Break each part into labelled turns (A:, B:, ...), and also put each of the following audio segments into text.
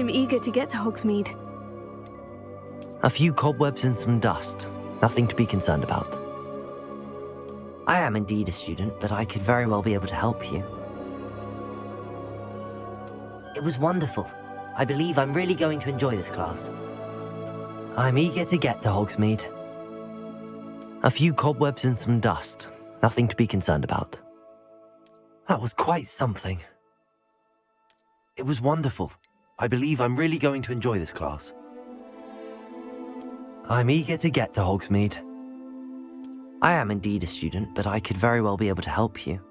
A: I'm eager to get to Hogsmeade.
B: A few cobwebs and some dust. Nothing to be concerned about. I am indeed a student, but I could very well be able to help you. It was wonderful. I believe I'm really going to enjoy this class. I'm eager to get to Hogsmeade. A few cobwebs and some dust. Nothing to be concerned about. That was quite something. It was wonderful. I believe I'm really going to enjoy this class. I'm eager to get to Hogsmeade. I am indeed a student, but I could very well be able to help you.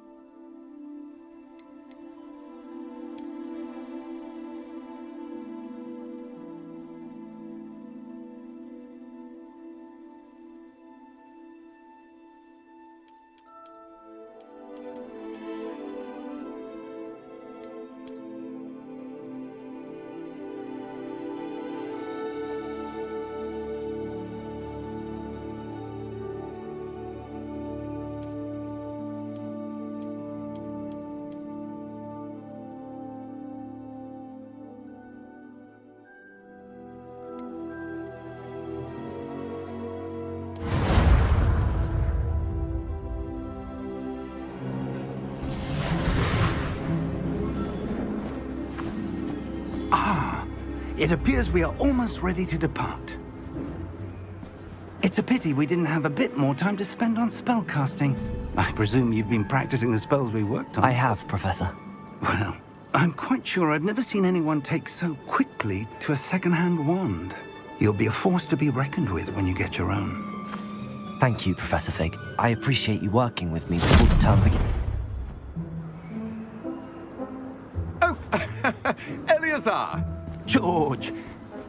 C: It appears we are almost ready to depart. It's a pity we didn't have a bit more time to spend on spellcasting. I presume you've been practicing the spells we worked on.
B: I have, Professor.
C: Well, I'm quite sure I've never seen anyone take so quickly to a second-hand wand. You'll be a force to be reckoned with when you get your own.
B: Thank you, Professor Fig. I appreciate you working with me before the term begins.
D: Oh, Eleazar!
C: George,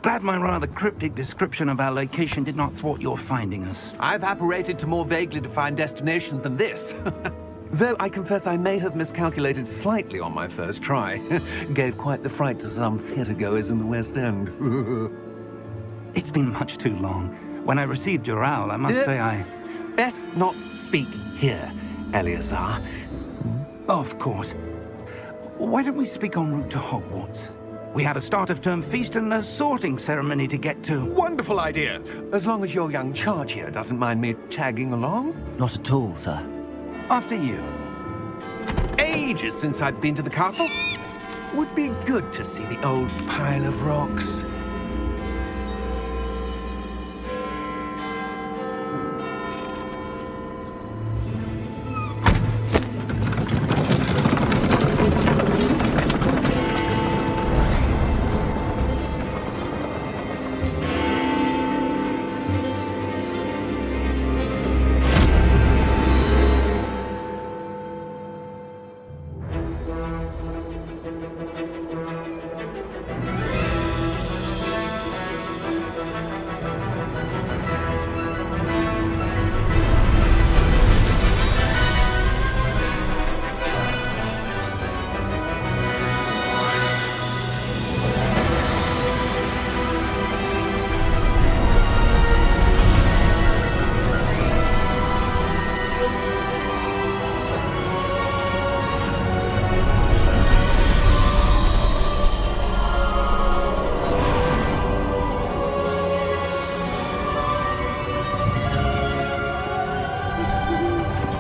C: glad my rather cryptic description of our location did not thwart your finding us.
D: I've apparated to more vaguely defined destinations than this. Though I confess I may have miscalculated slightly on my first try. Gave quite the fright to some theatre-goers in the West End.
C: It's been much too long. When I received your owl, I must say I...
D: Best not speak here, Eleazar.
C: Of course. Why don't we speak en route to Hogwarts? We have a start-of-term feast and a sorting ceremony to get to.
D: Wonderful idea! As long as your young charge here doesn't mind me tagging along.
B: Not at all, sir.
C: After you.
D: Ages since I'd been to the castle. Would be good to see the old pile of rocks.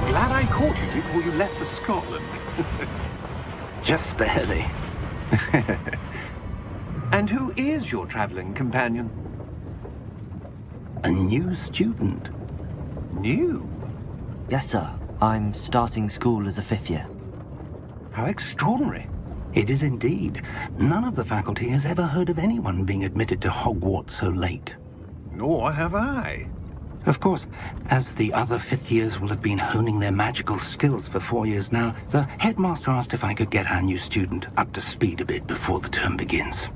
D: Glad I caught you before you left for Scotland.
C: Just barely.
D: And who is your traveling companion?
C: A new student.
D: New?
B: Yes, sir. I'm starting school as a 5th year.
D: How extraordinary.
C: It is indeed. None of the faculty has ever heard of anyone being admitted to Hogwarts so late.
D: Nor have I.
C: Of course, as the other 5th years will have been honing their magical skills for 4 years now, the headmaster asked if I could get our new student up to speed a bit before the term begins.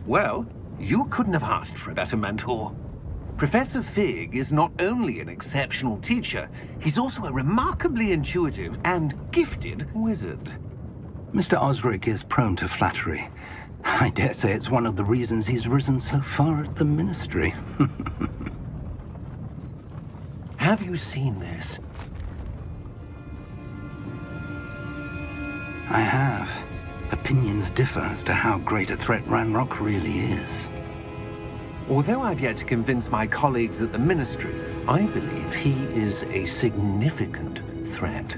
D: Well, you couldn't have asked for a better mentor. Professor Fig is not only an exceptional teacher, he's also a remarkably intuitive and gifted wizard.
C: Mr. Osric is prone to flattery. I dare say it's one of the reasons he's risen so far at the ministry.
D: Have you seen this?
C: I have. Opinions opinions differ as to how great a threat Ranrock really is.
D: Although I've yet to convince my colleagues at the Ministry, I believe he is a significant threat.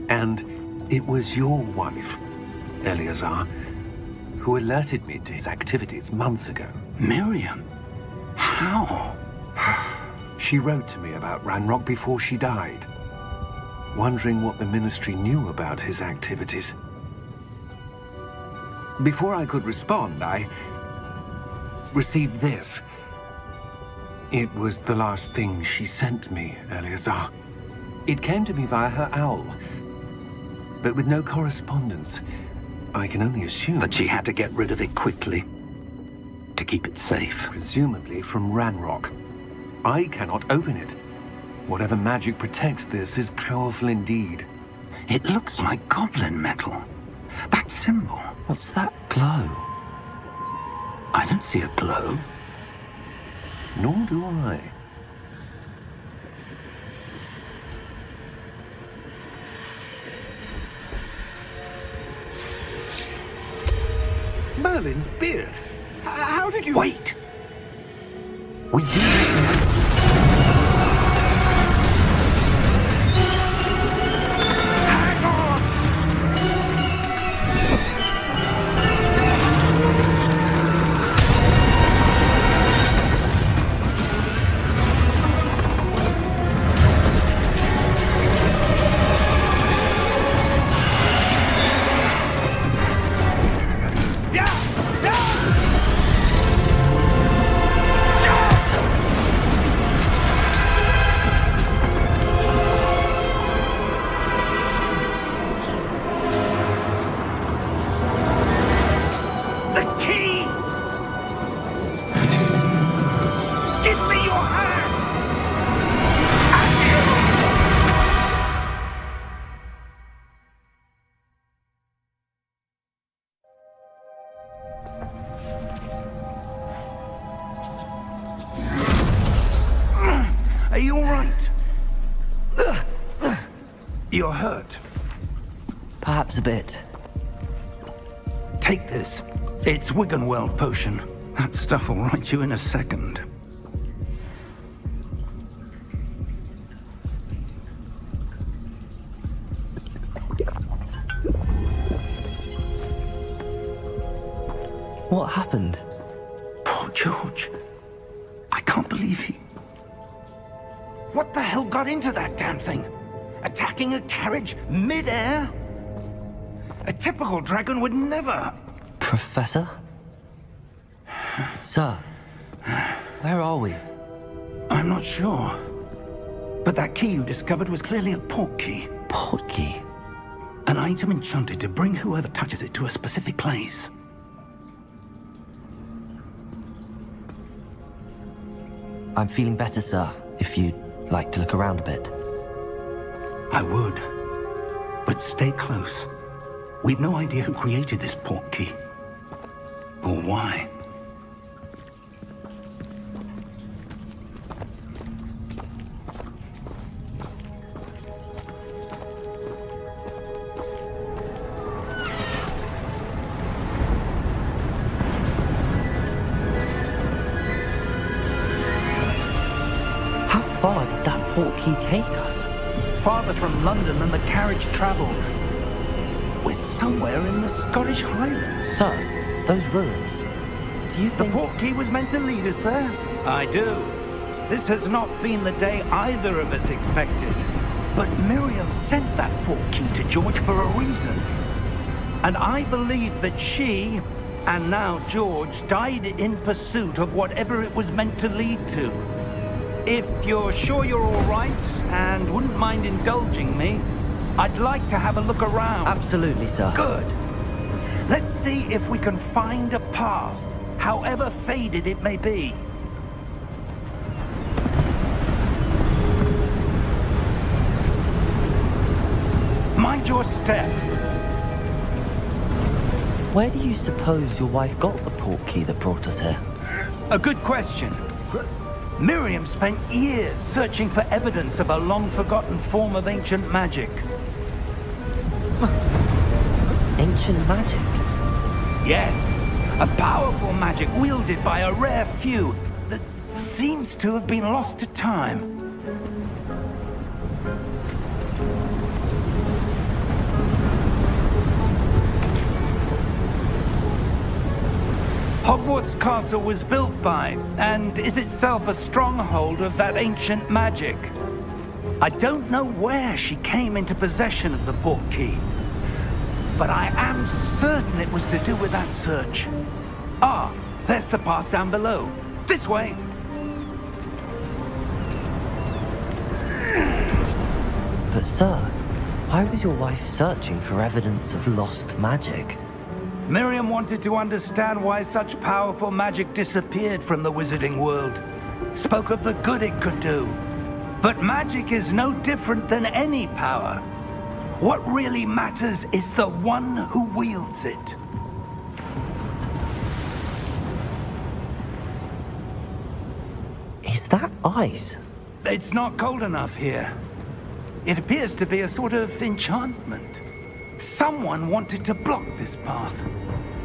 D: And it was your wife, Eleazar, who alerted me to his activities months ago.
C: Miriam? How?
D: She wrote to me about Ranrock before she died, wondering what the Ministry knew about his activities. Before I could respond, I received this. It was the last thing she sent me, Eleazar. It came to me via her owl, but with no correspondence. I can only assume
C: That she had to get rid of it quickly to keep it safe.
D: presumably from Ranrock. I cannot open it. Whatever magic protects this is powerful indeed.
C: It looks like goblin metal. That symbol.
B: What's that glow?
C: I don't see a glow.
D: Nor do I. Merlin's beard. How did you...
C: Wait! We do... Are you all right? You're hurt.
B: Perhaps a bit.
C: Take this. It's Wiggenweld potion. That stuff will right you in a second.
B: What happened?
C: Poor George. I can't believe he... What the hell got into that damn thing? Attacking a carriage mid-air? A typical dragon would never...
B: Professor? Sir, where are we?
C: I'm not sure. But that key you discovered was clearly a port key.
B: Port key?
C: An item enchanted to bring whoever touches it to a specific place.
B: I'm feeling better, sir, if you'd like to look around a bit.
C: I would. But stay close. We've no idea who created this port key. Or why.
B: How far did that port key take us?
C: Farther from London than the carriage traveled. We're somewhere in the Scottish Highlands.
B: Sir, those ruins. Do you
C: The
B: think...
C: port key was meant to lead us there? I do. This has not been the day either of us expected. But Miriam sent that port key to George for a reason. And I believe that she, and now George, died in pursuit of whatever it was meant to lead to. If you're sure you're all right, and wouldn't mind indulging me, I'd like to have a look around.
B: Absolutely, sir.
C: Good. Let's see if we can find a path, however faded it may be. Mind your step.
B: Where do you suppose your wife got the port key that brought us here?
C: A good question. Miriam spent years searching for evidence of a long-forgotten form of ancient magic.
B: Ancient magic?
C: Yes, a powerful magic wielded by a rare few that seems to have been lost to time. Hogwarts Castle was built by, and is itself a stronghold of that ancient magic. I don't know where she came into possession of the portkey, but I am certain it was to do with that search. Ah, there's the path down below. This way!
B: But sir, why was your wife searching for evidence of lost magic?
C: Miriam wanted to understand why such powerful magic disappeared from the wizarding world. Spoke of the good it could do. But magic is no different than any power. What really matters is the one who wields it.
B: Is that ice?
C: It's not cold enough here. It appears to be a sort of enchantment. Someone wanted to block this path.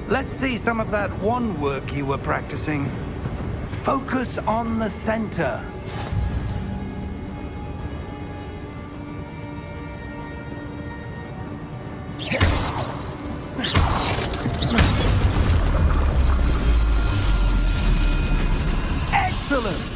C: Let's see some of that wand work you were practicing. Focus on the center. Excellent!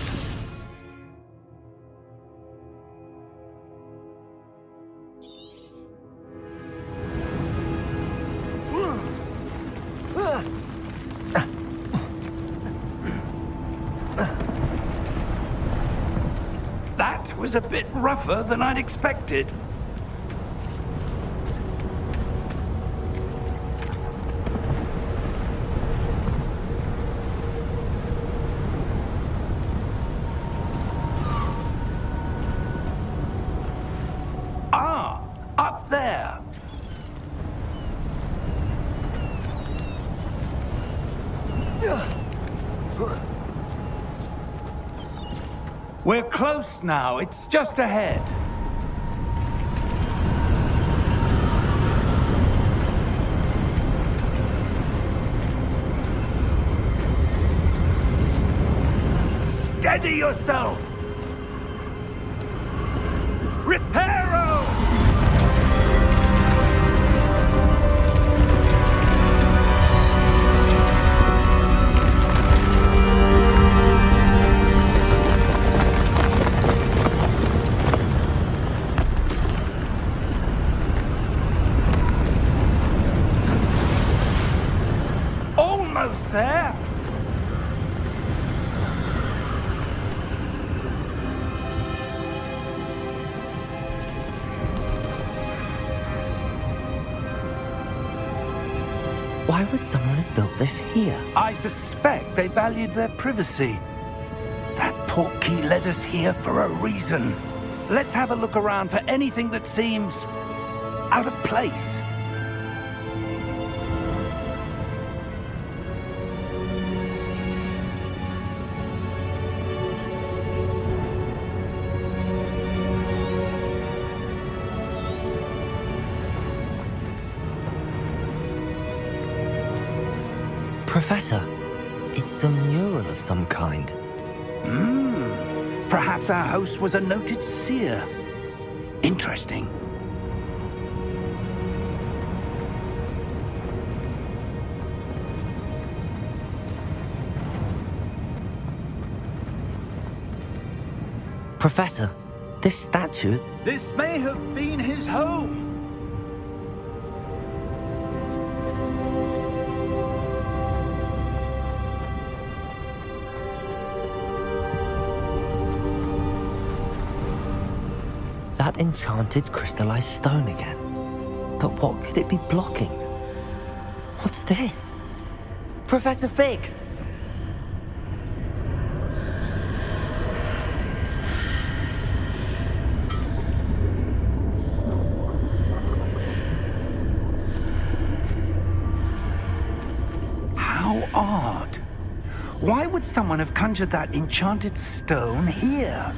C: That was a bit rougher than I'd expected. Ah, up there. We're close now. It's just ahead. Steady yourself! Reparo! Almost there!
B: Why would someone have built this here?
C: I suspect they valued their privacy. That portkey led us here for a reason. Let's have a look around for anything that seems out of place.
B: Professor, it's a mural of some kind.
C: Perhaps our host was a noted seer. Interesting.
B: Professor, this statue...
C: This may have been his home.
B: That enchanted crystallized stone again. But what could it be blocking? What's this? Professor Fig!
C: How odd. Why would someone have conjured that enchanted stone here?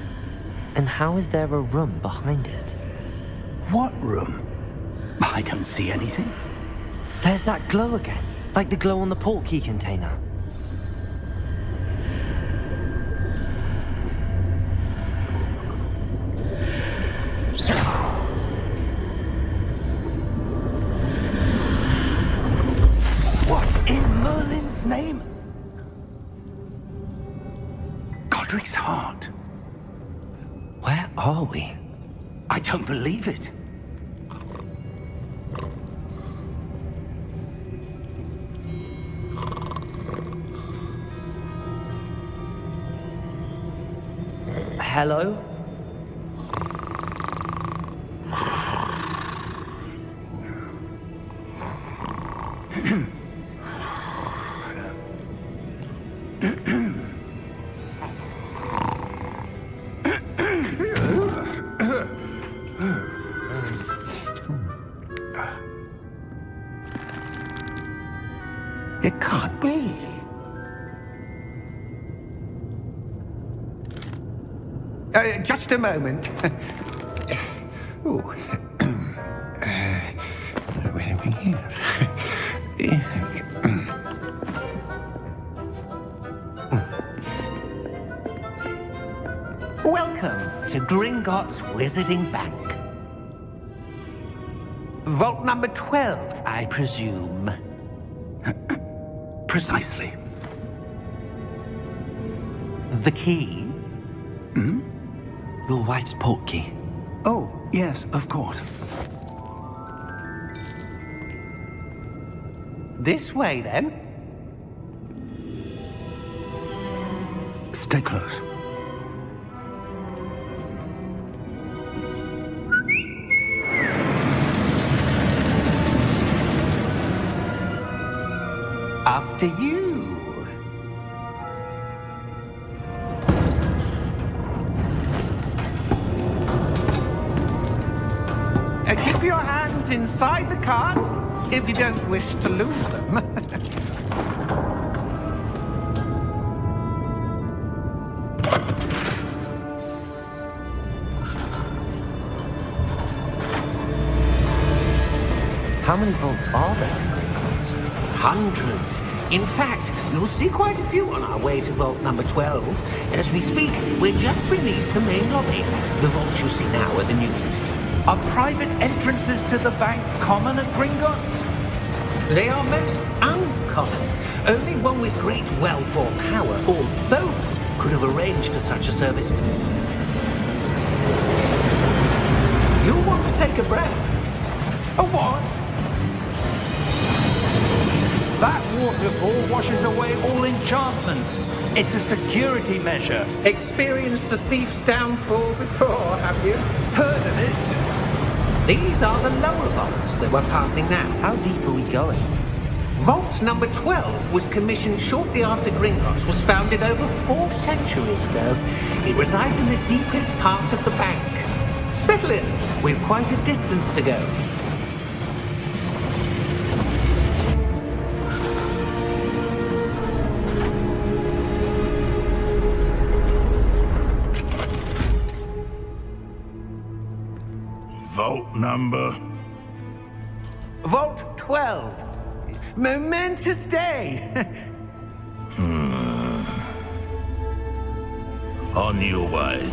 B: And how is there a room behind it?
C: What room? I don't see anything.
B: There's that glow again. Like the glow on the portkey container.
C: What in Merlin's name? Godric's heart.
B: Where are we?
C: I don't believe it.
B: Hello?
C: It can't be. Just a moment. Ooh. Where are we here? Welcome to Gringotts Wizarding Bank. Vault number 12, I presume. Precisely. The key?
B: Your wife's portkey.
C: Oh, yes, of course. This way, then. Stay close. After you. Keep your hands inside the cards if you don't wish to lose them.
B: How many vaults are there in Gringotts?
A: Hundreds. In fact, you'll see quite a few on our way to vault number 12. As we speak, we're just beneath the main lobby. The vaults you see now are the newest.
C: Are private entrances to the bank common at Gringotts?
A: They are most uncommon. Only one with great wealth or power, or both, could have arranged for such a service. You'll want to take a breath.
C: A what? That waterfall washes away all enchantments. It's a security measure.
A: Experienced the thief's downfall before, have you?
C: Heard of it?
A: These are the lower vaults that we're passing now.
B: How deep are we going?
A: Vault number 12 was commissioned shortly after Gringotts was founded over 4 centuries ago. It resides in the deepest part of the bank. Settle in. We've quite a distance to go.
E: Vault number?
C: Vault 12. Momentous day.
E: On your way.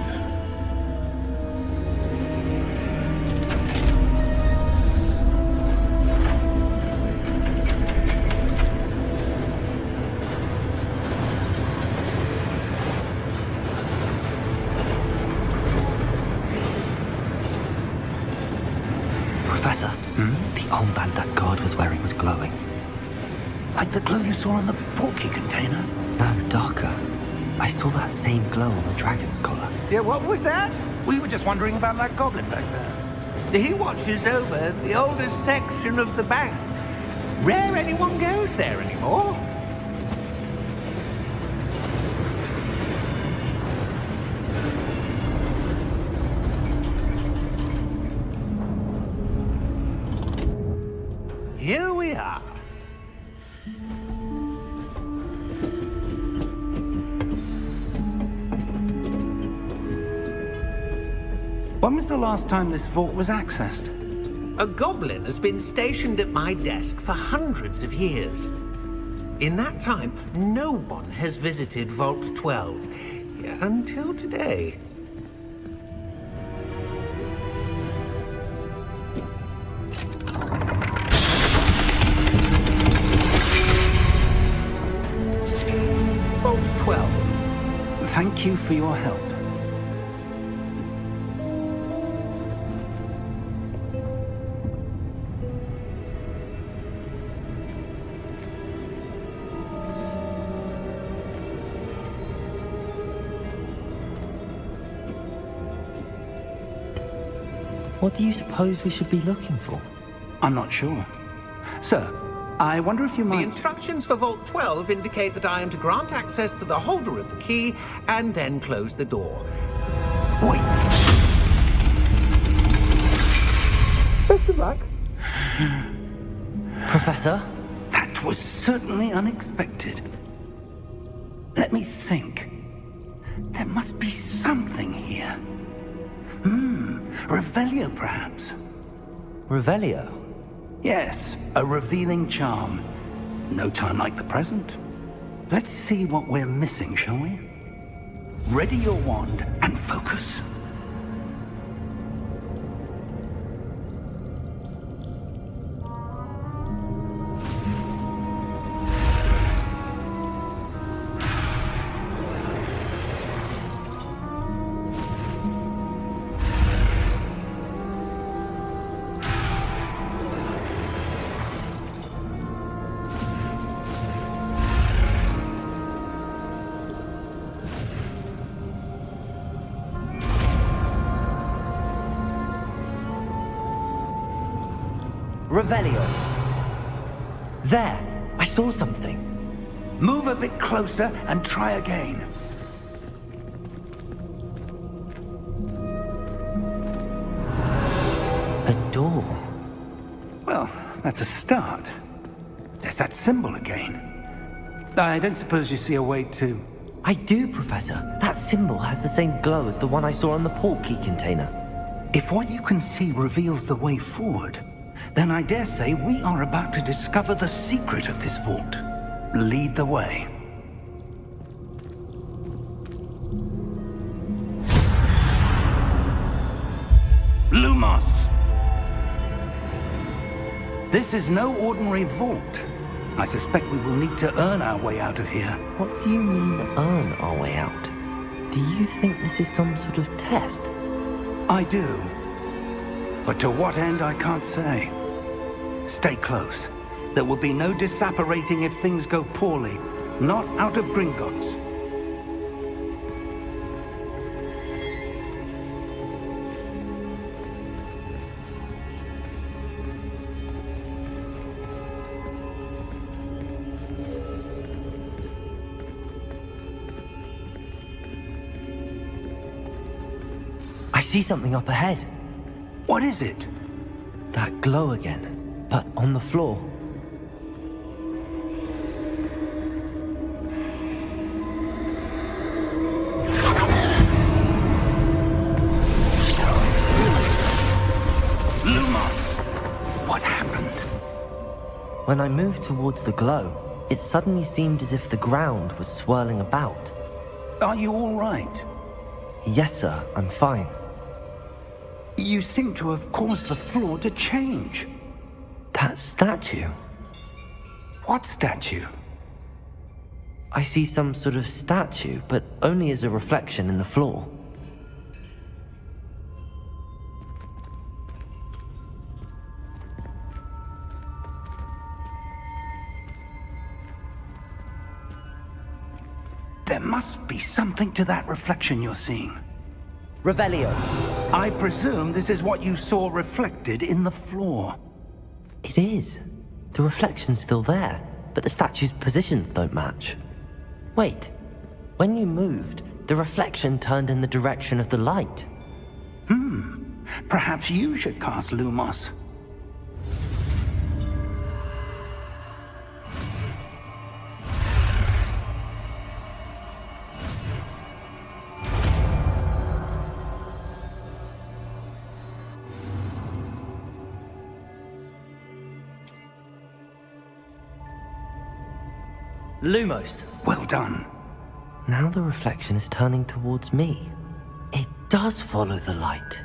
B: Professor, the armband that guard was wearing was glowing.
C: Like the glow you saw on the portkey container?
B: No, darker. I saw that same glow on the dragon's collar.
C: Yeah, what was that?
F: We were just wondering about that goblin back there.
C: He watches over the oldest section of the bank. Rare anyone goes there anymore. Here we are.
F: When was the last time this vault was accessed?
A: A goblin has been stationed at my desk for hundreds of years. In that time, no one has visited Vault 12. Until today. Vault 12.
C: Thank you for your help.
B: What do you suppose we should be looking for?
C: I'm not sure. Sir, I wonder if you
A: The
C: might...
A: instructions for Vault 12 indicate that I am to grant access to the holder of the key and then close the door.
C: Wait!
A: Best of luck.
B: Professor?
C: That was certainly unexpected. Let me think. There must be something here. Revelio, perhaps?
B: Revelio?
C: Yes, a revealing charm. No time like the present. Let's see what we're missing, shall we? Ready your wand and focus.
B: Revelio. There! I saw something.
C: Move a bit closer and try again.
B: A door.
C: Well, that's a start. There's that symbol again. I don't suppose you see a way to...
B: I do, Professor. That symbol has the same glow as the one I saw on the port key container.
C: If what you can see reveals the way forward, then I dare say we are about to discover the secret of this vault. Lead the way. Lumos! This is no ordinary vault. I suspect we will need to earn our way out of here.
B: What do you mean, earn our way out? Do you think this is some sort of test?
C: I do. But to what end, I can't say. Stay close. There will be no disapparating if things go poorly. Not out of Gringotts.
B: I see something up ahead.
C: What is it?
B: That glow again, but on the floor.
C: Lumos! What happened?
B: When I moved towards the glow, it suddenly seemed as if the ground was swirling about.
C: Are you all right?
B: Yes, sir, I'm fine.
C: You seem to have caused the floor to change.
B: That statue.
C: What statue?
B: I see some sort of statue, but only as a reflection in the floor.
C: There must be something to that reflection you're seeing.
B: Revelio.
C: I presume this is what you saw reflected in the floor.
B: It is. The reflection's still there, but the statue's positions don't match. Wait. When you moved, the reflection turned in the direction of the light.
C: Perhaps you should cast Lumos.
B: Lumos.
C: Well done.
B: Now the reflection is turning towards me. It does follow the light.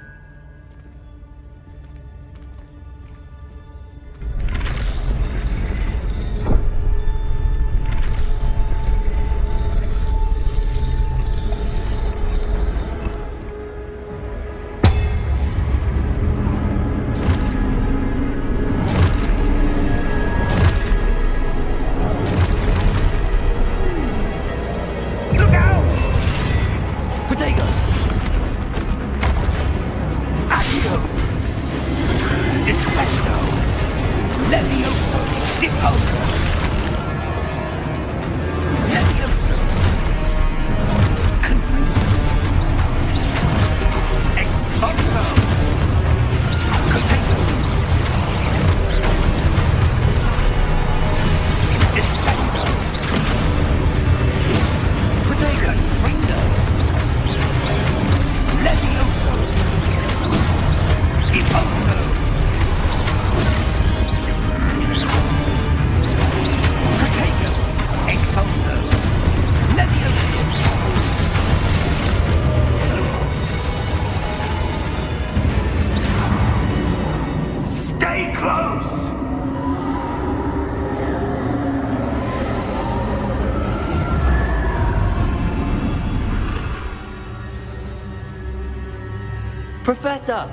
B: Professor!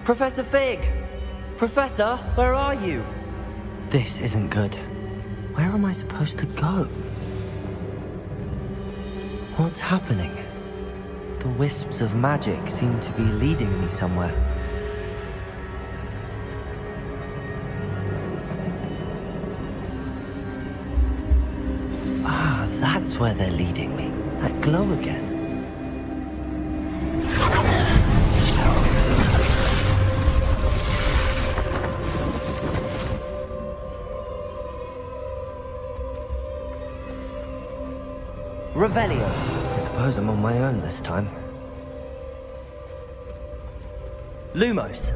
B: Professor Fig! Professor, where are you? This isn't good. Where am I supposed to go? What's happening? The wisps of magic seem to be leading me somewhere. Ah, that's where they're leading me. That glow again. Revelio. I suppose I'm on my own this time. Lumos.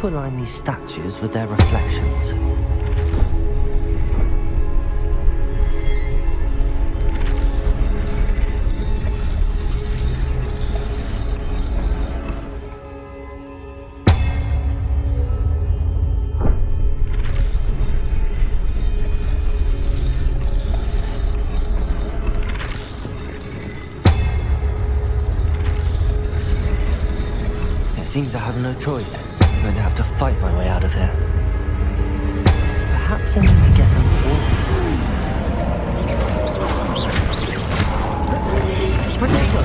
B: To align these statues with their reflections. It seems I have no choice. I'm going to have to fight my way out of here. Perhaps I need to get them forward. Potato!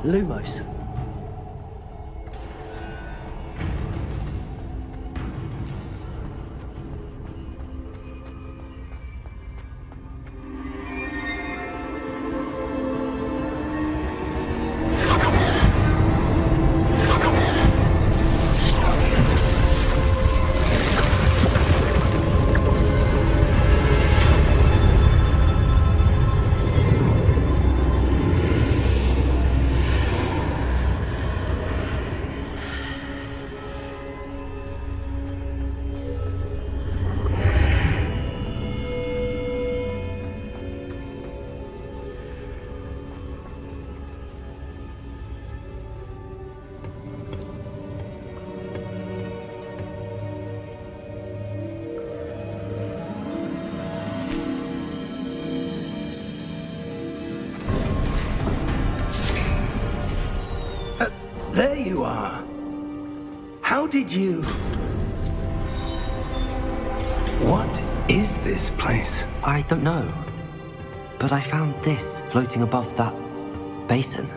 B: Lumos.
F: did you... What is this place?
B: I don't know. But I found this floating above that basin.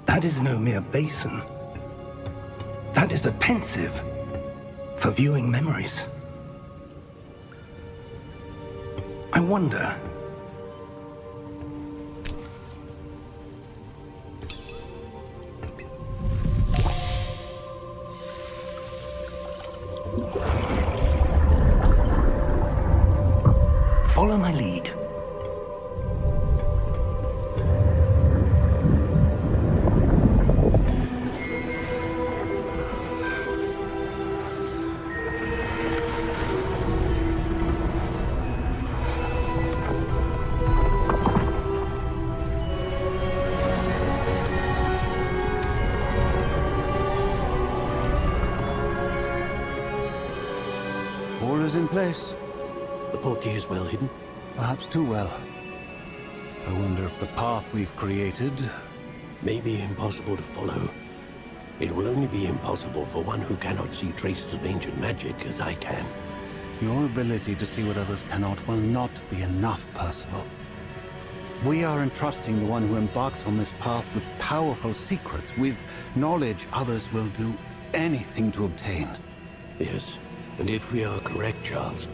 F: That is no mere basin. That is a pensive for viewing memories. I wonder... Follow my lead.
G: All is in place.
H: The portkey is well hidden.
G: Perhaps too well. I wonder if the path we've created...
H: May be impossible to follow. It will only be impossible for one who cannot see traces of ancient magic as I can.
G: Your ability to see what others cannot will not be enough, Percival. We are entrusting the one who embarks on this path with powerful secrets, with knowledge others will do anything to obtain.
H: Yes, and if we are correct, Charles,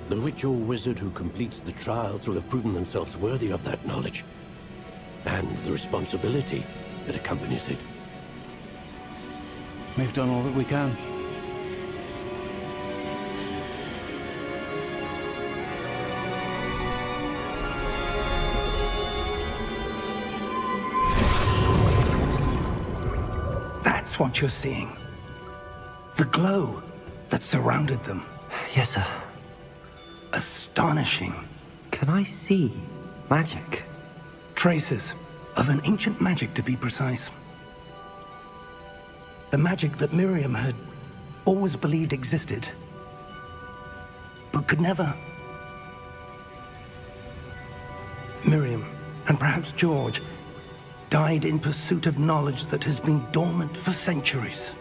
H: the witch or wizard who completes the trials will have proven themselves worthy of that knowledge, and the responsibility that accompanies it.
G: We've done all that we can.
F: That's what you're seeing. The glow that surrounded them.
B: Yes, sir.
F: Astonishing.
B: Can I see magic?
F: Traces of an ancient magic, to be precise. The magic that Miriam had always believed existed, but could never. Miriam, and perhaps George, died in pursuit of knowledge that has been dormant for centuries.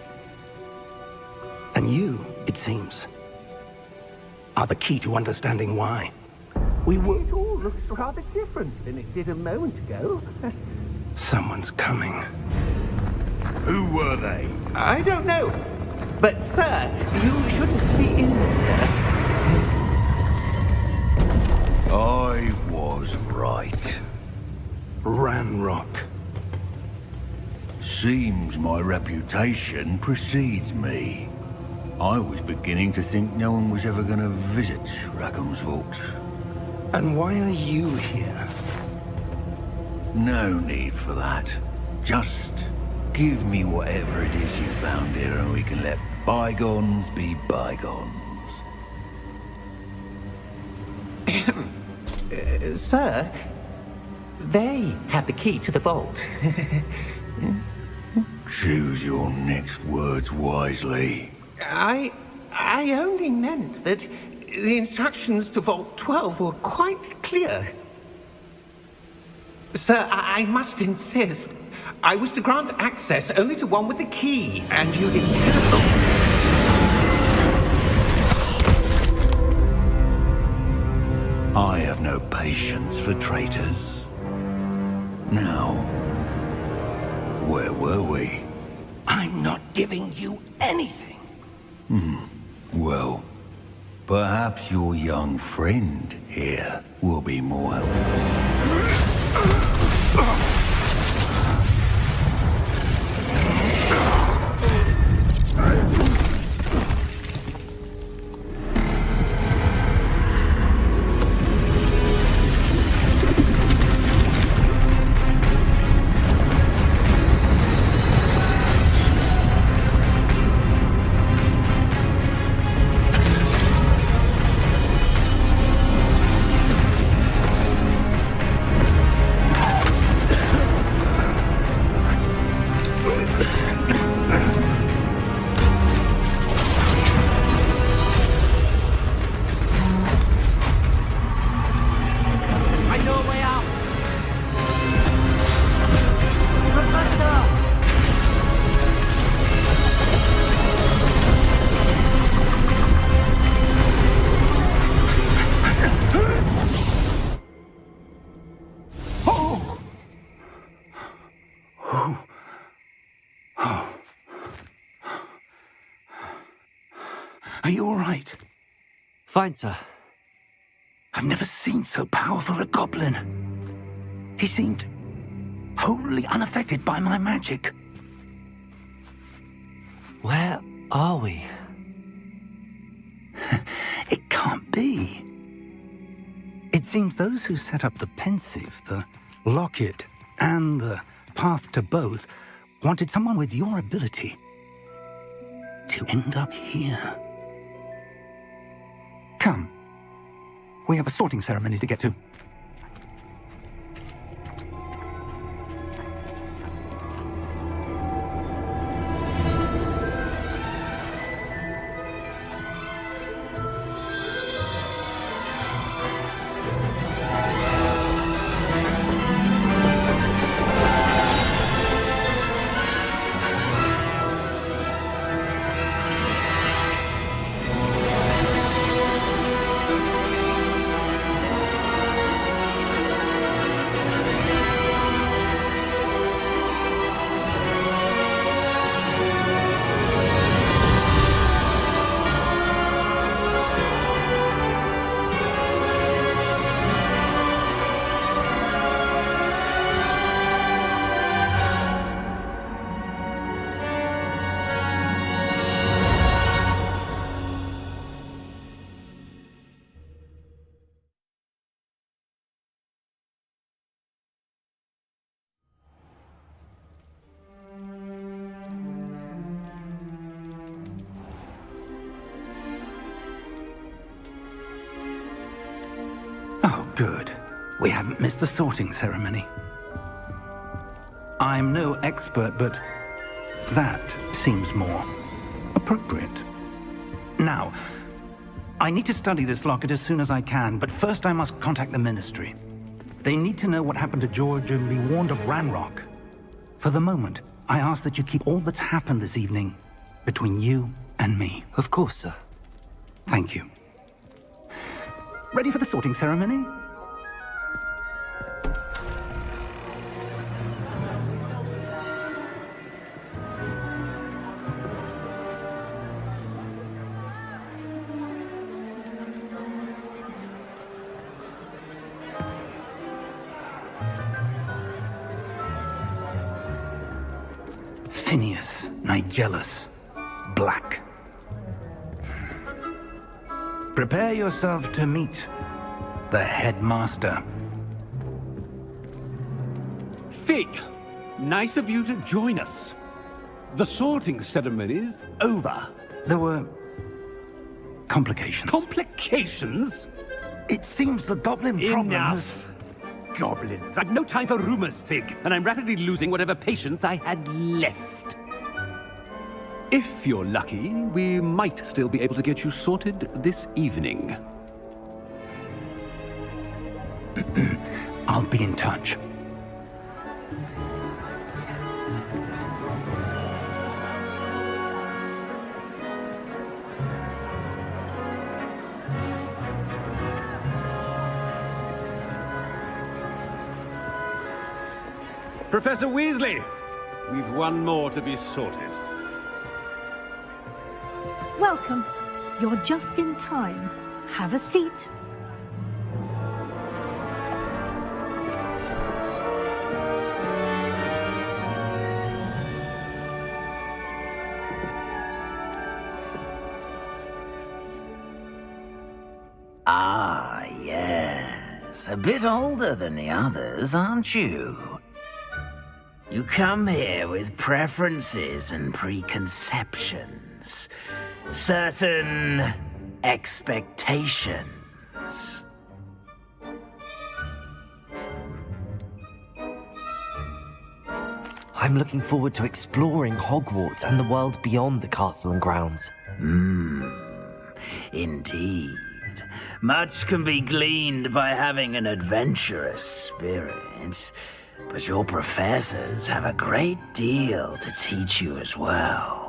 F: And you, it seems, are the key to understanding why.
A: We were... It all looks rather different than it did a moment ago.
F: Someone's coming.
E: Who were they?
A: I don't know. But, sir, you shouldn't be in there.
E: I was right.
F: Ranrock.
E: Seems my reputation precedes me. I was beginning to think no one was ever going to visit Rackham's Vault.
F: And why are you here?
E: No need for that. Just give me whatever it is you found here and we can let bygones be bygones.
A: Sir, they had the key to the vault.
E: Choose your next words wisely.
A: I only meant that the instructions to Vault 12 were quite clear. Sir, I must insist. I was to grant access only to one with the key, and you didn't have.
E: I have no patience for traitors. Now, where were we?
F: I'm not giving you anything.
E: Well, perhaps your young friend here will be more helpful.
F: Are you all right?
B: Fine, sir.
F: I've never seen so powerful a goblin. He seemed wholly unaffected by my magic.
B: Where are we?
F: It can't be. It seems those who set up the pensive, the locket, and the path to both wanted someone with your ability to end up here. Come. We have a sorting ceremony to get to. Oh, good. We haven't missed the sorting ceremony. I'm no expert, but that seems more appropriate. Now, I need to study this locket as soon as I can, but first I must contact the Ministry. They need to know what happened to George and be warned of Ranrock. For the moment, I ask that you keep all that's happened this evening between you and me.
B: Of course, sir.
F: Thank you. Ready for the sorting ceremony? Phineas, Nigellus, Black. Prepare yourself to meet the headmaster.
I: Fig, nice of you to join us. The sorting ceremony's over.
F: There were complications.
I: Complications?
F: It seems the goblin problem has...
I: Enough. Goblins. I've no time for rumors, Fig, and I'm rapidly losing whatever patience I had left. If you're lucky, we might still be able to get you sorted this evening.
F: I'll be in touch.
I: Professor Weasley, we've one more to be sorted.
J: Welcome. You're just in time. Have a seat.
K: Ah, yes. A bit older than the others, aren't you? You come here with preferences and preconceptions. Certain expectations.
B: I'm looking forward to exploring Hogwarts and the world beyond the castle and grounds.
K: Indeed. Much can be gleaned by having an adventurous spirit, but your professors have a great deal to teach you as well.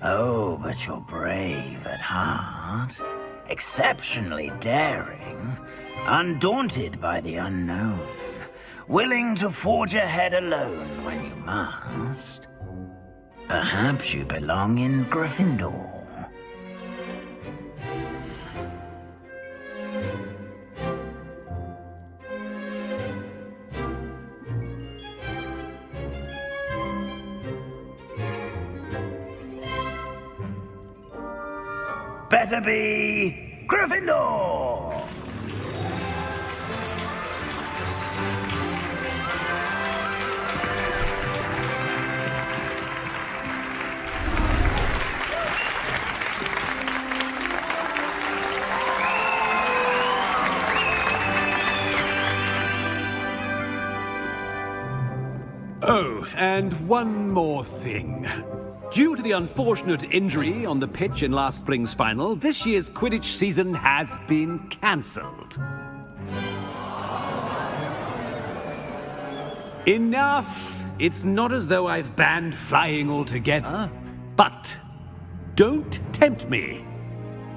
K: Oh, but you're brave at heart, exceptionally daring, undaunted by the unknown, willing to forge ahead alone when you must. Perhaps you belong in Gryffindor. Better be Gryffindor!
I: Oh, and one more thing. Due to the unfortunate injury on the pitch in last spring's final, this year's Quidditch season has been cancelled. Enough! It's not as though I've banned flying altogether. But don't tempt me.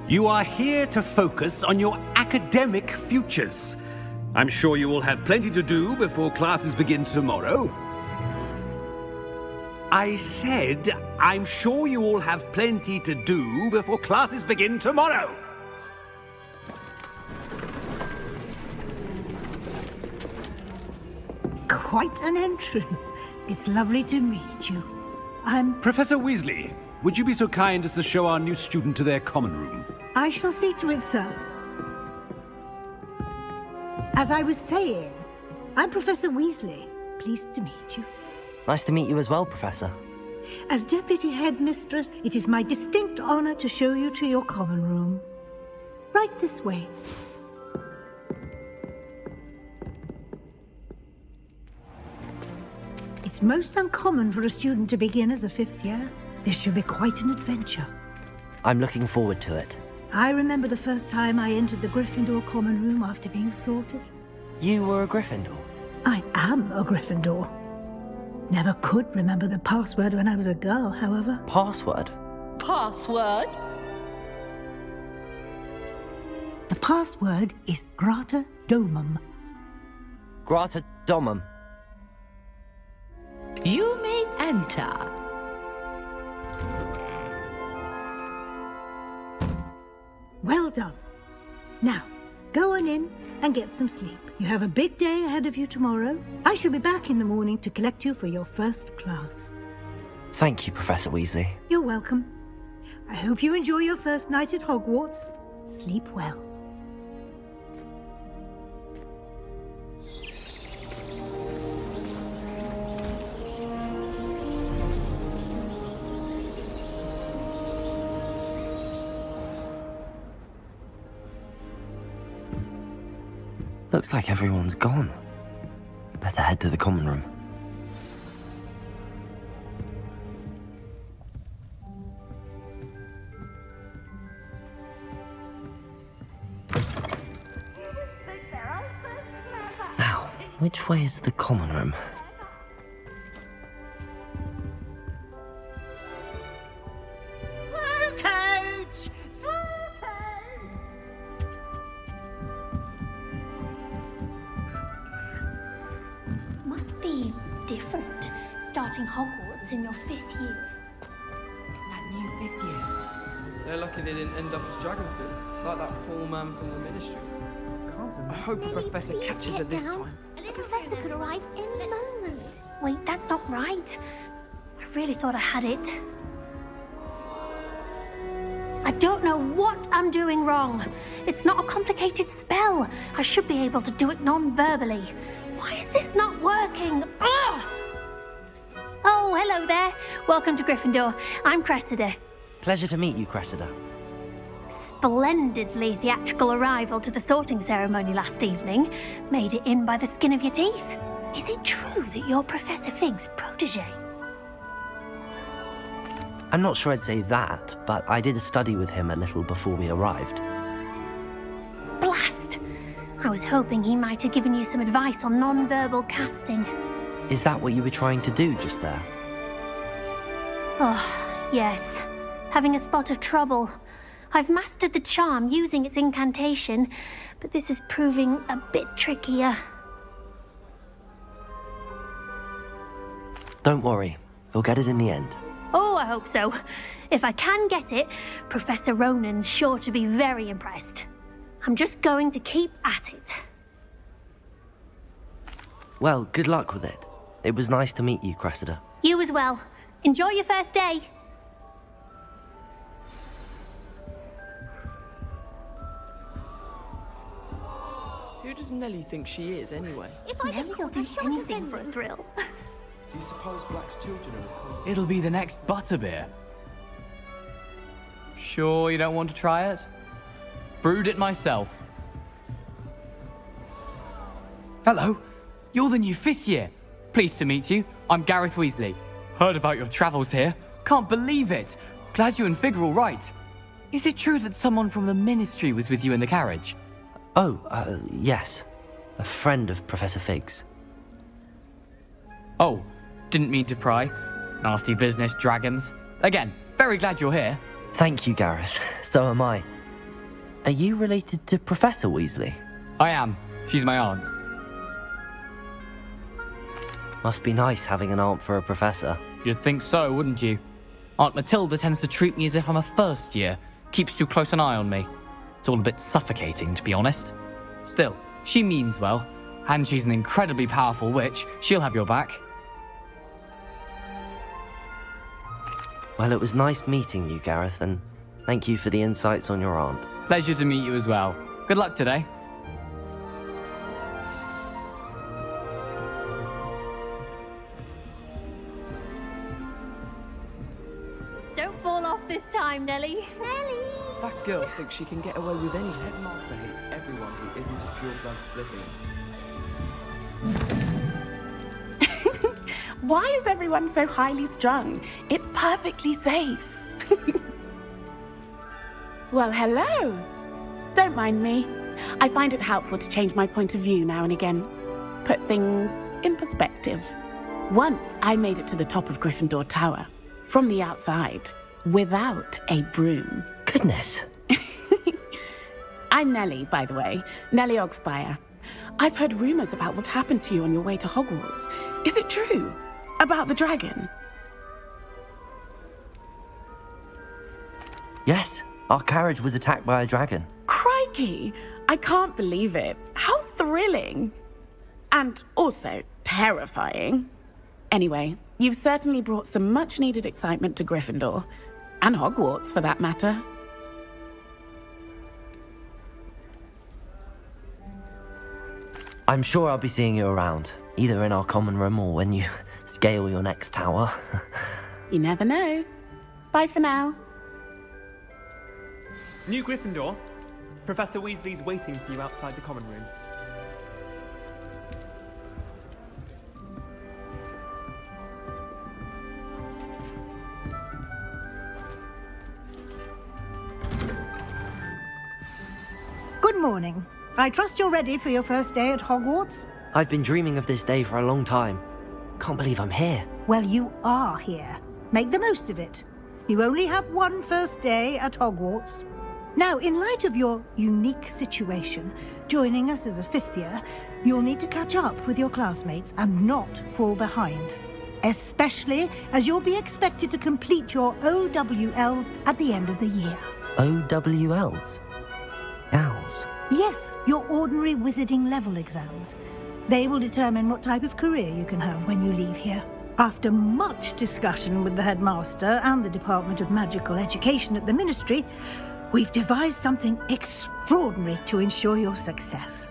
I: You are here to focus on your academic futures. I'm sure you will have plenty to do before classes begin tomorrow. I said, I'm sure you all have plenty to do before classes begin tomorrow.
J: Quite an entrance. It's lovely to meet you.
I: Professor Weasley, would you be so kind as to show our new student to their common room?
J: I shall see to it, sir. As I was saying, I'm Professor Weasley. Pleased to meet you.
B: Nice to meet you as well, Professor.
J: As Deputy Headmistress, it is my distinct honor to show you to your common room. Right this way. It's most uncommon for a student to begin as a fifth year. This should be quite an adventure.
B: I'm looking forward to it.
J: I remember the first time I entered the Gryffindor common room after being sorted.
B: You were a Gryffindor?
J: I am a Gryffindor. Never could remember the password when I was a girl, however.
B: Password?
L: Password?
J: The password is Grata Domum.
B: Grata Domum.
L: You may enter.
J: Well done. Now, go on in and get some sleep. You have a big day ahead of you tomorrow. I shall be back in the morning to collect you for your first class.
B: Thank you, Professor Weasley.
J: You're welcome. I hope you enjoy your first night at Hogwarts. Sleep well.
B: Looks like everyone's gone. Better head to the common room. Now, which way is the common room?
M: Different, starting Hogwarts in your 5th year.
N: It's that new 5th year. They're lucky they didn't end up as Dragonfield, like that poor man from the Ministry. I hope a professor catches her this time.
M: A professor could arrive any moment. Wait, that's not right. I really thought I had it. I don't know what I'm doing wrong. It's not a complicated spell. I should be able to do it non-verbally. Why is this not working? Ugh! Oh, hello there. Welcome to Gryffindor. I'm Cressida.
B: Pleasure to meet you, Cressida.
M: Splendidly theatrical arrival to the sorting ceremony last evening. Made it in by the skin of your teeth. Is it true that you're Professor Fig's protege?
B: I'm not sure I'd say that, but I did study with him a little before we arrived.
M: Blast! I was hoping he might have given you some advice on non-verbal casting.
B: Is that what you were trying to do just there?
M: Oh, yes. Having a spot of trouble. I've mastered the charm using its incantation, but this is proving a bit trickier.
B: Don't worry, we'll get it in the end.
M: Oh, I hope so. If I can get it, Professor Ronan's sure to be very impressed. I'm just going to keep at it.
B: Well, good luck with it. It was nice to meet you, Cressida.
M: You as well. Enjoy your first day.
N: Who does Nellie think she is, anyway?
M: If I Nellie will do anything for a thrill.
N: Do you suppose Black's children are...
O: It'll be the next butterbeer. Sure you don't want to try it? Brewed it myself. Hello, you're the new 5th year. Pleased to meet you. I'm Gareth Weasley. Heard about your travels here. Can't believe it. Glad you and Fig are all right. Is it true that someone from the Ministry was with you in the carriage?
B: Oh, yes. A friend of Professor Fig's.
O: Oh, didn't mean to pry. Nasty business, dragons. Again, very glad you're here.
B: Thank you, Gareth. So am I. Are you related to Professor Weasley?
O: I am. She's my aunt.
B: Must be nice having an aunt for a professor.
O: You'd think so, wouldn't you? Aunt Matilda tends to treat me as if I'm a first year. Keeps too close an eye on me. It's all a bit suffocating, to be honest. Still, she means well, and she's an incredibly powerful witch. She'll have your back.
B: Well, it was nice meeting you, Gareth, and thank you for the insights on your aunt.
O: Pleasure to meet you as well. Good luck today.
M: Don't fall off this time, Nellie. Nellie!
N: That girl thinks she can get away with anything. Headmaster hates everyone who isn't a pure-blood Slytherin.
P: Why is everyone so highly strung? It's perfectly safe. Well, hello. Don't mind me. I find it helpful to change my point of view now and again. Put things in perspective. Once I made it to the top of Gryffindor Tower, from the outside, without a broom.
B: Goodness.
P: I'm Nellie, by the way. Nellie Ogspire. I've heard rumors about what happened to you on your way to Hogwarts. Is it true? About the dragon?
B: Yes, our carriage was attacked by a dragon.
P: Crikey! I can't believe it. How thrilling! And also terrifying. Anyway, you've certainly brought some much-needed excitement to Gryffindor. And Hogwarts, for that matter.
B: I'm sure I'll be seeing you around, either in our common room or when you scale your next tower.
P: You never know. Bye for now.
Q: New Gryffindor. Professor Weasley's waiting for you outside the common room.
J: Good morning. I trust you're ready for your first day at Hogwarts?
B: I've been dreaming of this day for a long time. Can't believe I'm here.
J: Well, you are here. Make the most of it. You only have one first day at Hogwarts. Now, in light of your unique situation, joining us as a 5th year, you'll need to catch up with your classmates and not fall behind. Especially as you'll be expected to complete your OWLs at the end of the year.
B: OWLs? Owls?
J: Yes, your ordinary wizarding level exams. They will determine what type of career you can have when you leave here. After much discussion with the headmaster and the Department of Magical Education at the Ministry, we've devised something extraordinary to ensure your success.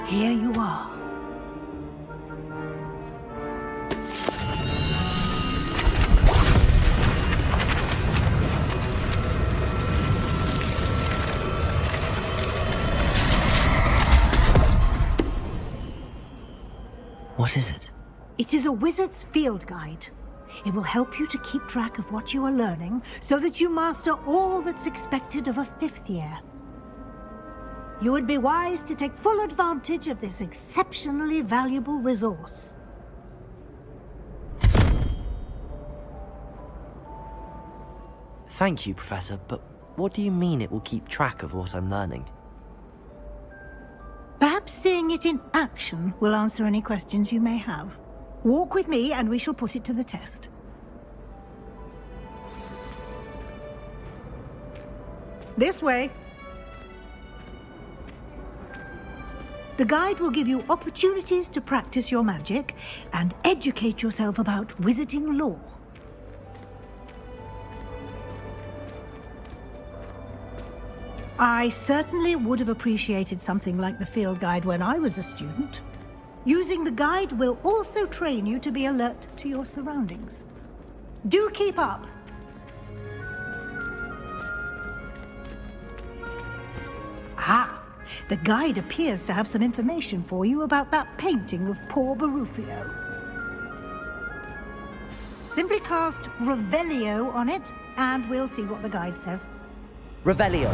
J: Here you are.
B: What is it?
J: It is a wizard's field guide. It will help you to keep track of what you are learning so that you master all that's expected of a 5th year. You would be wise to take full advantage of this exceptionally valuable resource.
B: Thank you, Professor, but what do you mean it will keep track of what I'm learning?
J: Perhaps seeing it in action will answer any questions you may have. Walk with me and we shall put it to the test. This way. The guide will give you opportunities to practice your magic and educate yourself about wizarding lore. I certainly would have appreciated something like the field guide when I was a student. Using the guide will also train you to be alert to your surroundings. Do keep up! Ah, the guide appears to have some information for you about that painting of poor Barufio. Simply cast Revelio on it, and we'll see what the guide says.
B: Revelio.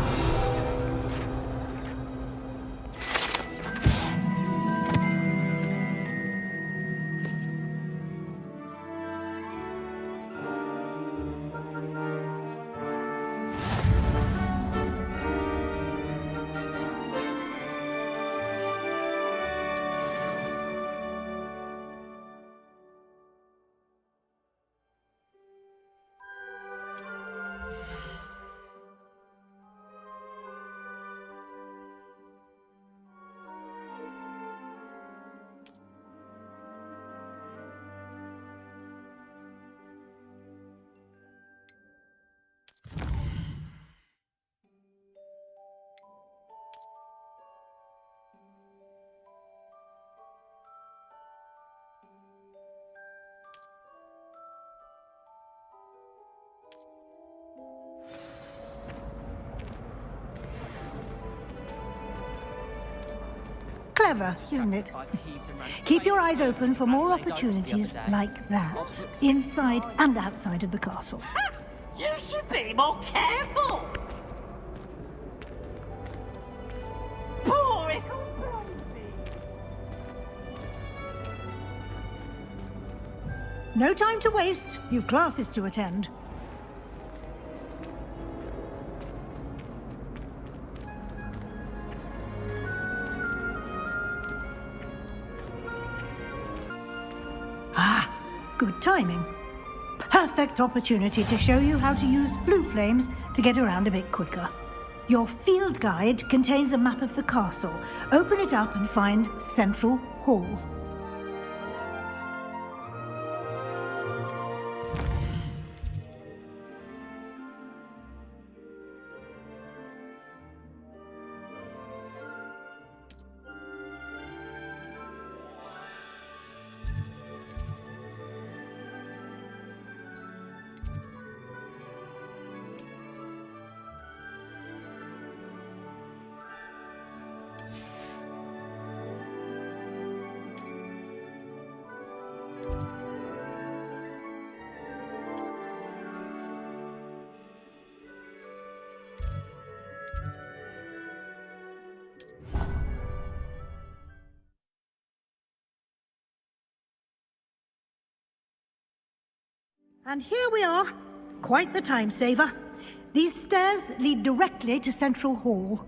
J: Clever, isn't it? Keep your eyes open for more opportunities like that, inside and outside of the castle.
K: You should be more careful! Poor
J: No time to waste. You've classes to attend. Ah, good timing. Perfect opportunity to show you how to use flue flames to get around a bit quicker. Your field guide contains a map of the castle. Open it up and find Central Hall. And here we are. Quite the time saver. These stairs lead directly to Central Hall.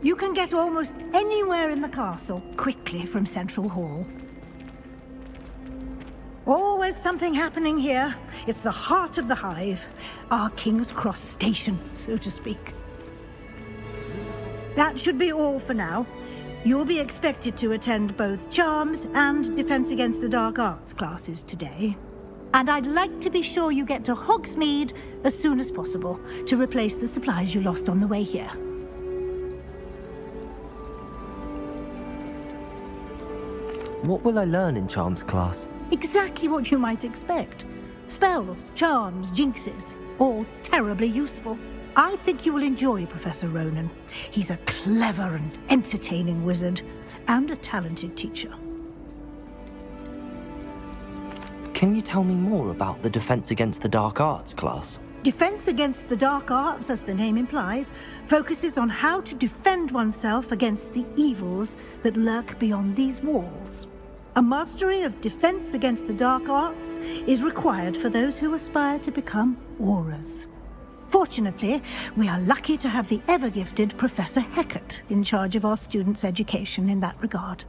J: You can get almost anywhere in the castle quickly from Central Hall. Always something happening here. It's the heart of the hive. Our King's Cross station, so to speak. That should be all for now. You'll be expected to attend both Charms and Defense Against the Dark Arts classes today. And I'd like to be sure you get to Hogsmeade as soon as possible to replace the supplies you lost on the way here.
B: What will I learn in Charms class?
J: Exactly what you might expect. Spells, charms, jinxes, all terribly useful. I think you will enjoy Professor Ronan. He's a clever and entertaining wizard, and a talented teacher.
B: Can you tell me more about the Defense Against the Dark Arts class?
J: Defense Against the Dark Arts, as the name implies, focuses on how to defend oneself against the evils that lurk beyond these walls. A mastery of Defense Against the Dark Arts is required for those who aspire to become Aurors. Fortunately, we are lucky to have the ever-gifted Professor Hecat in charge of our students' education in that regard.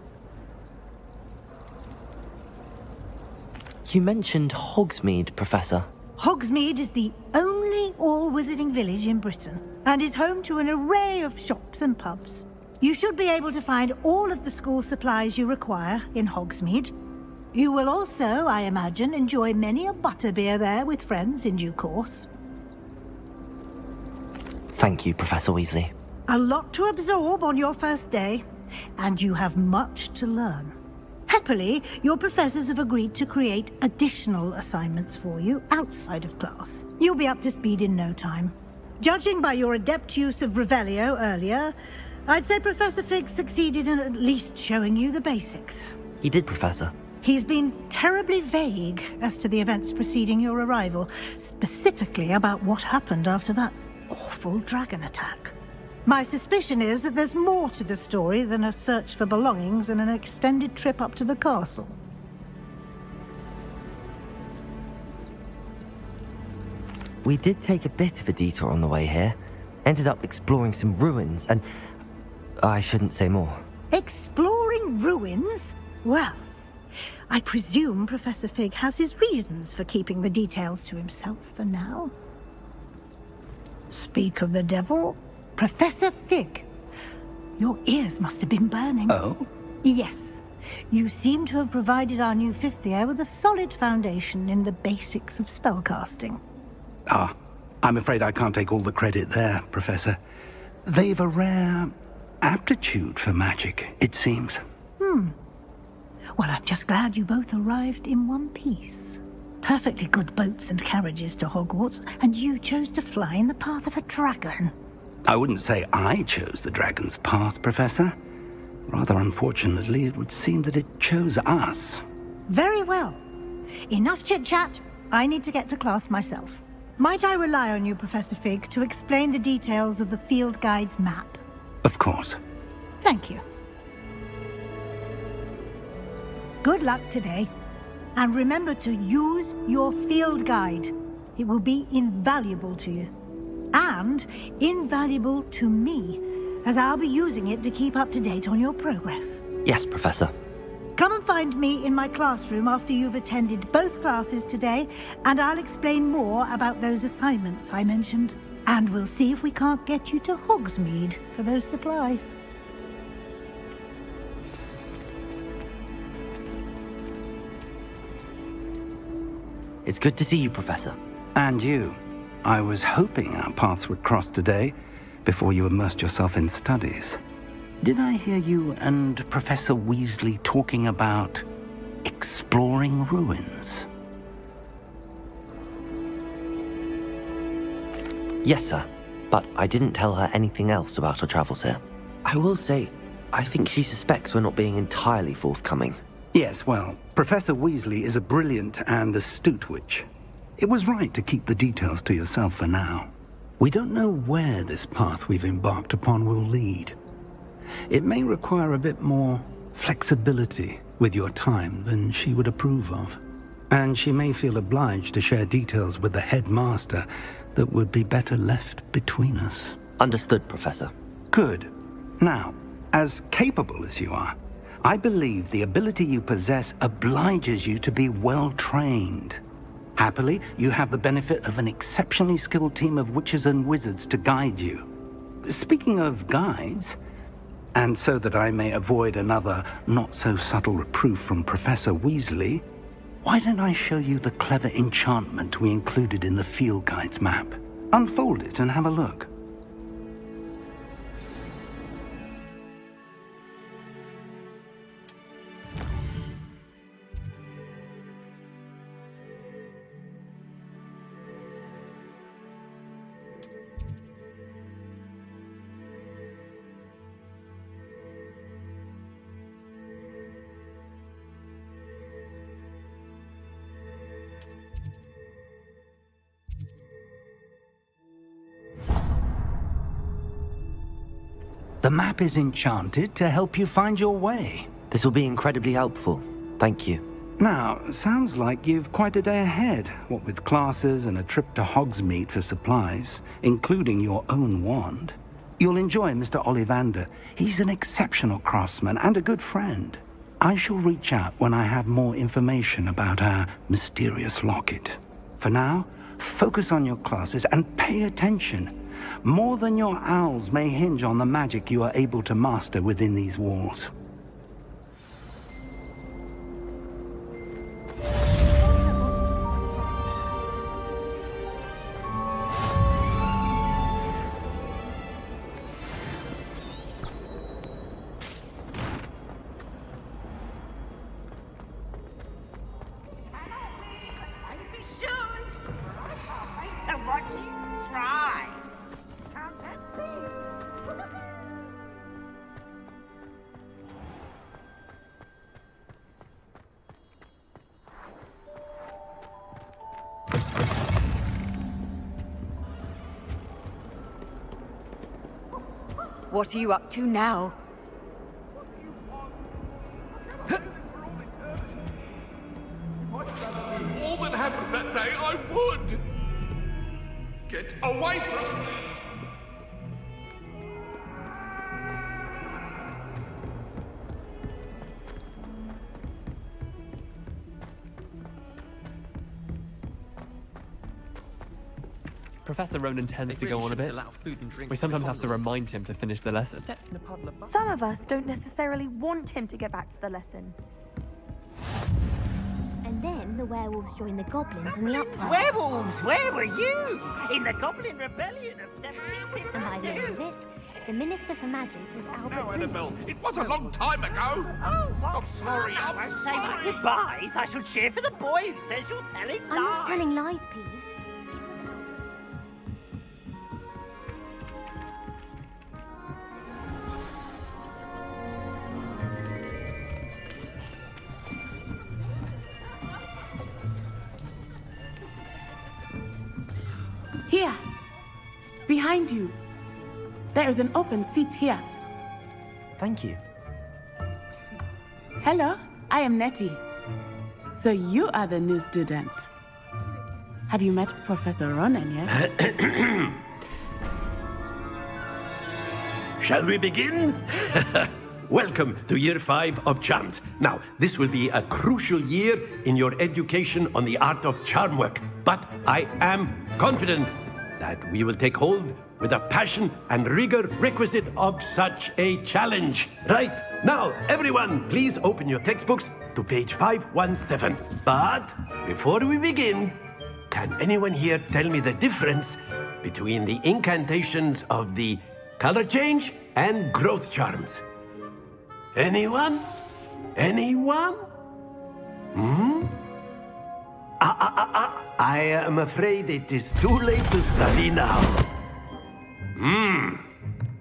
B: You mentioned Hogsmeade, Professor.
J: Hogsmeade is the only all-wizarding village in Britain and is home to an array of shops and pubs. You should be able to find all of the school supplies you require in Hogsmeade. You will also, I imagine, enjoy many a butterbeer there with friends in due course.
B: Thank you, Professor Weasley.
J: A lot to absorb on your first day, and you have much to learn. Happily, your professors have agreed to create additional assignments for you outside of class. You'll be up to speed in no time. Judging by your adept use of Revelio earlier, I'd say Professor Fig succeeded in at least showing you the basics.
B: He did, Professor.
J: He's been terribly vague as to the events preceding your arrival, specifically about what happened after that awful dragon attack. My suspicion is that there's more to the story than a search for belongings and an extended trip up to the castle.
B: We did take a bit of a detour on the way here. Ended up exploring some ruins and... I shouldn't say more.
J: Exploring ruins? Well, I presume Professor Fig has his reasons for keeping the details to himself for now. Speak of the devil, Professor Fig. Your ears must have been burning.
C: Oh?
J: Yes. You seem to have provided our new fifth year with a solid foundation in the basics of spellcasting.
C: Ah, I'm afraid I can't take all the credit there, Professor. They've a rare aptitude for magic, it seems.
J: Well, I'm just glad you both arrived in one piece. Perfectly good boats and carriages to Hogwarts, and you chose to fly in the path of a dragon.
C: I wouldn't say I chose the dragon's path, Professor. Rather unfortunately, it would seem that it chose us.
J: Very well. Enough chit-chat. I need to get to class myself. Might I rely on you, Professor Fig, to explain the details of the field guide's map?
C: Of course.
J: Thank you. Good luck today. And remember to use your field guide. It will be invaluable to you. And invaluable to me, as I'll be using it to keep up to date on your progress.
B: Yes, Professor.
J: Come and find me in my classroom after you've attended both classes today, and I'll explain more about those assignments I mentioned. And we'll see if we can't get you to Hogsmeade for those supplies.
B: It's good to see you, Professor.
C: And you. I was hoping our paths would cross today, before you immersed yourself in studies. Did I hear you and Professor Weasley talking about exploring ruins?
B: Yes, sir. But I didn't tell her anything else about our travels here. I will say, I think she suspects we're not being entirely forthcoming.
C: Yes, well, Professor Weasley is a brilliant and astute witch. It was right to keep the details to yourself for now. We don't know where this path we've embarked upon will lead. It may require a bit more flexibility with your time than she would approve of. And she may feel obliged to share details with the headmaster that would be better left between us.
B: Understood, Professor.
C: Good. Now, as capable as you are, I believe the ability you possess obliges you to be well-trained. Happily, you have the benefit of an exceptionally skilled team of witches and wizards to guide you. Speaking of guides, and so that I may avoid another not-so-subtle reproof from Professor Weasley, why don't I show you the clever enchantment we included in the field guide's map? Unfold it and have a look. The map is enchanted to help you find your way.
B: This will be incredibly helpful. Thank you.
C: Now, sounds like you've quite a day ahead, what with classes and a trip to Hogsmeade for supplies, including your own wand. You'll enjoy Mr. Ollivander. He's an exceptional craftsman and a good friend.
F: I shall reach out when I have more information about our mysterious locket. For now, focus on your classes and pay attention. More than your owls may hinge on the magic you are able to master within these walls.
R: What are you up to now?
S: All that happened that day, I would! Get away from me!
Q: Professor Ronan tends to go on a bit. We sometimes have to remind him to finish the lesson.
R: Some of us don't necessarily want him to get back to the lesson.
M: And then the werewolves joined the goblins in the uprising.
T: Werewolves! Where were you? In the Goblin Rebellion of 1752?
M: And by the end of it, the Minister for Magic was Albert
S: No,
M: Bruce.
S: Annabelle, it was a long time ago!
T: Oh,
S: I'm sorry, I'm
T: Say my
S: sorry!
T: goodbyes. I shall cheer for the boy who says you're telling lies.
M: I'm not telling lies, Peeves.
P: Here. Behind you. There is an open seat here.
B: Thank you.
P: Hello, I am Nettie. So you are the new student. Have you met Professor Ronan yet?
H: Shall we begin? Welcome to Year 5 of Charms. Now, this will be a crucial year in your education on the art of charm work, but I am confident that we will take hold with the passion and rigor requisite of such a challenge. Right, now, everyone, please open your textbooks to page 517. But before we begin, can anyone here tell me the difference between the incantations of the color change and growth charms? Anyone? Anyone? I am afraid it is too late to study now.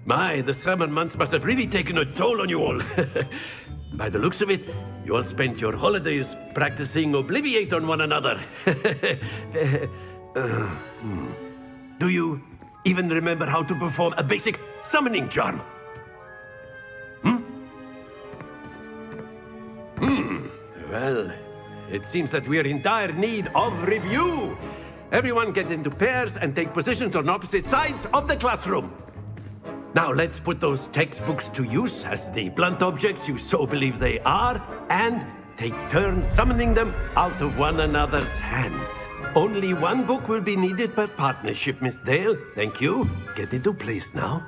H: My, the summer months must have really taken a toll on you all. By the looks of it, you all spent your holidays practicing Obliviate on one another. Do you even remember how to perform a basic summoning charm? Well, it seems that we are in dire need of review. Everyone get into pairs and take positions on opposite sides of the classroom. Now let's put those textbooks to use as the blunt objects you so believe they are, and take turns summoning them out of one another's hands. Only one book will be needed per partnership, Miss Dale. Thank you. Get into place now.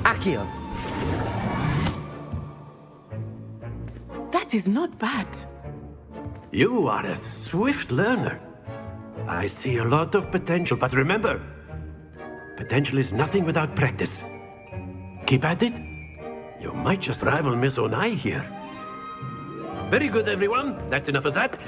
B: Accio.
P: That is not bad.
H: You are a swift learner. I see a lot of potential, but remember, potential is nothing without practice. Keep at it. You might just rival Miss Onai here. Very good, everyone. That's enough of that.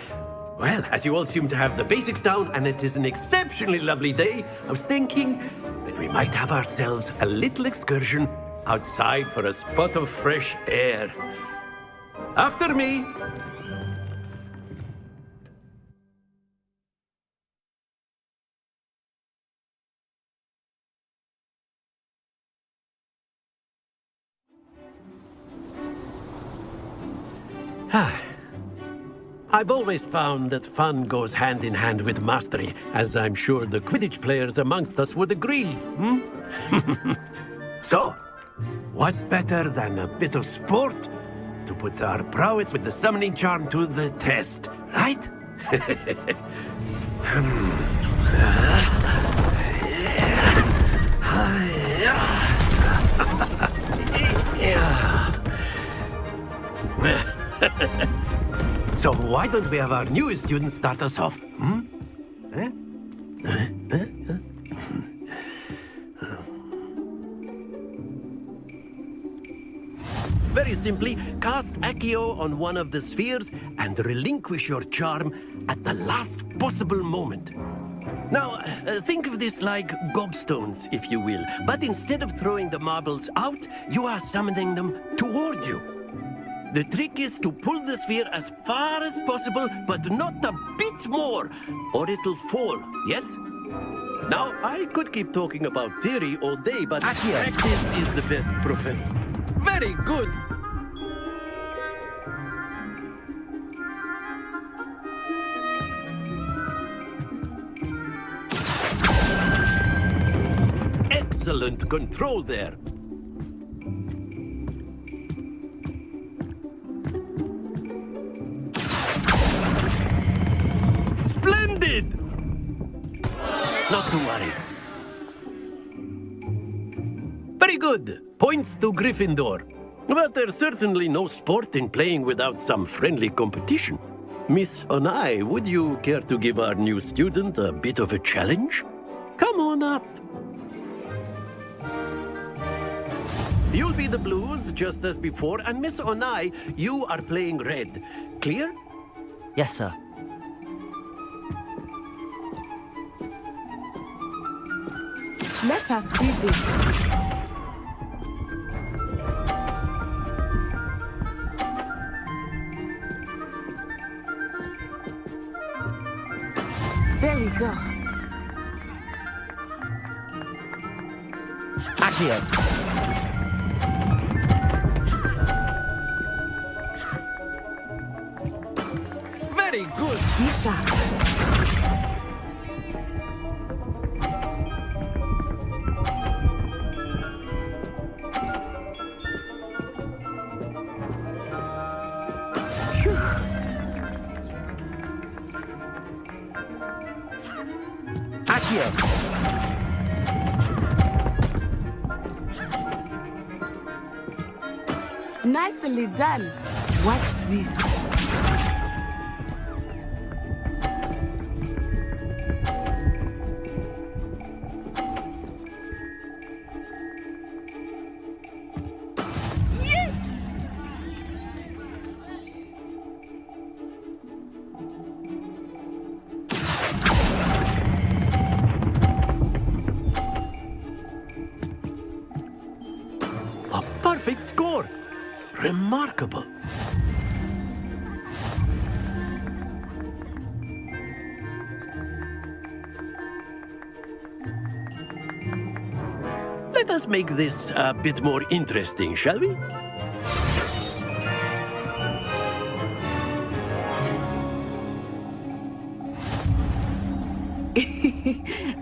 H: Well, as you all seem to have the basics down, and it is an exceptionally lovely day, I was thinking that we might have ourselves a little excursion outside for a spot of fresh air. After me.
U: I've always found that fun goes hand in hand with mastery, as I'm sure the Quidditch players amongst us would agree, So, what better than a bit of sport to put our prowess with the summoning charm to the test, right? So why don't we have our newest student start us off? Very simply, cast Accio on one of the spheres and relinquish your charm at the last possible moment. Now, think of this like gobstones, if you will. But instead of throwing the marbles out, you are summoning them toward you. The trick is to pull the sphere as far as possible, but not a bit more, or it'll fall, yes? Now, I could keep talking about theory all day, but practice is the best profession. Very good! Excellent control there. Splendid! Not to worry. Very good. Points to Gryffindor. But there's certainly no sport in playing without some friendly competition. Miss Onai, would you care to give our new student a bit of a challenge? Come on up. You'll be the blues, just as before, and Miss Onai, you are playing red. Clear?
B: Yes, sir.
P: Let us see this. There we go.
B: Accio.
U: Very good.
P: Misha.
B: Accio.
P: Nicely done. Watch this. Yes!
U: A perfect score. Remarkable. Let us make this a bit more interesting, shall we?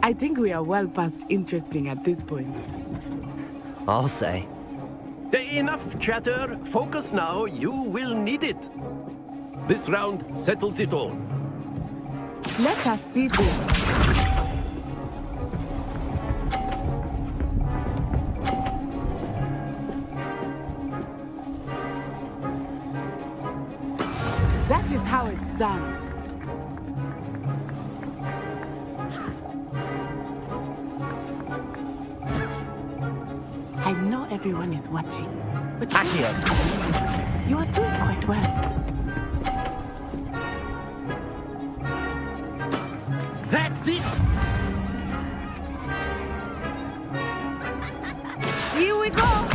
P: I think we are well past interesting at this point.
B: I'll say.
U: Enough chatter. Focus now. You will need it. This round settles it all.
P: Let us see this. That is how it's done. I know everyone is watching, but you are doing quite well.
U: That's it!
P: Here we go!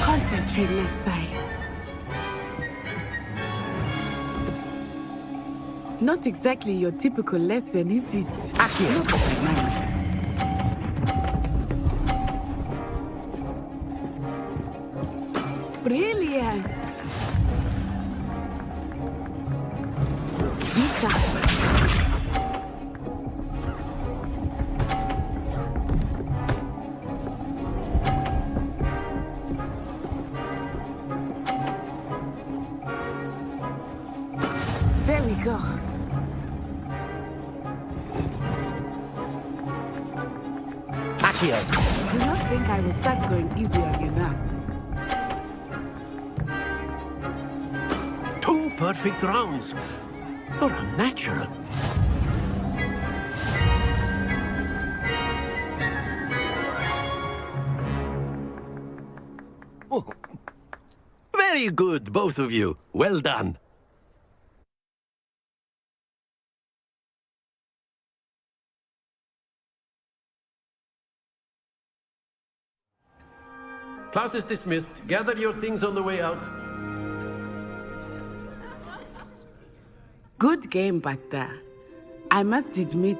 P: Concentrate, let's say. Not exactly your typical lesson, is it? Akio. Not that I mind. Brilliant. Be sharp. There we go.
B: Akio!
P: Do not think I will start going easy on you now.
U: 2 perfect rounds. You're unnatural. Oh. Very good, both of you. Well done. Class is dismissed. Gather your things on the way out.
P: Good game back there. I must admit,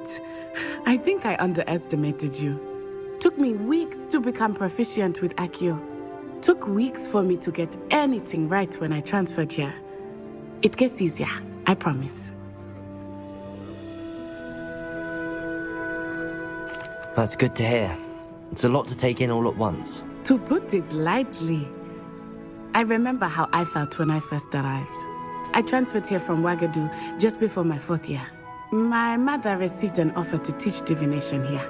P: I think I underestimated you. Took me weeks to become proficient with Akio. Took weeks for me to get anything right when I transferred here. It gets easier, I promise.
B: That's good to hear. It's a lot to take in all at once.
P: To put it lightly, I remember how I felt when I first arrived. I transferred here from Wagadu just before my 4th year. My mother received an offer to teach divination here.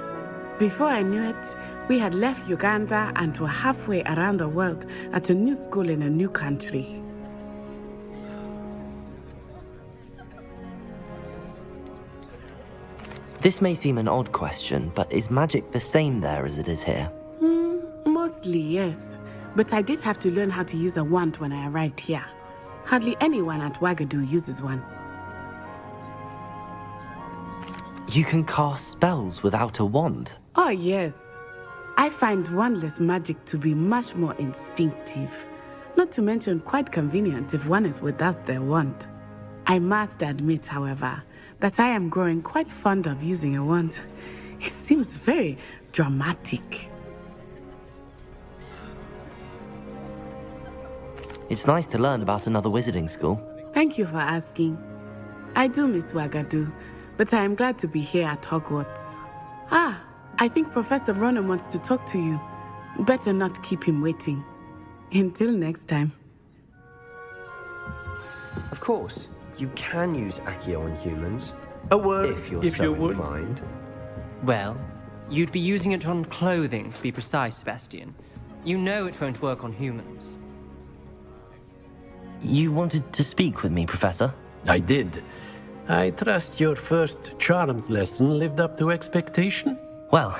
P: Before I knew it, we had left Uganda and were halfway around the world at a new school in a new country.
B: This may seem an odd question, but is magic the same there as it is here?
P: Mostly, yes. But I did have to learn how to use a wand when I arrived here. Hardly anyone at Wagadu uses one.
B: You can cast spells without a wand?
P: Oh, yes. I find wandless magic to be much more instinctive. Not to mention quite convenient if one is without their wand. I must admit, however, that I am growing quite fond of using a wand. It seems very dramatic.
B: It's nice to learn about another wizarding school.
P: Thank you for asking. I do miss Wagadu, but I am glad to be here at Hogwarts. Ah, I think Professor Ronan wants to talk to you. Better not keep him waiting. Until next time.
D: Of course, you can use Akio on humans.
U: A word,
D: if you're
U: if
D: so
U: you would.
D: inclined.
V: Well, you'd be using it on clothing, to be precise, Sebastian. You know it won't work on humans.
B: You wanted to speak with me, Professor?
U: I did. I trust your first charms lesson lived up to expectation?
B: Well,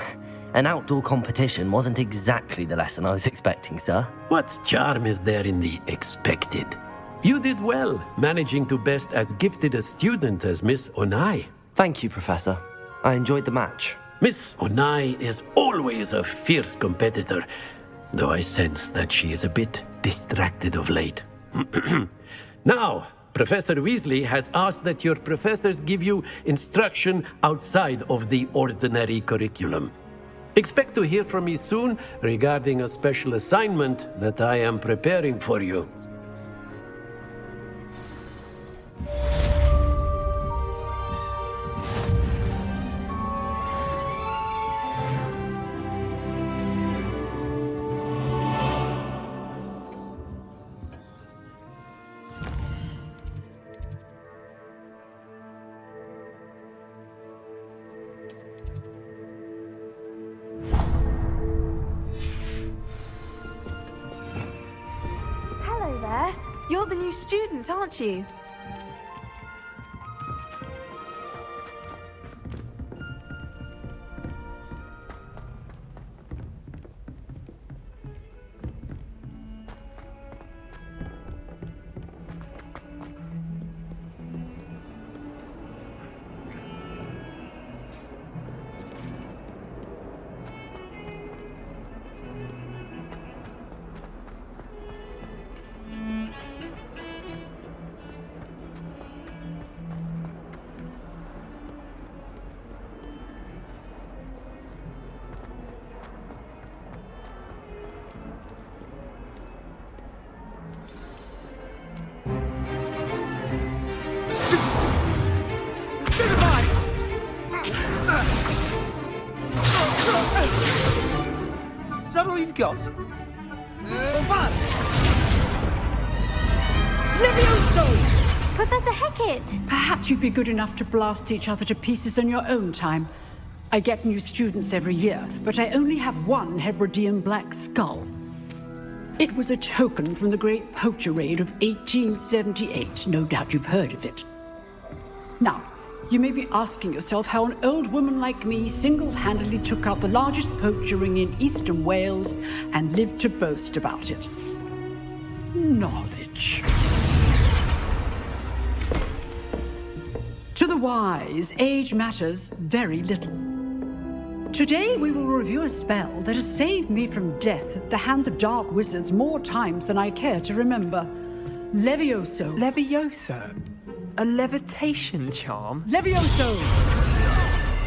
B: an outdoor competition wasn't exactly the lesson I was expecting, sir.
U: What charm is there in the expected? You did well, managing to best as gifted a student as Miss Onai.
B: Thank you, Professor. I enjoyed the match.
U: Miss Onai is always a fierce competitor, though I sense that she is a bit distracted of late. Now, Professor Weasley has asked that your professors give you instruction outside of the ordinary curriculum. Expect to hear from me soon regarding a special assignment that I am preparing for you.
R: Hello there. You're the new student, aren't you?
A: Is that all you've got?
G: Levioso!
M: Professor Hecat!
G: Perhaps you'd be good enough to blast each other to pieces in your own time. I get new students every year, but I only have one Hebridean black skull. It was a token from the Great Poacher Raid of 1878. No doubt you've heard of it. Now, you may be asking yourself how an old woman like me single-handedly took out the largest poacher ring in eastern Wales and lived to boast about it. Knowledge. To the wise, age matters very little. Today we will review a spell that has saved me from death at the hands of dark wizards more times than I care to remember. Levioso.
Q: Levioso? A levitation charm?
G: Levioso!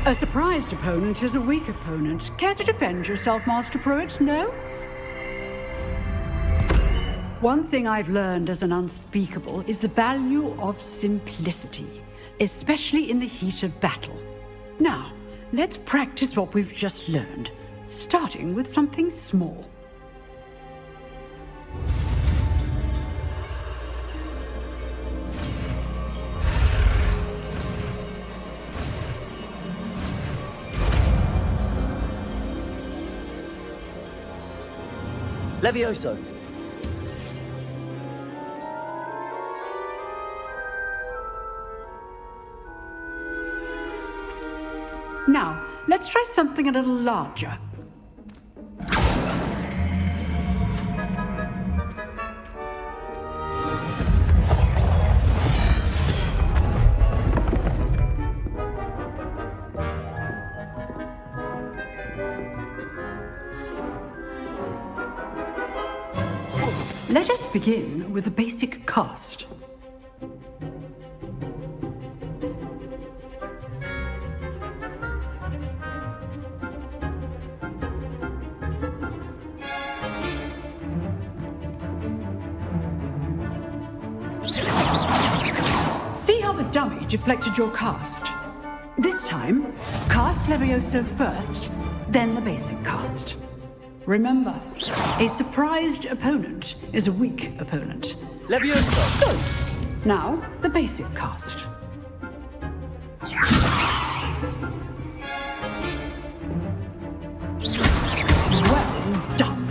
G: A surprised opponent is a weak opponent. Care to defend yourself, Master Pruitt? No? One thing I've learned as an unspeakable is the value of simplicity, especially in the heat of battle. Now, let's practice what we've just learned, starting with something small.
A: Levioso.
G: Now, let's try something a little larger. Let us begin with a basic cast. See how the dummy deflected your cast? This time, cast Levioso first, then the basic cast. Remember, a surprised opponent is a weak opponent.
A: Levioso!
G: Good. Now, the basic cast. Well done.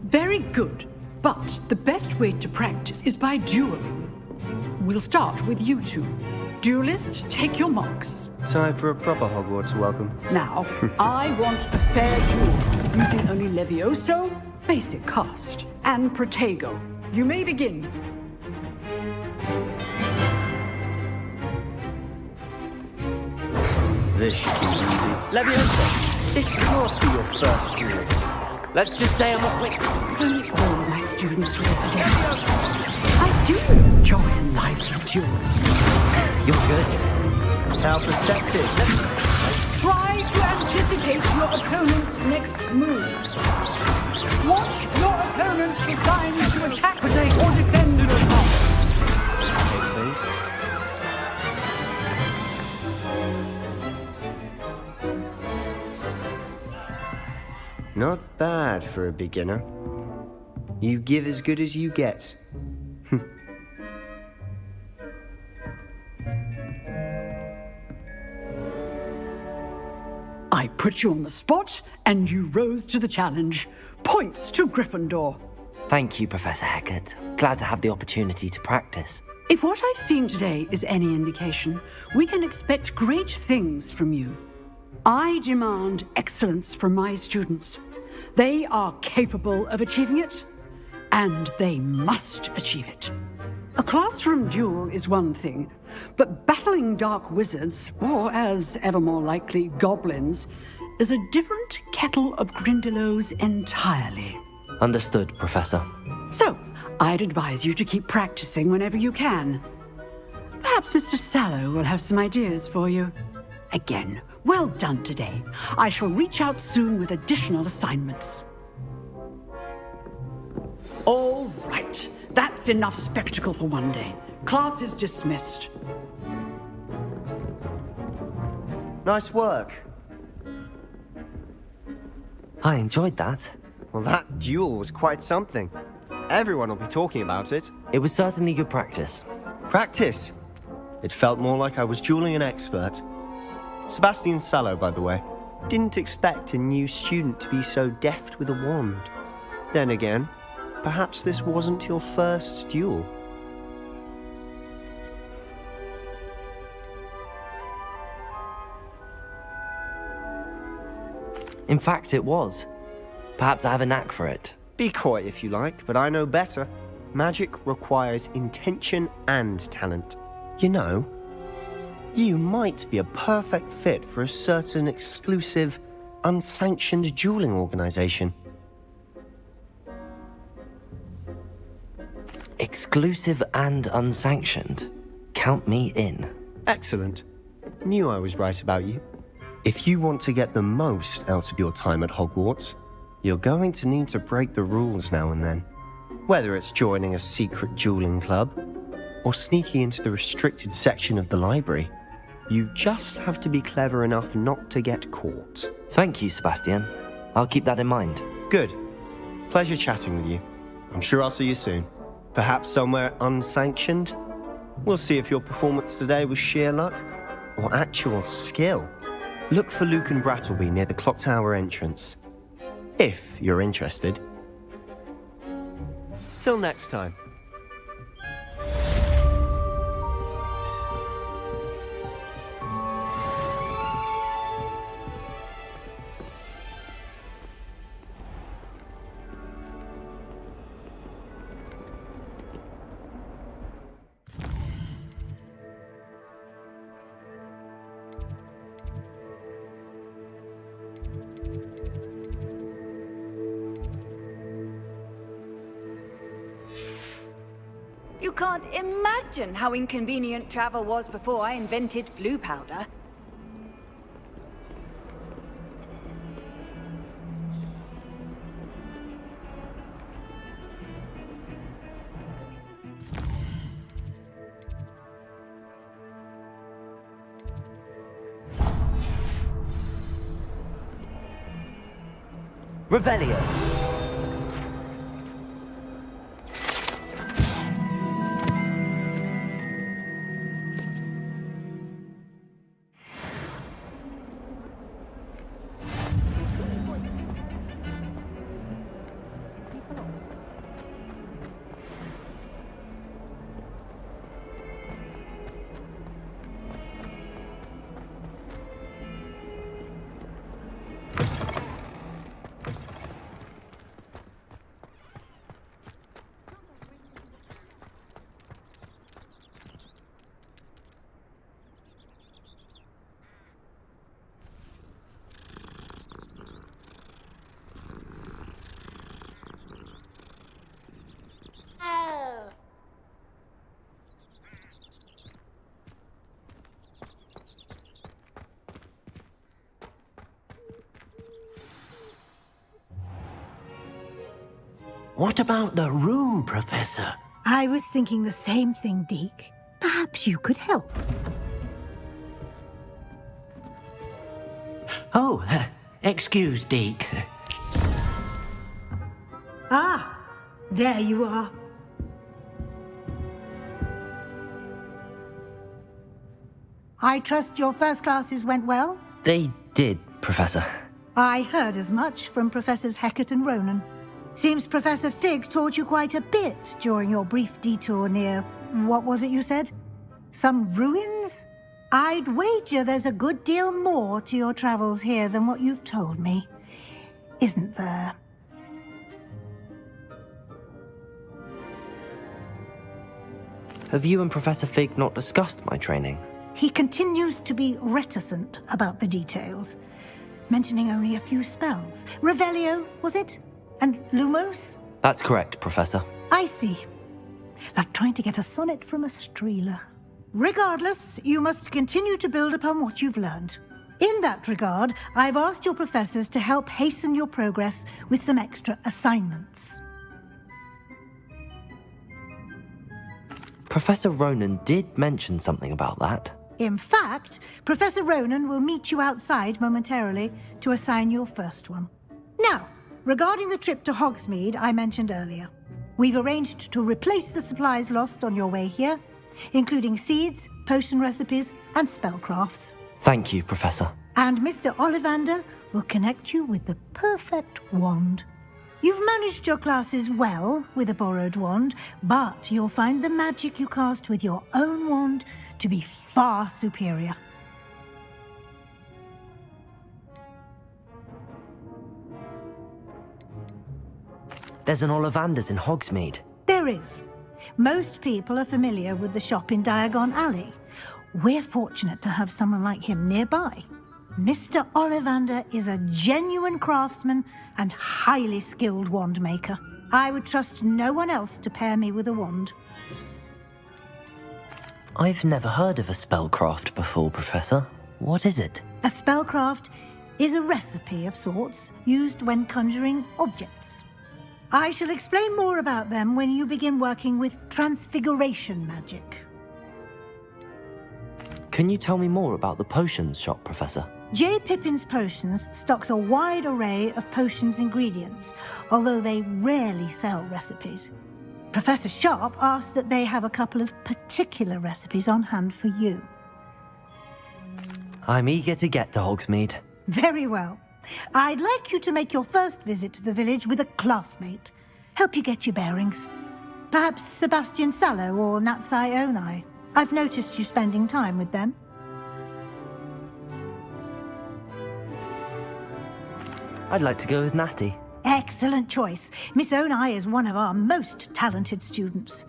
G: Very good. But the best way to practice is by dueling. We'll start with you two. Duelists, take your marks.
D: Time for a proper Hogwarts welcome.
G: Now, I want a fair duel, using only Levioso, basic cast, and Protego. You may begin.
D: This should be easy.
A: Levioso, this can't be your first duel. Let's just say I'm a witness.
G: Only all my students do this again. I do enjoy a lively duel.
A: You're good.
D: How perceptive.
G: Try to anticipate your opponent's next move. Watch your opponent decide to attack or defend yourself.
D: Makes things. Not bad for a beginner. You give as good as you get.
G: I put you on the spot, and you rose to the challenge. Points to Gryffindor.
B: Thank you, Professor Hecat. Glad to have the opportunity to practice.
G: If what I've seen today is any indication, we can expect great things from you. I demand excellence from my students. They are capable of achieving it, and they must achieve it. A classroom duel is one thing, but battling dark wizards, or as ever more likely, goblins, is a different kettle of Grindylows entirely.
B: Understood, Professor.
G: So, I'd advise you to keep practicing whenever you can. Perhaps Mr. Sallow will have some ideas for you. Again, well done today. I shall reach out soon with additional assignments. All right. That's enough spectacle for one day. Class is dismissed.
D: Nice work.
B: I enjoyed that.
D: Well, that duel was quite something. Everyone will be talking about it.
B: It was certainly good practice.
D: Practice? It felt more like I was dueling an expert. Sebastian Sallow, by the way. Didn't expect a new student to be so deft with a wand. Then again, perhaps this wasn't your first duel.
B: In fact, it was. Perhaps I have a knack for it.
D: Be coy if you like, but I know better. Magic requires intention and talent. You know, you might be a perfect fit for a certain exclusive, unsanctioned dueling organization.
B: Exclusive and unsanctioned. Count me in.
D: Excellent. Knew I was right about you. If you want to get the most out of your time at Hogwarts, you're going to need to break the rules now and then. Whether it's joining a secret dueling club, or sneaking into the restricted section of the library, you just have to be clever enough not to get caught.
B: Thank you, Sebastian. I'll keep that in mind.
D: Good. Pleasure chatting with you. I'm sure I'll see you soon. Perhaps somewhere unsanctioned? We'll see if your performance today was sheer luck, or actual skill. Look for Luke and Brattleby near the clock tower entrance. If you're interested. Till next time.
E: You can't imagine how inconvenient travel was before I invented flu powder.
B: Revelio.
U: What about the room, Professor?
J: I was thinking the same thing, Deke. Perhaps you could help.
U: Oh, excuse, Deke.
J: Ah, there you are. I trust your first classes went well?
B: They did, Professor.
J: I heard as much from Professors Hecat and Ronan. Seems Professor Fig taught you quite a bit during your brief detour near... what was it you said? Some ruins? I'd wager there's a good deal more to your travels here than what you've told me. Isn't there?
B: Have you and Professor Fig not discussed my training?
J: He continues to be reticent about the details, mentioning only a few spells. Revelio, was it? And Lumos?
B: That's correct, Professor.
J: I see. Like trying to get a sonnet from a streeler. Regardless, you must continue to build upon what you've learned. In that regard, I've asked your professors to help hasten your progress with some extra assignments.
B: Professor Ronan did mention something about that.
J: In fact, Professor Ronan will meet you outside momentarily to assign your first one. Now, regarding the trip to Hogsmeade I mentioned earlier, we've arranged to replace the supplies lost on your way here, including seeds, potion recipes, and spellcrafts.
B: Thank you, Professor.
J: And Mr. Ollivander will connect you with the perfect wand. You've managed your classes well with a borrowed wand, but you'll find the magic you cast with your own wand to be far superior.
B: There's an Ollivander's in Hogsmeade.
J: There is. Most people are familiar with the shop in Diagon Alley. We're fortunate to have someone like him nearby. Mr. Ollivander is a genuine craftsman and highly skilled wand maker. I would trust no one else to pair me with a wand.
B: I've never heard of a spellcraft before, Professor. What is it?
J: A spellcraft is a recipe of sorts used when conjuring objects. I shall explain more about them when you begin working with transfiguration magic.
B: Can you tell me more about the potions shop, Professor?
J: J. Pippin's Potions stocks a wide array of potions ingredients, although they rarely sell recipes. Professor Sharp asked that they have a couple of particular recipes on hand for you.
B: I'm eager to get to Hogsmeade.
J: Very well. I'd like you to make your first visit to the village with a classmate. Help you get your bearings. Perhaps Sebastian Sallow or Natsai Onai. I've noticed you spending time with them.
B: I'd like to go with Natty.
J: Excellent choice. Miss Onai is one of our most talented students.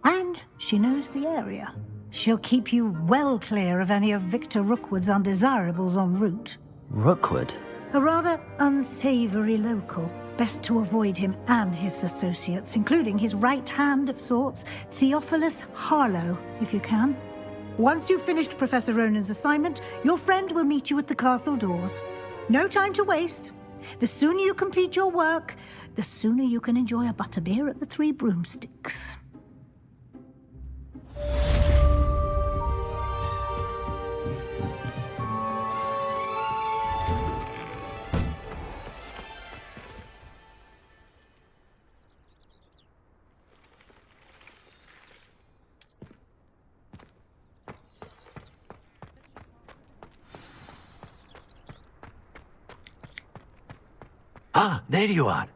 J: And she knows the area. She'll keep you well clear of any of Victor Rookwood's undesirables en route.
B: Rookwood?
J: A rather unsavory local. Best to avoid him and his associates, including his right hand of sorts, Theophilus Harlow, if you can. Once you've finished Professor Ronan's assignment, your friend will meet you at the castle doors. No time to waste. The sooner you complete your work, the sooner you can enjoy a butterbeer at the Three Broomsticks.
U: Ah, there you are.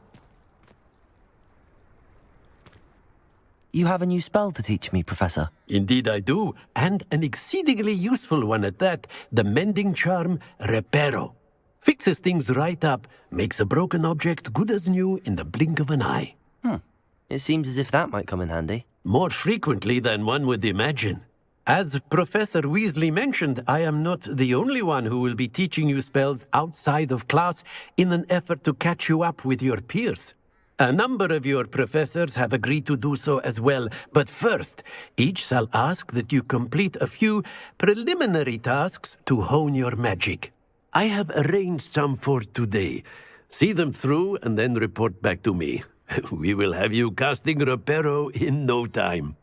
B: You have a new spell to teach me, Professor.
U: Indeed I do, and an exceedingly useful one at that. The mending charm, Reparo. Fixes things right up, makes a broken object good as new in the blink of an eye.
B: It seems as if that might come in handy.
U: More frequently than one would imagine. As Professor Weasley mentioned, I am not the only one who will be teaching you spells outside of class in an effort to catch you up with your peers. A number of your professors have agreed to do so as well, but first, each shall ask that you complete a few preliminary tasks to hone your magic. I have arranged some for today. See them through and then report back to me. We will have you casting Reparo in no time.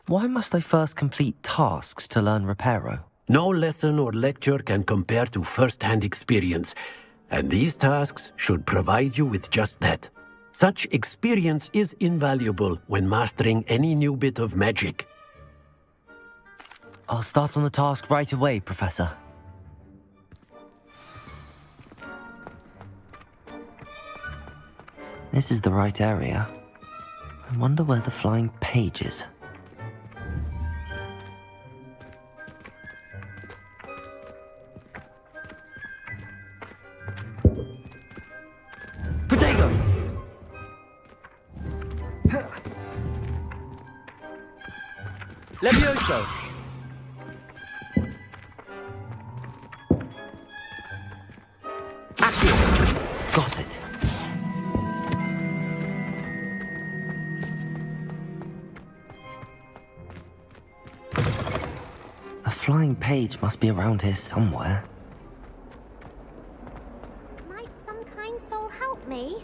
B: Why must I first complete tasks to learn Reparo?
U: No lesson or lecture can compare to first-hand experience, and these tasks should provide you with just that. Such experience is invaluable when mastering any new bit of magic.
B: I'll start on the task right away, Professor. This is the right area. I wonder where the flying page is. Protego!
A: Levioso!
B: Accio! Got it. A flying page must be around here somewhere.
M: Might some kind soul help me?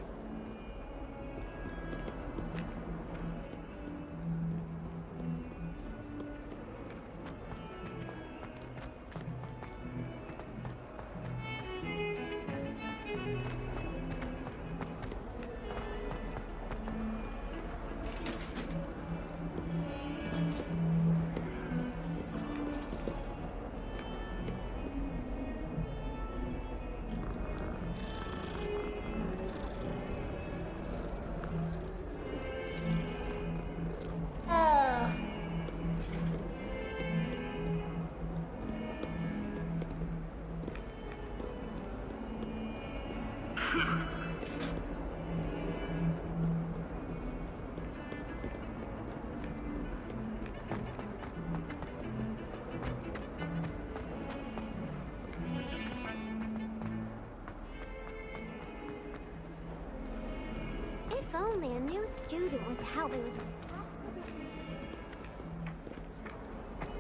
M: If only a new student were to help me with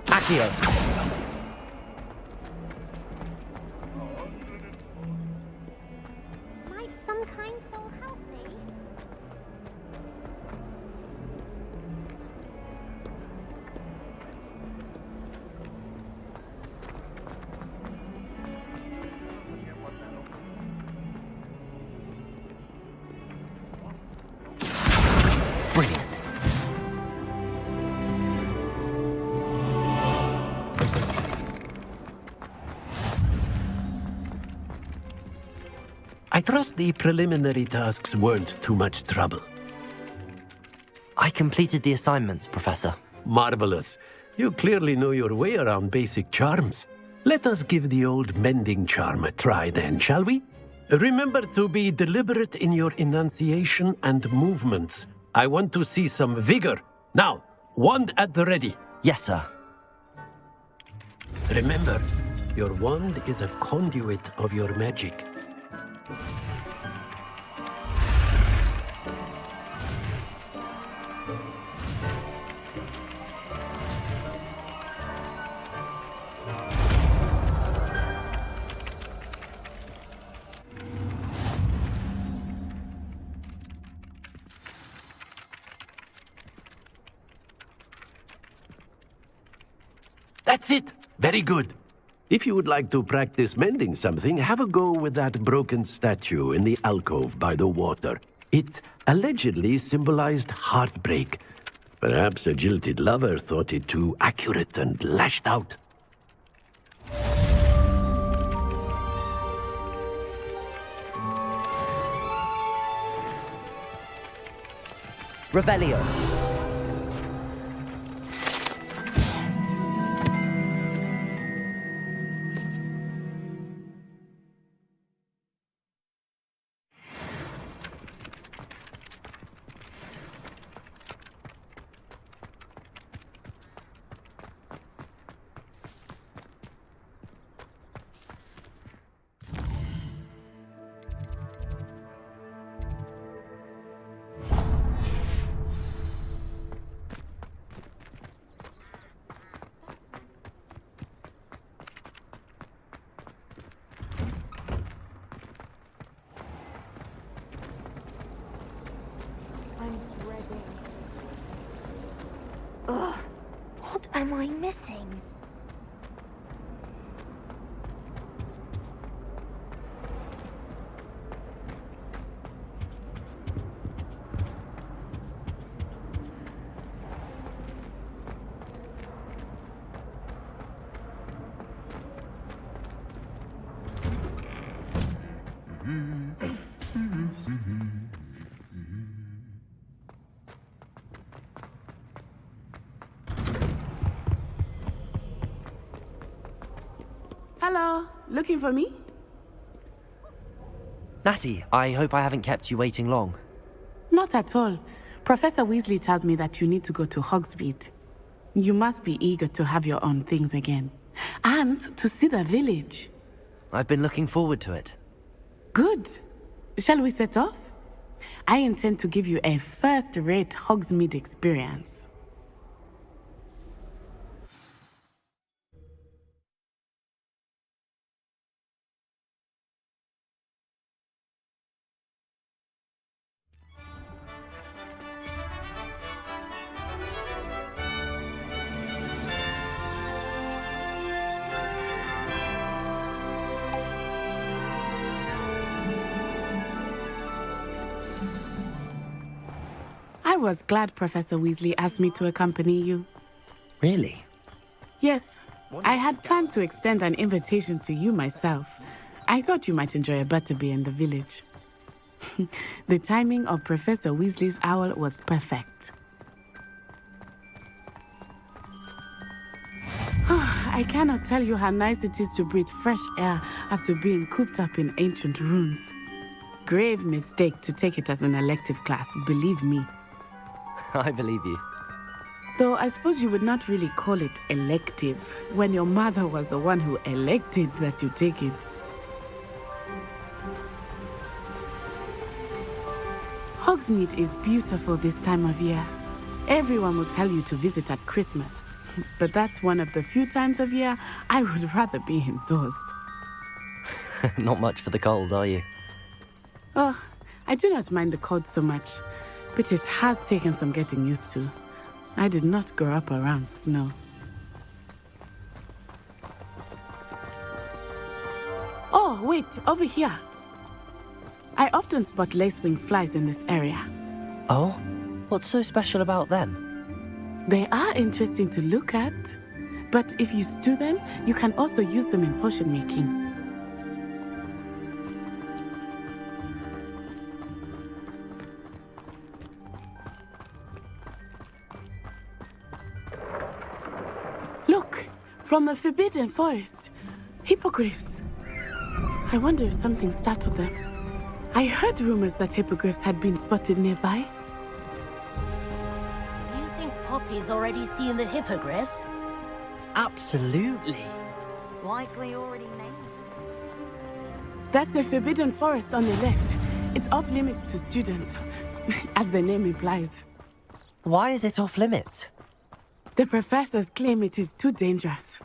B: Accio!
M: Might some kind soul help me?
B: Brilliant.
U: I trust the preliminary tasks weren't too much trouble.
B: I completed the assignments, Professor.
U: Marvelous. You clearly know your way around basic charms. Let us give the old mending charm a try then, shall we? Remember to be deliberate in your enunciation and movements. I want to see some vigor. Now, wand at the ready.
B: Yes, sir.
U: Remember, your wand is a conduit of your magic. That's it! Very good. If you would like to practice mending something, have a go with that broken statue in the alcove by the water. It allegedly symbolized heartbreak. Perhaps a jilted lover thought it too accurate and lashed out.
B: Revelio.
M: Ugh, what am I missing?
P: Hello, looking for me?
B: Natty, I hope I haven't kept you waiting long.
P: Not at all. Professor Weasley tells me that you need to go to Hogsmeade. You must be eager to have your own things again. And to see the village.
B: I've been looking forward to it.
P: Good. Shall we set off? I intend to give you a first-rate Hogsmeade experience. was glad Professor Weasley asked me to accompany you.
B: Really?
P: Yes, I had planned to extend an invitation to you myself. I thought you might enjoy a butterbeer in the village. The timing of Professor Weasley's owl was perfect. I cannot tell you how nice it is to breathe fresh air after being cooped up in ancient ruins. Grave mistake to take it as an elective class, believe me.
B: I believe you.
P: Though I suppose you would not really call it elective when your mother was the one who elected that you take it. Hogsmeade is beautiful this time of year. Everyone will tell you to visit at Christmas. But that's one of the few times of year I would rather be indoors.
B: Not much for the cold, are you?
P: Oh, I do not mind the cold so much, but it has taken some getting used to. I did not grow up around snow. Oh, wait, over here. I often spot lacewing flies in this area.
B: Oh? What's so special about them?
P: They are interesting to look at, but if you stew them, you can also use them in potion making. Look, from the Forbidden Forest, hippogriffs. I wonder if something startled them. I heard rumors that hippogriffs had been spotted nearby.
T: Poppy's already seen the hippogriffs?
B: Absolutely.
T: Likely already named.
P: That's the Forbidden Forest on the left. It's off limits to students, as the name implies.
B: Why is it off limits?
P: The professors claim it is too dangerous.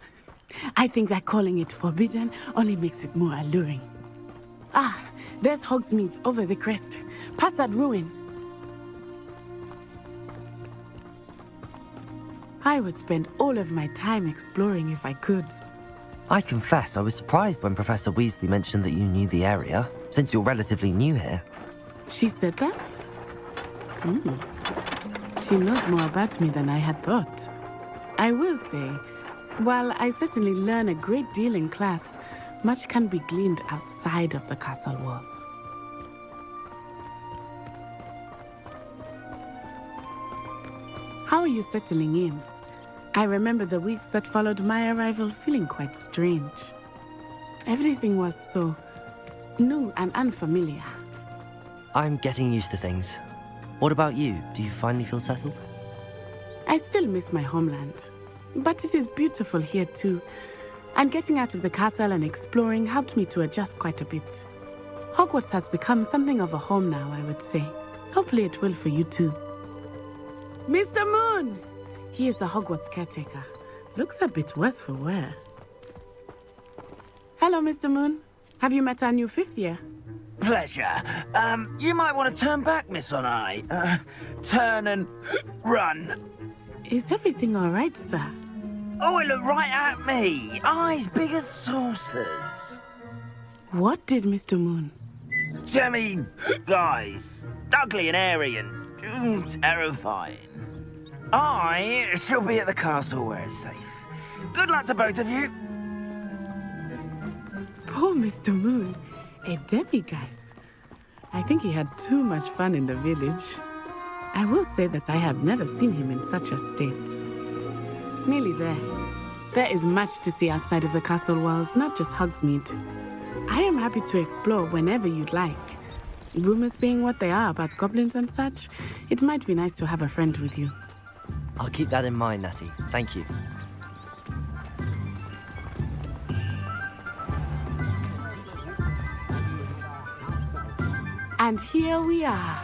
P: I think that calling it forbidden only makes it more alluring. Ah, there's Hogsmeade over the crest, past that ruin. I would spend all of my time exploring if I could.
B: I confess I was surprised when Professor Weasley mentioned that you knew the area, since you're relatively new here.
P: She said that? She knows more about me than I had thought. I will say, while I certainly learn a great deal in class, much can be gleaned outside of the castle walls. How are you settling in? I remember the weeks that followed my arrival feeling quite strange. Everything was so new and unfamiliar.
B: I'm getting used to things. What about you? Do you finally feel settled?
P: I still miss my homeland, but it is beautiful here too. And getting out of the castle and exploring helped me to adjust quite a bit. Hogwarts has become something of a home now, I would say. Hopefully it will for you too. Mr. Moon! He is the Hogwarts caretaker. Looks a bit worse for wear. Hello, Mr. Moon. Have you met our new fifth year?
K: Pleasure. You might want to turn back, Miss On-Eye. Turn and run.
P: Is everything all right, sir?
K: Oh, it looked right at me. Eyes big as saucers.
P: What did Mr. Moon?
K: Jemmy guys. Ugly and airy and terrifying. I shall be at the castle where it's safe. Good luck to both of you.
P: Poor Mr. Moon. A demiguise. I think he had too much fun in the village. I will say that I have never seen him in such a state. Nearly there. There is much to see outside of the castle walls, not just Hogsmeade. I am happy to explore whenever you'd like. Rumors being what they are about goblins and such, it might be nice to have a friend with you.
B: I'll keep that in mind, Natty. Thank you.
P: And here we are.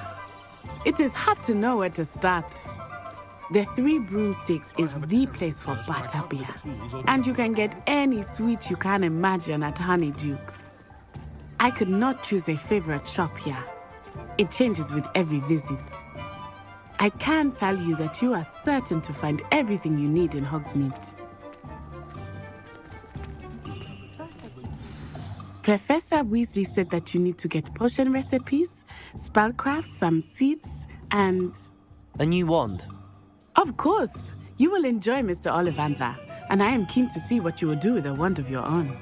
P: It is hard to know where to start. The Three Broomsticks is the place for butterbeer. And you can get any sweet you can imagine at Honeydukes. I could not choose a favorite shop here. It changes with every visit. I can tell you that you are certain to find everything you need in Hogsmeade. Professor Weasley said that you need to get potion recipes, spellcraft, some seeds, and
B: A new wand?
P: Of course. You will enjoy Mr. Ollivander, and I am keen to see what you will do with a wand of your own.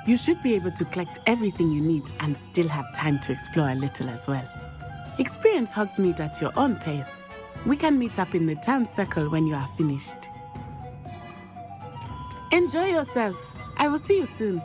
P: You should be able to collect everything you need and still have time to explore a little as well. Experience Hogsmeade at your own pace. We can meet up in the town circle when you are finished. Enjoy yourself. I will see you soon.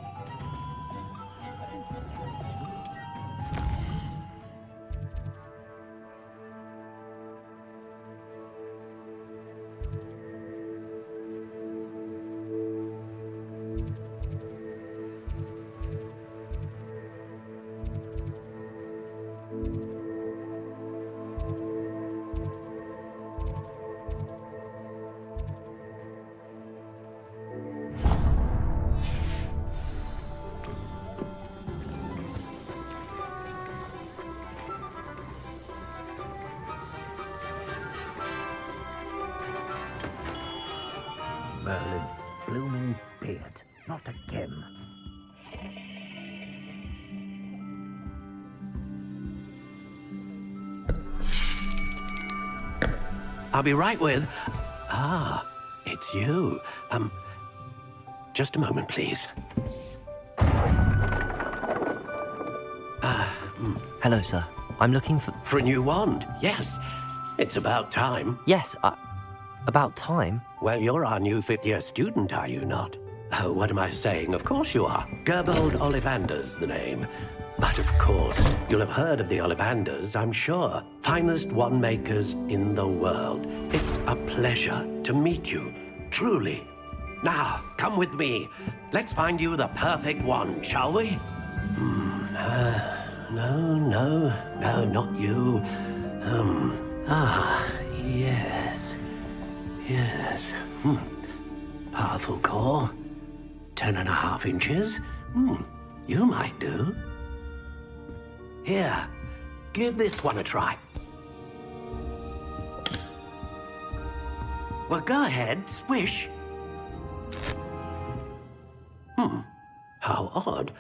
K: Merlin, blooming beard, not again.
U: I'll be right with... Ah, it's you. Just a moment, please.
B: Hello, sir. I'm looking for...
U: For a new wand, yes. It's about time.
B: Yes, about time?
U: Well, you're our new fifth-year student, are you not? Oh, what am I saying? Of course you are. Gerbold Ollivander's the name. But of course, you'll have heard of the Ollivanders, I'm sure. Finest wand makers in the world. It's a pleasure to meet you, truly. Now, come with me. Let's find you the perfect wand, shall we? No, not you. Yes. Powerful core. 10.5 inches. You might do. Here, give this one a try. Well, go ahead, swish. How odd.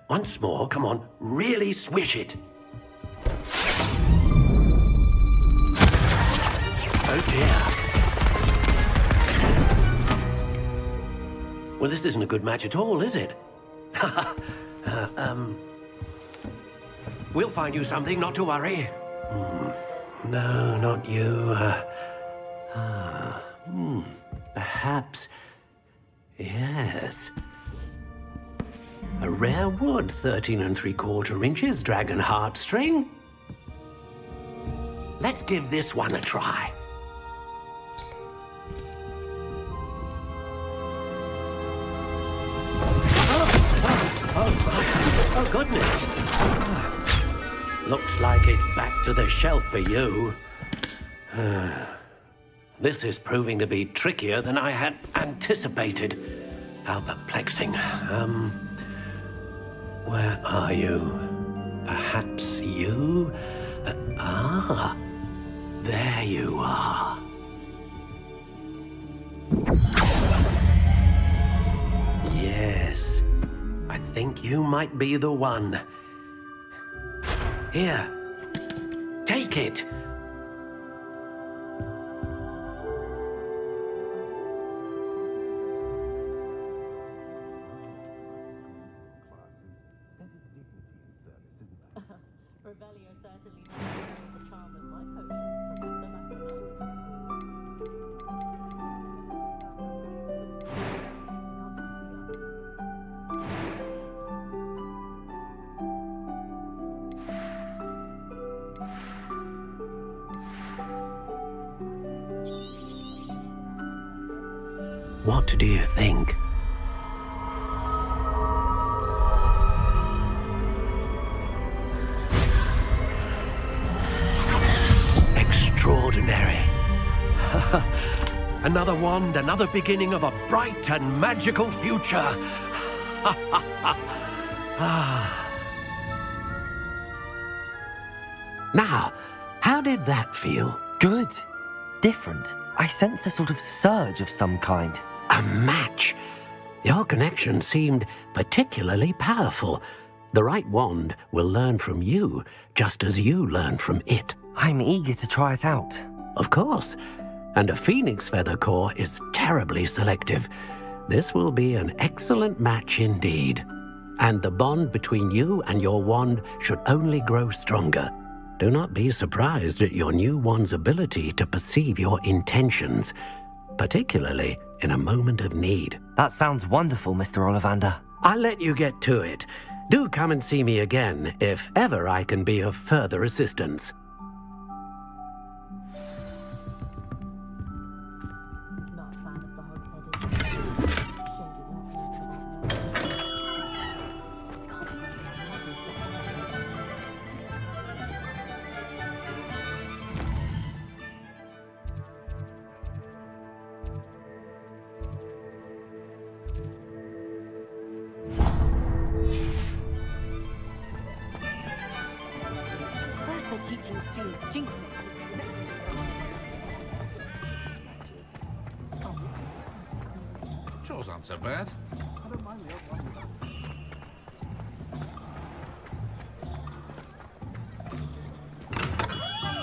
U: Once more, come on, really swish it. Oh dear. Well, this isn't a good match at all, is it? We'll find you something, not to worry. No, not you. Perhaps... Yes. A rare wood, 13 3/4 inches, dragon heartstring. Let's give this one a try. Oh, goodness. Looks like it's back to the shelf for you. This is proving to be trickier than I had anticipated. How perplexing. Where are you? Perhaps you? There you are. Yes, I think you might be the one. Here, take it. What do you think? Extraordinary. Another wand, another beginning of a bright and magical future. Now, how did that feel?
B: Good. Different. I sensed a sort of surge of some kind.
U: A match. Your connection seemed particularly powerful. The right wand will learn from you, just as you learn from it.
B: I'm eager to try it out.
U: Of course. And a phoenix feather core is terribly selective. This will be an excellent match indeed. And the bond between you and your wand should only grow stronger. Do not be surprised at your new wand's ability to perceive your intentions, particularly in a moment of need.
B: That sounds wonderful, Mr. Ollivander.
U: I'll let you get to it. Do come and see me again if ever I can be of further assistance.
E: Teaching students jinxing.
S: Chores aren't so bad.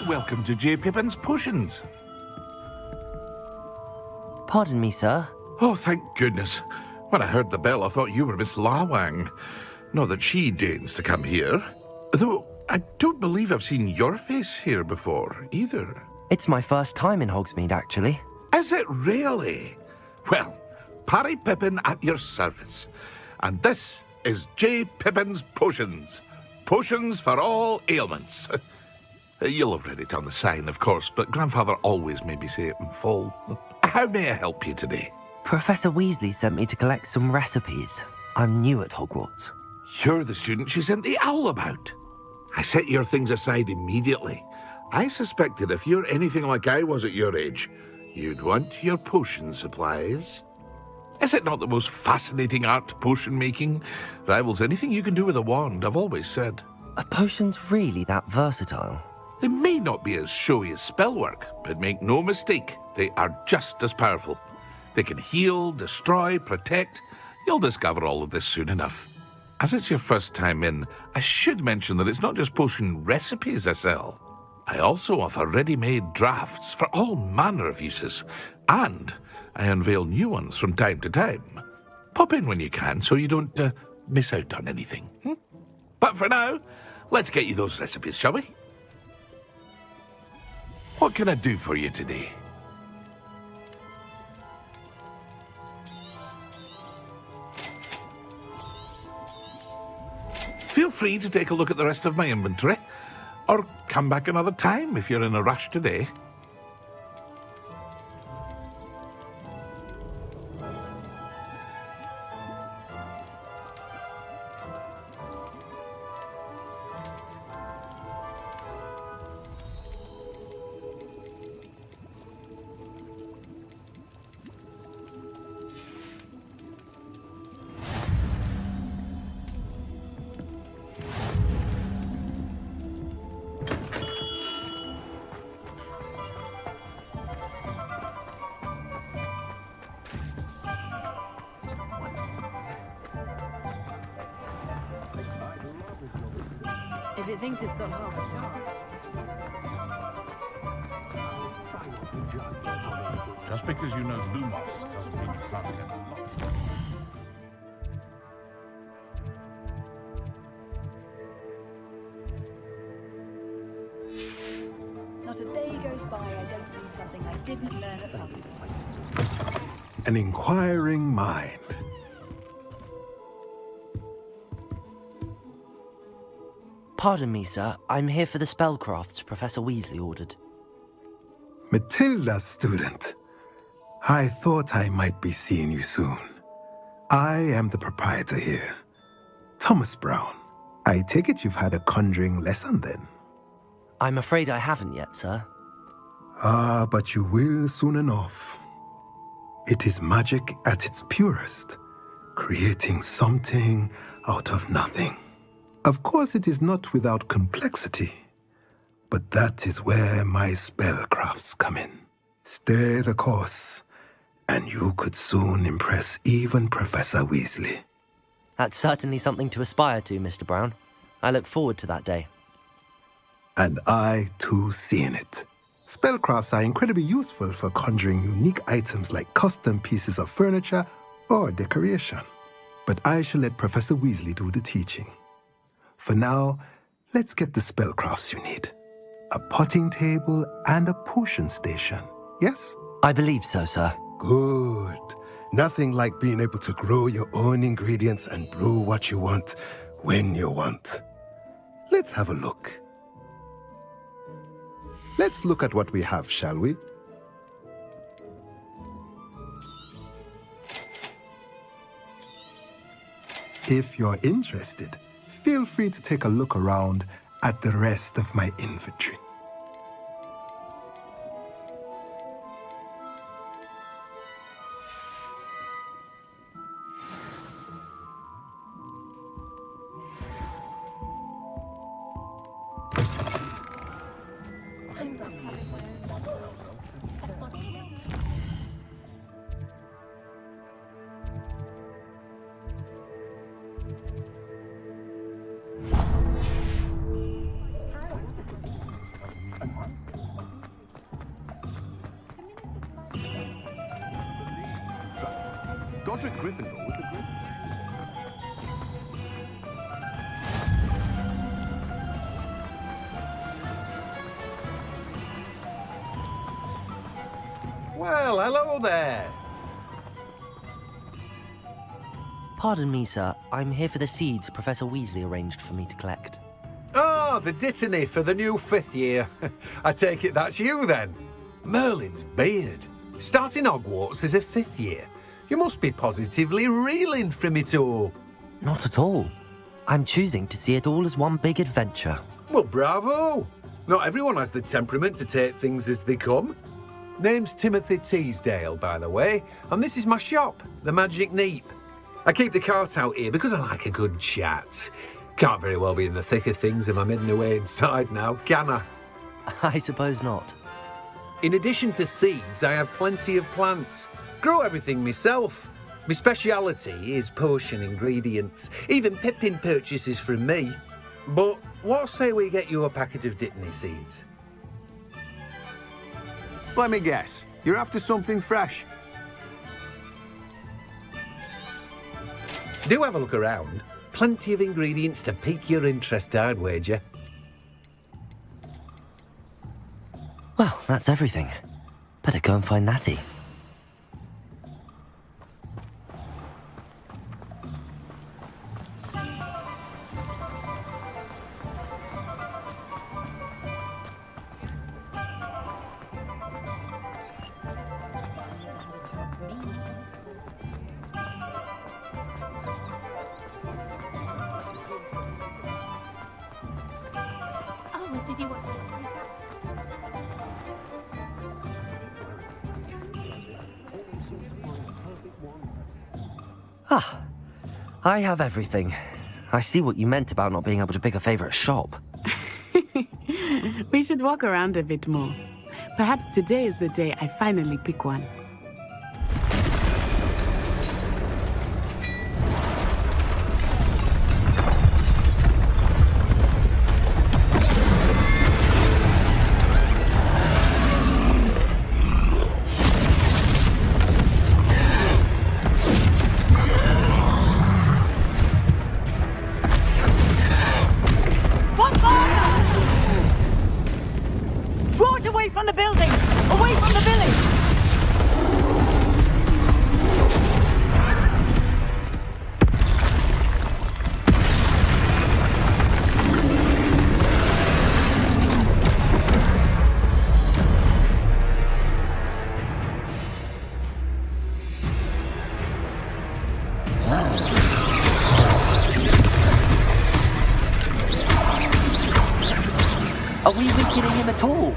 S: Welcome to J. Pippin's Potions.
B: Pardon me, sir.
S: Oh, thank goodness. When I heard the bell, I thought you were Miss Lawang. Not that she deigns to come here. Though I don't believe I've seen your face here before, either.
B: It's my first time in Hogsmeade, actually.
S: Is it really? Well, Parry Pippin at your service. And this is J. Pippin's Potions. Potions for all ailments. You'll have read it on the sign, of course, but Grandfather always made me say it in full. How may I help you today?
B: Professor Weasley sent me to collect some recipes. I'm new at Hogwarts.
S: You're the student she sent the owl about. I set your things aside immediately. I suspected if you're anything like I was at your age, you'd want your potion supplies. Is it not the most fascinating art, potion making? Rivals anything you can do with a wand, I've always said.
B: Are potions really that versatile?
S: They may not be as showy as spellwork, but make no mistake, they are just as powerful. They can heal, destroy, protect. You'll discover all of this soon enough. As it's your first time in, I should mention that it's not just potion recipes I sell. I also offer ready-made drafts for all manner of uses, and I unveil new ones from time to time. Pop in when you can so you don't miss out on anything. But for now, let's get you those recipes, shall we? What can I do for you today? Feel free to take a look at the rest of my inventory, or come back another time if you're in a rush today.
E: If it thinks it's got half a shot.
S: Just because you know Lumos doesn't mean you can't get unlocked.
E: Not a day goes by I don't do something I didn't learn at Hogwarts.
I: An inquiring mind.
B: Pardon me, sir. I'm here for the spellcrafts Professor Weasley ordered.
I: Matilda, student. I thought I might be seeing you soon. I am the proprietor here, Thomas Brown. I take it you've had a conjuring lesson then?
B: I'm afraid I haven't yet, sir.
I: Ah, but you will soon enough. It is magic at its purest, creating something out of nothing. Of course, it is not without complexity, but that is where my spellcrafts come in. Stay the course, and you could soon impress even Professor Weasley.
B: That's certainly something to aspire to, Mr. Brown. I look forward to that day.
I: And I, too, seeing it. Spellcrafts are incredibly useful for conjuring unique items like custom pieces of furniture or decoration. But I shall let Professor Weasley do the teaching. For now, let's get the spellcrafts you need. A potting table and a potion station, yes?
B: I believe so, sir.
I: Good. Nothing like being able to grow your own ingredients and brew what you want when you want. Let's have a look. Let's look at what we have, shall we? If you're interested, feel free to take a look around at the rest of my inventory.
H: Godric Gryffindor with the Gryffindor.
L: Well, hello there.
B: Pardon me, sir. I'm here for the seeds Professor Weasley arranged for me to collect.
L: Oh, the dittany for the new 5th year. I take it that's you, then. Merlin's beard. Starting Hogwarts as a 5th year. You must be positively reeling from it all.
B: Not at all. I'm choosing to see it all as one big adventure.
L: Well, bravo. Not everyone has the temperament to take things as they come. Name's Timothy Teasdale, by the way, and this is my shop, the Magic Neep. I keep the cart out here because I like a good chat. Can't very well be in the thick of things if I'm hidden away inside now, can I?
B: I suppose not.
L: In addition to seeds, I have plenty of plants. Grow everything myself. My speciality is potion ingredients. Even Pippin purchases from me. But what say we get you a packet of Dittany seeds?
H: Let me guess. You're after something fresh.
L: Do have a look around. Plenty of ingredients to pique your interest, I'd wager.
B: Well, that's everything. Better go and find Natty.
M: Oh, did you want...
B: Ah, I have everything. I see what you meant about not being able to pick a favourite shop.
P: We should walk around a bit more. Perhaps today is the day I finally pick one.
T: Draw it away from the building! Away from the village!
B: Are we weakening him at all?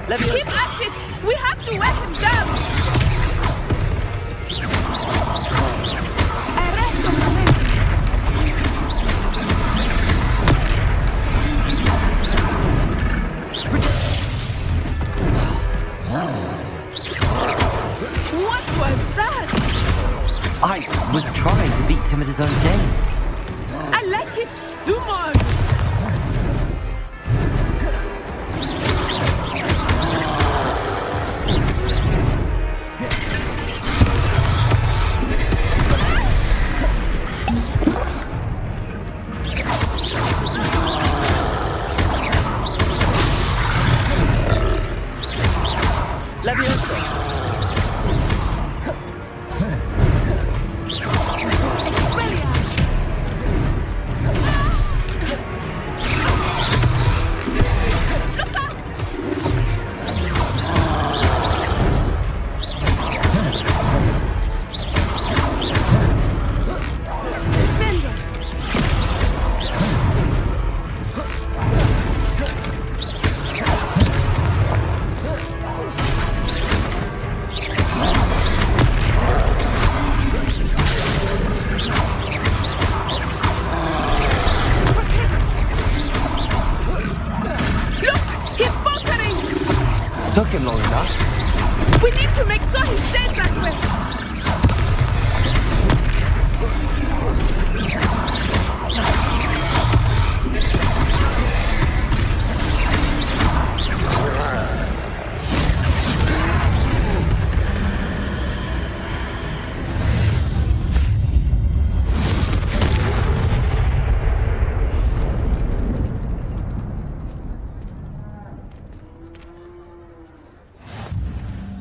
P: Keep at it! We have to wear him down! What was that?
B: I was trying to beat him at his own game.
P: I like it too much!
A: Leviosa!
N: Took him long enough.
P: We need to make sure he stays that way.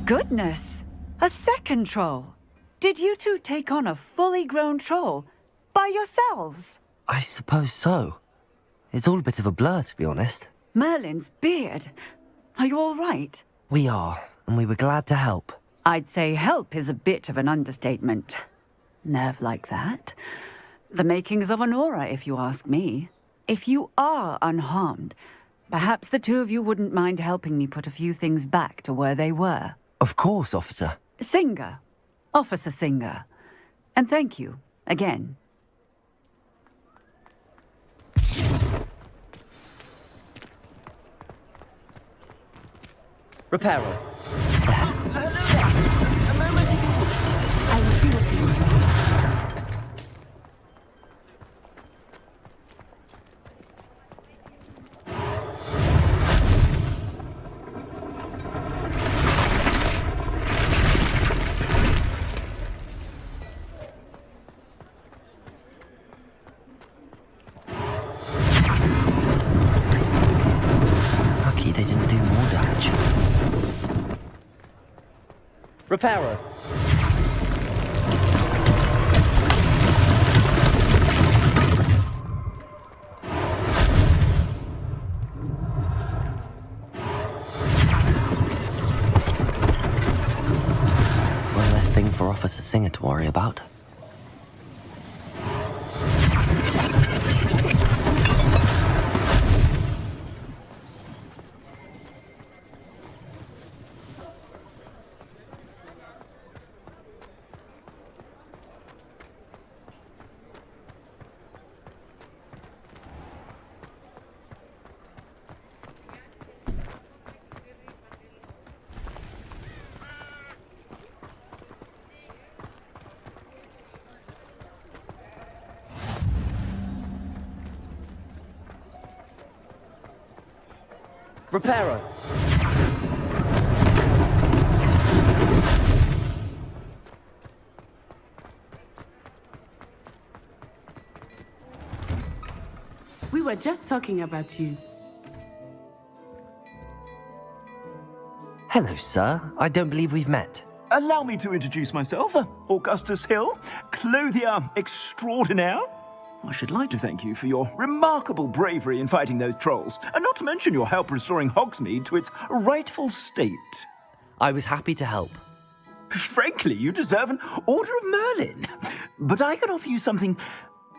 E: Goodness! A second troll! Did you two take on a fully grown troll? By yourselves?
B: I suppose so. It's all a bit of a blur, to be honest.
E: Merlin's beard. Are you all right?
B: We are, and we were glad to help.
E: I'd say help is a bit of an understatement. Nerve like that. The makings of an aura, if you ask me. If you are unharmed, perhaps the two of you wouldn't mind helping me put a few things back to where they were.
B: Of course, officer.
E: Singer. Officer Singer. And thank you, again.
A: Reparo.
P: I will see what he wants.
B: Lucky they didn't do more damage.
A: Reparo.
B: One less thing for Officer Singer to worry about.
A: Reparo.
P: We were just talking about you.
B: Hello, sir. I don't believe we've met.
O: Allow me to introduce myself, Augustus Hill, clothier extraordinaire. I should like to thank you for your remarkable bravery in fighting those trolls, and not to mention your help restoring Hogsmeade to its rightful state.
B: I was happy to help.
O: Frankly, you deserve an Order of Merlin. But I can offer you something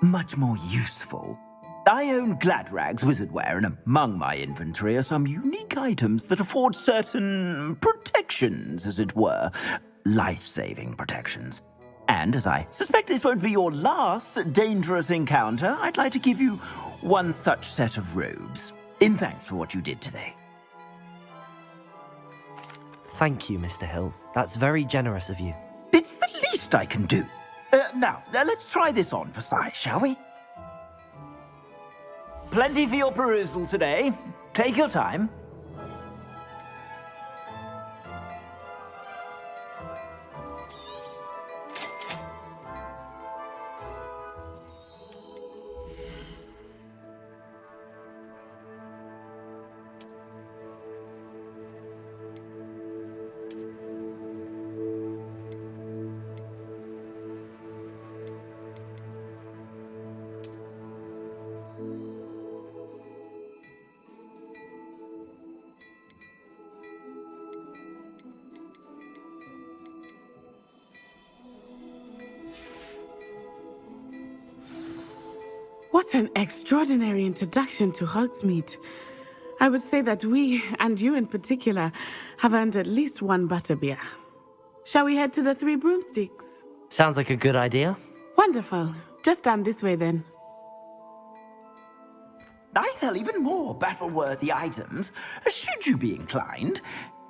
O: much more useful. I own Gladrag's wizardware, and among my inventory are some unique items that afford certain protections, as it were. Life-saving protections. And as I suspect this won't be your last dangerous encounter, I'd like to give you one such set of robes, in thanks for what you did today.
B: Thank you, Mr. Hill. That's very generous of you.
O: It's the least I can do. Now, let's try this on for size, shall we? Plenty for your perusal today. Take your time.
P: What an extraordinary introduction to Hogsmeade. I would say that we, and you in particular, have earned at least one butterbeer. Shall we head to the Three Broomsticks?
B: Sounds like a good idea.
P: Wonderful. Just down this way then.
O: I sell even more battle-worthy items, should you be inclined.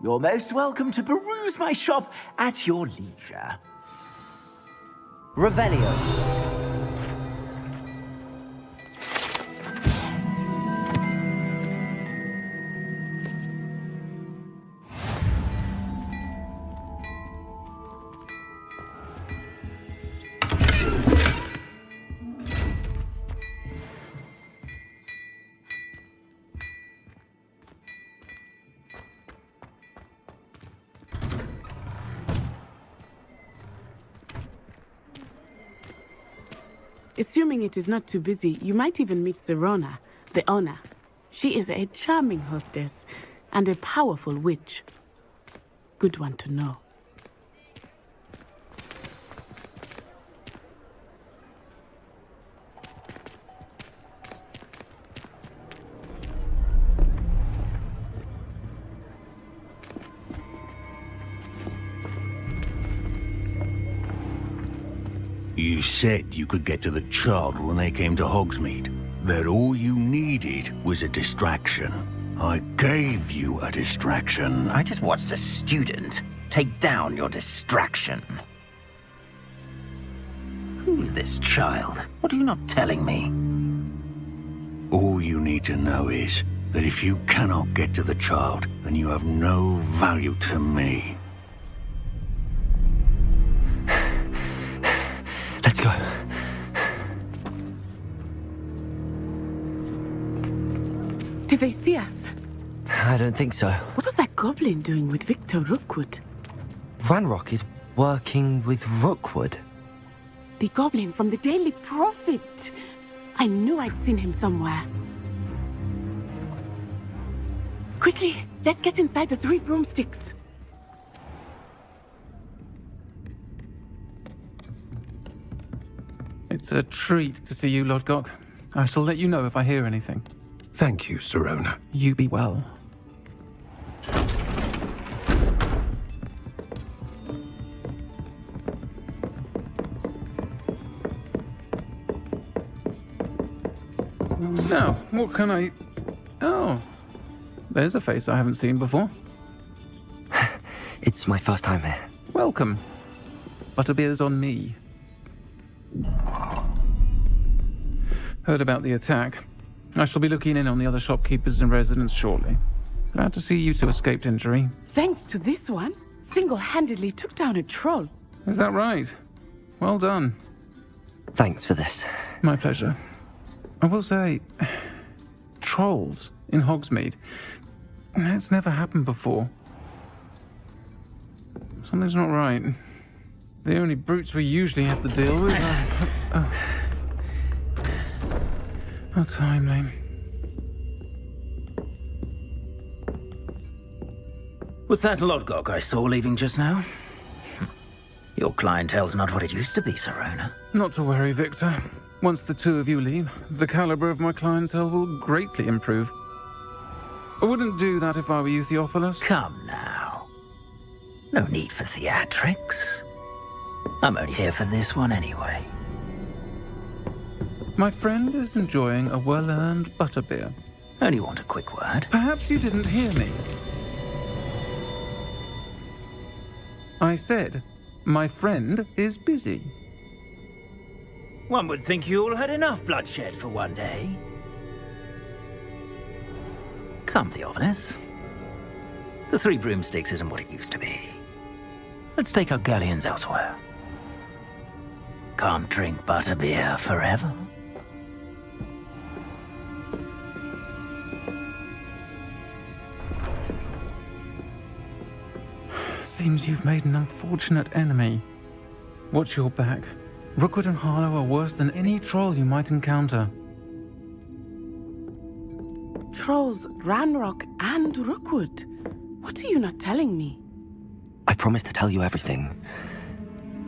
O: You're most welcome to peruse my shop at your leisure.
B: Revelio.
P: Assuming it is not too busy, you might even meet Sirona, the owner. She is a charming hostess and a powerful witch. Good one to know.
C: You said you could get to the child when they came to Hogsmeade. That all you needed was a distraction. I gave you a distraction.
K: I just watched a student take down your distraction. Who's this child? What are you not telling me?
C: All you need to know is that if you cannot get to the child, then you have no value to me.
B: Let's go.
P: Did they see us?
B: I don't think so.
P: What was that goblin doing with Victor Rookwood?
B: Ranrock is working with Rookwood.
P: The goblin from the Daily Prophet. I knew I'd seen him somewhere. Quickly, let's get inside the Three Broomsticks.
F: It's a treat to see you, Lodgok. I shall let you know if I hear anything.
I: Thank you, Sirona.
F: You be well. Now, what can I... Oh, there's a face I haven't seen before.
B: It's my first time here.
F: Welcome. Butterbeer's on me. Heard about the attack. I shall be looking in on the other shopkeepers and residents shortly. Glad to see you two escaped injury.
P: Thanks to this one, single-handedly took down a troll.
F: Is that right? Well done.
B: Thanks for this.
F: My pleasure. I will say, trolls in Hogsmeade. It's never happened before. Something's not right. The only brutes we usually have to deal with are... How timely.
K: Was that Lodgok I saw leaving just now? Your clientele's not what it used to be, Sirona.
F: Not to worry, Victor. Once the two of you leave, the caliber of my clientele will greatly improve. I wouldn't do that if I were you, Theophilus.
K: Come now. No need for theatrics. I'm only here for this one anyway.
F: My friend is enjoying a well-earned butterbeer.
K: Only want a quick word.
F: Perhaps you didn't hear me. I said, my friend is busy.
K: One would think you all had enough bloodshed for one day. Come, Theophilus. The Three Broomsticks isn't what it used to be. Let's take our galleons elsewhere. Can't drink butterbeer forever.
F: Seems you've made an unfortunate enemy. Watch your back. Rookwood and Harlow are worse than any troll you might encounter.
P: Trolls, Ranrock, and Rookwood. What are you not telling me?
B: I promise to tell you everything,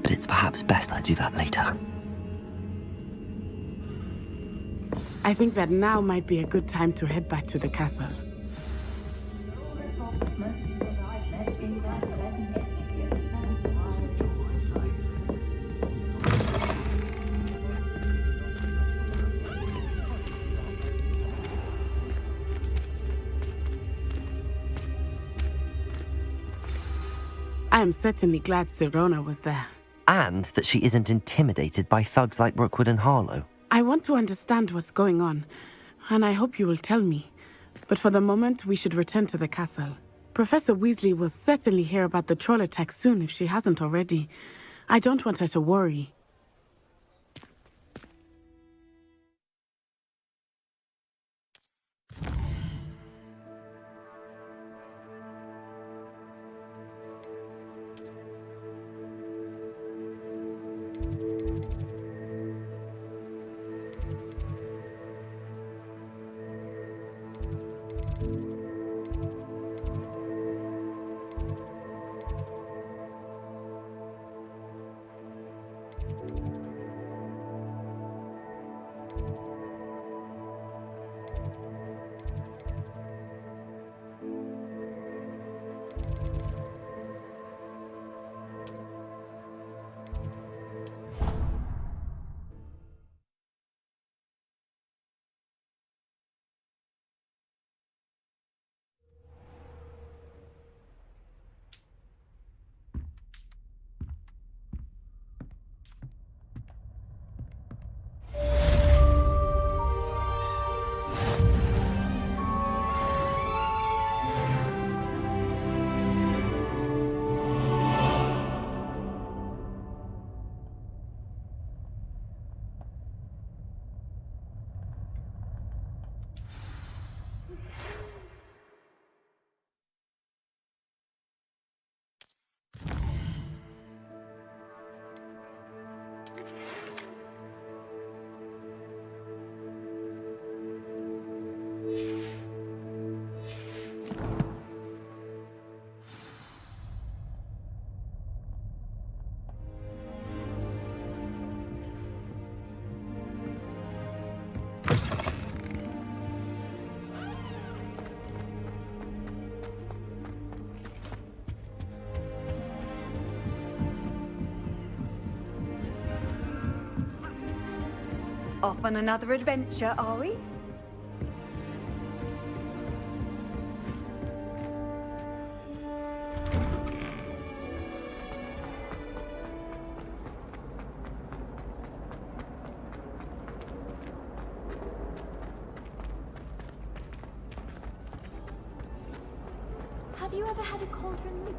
B: but it's perhaps best I do that later.
P: I think that now might be a good time to head back to the castle. I am certainly glad Sirona was there.
B: And that she isn't intimidated by thugs like Brookwood and Harlow.
P: I want to understand what's going on, and I hope you will tell me. But for the moment, we should return to the castle. Professor Weasley will certainly hear about the troll attack soon if she hasn't already. I don't want her to worry.
E: Off on another adventure, are we?
M: Have you ever had a cauldron loop?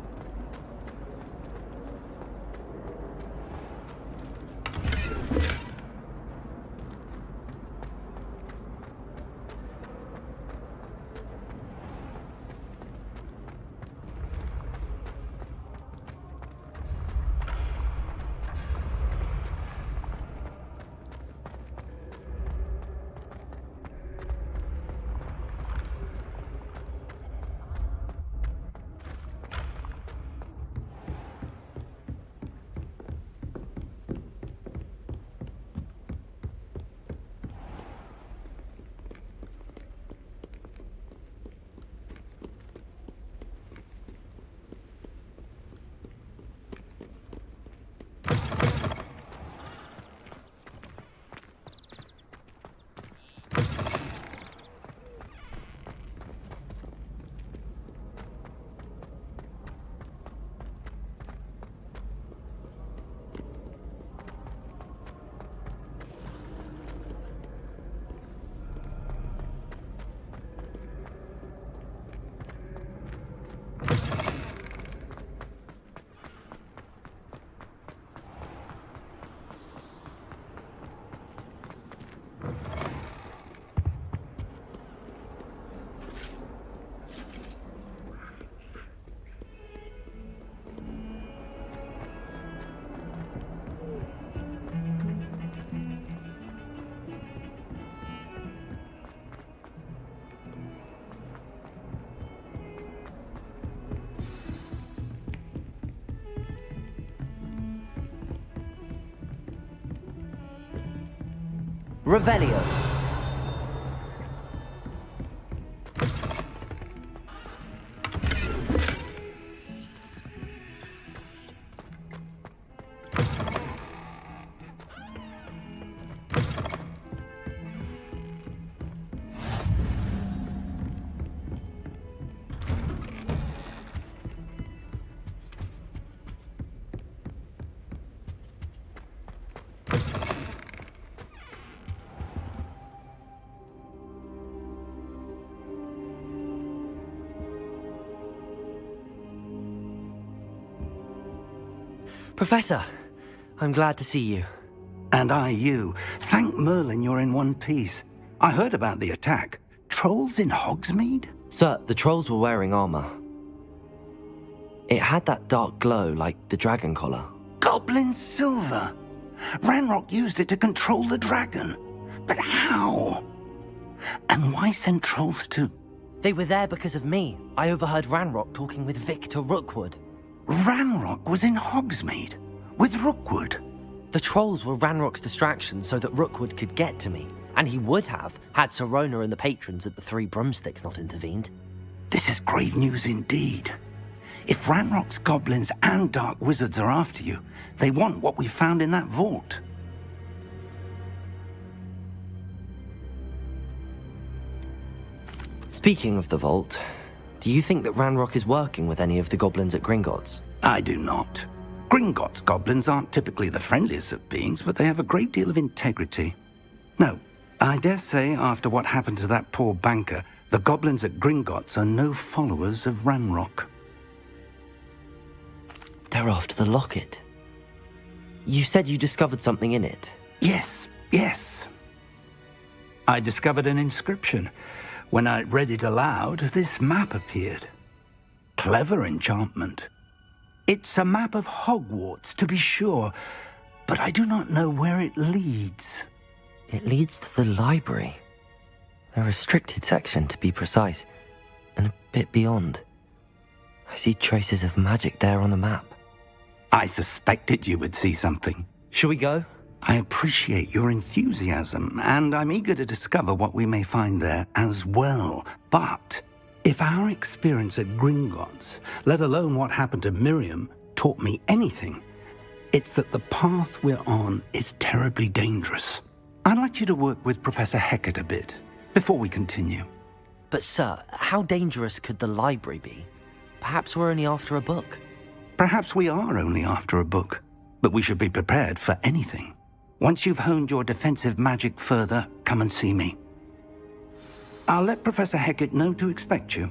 B: Revelio. Professor, I'm glad to see you.
K: And I you. Thank Merlin you're in one piece. I heard about the attack. Trolls in Hogsmeade?
B: Sir, the trolls were wearing armor. It had that dark glow like the dragon collar.
K: Goblin silver! Ranrock used it to control the dragon. But how? And why send trolls too?
B: They were there because of me. I overheard Ranrock talking with Victor Rookwood.
K: Ranrock was in Hogsmeade? With Rookwood?
B: The trolls were Ranrock's distraction so that Rookwood could get to me. And he would have, had Serona and the patrons at the Three Broomsticks not intervened.
K: This is grave news indeed. If Ranrock's goblins and dark wizards are after you, they want what we found in that vault.
B: Speaking of the vault, do you think that Ranrock is working with any of the goblins at Gringotts?
K: I do not. Gringotts goblins aren't typically the friendliest of beings, but they have a great deal of integrity. No, I dare say after what happened to that poor banker, the goblins at Gringotts are no followers of Ranrock.
B: They're after the locket. You said you discovered something in it.
K: Yes. I discovered an inscription. When I read it aloud, this map appeared. Clever enchantment. It's a map of Hogwarts, to be sure, but I do not know where it leads.
B: It leads to the library. A restricted section, to be precise, and a bit beyond. I see traces of magic there on the map.
K: I suspected you would see something.
B: Shall we go?
K: I appreciate your enthusiasm, and I'm eager to discover what we may find there as well. But if our experience at Gringotts, let alone what happened to Miriam, taught me anything, it's that the path we're on is terribly dangerous. I'd like you to work with Professor Hecat a bit before we continue.
B: But sir, how dangerous could the library be? Perhaps we're only after a book.
K: Perhaps we are only after a book, but we should be prepared for anything. Once you've honed your defensive magic further, come and see me. I'll let Professor Hecat know to expect you.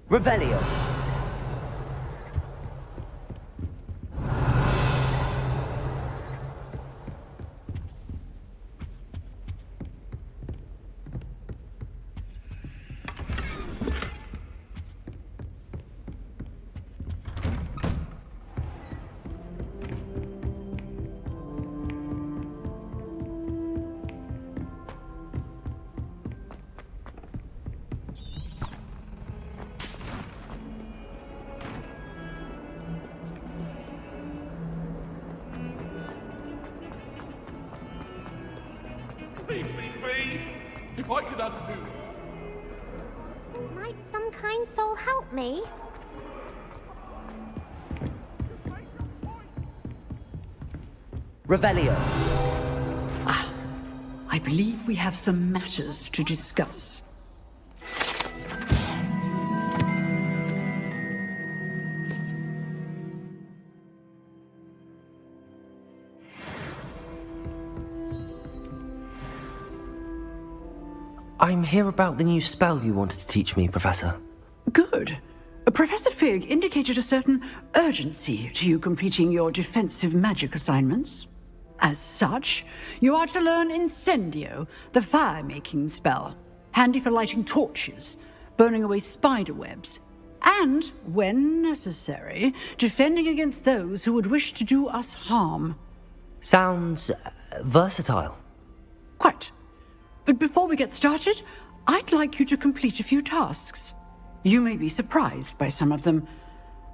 B: Revelio.
S: If I could undo...
M: Might some kind soul help me?
B: Revelio.
G: I believe we have some matters to discuss.
B: I'm here about the new spell you wanted to teach me, Professor.
G: Good. Professor Fig indicated a certain urgency to you completing your defensive magic assignments. As such, you are to learn Incendio, the fire-making spell, handy for lighting torches, burning away spider webs, and, when necessary, defending against those who would wish to do us harm.
B: Sounds versatile.
G: Quite. But before we get started, I'd like you to complete a few tasks. You may be surprised by some of them.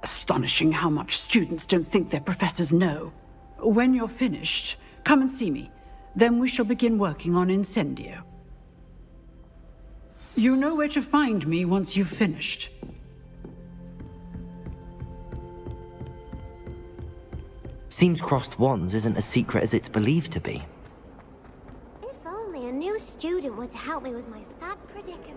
G: Astonishing how much students don't think their professors know. When you're finished, come and see me. Then we shall begin working on Incendio. You know where to find me once you've finished.
B: Seems crossed wands isn't as secret as it's believed to be.
M: If only a new student were to help me with my sad predicament.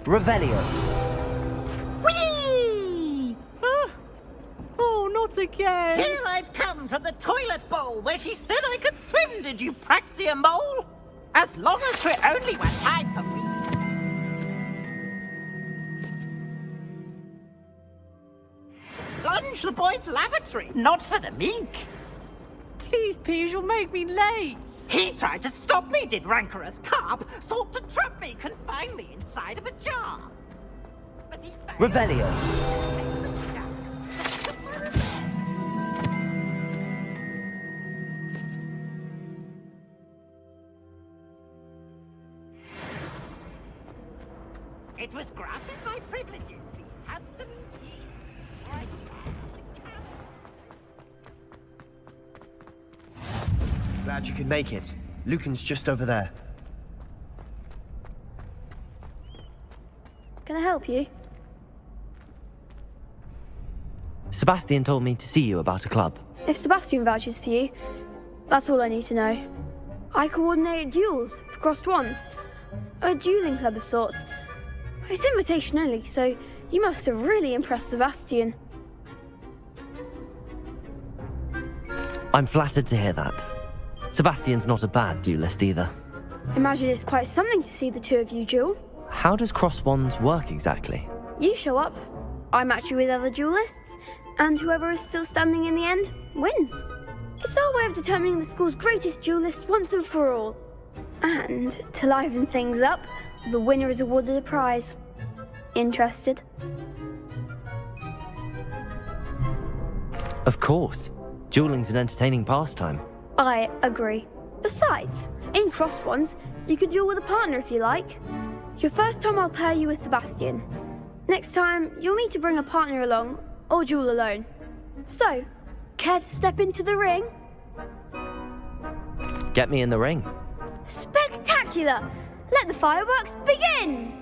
B: Revelio.
T: Whee!
R: Oh, not again!
T: Here I've come from the toilet bowl where she said I could swim, did you praxia mole? As long as we're only one time for me. Plunge the boys' lavatory, not for the meek.
R: Please, Piers, you'll make me late.
T: He tried to stop me, did rancorous carp. Sought to trap me, confine me inside of a jar. But he failed.
B: Revelio.
T: It was granted my privileges, be handsome indeed. Right.
D: Glad you could make it. Lucan's just over there.
V: Can I help you?
B: Sebastian told me to see you about a club.
V: If Sebastian vouches for you, that's all I need to know. I coordinate duels for crossed wands. A dueling club of sorts. It's invitation only, so you must have really impressed Sebastian.
B: I'm flattered to hear that. Sebastian's not a bad duelist either.
V: Imagine it's quite something to see the two of you duel.
B: How does cross wands work exactly?
V: You show up, I match you with other duelists, and whoever is still standing in the end wins. It's our way of determining the school's greatest duelist once and for all. And to liven things up, the winner is awarded a prize. Interested?
B: Of course. Dueling's an entertaining pastime.
V: I agree. Besides, in crossed wands, you can duel with a partner if you like. Your first time I'll pair you with Sebastian. Next time, you'll need to bring a partner along, or duel alone. So, care to step into the ring?
B: Get me in the ring.
V: Spectacular! Let the fireworks begin!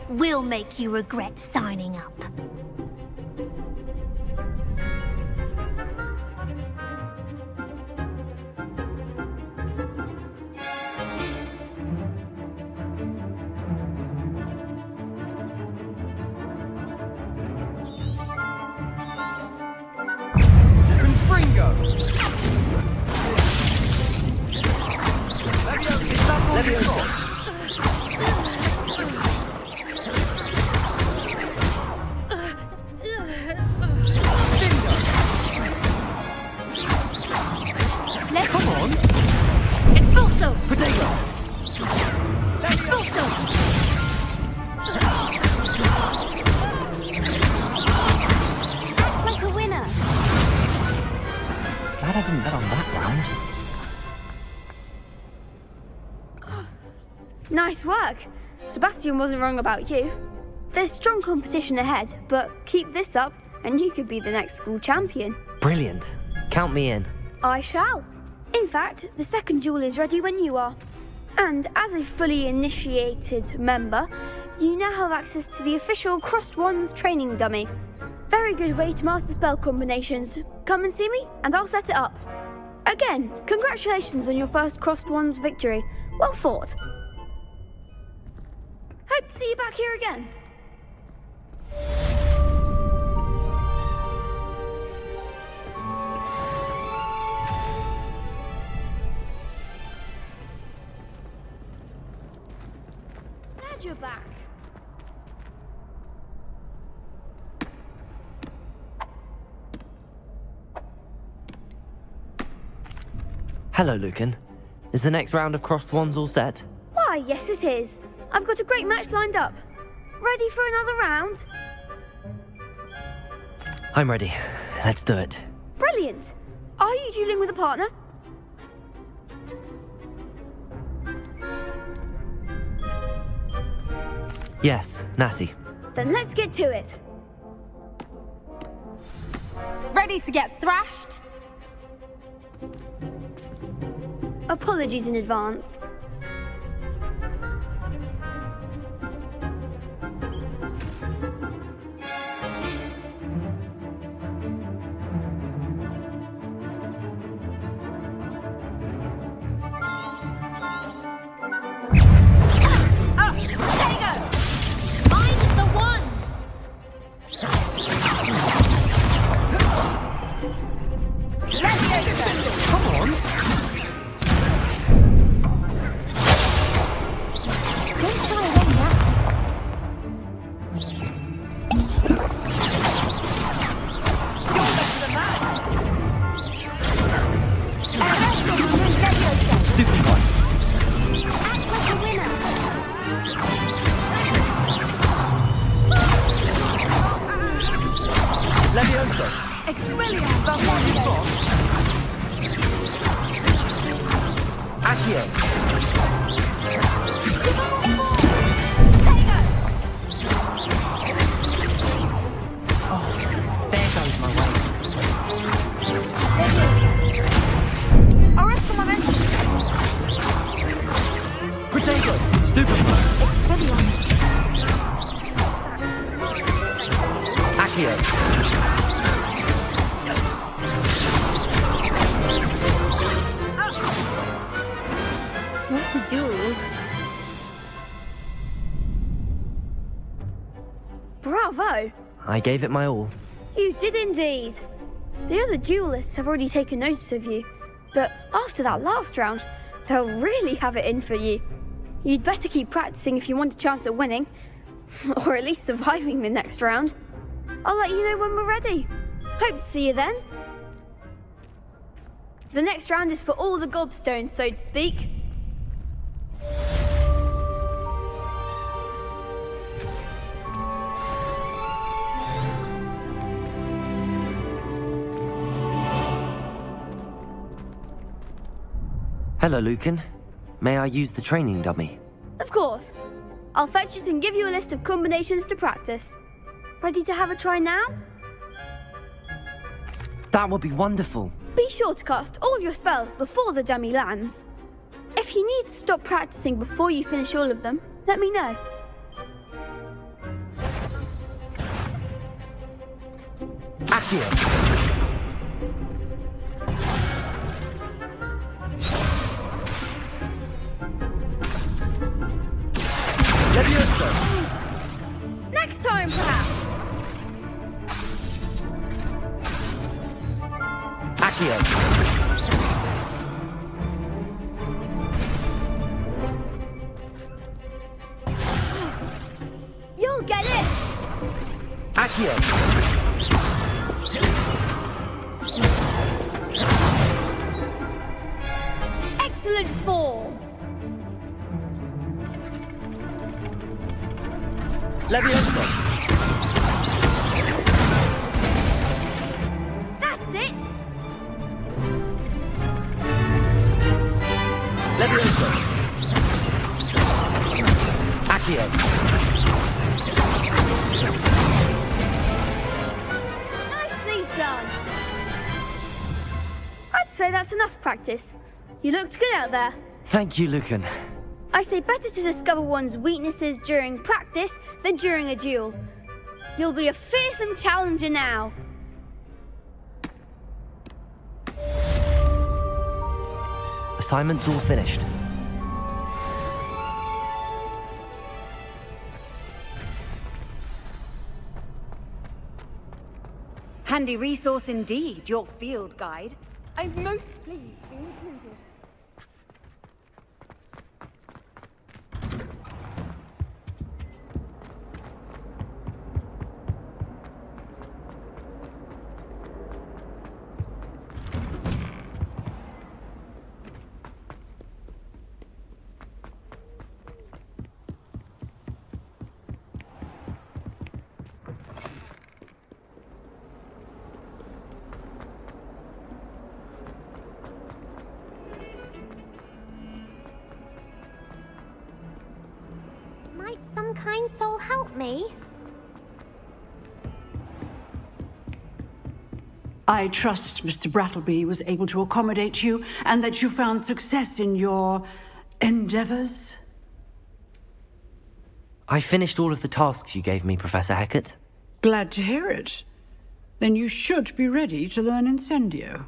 M: We'll make you regret signing up.
B: Come on!
M: Expulso!
B: Potato!
M: Expulso! Like a winner!
B: Glad I didn't bet on that round.
V: Nice work. Sebastian wasn't wrong about you. There's strong competition ahead, but keep this up and you could be the next school champion.
B: Brilliant. Count me in.
V: I shall. In fact, the second duel is ready when you are. And as a fully initiated member, you now have access to the official Crossed Wands training dummy. Very good way to master spell combinations. Come and see me, and I'll set it up. Again, congratulations on your first Crossed Wands victory. Well fought. Hope to see you back here again. Glad you're back.
B: Hello, Lucan. Is the next round of crossed wands all set?
V: Why, yes it is. I've got a great match lined up. Ready for another round?
B: I'm ready. Let's do it.
V: Brilliant. Are you dueling with a partner?
B: Yes, Natty.
V: Then let's get to it. Ready to get thrashed? Apologies in advance. What to do? Bravo!
B: I gave it my all.
V: You did indeed. The other duelists have already taken notice of you, but after that last round, they'll really have it in for you. You'd better keep practicing if you want a chance at winning, or at least surviving the next round. I'll let you know when we're ready. Hope to see you then. The next round is for all the gobstones, so to speak.
B: Hello, Lucan. May I use the training dummy?
V: Of course. I'll fetch it and give you a list of combinations to practice. Ready to have a try now?
B: That would be wonderful.
V: Be sure to cast all your spells before the dummy lands. If you need to stop practicing before you finish all of them, let me know.
B: Accio. Levioso.
V: Next time, perhaps.
B: Accio.
V: You'll get it.
B: Accio.
V: Excellent form.
B: Levioso.
V: That's it.
B: Levioso. Accio.
V: Nicely done. I'd say that's enough practice. You looked good out there.
B: Thank you, Lucan.
V: I say better to discover one's weaknesses during practice than during a duel. You'll be a fearsome challenger now.
B: Assignment's all finished.
E: Handy resource indeed, your field guide. I'm most pleased to include it.
M: some kind soul help me?
G: I trust Mr. Brattleby was able to accommodate you and that you found success in your endeavors.
B: I finished all of the tasks you gave me, Professor Hecat.
G: Glad to hear it. Then you should be ready to learn Incendio.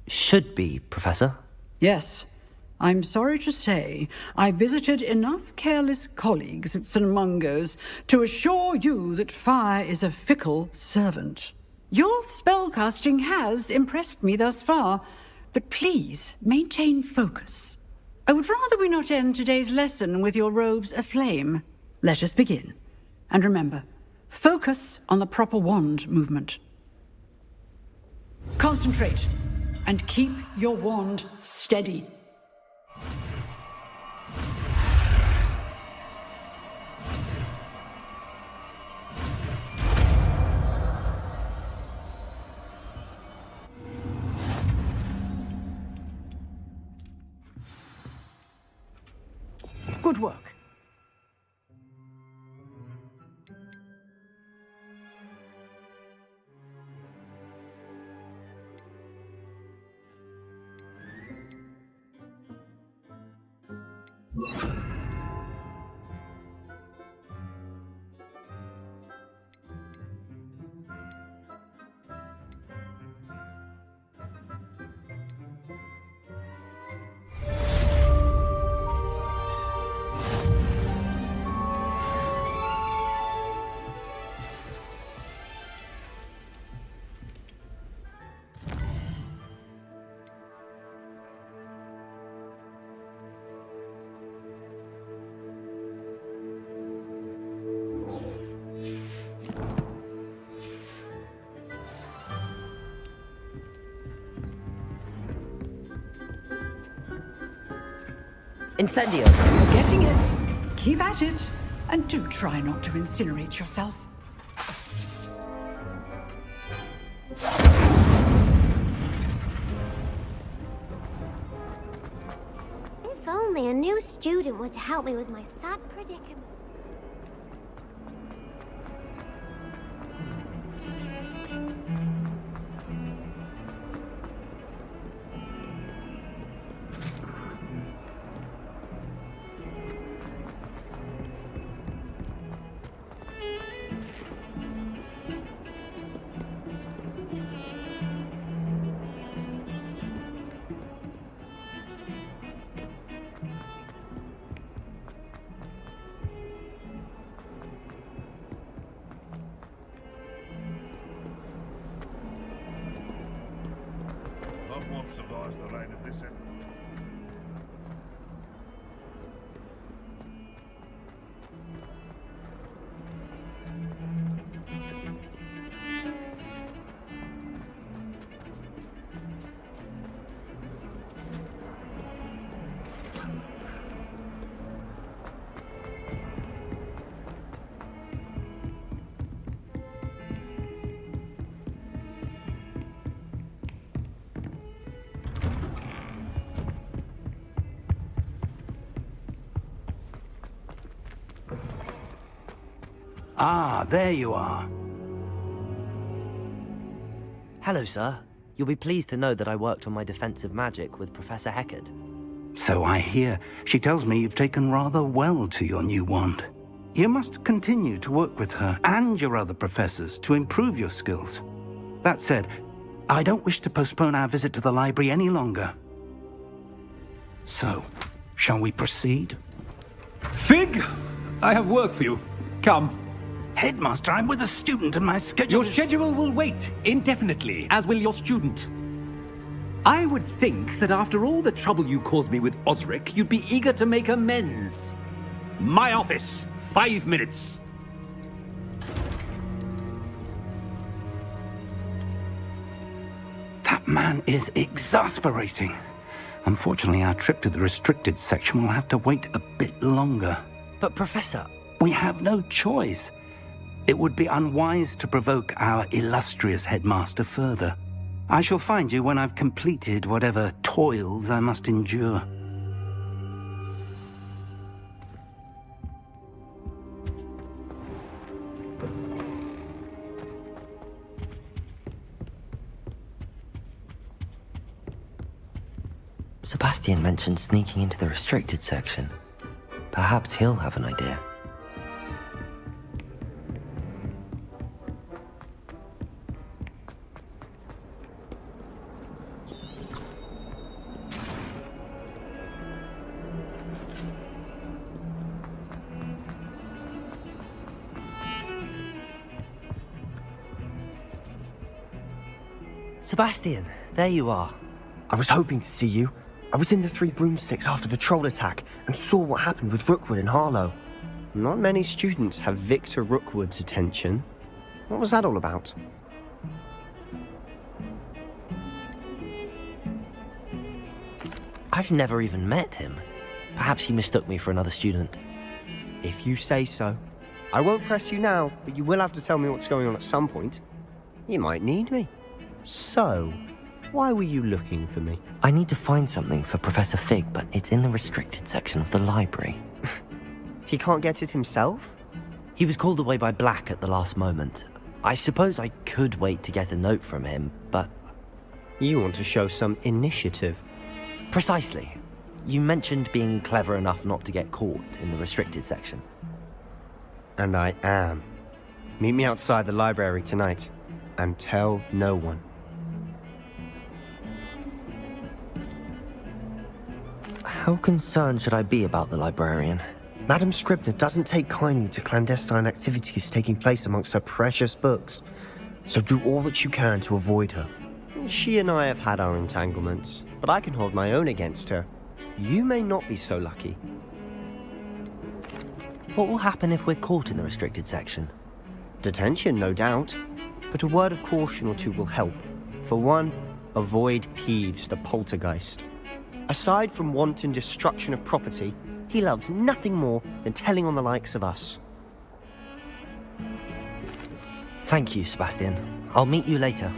B: Should be, Professor.
G: Yes. I'm sorry to say, I visited enough careless colleagues at St. Mungo's to assure you that fire is a fickle servant. Your spellcasting has impressed me thus far, but please maintain focus. I would rather we not end today's lesson with your robes aflame. Let us begin. And remember, focus on the proper wand movement. Concentrate, and keep your wand steady. Good work.
B: Incendio!
G: You're getting it. Keep at it. And do try not to incinerate yourself.
M: If only a new student were to help me with my sad predicament.
J: Hogwarts survives the reign of this emperor.
O: Ah, there you are.
B: Hello, sir. You'll be pleased to know that I worked on my defensive magic with Professor Hecat.
O: So I hear. She tells me you've taken rather well to your new wand. You must continue to work with her and your other professors to improve your skills. That said, I don't wish to postpone our visit to the library any longer. So, shall we proceed?
Q: Fig! I have work for you. Come.
O: Headmaster, I'm with a student and my schedule
Q: Your schedule will wait indefinitely, as will your student. I would think that after all the trouble you caused me with Osric, you'd be eager to make amends. My office, 5 minutes.
O: That man is exasperating. Unfortunately, our trip to the restricted section will have to wait a bit longer.
B: But, Professor...
O: We have no choice. It would be unwise to provoke our illustrious headmaster further. I shall find you when I've completed whatever toils I must endure.
B: Sebastian mentioned sneaking into the restricted section. Perhaps he'll have an idea. Sebastian, there you are.
D: I was hoping to see you. I was in the Three Broomsticks after the troll attack and saw what happened with Rookwood and Harlow. Not many students have Victor Rookwood's attention. What was that all about?
B: I've never even met him. Perhaps he mistook me for another student.
D: If you say so. I won't press you now, but you will have to tell me what's going on at some point. You might need me. So, why were you looking for me?
B: I need to find something for Professor Fig, but it's in the restricted section of the library.
D: He can't get it himself?
B: He was called away by Black at the last moment. I suppose I could wait to get a note from him, but...
D: You want to show some initiative.
B: Precisely. You mentioned being clever enough not to get caught in the restricted section.
D: And I am. Meet me outside the library tonight, and tell no one.
B: How concerned should I be about the librarian?
D: Madam Scribner doesn't take kindly to clandestine activities taking place amongst her precious books, so do all that you can to avoid her. She and I have had our entanglements, but I can hold my own against her. You may not be so lucky.
B: What will happen if we're caught in the restricted section?
D: Detention, no doubt, but a word of caution or two will help. For one, avoid Peeves, the poltergeist. Aside from wanton destruction of property, he loves nothing more than telling on the likes of us.
B: Thank you, Sebastian. I'll meet you later.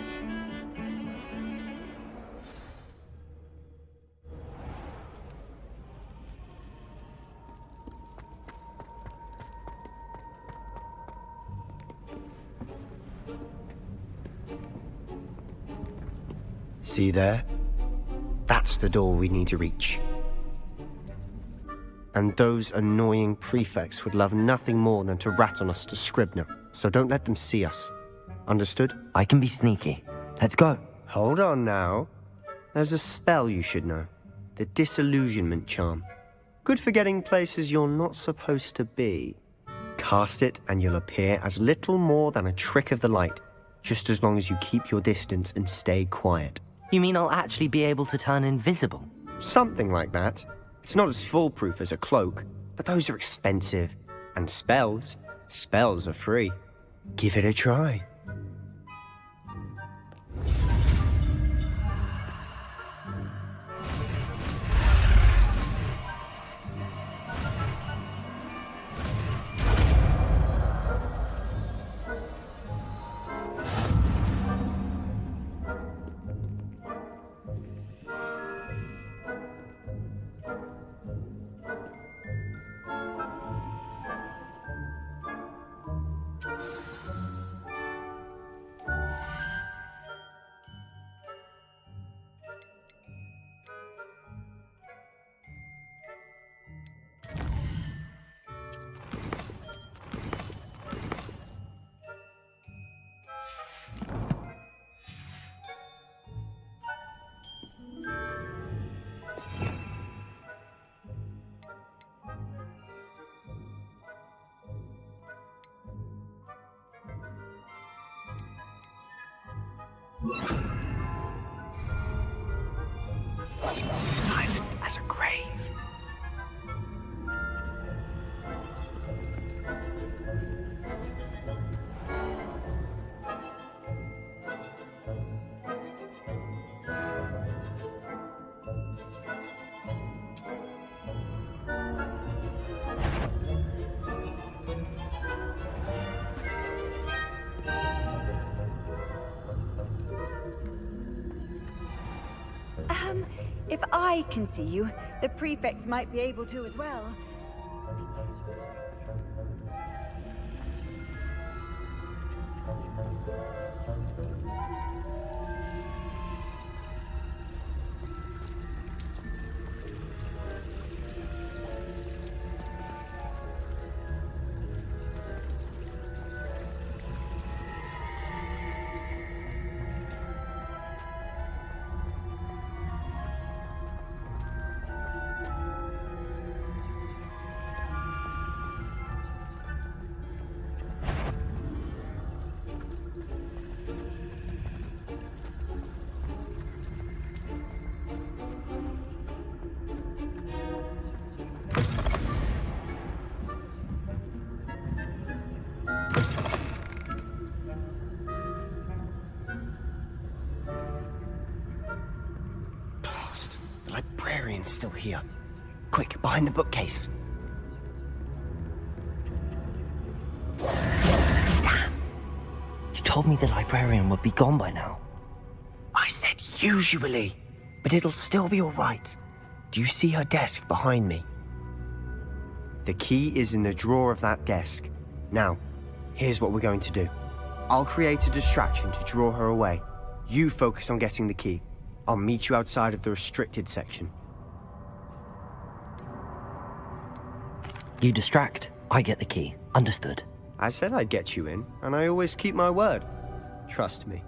D: See there? That's the door we need to reach. And those annoying prefects would love nothing more than to rat on us to Scribner, so don't let them see us. Understood?
B: I can be sneaky. Let's go.
D: Hold on now. There's a spell you should know. The Disillusionment Charm. Good for getting places you're not supposed to be. Cast it and you'll appear as little more than a trick of the light, just as long as you keep your distance and stay quiet.
B: You mean I'll actually be able to turn invisible?
D: Something like that. It's not as foolproof as a cloak, but those are expensive. And spells are free. Give it a try.
H: Silent as a grave.
U: If I can see you, the prefects might be able to as well.
D: librarian's still here. Quick, behind the bookcase. Damn!
B: You told me the librarian would be gone by now.
D: I said usually, but it'll still be all right. Do you see her desk behind me? The key is in the drawer of that desk. Now, here's what we're going to do. I'll create a distraction to draw her away. You focus on getting the key. I'll meet you outside of the restricted section.
B: You distract, I get the key. Understood.
D: I said I'd get you in, and I always keep my word. Trust me.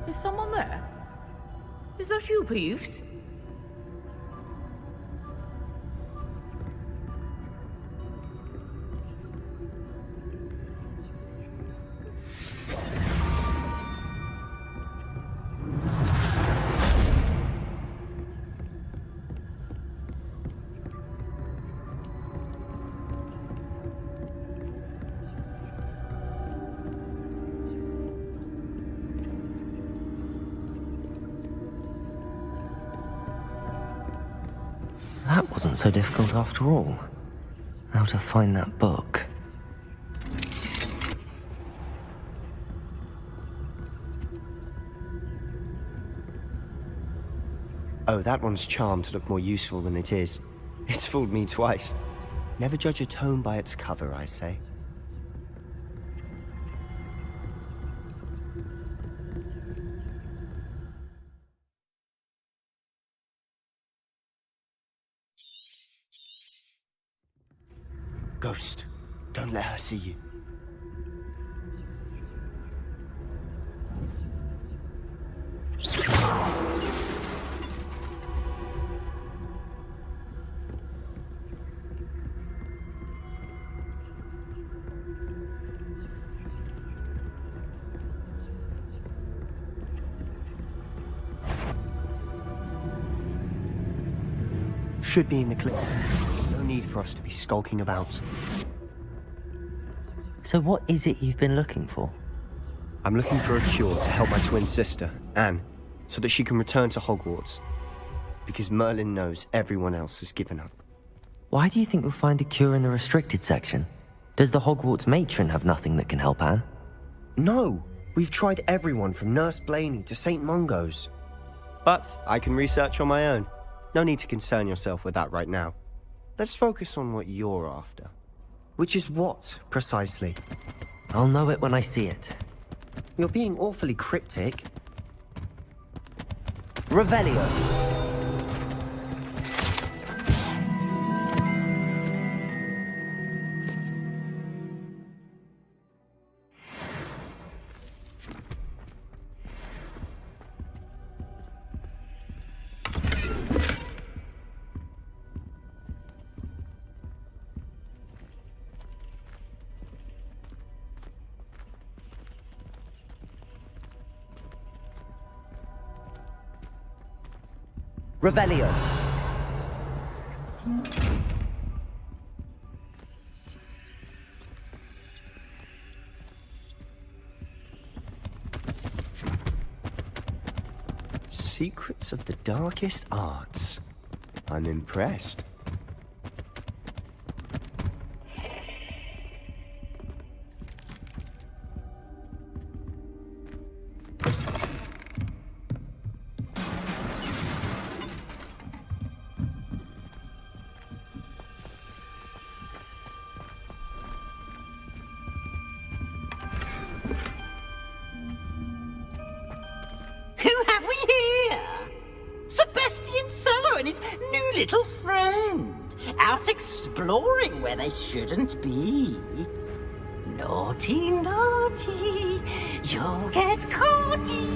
T: Is someone there? Is that you, Peeves?
B: That wasn't so difficult after all. How to find that book.
D: Oh, that one's charmed to look more useful than it is. It's fooled me twice. Never judge a tome by its cover, I say. Ghost, don't let her see you. Should be in the clip. There's no need for us to be skulking about.
B: So what is it you've been looking for?
D: I'm looking for a cure to help my twin sister, Anne, so that she can return to Hogwarts. Because Merlin knows everyone else has given up.
B: Why do you think we'll find a cure in the restricted section? Does the Hogwarts matron have nothing that can help Anne?
D: No! We've tried everyone from Nurse Blaney to St. Mungo's. But I can research on my own. No need to concern yourself with that right now. Let's focus on what you're after. Which is what, precisely?
B: I'll know it when I see it.
D: You're being awfully cryptic.
B: Revelio. Revelio.
D: Secrets of the darkest arts. I'm impressed.
T: Little friend, out exploring where they shouldn't be. Naughty, naughty, you'll get caughty.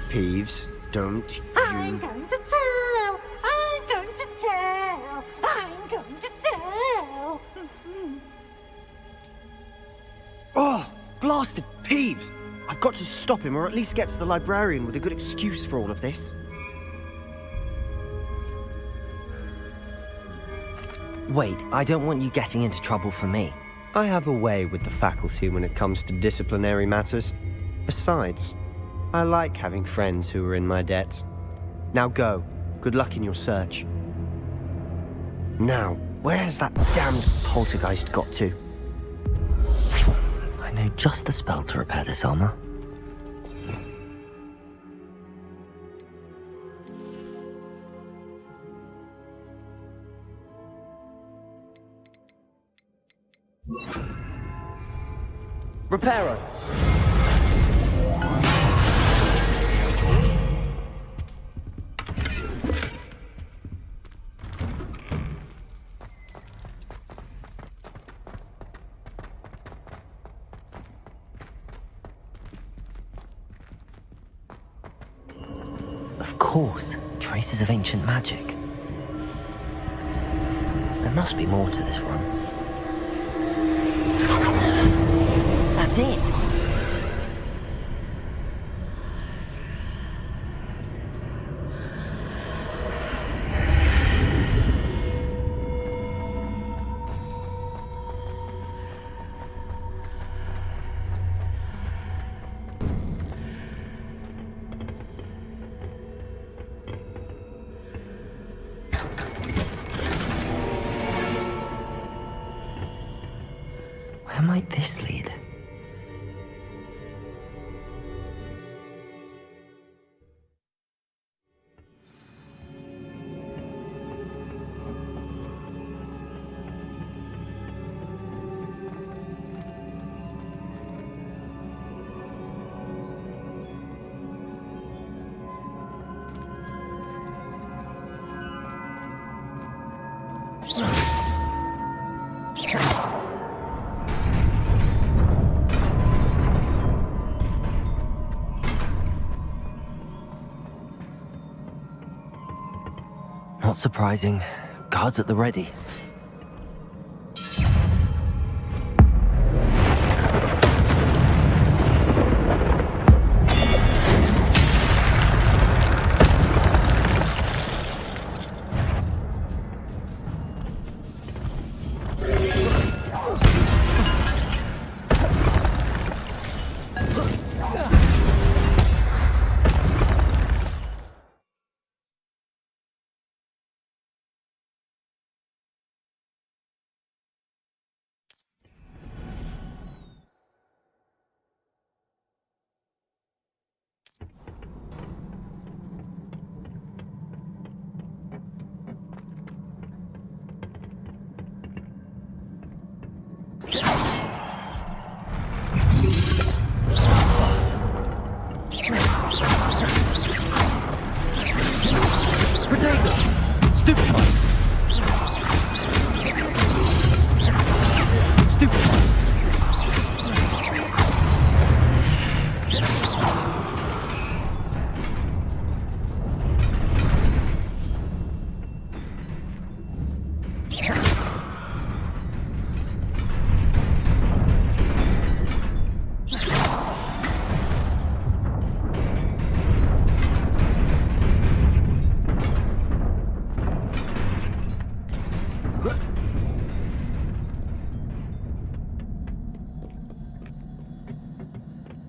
D: Peeves, don't
T: I'm going to tell, I'm going to tell, I'm going to tell.
D: Oh, blasted Peeves!
A: I've got to stop him, or at least get to the librarian with a good excuse for all of this.
B: Wait, I don't want you getting into trouble for me.
D: I have a way with the faculty when it comes to disciplinary matters. Besides, I like having friends who are in my debt. Now go. Good luck in your search. Now, where's that damned poltergeist got to?
B: I know just the spell to repair this armor.
A: Reparo!
B: Of course, traces of ancient magic. There must be more to this run. That's it! Where might this lead? Not surprising. Guards at the ready.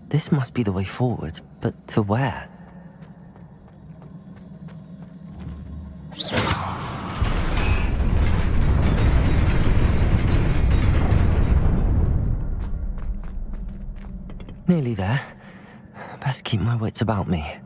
B: This must be the way forward, but to where? Nearly there. Best keep my wits about me.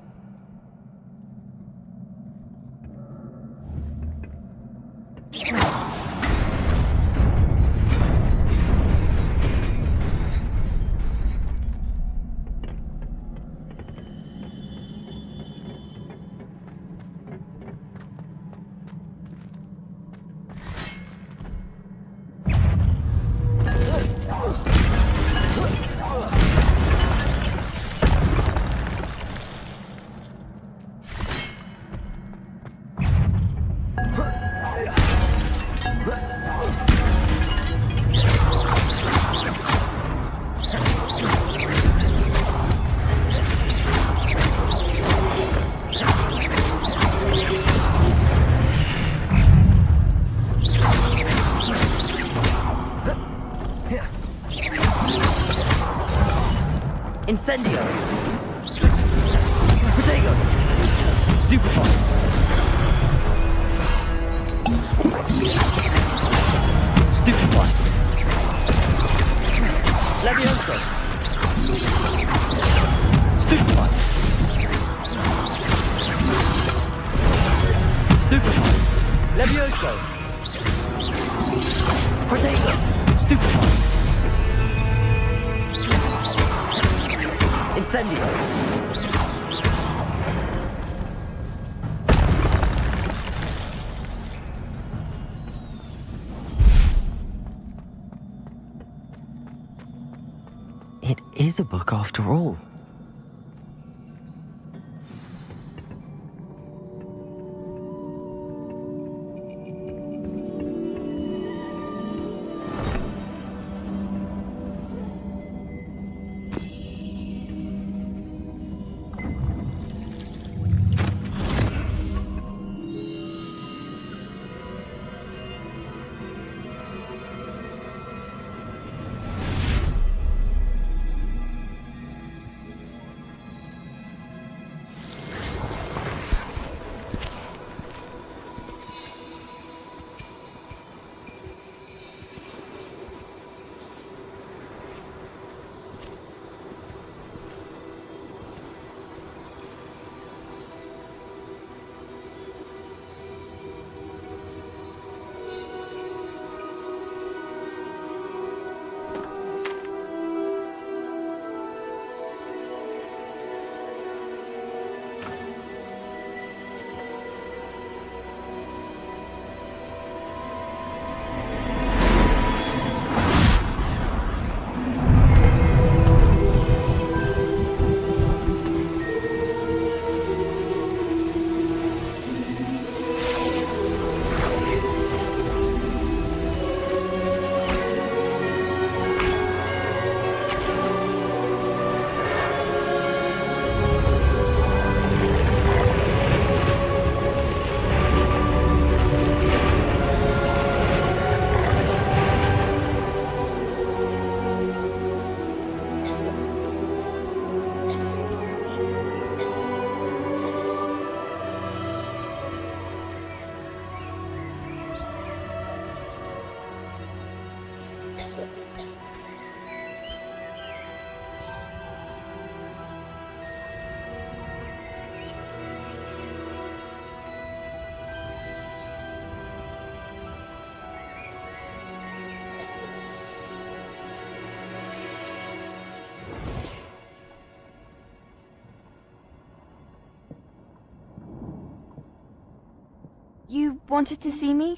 B: Incendio! Protego! Stupefy! Stupefy! Levioso! Stupefy! Stupefy! Levioso! Protego! Stupefy! Incendio! It is a book after all.
U: You wanted to see me?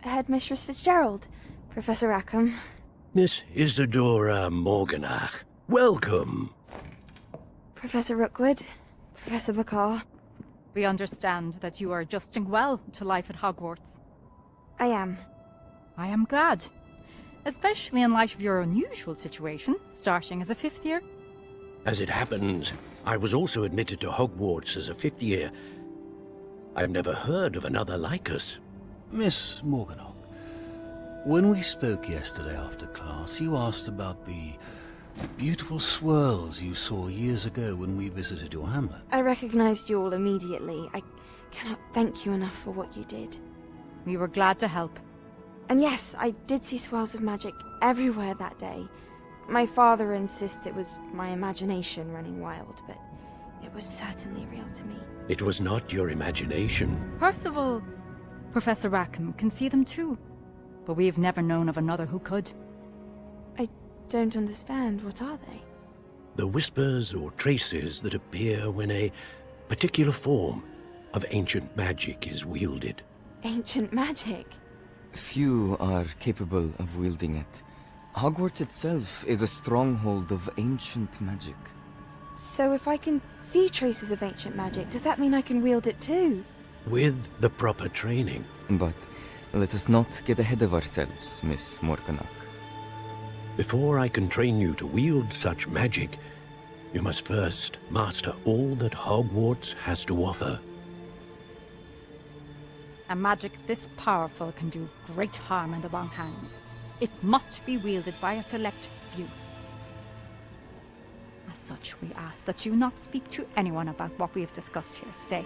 U: Headmistress Fitzgerald? Professor Rackham?
H: Miss Isadora Morganach, welcome.
U: Professor Rookwood? Professor McCaw?
L: We understand that you are adjusting well to life at Hogwarts.
U: I am.
L: I am glad. Especially in light of your unusual situation, starting as a 5th year.
H: As it happens, I was also admitted to Hogwarts as a 5th year. I've never heard of another like us.
W: Miss Morganach, when we spoke yesterday after class, you asked about the beautiful swirls you saw years ago when we visited your hamlet.
U: I recognized you all immediately. I cannot thank you enough for what you did.
L: We were glad to help.
U: And yes, I did see swirls of magic everywhere that day. My father insists it was my imagination running wild, but it was certainly real to me.
H: It was not your imagination.
L: Percival, Professor Rackham can see them too, but we've never known of another who could.
U: I don't understand. What are they?
H: The whispers or traces that appear when a particular form of ancient magic is wielded.
U: Ancient magic?
X: Few are capable of wielding it. Hogwarts itself is a stronghold of ancient magic.
U: So if I can see traces of ancient magic, does that mean I can wield it too?
H: With the proper training.
X: But let us not get ahead of ourselves, Miss Morganach.
H: Before I can train you to wield such magic, you must first master all that Hogwarts has to offer.
L: A magic this powerful can do great harm in the wrong hands. It must be wielded by a select few. As such, we ask that you not speak to anyone about what we have discussed here today.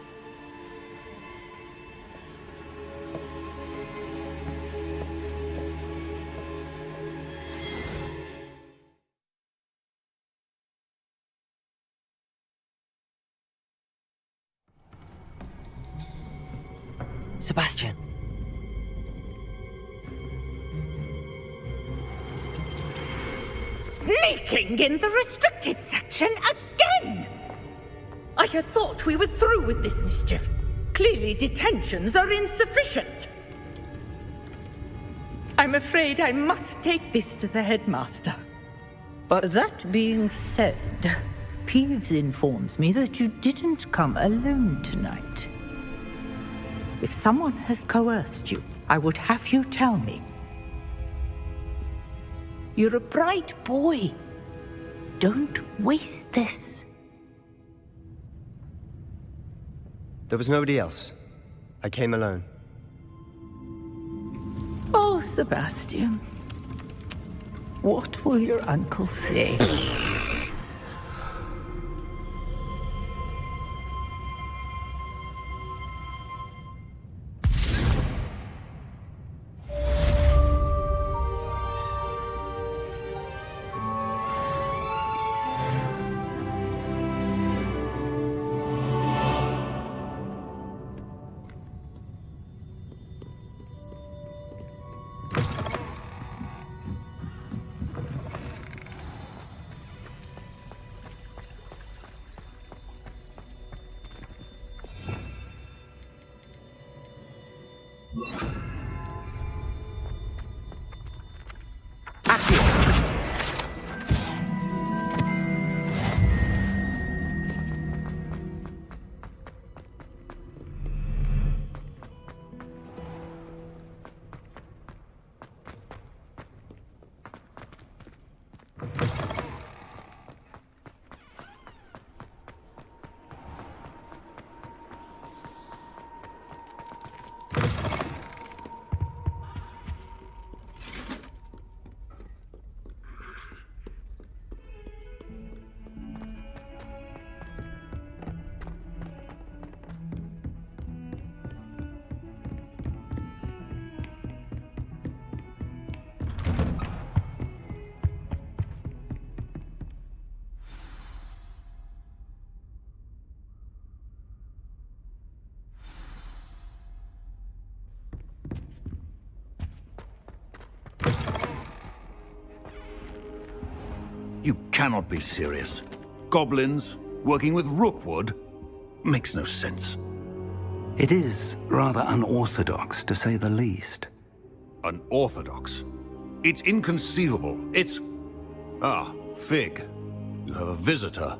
B: Sebastian.
T: Sneaking in the restricted section again! I had thought we were through with this mischief. Clearly detentions are insufficient. I'm afraid I must take this to the headmaster.
K: But that being said, Peeves informs me that you didn't come alone tonight. If someone has coerced you, I would have you tell me. You're a bright boy. Don't waste this.
D: There was nobody else. I came alone.
K: Oh, Sebastian. What will your uncle say?
Q: You cannot be serious. Goblins working with Rookwood? Makes no sense.
C: It is rather unorthodox, to say the least.
Q: Unorthodox? It's inconceivable. It's... Ah, Fig. You have a visitor.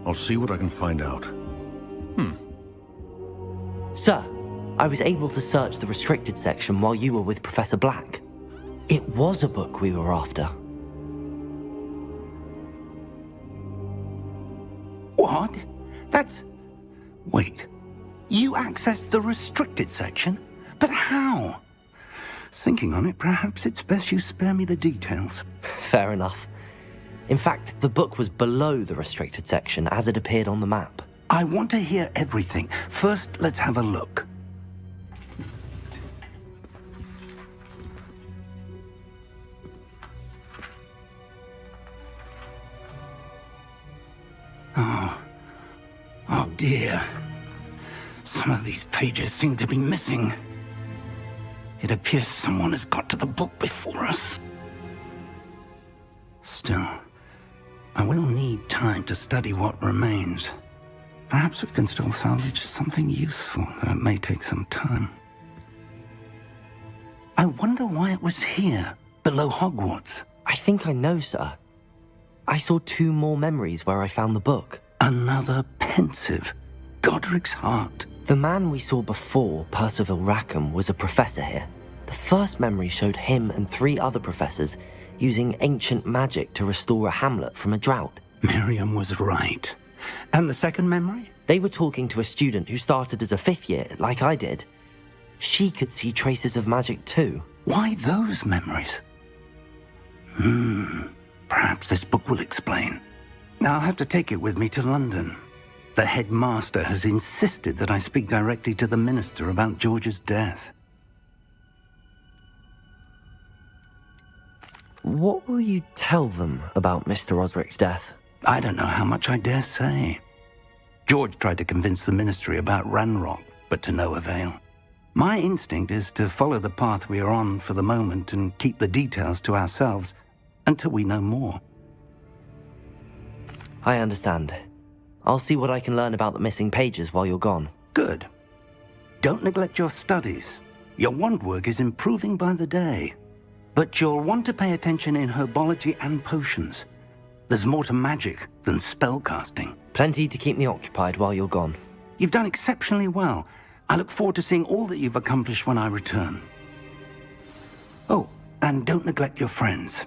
Q: I'll see what I can find out.
B: Sir, I was able to search the restricted section while you were with Professor Black. It was a book we were after.
C: What? That's... Wait. You accessed the restricted section? But how? Thinking on it, perhaps it's best you spare me the details.
B: Fair enough. In fact, the book was below the restricted section as it appeared on the map.
C: I want to hear everything. First, let's have a look. Oh dear. Some of these pages seem to be missing. It appears someone has got to the book before us. Still, I will need time to study what remains. Perhaps we can still salvage something useful, though it may take some time. I wonder why it was here, below Hogwarts.
B: I think I know, sir. I saw 2 more memories where I found the book.
C: Another pensive. Godric's heart.
B: The man we saw before, Percival Rackham, was a professor here. The first memory showed him and 3 other professors using ancient magic to restore a hamlet from a drought.
C: Miriam was right. And the second memory?
B: They were talking to a student who started as a 5th year, like I did. She could see traces of magic too.
C: Why those memories? Perhaps this book will explain. I'll have to take it with me to London. The headmaster has insisted that I speak directly to the minister about George's death.
B: What will you tell them about Mr. Osric's death?
C: I don't know how much I dare say. George tried to convince the ministry about Ranrock, but to no avail. My instinct is to follow the path we are on for the moment and keep the details to ourselves until we know more.
B: I understand. I'll see what I can learn about the missing pages while you're gone.
C: Good. Don't neglect your studies. Your wand work is improving by the day. But you'll want to pay attention in herbology and potions. There's more to magic than spellcasting.
B: Plenty to keep me occupied while you're gone.
C: You've done exceptionally well. I look forward to seeing all that you've accomplished when I return. Oh, and don't neglect your friends.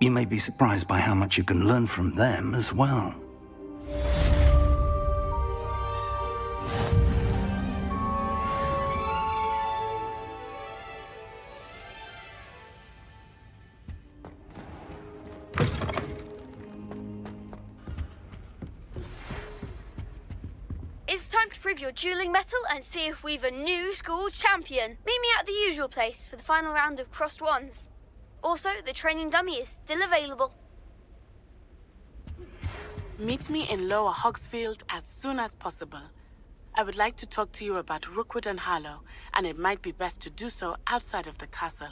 C: You may be surprised by how much you can learn from them as well.
V: It's time to prove your dueling mettle and see if we've a new school champion. Meet me at the usual place for the final round of crossed wands. Also, the training dummy is still available.
F: Meet me in Lower Hogsfield as soon as possible. I would like to talk to you about Rookwood and Harlow, and it might be best to do so outside of the castle.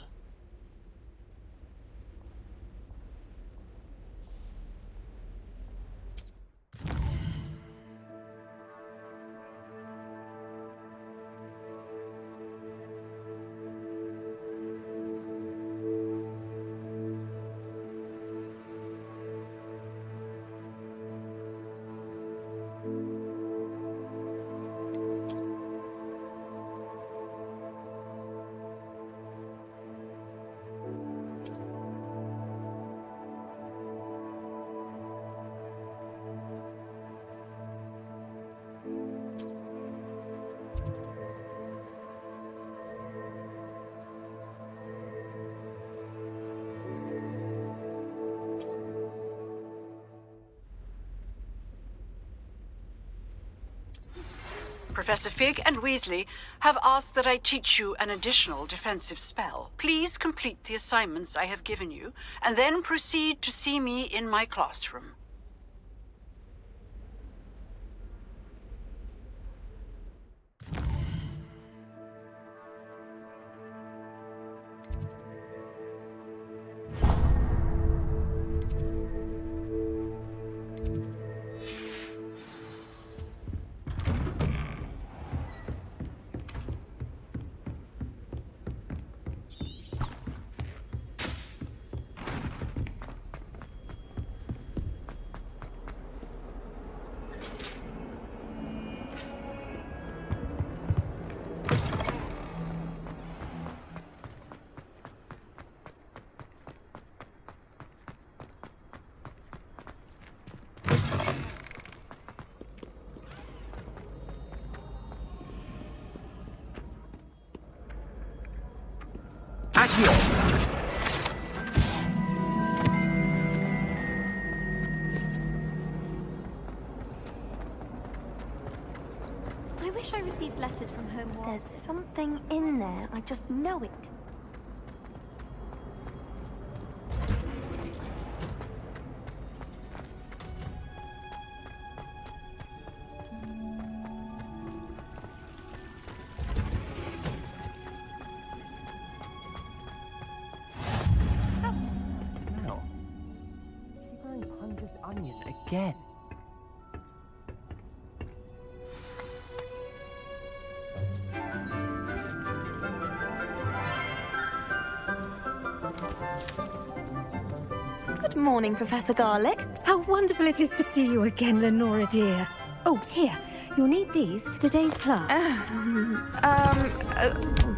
G: Professor Fig and Weasley have asked that I teach you an additional defensive spell. Please complete the assignments I have given you, and then proceed to see me in my classroom.
V: I wish I received letters from home more.
I: There's something in there. I just know it.
B: Now, very Hunter's onion again.
I: Good morning, Professor Garlick.
N: How wonderful it is to see you again, Lenora dear. Oh, here. You'll need these for today's class.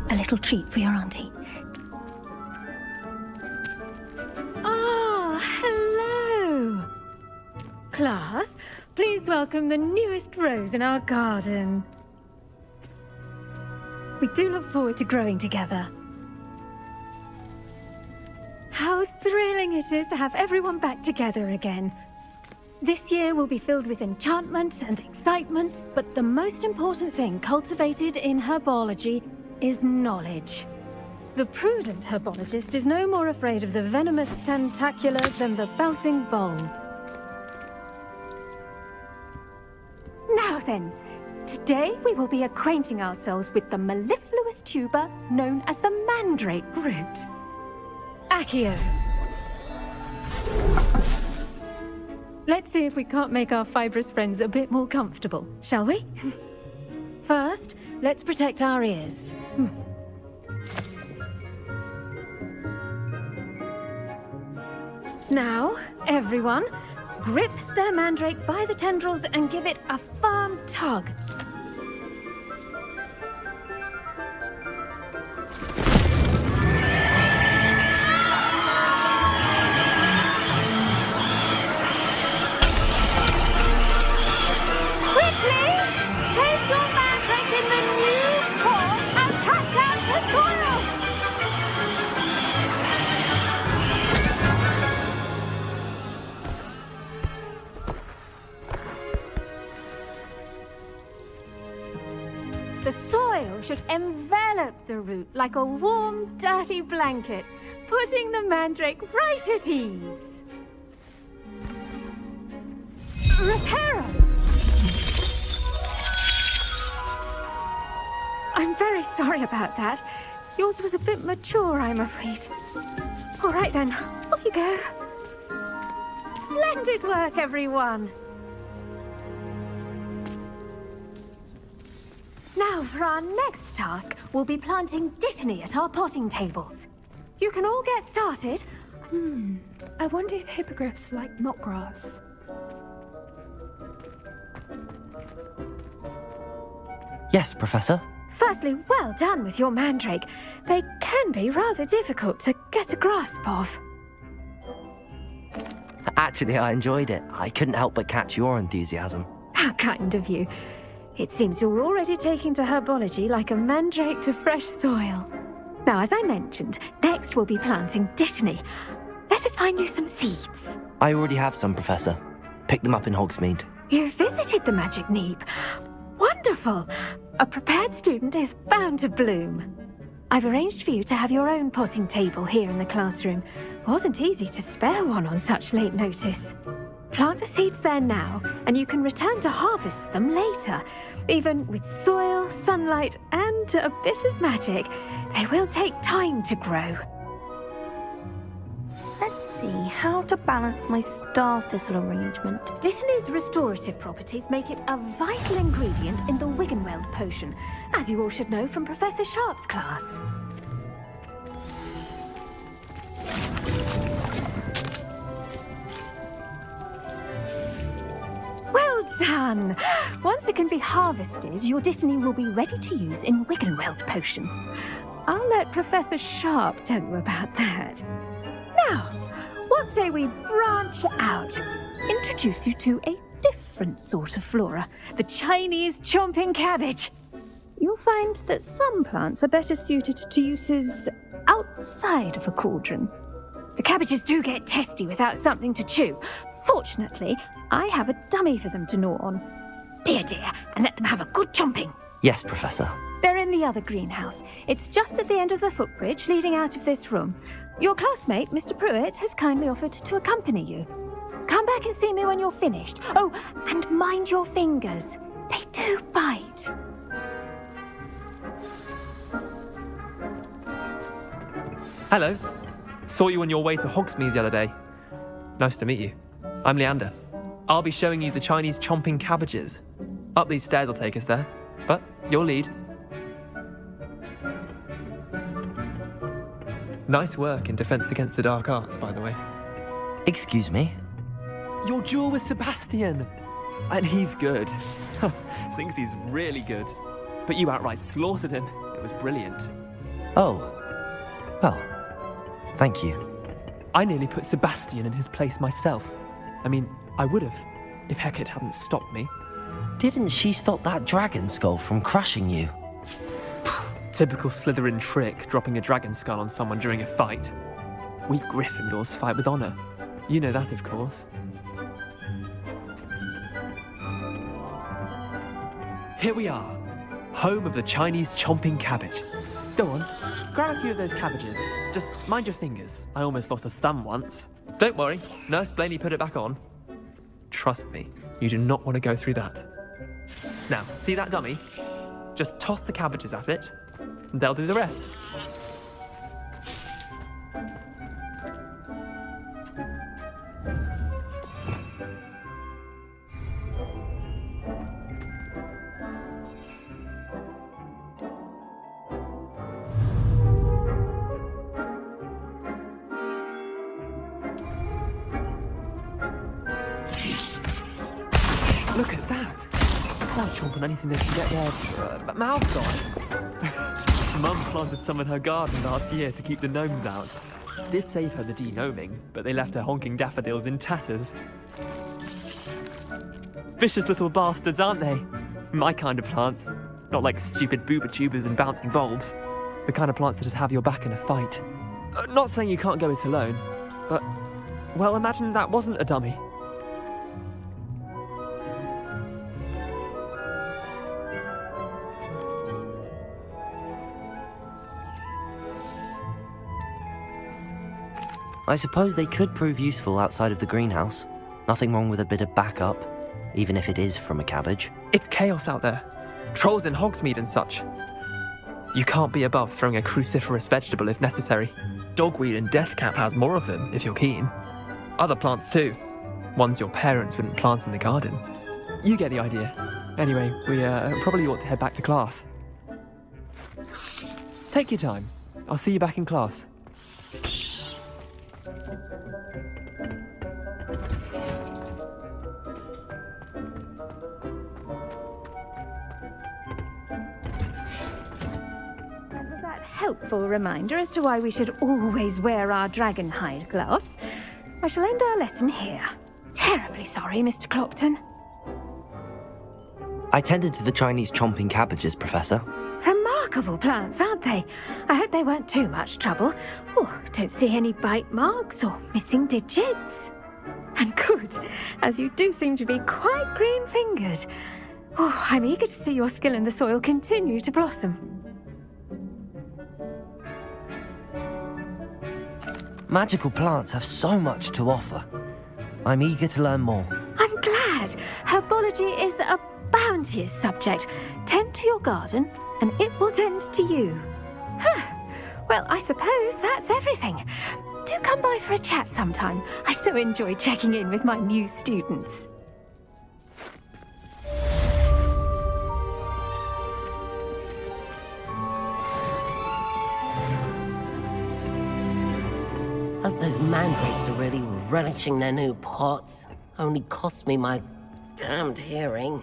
N: A little treat for your auntie. Oh, hello. Class, please welcome the newest rose in our garden. We do look forward to growing together. How thrilling it is to have everyone back together again. This year will be filled with enchantment and excitement, but the most important thing cultivated in herbology is knowledge. The prudent herbologist is no more afraid of the venomous tentacula than the bouncing bowl. Now then, today we will be acquainting ourselves with the mellifluous tuber known as the mandrake root. Accio. Let's see if we can't make our fibrous friends a bit more comfortable, shall we? First, let's protect our ears. Now, everyone, grip their mandrake by the tendrils and give it a firm tug. Quickly, take your mandrake in the new form and cut out the soil! The soil should envelop the root like a warm, dirty blanket, putting the mandrake right at ease. Reparo! I'm very sorry about that. Yours was a bit mature, I'm afraid. All right then, off you go. Splendid work, everyone! Now, for our next task, we'll be planting dittany at our potting tables. You can all get started.
E: I wonder if hippogriffs like knotgrass.
B: Yes, Professor.
N: Firstly, well done with your mandrake. They can be rather difficult to get a grasp of.
B: Actually, I enjoyed it. I couldn't help but catch your enthusiasm.
N: How kind of you. It seems you're already taking to herbology like a mandrake to fresh soil. Now, as I mentioned, next we'll be planting dittany. Let us find you some seeds.
B: I already have some, Professor. Picked them up in Hogsmeade.
N: You visited the Magic Neep. Wonderful! A prepared student is bound to bloom. I've arranged for you to have your own potting table here in the classroom. Wasn't easy to spare one on such late notice. Plant the seeds there now, and you can return to harvest them later. Even with soil, sunlight, and a bit of magic, they will take time to grow.
I: Let's see how to balance my star thistle arrangement.
N: Dittany's restorative properties make it a vital ingredient in the Wiggenweld potion, as you all should know from Professor Sharp's class. Well done! Once it can be harvested, your dittany will be ready to use in Wiggenweld potion. I'll let Professor Sharp tell you about that. Now, what say we branch out? Introduce you to a different sort of flora, the Chinese chomping cabbage. You'll find that some plants are better suited to uses outside of a cauldron. The cabbages do get testy without something to chew. Fortunately, I have a dummy for them to gnaw on. Be a dear and let them have a good chomping.
B: Yes, Professor.
N: They're in the other greenhouse. It's just at the end of the footbridge leading out of this room. Your classmate, Mr. Pruitt, has kindly offered to accompany you. Come back and see me when you're finished. Oh, and mind your fingers. They do bite.
P: Hello. Saw you on your way to Hogsmeade the other day. Nice to meet you. I'm Leander. I'll be showing you the Chinese chomping cabbages. Up these stairs will take us there, but your lead. Nice work in Defense Against the Dark Arts, by the way.
B: Excuse me?
P: Your duel with Sebastian! And he's good. Thinks he's really good. But you outright slaughtered him. It was brilliant.
B: Oh. Well, thank you.
P: I nearly put Sebastian in his place myself. I mean, I would have, if Hecate hadn't stopped me.
B: Didn't she stop that dragon skull from crushing you?
P: Typical Slytherin trick, dropping a dragon skull on someone during a fight. We Gryffindors fight with honor. You know that, of course. Here we are, home of the Chinese chomping cabbage. Go on, grab a few of those cabbages. Just mind your fingers. I almost lost a thumb once. Don't worry, Nurse Blaney put it back on. Trust me, you do not want to go through that. Now, see that dummy? Just toss the cabbages at it, and they'll do the rest. Look at that! They'll chomp on anything they can get their mouths on. Mum planted some in her garden last year to keep the gnomes out. Did save her the de-gnoming, but they left her honking daffodils in tatters. Vicious little bastards, aren't they? My kind of plants. Not like stupid booba tubers and bouncing bulbs. The kind of plants that just have your back in a fight. Not saying you can't go it alone, but, well, imagine that wasn't a dummy.
B: I suppose they could prove useful outside of the greenhouse. Nothing wrong with a bit of backup, even if it is from a cabbage.
P: It's chaos out there. Trolls in Hogsmeade and such. You can't be above throwing a cruciferous vegetable if necessary. Dogweed and deathcap has more of them, if you're keen. Other plants too. Ones your parents wouldn't plant in the garden. You get the idea. Anyway, we probably ought to head back to class. Take your time. I'll see you back in class.
N: Helpful reminder as to why we should always wear our dragon hide gloves. I shall end our lesson here. Terribly sorry, Mr. Clopton.
B: I tended to the Chinese chomping cabbages, Professor.
N: Remarkable plants, aren't they? I hope they weren't too much trouble. Oh, don't see any bite marks or missing digits. And good, as you do seem to be quite green-fingered. Oh, I'm eager to see your skill in the soil continue to blossom.
B: Magical plants have so much to offer. I'm eager to learn more.
N: I'm glad. Herbology is a bounteous subject. Tend to your garden, and it will tend to you. Well, I suppose that's everything. Do come by for a chat sometime. I so enjoy checking in with my new students.
J: Hope those mandrakes are really relishing their new pots. Only cost me my damned hearing.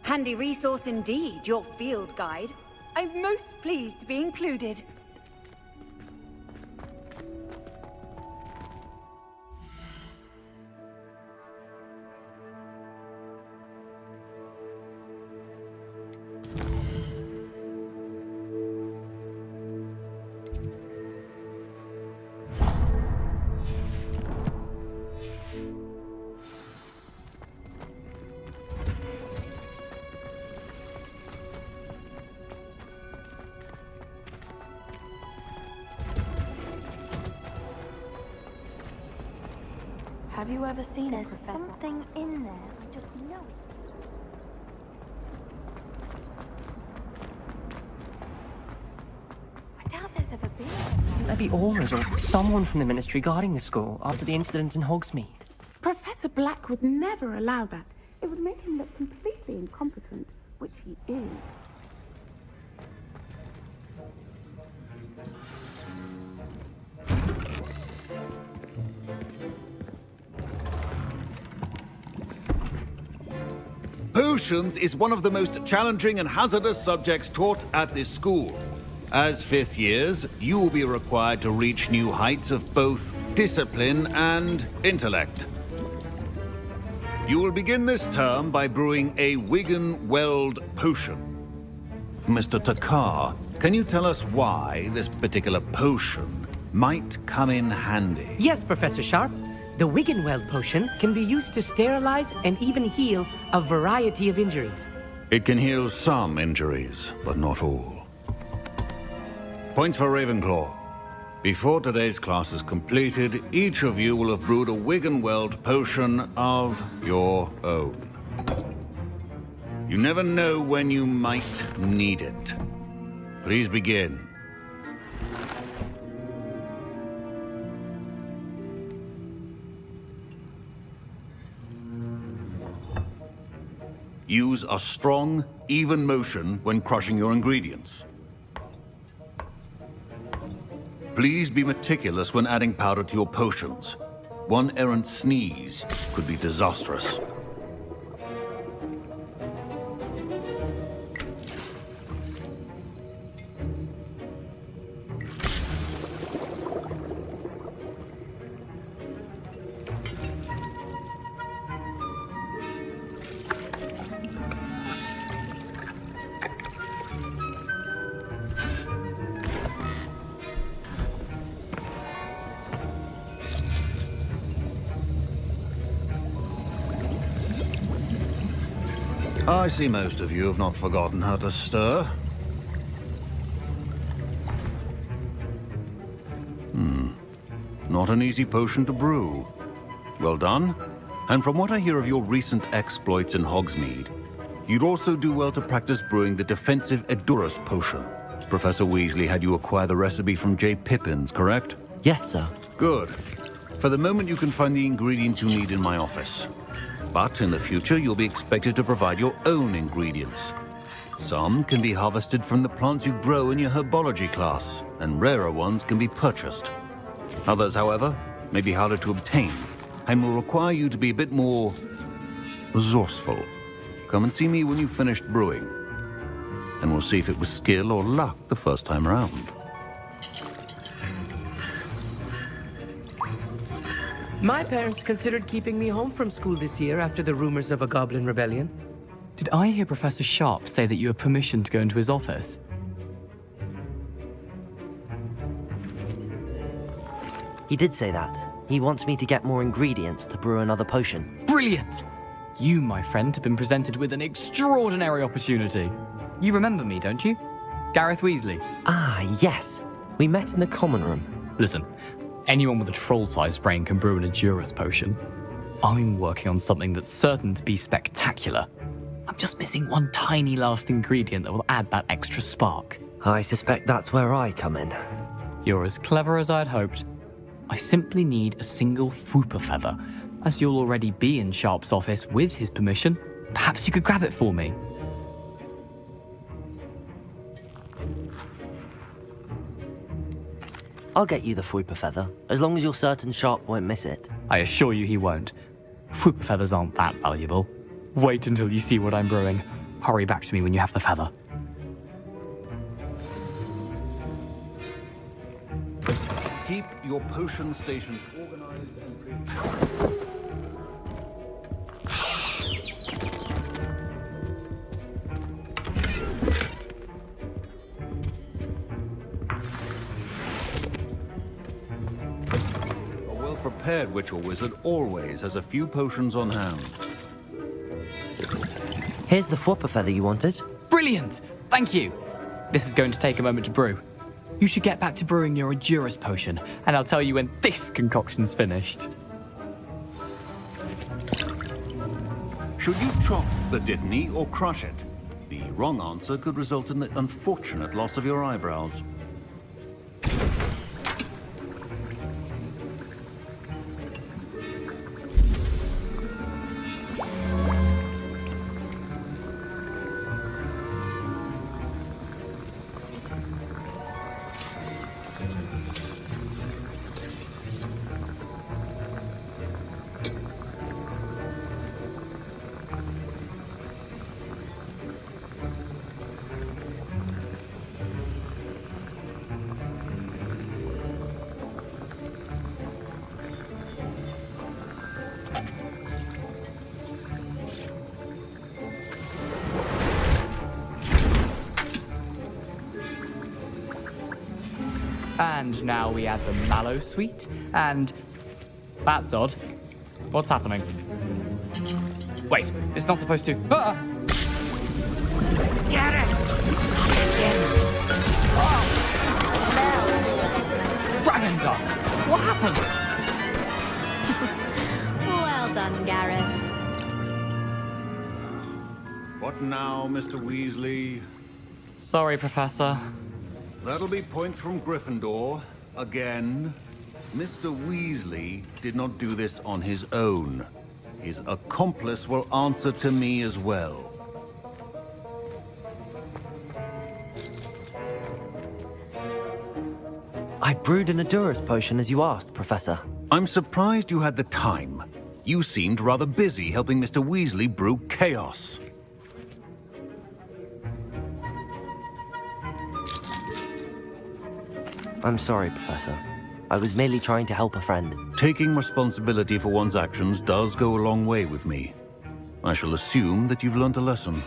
M: Handy resource indeed, your field guide. I'm most pleased to be included.
U: Have you ever seen There's something in there. I just know it. I doubt there's ever been.
R: There'd be Aurors or someone from the Ministry guarding the school after the incident in Hogsmeade.
S: Professor Black would never allow that. It would make him look completely incompetent, which he is.
Y: Potions is one of the most challenging and hazardous subjects taught at this school. As fifth years, you will be required to reach new heights of both discipline and intellect. You will begin this term by brewing a Wigan-Weld potion. Mr. Takar, can you tell us why this particular potion might come in handy.
A: Yes, Professor Sharp. The Wiggenweld potion can be used to sterilize and even heal a variety of injuries.
Y: It can heal some injuries, but not all. Points for Ravenclaw. Before today's class is completed, each of you will have brewed a Wiggenweld potion of your own. You never know when you might need it. Please begin. Use a strong, even motion when crushing your ingredients. Please be meticulous when adding powder to your potions. One errant sneeze could be disastrous. I see most of you have not forgotten how to stir. Not an easy potion to brew. Well done. And from what I hear of your recent exploits in Hogsmeade, you'd also do well to practice brewing the defensive Edurus potion. Professor Weasley had you acquire the recipe from J. Pippins, correct?
B: Yes, sir.
Y: Good. For the moment, you can find the ingredients you need in my office. But in the future, you'll be expected to provide your own ingredients. Some can be harvested from the plants you grow in your herbology class, and rarer ones can be purchased. Others, however, may be harder to obtain, and will require you to be a bit more resourceful. Come and see me when you've finished brewing, and we'll see if it was skill or luck the first time around.
A: My parents considered keeping me home from school this year after the rumors of a goblin rebellion.
R: Did I hear Professor Sharp say that you have permission to go into his office?
B: He did say that. He wants me to get more ingredients to brew another potion.
R: Brilliant! You, my friend, have been presented with an extraordinary opportunity. You remember me, don't you? Gareth Weasley.
B: Ah, yes. We met in the common room.
R: Listen, anyone with a troll-sized brain can brew an Edurus potion. I'm working on something that's certain to be spectacular. I'm just missing one tiny last ingredient that will add that extra spark.
B: I suspect that's where I come in.
R: You're as clever as I'd hoped. I simply need a single Fwooper feather. As you'll already be in Sharp's office with his permission, perhaps you could grab it for me.
B: I'll get you the Fwooper feather, as long as you're certain Sharp won't miss it.
R: I assure you he won't. Fwooper feathers aren't that valuable. Wait until you see what I'm brewing. Hurry back to me when you have the feather.
Y: Keep your potion stations organized and A well-prepared witch or wizard always has a few potions on hand.
B: Here's the Fwooper feather you wanted.
R: Brilliant! Thank you! This is going to take a moment to brew. You should get back to brewing your Edurus potion, and I'll tell you when this concoction's finished.
Y: Should you chop the Dittany or crush it? The wrong answer could result in the unfortunate loss of your eyebrows.
R: And now we add the mallow sweet, and... That's odd. What's happening? Wait, it's not supposed to... Ah!
T: Get it!
R: Dragon Dog! What happened?
H: Well done, Gareth.
Y: What now, Mr. Weasley?
R: Sorry, Professor.
Y: That'll be points from Gryffindor. Again. Mr. Weasley did not do this on his own. His accomplice will answer to me as well.
B: I brewed an Adurus potion as you asked, Professor.
Y: I'm surprised you had the time. You seemed rather busy helping Mr. Weasley brew chaos.
B: I'm sorry, Professor. I was merely trying to help a friend.
Y: Taking responsibility for one's actions does go a long way with me. I shall assume that you've learnt a lesson.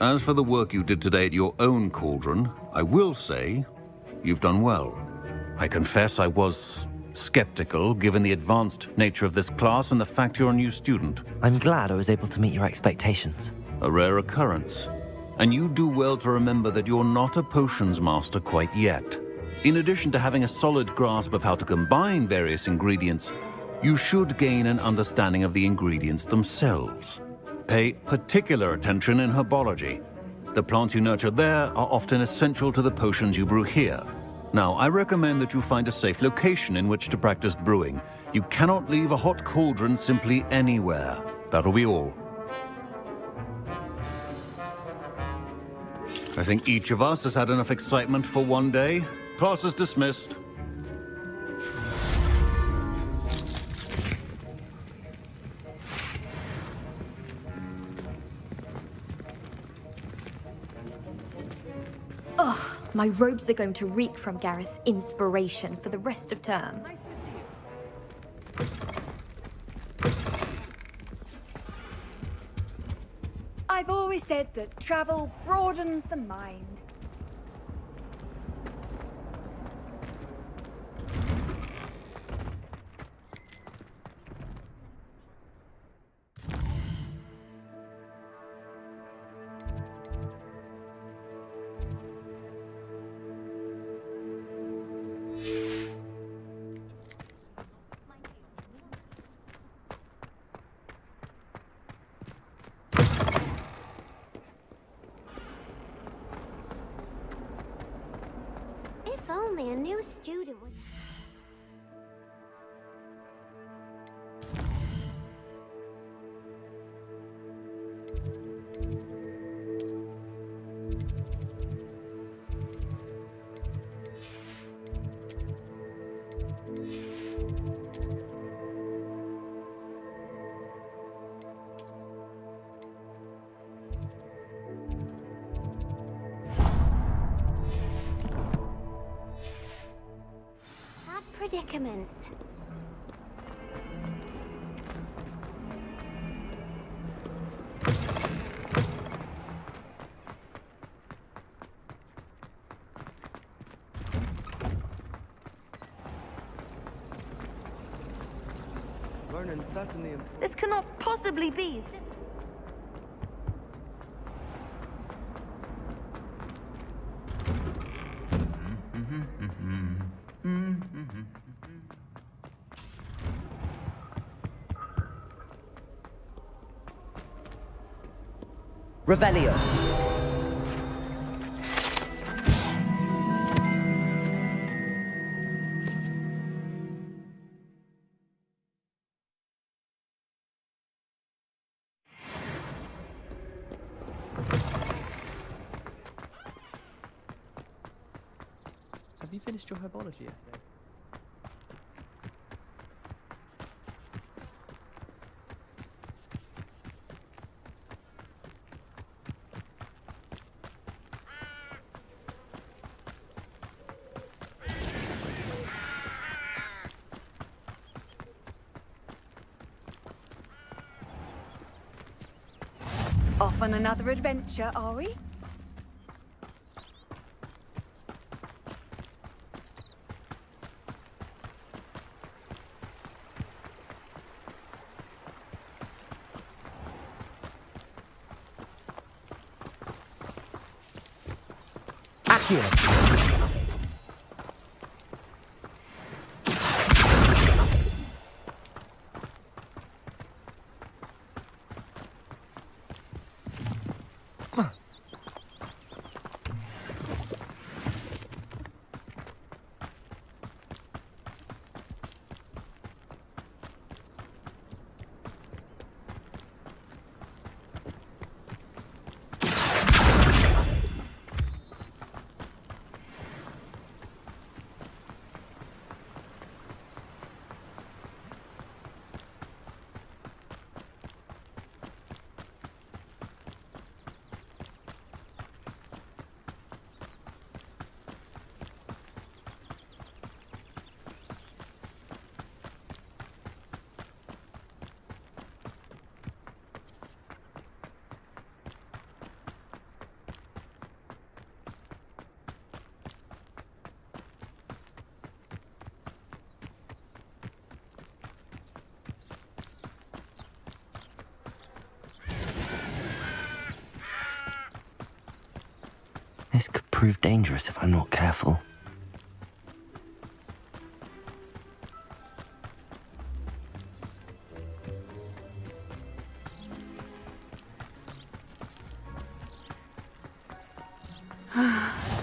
Y: As for the work you did today at your own cauldron, I will say you've done well. I confess I was skeptical, given the advanced nature of this class and the fact you're a new student.
B: I'm glad I was able to meet your expectations.
Y: A rare occurrence. And you do well to remember that you're not a potions master quite yet. In addition to having a solid grasp of how to combine various ingredients, you should gain an understanding of the ingredients themselves. Pay particular attention in herbology. The plants you nurture there are often essential to the potions you brew here. Now, I recommend that you find a safe location in which to practice brewing. You cannot leave a hot cauldron simply anywhere. That'll be all. I think each of us has had enough excitement for one day. Class is dismissed.
L: Ugh, my robes are going to reek from Gareth's inspiration for the rest of term.
M: I've always said that travel broadens the mind.
H: If only a new student would... predicament.
I: This cannot possibly be.
B: Revelio.
P: Have you finished your herbology essay?
M: Off on another adventure, are we?
B: Here. This could prove dangerous if I'm not careful.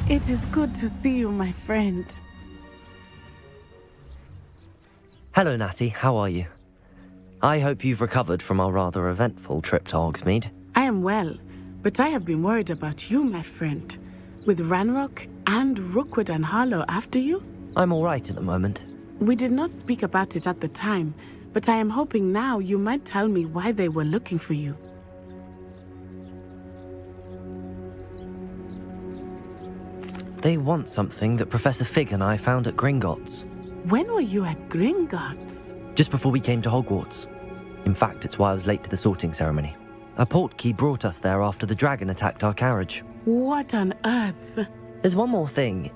F: It is good to see you, my friend.
B: Hello, Natty. How are you? I hope you've recovered from our rather eventful trip to Hogsmeade.
F: I am well, but I have been worried about you, my friend. With Ranrock and Rookwood and Harlow after you?
B: I'm all right at the moment.
F: We did not speak about it at the time, but I am hoping now you might tell me why they were looking for you.
B: They want something that Professor Fig and I found at Gringotts.
F: When were you at Gringotts?
B: Just before we came to Hogwarts. In fact, it's why I was late to the sorting ceremony. A portkey brought us there after the dragon attacked our carriage.
F: What on earth?
B: There's one more thing.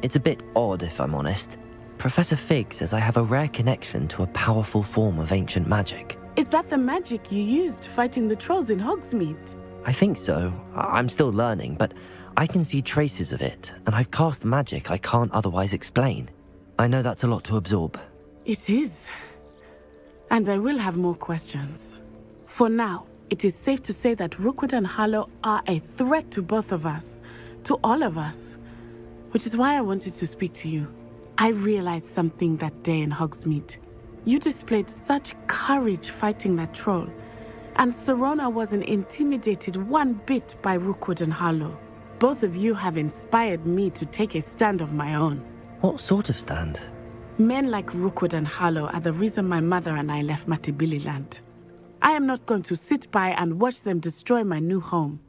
B: It's a bit odd, if I'm honest. Professor Fig says I have a rare connection to a powerful form of ancient magic.
F: Is that the magic you used fighting the trolls in Hogsmeade?
B: I think so. I'm still learning, but I can see traces of it, and I've cast magic I can't otherwise explain. I know that's a lot to absorb.
F: It is. And I will have more questions. For now, it is safe to say that Rookwood and Harlow are a threat to both of us, to all of us, which is why I wanted to speak to you. I realized something that day in Hogsmeade. You displayed such courage fighting that troll, and Serona wasn't intimidated one bit by Rookwood and Harlow. Both of you have inspired me to take a stand of my own.
B: What sort of stand?
F: Men like Rookwood and Harlow are the reason my mother and I left Matabeleland. I am not going to sit by and watch them destroy my new home.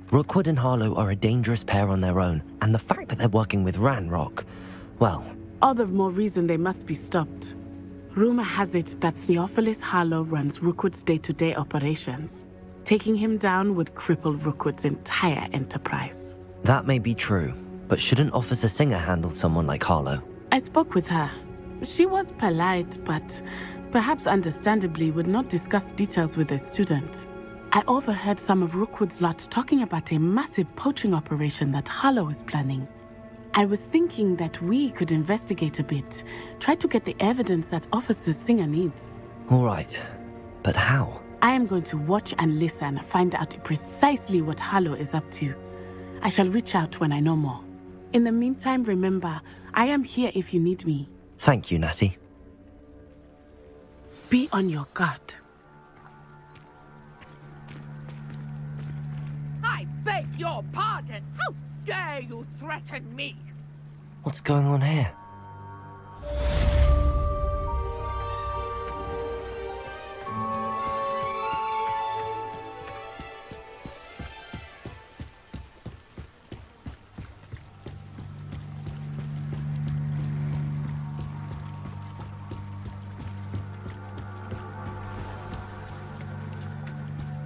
B: Rookwood and Harlow are a dangerous pair on their own, and the fact that they're working with Ranrock, well...
F: All the more reason they must be stopped. Rumor has it that Theophilus Harlow runs Rookwood's day-to-day operations. Taking him down would cripple Rookwood's entire enterprise.
B: That may be true, but shouldn't Officer Singer handle someone like Harlow?
F: I spoke with her. She was polite, but perhaps understandably would not discuss details with a student. I overheard some of Rookwood's lot talking about a massive poaching operation that Harlow is planning. I was thinking that we could investigate a bit, try to get the evidence that Officer Singer needs.
B: All right, but how?
F: I am going to watch and listen, find out precisely what Harlow is up to. I shall reach out when I know more. In the meantime, remember, I am here if you need me.
B: Thank you, Natty.
F: Be on your guard.
T: I beg your pardon. How dare you threaten me?
B: What's going on here?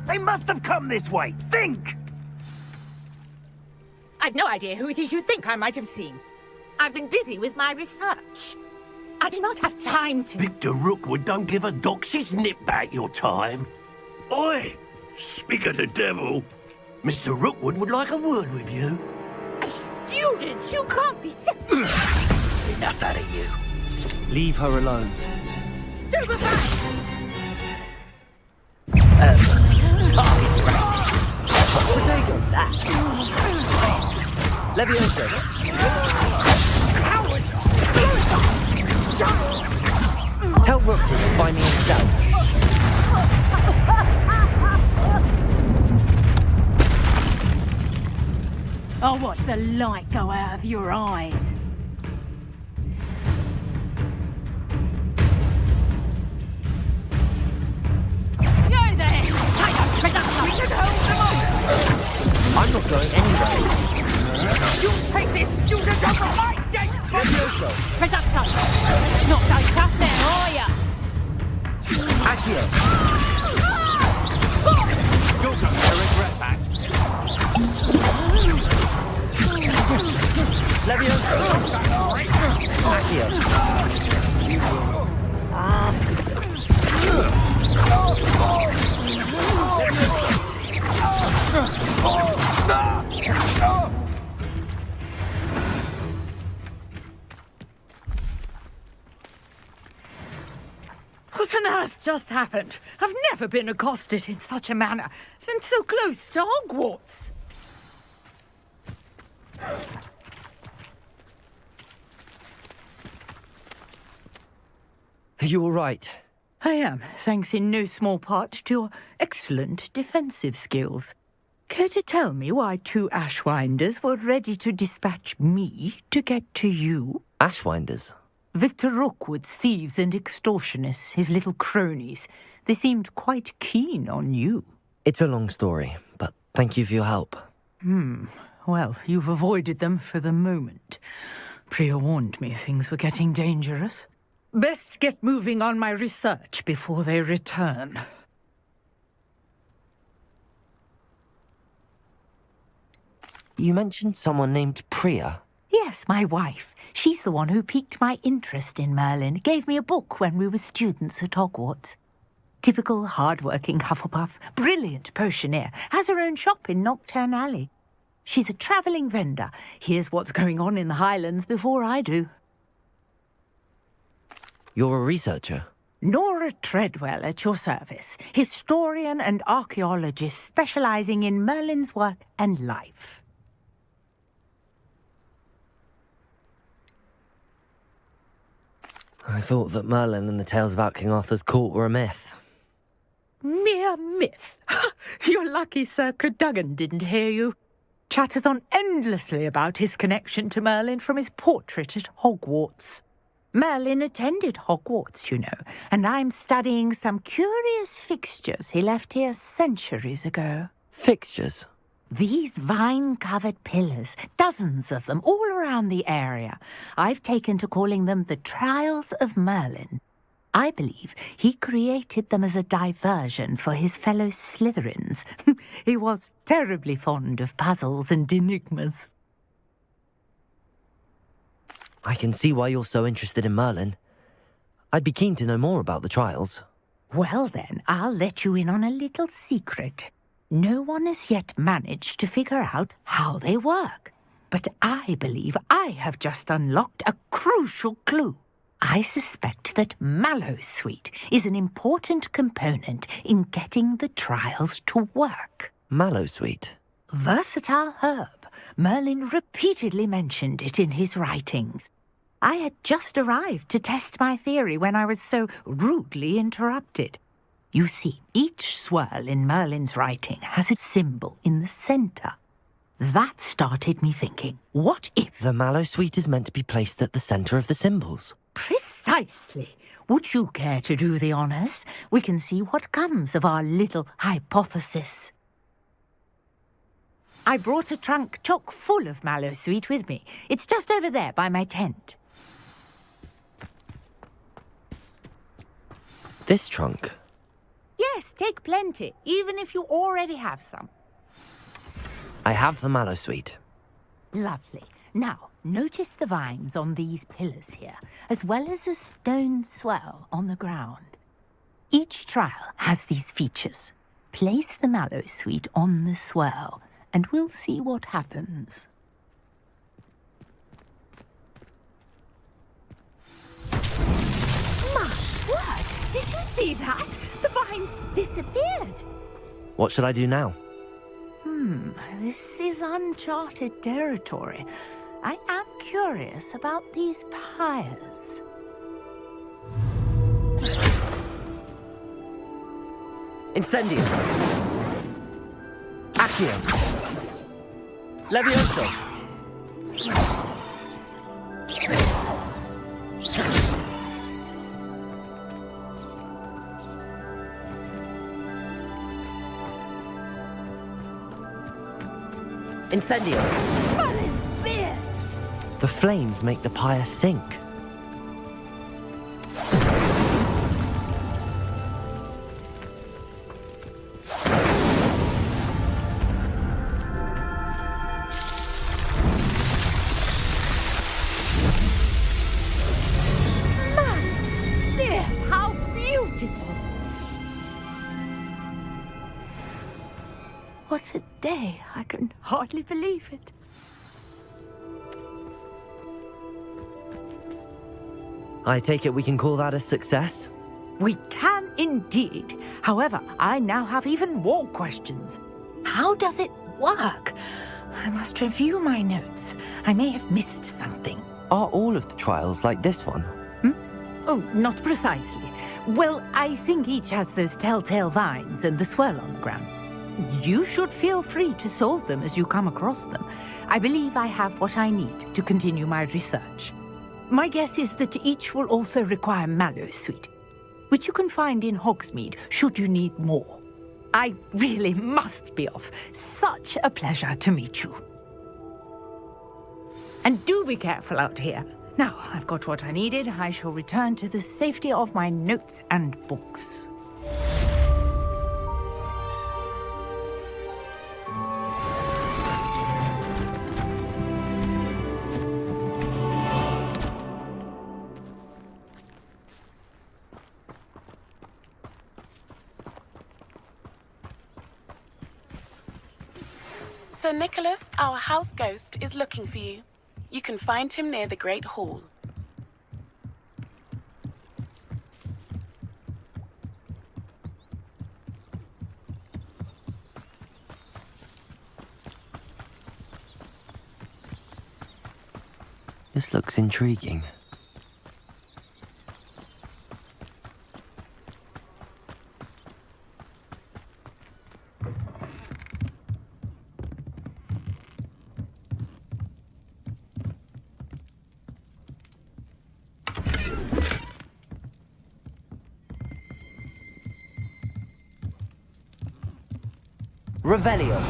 D: They must have come this way. Think!
T: I've no idea who it is you think I might have seen. I've been busy with my research. I do not have time to...
D: Victor Rookwood don't give a dock. She's nipped back your time. Oi! Speak of the devil. Mr. Rookwood would like a word with you.
T: A student? You can't be
D: Enough out of you.
B: Leave her alone.
T: Stupefy!
J: Target practice. Potato. That sounds great.
B: Leviosa. Tell Rookwood to find me himself.
G: I'll watch the light go out of your eyes.
T: You're there!
B: I'm not going anywhere.
T: You take this student off of my date!
B: Leviosa.
T: Presupto! Not so tough now, are ya?
B: Accio.
D: You're going to regret that.
B: Leviosa. Accio.
T: What on earth just happened? I've never been accosted in such a manner, and so close to Hogwarts.
B: Are you all right?
T: I am, thanks in no small part to your excellent defensive skills. Care to tell me why 2 Ashwinders were ready to dispatch me to get to you?
B: Ashwinders?
T: Victor Rookwood's thieves and extortionists, his little cronies. They seemed quite keen on you.
B: It's a long story, but thank you for your help.
T: Well, you've avoided them for the moment. Priya warned me things were getting dangerous. Best get moving on my research before they return.
B: You mentioned someone named Priya.
T: Yes, my wife. She's the one who piqued my interest in Merlin, gave me a book when we were students at Hogwarts. Typical hard-working Hufflepuff, brilliant potioneer, has her own shop in Knockturn Alley. She's a travelling vendor, hears what's going on in the Highlands before I do.
B: You're a researcher?
T: Nora Treadwell at your service, historian and archaeologist specialising in Merlin's work and life.
B: I thought that Merlin and the tales about King Arthur's court were a myth.
T: Mere myth. You're lucky Sir Cadogan didn't hear you. Chatters on endlessly about his connection to Merlin from his portrait at Hogwarts. Merlin attended Hogwarts, you know, and I'm studying some curious fixtures he left here centuries ago.
B: Fixtures?
T: These vine-covered pillars, dozens of them, all around the area. I've taken to calling them the Trials of Merlin. I believe he created them as a diversion for his fellow Slytherins. He was terribly fond of puzzles and enigmas.
B: I can see why you're so interested in Merlin. I'd be keen to know more about the trials.
T: Well then, I'll let you in on a little secret. No one has yet managed to figure out how they work. But I believe I have just unlocked a crucial clue. I suspect that Mallowsweet is an important component in getting the trials to work.
B: Mallowsweet?
T: Versatile herb. Merlin repeatedly mentioned it in his writings. I had just arrived to test my theory when I was so rudely interrupted. You see, each swirl in Merlin's writing has a symbol in the centre. That started me thinking, what if...
B: The Mallowsweet is meant to be placed at the centre of the symbols.
T: Precisely. Would you care to do the honours? We can see what comes of our little hypothesis. I brought a trunk chock full of Mallowsweet with me. It's just over there by my tent.
B: This trunk?
T: Yes, take plenty, even if you already have some.
B: I have the Mallowsweet.
T: Lovely. Now, notice the vines on these pillars here, as well as a stone swell on the ground. Each trial has these features. Place the mallow sweet on the swirl, and we'll see what happens.
N: My word! Did you see that? The vines disappeared.
B: What should I do now?
T: This is uncharted territory. I am curious about these pyres.
B: Incendio! Accio! Levioso! Incendio!
N: Merlin's beard!
B: The flames make the pyre sink.
T: Merlin's beard! How beautiful! What a day! I can hardly believe it.
B: I take it we can call that a success?
T: We can indeed. However, I now have even more questions. How does it work? I must review my notes. I may have missed something.
B: Are all of the trials like this one?
T: Oh, not precisely. Well, I think each has those telltale vines and the swirl on the ground. You should feel free to solve them as you come across them. I believe I have what I need to continue my research. My guess is that each will also require mallow sweet, which you can find in Hogsmeade should you need more. I really must be off. Such a pleasure to meet you. And do be careful out here. Now, I've got what I needed. I shall return to the safety of my notes and books.
F: Sir Nicholas, our house ghost, is looking for you. You can find him near the Great Hall.
B: This looks intriguing. Revelio.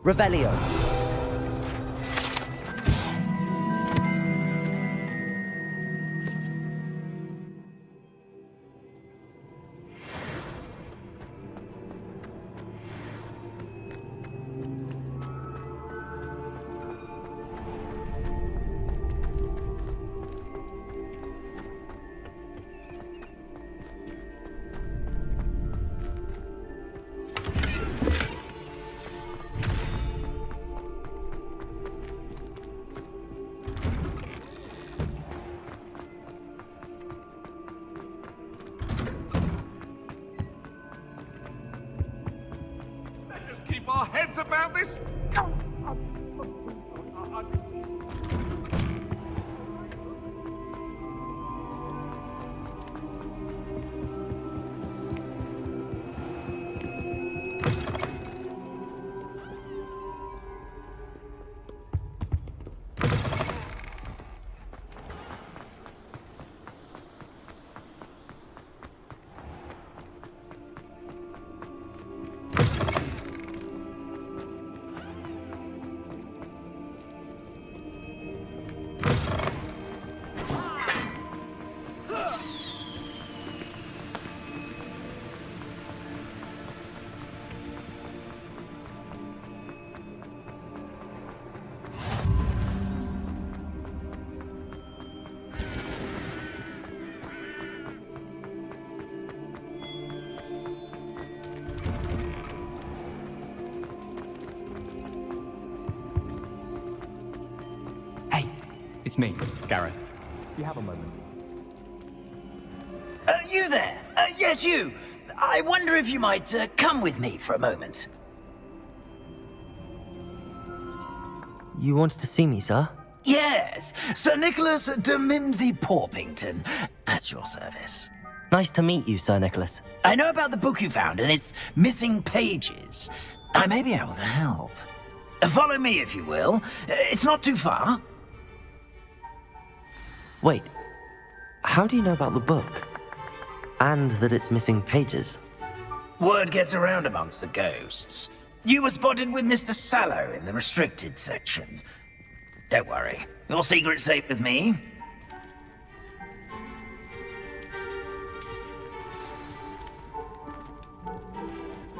B: Revelio.
K: Keep our heads about this.
R: It's me, Gareth. You have a moment.
K: You there? Yes, you. I wonder if you might come with me for a moment.
B: You wanted to see me, sir?
K: Yes, Sir Nicholas de Mimsy Porpington, at your service.
B: Nice to meet you, Sir Nicholas.
K: I know about the book you found and its missing pages. I may be able to help. Follow me, if you will. It's not too far.
B: Wait, how do you know about the book? And that it's missing pages?
K: Word gets around amongst the ghosts. You were spotted with Mr. Sallow in the restricted section. Don't worry, your secret's safe with me.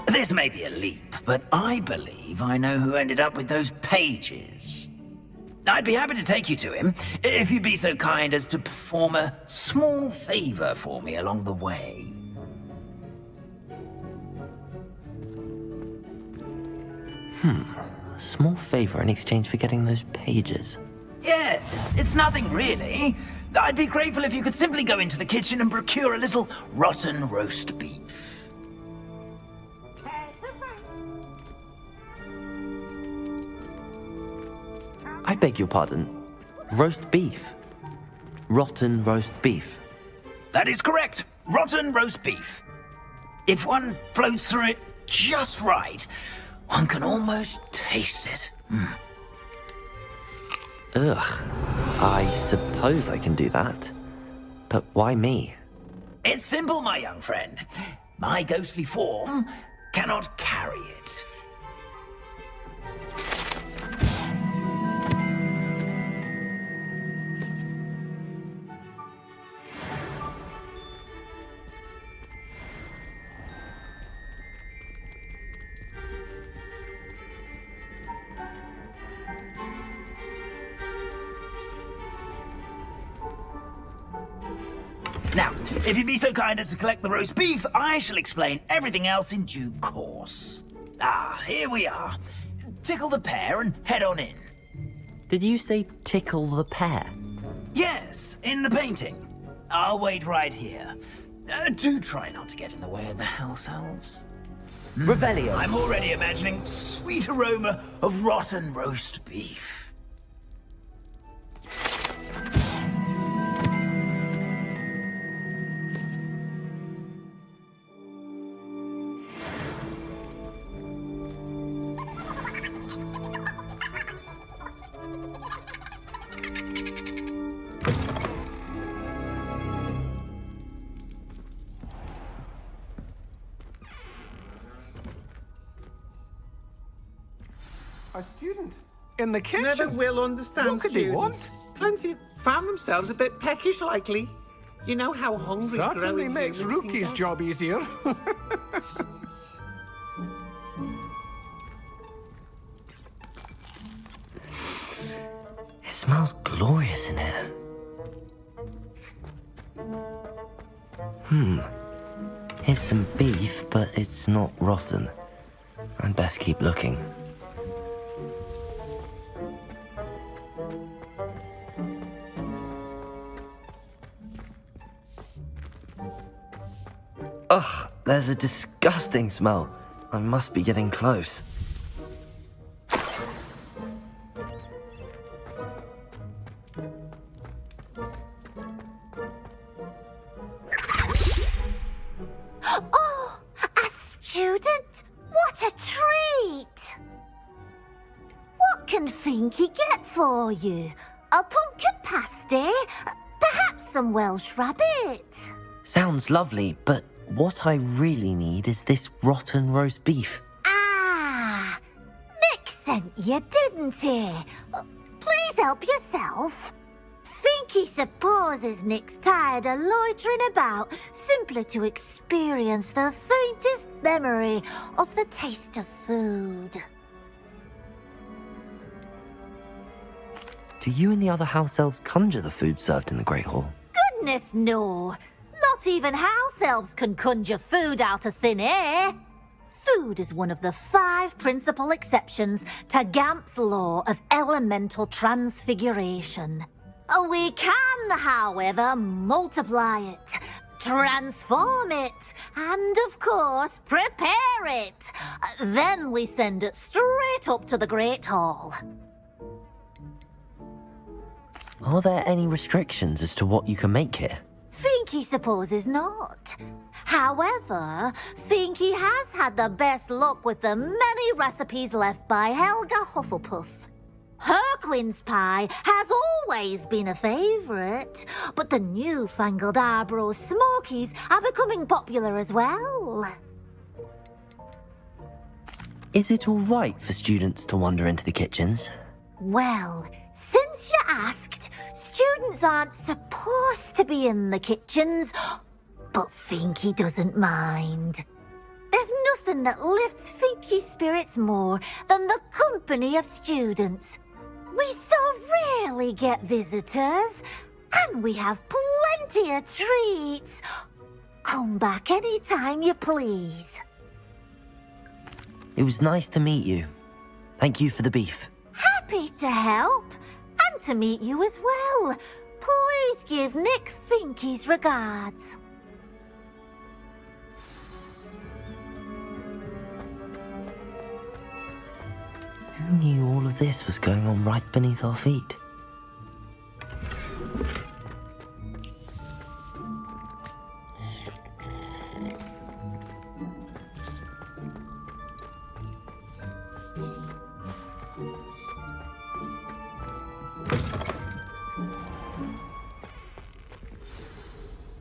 K: This may be a leap, but I believe I know who ended up with those pages. I'd be happy to take you to him, if you'd be so kind as to perform a small favor for me along the way.
B: A small favor in exchange for getting those pages.
K: Yes, it's nothing really. I'd be grateful if you could simply go into the kitchen and procure a little rotten roast beef.
B: I beg your pardon. Roast beef. Rotten roast beef.
K: That is correct. Rotten roast beef. If one floats through it just right, one can almost taste it.
B: Ugh. I suppose I can do that. But why me?
K: It's simple, my young friend. My ghostly form cannot carry it. Now, if you'd be so kind as to collect the roast beef, I shall explain everything else in due course. Ah, here we are. Tickle the pear and head on in.
B: Did you say tickle the pear?
K: Yes, in the painting. I'll wait right here. Do try not to get in the way of the house elves.
B: Revelio.
K: I'm already imagining the sweet aroma of rotten roast beef.
O: A student in the kitchen.
Q: Never will understand
O: What could they
Q: students. Plenty found themselves a bit peckish likely. You know how hungry
O: Certainly
Q: growing
O: makes
Q: humans can
O: Rookie's
Q: get.
O: job easier.
B: It smells glorious in here. Here's some beef, but it's not rotten. I'd best keep looking. Ugh, there's a disgusting smell. I must be getting close.
W: Oh, a student? What a treat! What can Finky get for you? A pumpkin pasty? Perhaps some Welsh rabbit?
B: Sounds lovely, but what I really need is this rotten roast beef.
W: Ah, Nick sent you, didn't he? Please help yourself. Finky supposes Nick's tired of loitering about simply to experience the faintest memory of the taste of food.
B: Do you and the other house elves conjure the food served in the Great Hall?
W: Goodness, no. Not even house elves can conjure food out of thin air. Food is one of the 5 principal exceptions to Gamp's law of elemental transfiguration. We can, however, multiply it, transform it, and of course, prepare it. Then we send it straight up to the Great Hall.
B: Are there any restrictions as to what you can make here?
W: Finky supposes not. However, Finky has had the best luck with the many recipes left by Helga Hufflepuff. Her quince pie has always been a favourite, but the newfangled Arborough Smokies are becoming popular as well.
B: Is it all right for students to wander into the kitchens?
W: Well, since you asked, students aren't supposed to be in the kitchens, but Finky doesn't mind. There's nothing that lifts Finky's spirits more than the company of students. We so rarely get visitors, and we have plenty of treats. Come back any time you please.
B: It was nice to meet you. Thank you for the beef.
W: Happy to help, and to meet you as well. Please give Nick Finky's regards.
B: Who knew all of this was going on right beneath our feet?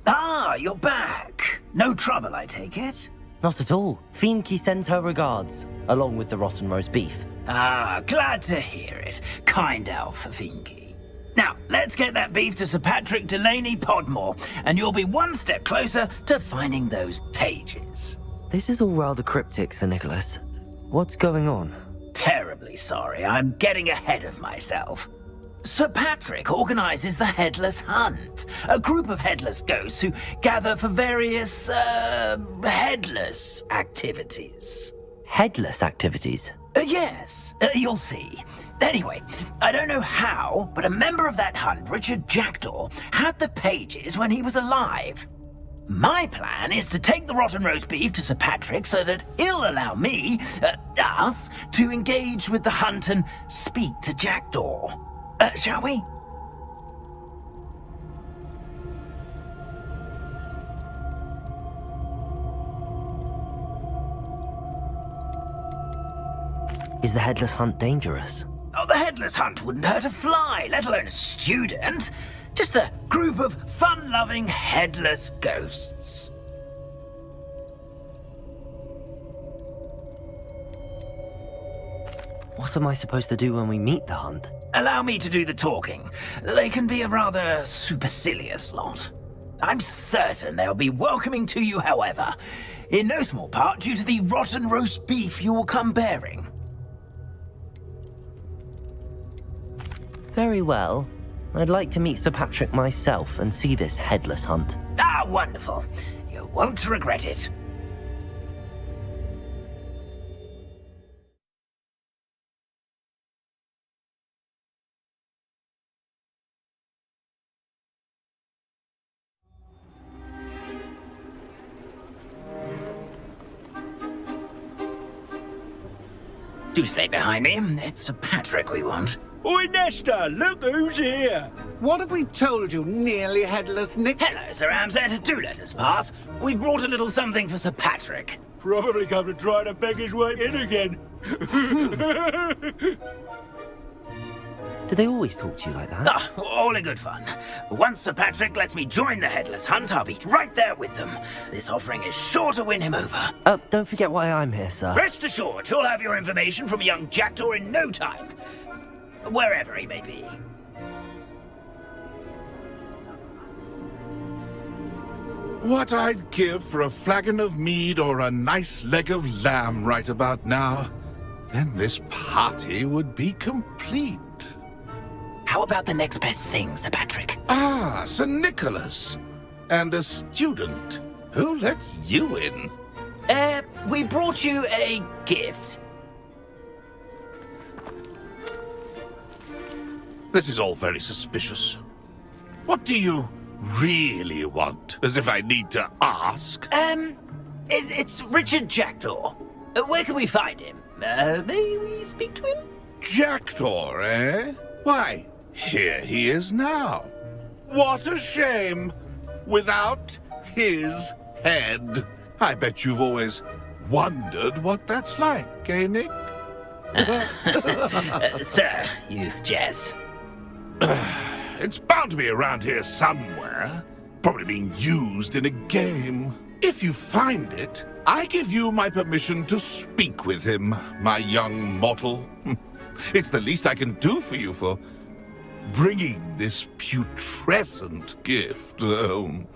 K: Ah, you're back. No trouble, I take it?
B: Not at all. Finky sends her regards, along with the rotten roast beef.
K: Ah, glad to hear it. Kind elf, Finky. Now, let's get that beef to Sir Patrick Delaney Podmore, and you'll be one step closer to finding those pages.
B: This is all rather cryptic, Sir Nicholas. What's going on?
K: Terribly sorry, I'm getting ahead of myself. Sir Patrick organises the Headless Hunt, a group of headless ghosts who gather for various, headless activities.
B: Headless activities?
K: Yes, you'll see. Anyway, I don't know how, but a member of that hunt, Richard Jackdaw, had the pages when he was alive. My plan is to take the rotten roast beef to Sir Patrick so that he'll allow me, us, to engage with the hunt and speak to Jackdaw. Shall we?
B: Is the Headless Hunt dangerous?
K: Oh, the Headless Hunt wouldn't hurt a fly, let alone a student. Just a group of fun-loving headless ghosts.
B: What am I supposed to do when we meet the hunt?
K: Allow me to do the talking. They can be a rather supercilious lot. I'm certain they'll be welcoming to you, however, in no small part due to the rotten roast beef you will come bearing.
B: Very well. I'd like to meet Sir Patrick myself and see this Headless Hunt.
K: Ah, wonderful. You won't regret it. Do stay behind me. It's Sir Patrick we want.
Q: Oi, Nesta, look who's here. What have we told you, nearly headless Nick?
K: Hello, Sir Ramsed. Do let us pass. We've brought a little something for Sir Patrick.
Q: Probably come to try to beg his way in again.
B: Do they always talk to you like that?
K: Ah, all in good fun. Once Sir Patrick lets me join the Headless Hunt, I'll be right there with them. This offering is sure to win him over.
B: Don't forget why I'm here, sir.
K: Rest assured, you'll have your information from young Jackdaw in no time. Wherever he may be.
C: What I'd give for a flagon of mead or a nice leg of lamb right about now. Then this party would be complete.
K: How about the next best thing, Sir Patrick?
C: Ah, Sir Nicholas. And a student. Who let you in?
K: We brought you a gift.
C: This is all very suspicious. What do you really want? As if I need to ask.
K: It's Richard Jackdaw. Where can we find him? May we speak to him?
C: Jackdaw, eh? Why, here he is now. What a shame. Without his head. I bet you've always wondered what that's like, eh, Nick?
K: Sir, you jest.
C: It's bound to be around here somewhere. Probably being used in a game. If you find it, I give you my permission to speak with him, my young mortal. It's the least I can do for you for bringing this putrescent gift home.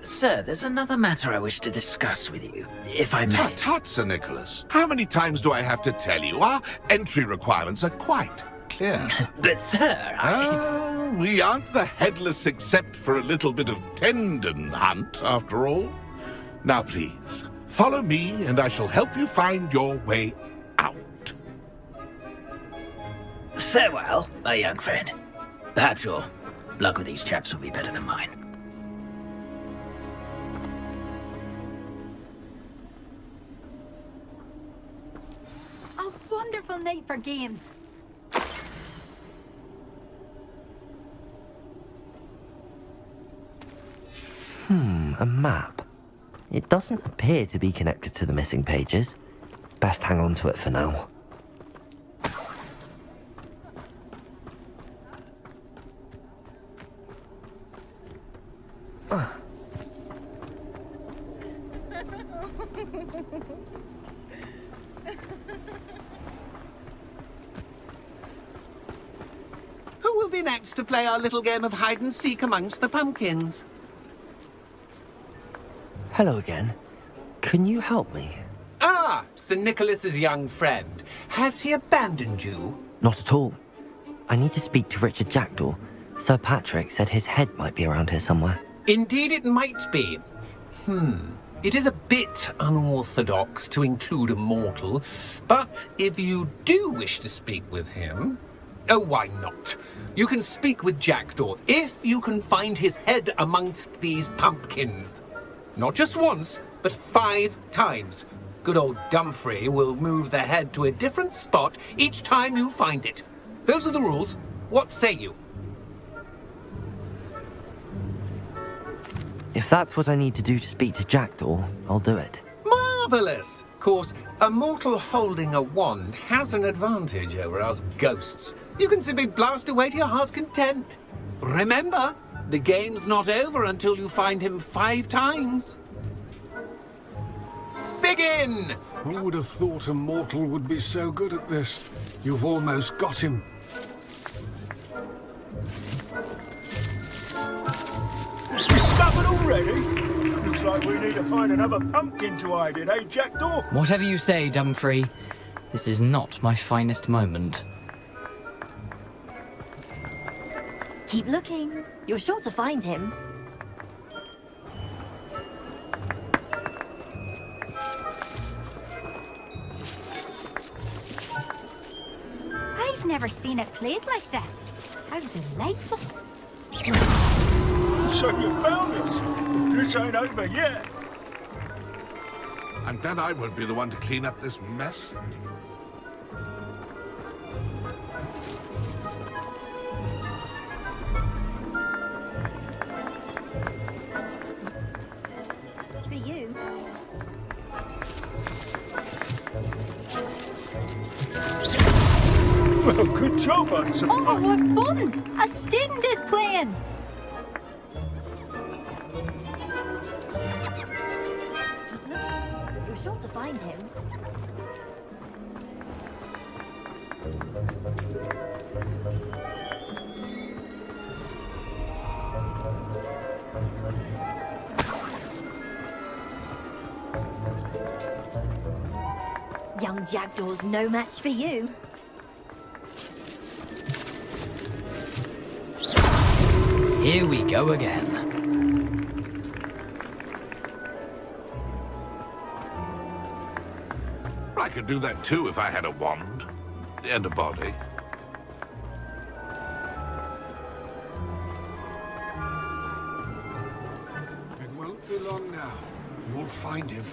K: Sir, there's another matter I wish to discuss with you, if I may.
C: Tut, Sir Nicholas. How many times do I have to tell you? Our entry requirements are quite clear.
K: But, sir,
C: we aren't the headless except for a little bit of tendon hunt, after all. Now, please, follow me, and I shall help you find your way out.
K: Farewell, my young friend. Perhaps your luck with these chaps will be better than mine.
N: A wonderful night for games.
B: A map. It doesn't appear to be connected to the missing pages. Best hang on to it for now.
Q: Who will be next to play our little game of hide and seek amongst the pumpkins?
B: Hello again. Can you help me?
Q: Ah, Sir Nicholas's young friend. Has he abandoned you?
B: Not at all. I need to speak to Richard Jackdaw. Sir Patrick said his head might be around here somewhere.
Q: Indeed it might be. It is a bit unorthodox to include a mortal, but if you do wish to speak with him... Oh, why not? You can speak with Jackdaw if you can find his head amongst these pumpkins. Not just once, but 5 times. Good old Dumfrey will move the head to a different spot each time you find it. Those are the rules. What say you?
B: If that's what I need to do to speak to Jackdaw, I'll do it.
Q: Marvellous! Of course, a mortal holding a wand has an advantage over us ghosts. You can simply blast away to your heart's content. Remember, the game's not over until you find him 5 times. Begin!
O: Who would have thought a mortal would be so good at this? You've almost got him.
D: Discovered already? Looks like we need to find another pumpkin to hide in, eh, Jackdaw?
R: Whatever you say, Dumfrey. This is not my finest moment.
L: Keep looking. You're sure to find him.
N: I've never seen it played like this. How delightful.
D: So you found us. This ain't over yet.
C: I'm glad I won't be the one to clean up this mess.
N: For you.
D: Well, good job, I suppose.
N: Oh, what fun! A student is playing!
L: You're sure to find him. Young Jackdaw's no match for you.
R: Here we go again.
C: I could do that too if I had a wand and a body.
O: will find him.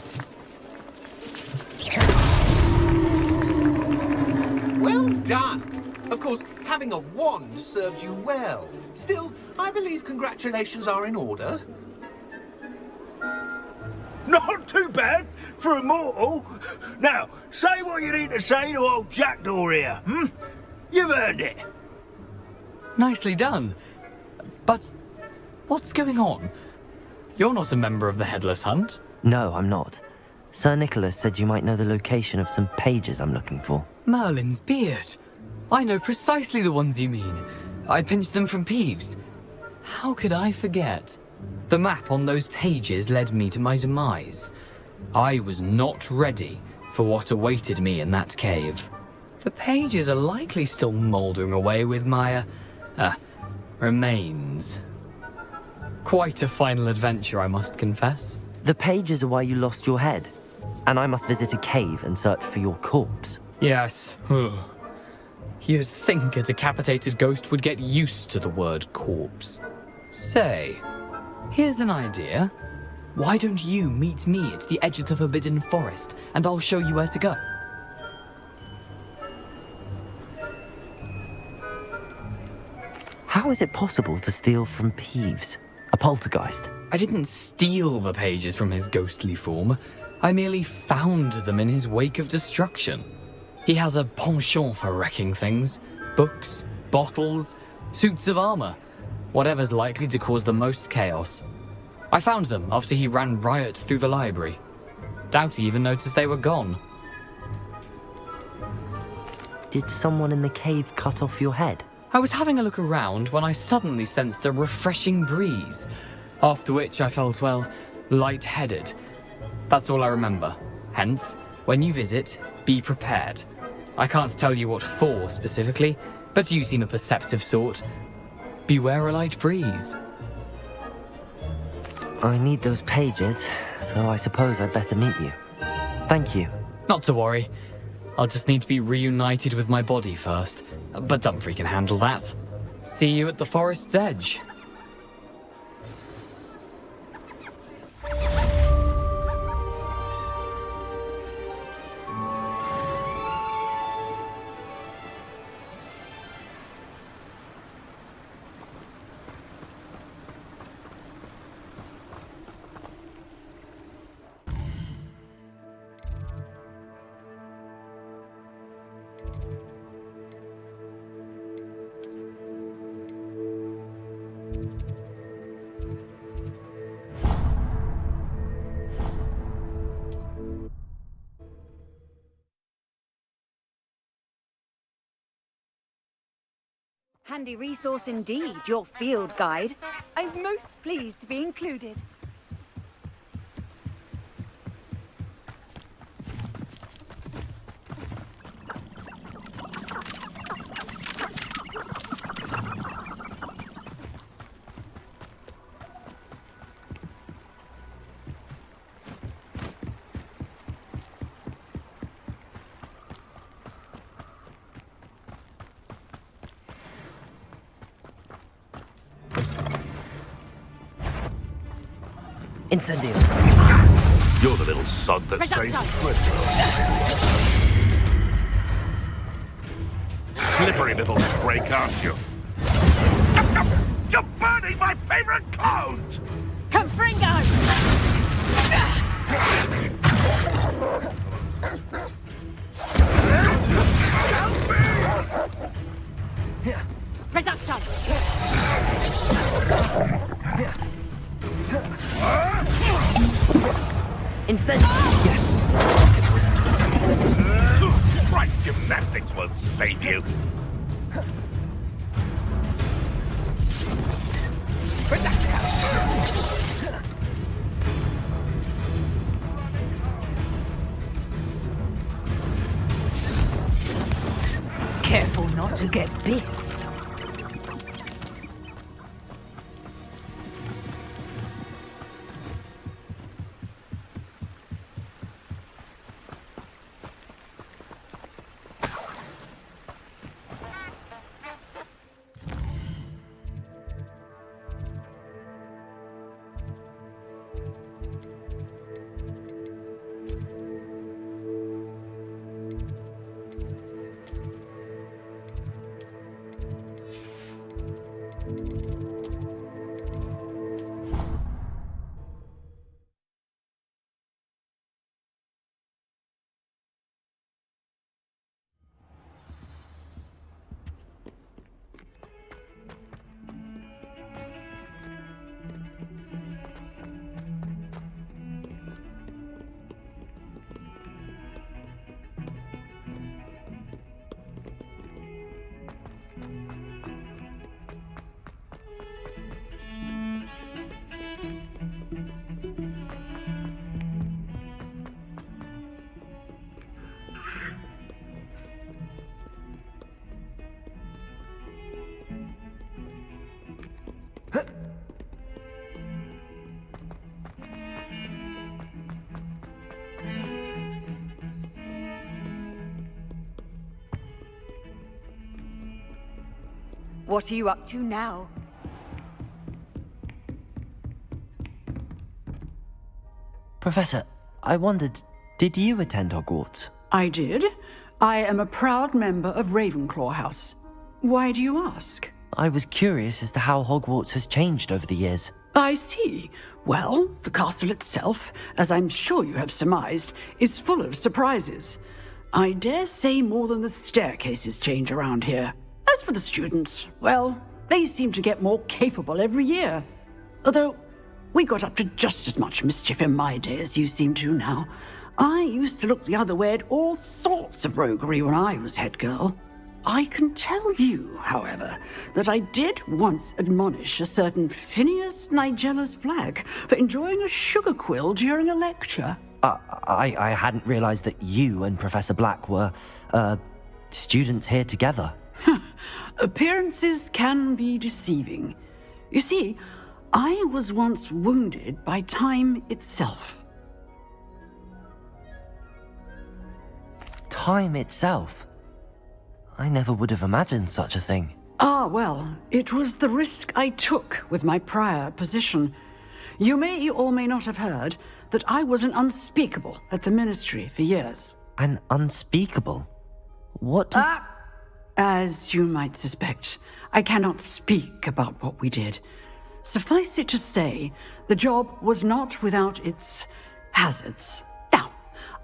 Q: Well done! Of course, having a wand served you well. Still, I believe congratulations are in order.
D: Not too bad for a mortal. Now, say what you need to say to old Jackdaw here, hmm? You've earned it.
R: Nicely done. But what's going on? You're not a member of the Headless Hunt.
B: No, I'm not. Sir Nicholas said you might know the location of some pages I'm looking for.
R: Merlin's beard. I know precisely the ones you mean. I pinched them from Peeves. How could I forget? The map on those pages led me to my demise. I was not ready for what awaited me in that cave. The pages are likely still mouldering away with my, remains. Quite a final adventure, I must confess.
B: The pages are why you lost your head, and I must visit a cave and search for your corpse.
R: Yes. You'd think a decapitated ghost would get used to the word corpse. Say, here's an idea. Why don't you meet me at the edge of the Forbidden Forest, and I'll show you where to go?
B: How is it possible to steal from Peeves? A poltergeist?
R: I didn't steal the pages from his ghostly form. I merely found them in his wake of destruction. He has a penchant for wrecking things. Books, bottles, suits of armor. Whatever's likely to cause the most chaos. I found them after he ran riot through the library. Doubt he even noticed they were gone.
B: Did someone in the cave cut off your head?
R: I was having a look around when I suddenly sensed a refreshing breeze, after which I felt, well, lightheaded. That's all I remember. Hence, when you visit, be prepared. I can't tell you what for specifically, but you seem a perceptive sort. Beware a light breeze.
B: I need those pages, so I suppose I'd better meet you. Thank you.
R: Not to worry. I'll just need to be reunited with my body first. But Dumfries can handle that. See you at the forest's edge.
M: Handy resource indeed, your field guide. I'm most pleased to be included.
B: Incendio.
C: You're the little sod that saved Slippery little drake, aren't you? You're burning my favorite clothes!
M: Confringo! Reducto!
B: Incendio! Yes!
C: Trite gymnastics won't save you.
T: Careful not to get bit.
M: What are you up to now?
B: Professor, I wondered, did you attend Hogwarts?
G: I did. I am a proud member of Ravenclaw House. Why do you ask?
B: I was curious as to how Hogwarts has changed over the years.
G: I see. Well, the castle itself, as I'm sure you have surmised, is full of surprises. I dare say more than the staircases change around here. As for the students, well, they seem to get more capable every year. Although, we got up to just as much mischief in my day as you seem to now. I used to look the other way at all sorts of roguery when I was head girl. I can tell you, however, that I did once admonish a certain Phineas Nigella's Black for enjoying a sugar quill during a lecture.
B: I hadn't realized that you and Professor Black were, students here together.
G: Appearances can be deceiving. You see, I was once wounded by time itself.
B: Time itself? I never would have imagined such a thing.
G: Ah, well, it was the risk I took with my prior position. You may or may not have heard that I was an unspeakable at the Ministry for years.
B: An unspeakable? What does...
G: As you might suspect, I cannot speak about what we did. Suffice it to say, the job was not without its hazards. Now,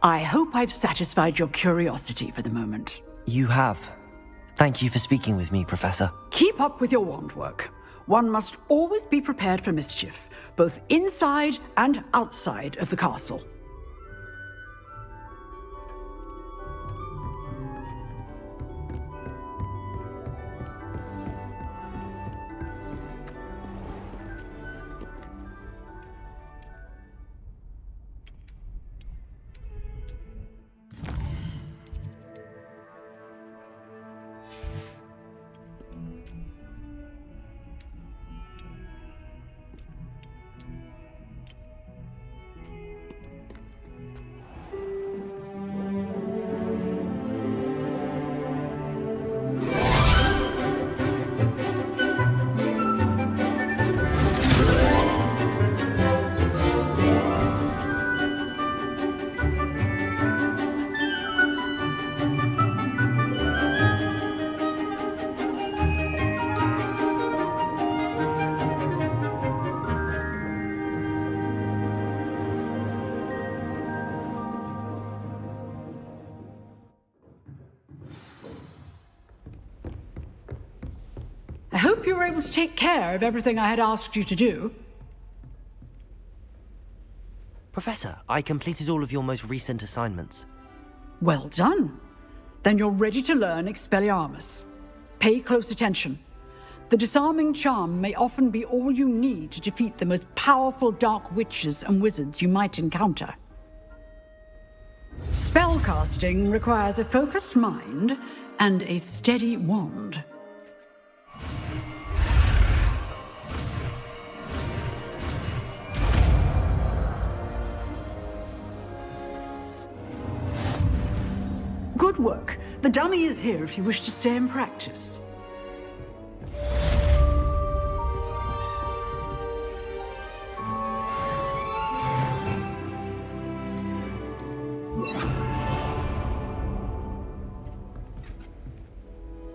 G: I hope I've satisfied your curiosity for the moment.
B: You have. Thank you for speaking with me, Professor.
G: Keep up with your wand work. One must always be prepared for mischief, both inside and outside of the castle. I hope you were able to take care of everything I had asked you to do.
B: Professor, I completed all of your most recent assignments.
G: Well done. Then you're ready to learn Expelliarmus. Pay close attention. The disarming charm may often be all you need to defeat the most powerful dark witches and wizards you might encounter. Spellcasting requires a focused mind and a steady wand. Good work. The dummy is here if you wish to stay and practice.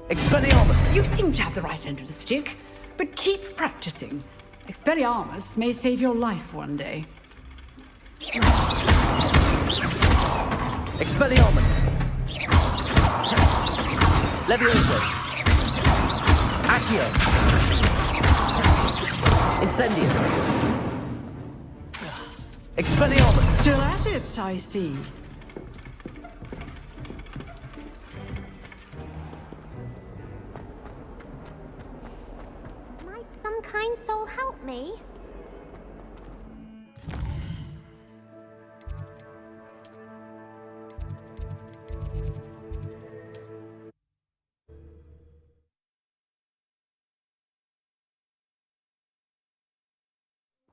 B: Expelliarmus!
G: You seem to have the right end of the stick, but keep practicing. Expelliarmus may save your life one day.
B: Expelliarmus! Levioso! Accio! Incendio! Expelliarmus!
G: Still at it, I see.
H: Might some kind soul help me?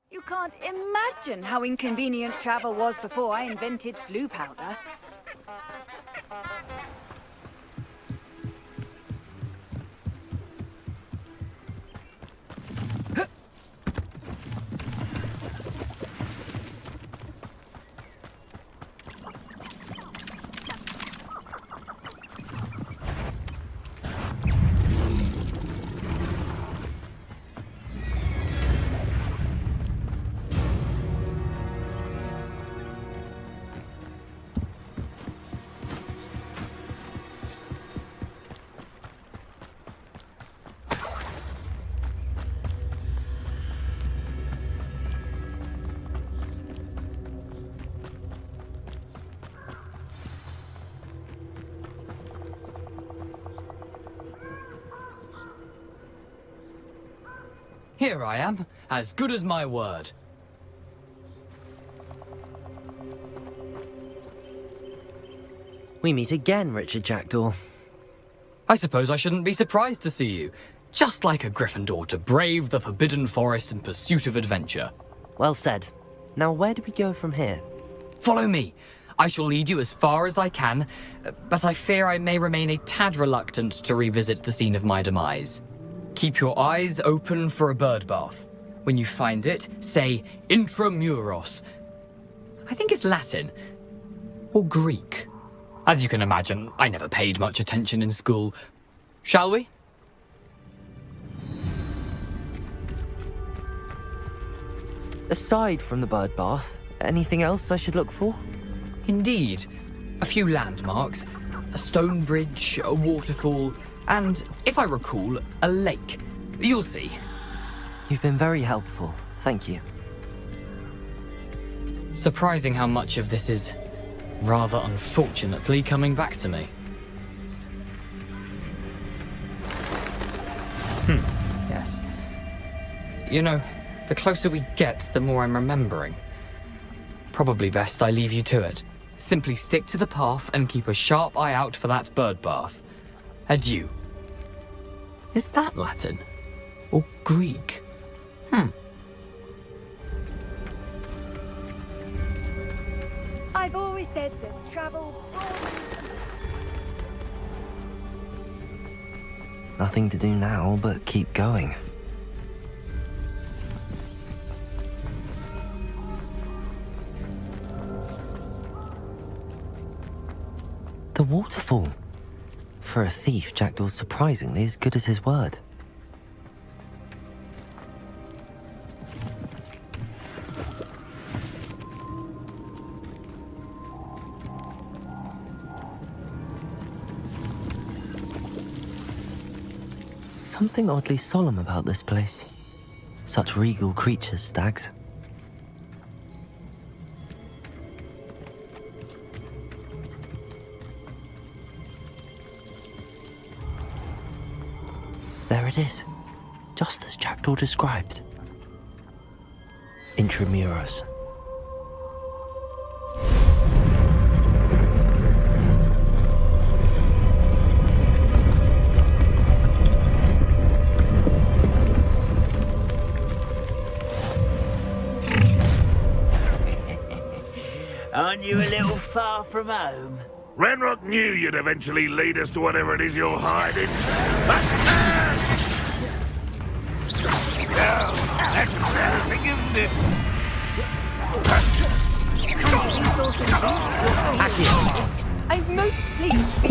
M: You can't imagine how inconvenient travel was before I invented flu powder.
R: Here I am, as good as my word.
B: We meet again, Richard Jackdaw.
R: I suppose I shouldn't be surprised to see you. Just like a Gryffindor to brave the Forbidden Forest in pursuit of adventure.
B: Well said. Now where do we go from here?
R: Follow me. I shall lead you as far as I can, but I fear I may remain a tad reluctant to revisit the scene of my demise. Keep your eyes open for a bird bath. When you find it, say intramuros. I think it's Latin. Or Greek. As you can imagine, I never paid much attention in school. Shall we?
B: Aside from the bird bath, anything else I should look for?
R: Indeed. A few landmarks, a stone bridge, a waterfall, and, if I recall, a lake. You'll see.
B: You've been very helpful. Thank you.
R: Surprising how much of this is, rather unfortunately, coming back to me. Yes. You know, the closer we get, the more I'm remembering. Probably best I leave you to it. Simply stick to the path and keep a sharp eye out for that bird bath. Adieu. Is that Latin? Or Greek?
M: I've always said that travel...
B: Nothing to do now but keep going. The waterfall. For a thief, Jackdaw's surprisingly as good as his word. Something oddly solemn about this place. Such regal creatures, stags. There it is, just as Jackdaw described. Intramuros.
K: Aren't you a little far from home?
C: Ranrock knew you'd eventually lead us to whatever it is you're hiding. That's embarrassing, isn't it?
M: I'm most pleased to be...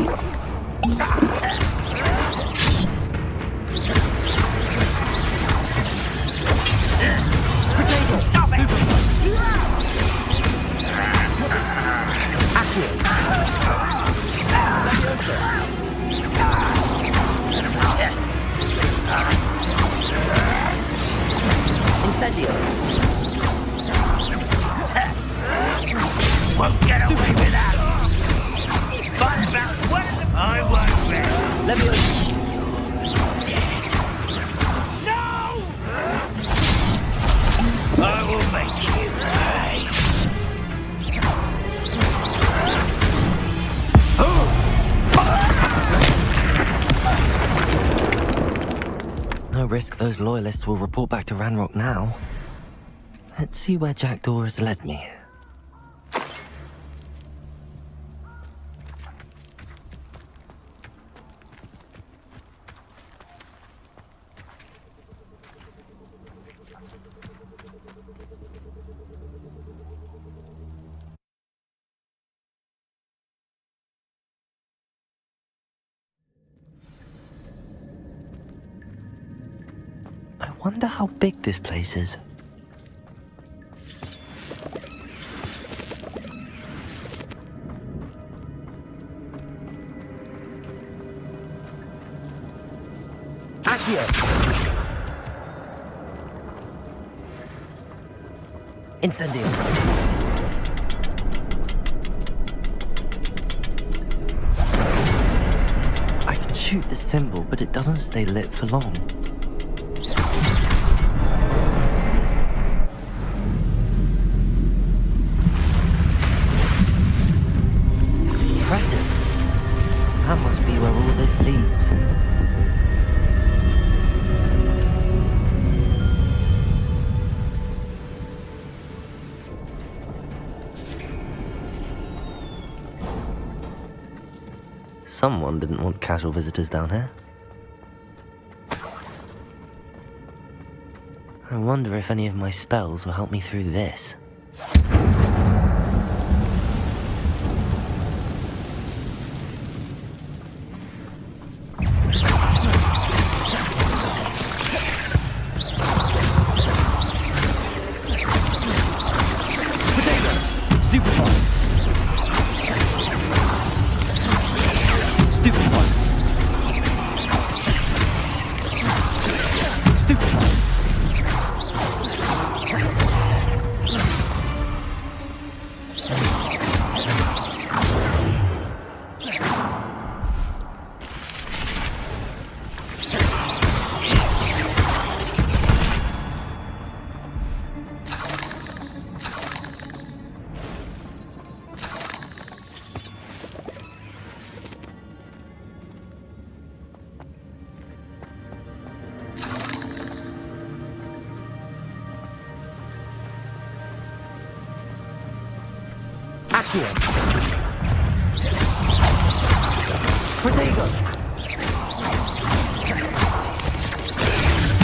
K: Stop it!
B: Incendio.
K: Won't get away with that. Fight about what? I won't bet.
B: Let me...
K: No! I will make you pay.
B: No risk those loyalists will report back to Ranrock now. Let's see where Jackdaw has led me. I wonder how big this place is. Accio! Incendio! I can shoot the symbol, but it doesn't stay lit for long. leads. Someone didn't want casual visitors down here. I wonder if any of my spells will help me through this.
A: Protego!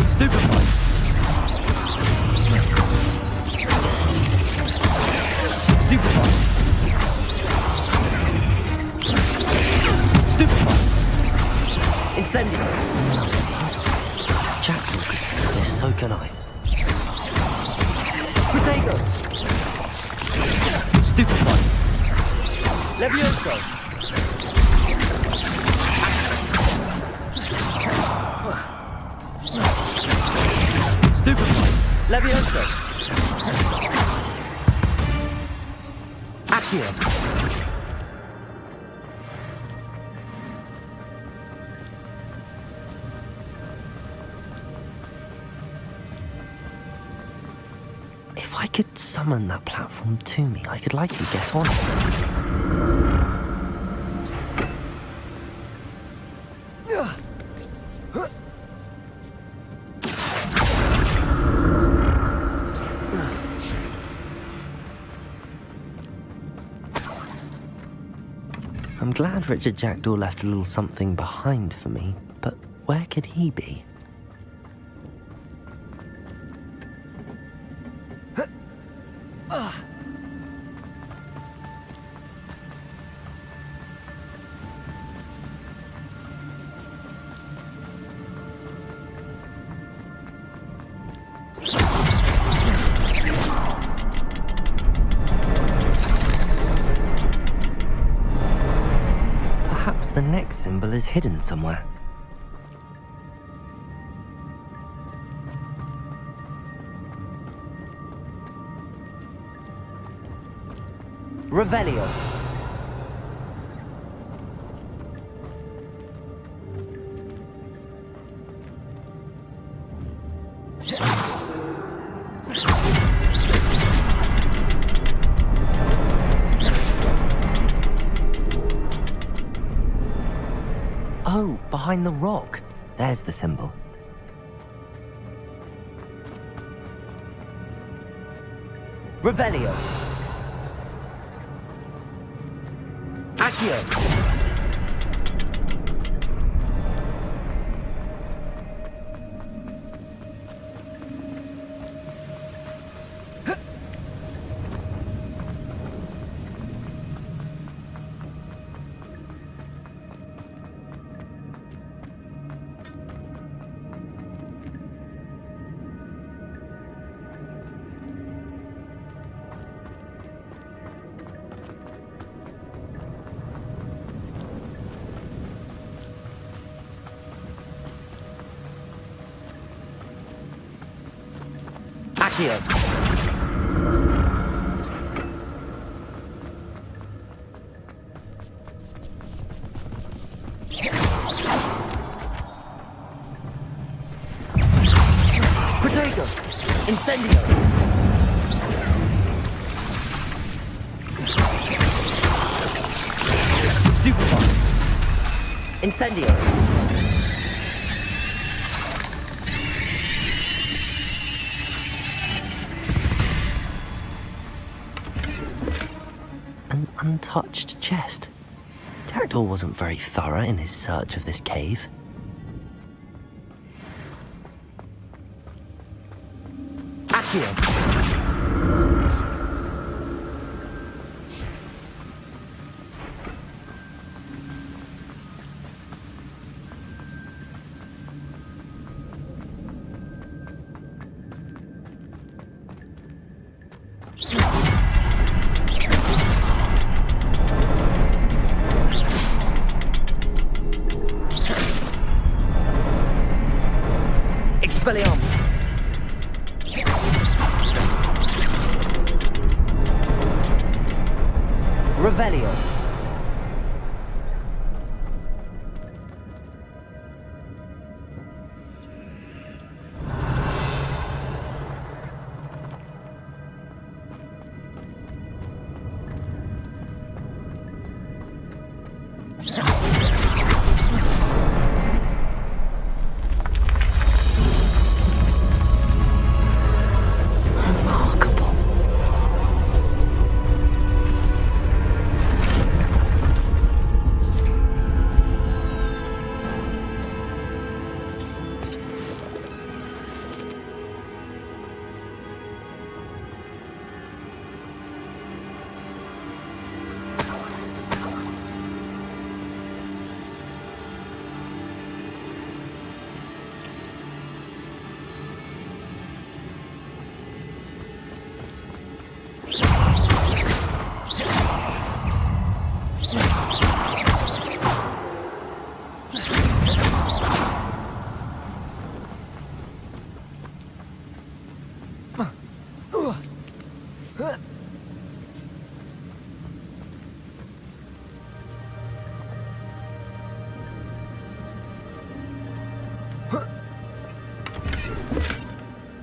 A: Stupefy! Stupefy! Stupefy! Incendio!
B: Jack could see this, so can I.
A: Protego! Stupefy! Levioso! Stupefy! Levioso! Accio!
B: If I could summon that platform to me, I could likely get on it. I'm glad Richard Jackdaw left a little something behind for me, but where could he be? Perhaps the next symbol is hidden somewhere.
A: Revelio!
B: Oh, behind the rock. There's the symbol.
A: Revelio! Accio! Accio! Protego! Incendio! Stupefy!
B: Incendio. An untouched chest. Jackdaw wasn't very thorough in his search of this cave. Accio. Expelliarmus. Revelio.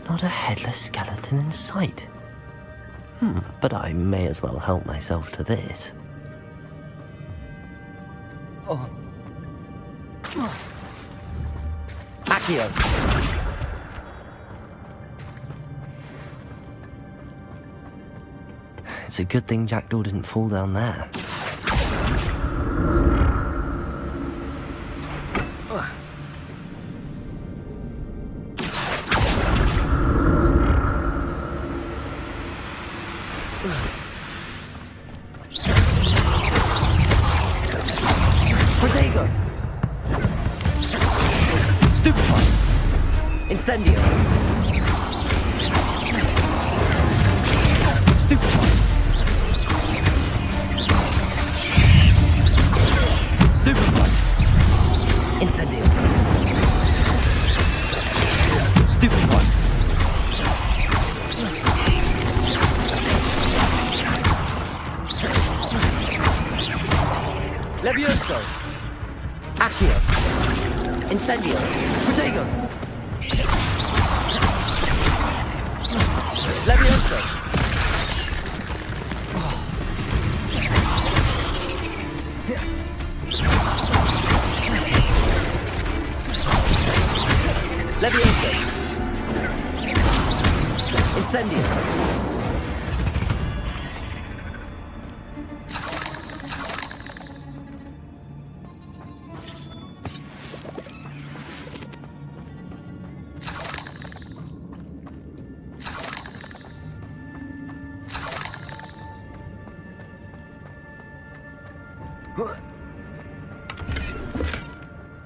B: Not a headless skeleton in sight. But I may as well help myself to this. Accio. It's a good thing Jackdaw didn't fall down there. Protego. Stupefy. Incendio. Stupefy. Stupefy. Incendio. Stupefy. Levioso. Accio. Incendio. Protego. Levioso. Levioso. Incendio.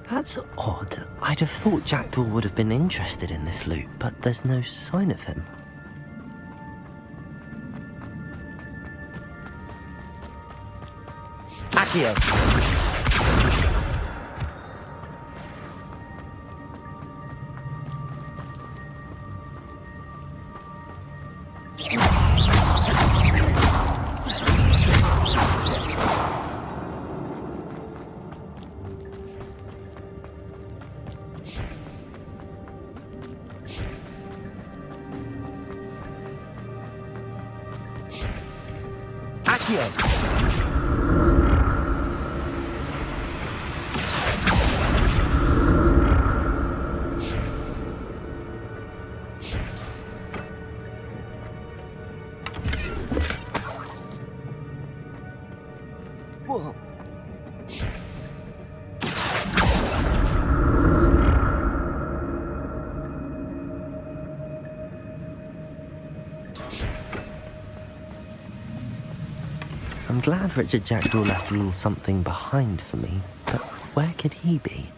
B: That's odd. I'd have thought Jackdaw would have been interested in this loot, but there's no sign of him. Accio. Accio. Whoa. I'm glad Richard Jackdaw left a little something behind for me, but where could he be?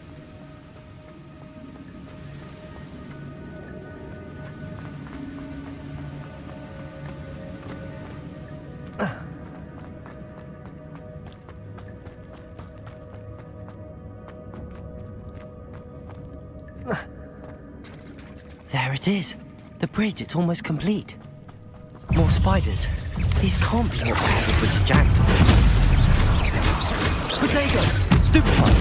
B: There it is. The bridge, it's almost complete. More spiders. These can't be what happened with the Jackdaw. Potato! Stupefy!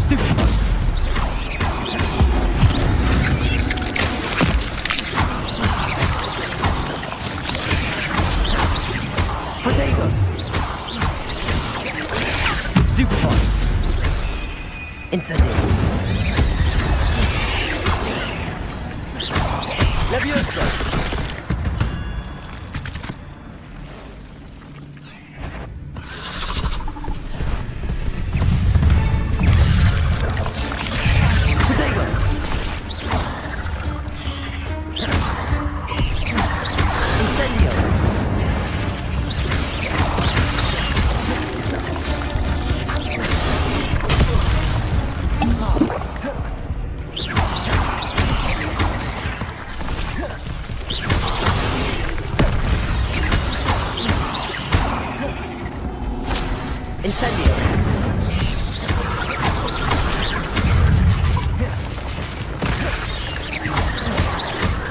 B: Stupefy! Potato! Stupefy! Incendio! Leviosa!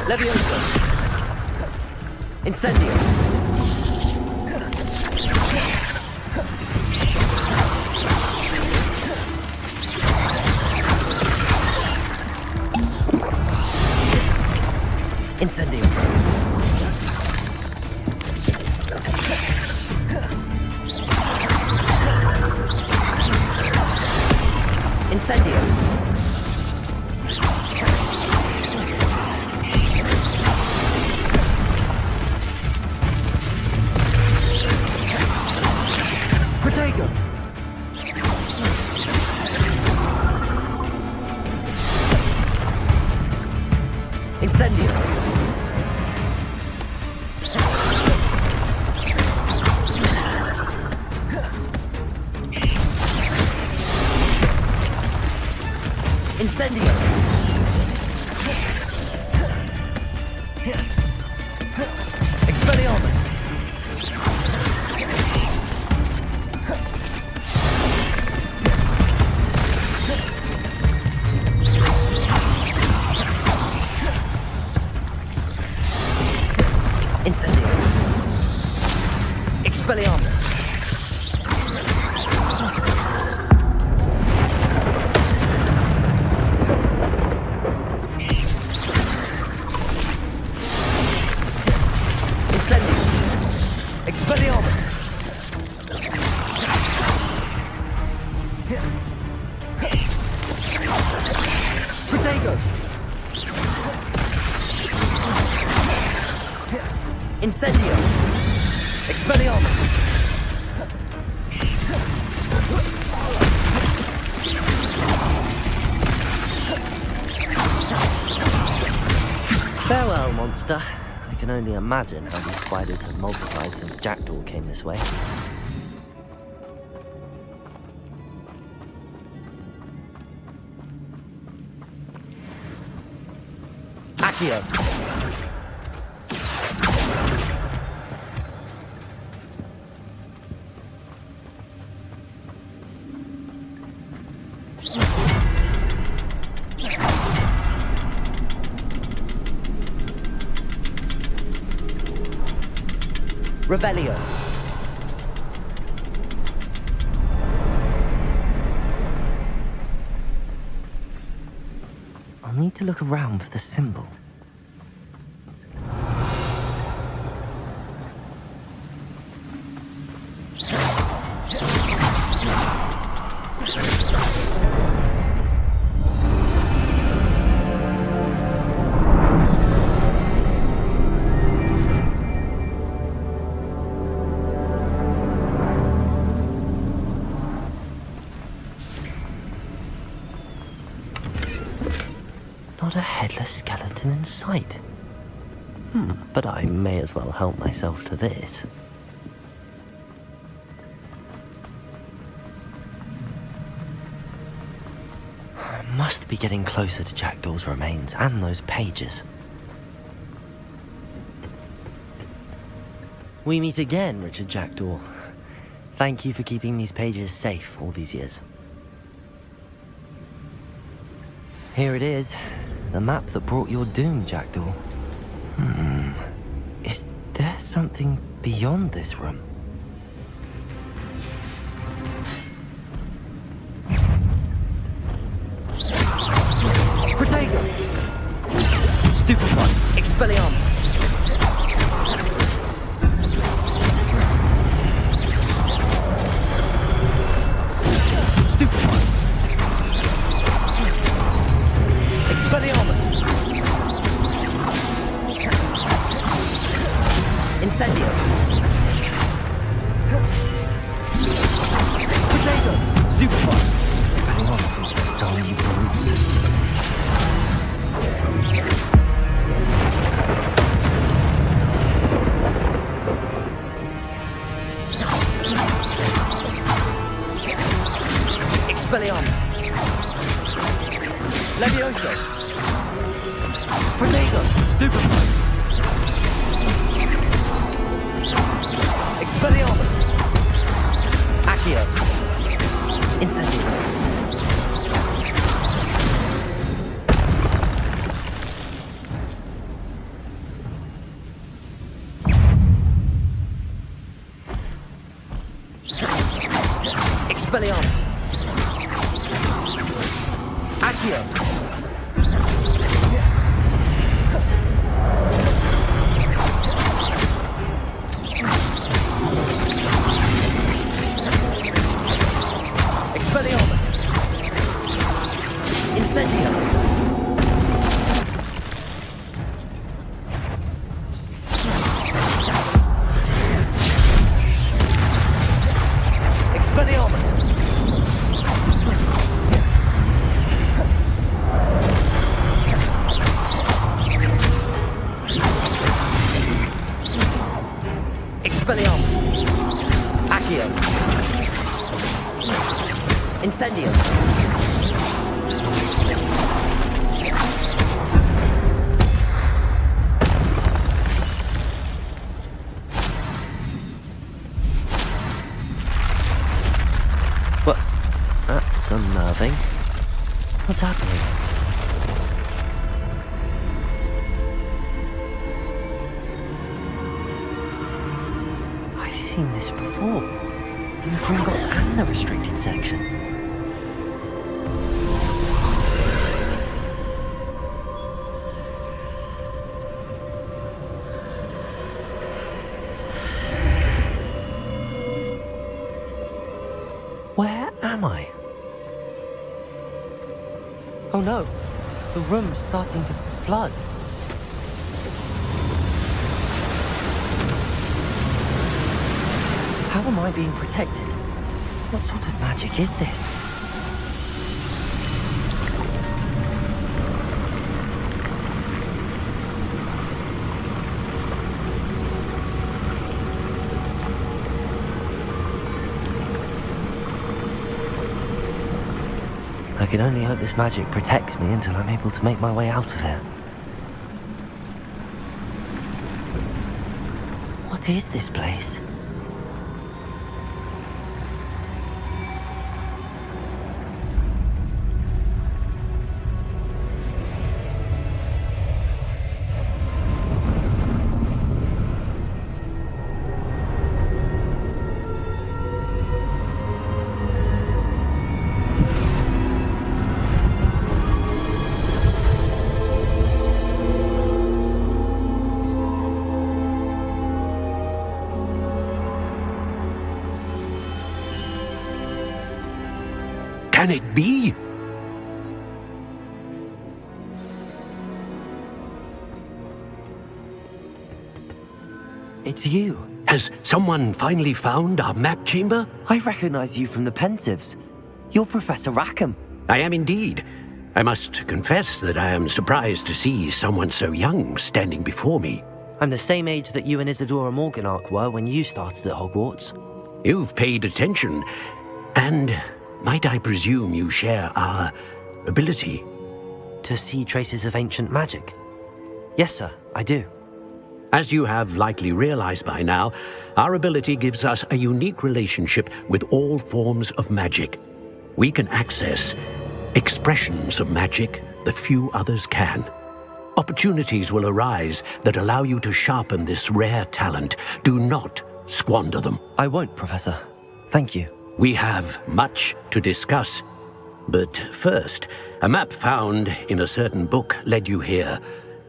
B: Leviosa! Incendio! Incendio! Incendio! Protego! Incendio! Incendio! Expelliarmus! Incendio! Expelliarmus! Incendio! Expelliarmus! Protego! Incendio! Expelliarmus! Farewell, monster. I can only imagine how these spiders have multiplied since Jackdaw came this way. Accio! Revelio. I'll need to look around for the symbol. a headless skeleton in sight. But I may as well help myself to this. I must be getting closer to Jackdaw's remains and those pages. We meet again, Richard Jackdaw. Thank you for keeping these pages safe all these years. Here it is, the map that brought your doom, Jackdaw. Is there something beyond this room? Protego! Stupefy! Expelliarmus! Stupefy! Expelliarmus! Incendio! Potato! Stupefy! Expelliarmus into so many brutes. Expelliarmus! Levioso! Protego! Stupefy! Expelliarmus! Accio! Incendio! Expelliarmus! Accio! Expelliarmus! Incendio! Expelliarmus! Expelliarmus! Accio! Incendio! What? That's unnerving. What's happening? I've seen this before. In Gringotts and the restricted section. Where am I? Oh no, the room's starting to flood. How am I being protected? What sort of magic is this? I can only hope this magic protects me until I'm able to make my way out of here. What is this place?
E: Can it be?
B: It's you.
E: Has someone finally found our map chamber?
B: I recognize you from the Pensives. You're Professor Rackham.
E: I am indeed. I must confess that I am surprised to see someone so young standing before me.
B: I'm the same age that you and Isadora Morganach were when you started at Hogwarts.
E: You've paid attention, and might I presume you share our ability?
B: To see traces of ancient magic? Yes, sir, I do.
E: As you have likely realized by now, our ability gives us a unique relationship with all forms of magic. We can access expressions of magic that few others can. Opportunities will arise that allow you to sharpen this rare talent. Do not squander them.
B: I won't, Professor. Thank you.
E: We have much to discuss. But first, a map found in a certain book led you here.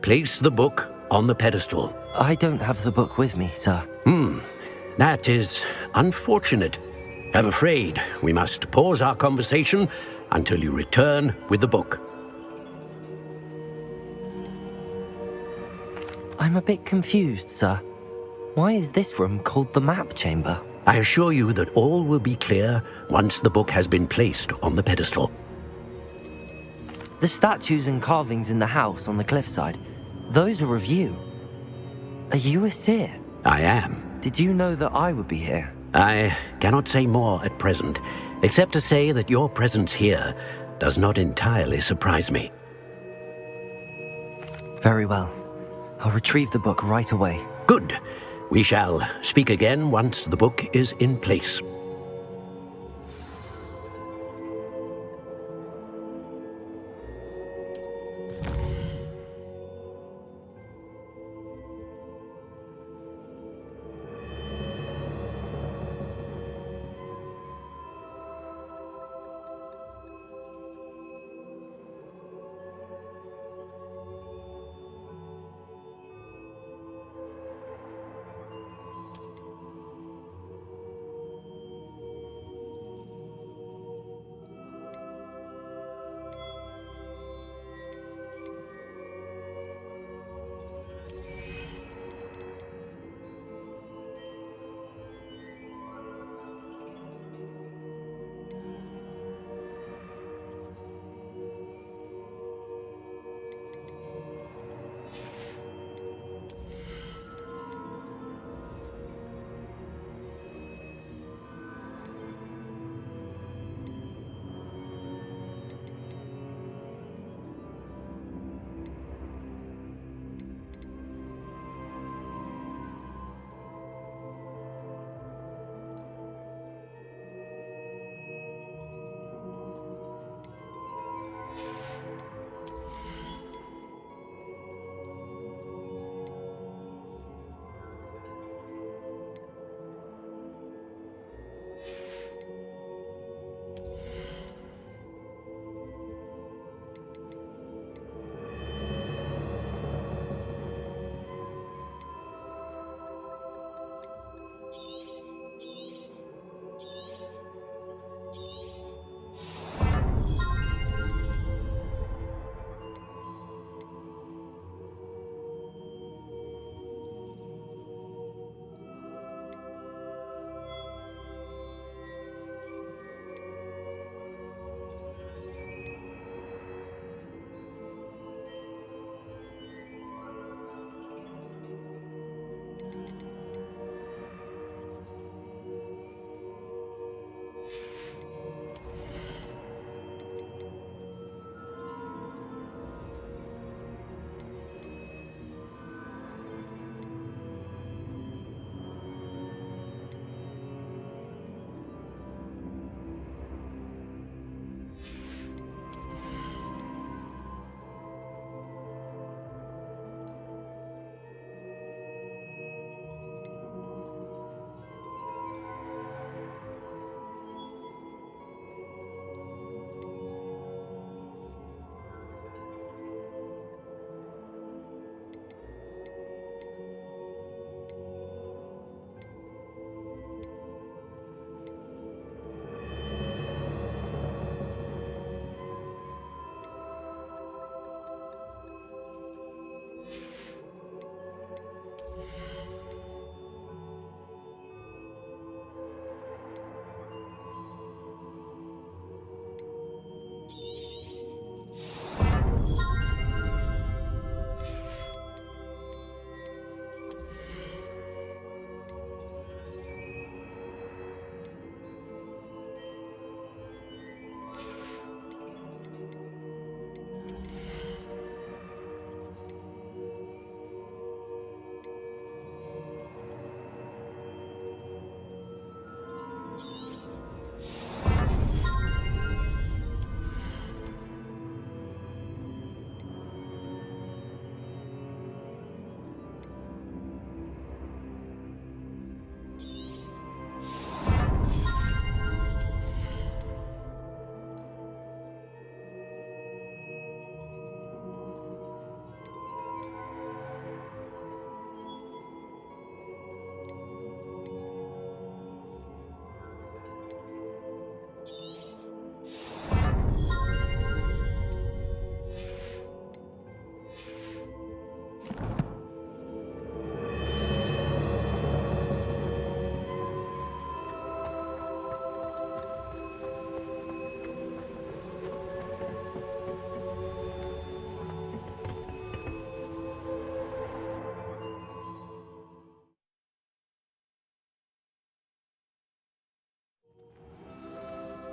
E: Place the book on the pedestal.
B: I don't have the book with me, sir.
E: That is unfortunate. I'm afraid we must pause our conversation until you return with the book.
B: I'm a bit confused, sir. Why is this room called the map chamber?
E: I assure you that all will be clear once the book has been placed on the pedestal.
B: The statues and carvings in the house on the cliffside, those are of you. Are you a seer?
E: I am.
B: Did you know that I would be here?
E: I cannot say more at present, except to say that your presence here does not entirely surprise me.
B: Very well. I'll retrieve the book right away.
E: Good. We shall speak again once the book is in place.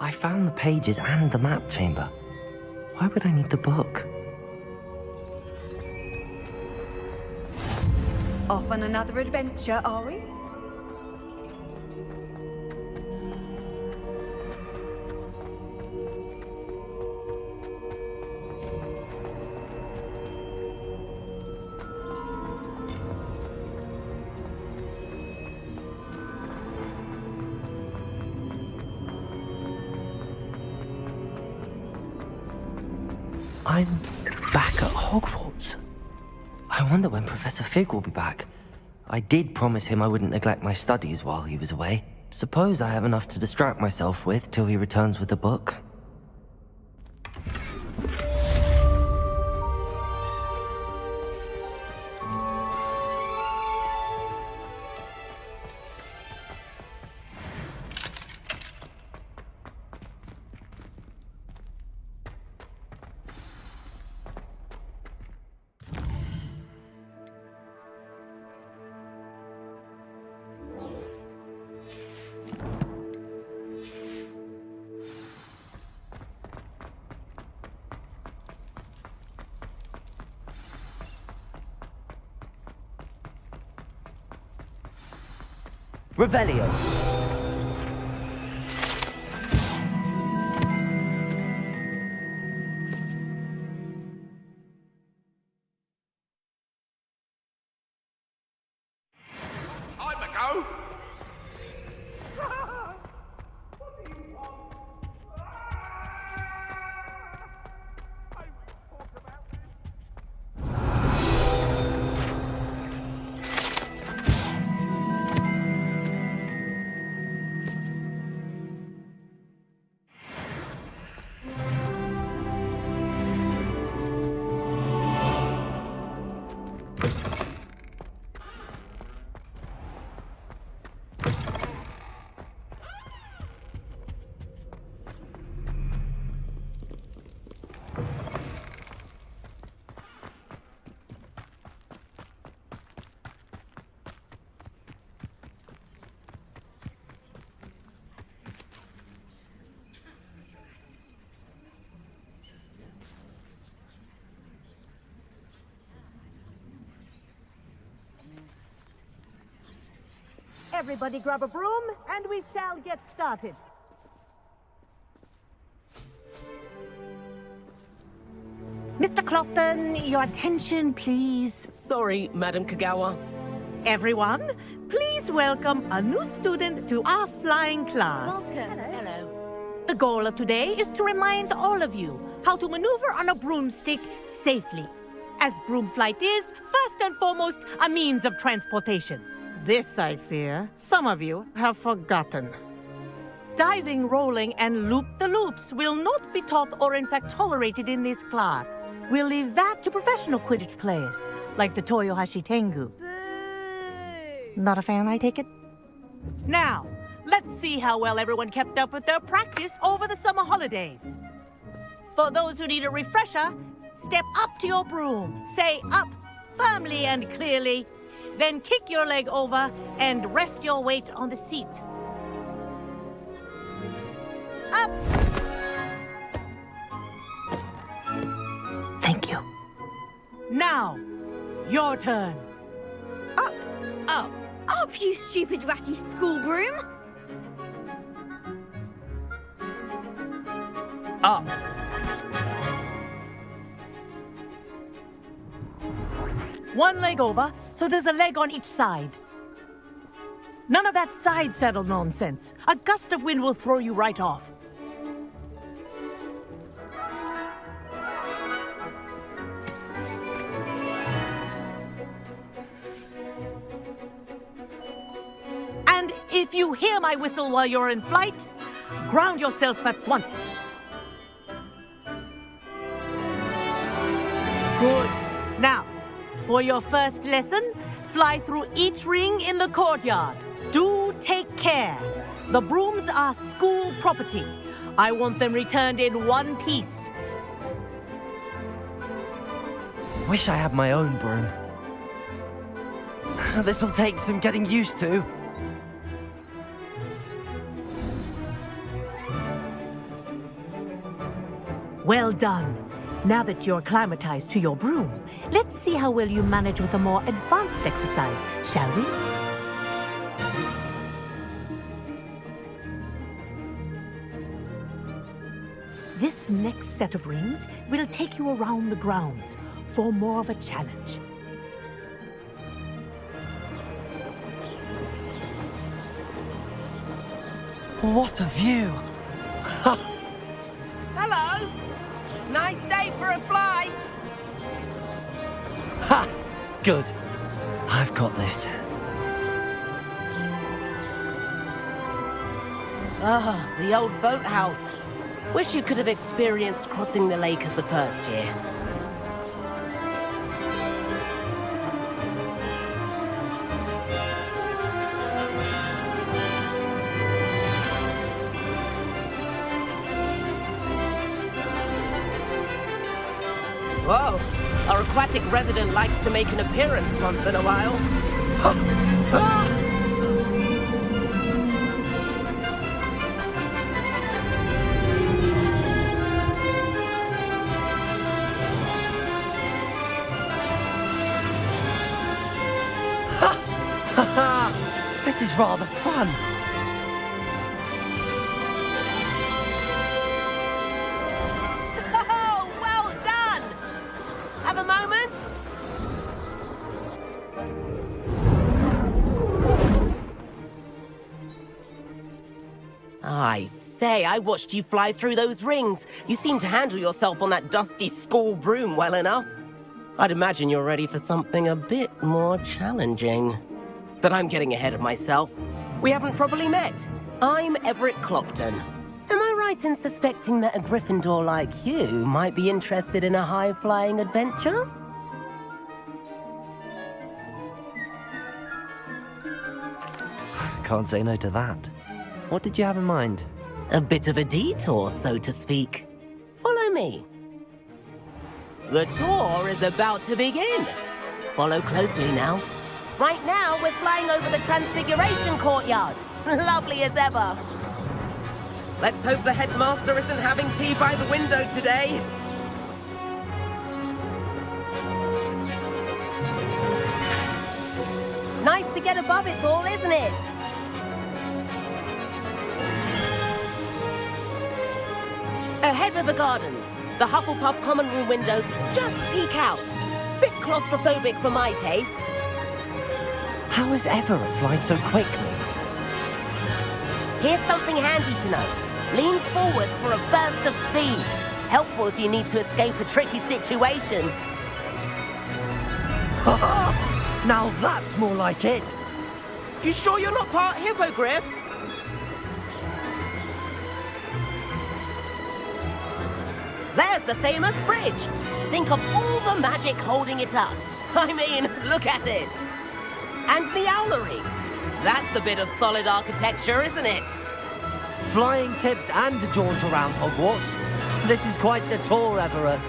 B: I found the pages and the map chamber. Why would I need the book?
M: Off on another adventure, are we?
B: I'm back at Hogwarts. I wonder when Professor Fig will be back. I did promise him I wouldn't neglect my studies while he was away. Suppose I have enough to distract myself with till he returns with the book. Revelio.
C: I'm a go.
S: Everybody grab a broom, and we shall get started. Mr. Clopton, your attention, please.
J: Sorry, Madam Kagawa.
S: Everyone, please welcome a new student to our flying class.
H: Welcome.
S: Hello. The goal of today is to remind all of you how to maneuver on a broomstick safely, as broom flight is, first and foremost, a means of transportation. This, I fear, some of you have forgotten. Diving, rolling, and loop-the-loops will not be taught or in fact tolerated in this class. We'll leave that to professional Quidditch players, like the Toyohashi Tengu. Not a fan, I take it? Now, let's see how well everyone kept up with their practice over the summer holidays. For those who need a refresher, step up to your broom, say up firmly and clearly, then kick your leg over and rest your weight on the seat. Up!
J: Thank you.
S: Now, your turn.
L: Up!
S: Up!
L: Up, you stupid ratty school broom!
B: Up!
S: One leg over, so there's a leg on each side. None of that side saddle nonsense. A gust of wind will throw you right off. And if you hear my whistle while you're in flight, ground yourself at once. Good. Now, for your first lesson, fly through each ring in the courtyard. Do take care. The brooms are school property. I want them returned in one piece.
B: Wish I had my own broom. This'll take some getting used to.
S: Well done. Now that you're acclimatized to your broom, let's see how well you manage with a more advanced exercise, shall we? This next set of rings will take you around the grounds for more of a challenge.
B: What a view!
J: Hello! Nice day for a flight!
B: Ha! Good. I've got this.
J: Ah, the old boathouse. Wish you could have experienced crossing the lake as the first year. Whoa, our aquatic resident likes to make an appearance once in a while.
B: This is rather fun.
J: Oh, well done! Have a moment? I say, I watched you fly through those rings. You seem to handle yourself on that dusty school broom well enough. I'd imagine you're ready for something a bit more challenging. But I'm getting ahead of myself. We haven't properly met. I'm Everett Clopton. Am I right in suspecting that a Gryffindor like you might be interested in a high-flying adventure?
B: Can't say no to that. What did you have in mind?
J: A bit of a detour, so to speak. Follow me. The tour is about to begin. Follow closely now. Right now, we're flying over the Transfiguration Courtyard. Lovely as ever. Let's hope the headmaster isn't having tea by the window today. Nice to get above it all, isn't it? Ahead of the gardens, the Hufflepuff common room windows just peek out. Bit claustrophobic for my taste.
B: How is Everett flying so quickly?
J: Here's something handy to know. Lean forward for a burst of speed. Helpful if you need to escape a tricky situation.
B: Now that's more like it.
J: You sure you're not part hippogriff? There's the famous bridge. Think of all the magic holding it up. I mean, look at it. And the owlery. That's a bit of solid architecture, isn't it?
B: Flying tips and a jaunt around Hogwarts. This is quite the tour, Everett.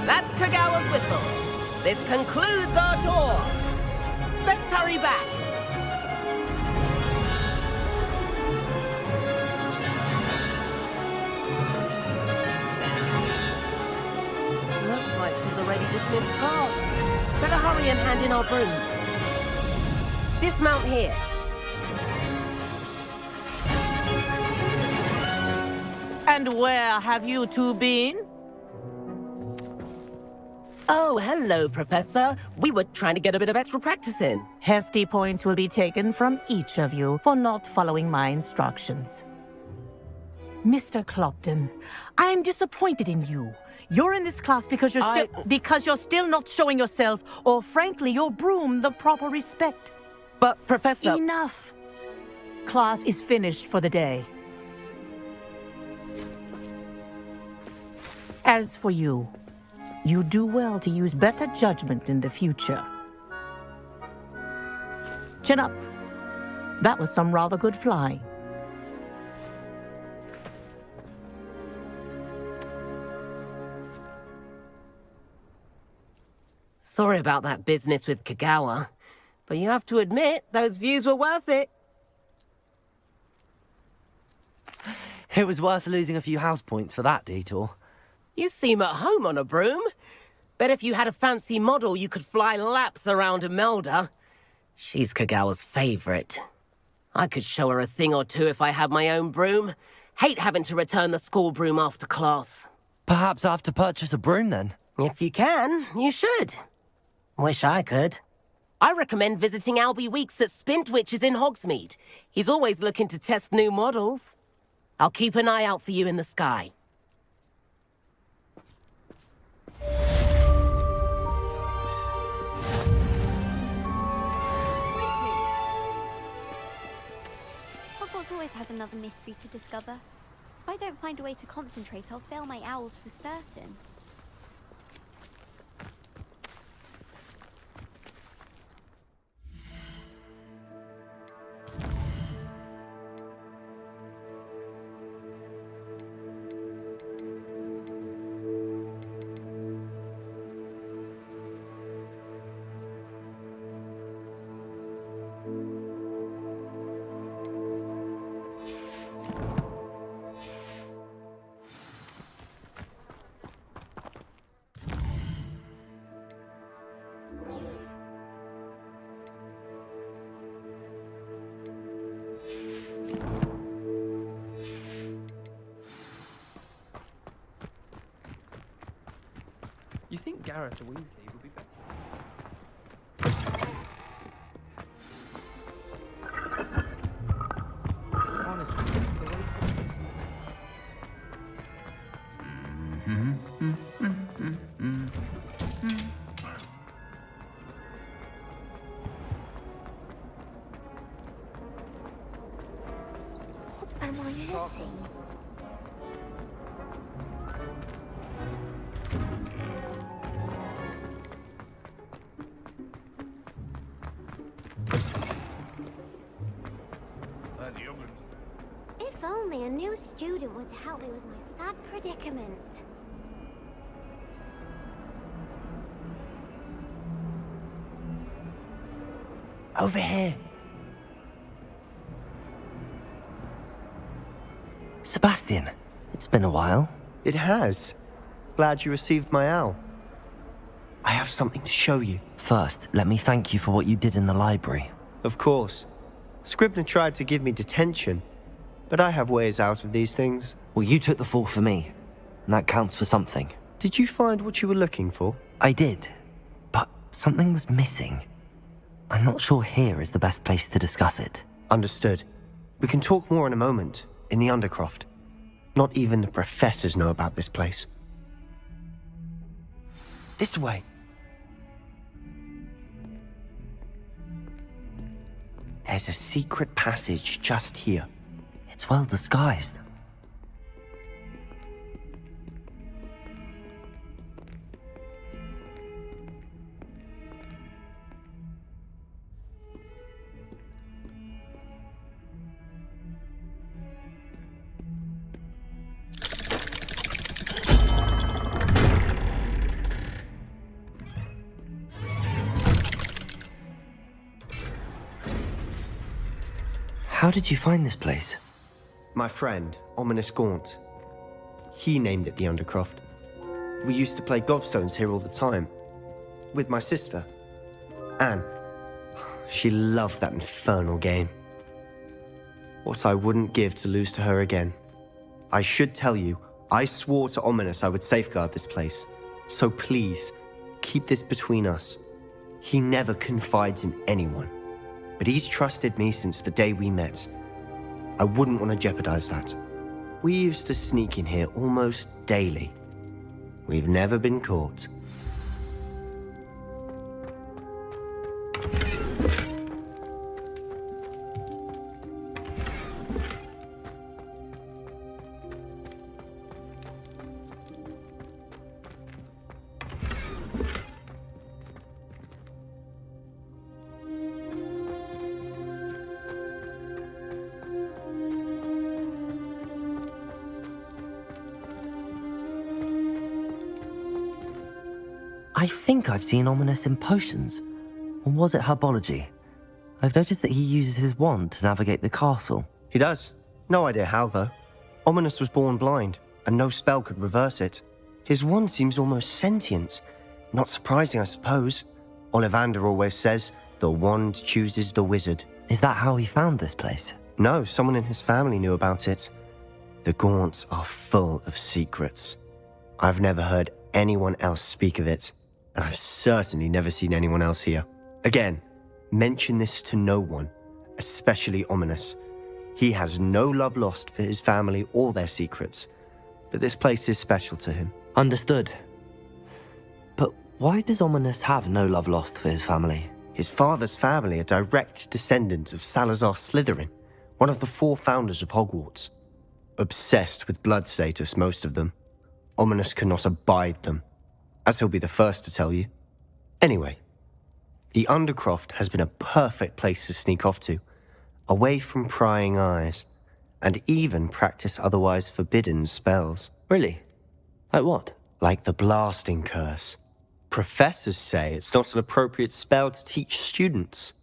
J: That's Kagawa's whistle. This concludes our tour. Let's hurry back. Looks like she's already dismissed guards. Better hurry and hand in our brooms. Dismount here. And where have you two been? Oh, hello, Professor. We were trying to get a bit of extra practice in.
S: Hefty points will be taken from each of you for not following my instructions. Mr. Clopton, I'm disappointed in you. You're in this class because you're still not showing yourself, or frankly, your broom the proper respect.
J: But, Professor...
S: Enough. Class is finished for the day. As for you, you do well to use better judgment in the future. Chin up. That was some rather good flying.
J: Sorry about that business with Kagawa. But you have to admit, those views were worth it.
B: It was worth losing a few house points for that detour.
J: You seem at home on a broom. Bet if you had a fancy model, you could fly laps around Imelda. She's Kagawa's favorite. I could show her a thing or two if I had my own broom. Hate having to return the school broom after class.
B: Perhaps I have to purchase a broom then.
J: If you can, you should. Wish I could. I recommend visiting Albie Weeks at Spintwitches in Hogsmeade. He's always looking to test new models. I'll keep an eye out for you in the sky.
N: Hogwarts always has another mystery to discover. If I don't find a way to concentrate, I'll fail my owls for certain.
P: You think Gareth or Weasley would be better? Honestly, the way
N: What am I missing?
H: If only a new student were to help me with my sad predicament.
B: Over here. Sebastian, it's been a while.
I: It has. Glad you received my owl. I have something to show you.
B: First, let me thank you for what you did in the library.
I: Of course. Scribner tried to give me detention, but I have ways out of these things.
B: Well, you took the fall for me, and that counts for something.
I: Did you find what you were looking for?
B: I did, but something was missing. I'm not sure here is the best place to discuss it.
I: Understood. We can talk more in a moment, in the Undercroft. Not even the professors know about this place. This way. There's a secret passage just here.
B: It's well disguised. How did you find this place?
I: My friend, Ominous Gaunt. He named it the Undercroft. We used to play gobstones here all the time. With my sister, Anne. She loved that infernal game. What I wouldn't give to lose to her again. I should tell you, I swore to Ominous I would safeguard this place. So please, keep this between us. He never confides in anyone. But he's trusted me since the day we met. I wouldn't want to jeopardize that. We used to sneak in here almost daily. We've never been caught.
B: I think I've seen Ominous in potions. Or was it herbology? I've noticed that he uses his wand to navigate the castle.
I: He does. No idea how, though. Ominous was born blind, and no spell could reverse it. His wand seems almost sentient. Not surprising, I suppose. Ollivander always says, the wand chooses the wizard.
B: Is that how he found this place?
I: No, someone in his family knew about it. The Gaunts are full of secrets. I've never heard anyone else speak of it, and I've certainly never seen anyone else here. Again, mention this to no one, especially Ominous. He has no love lost for his family or their secrets, but this place is special to him.
B: Understood. But why does Ominous have no love lost for his family?
I: His father's family are direct descendants of Salazar Slytherin, one of the 4 founders of Hogwarts. Obsessed with blood status, most of them. Ominous cannot abide them, as he'll be the first to tell you. Anyway, the Undercroft has been a perfect place to sneak off to, away from prying eyes, and even practice otherwise forbidden spells.
B: Really? Like what?
I: Like the blasting curse. Professors say it's not an appropriate spell to teach students.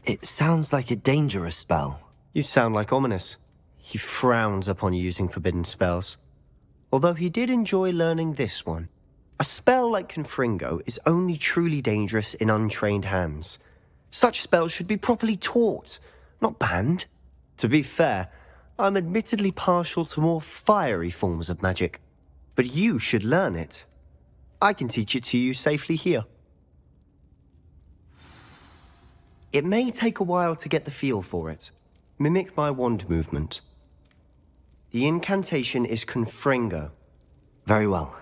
B: It sounds like a dangerous spell.
I: You sound like Ominous. He frowns upon using forbidden spells. Although he did enjoy learning this one. A spell like Confringo is only truly dangerous in untrained hands. Such spells should be properly taught, not banned. To be fair, I'm admittedly partial to more fiery forms of magic. But you should learn it. I can teach it to you safely here. It may take a while to get the feel for it. Mimic my wand movement. The incantation is Confringo.
B: Very well.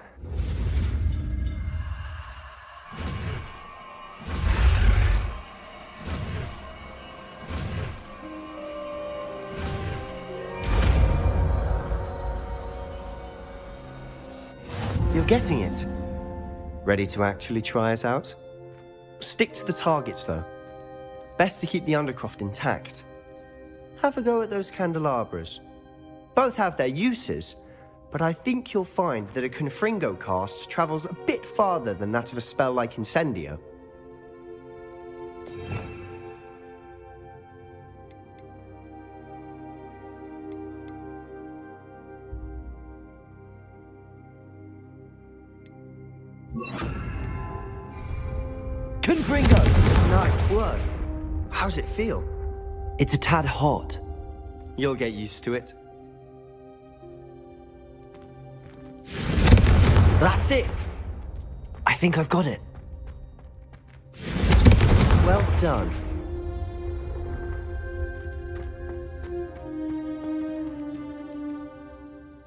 I: You're getting it. Ready to actually try it out? Stick to the targets, though. Best to keep the Undercroft intact. Have a go at those candelabras. Both have their uses, but I think you'll find that a Confringo cast travels a bit farther than that of a spell like Incendio. Confringo! Nice work. How's it feel?
B: It's a tad hot.
I: You'll get used to it. That's it!
B: I think I've got it.
I: Well done.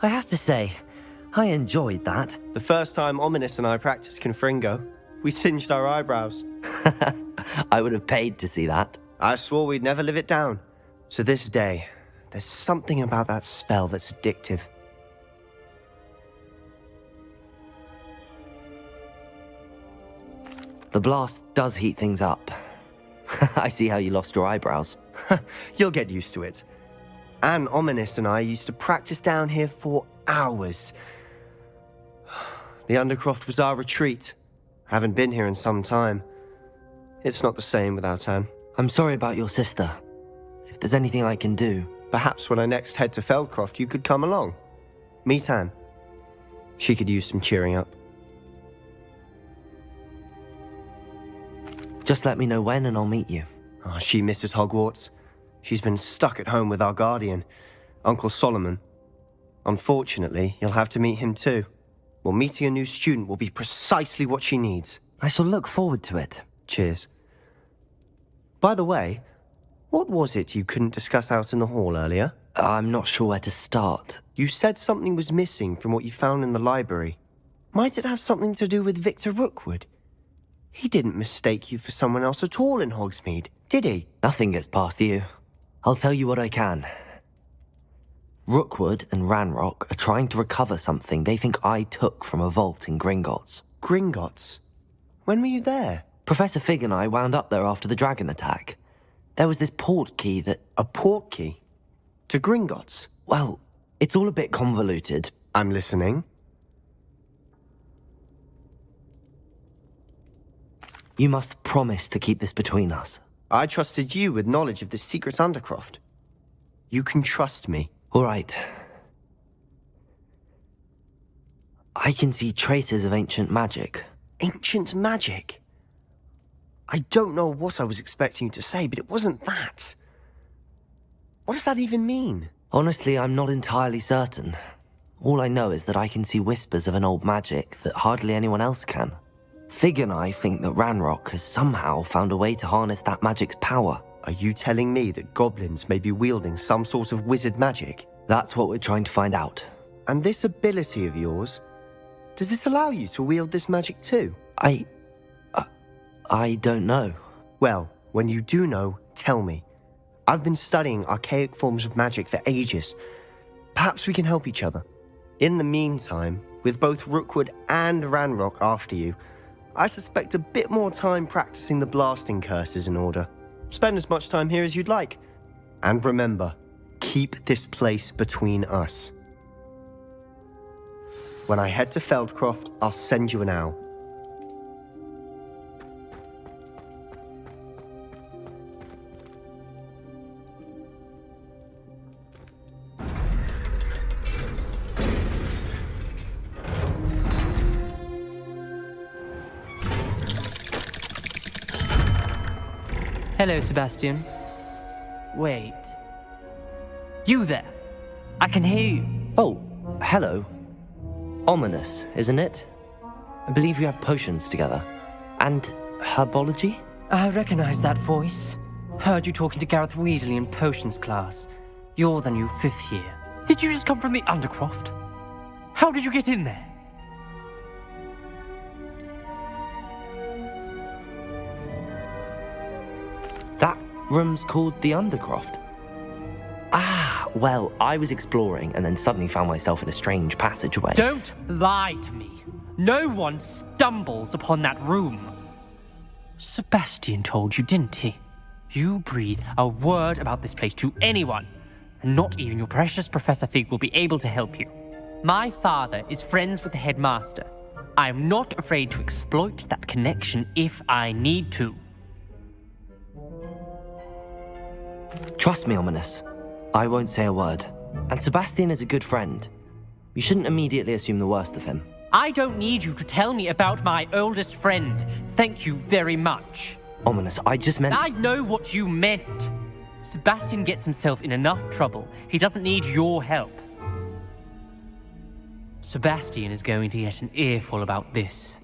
B: I have to say, I enjoyed that.
I: The first time Ominous and I practiced Confringo, we singed our eyebrows.
B: I would have paid to see that.
I: I swore we'd never live it down. To this day, there's something about that spell that's addictive.
B: The blast does heat things up. I see how you lost your eyebrows.
I: You'll get used to it. Anne, Ominous and I used to practice down here for hours. The Undercroft was our retreat. Haven't been here in some time. It's not the same without Anne.
B: I'm sorry about your sister. If there's anything I can do...
I: Perhaps when I next head to Feldcroft, you could come along. Meet Anne. She could use some cheering up.
B: Just let me know when and I'll meet you.
I: Oh, she misses Hogwarts. She's been stuck at home with our guardian, Uncle Solomon. Unfortunately, you'll have to meet him too. Well, meeting a new student will be precisely what she needs.
B: I shall look forward to it.
I: Cheers. By the way, what was it you couldn't discuss out in the hall earlier?
B: I'm not sure where to start.
I: You said something was missing from what you found in the library. Might it have something to do with Victor Rookwood? He didn't mistake you for someone else at all in Hogsmeade, did he?
B: Nothing gets past you. I'll tell you what I can. Rookwood and Ranrock are trying to recover something they think I took from a vault in Gringotts.
I: Gringotts? When were you there?
B: Professor Fig and I wound up there after the dragon attack. There was this port key that...
I: A port key? To Gringotts?
B: Well, It's all a bit convoluted.
I: I'm listening.
B: You must promise to keep this between us.
I: I trusted you with knowledge of the secret Undercroft. You can trust me.
B: All right. I can see traces of ancient magic.
I: Ancient magic? I don't know what I was expecting you to say, but it wasn't that. What does that even mean?
B: Honestly, I'm not entirely certain. All I know is that I can see whispers of an old magic that hardly anyone else can. Fig and I think that Ranrock has somehow found a way to harness that magic's power.
I: Are you telling me that goblins may be wielding some sort of wizard magic?
B: That's what we're trying to find out.
I: And this ability of yours, does it allow you to wield this magic too?
B: I don't know.
I: Well, when you do know, tell me. I've been studying archaic forms of magic for ages. Perhaps we can help each other. In the meantime, with both Rookwood and Ranrock after you, I suspect a bit more time practicing the blasting curse is in order. Spend as much time here as you'd like. And remember, keep this place between us. When I head to Feldcroft, I'll send you an owl.
F: Hello, Sebastian. Wait. You there? I can hear you.
B: Oh, hello. Ominous, isn't it? I believe you have potions together. And herbology?
F: I recognize that voice. Heard you talking to Gareth Weasley in potions class. You're the new 5th year. Did you just come from the Undercroft? How did you get in there?
B: That room's called the Undercroft. Ah, well, I was exploring and then suddenly found myself in a strange passageway.
F: Don't lie to me. No one stumbles upon that room. Sebastian told you, didn't he? You breathe a word about this place to anyone, and not even your precious Professor Fig will be able to help you. My father is friends with the headmaster. I am not afraid to exploit that connection if I need to.
B: Trust me, Ominous. I won't say a word. And Sebastian is a good friend. You shouldn't immediately assume the worst of him.
F: I don't need you to tell me about my oldest friend. Thank you very much.
B: Ominous, I just meant...
F: I know what you meant. Sebastian gets himself in enough trouble. He doesn't need your help. Sebastian is going to get an earful about this.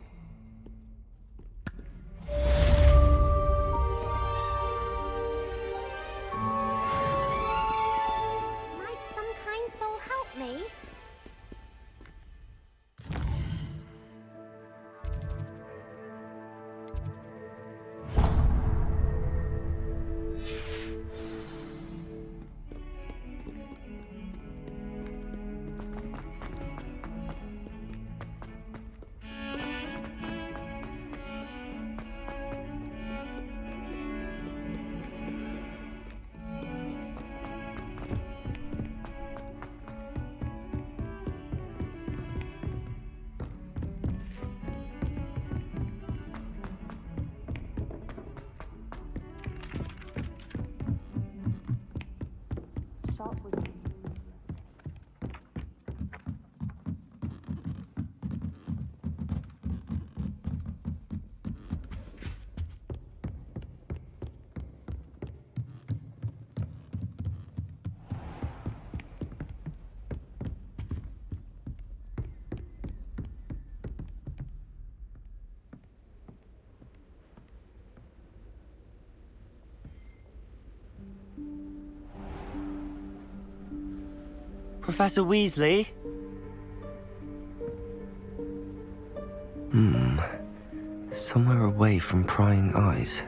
H: Might some kind soul help me?
B: Professor Weasley? Somewhere away from prying eyes.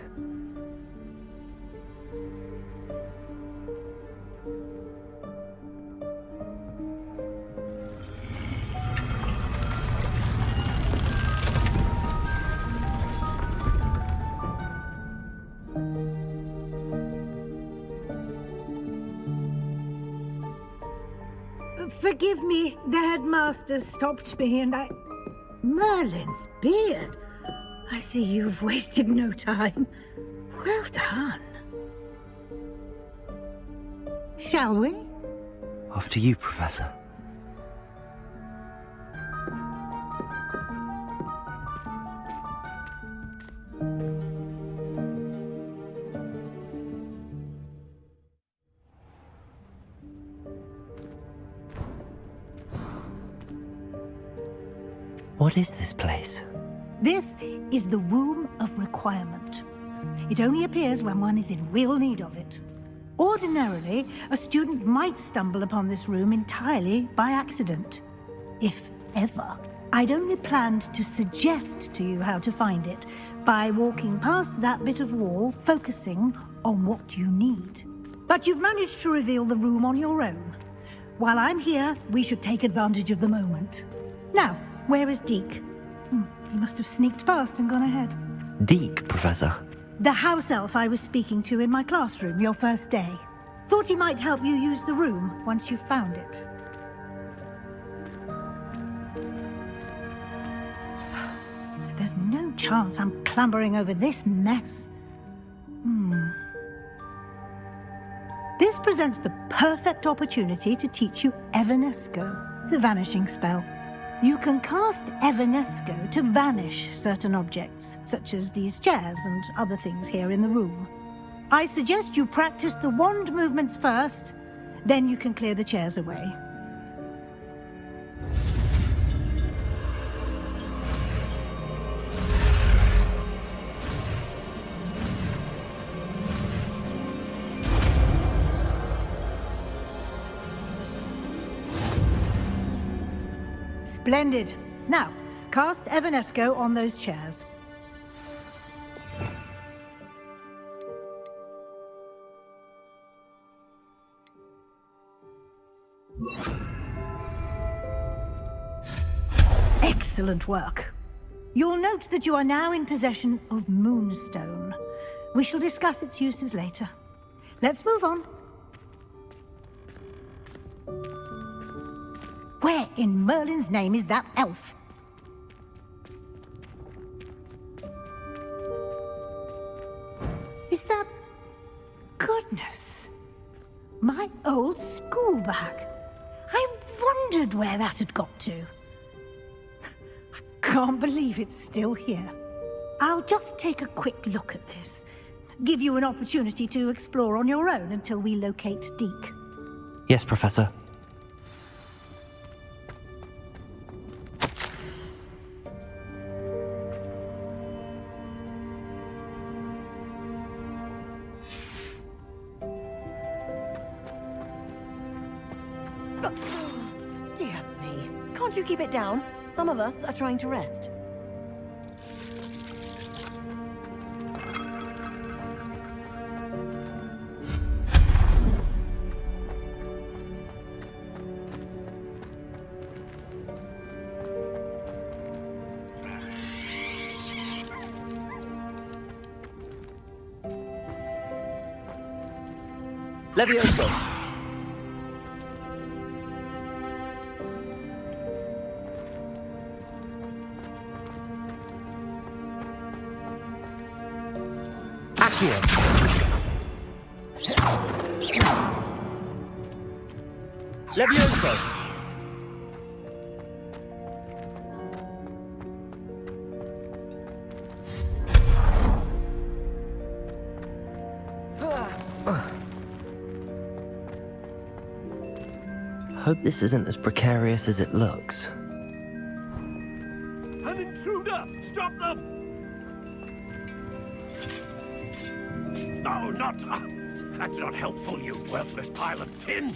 U: Forgive me, the headmaster stopped me and I... Merlin's beard. I see you've wasted no time. Well done. Shall we?
B: After you, Professor. What is this place?
U: This is the Room of Requirement. It only appears when one is in real need of it. Ordinarily, a student might stumble upon this room entirely by accident. If ever. I'd only planned to suggest to you how to find it by walking past that bit of wall, focusing on what you need. But you've managed to reveal the room on your own. While I'm here, we should take advantage of the moment. Now, where is Deke? He must have sneaked past and gone ahead.
B: Deke, Professor.
U: The house elf I was speaking to in my classroom your first day. Thought he might help you use the room once you found it. There's no chance I'm clambering over this mess. This presents the perfect opportunity to teach you Evanesco, the vanishing spell. You can cast Evanesco to vanish certain objects, such as these chairs and other things here in the room. I suggest you practice the wand movements first, then you can clear the chairs away. Splendid. Now, cast Evanesco on those chairs. Excellent work. You'll note that you are now in possession of Moonstone. We shall discuss its uses later. Let's move on. Where in Merlin's name is that elf? Is that... Goodness. My old school bag. I wondered where that had got to. I can't believe it's still here. I'll just take a quick look at this. Give you an opportunity to explore on your own until we locate Deke.
B: Yes, Professor.
V: Dear me. Can't you keep it down? Some of us are trying to rest.
J: Levioso! Accio! Levioso!
B: Hope this isn't as precarious as it looks.
D: An intruder! Stop them! No, not... that's not helpful, you worthless pile of tin!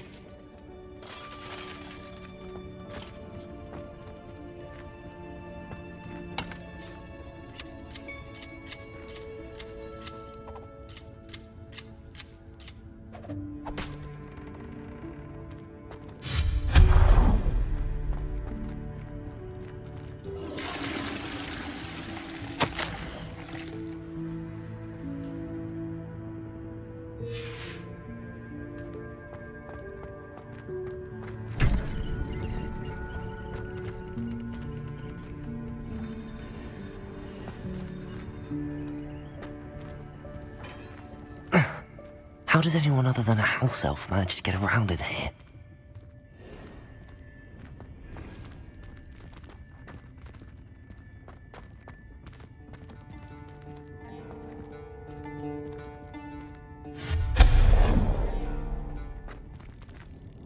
B: How does anyone other than a house elf manage to get around in here?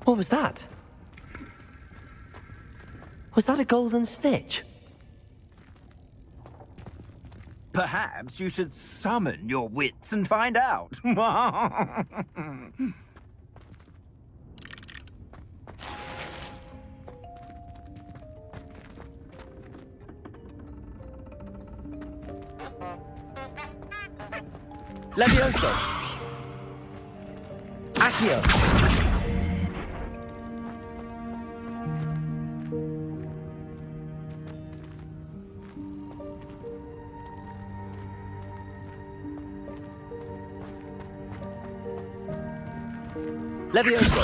B: What was that? Was that a golden snitch?
K: Perhaps you should summon your wits and find out.
J: Levioso! Accio! Levioso!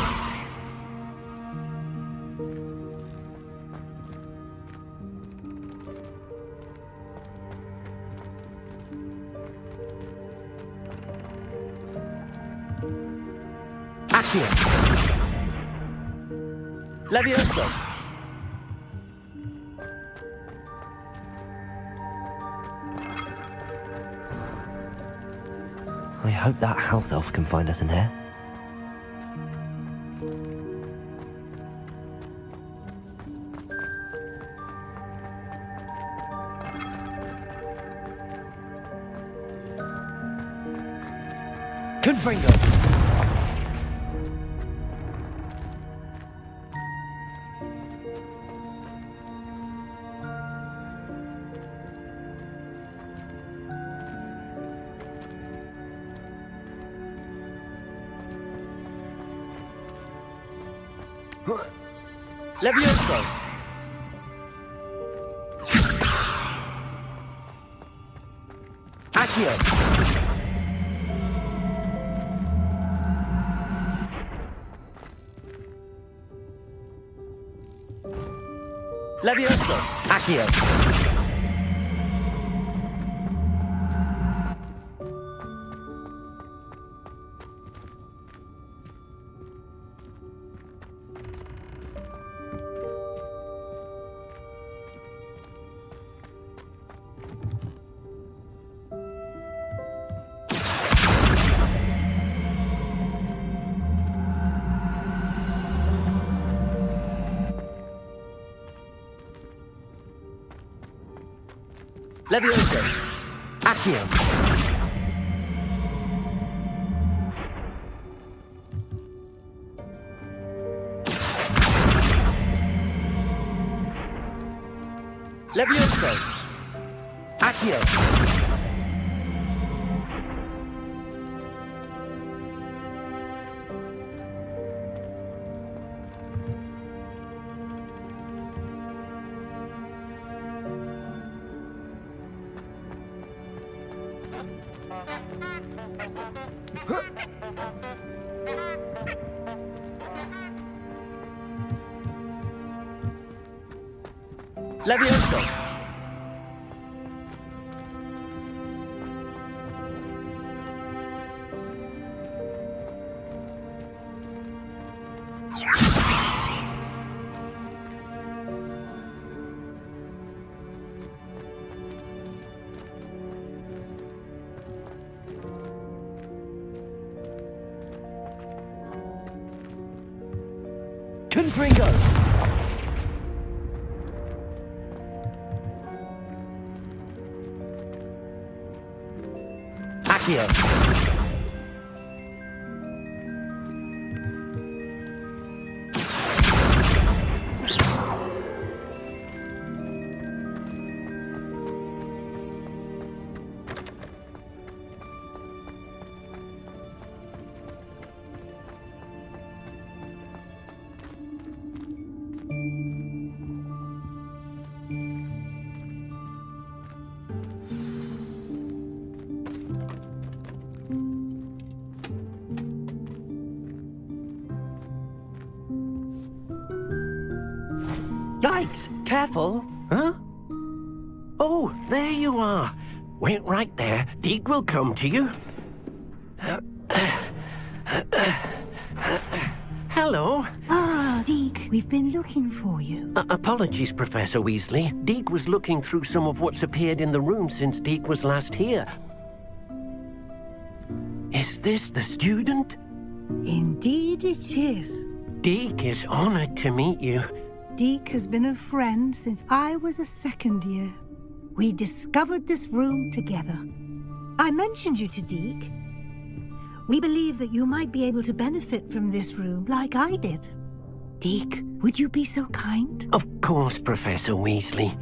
J: Accio! Levioso!
B: I hope that house elf can find us in here.
J: Confringo! Levioso! Accio! Levioso! Accio! Levioso! Accio! Levioso! Accio! Levioso! Confringo! Accio!
E: Yikes! Careful! Huh? Oh, there you are. Wait right there. Deke will come to you. Hello.
U: Ah, Deke, we've been looking for you.
E: Apologies, Professor Weasley. Deke was looking through some of what's appeared in the room since Deke was last here. Is this the student?
U: Indeed it is.
E: Deke is honored to meet you.
U: Deke has been a friend since I was a second year. We discovered this room together. I mentioned you to Deke. We believe that you might be able to benefit from this room like I did. Deke, would you be so kind?
E: Of course, Professor Weasley.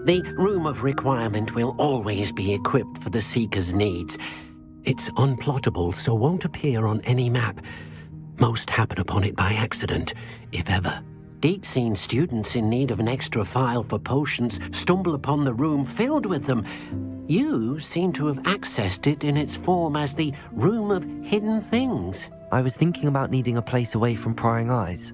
E: The Room of Requirement will always be equipped for the Seeker's needs. It's unplottable, so won't appear on any map. Most happen upon it by accident, if ever. Deke's seen students in need of an extra file for potions stumble upon the room filled with them. You seem to have accessed it in its form as the Room of Hidden Things.
B: I was thinking about needing a place away from prying eyes.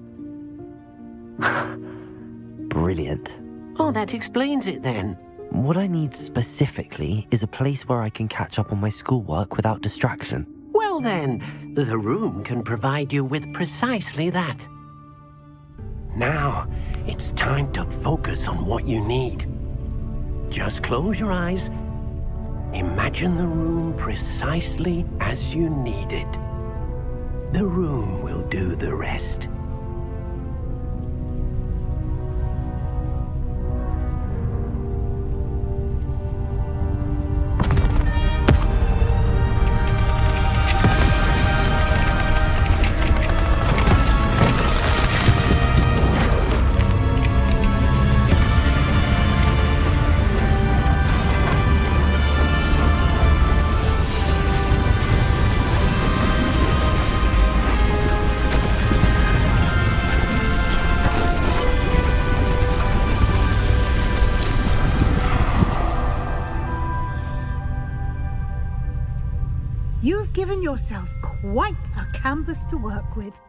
B: Brilliant.
E: Oh, that explains it then.
B: What I need specifically is a place where I can catch up on my schoolwork without distraction.
E: Well then, the room can provide you with precisely that. Now, it's time to focus on what you need. Just close your eyes. Imagine the room precisely as you need it. The room will do the rest.
U: You've given yourself quite a canvas to work with.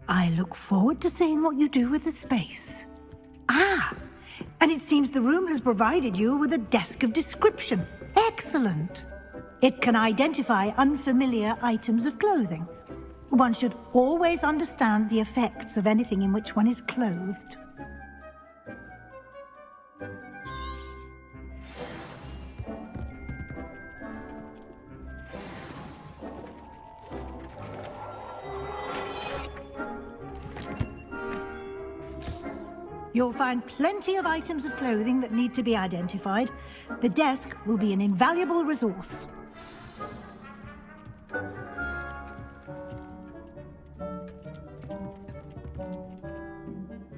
U: I look forward to seeing what you do with the space. Ah, and it seems the room has provided you with a desk of description. Excellent. It can identify unfamiliar items of clothing. One should always understand the effects of anything in which one is clothed. You'll find plenty of items of clothing that need to be identified. The desk will be an invaluable resource.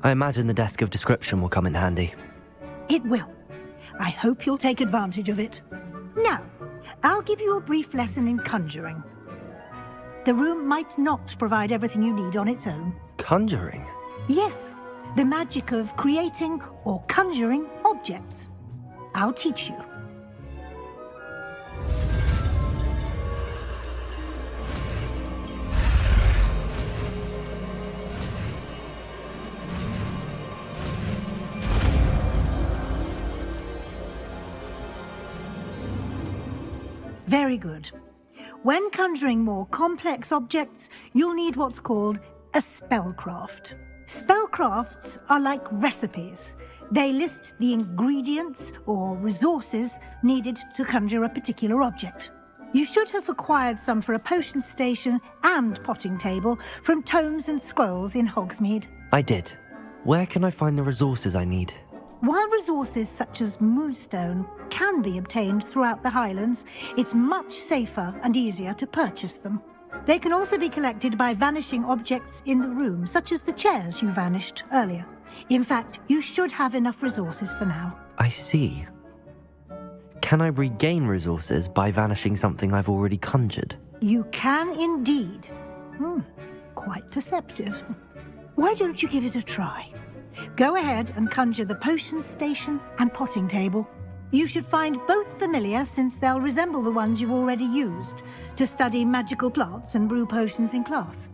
B: I imagine the desk of description will come in handy.
U: It will. I hope you'll take advantage of it. Now, I'll give you a brief lesson in conjuring. The room might not provide everything you need on its own.
B: Conjuring?
U: Yes. The magic of creating or conjuring objects. I'll teach you. Very good. When conjuring more complex objects, you'll need what's called a spellcraft. Spellcrafts are like recipes. They list the ingredients or resources needed to conjure a particular object. You should have acquired some for a potion station and potting table from tomes and scrolls in Hogsmeade.
B: I did. Where can I find the resources I need?
U: While resources such as moonstone can be obtained throughout the Highlands, it's much safer and easier to purchase them. They can also be collected by vanishing objects in the room, such as the chairs you vanished earlier. In fact, you should have enough resources for now.
B: I see. Can I regain resources by vanishing something I've already conjured?
U: You can indeed. Quite perceptive. Why don't you give it a try? Go ahead and conjure the potion station and potting table. You should find both familiar, since they'll resemble the ones you've already used to study magical plants and brew potions in class.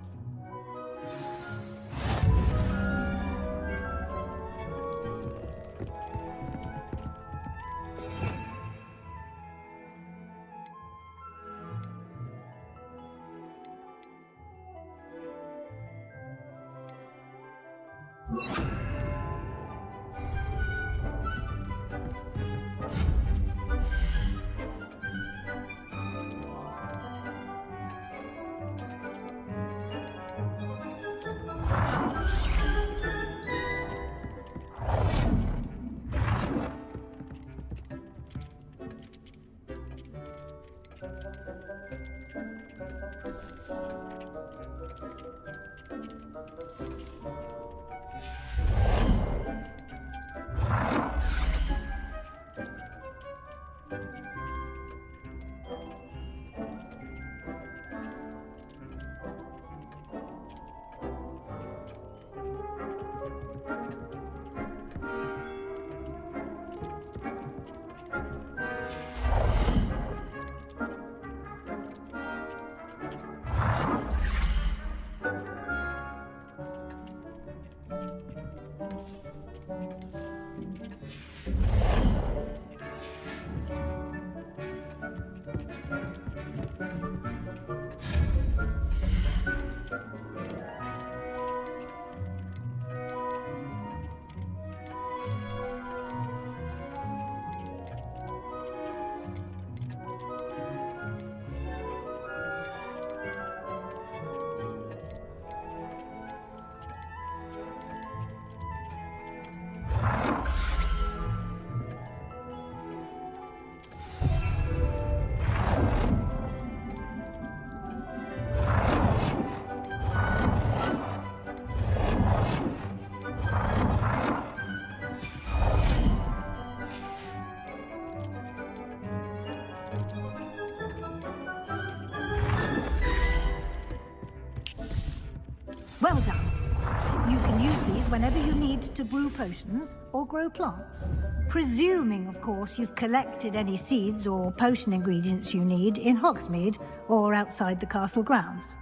U: Well done. You can use these whenever you need to brew potions or grow plants. Presuming, of course, you've collected any seeds or potion ingredients you need in Hogsmeade or outside the castle grounds.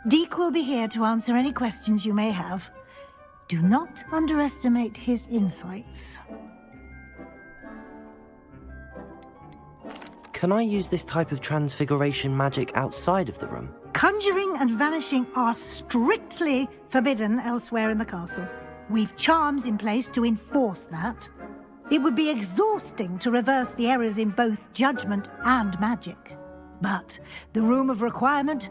U: Deek will be here to answer any questions you may have. Do not underestimate his insights.
B: Can I use this type of transfiguration magic outside of the room?
U: Conjuring and vanishing are strictly forbidden elsewhere in the castle. We've charms in place to enforce that. It would be exhausting to reverse the errors in both judgment and magic. But the Room of Requirement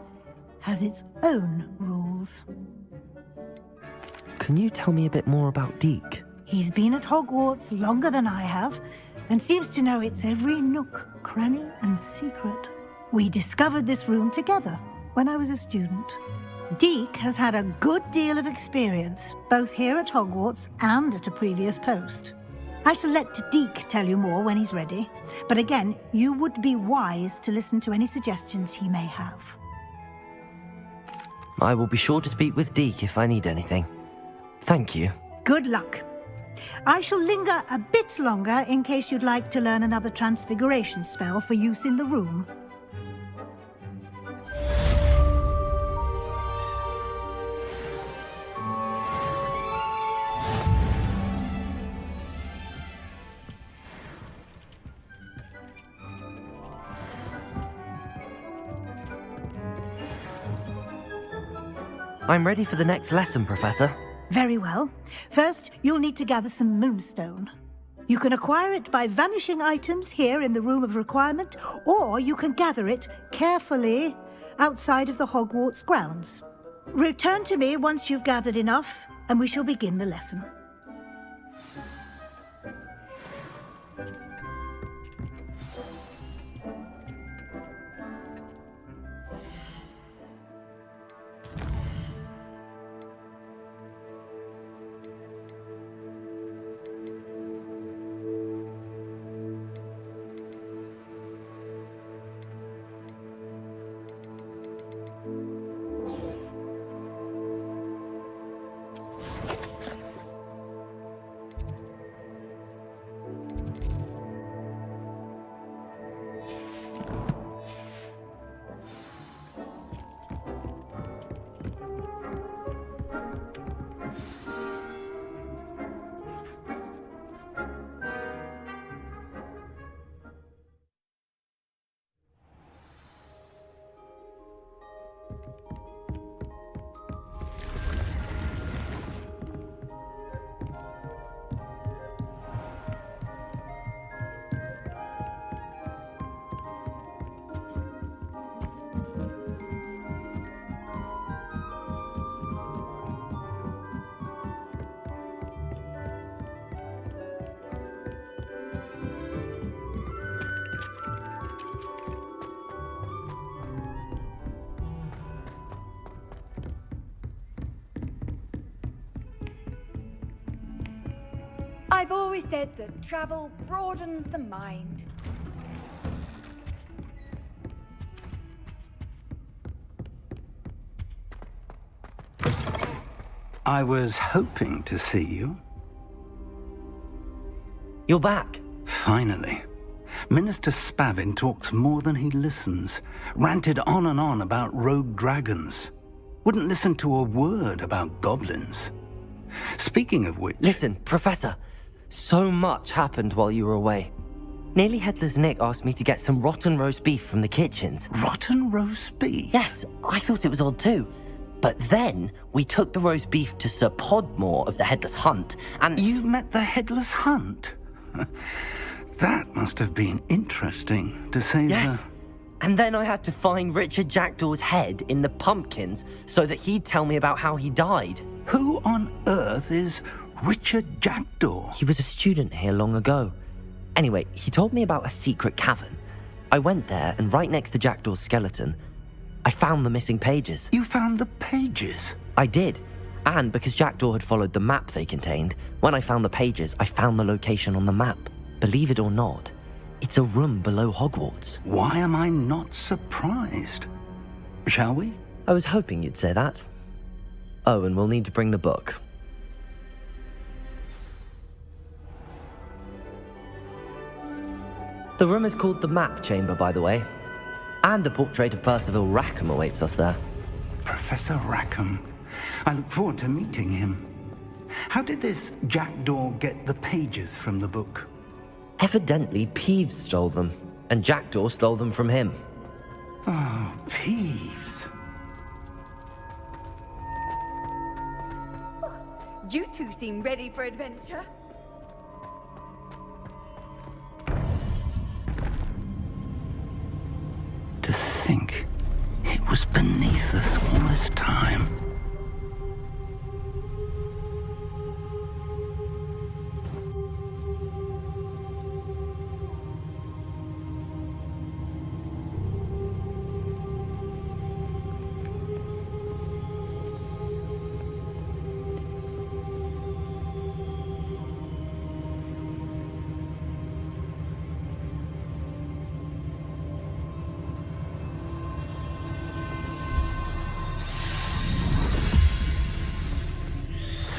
U: has its own rules.
B: Can you tell me a bit more about Deek?
U: He's been at Hogwarts longer than I have, and seems to know its every nook, cranny, and secret. We discovered this room together when I was a student. Deek has had a good deal of experience, both here at Hogwarts and at a previous post. I shall let Deek tell you more when he's ready, but again, you would be wise to listen to any suggestions he may have.
B: I will be sure to speak with Deek if I need anything. Thank you.
U: Good luck. I shall linger a bit longer in case you'd like to learn another transfiguration spell for use in the room.
B: I'm ready for the next lesson, Professor.
U: Very well. First, you'll need to gather some moonstone. You can acquire it by vanishing items here in the Room of Requirement, or you can gather it carefully outside of the Hogwarts grounds. Return to me once you've gathered enough, and we shall begin the lesson.
M: I've always said that travel broadens the mind.
O: I was hoping to see you.
B: You're back.
O: Finally. Minister Spavin talks more than he listens. Ranted on and on about rogue dragons. Wouldn't listen to a word about goblins. Speaking of which...
B: Listen, Professor. So much happened while you were away. Nearly Headless Nick asked me to get some rotten roast beef from the kitchens.
O: Rotten roast beef?
B: Yes, I thought it was odd too. But then we took the roast beef to Sir Podmore of the Headless Hunt, and...
O: You met the Headless Hunt? That must have been interesting, to say
B: Yes. And then I had to find Richard Jackdaw's head in the pumpkins so that he'd tell me about how he died.
O: Who on earth is Richard Jackdaw?
B: He was a student here long ago. Anyway, he told me about a secret cavern. I went there, and right next to Jackdaw's skeleton, I found the missing pages.
O: You found the pages?
B: I did. And because Jackdaw had followed the map they contained, when I found the pages, I found the location on the map. Believe it or not, it's a room below Hogwarts.
O: Why am I not surprised? Shall we?
B: I was hoping you'd say that. Oh, and we'll need to bring the book. The room is called the Map Chamber, by the way. And a portrait of Percival Rackham awaits us there.
O: Professor Rackham. I look forward to meeting him. How did this Jackdaw get the pages from the book?
B: Evidently, Peeves stole them, and Jackdaw stole them from him.
O: Oh, Peeves.
M: You two seem ready for adventure.
O: To think it was beneath us all this time.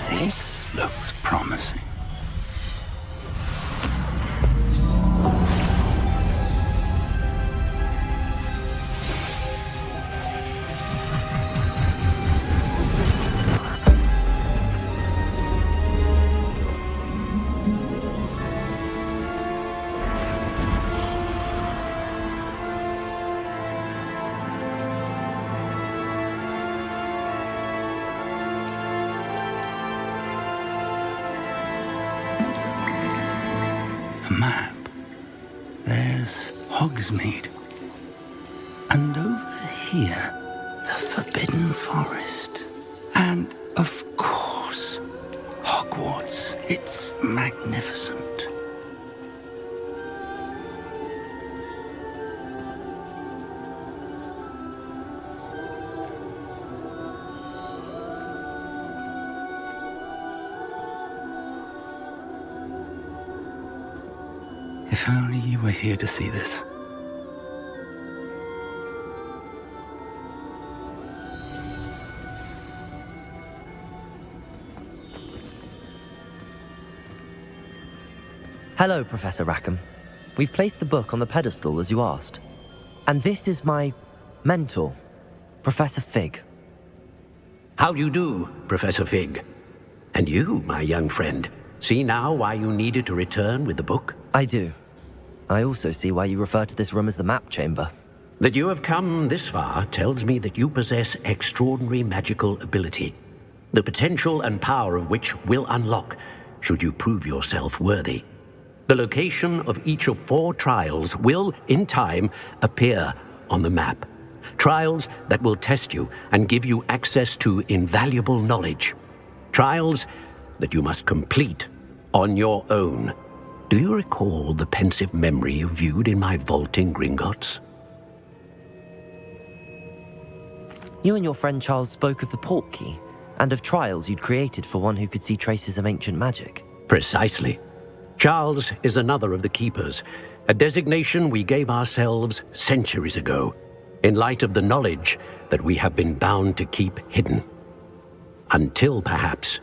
O: This looks promising. Map. There's Hogsmeade. And over here, the Forbidden Forest. And, of course, Hogwarts. It's magnificent. If only you were here to see this.
B: Hello, Professor Rackham. We've placed the book on the pedestal as you asked. And this is my mentor, Professor Fig.
E: How do you do, Professor Fig? And you, my young friend, see now why you needed to return with the book?
B: I do. I also see why you refer to this room as the Map Chamber.
E: That you have come this far tells me that you possess extraordinary magical ability, the potential and power of which will unlock should you prove yourself worthy. The location of each of 4 trials will, in time, appear on the map. Trials that will test you and give you access to invaluable knowledge. Trials that you must complete on your own. Do you recall the pensive memory you viewed in my vault in Gringotts?
B: You and your friend Charles spoke of the Portkey and of trials you'd created for one who could see traces of ancient magic.
E: Precisely. Charles is another of the keepers, a designation we gave ourselves centuries ago, in light of the knowledge that we have been bound to keep hidden. Until, perhaps,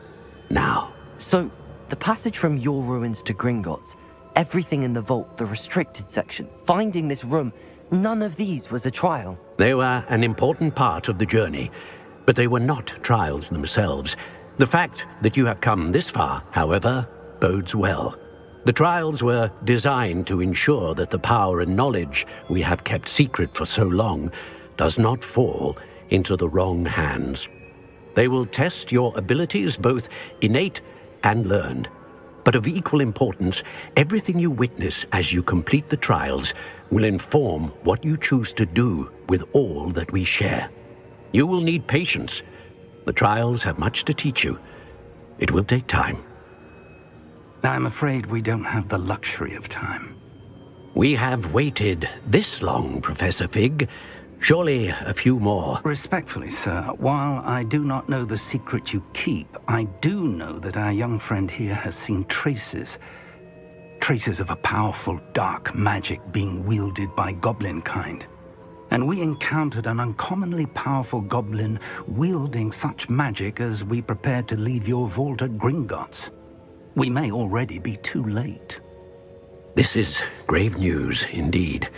E: now.
B: So, the passage from your ruins to Gringotts, everything in the vault, the restricted section, finding this room, none of these was a trial.
E: They were an important part of the journey, but they were not trials themselves. The fact that you have come this far, however, bodes well. The trials were designed to ensure that the power and knowledge we have kept secret for so long does not fall into the wrong hands. They will test your abilities, both innate and learned. But of equal importance, everything you witness as you complete the trials will inform what you choose to do with all that we share. You will need patience. The trials have much to teach you. It will take time.
O: I'm afraid we don't have the luxury of time.
E: We have waited this long, Professor Fig. Surely a few more.
O: Respectfully, sir, while I do not know the secret you keep, I do know that our young friend here has seen traces of a powerful dark magic being wielded by goblin kind. And we encountered an uncommonly powerful goblin wielding such magic as we prepared to leave your vault at Gringotts. We may already be too late.
E: This is grave news indeed.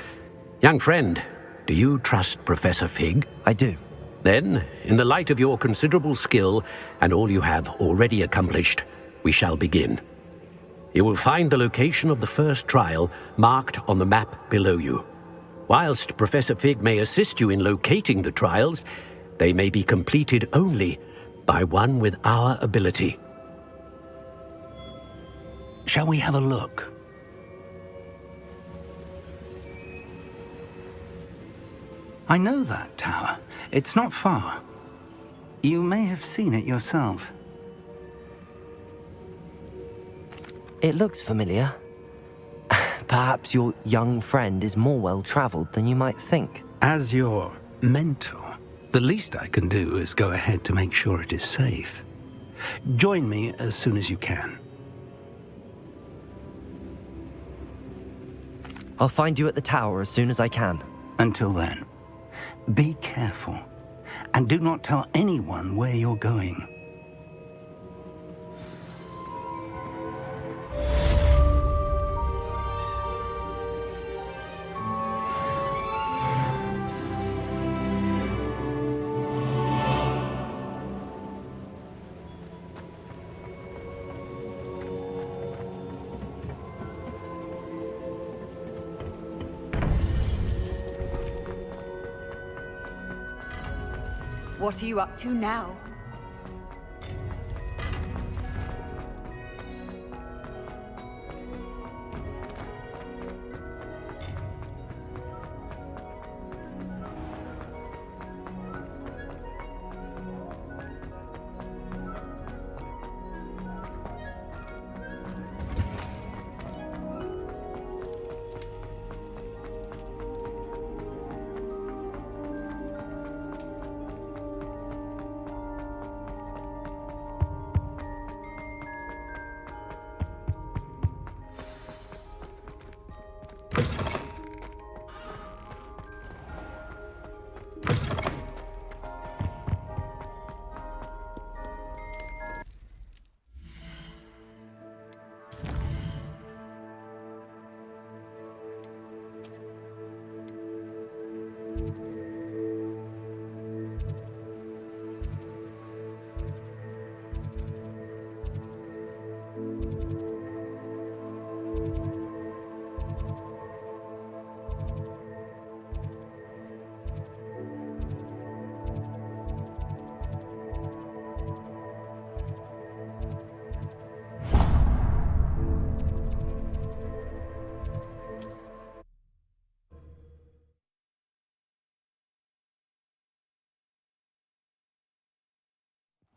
E: Young friend, do you trust Professor Fig?
B: I do.
E: Then, in the light of your considerable skill and all you have already accomplished, we shall begin. You will find the location of the first trial marked on the map below you. Whilst Professor Fig may assist you in locating the trials, they may be completed only by one with our ability.
O: Shall we have a look? I know that tower. It's not far. You may have seen it yourself.
B: It looks familiar. Perhaps your young friend is more well-traveled than you might think.
O: As your mentor, the least I can do is go ahead to make sure it is safe. Join me as soon as you can.
B: I'll find you at the tower as soon as I can.
O: Until then, be careful, and do not tell anyone where you're going.
M: What are you up to now?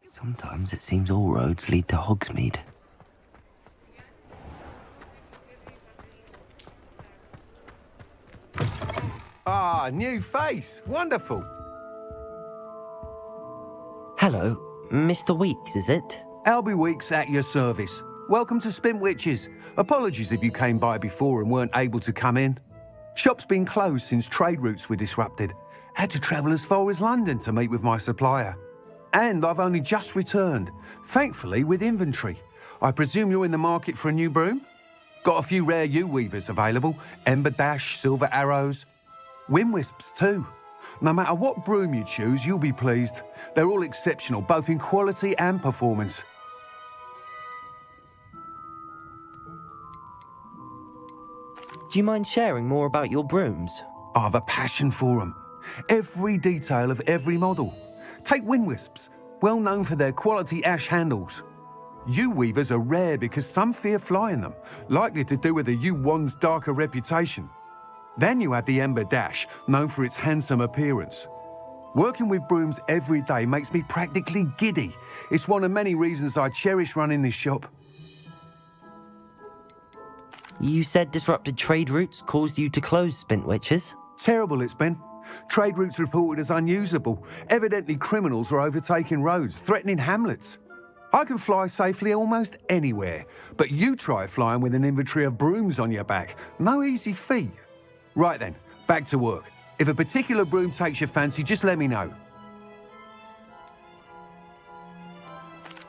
B: Sometimes it seems all roads lead to Hogsmeade.
Q: Ah, new face. Wonderful.
B: Hello, Mr. Weeks, is it?
Q: Albie Weeks at your service. welcome to Spintwitches. Apologies if you came by before and weren't able to come in. Shop's been closed since trade routes were disrupted. Had to travel as far as London to meet with my supplier. And I've only just returned, thankfully with inventory. I presume you're in the market for a new broom? Got a few rare U-weavers available, Ember Dash, Silver Arrows, Wind Wisps too. No matter what broom you choose, you'll be pleased. They're all exceptional, both in quality and performance.
B: Do you mind sharing more about your brooms?
Q: I have a passion for them. Every detail of every model. Take Wind Wisps, well known for their quality ash handles. U-weavers are rare because some fear flying them, likely to do with the U-wand's darker reputation. Then you have the Ember Dash, known for its handsome appearance. Working with brooms every day makes me practically giddy. It's one of many reasons I cherish running this shop.
B: You said disrupted trade routes caused you to close Spintwitches?
Q: Terrible it's been. Trade routes reported as unusable. Evidently criminals were overtaking roads, threatening hamlets. I can fly safely almost anywhere, but you try flying with an inventory of brooms on your back. No easy feat. Right then, back to work. If a particular broom takes your fancy, just let me know.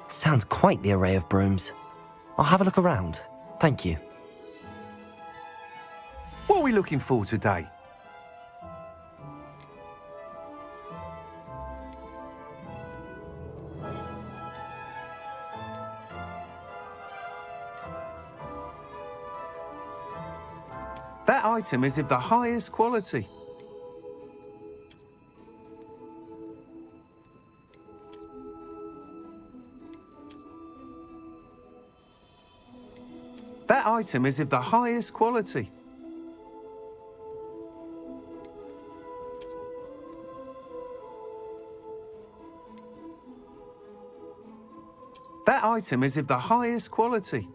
B: Sounds quite the array of brooms. I'll have a look around. Thank you.
Q: What are we looking for today? That item is of the highest quality. That item is of the highest quality. That item is of the highest quality.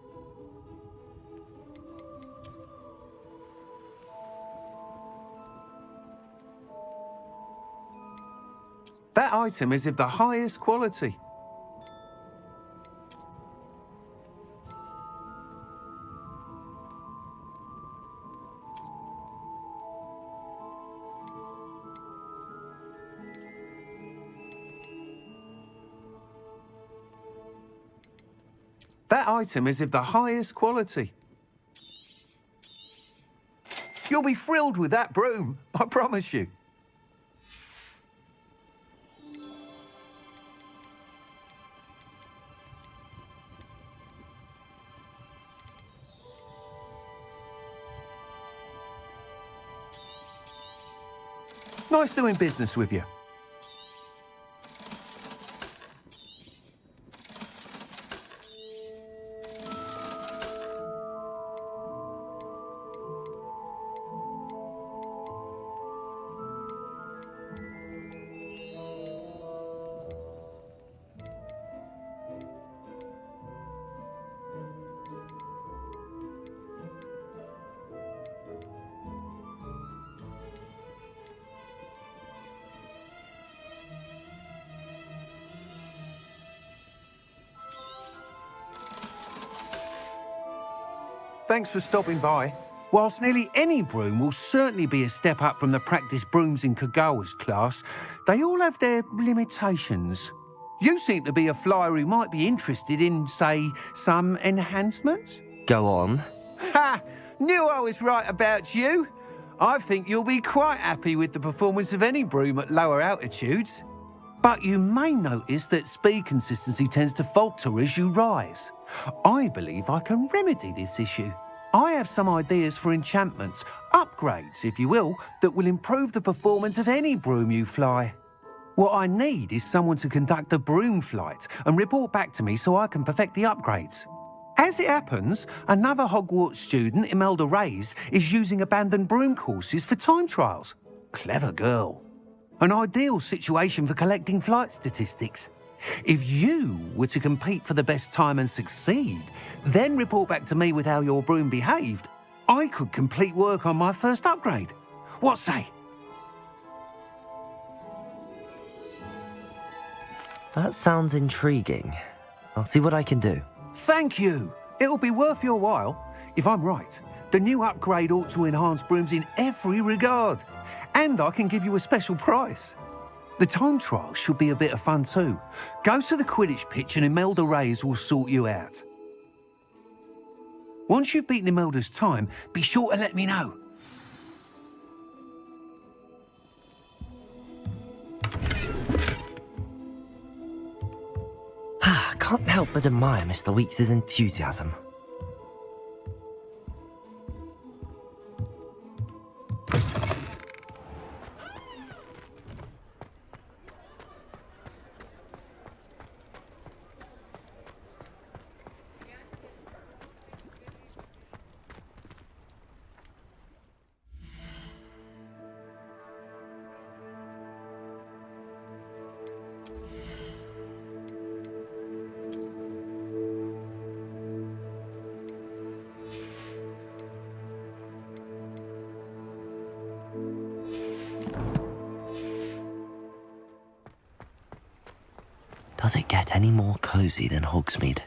Q: That item is of the highest quality. That item is of the highest quality. You'll be thrilled with that broom, I promise you. Nice doing business with you. Thanks for stopping by. Whilst nearly any broom will certainly be a step up from the practice brooms in Kagawa's class, they all have their limitations. You seem to be a flyer who might be interested in, say, some enhancements?
B: Go on.
Q: Ha! Knew I was right about you. I think you'll be quite happy with the performance of any broom at lower altitudes. But you may notice that speed consistency tends to falter as you rise. I believe I can remedy this issue. I have some ideas for enchantments, upgrades, if you will, that will improve the performance of any broom you fly. What I need is someone to conduct a broom flight and report back to me so I can perfect the upgrades. As it happens, another Hogwarts student, Imelda Reyes, is using abandoned broom courses for time trials. Clever girl. An ideal situation for collecting flight statistics. If you were to compete for the best time and succeed, then report back to me with how your broom behaved, I could complete work on my first upgrade. What say?
B: That sounds intriguing. I'll see what I can do.
Q: Thank you. It'll be worth your while. If I'm right, the new upgrade ought to enhance brooms in every regard. And I can give you a special price. The time trial should be a bit of fun too. Go to the Quidditch pitch and Imelda Reyes will sort you out. Once you've beaten Imelda's time, be sure to let me know.
B: Can't help but admire Mr. Weeks' enthusiasm. Does it get any more cozy than Hogsmeade?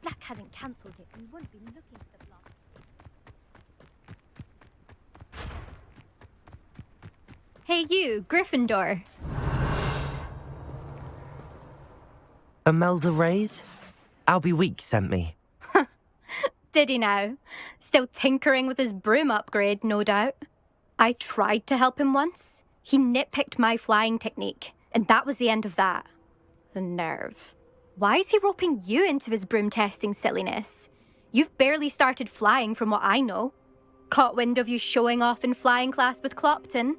L: Black hadn't cancelled it, we wouldn't be looking for the blob.
N: Hey you, Gryffindor.
B: Imelda Reyes? Albie Weeks sent me.
N: Did he now? Still tinkering with his broom upgrade, no doubt. I tried to help him once. He nitpicked my flying technique, and that was the end of that. The nerve. Why is he roping you into his broom testing silliness? You've barely started flying from what I know. Caught wind of you showing off in flying class with Clopton.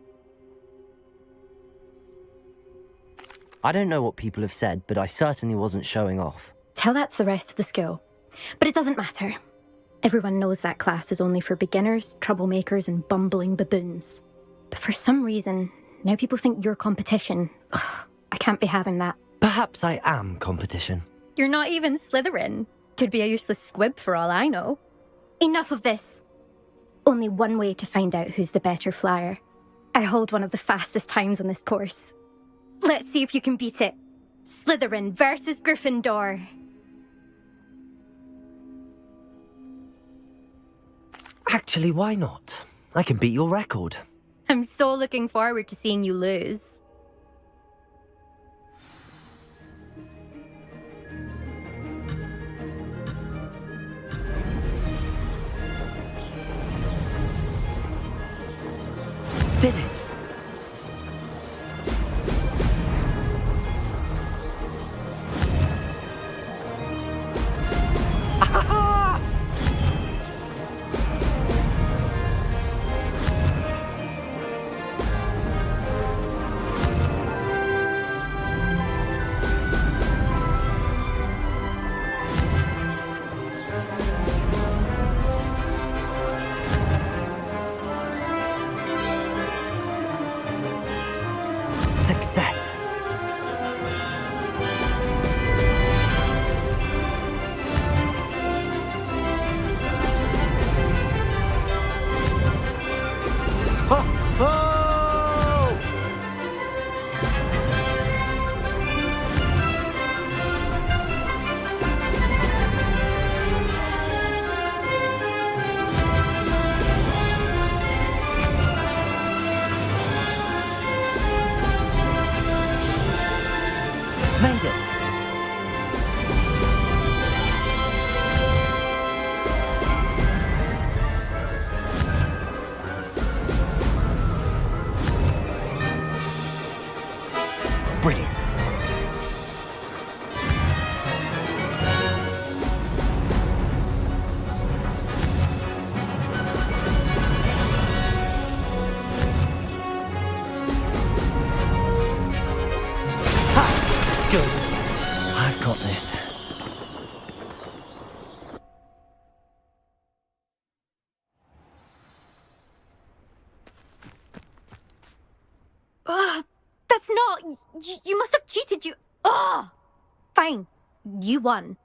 B: I don't know what people have said, but I certainly wasn't showing off.
N: Tell that to the rest of the school. But it doesn't matter. Everyone knows that class is only for beginners, troublemakers, and bumbling baboons. But for some reason, now people think you're competition. Ugh, I can't be having that.
B: Perhaps I am competition.
N: You're not even Slytherin. Could be a useless squib for all I know. Enough of this. Only one way to find out who's the better flyer. I hold one of the fastest times on this course. Let's see if you can beat it. Slytherin versus Gryffindor.
B: Actually, why not? I can beat your record.
N: I'm so looking forward to seeing you lose.
B: Did it! Success! Brilliant. Good. I've got this.
L: That's not... You must have cheated, you... Ugh! Fine. You won.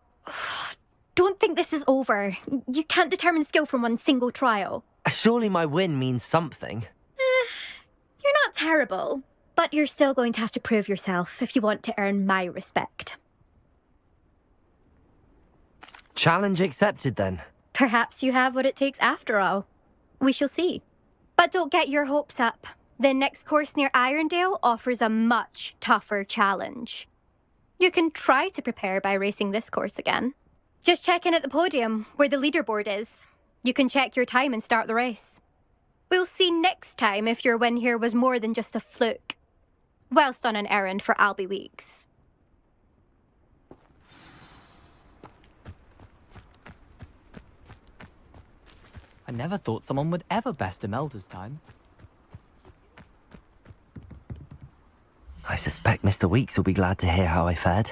L: Don't think this is over. You can't determine skill from one single trial.
B: Surely my win means something.
L: You're not terrible, but you're still going to have to prove yourself if you want to earn my respect.
B: Challenge accepted, then.
L: Perhaps you have what it takes after all. We shall see. But don't get your hopes up. The next course near Irondale offers a much tougher challenge. You can try to prepare by racing this course again. Just check in at the podium, where the leaderboard is. You can check your time and start the race. We'll see next time if your win here was more than just a fluke, whilst on an errand for Albie Weeks.
R: I never thought someone would ever best Imelda's time.
B: I suspect Mr. Weeks will be glad to hear how I fared.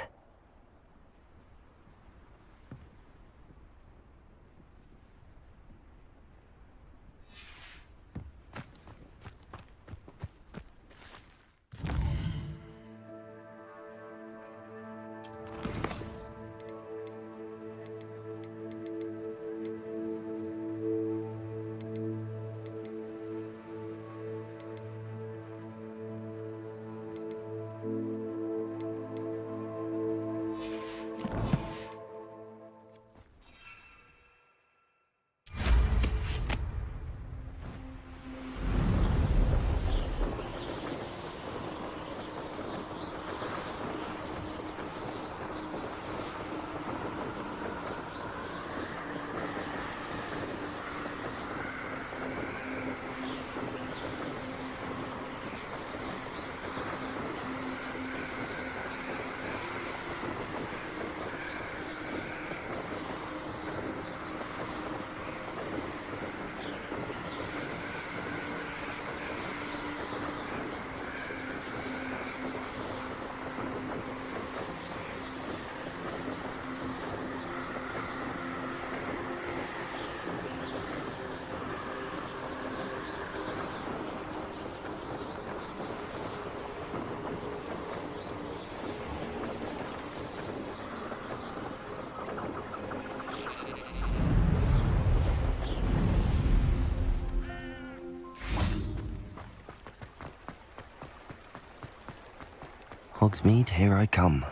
B: Hogsmeade, here I come.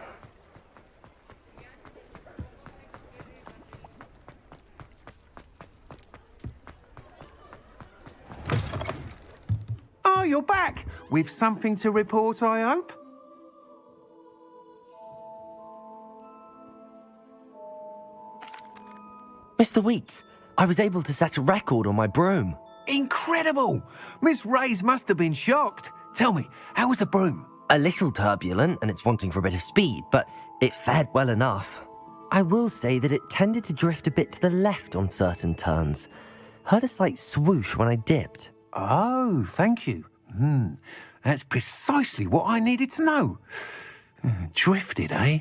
Q: Oh, you're back! With something to report, I hope?
B: Mr. Weeks, I was able to set a record on my broom.
Q: Incredible! Miss Reyes must have been shocked. Tell me, how was the broom?
B: A little turbulent, and it's wanting for a bit of speed, but it fared well enough. I will say that it tended to drift a bit to the left on certain turns. Heard a slight swoosh when I dipped.
Q: Oh, thank you. That's precisely what I needed to know. Drifted, eh?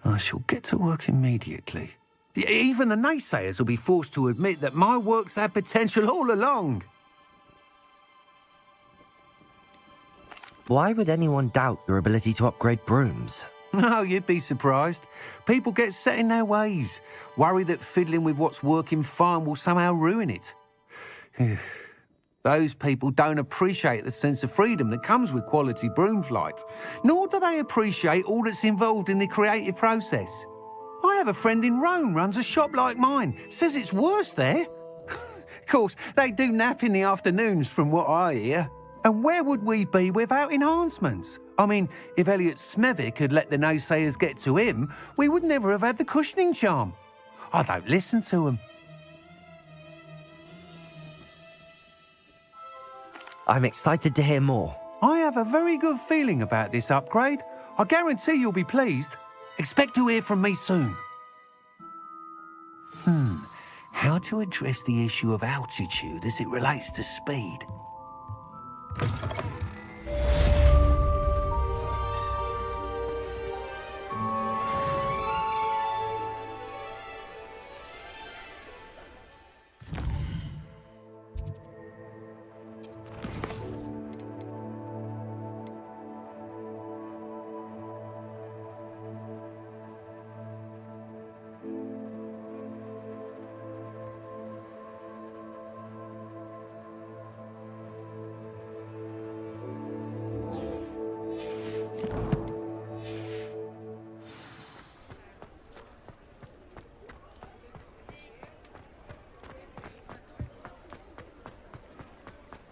Q: I shall get to work immediately. Even the naysayers will be forced to admit that my work's had potential all along.
B: Why would anyone doubt your ability to upgrade brooms?
Q: No, you'd be surprised. People get set in their ways, worry that fiddling with what's working fine will somehow ruin it. Those people don't appreciate the sense of freedom that comes with quality broom flight, nor do they appreciate all that's involved in the creative process. I have a friend in Rome runs a shop like mine, says it's worse there. Of course, they do nap in the afternoons from what I hear. And where would we be without enhancements? I mean, if Elliot Smethwick had let the naysayers get to him, we would never have had the cushioning charm. I don't listen to them.
B: I'm excited to hear more.
Q: I have a very good feeling about this upgrade. I guarantee you'll be pleased. Expect to hear from me soon. How to address the issue of altitude as it relates to speed?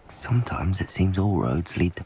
B: Sometimes it seems all roads lead to...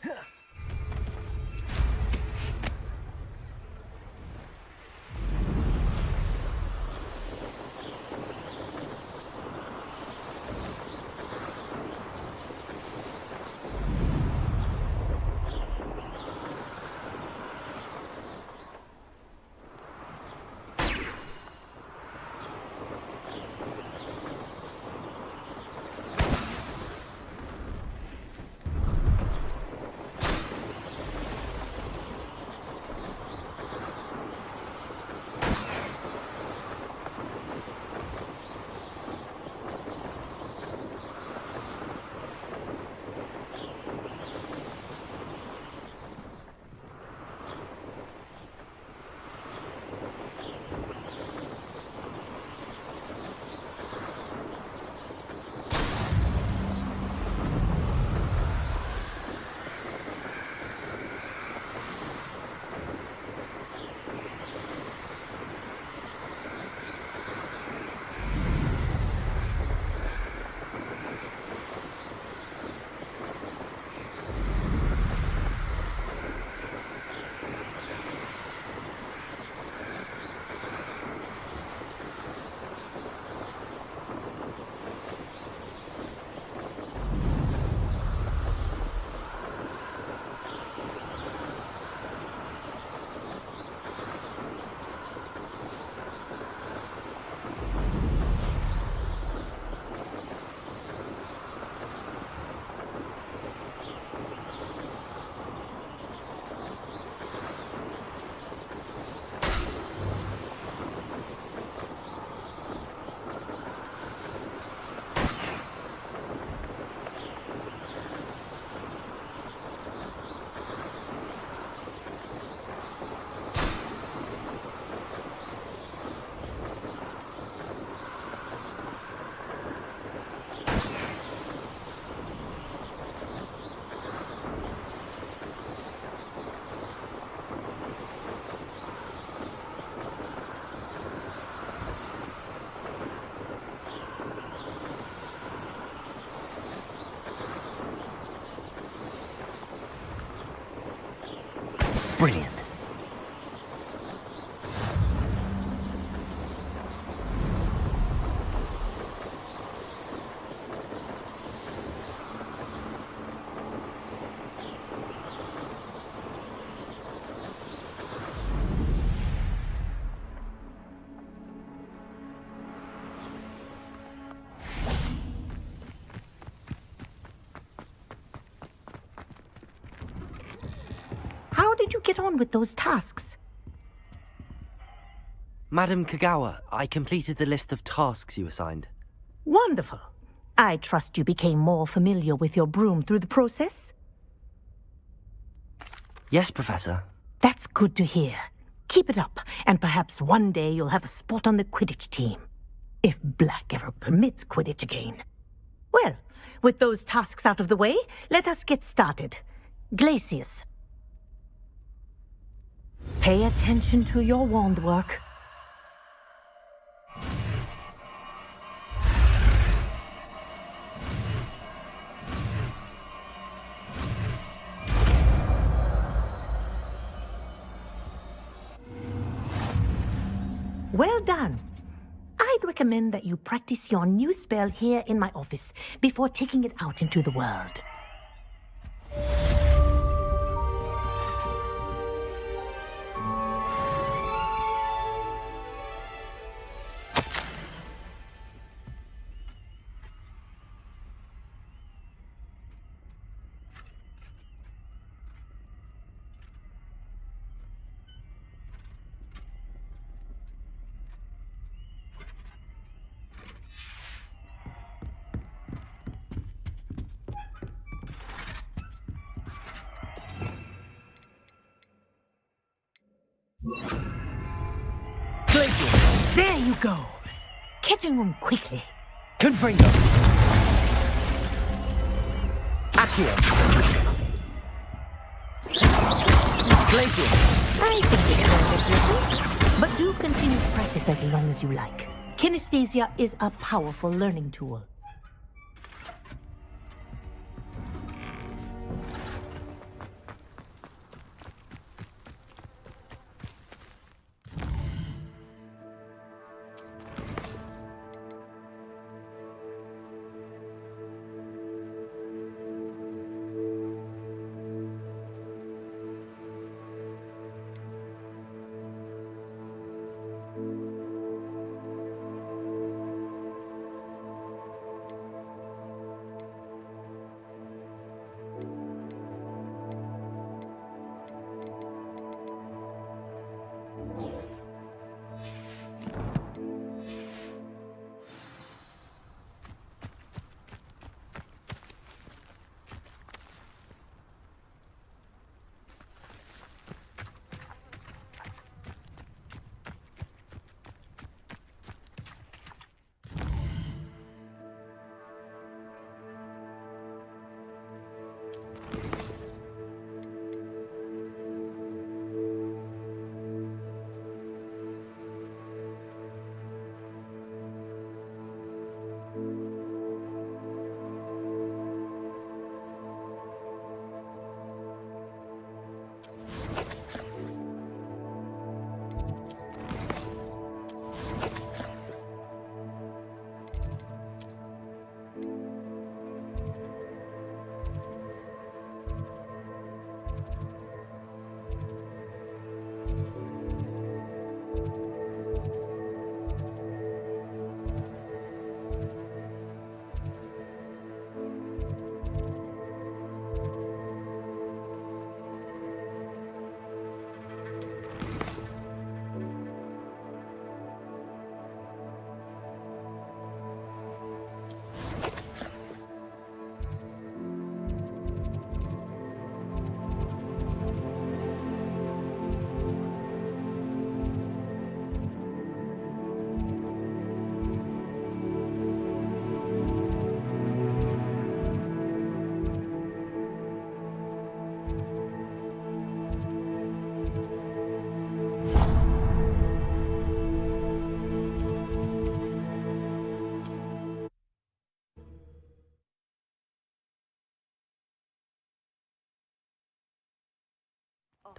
B: Brilliant.
G: How did you get on with those tasks?
B: Madam Kagawa, I completed the list of tasks you assigned.
G: Wonderful. I trust you became more familiar with your broom through the process?
B: Yes, Professor.
G: That's good to hear. Keep it up, and perhaps one day you'll have a spot on the Quidditch team. If Black ever permits Quidditch again. Well, with those tasks out of the way, let us get started. Glacius. Pay attention to your wand work. Well done. I'd recommend that you practice your new spell here in my office before taking it out into the world. Glacius, there you go. Kitchen room quickly.
B: Confringo.
G: Accio. Glacius. I think it's perfect, but do continue to practice as long as you like. Kinesthesia is a powerful learning tool.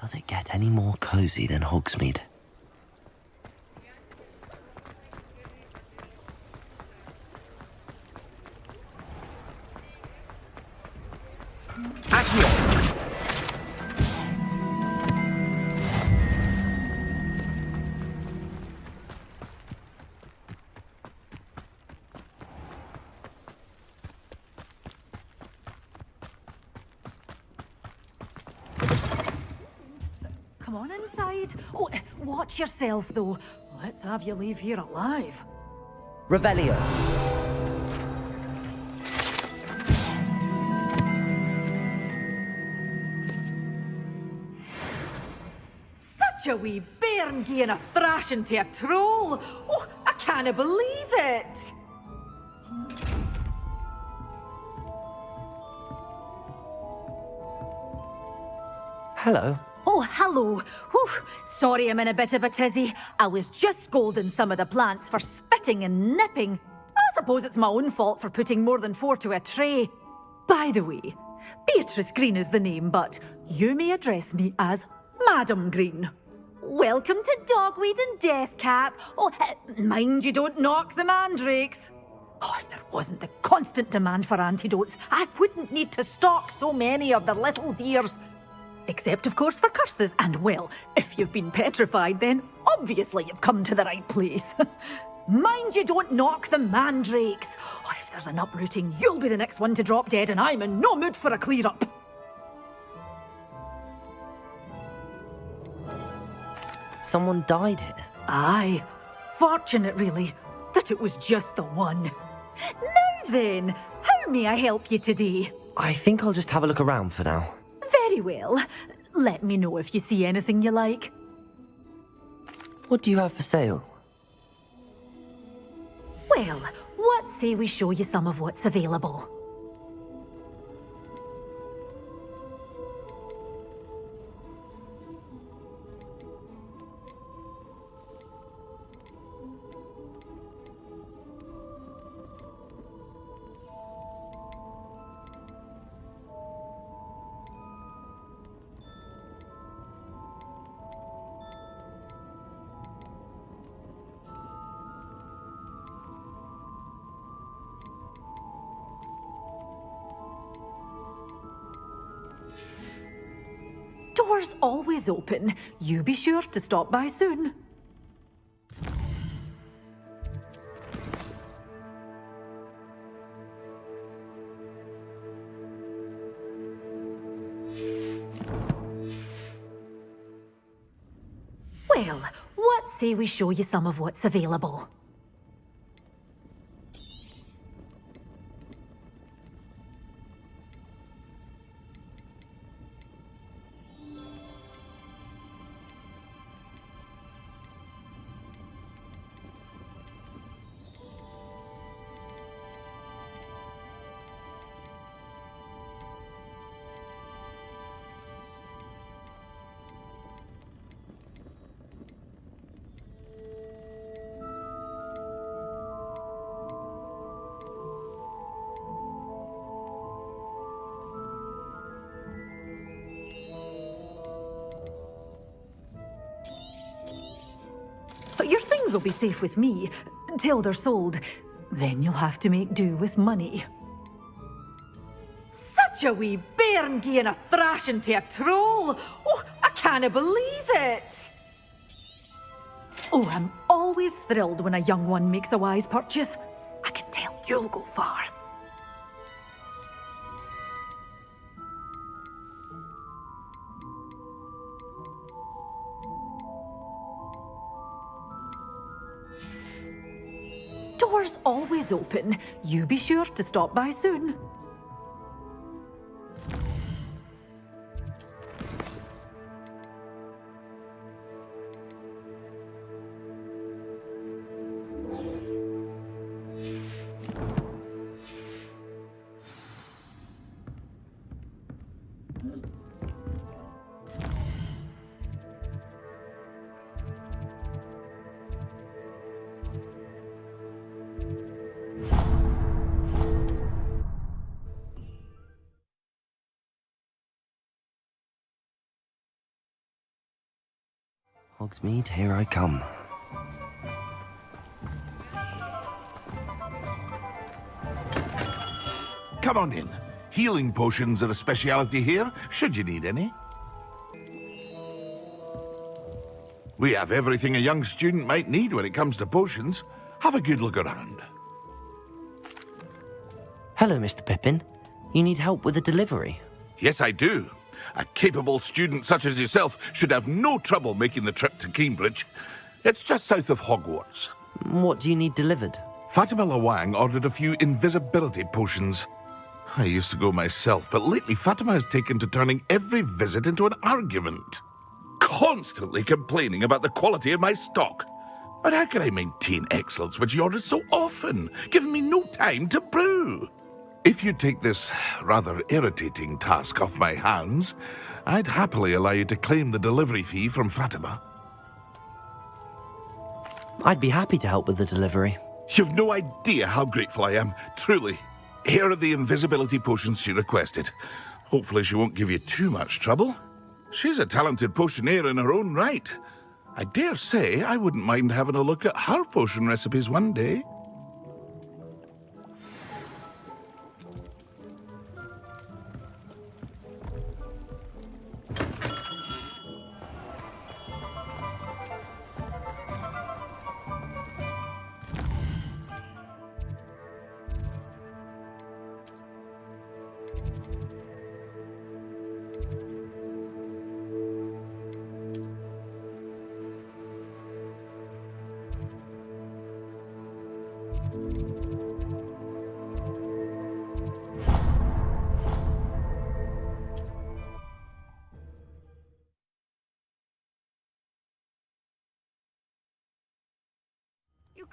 B: Does it get any more cozy than Hogsmeade?
A: Come on inside. Oh, watch yourself, though. Let's have you leave here alive.
B: Revelio.
A: Such a wee bairn gieing a thrashing to a troll. Oh, I can't believe it.
B: Hello.
A: Oh, hello. Whew. Sorry I'm in a bit of a tizzy. I was just scolding some of the plants for spitting and nipping. I suppose it's my own fault for putting more than 4 to a tray. By the way, Beatrice Green is the name, but you may address me as Madam Green. Welcome to Dogweed and Deathcap. Oh, mind you don't knock the mandrakes. Oh, if there wasn't the constant demand for antidotes, I wouldn't need to stock so many of the little dears. Except, of course, for curses. And, well, if you've been petrified, then obviously you've come to the right place. Mind you don't knock the mandrakes. Oh, if there's an uprooting, you'll be the next one to drop dead, and I'm in no mood for a clear-up.
B: Someone died here?
A: Aye. Fortunate, really, that it was just the one. Now then, how may I help you today?
B: I think I'll just have a look around for now.
A: Very well. Let me know if you see anything you like.
B: What do you have for sale?
A: Well, what say we show you some of what's available? Doors always open. You be sure to stop by soon. Well, what say we show you some of what's available? But your things will be safe with me, till they're sold. Then you'll have to make do with money. Such a wee bairn gieing a thrashing to a troll! Oh, I can't believe it! Oh, I'm always thrilled when a young one makes a wise purchase. I can tell you'll go far. Doors always open. You be sure to stop by soon.
B: Hogsmeade, here I come.
C: Come on in. Healing potions are a speciality here, should you need any. We have everything a young student might need when it comes to potions. Have a good look around.
B: Hello, Mr. Pippin. You need help with a delivery?
C: Yes, I do. A capable student such as yourself should have no trouble making the trip to Cambridge. It's just south of Hogwarts.
B: What do you need delivered?
C: Fatima Lawang ordered a few invisibility potions. I used to go myself, but lately Fatima has taken to turning every visit into an argument. Constantly complaining about the quality of my stock. But how can I maintain excellence when she orders so often, giving me no time to brew? If you take this rather irritating task off my hands, I'd happily allow you to claim the delivery fee from Fatima.
B: I'd be happy to help with the delivery.
C: You've no idea how grateful I am, truly. Here are the invisibility potions she requested. Hopefully she won't give you too much trouble. She's a talented potioneer in her own right. I dare say I wouldn't mind having a look at her potion recipes one day.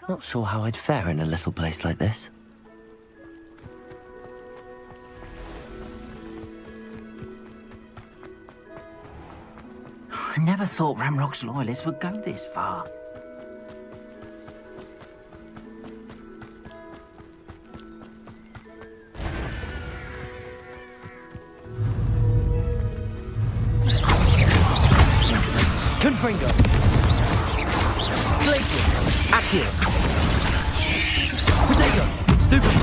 B: Not sure how I'd fare in a little place like this.
K: I never thought Ramrock's loyalists would go this far.
B: Confringo! Glacier! Accio! Potato! Stupefy!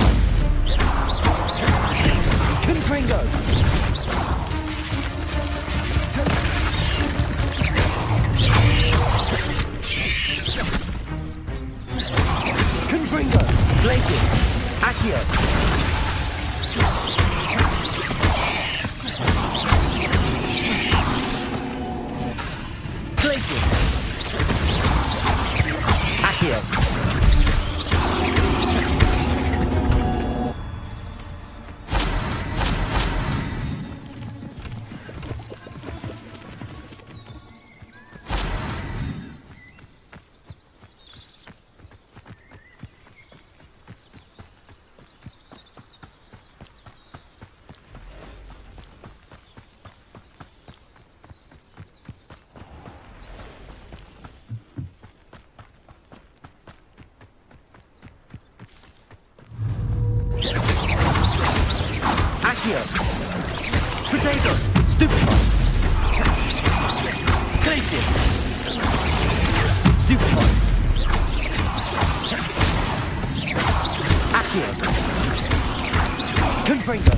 B: Confringo! Confringo! Glaciers! Accio! Glaciers! Accio! Potato! Stupefy! Glaciers! Stupefy! Accio! Confringo!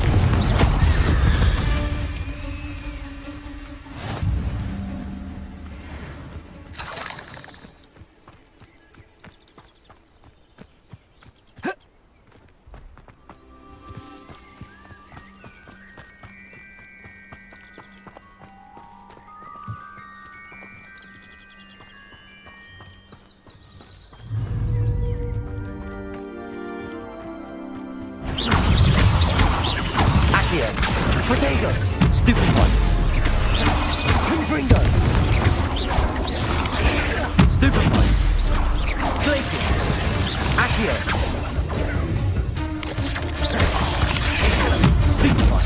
B: Potato! Stupefy! Confringo! Stupefy! Glacier! Accio! Stupefy!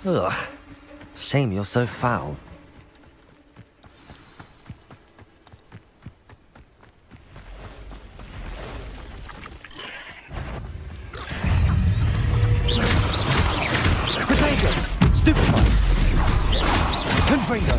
B: Ugh. Shame you're so foul. Stupefy! Confringo!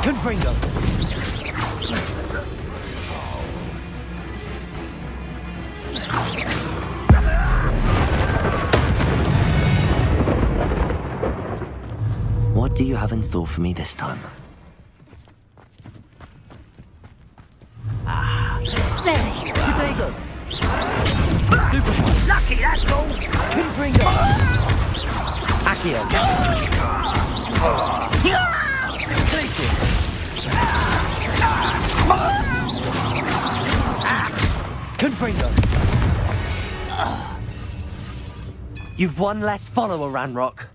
B: Confringo! What do you have in store for me this time?
K: Ready!
B: Potato!
K: Stupefy! Lucky, that's all!
B: Confringo! Accio! Glaciers! Confringo! You've one less follower, Ranrock.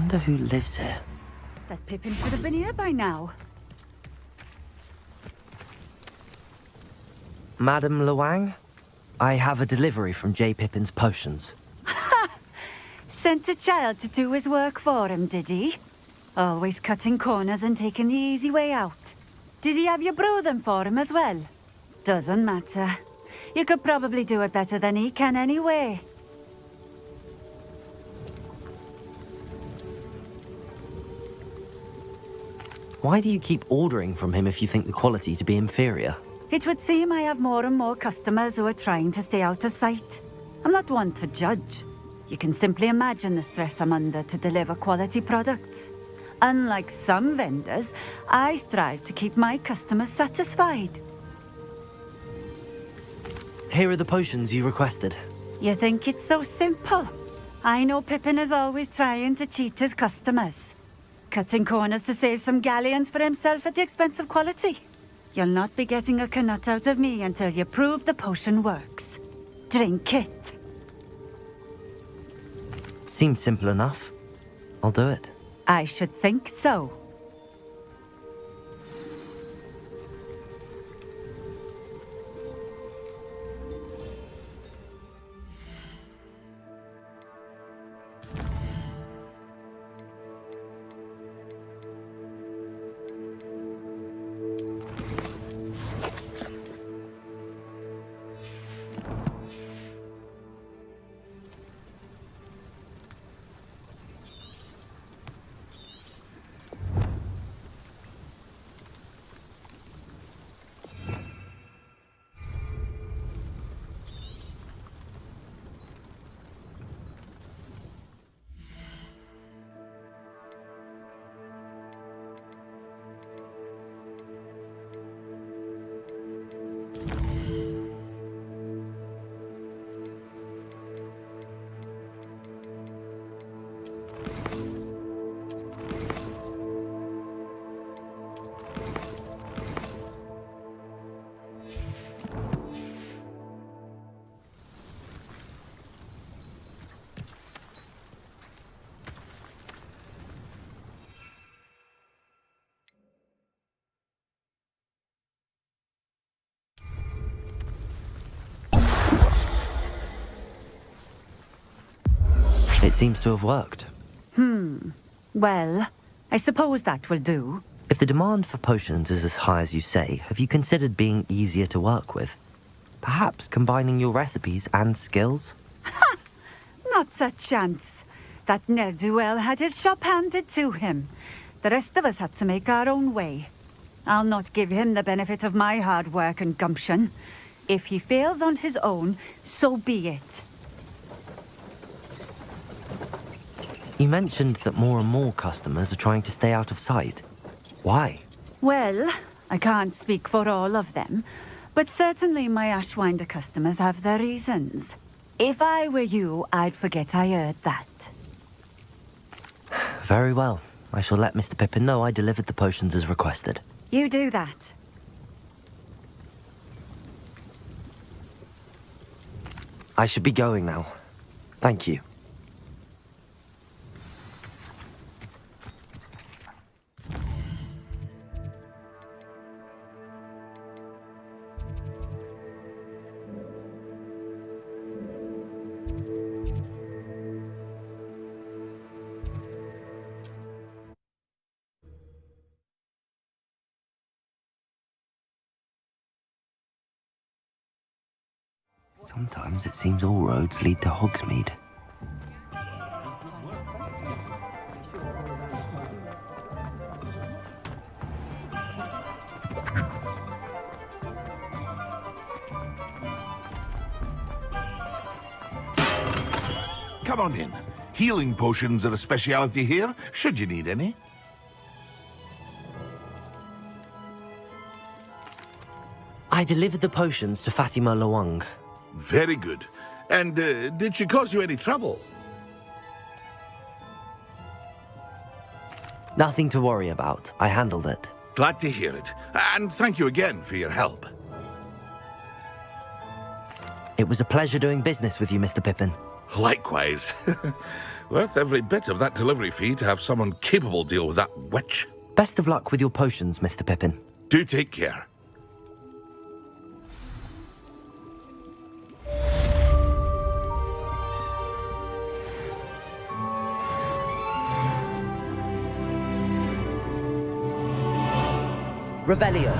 B: Wonder who lives here.
M: That Pippin should have been here by now.
B: Madam Luang? I have a delivery from J. Pippin's potions.
M: Sent a child to do his work for him, did he? Always cutting corners and taking the easy way out. Did he have you brew them for him as well? Doesn't matter. You could probably do it better than he can anyway.
B: Why do you keep ordering from him if you think the quality to be inferior?
M: It would seem I have more and more customers who are trying to stay out of sight. I'm not one to judge. You can simply imagine the stress I'm under to deliver quality products. Unlike some vendors, I strive to keep my customers satisfied.
B: Here are the potions you requested.
M: You think it's so simple? I know Pippin is always trying to cheat his customers. Cutting corners to save some galleons for himself at the expense of quality. You'll not be getting a canut out of me until you prove the potion works. Drink it.
B: Seems simple enough. I'll do it.
M: I should think so.
B: It seems to have worked.
M: Well, I suppose that will do.
B: If the demand for potions is as high as you say, have you considered being easier to work with? Perhaps combining your recipes and skills?
M: Not a chance. That ne'er-do-well had his shop handed to him. The rest of us had to make our own way. I'll not give him the benefit of my hard work and gumption. If he fails on his own, so be it.
B: You mentioned that more and more customers are trying to stay out of sight. Why?
M: Well, I can't speak for all of them, but certainly my Ashwinder customers have their reasons. If I were you, I'd forget I heard that.
B: Very well. I shall let Mr. Pippin know I delivered the potions as requested.
M: You do that.
B: I should be going now. Thank you. Sometimes it seems all roads lead to Hogsmeade.
C: Come on in. Healing potions are a speciality here, should you need any.
B: I delivered the potions to Fatima Luang.
C: Very good. And did she cause you any trouble?
B: Nothing to worry about. I handled it.
C: Glad to hear it. And thank you again for your help.
B: It was a pleasure doing business with you, Mr. Pippin.
C: Likewise. Worth every bit of that delivery fee to have someone capable deal with that witch.
B: Best of luck with your potions, Mr. Pippin.
C: Do take care.
B: Revelio.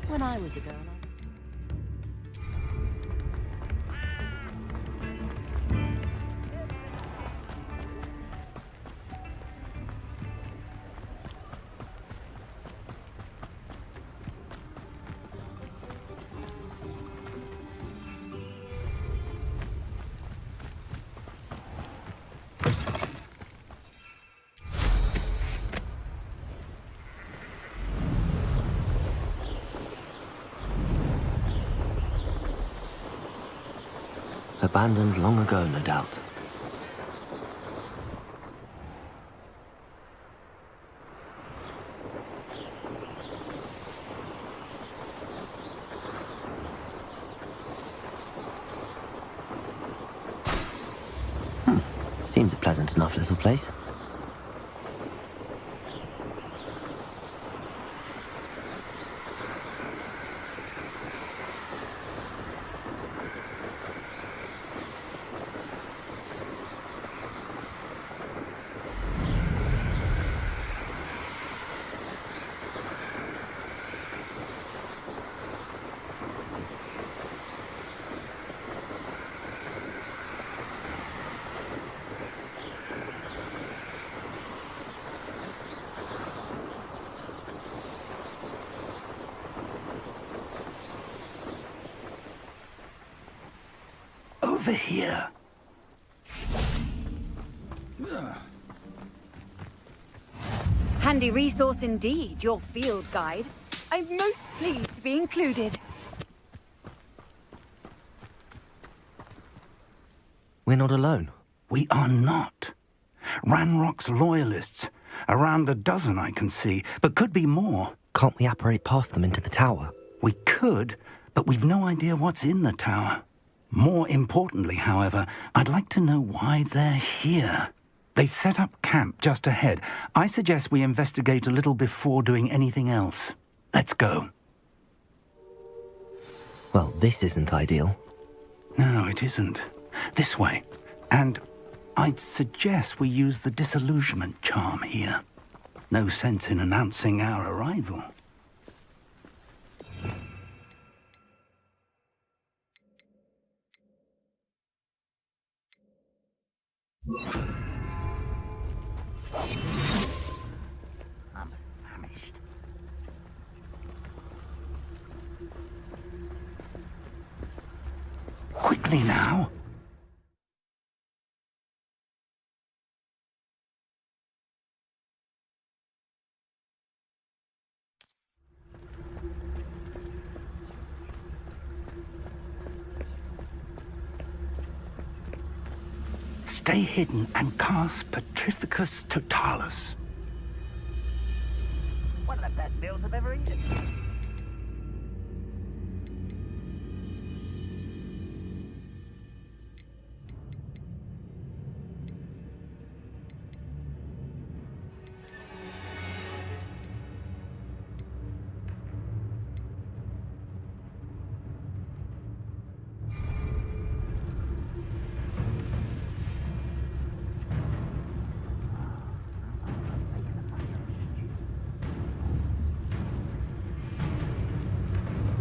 V: When I was a girl,
B: Abandoned long ago, no doubt. Seems a pleasant enough little place.
O: Over here.
S: Handy resource indeed, your field guide. I'm most pleased to be included.
B: We're not alone.
O: We are not. Ranrock's loyalists. Around a dozen I can see, but could be more.
B: Can't we apparate past them into the tower?
O: We could, but we've no idea what's in the tower. More importantly, however, I'd like to know why they're here. They've set up camp just ahead. I suggest we investigate a little before doing anything else. Let's go.
B: Well, this isn't ideal.
O: No, it isn't. This way. And I'd suggest we use the disillusionment charm here. No sense in announcing our arrival.
K: I'm famished.
O: Quickly now. Stay hidden and cast Petrificus Totalis.
K: One of the best meals I've ever eaten.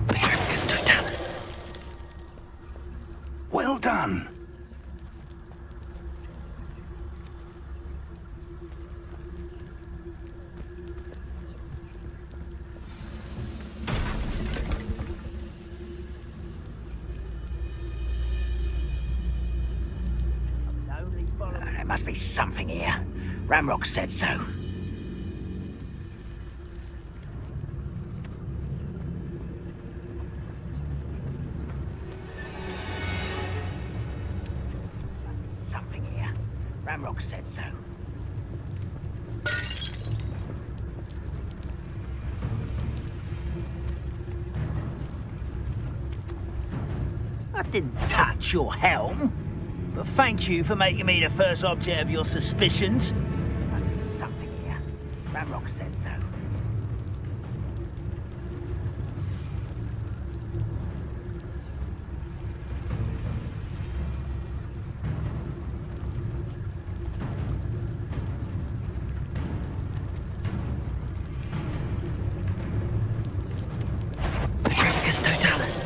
O: Petrificus Totalis. Well done.
K: There must be something here. Ramrock said so. Something here. Ramrock said so. I didn't touch your helm. But thank you for making me the first object of your suspicions. Something here. Ramrock said so.
B: Petrificus Totalis.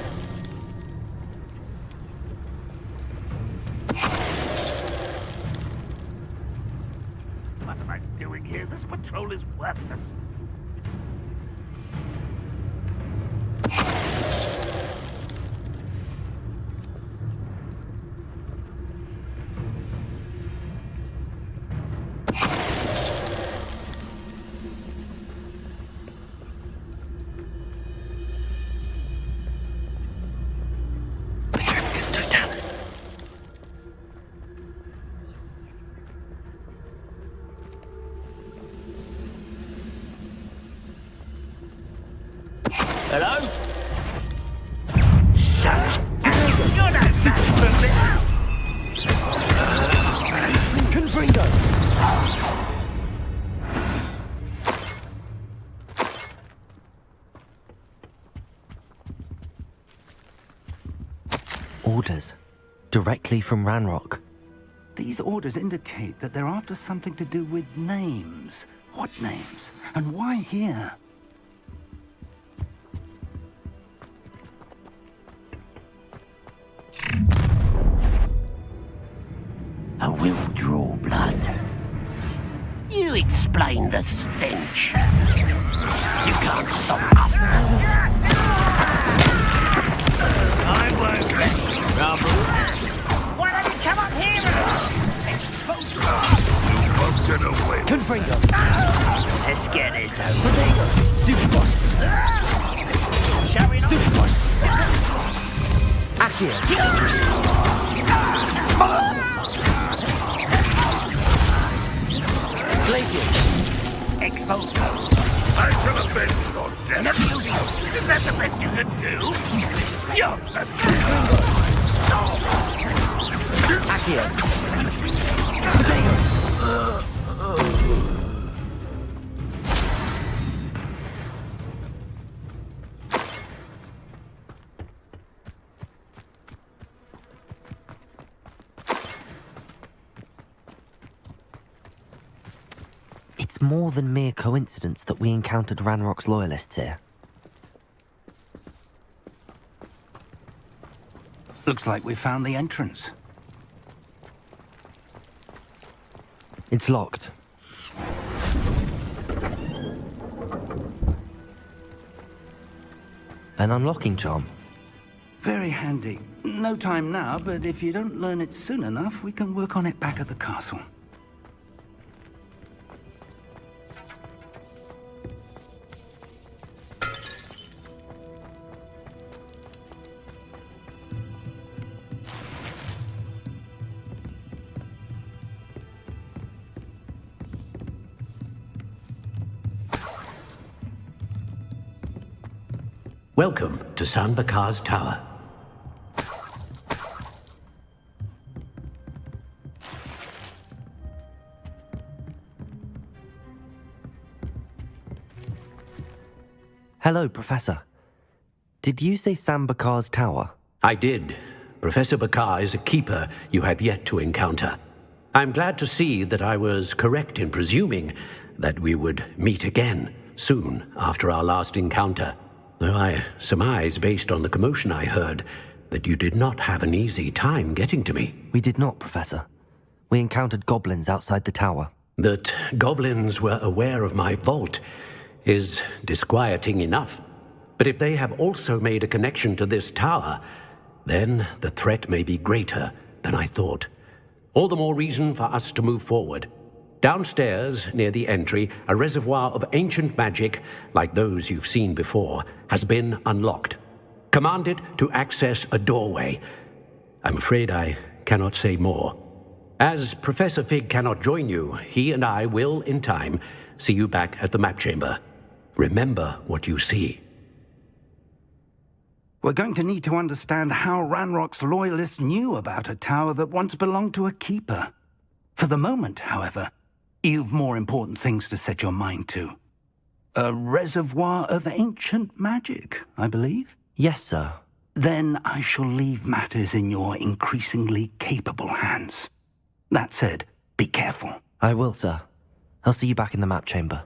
K: What am I doing here? This patrol is worthless.
B: Petrificus Totalis.
K: Hello? Such arrogance. You're no match for me.
Q: Confringo!
B: Orders. Directly from Ranrock.
O: These orders indicate that they're after something to do with names. What names? And why here?
K: I will draw blood. You explain the stench. You can't stop us. I won't let you rumble. Why don't you come up here and expose us?
C: You won't get away.
Q: Confringo!
K: Let's get this over.
Q: Stupid boy!
K: Shall we?
Q: Stupid boy! Accio!
K: Glacius! Expose her.
C: I shall avenge your death.
K: In a beauty. Is that the best you can do? You're so
B: It's more than mere coincidence that we encountered Ranrock's loyalists here.
O: Looks like we found the entrance.
B: It's locked. An unlocking charm.
O: Very handy. No time now, but if you don't learn it soon enough, we can work on it back at the castle.
E: Welcome to San Bakar's Tower.
B: Hello, Professor. Did you say San Bakar's Tower?
E: I did. Professor Bakar is a keeper you have yet to encounter. I'm glad to see that I was correct in presuming that we would meet again soon after our last encounter. Though I surmise, based on the commotion I heard, that you did not have an easy time getting to me.
B: We did not, Professor. We encountered goblins outside the tower.
E: That goblins were aware of my vault is disquieting enough. But if they have also made a connection to this tower, then the threat may be greater than I thought. All the more reason for us to move forward. Downstairs, near the entry, a reservoir of ancient magic, like those you've seen before, has been unlocked. Command it to access a doorway. I'm afraid I cannot say more. As Professor Fig cannot join you, he and I will, in time, see you back at the map chamber. Remember what you see.
O: We're going to need to understand how Ranrock's loyalists knew about a tower that once belonged to a keeper. For the moment, however, you've more important things to set your mind to. A reservoir of ancient magic, I believe?
B: Yes, sir.
O: Then I shall leave matters in your increasingly capable hands. That said, be careful.
B: I will, sir. I'll see you back in the map chamber.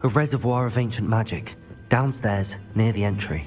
B: A reservoir of ancient magic, downstairs, near the entry.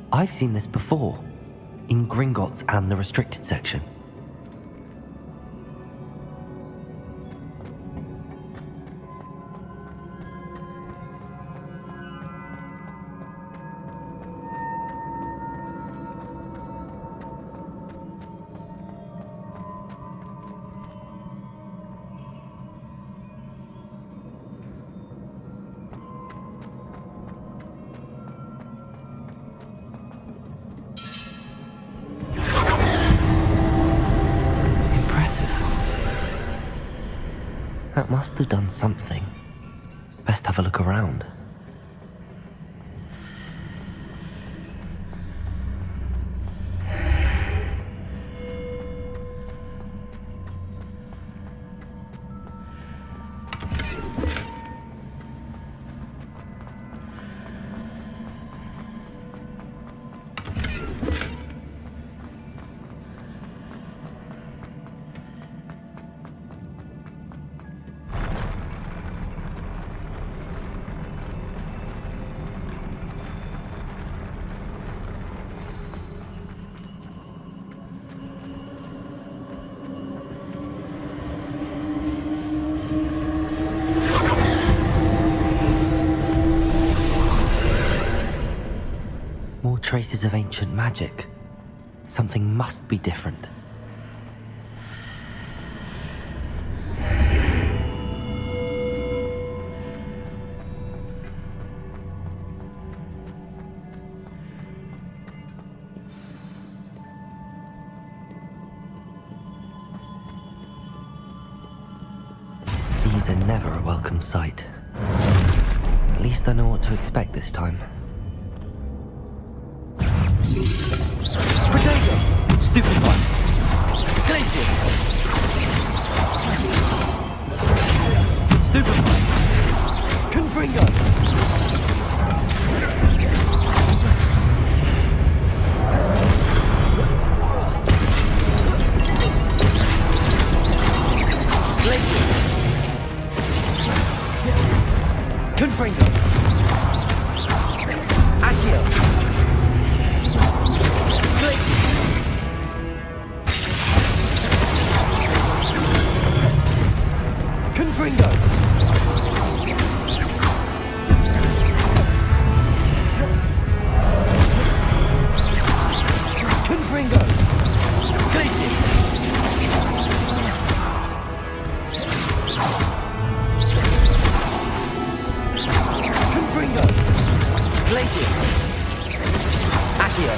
B: I've seen this before, in Gringotts and the restricted section. That must have done something. Best have a look around. traces of ancient magic. Something must be different. These are never a welcome sight. At least I know what to expect this time.
P: Potato! Stupid one! Glaciers! Stupid one! Confringo! Glaciers! Confringo! Accio! Glaciers! Confringo! Confringo! Glaciers! Confringo! Glaciers! Accio!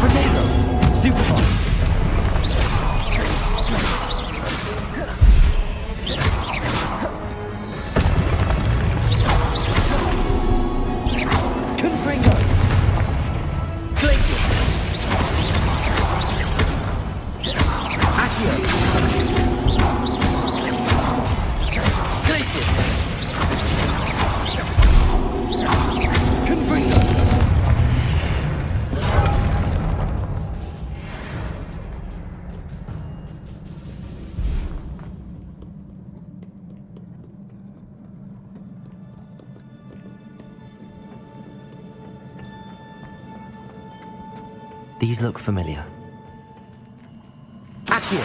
P: Potato! Stupid one! Confringo! Glacier! Accio! Glacier! Confringo!
B: These look familiar.
P: Accio!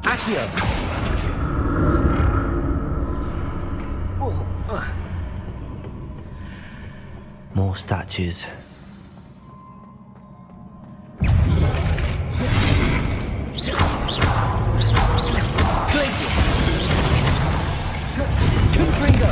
P: Accio!
B: More statues.
P: Glacier! Confringo!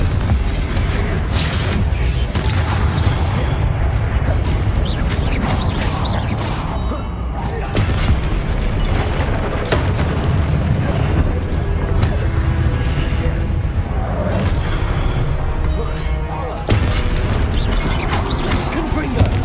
P: Confringo!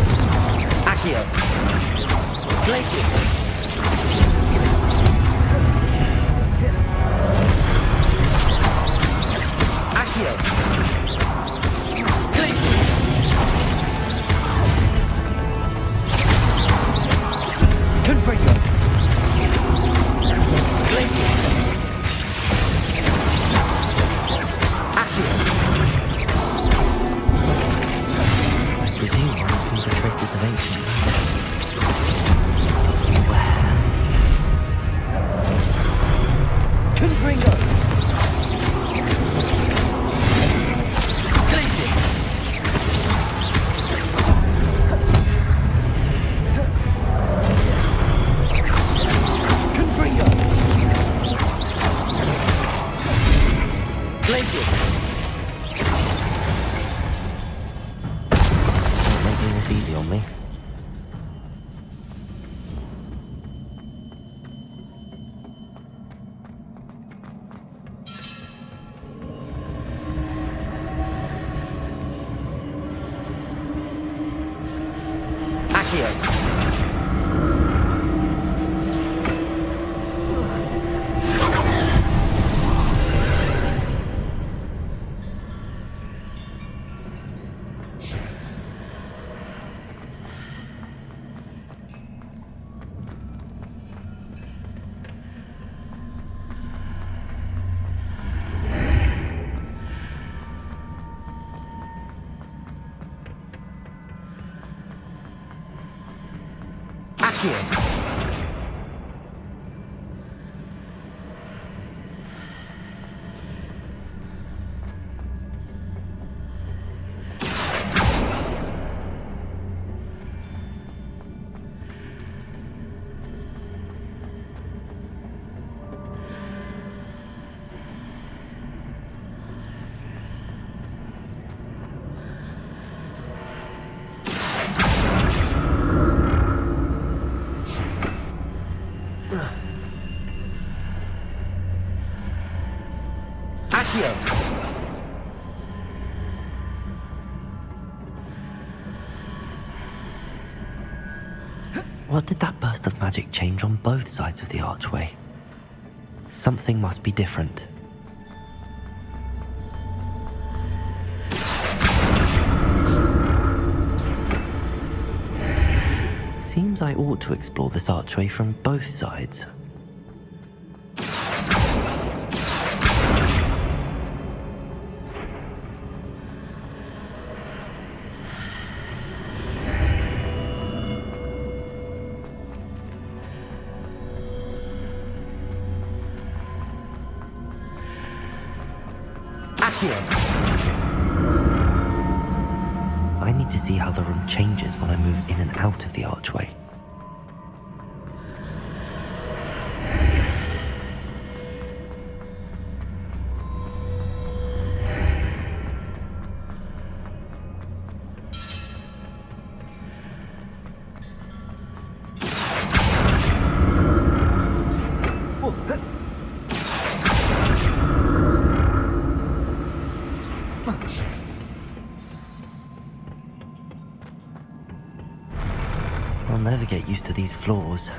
P: Accio.
B: What did that burst of magic change on both sides of the archway? Something must be different. Seems I ought to explore this archway from both sides. I need to see how the room changes when I move in and out of the archway. I'll never get used to these floors.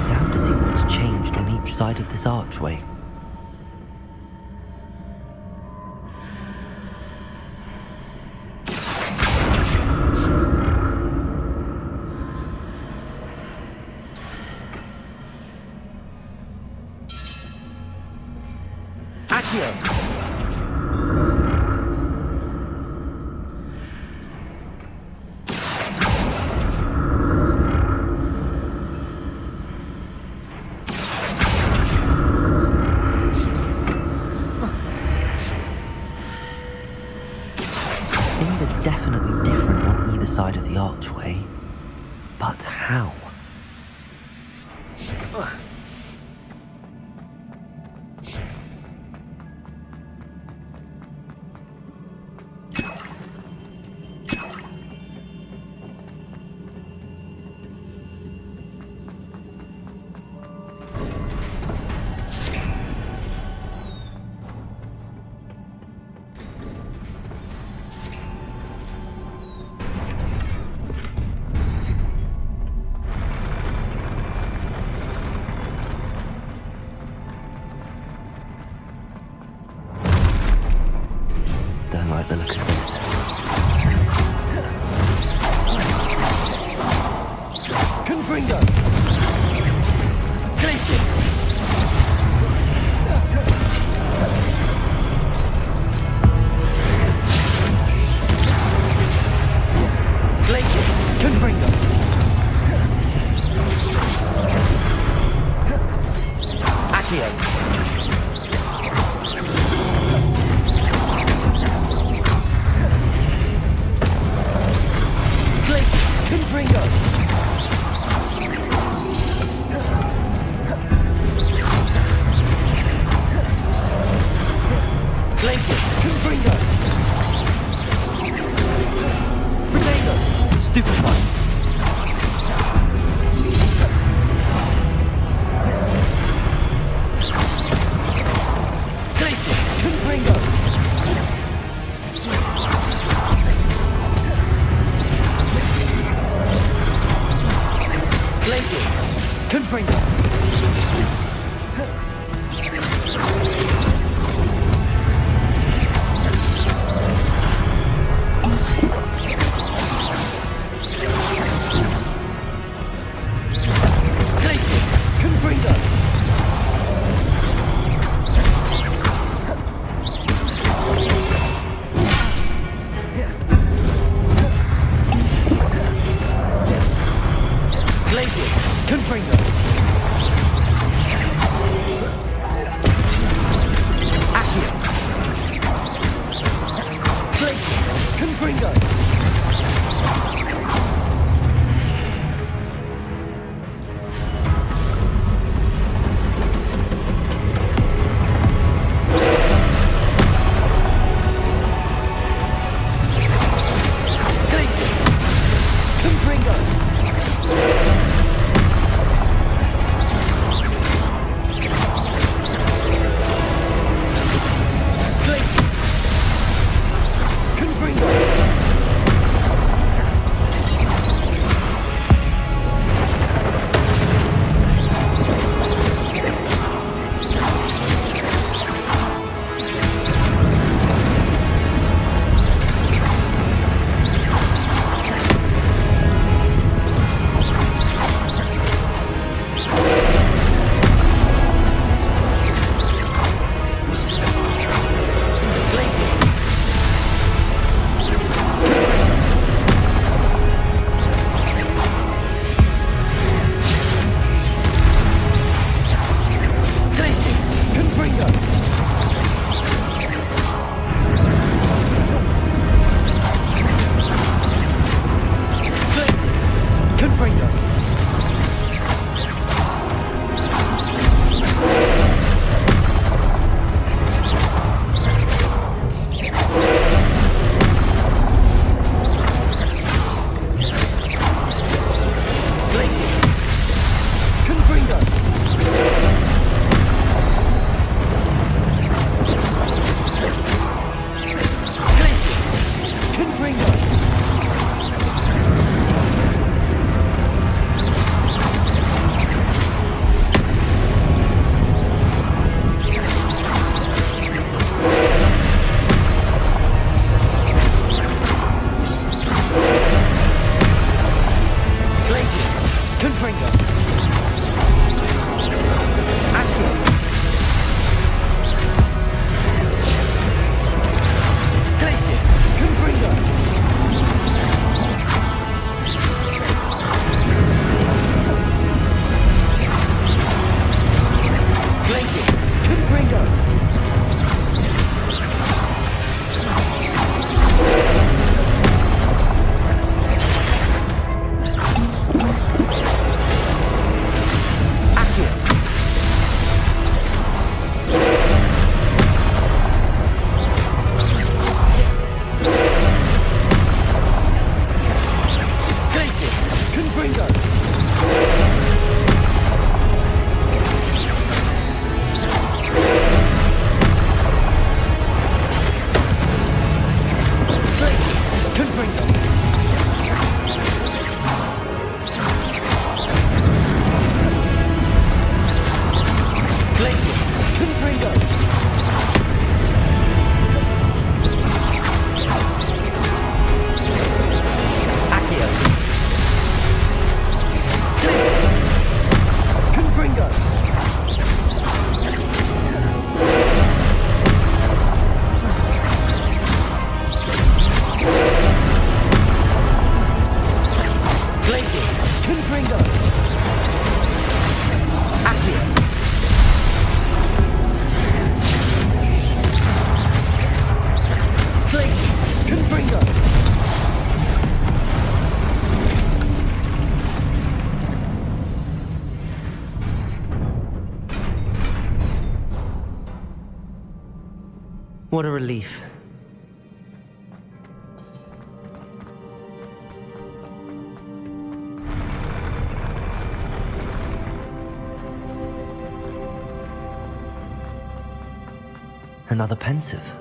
B: Now to see what's changed on each side of this archway. Things are definitely different on either side of the archway. But how? Don't like the look of this.
P: Confringo! Glacius! Glacius! Confringo! Accio! Confringo! Glacius! Confringo! Potato! Stupefy! Glacius! Confringo! Glacius! Confringo! Glacius! Confringo! Glacius! Confringo!
B: What a relief. Another pensive.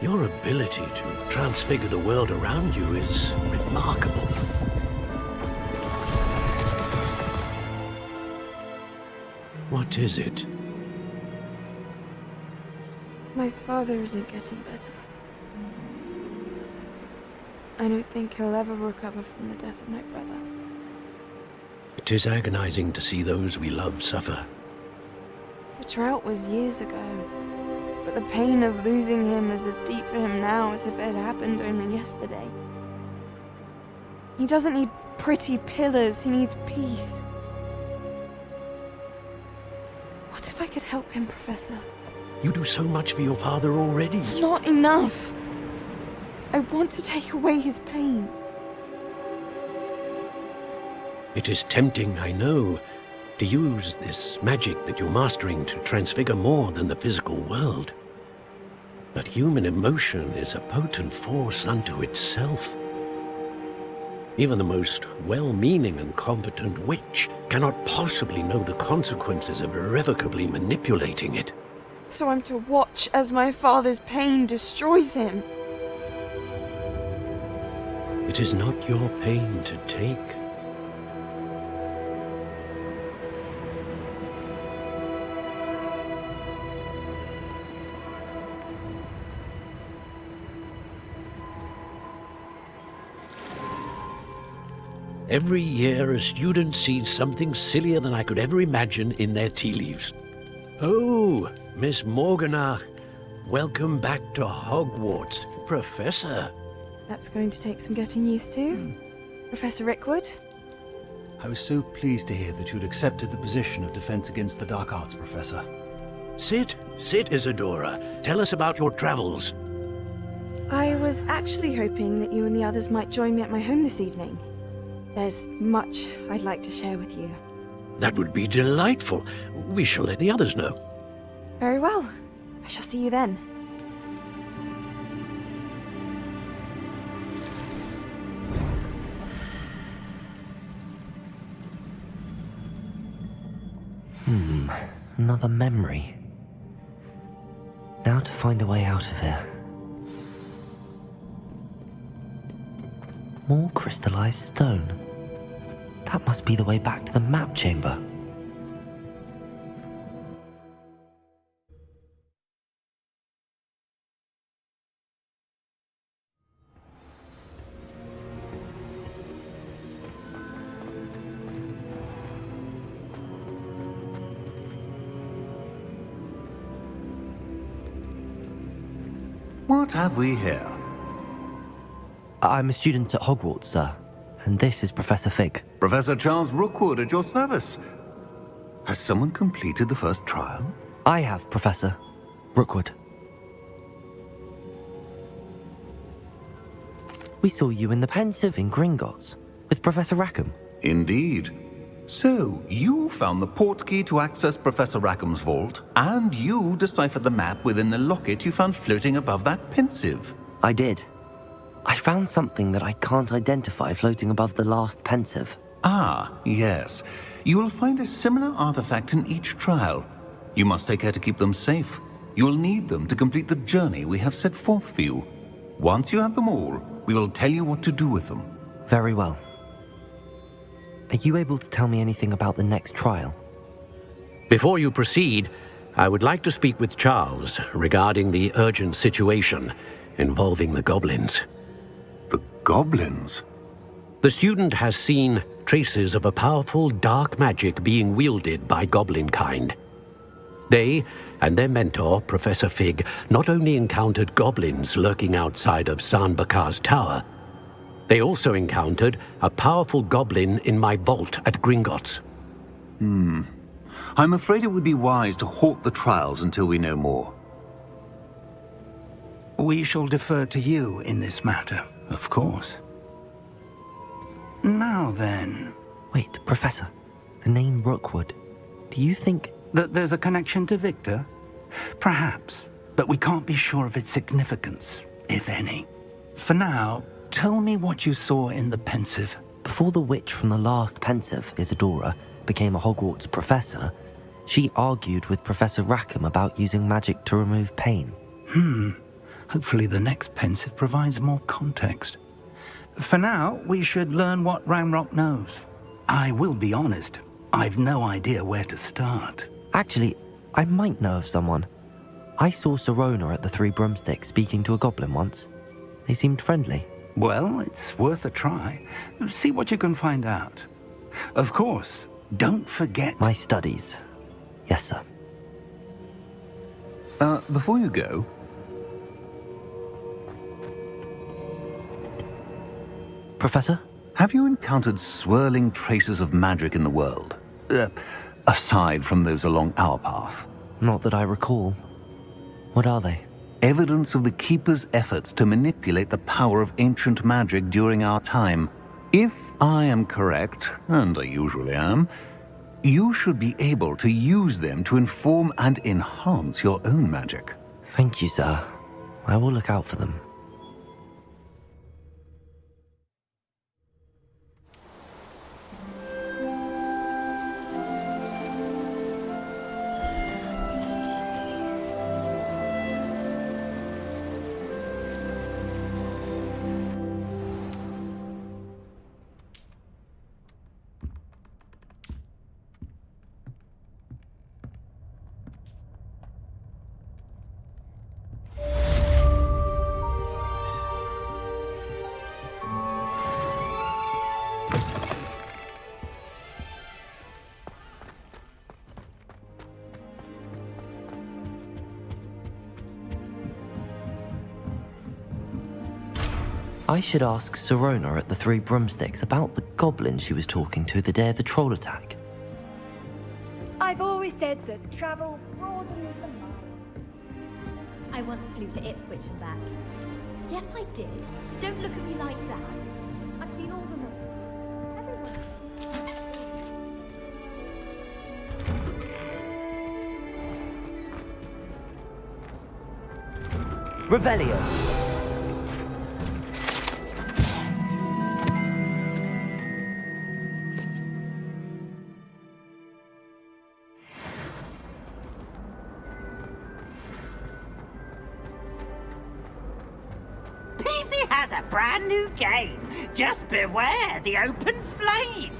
E: Your ability to transfigure the world around you is remarkable. What is it?
I: My father isn't getting better. I don't think he'll ever recover from the death of my brother.
E: It is agonizing to see those we love suffer.
I: The drought was years ago, but the pain of losing him is as deep for him now as if it had happened only yesterday. He doesn't need pretty pillars, he needs peace. What if I could help him, Professor?
E: You do so much for your father already.
I: It's not enough. I want to take away his pain.
E: It is tempting, I know, to use this magic that you're mastering to transfigure more than the physical world. But human emotion is a potent force unto itself. Even the most well-meaning and competent witch cannot possibly know the consequences of irrevocably manipulating it.
I: So I'm to watch as my father's pain destroys him.
E: It is not your pain to take. Every year, a student sees something sillier than I could ever imagine in their tea leaves. Oh, Miss Morganach, welcome back to Hogwarts, Professor.
I: That's going to take some getting used to. Professor Rickwood?
T: I was so pleased to hear that you'd accepted the position of Defense Against the Dark Arts, Professor.
E: Sit, Isadora. Tell us about your travels.
I: I was actually hoping that you and the others might join me at my home this evening. There's much I'd like to share with you.
E: That would be delightful. We shall let the others know.
I: Very well. I shall see you then.
B: Another memory. Now to find a way out of here. More crystallized stone. That must be the way back to the map chamber.
W: What have we here?
B: I'm a student at Hogwarts, sir, and this is Professor Fig.
W: Professor Charles Rookwood at your service. Has someone completed the first trial?
B: I have, Professor Rookwood. We saw you in the Pensive in Gringotts with Professor Rackham.
W: Indeed. So, you found the portkey to access Professor Rackham's vault, and you deciphered the map within the locket you found floating above that Pensive.
B: I did. I found something that I can't identify floating above the last Pensive.
W: Ah, yes. You will find a similar artifact in each trial. You must take care to keep them safe. You will need them to complete the journey we have set forth for you. Once you have them all, we will tell you what to do with them.
B: Very well. Are you able to tell me anything about the next trial?
E: Before you proceed, I would like to speak with Charles regarding the urgent situation involving the goblins.
W: The goblins?
E: The student has seen traces of a powerful dark magic being wielded by goblin kind. They and their mentor, Professor Fig, not only encountered goblins lurking outside of Sanbakar's tower, they also encountered a powerful goblin in my vault at Gringotts.
W: I'm afraid it would be wise to halt the trials until we know more.
O: We shall defer to you in this matter, of course. Now then...
B: Wait, Professor. The name Rookwood. Do you think...
O: that there's a connection to Victor? Perhaps, but we can't be sure of its significance, if any. For now, tell me what you saw in the Pensive.
B: Before the witch from the last Pensive, Isadora, became a Hogwarts professor, she argued with Professor Rackham about using magic to remove pain.
O: Hopefully the next Pensive provides more context. For now, we should learn what Ranrock knows. I will be honest, I've no idea where to start.
B: Actually, I might know of someone. I saw Sirona at the Three Broomsticks speaking to a goblin once. They seemed friendly.
O: Well, it's worth a try. See what you can find out. Of course, don't forget...
B: My studies. Yes, sir.
W: Before you go...
B: Professor?
W: Have you encountered swirling traces of magic in the world? Aside from those along our path?
B: Not that I recall. What are they?
W: Evidence of the Keeper's efforts to manipulate the power of ancient magic during our time. If I am correct, and I usually am, you should be able to use them to inform and enhance your own magic.
B: Thank you, sir. I will look out for them. I should ask Sirona at the Three Broomsticks about the goblin she was talking to the day of the troll attack.
S: I've always said that travel broadens the mind.
L: I once flew to Ipswich and back. Yes, I did. Don't look at me like that. I've seen all the
B: Revelio.
D: Peasy has a brand new game. Just beware the open flame.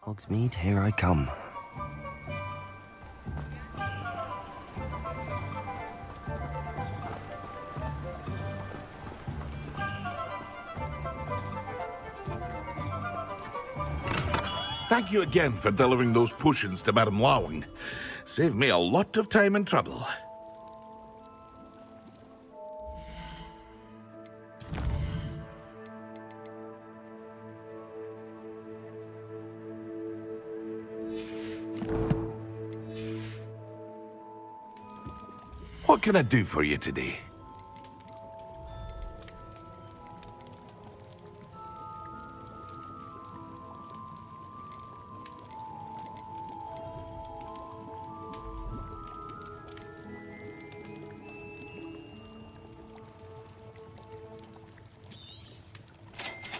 B: Hogsmeade, here I come.
C: Thank you again for delivering those potions to Madame Lawing. Saved me a lot of time and trouble. What can I do for you today?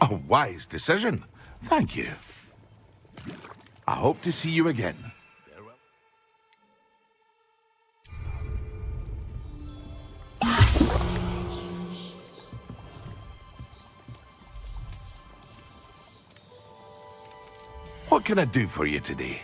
C: A wise decision. Thank you. I hope to see you again. Farewell. What can I do for you today?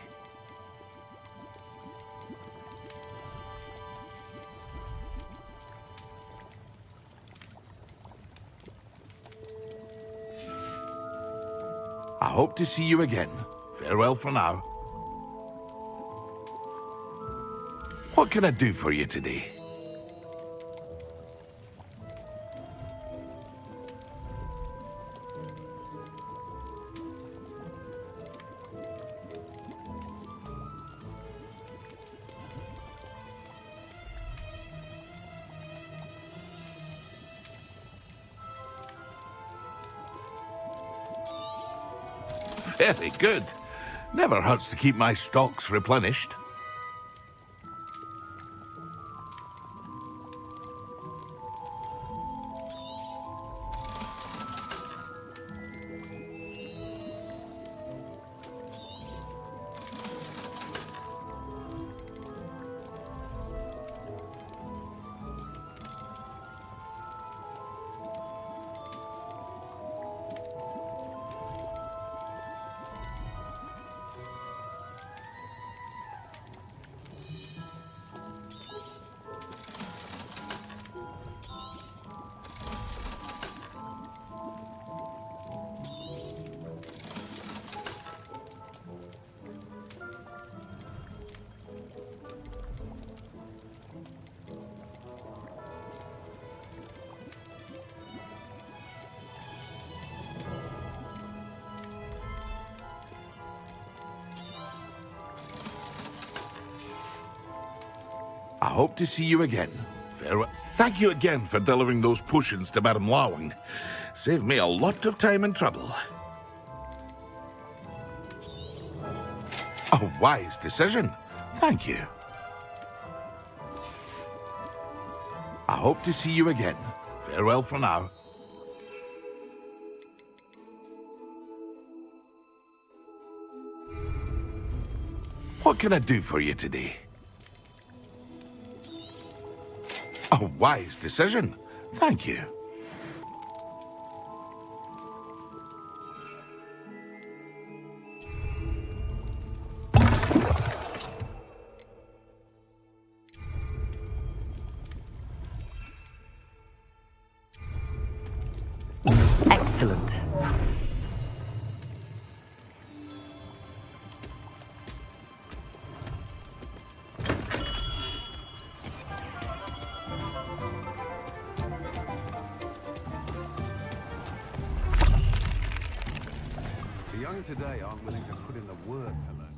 C: I hope to see you again. Farewell for now. What can I do for you today? Very good. Never hurts to keep my stocks replenished. I hope to see you again. Farewell. Thank you again for delivering those potions to Madame Lawing. Saved me a lot of time and trouble. A wise decision. Thank you. I hope to see you again. Farewell for now. What can I do for you today? A wise decision. Thank you.
B: Excellent.
Q: The young today aren't willing to put in the work to learn.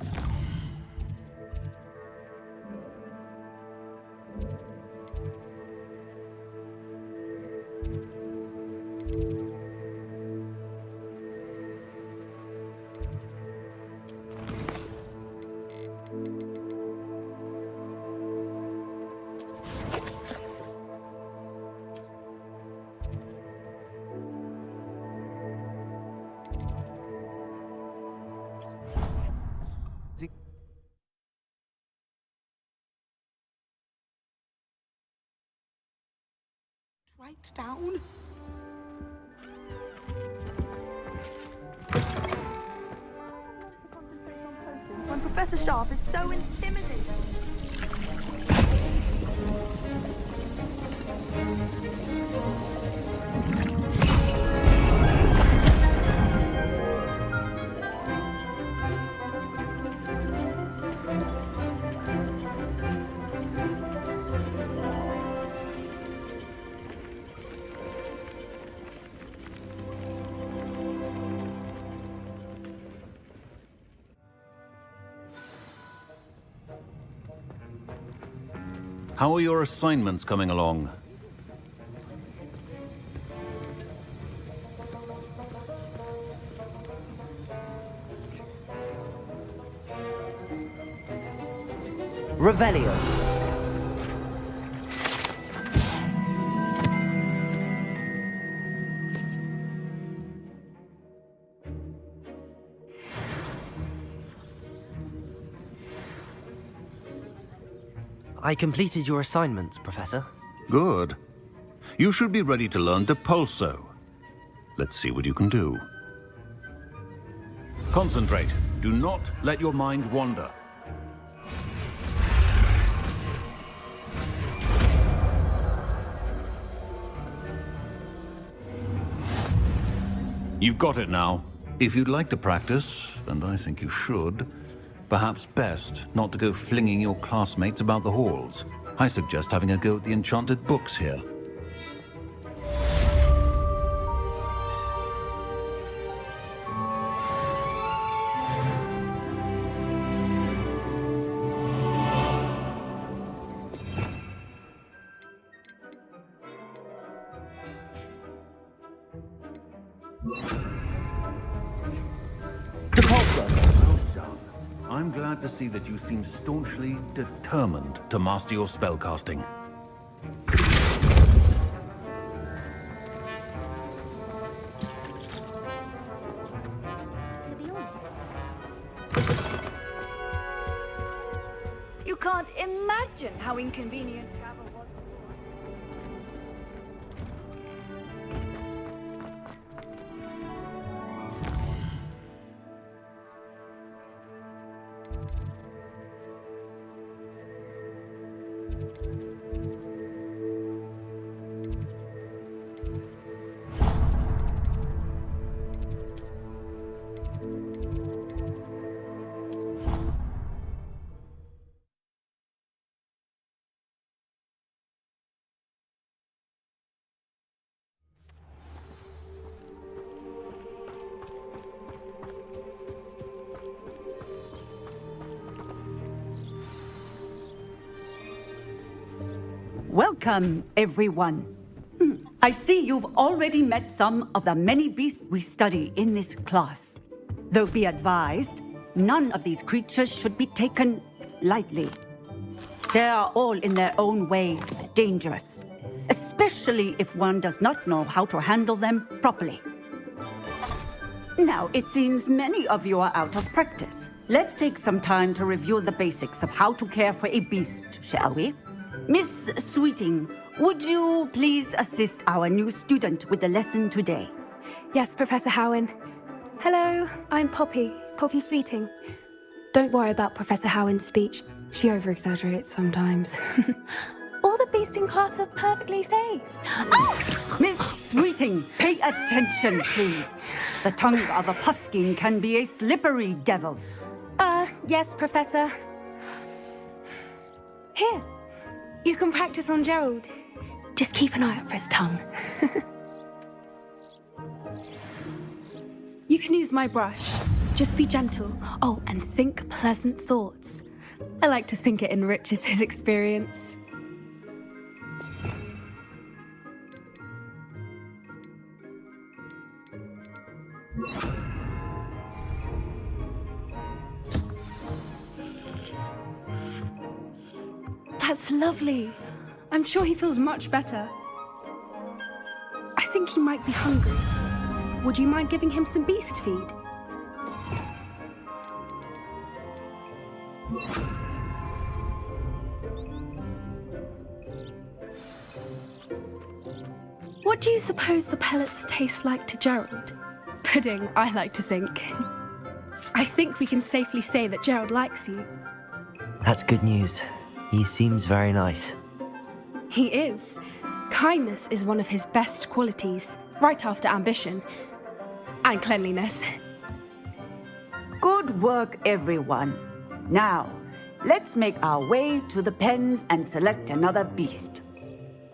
I: Right down.
S: when Professor Sharp is so intimidating.
W: How are your assignments coming along?
B: Revelio. I completed your assignments, Professor.
W: Good. You should be ready to learn Depulso. Let's see what you can do. Concentrate. Do not let your mind wander. You've got it now. If you'd like to practice, and I think you should, perhaps best not to go flinging your classmates about the halls. I suggest having a go at the enchanted books here. Well done. I'm glad to see that you seem staunchly determined to master your spellcasting.
S: You can't imagine how inconvenient travel was.
F: Welcome, everyone. I see you've already met some of the many beasts we study in this class. Though be advised, none of these creatures should be taken lightly. They are all in their own way dangerous, especially if one does not know how to handle them properly. Now, it seems many of you are out of practice. Let's take some time to review the basics of how to care for a beast, shall we? Miss Sweeting, would you please assist our new student with the lesson today?
H: Yes, Professor Howen. Hello, I'm Poppy Sweeting. Don't worry about Professor Howen's speech. She over-exaggerates sometimes. All the beasts in class are perfectly safe.
F: Oh! Miss Sweeting, pay attention, please. The tongue of a puffskein can be a slippery devil.
H: Yes, Professor. Here, you can practice on Gerald. Just keep an eye out for his tongue. You can use my brush. Just be gentle. Oh, and think pleasant thoughts. I like to think it enriches his experience. That's lovely. I'm sure he feels much better. I think he might be hungry. Would you mind giving him some beast feed? What do you suppose the pellets taste like to Gerald? Pudding, I like to think. I think we can safely say that Gerald likes you.
B: That's good news. He seems very nice.
H: He is. Kindness is one of his best qualities, right after ambition. And cleanliness.
F: Good work, everyone. Now, let's make our way to the pens and select another beast.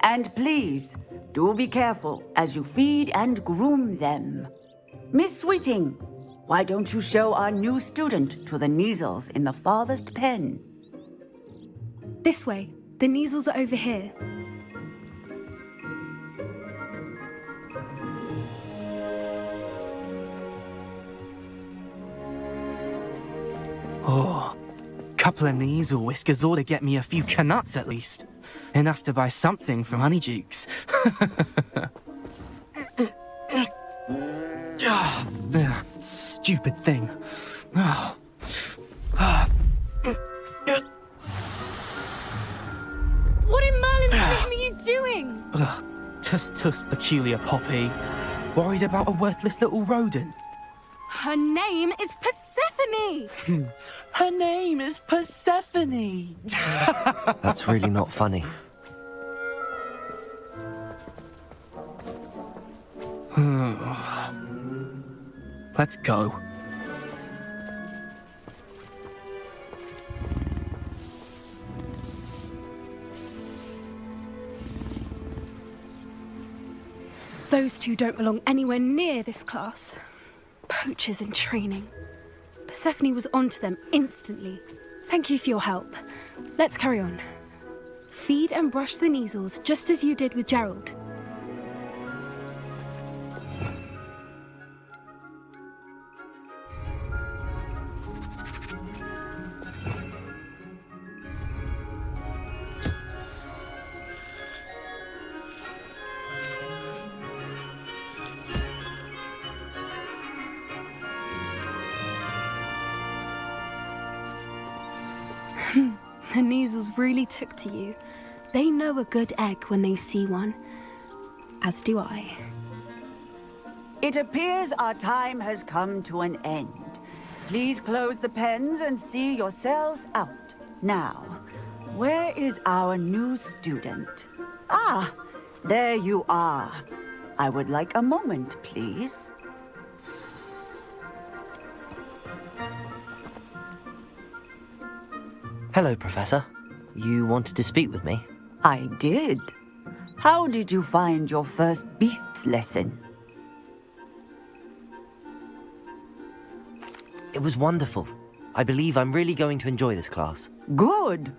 F: And please, do be careful as you feed and groom them. Miss Sweeting, why don't you show our new student to the Neasels in the farthest pen?
H: This way. The Neasels are over here.
J: Oh, couple of Neasel whiskers ought to get me a few canuts at least. Enough to buy something from Honeydukes. Stupid thing.
H: What in Merlin's name are you doing?
J: Tuss, peculiar Poppy. Worried about a worthless little rodent.
H: Her name is Persephone!
J: Her name is Persephone!
B: That's really not funny.
J: Let's go.
H: Those two don't belong anywhere near this class. Poachers in training. Persephone was onto them instantly. Thank you for your help. Let's carry on. Feed and brush the Neasels just as you did with Gerald. The Neasels really took to you. They know a good egg when they see one. As do I.
F: It appears our time has come to an end. Please close the pens and see yourselves out. Now, where is our new student? Ah, there you are. I would like a moment, please.
B: Hello, Professor. You wanted to speak with me?
F: I did. How did you find your first beasts lesson?
B: It was wonderful. I believe I'm really going to enjoy this class.
F: Good.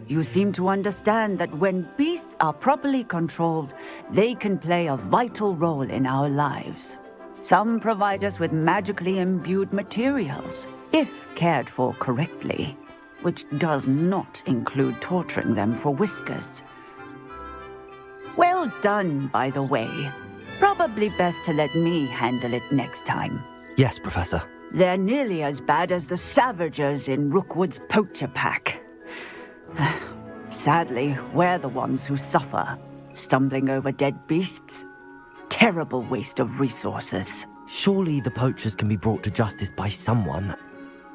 F: You seem to understand that when beasts are properly controlled, they can play a vital role in our lives. Some provide us with magically imbued materials, if cared for correctly, which does not include torturing them for whiskers. Well done, by the way. Probably best to let me handle it next time.
B: Yes, Professor.
F: They're nearly as bad as the Savagers in Rookwood's poacher pack. Sadly, we're the ones who suffer, stumbling over dead beasts. Terrible waste of resources.
B: Surely the poachers can be brought to justice by someone.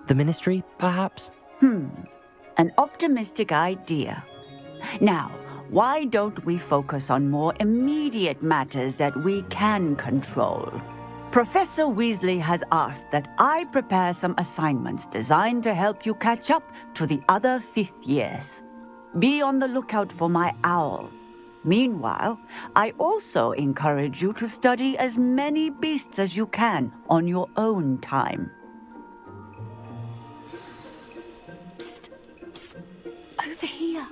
B: The Ministry, perhaps?
F: An optimistic idea. Now, why don't we focus on more immediate matters that we can control? Professor Weasley has asked that I prepare some assignments designed to help you catch up to the other fifth years. Be on the lookout for my owl. Meanwhile, I also encourage you to study as many beasts as you can on your own time.
H: Psst, psst, over here.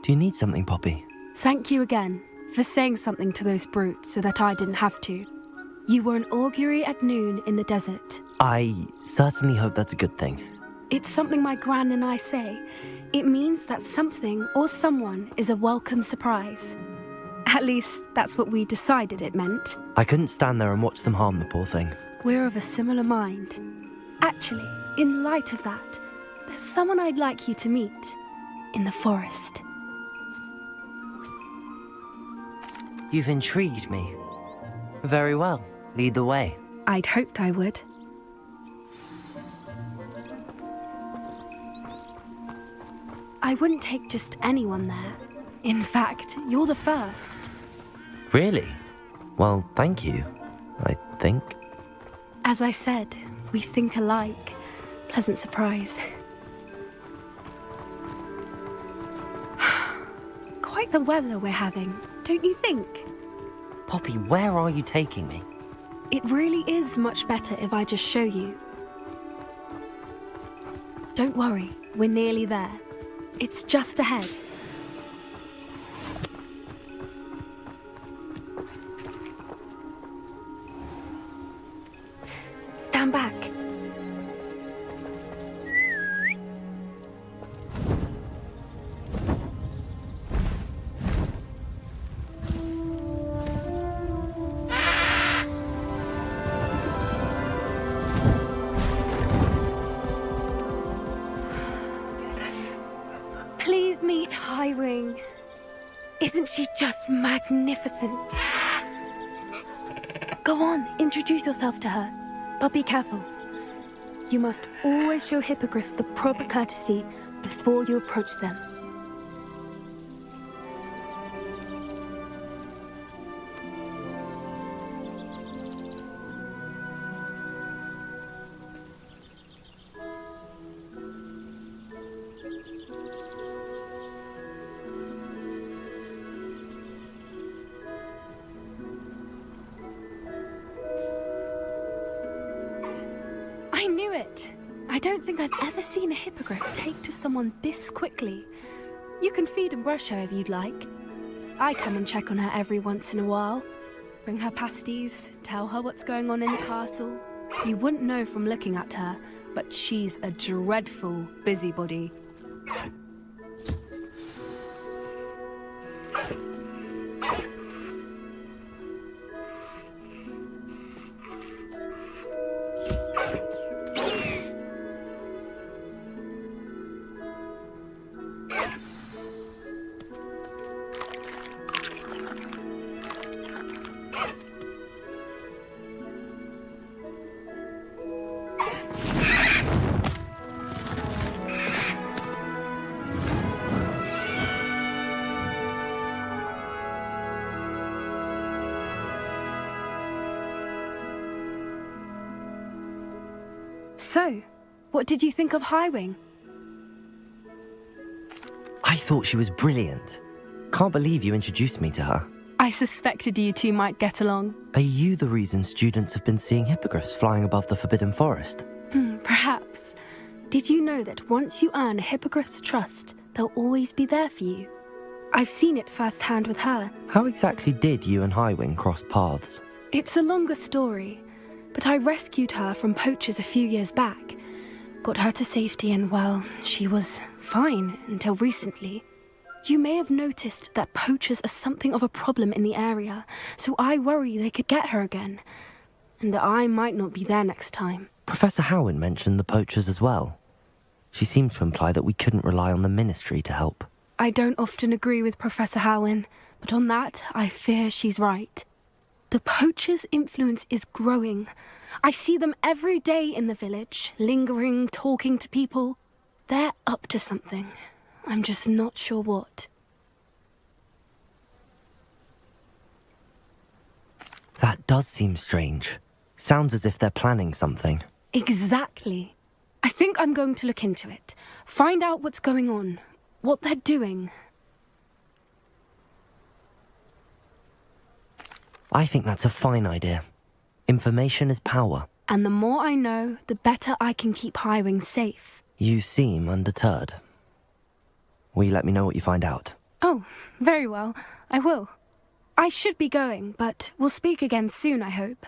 B: Do you need something, Poppy?
H: Thank you again for saying something to those brutes so that I didn't have to. You were an augury at noon in the desert.
B: I certainly hope that's a good thing.
H: It's something my gran and I say. It means that something or someone is a welcome surprise. At least, that's what we decided it meant.
B: I couldn't stand there and watch them harm the poor thing.
H: We're of a similar mind. Actually, in light of that, there's someone I'd like you to meet in the forest.
B: You've intrigued me. Very well. Lead the way.
H: I'd hoped I would. I wouldn't take just anyone there. In fact, you're the first.
B: Really? Well, thank you, I think.
H: As I said, we think alike. Pleasant surprise. Quite the weather we're having, don't you think?
B: Poppy, where are you taking me?
H: It really is much better if I just show you. Don't worry, we're nearly there. It's just ahead. Stand back. Please meet Highwing. Isn't she just magnificent? Go on, introduce yourself to her. But be careful. You must always show hippogriffs the proper courtesy before you approach them. I knew it! I don't think I've ever seen a hippogriff take to someone this quickly. You can feed and brush her if you'd like. I come and check on her every once in a while. Bring her pasties, tell her what's going on in the castle. You wouldn't know from looking at her, but she's a dreadful busybody. So, what did you think of Highwing?
B: I thought she was brilliant. Can't believe you introduced me to her.
H: I suspected you two might get along.
B: Are you the reason students have been seeing hippogriffs flying above the Forbidden Forest?
H: Perhaps. Did you know that once you earn a hippogriff's trust, they'll always be there for you? I've seen it firsthand with her.
B: How exactly did you and Highwing cross paths?
H: It's a longer story, but I rescued her from poachers a few years back. Got her to safety and, well, she was fine until recently. You may have noticed that poachers are something of a problem in the area, so I worry they could get her again. And I might not be there next time.
B: Professor Howin mentioned the poachers as well. She seemed to imply that we couldn't rely on the Ministry to help.
H: I don't often agree with Professor Howin, but on that, I fear she's right. The poachers' influence is growing. I see them every day in the village, lingering, talking to people. They're up to something. I'm just not sure what.
B: That does seem strange. Sounds as if they're planning something.
H: Exactly. I think I'm going to look into it. Find out what's going on, what they're doing.
B: I think that's a fine idea. Information is power.
H: And the more I know, the better I can keep Highwing safe.
B: You seem undeterred. Will you let me know what you find out?
H: Oh, very well. I will. I should be going, but we'll speak again soon, I hope.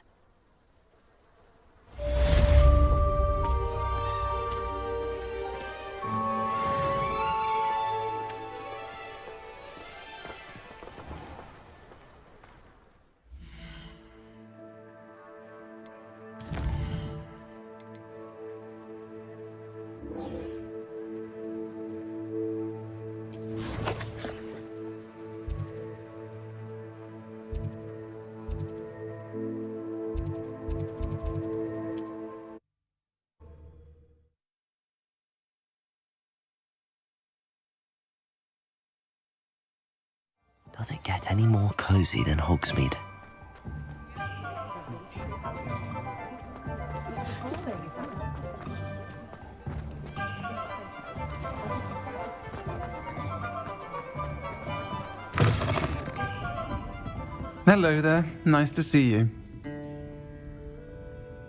B: Does it get any more cozy than Hogsmeade?
N: Hello there. Nice to see you.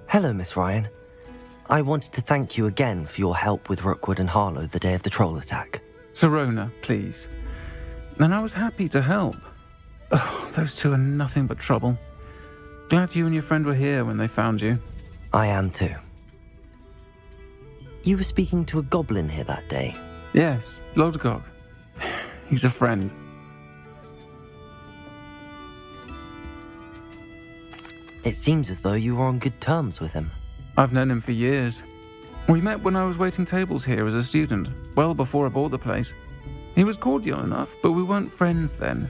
B: Hello, Miss Ryan. I wanted to thank you again for your help with Rookwood and Harlow the day of the troll attack.
N: Sirona, please. And I was happy to help. Oh, those two are nothing but trouble. Glad you and your friend were here when they found you.
B: I am too. You were speaking to a goblin here that day.
N: Yes, Lodgok. He's a friend.
B: It seems as though you were on good terms with him.
N: I've known him for years. We met when I was waiting tables here as a student, well before I bought the place. He was cordial enough, but we weren't friends then.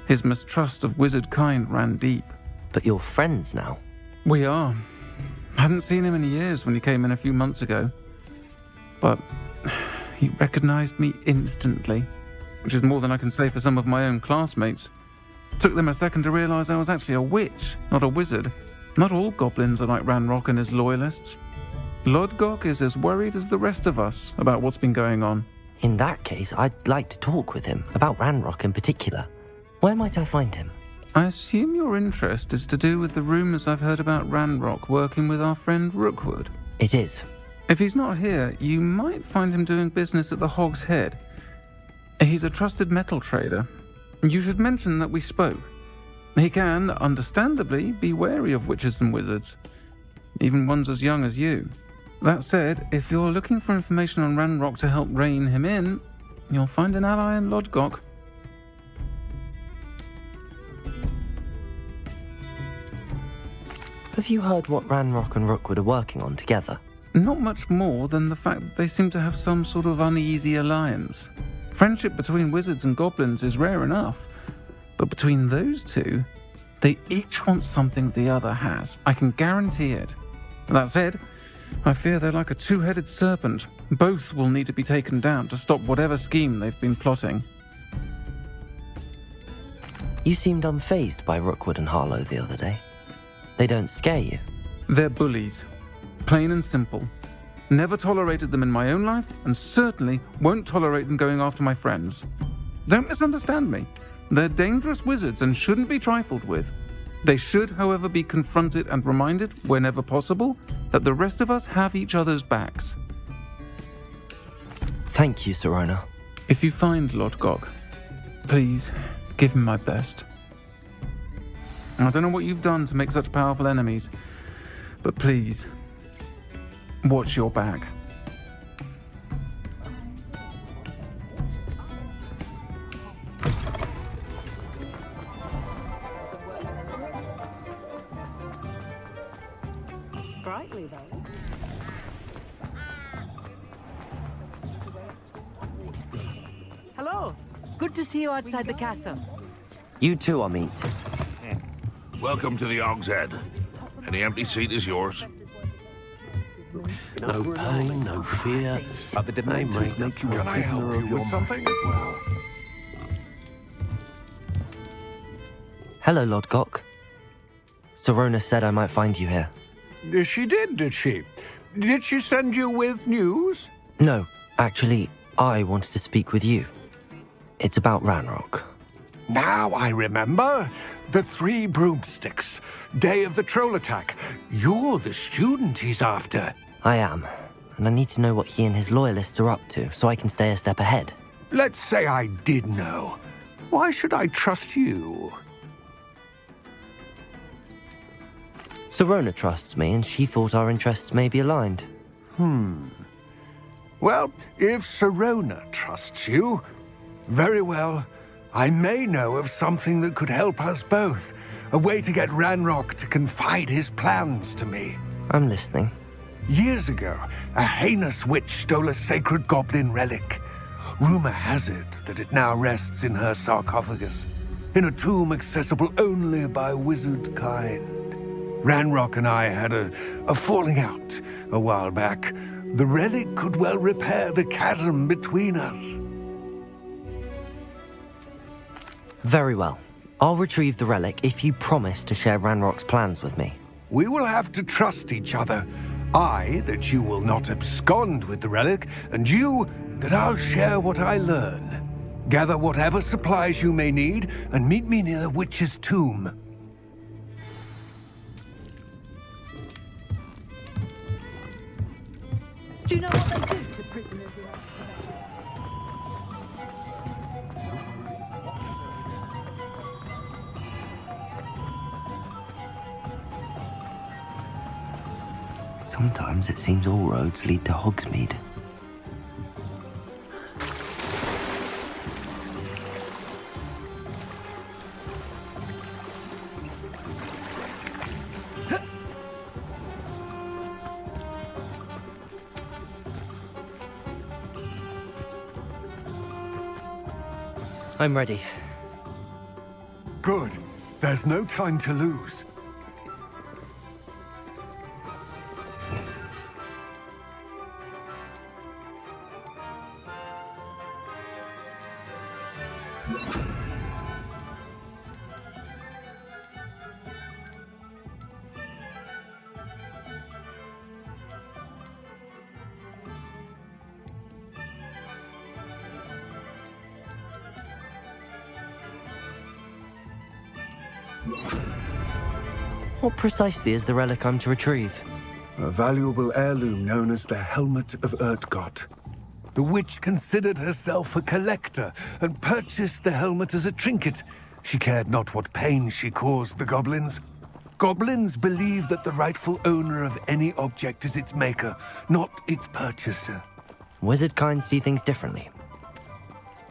N: His mistrust of wizard kind ran deep.
B: But you're friends now?
N: We are. Hadn't seen him in years when he came in a few months ago. But he recognized me instantly, which is more than I can say for some of my own classmates. Took them a second to realize I was actually a witch, not a wizard. Not all goblins are like Ranrock and his loyalists. Lodgok is as worried as the rest of us about what's been going on.
B: In that case, I'd like to talk with him, about Ranrock in particular. Where might I find him?
N: I assume your interest is to do with the rumors I've heard about Ranrock working with our friend Rookwood.
B: It is.
N: If he's not here, you might find him doing business at the Hog's Head. He's a trusted metal trader. You should mention that we spoke. He can, understandably, be wary of witches and wizards, even ones as young as you. That said, if you're looking for information on Ranrock to help rein him in, you'll find an ally in Lodgok.
B: Have you heard what Ranrock and Rookwood are working on together?
N: Not much more than the fact that they seem to have some sort of uneasy alliance. Friendship between wizards and goblins is rare enough, but between those two, they each want something the other has. I can guarantee it. That said, I fear they're like a two-headed serpent. Both will need to be taken down to stop whatever scheme they've been plotting.
B: You seemed unfazed by Rookwood and Harlow the other day. They don't scare you?
N: They're bullies. Plain and simple. Never tolerated them in my own life, and certainly won't tolerate them going after my friends. Don't misunderstand me. They're dangerous wizards and shouldn't be trifled with. They should, however, be confronted and reminded, whenever possible, that the rest of us have each other's backs.
B: Thank you, Sirona.
N: If you find Lodgok, please give him my best. I don't know what you've done to make such powerful enemies, but please, watch your back.
F: Sprightly, though. Hello. Good to see you outside the castle.
B: You too, Amit.
C: Welcome to the Hog's Head. Any empty seat is yours.
E: No pain, no fear, but the demands make you
C: Can I help you with something?
B: Hello, Lodgok. Sirona said I might find you here.
Q: She did she? Did she send you with news?
B: No, actually, I wanted to speak with you. It's about Ranrock.
Q: Now I remember. The 3 broomsticks. Day of the troll attack. You're the student he's after.
B: I am, and I need to know what he and his loyalists are up to so I can stay a step ahead.
Q: Let's say I did know. Why should I trust you?
B: Sirona trusts me, and she thought our interests may be aligned.
Q: Well, if Sirona trusts you, very well. I may know of something that could help us both. A way to get Ranrock to confide his plans to me.
B: I'm listening.
Q: Years ago, a heinous witch stole a sacred goblin relic. Rumor has it that it now rests in her sarcophagus, in a tomb accessible only by wizard kind. Ranrock and I had a falling out a while back. The relic could well repair the chasm between us.
B: Very well. I'll retrieve the relic if you promise to share Ranrock's plans with me.
G: We will have to trust each other. I, that you will not abscond with the relic, and you, that I'll share what I learn. Gather whatever supplies you may need, and meet me near the witch's tomb.
F: Do you know what they do to prisoners?
B: Sometimes it seems all roads lead to Hogsmeade. I'm ready.
G: Good. There's no time to lose.
B: What precisely is the relic I'm to retrieve?
G: A valuable heirloom known as the Helmet of Urtgott. The witch considered herself a collector and purchased the helmet as a trinket. She cared not what pain she caused the goblins. Goblins believe that the rightful owner of any object is its maker, not its purchaser.
B: Wizard kind see things differently.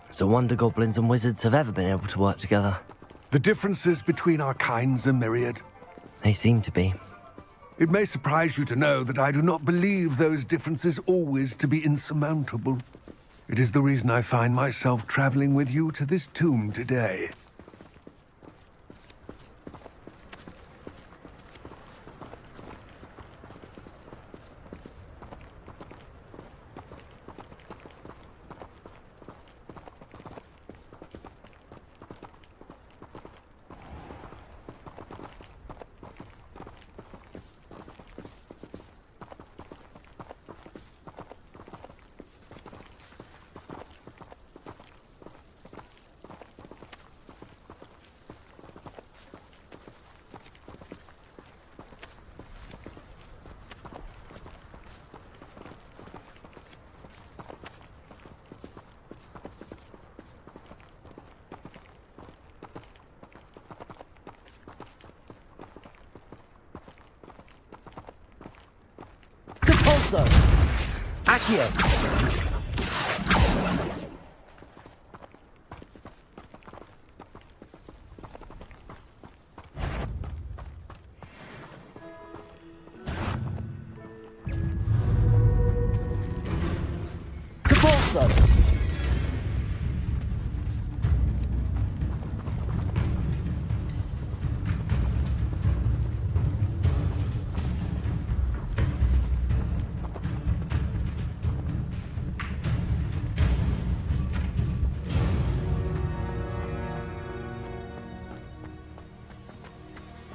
B: It's a wonder goblins and wizards have ever been able to work together.
G: The differences between our kinds are myriad.
B: They seem to be.
G: It may surprise you to know that I do not believe those differences always to be insurmountable. It is the reason I find myself traveling with you to this tomb today.
P: Repulso! Accio! Repulso!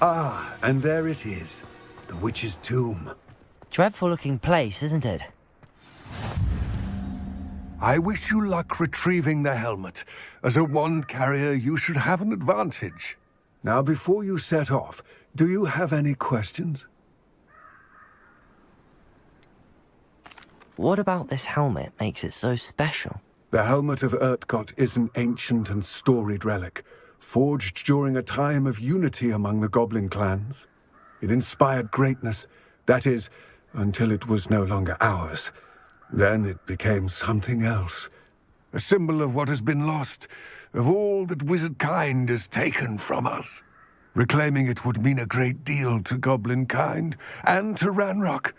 G: Ah, and there it is. The witch's tomb.
B: Dreadful looking place, isn't it?
G: I wish you luck retrieving the helmet. As a wand carrier, you should have an advantage. Now, before you set off, do you have any questions?
B: What about this helmet makes it so special?
G: The Helmet of Urtgott is an ancient and storied relic, forged during a time of unity among the goblin clans. It inspired greatness, that is, until it was no longer ours. Then it became something else. A symbol of what has been lost, of all that wizard kind has taken from us. Reclaiming it would mean a great deal to goblin kind, and to Ranrock.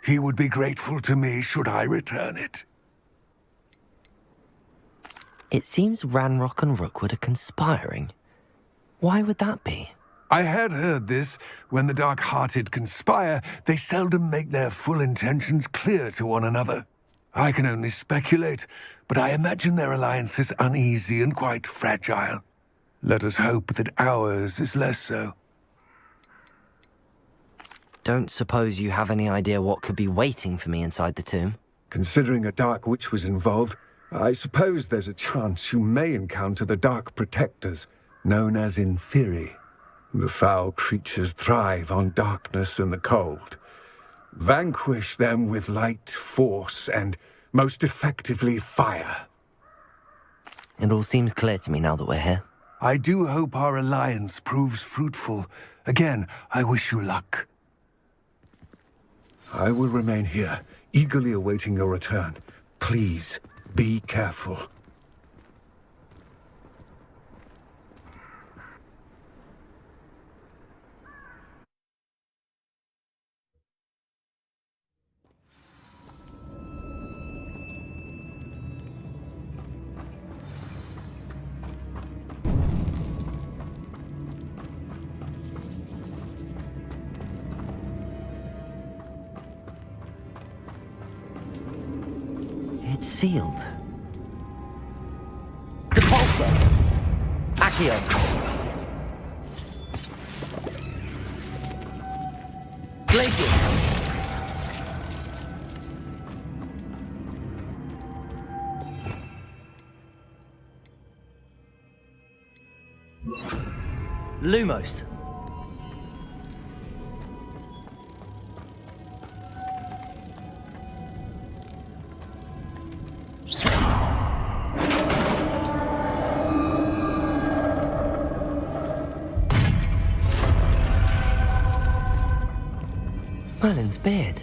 G: He would be grateful to me should I return it.
B: It seems Ranrock and Rookwood are conspiring. Why would that be?
G: I had heard this. When the dark-hearted conspire, they seldom make their full intentions clear to one another. I can only speculate, but I imagine their alliance is uneasy and quite fragile. Let us hope that ours is less so.
B: Don't suppose you have any idea what could be waiting for me inside the tomb?
G: Considering a Dark Witch was involved, I suppose there's a chance you may encounter the Dark Protectors, known as Inferi. The foul creatures thrive on darkness and the cold. Vanquish them with light, force, and, most effectively, fire.
B: It all seems clear to me now that we're here.
G: I do hope our alliance proves fruitful. Again, I wish you luck. I will remain here, eagerly awaiting your return. Please, be careful.
B: It's sealed.
P: Depulsor! Accio! Glacius!
B: Lumos. Merlin's beard.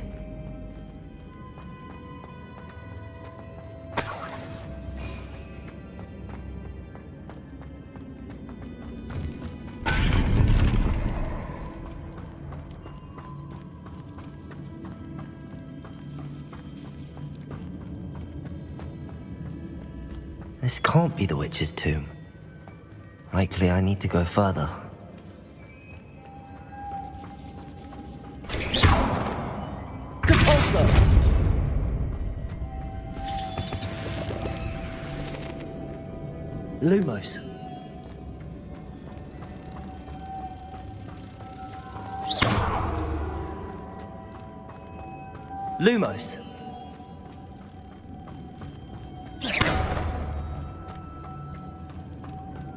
B: This can't be the witch's tomb. Likely I need to go further. Lumos. Lumos.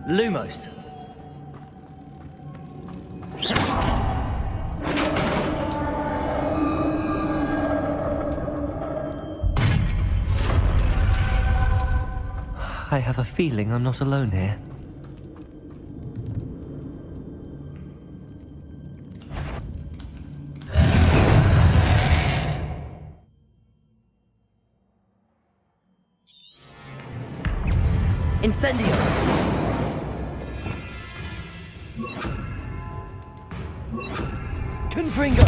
B: Lumos. I have a feeling I'm not alone here.
P: Incendio! Confringo!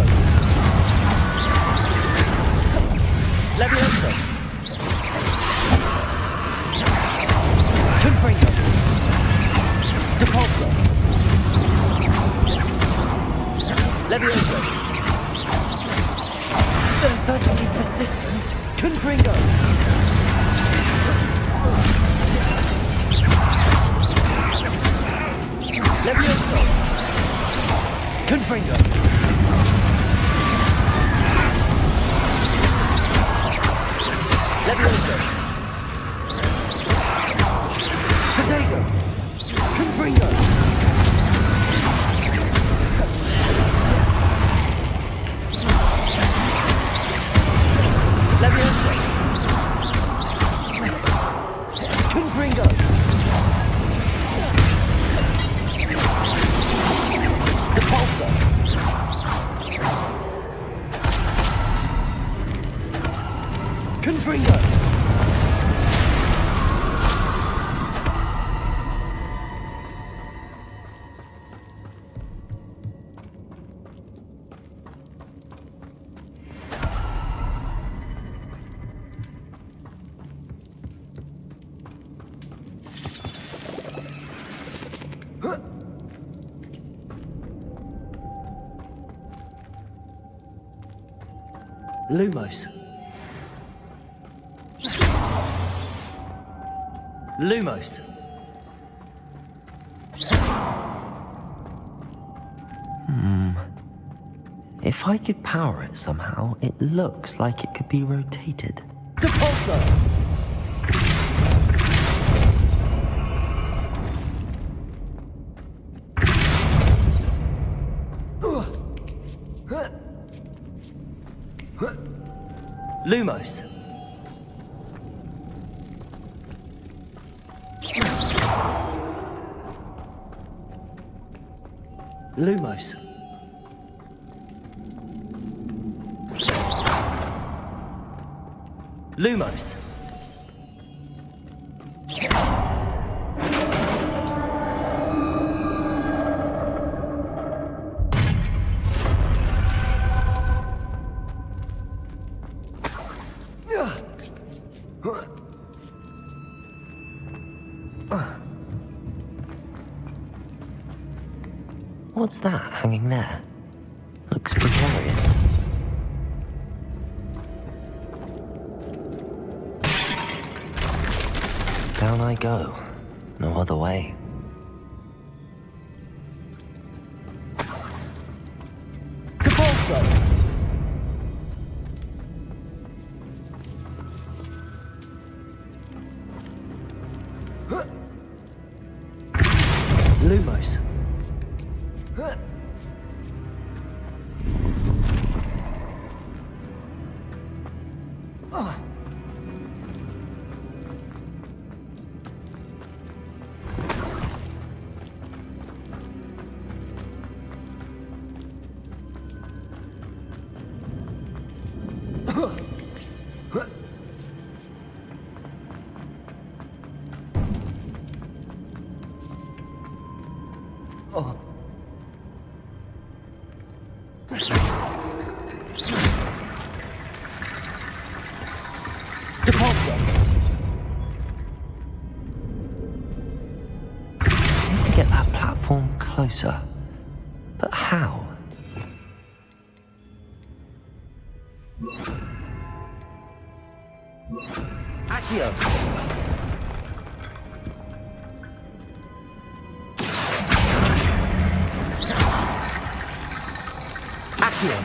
P: Levioso! Confringo! Depulso! Levioso! They're certainly persistent! Confringo! Levioso! Confringo! Levioso! Protego! Confringo! Levioso! Confringo! Depulso! Confringo!
B: Lumos. Lumos. If I could power it somehow, it looks like it could be rotated.
P: Depulsor! Lumos. Lumos. Lumos.
B: What's that hanging there? Looks precarious. Down I go. No other way.
P: Depulsor!
B: Lumos.
P: Depulsor!
B: I need to get that platform closer. But how?
P: Accio! Accio!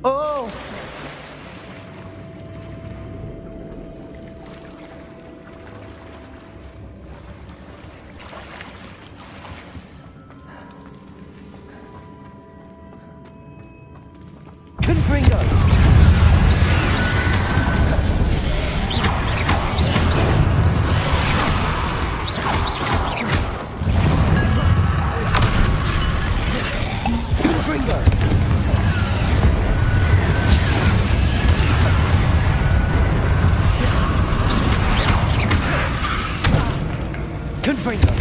P: Oh! Confringo! Confringo!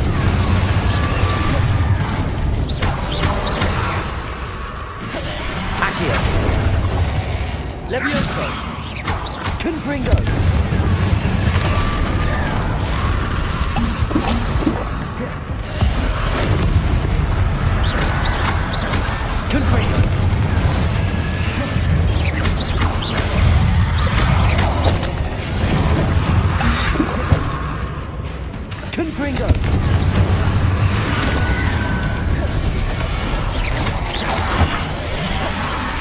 P: Accio! Levioso! Confringo! Confringo! Confringo!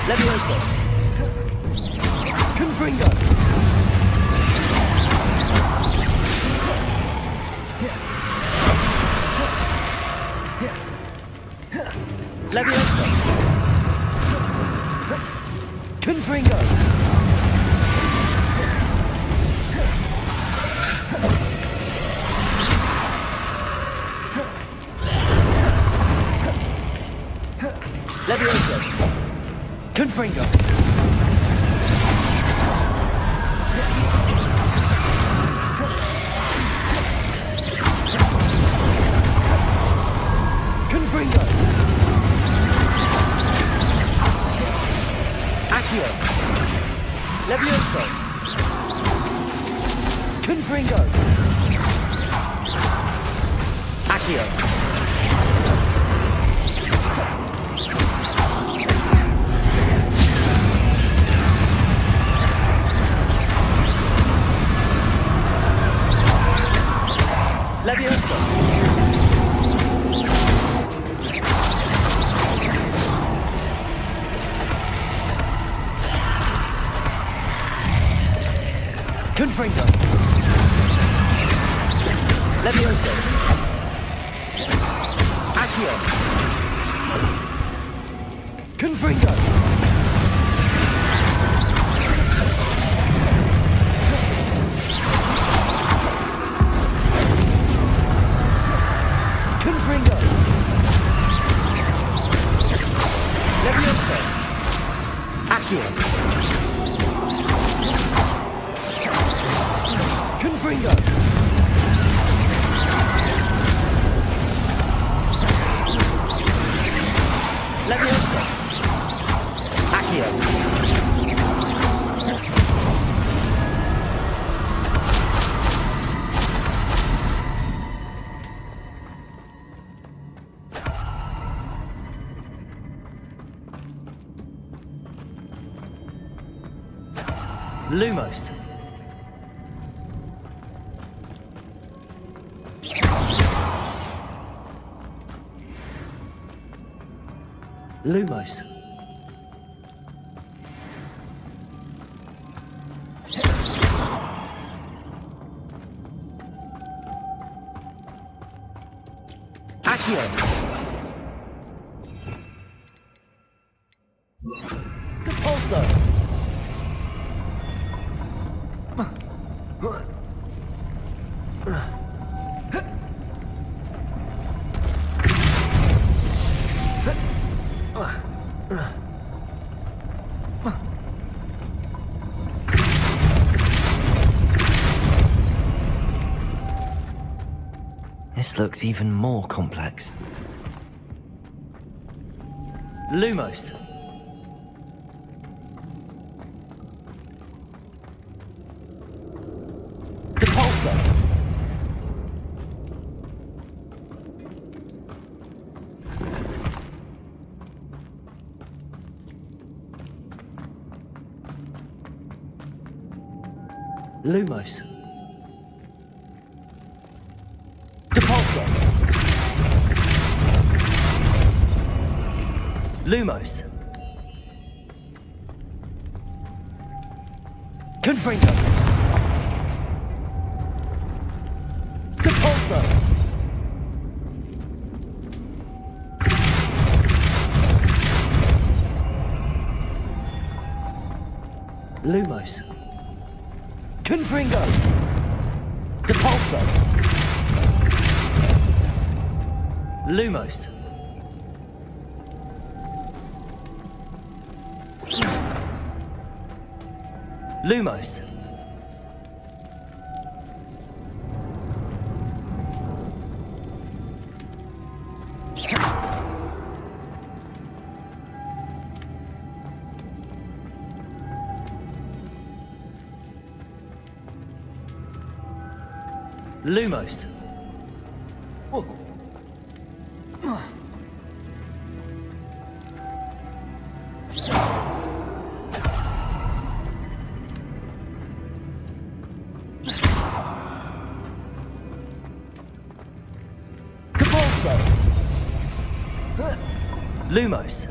P: Levioso! Confringo! Levioso! Confringo! Levioso! Confringo! Confringo! Accio! Levioso! Confringo! Accio. Leviosa. Confringo. Leviosa. Accio. Confringo. Confringo. Leviosa. Accio. Confringo. Leviosa. Accio. Lumos. Lumos. Accio. Compulso.
B: This looks even more complex. Lumos. Depulso. Lumos. Depulso. Lumos. Confringo. Depulso. Lumos. Confringo. Depulso. Lumos. Lumos. Lumos. Depulso. Lumos.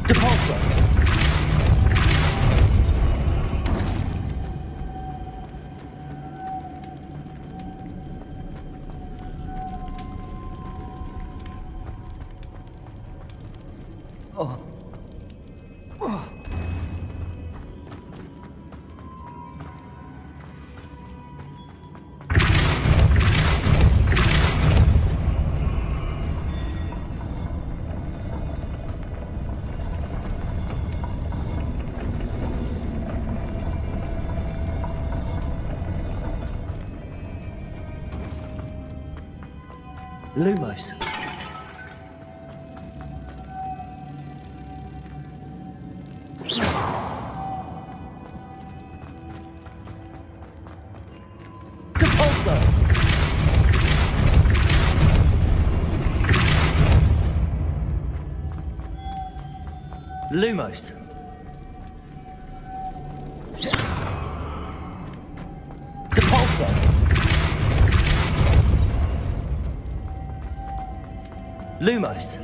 B: Depulso. Lumos. Depulso.
P: Lumos. Depulso. Lumos.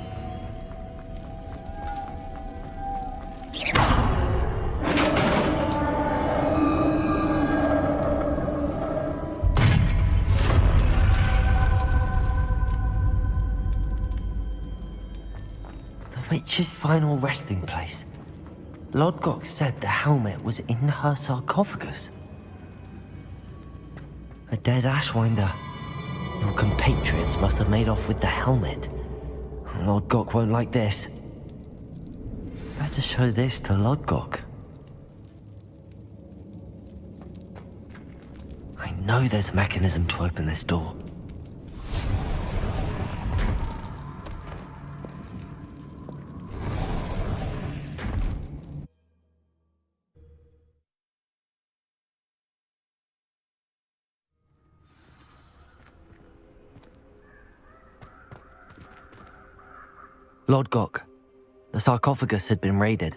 B: The witch's final resting place. Lodgok said the helmet was in her sarcophagus. A dead Ashwinder. Your compatriots must have made off with the helmet. Lodgok won't like this. Better show this to Lodgok. I know there's a mechanism to open this door. Lodgok, the sarcophagus had been raided.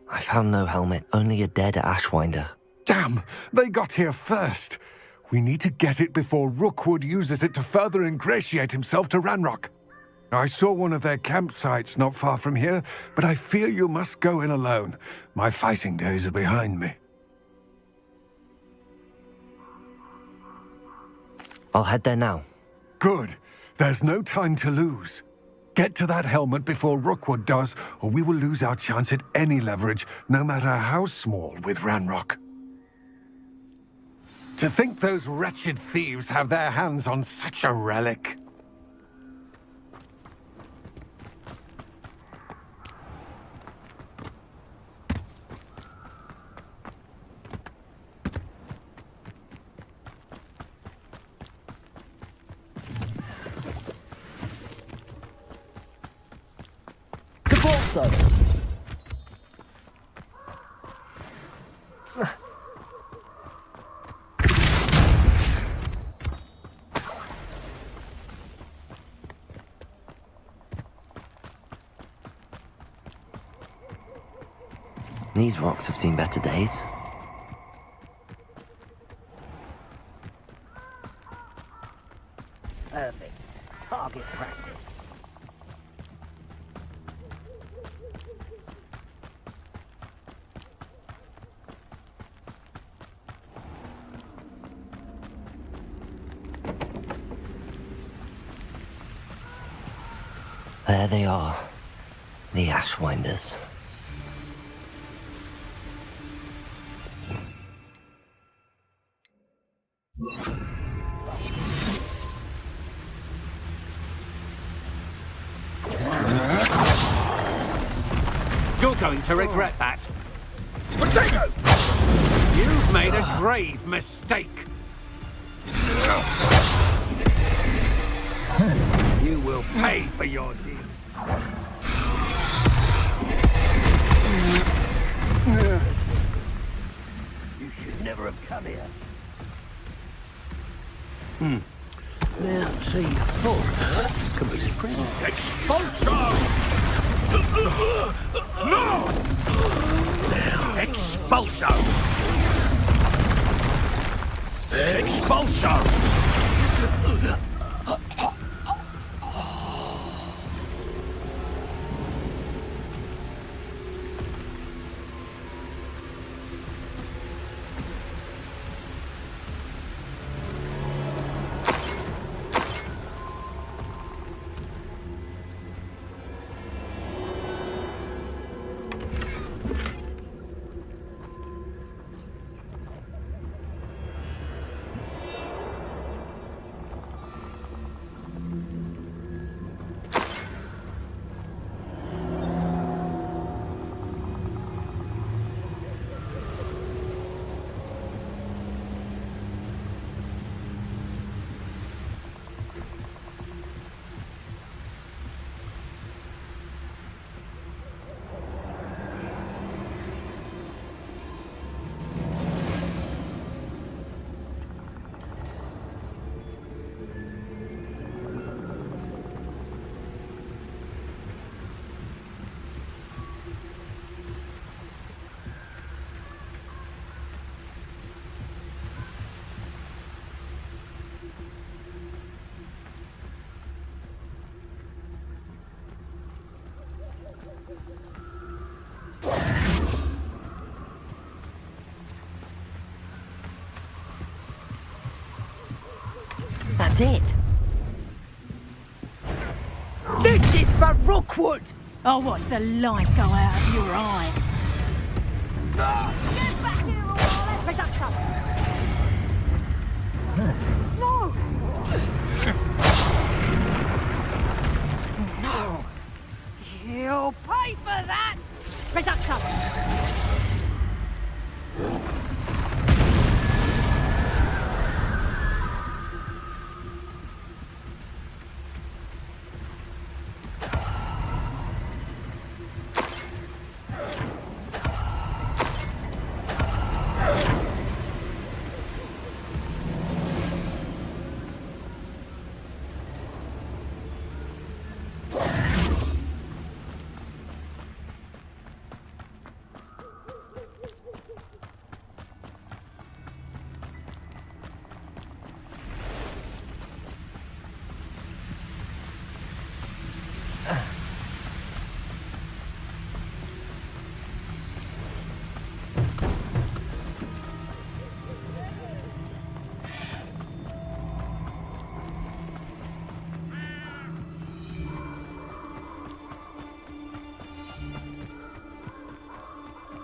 B: I found no helmet, only a dead Ashwinder.
G: Damn! They got here first. We need to get it before Rookwood uses it to further ingratiate himself to Ranrock. I saw one of their campsites not far from here, but I fear you must go in alone. My fighting days are behind me.
B: I'll head there now.
G: Good. There's no time to lose. Get to that helmet before Rookwood does, or we will lose our chance at any leverage, no matter how small, with Ranrock. To think those wretched thieves have their hands on such a relic.
P: Depulso.
B: These rocks have seen better days.
D: Perfect. Target practice.
B: There they are, the Ashwinders.
Q: You're going to regret that.
C: Potato!
Q: You've made a grave mistake. You will pay for your deed.
K: You should never have come here.
E: Now, see, thought could be friend.
C: Expulsion! No! Expulsion! Expulsion!
B: That's it.
A: This is for Rookwood! I'll watch the light go out of your eye.
D: No! No! You'll pay for that! Reduction!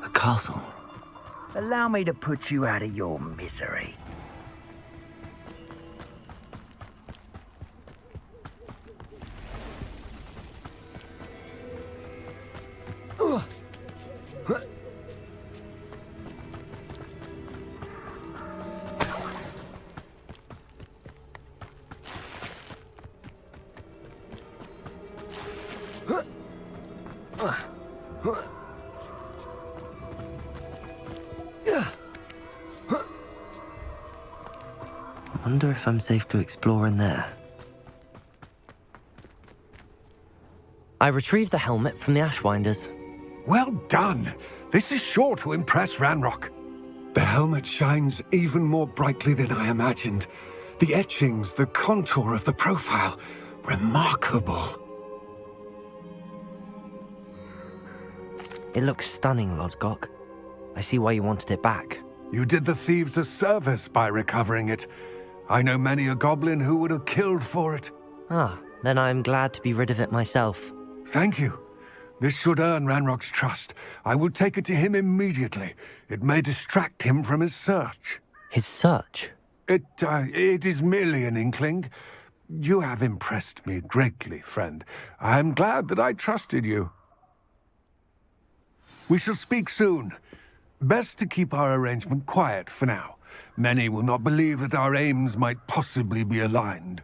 B: A castle.
R: Allow me to put you out of your misery.
B: I wonder if I'm safe to explore in there. I retrieved the helmet from the Ashwinders.
G: Well done. This is sure to impress Ranrock. The helmet shines even more brightly than I imagined. The etchings, the contour of the profile, remarkable.
B: It looks stunning, Lodgok. I see why you wanted it back.
G: You did the thieves a service by recovering it. I know many a goblin who would have killed for it.
B: Ah, then I'm glad to be rid of it myself.
G: Thank you. This should earn Ranrock's trust. I will take it to him immediately. It may distract him from his search.
B: His search?
G: It is merely an inkling. You have impressed me greatly, friend. I am glad that I trusted you. We shall speak soon. Best to keep our arrangement quiet for now. Many will not believe that our aims might possibly be aligned.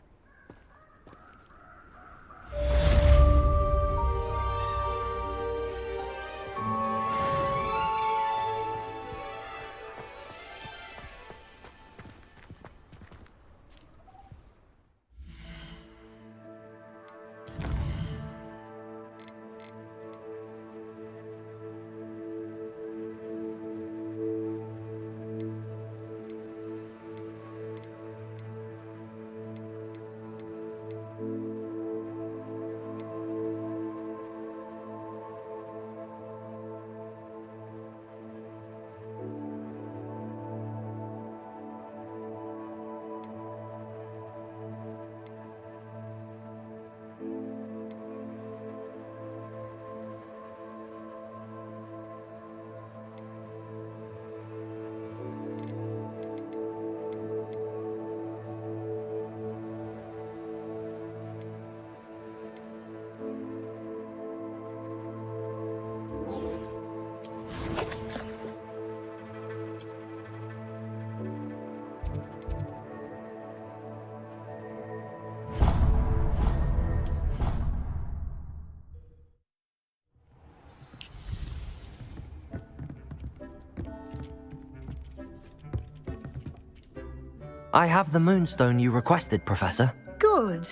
B: I have the moonstone you requested, Professor.
U: Good.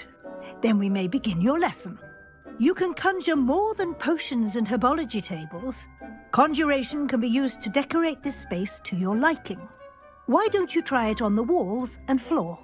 U: Then we may begin your lesson. You can conjure more than potions and herbology tables. Conjuration can be used to decorate this space to your liking. Why don't you try it on the walls and floor?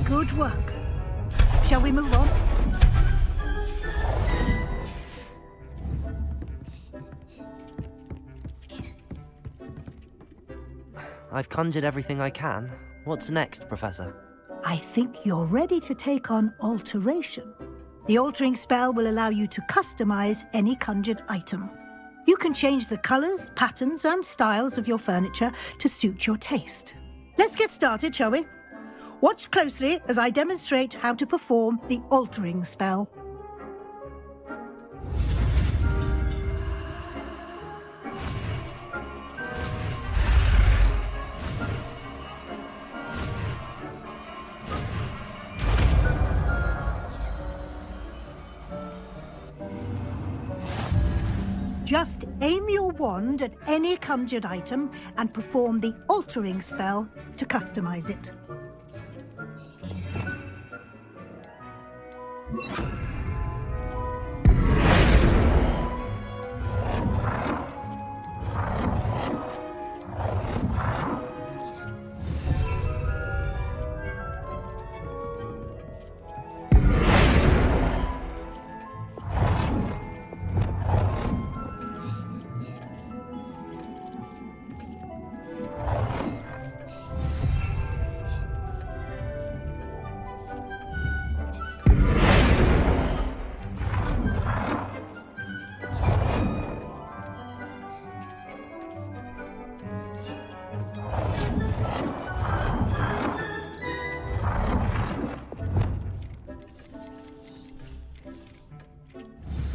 U: Good work. Shall we move on?
B: I've conjured everything I can. What's next, Professor?
U: I think you're ready to take on alteration. The altering spell will allow you to customize any conjured item. You can change the colors, patterns, and styles of your furniture to suit your taste. Let's get started, shall we? Watch closely as I demonstrate how to perform the altering spell. Just aim your wand at any conjured item and perform the altering spell to customize it.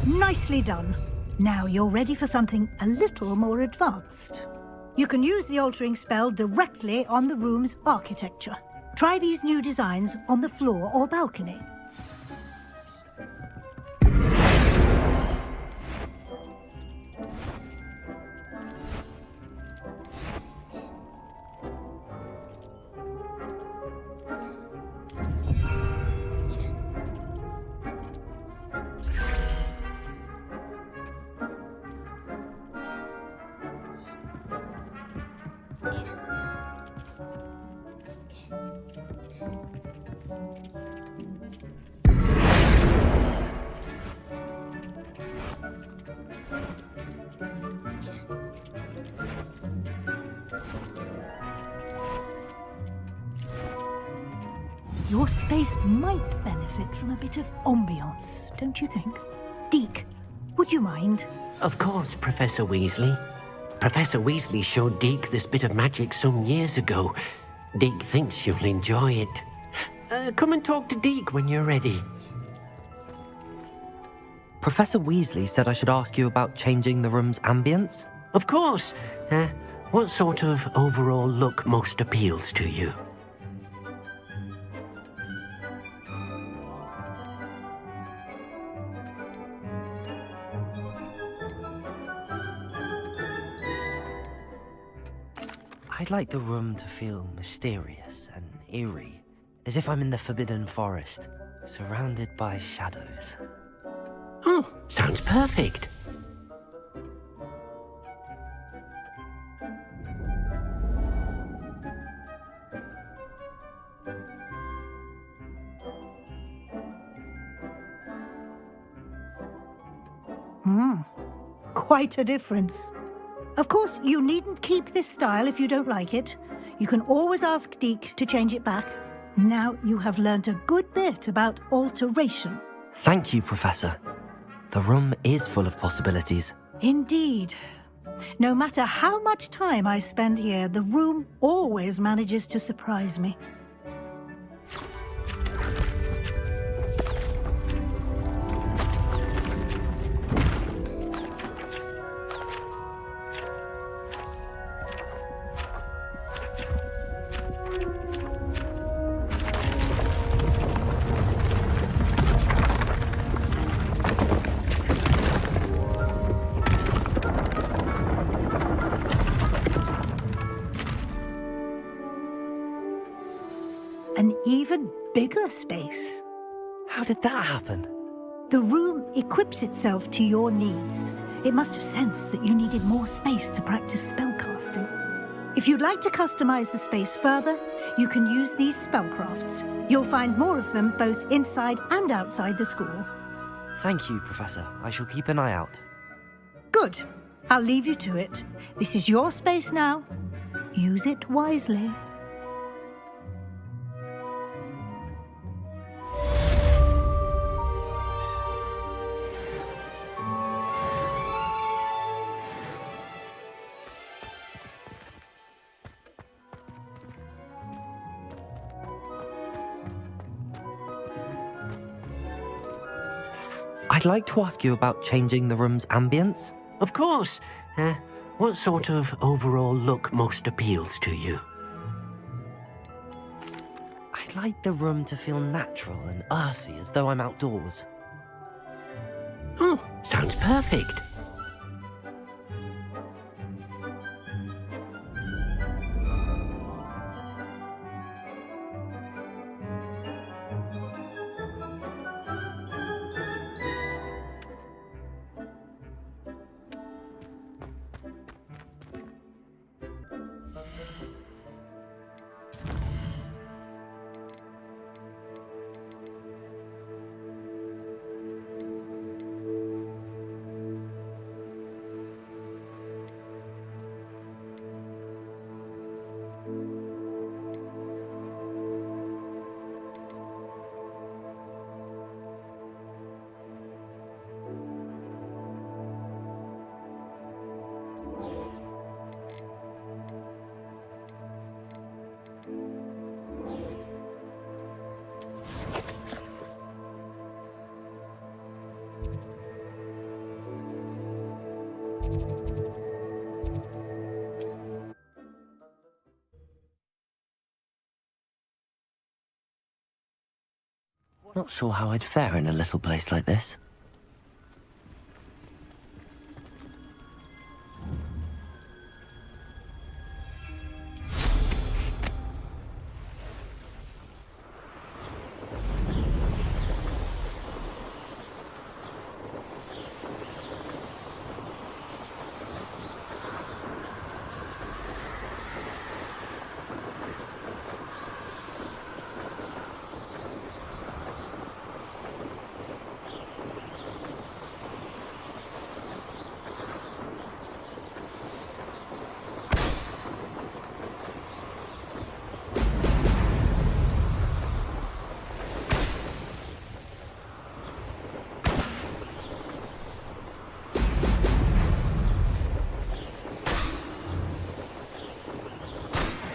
U: Nicely done. Now you're ready for something a little more advanced. You can use the altering spell directly on the room's architecture. Try these new designs on the floor or balcony. Your space might benefit from a bit of ambiance, don't you think? Deke, would you mind?
E: Of course, Professor Weasley. Professor Weasley showed Deke this bit of magic some years ago. Deke thinks you'll enjoy it. Come and talk to Deke when you're ready.
B: Professor Weasley said I should ask you about changing the room's ambience?
E: Of course. What sort of overall look most appeals to you?
B: I'd like the room to feel mysterious and eerie, as if I'm in the Forbidden Forest, surrounded by shadows.
E: Oh, sounds perfect.
U: Quite a difference. Of course, you needn't keep this style if you don't like it. You can always ask Deke to change it back. Now you have learnt a good bit about alteration.
B: Thank you, Professor. The room is full of possibilities.
U: Indeed. No matter how much time I spend here, the room always manages to surprise me. An even bigger space.
B: How did that happen?
U: The room equips itself to your needs. It must have sensed that you needed more space to practice spellcasting. If you'd like to customize the space further, you can use these spellcrafts. You'll find more of them both inside and outside the school.
B: Thank you, Professor. I shall keep an eye out.
U: Good. I'll leave you to it. This is your space now. Use it wisely.
B: I'd like to ask you about changing the room's ambience.
E: Of course. What sort of overall look most appeals to you?
B: I'd like the room to feel natural and earthy, as though I'm outdoors.
E: Oh, sounds perfect.
B: Not sure how I'd fare in a little place like this.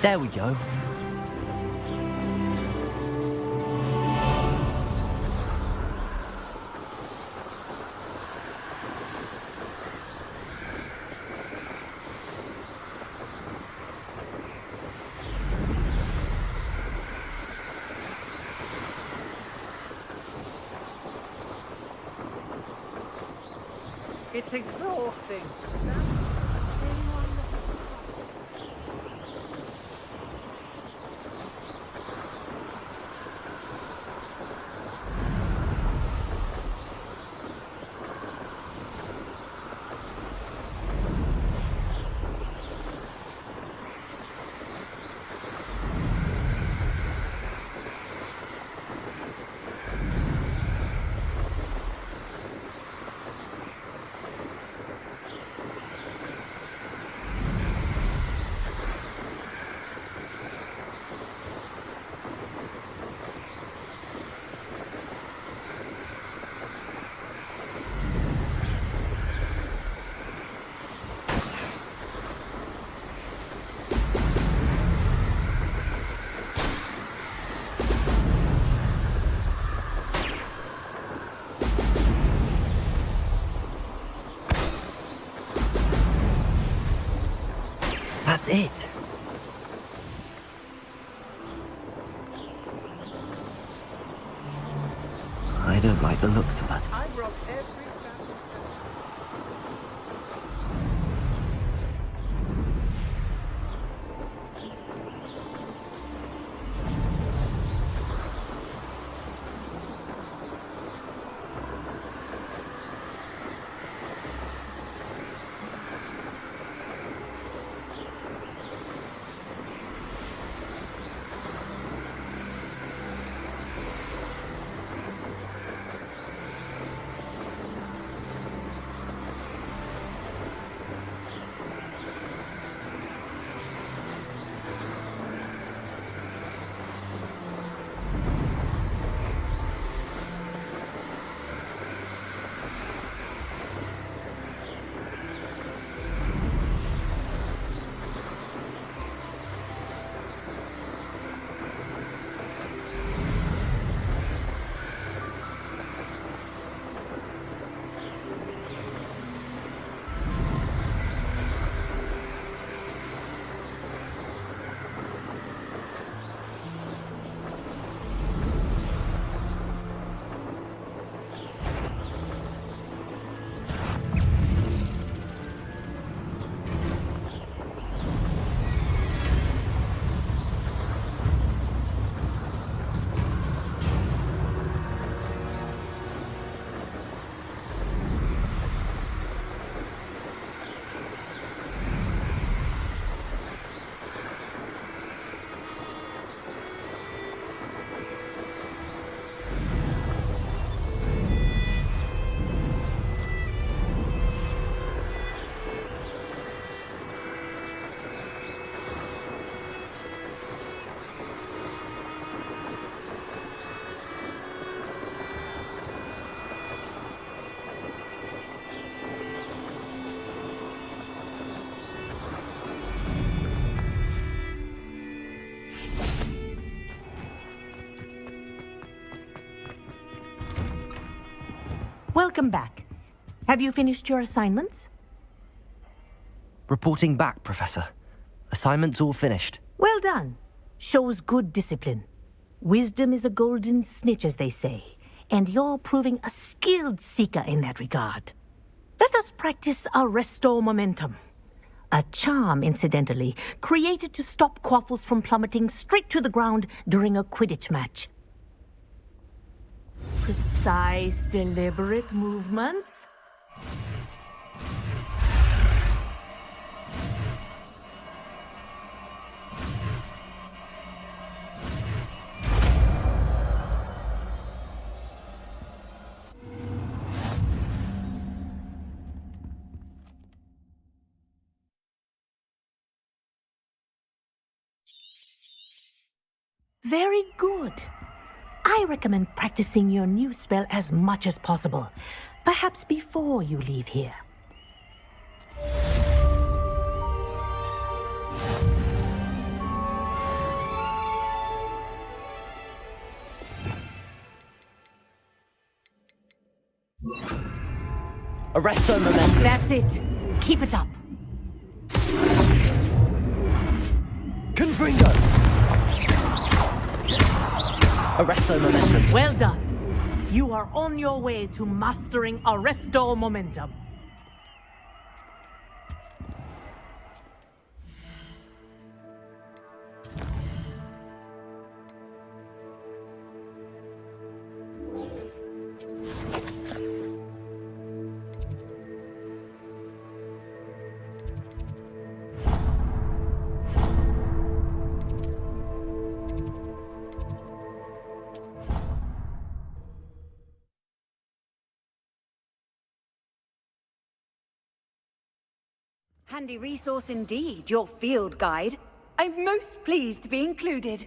B: There we go.
R: It's exhausting.
B: That's it. I don't like the looks of that.
R: I broke every
M: Welcome back. Have you finished your assignments?
B: Reporting back, Professor. Assignment's all finished.
M: Well done. Shows good discipline. Wisdom is a golden snitch, as they say, and you're proving a skilled seeker in that regard. Let us practice our restore momentum. A charm, incidentally, created to stop quaffles from plummeting straight to the ground during a Quidditch match. Precise, deliberate movements. Very good. I recommend practicing your new spell as much as possible, perhaps before you leave here.
B: Arresto momentum.
M: That's it. Keep it up.
B: Confringo. Arresto momentum.
M: Well done. You are on your way to mastering Arresto momentum.
S: Handy resource indeed, your field guide. I'm most pleased to be included.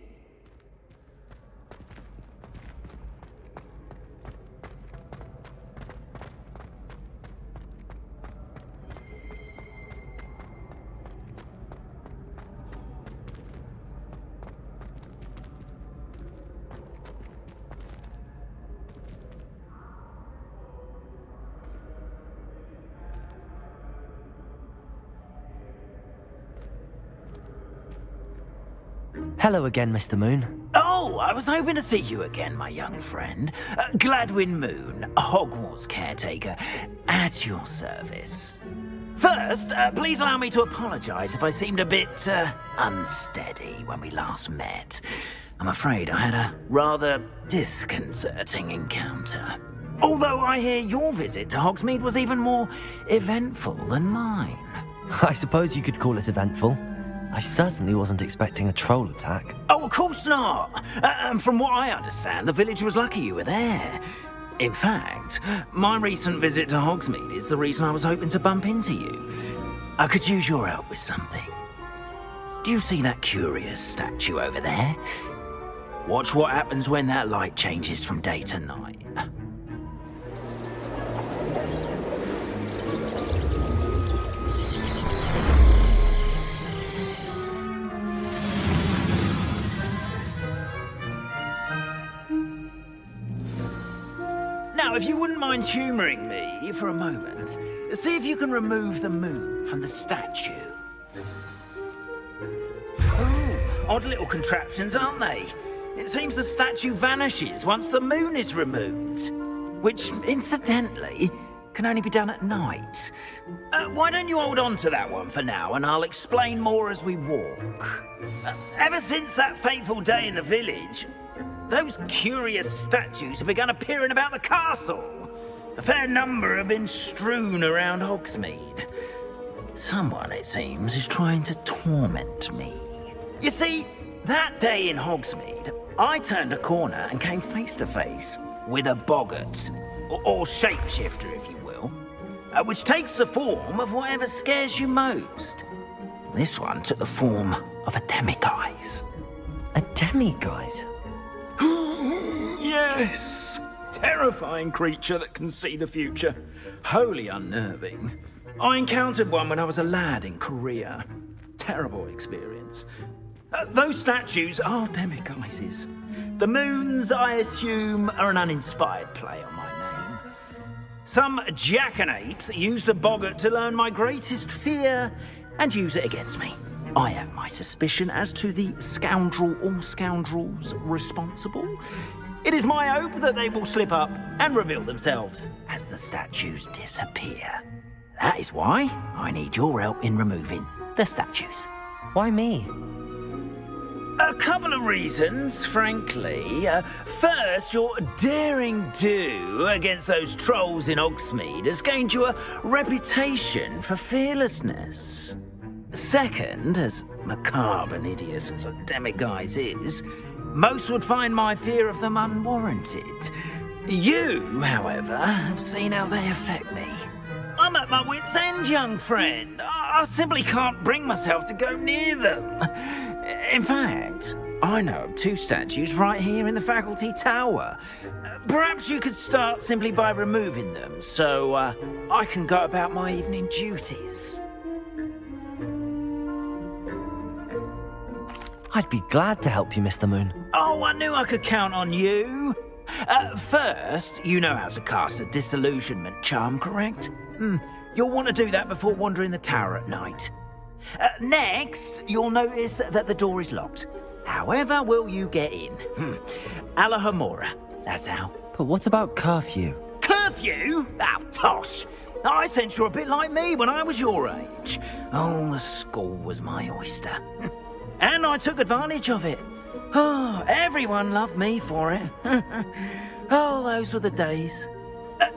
B: Hello again, Mr. Moon.
K: Oh, I was hoping to see you again, my young friend. Gladwin Moon, Hogwarts caretaker, at your service. First, please allow me to apologise if I seemed a bit unsteady when we last met. I'm afraid I had a rather disconcerting encounter. Although I hear your visit to Hogsmeade was even more eventful than mine.
B: I suppose you could call it eventful. I certainly wasn't expecting a troll attack.
K: Oh, of course not. And from what I understand, the village was lucky you were there. In fact, my recent visit to Hogsmeade is the reason I was hoping to bump into you. I could use your help with something. Do you see that curious statue over there? Watch what happens when that light changes from day to night. Now, if you wouldn't mind humouring me for a moment, see if you can remove the moon from the statue. Ooh, odd little contraptions, aren't they? It seems the statue vanishes once the moon is removed, which, incidentally, can only be done at night. Why don't you hold on to that one for now, and I'll explain more as we walk. Ever since that fateful day in the village, those curious statues have begun appearing about the castle. A fair number have been strewn around Hogsmeade. Someone, it seems, is trying to torment me. You see, that day in Hogsmeade, I turned a corner and came face to face with a boggart, or shapeshifter, if you will, which takes the form of whatever scares you most. This one took the form of a demiguise.
B: A demiguise?
K: Yes! Terrifying creature that can see the future. Wholly unnerving. I encountered one when I was a lad in Korea. Terrible experience. Those statues are demiguises. The moons, I assume, are an uninspired play on my name. Some jackanapes used a boggart to learn my greatest fear and use it against me. I have my suspicion as to the scoundrel or scoundrels responsible. It is my hope that they will slip up and reveal themselves as the statues disappear. That is why I need your help in removing the statues.
B: Why me?
K: A couple of reasons, frankly. First, your daring do against those trolls in Hogsmeade has gained you a reputation for fearlessness. Second, as macabre and hideous as a demiguise is, most would find my fear of them unwarranted. You, however, have seen how they affect me. I'm at my wit's end, young friend. I simply can't bring myself to go near them. In fact, I know of two statues right here in the faculty tower. Perhaps you could start simply by removing them, so I can go about my evening duties.
B: I'd be glad to help you, Mr. Moon.
K: Oh, I knew I could count on you. First, you know how to cast a disillusionment charm, correct? You'll want to do that before wandering the tower at night. Next, you'll notice that the door is locked. However will you get in? Alahomora, that's how.
B: But what about curfew?
K: Curfew? Oh, tosh! I sense you're a bit like me when I was your age. Oh, the school was my oyster. And I took advantage of it. Oh, everyone loved me for it. Oh, those were the days.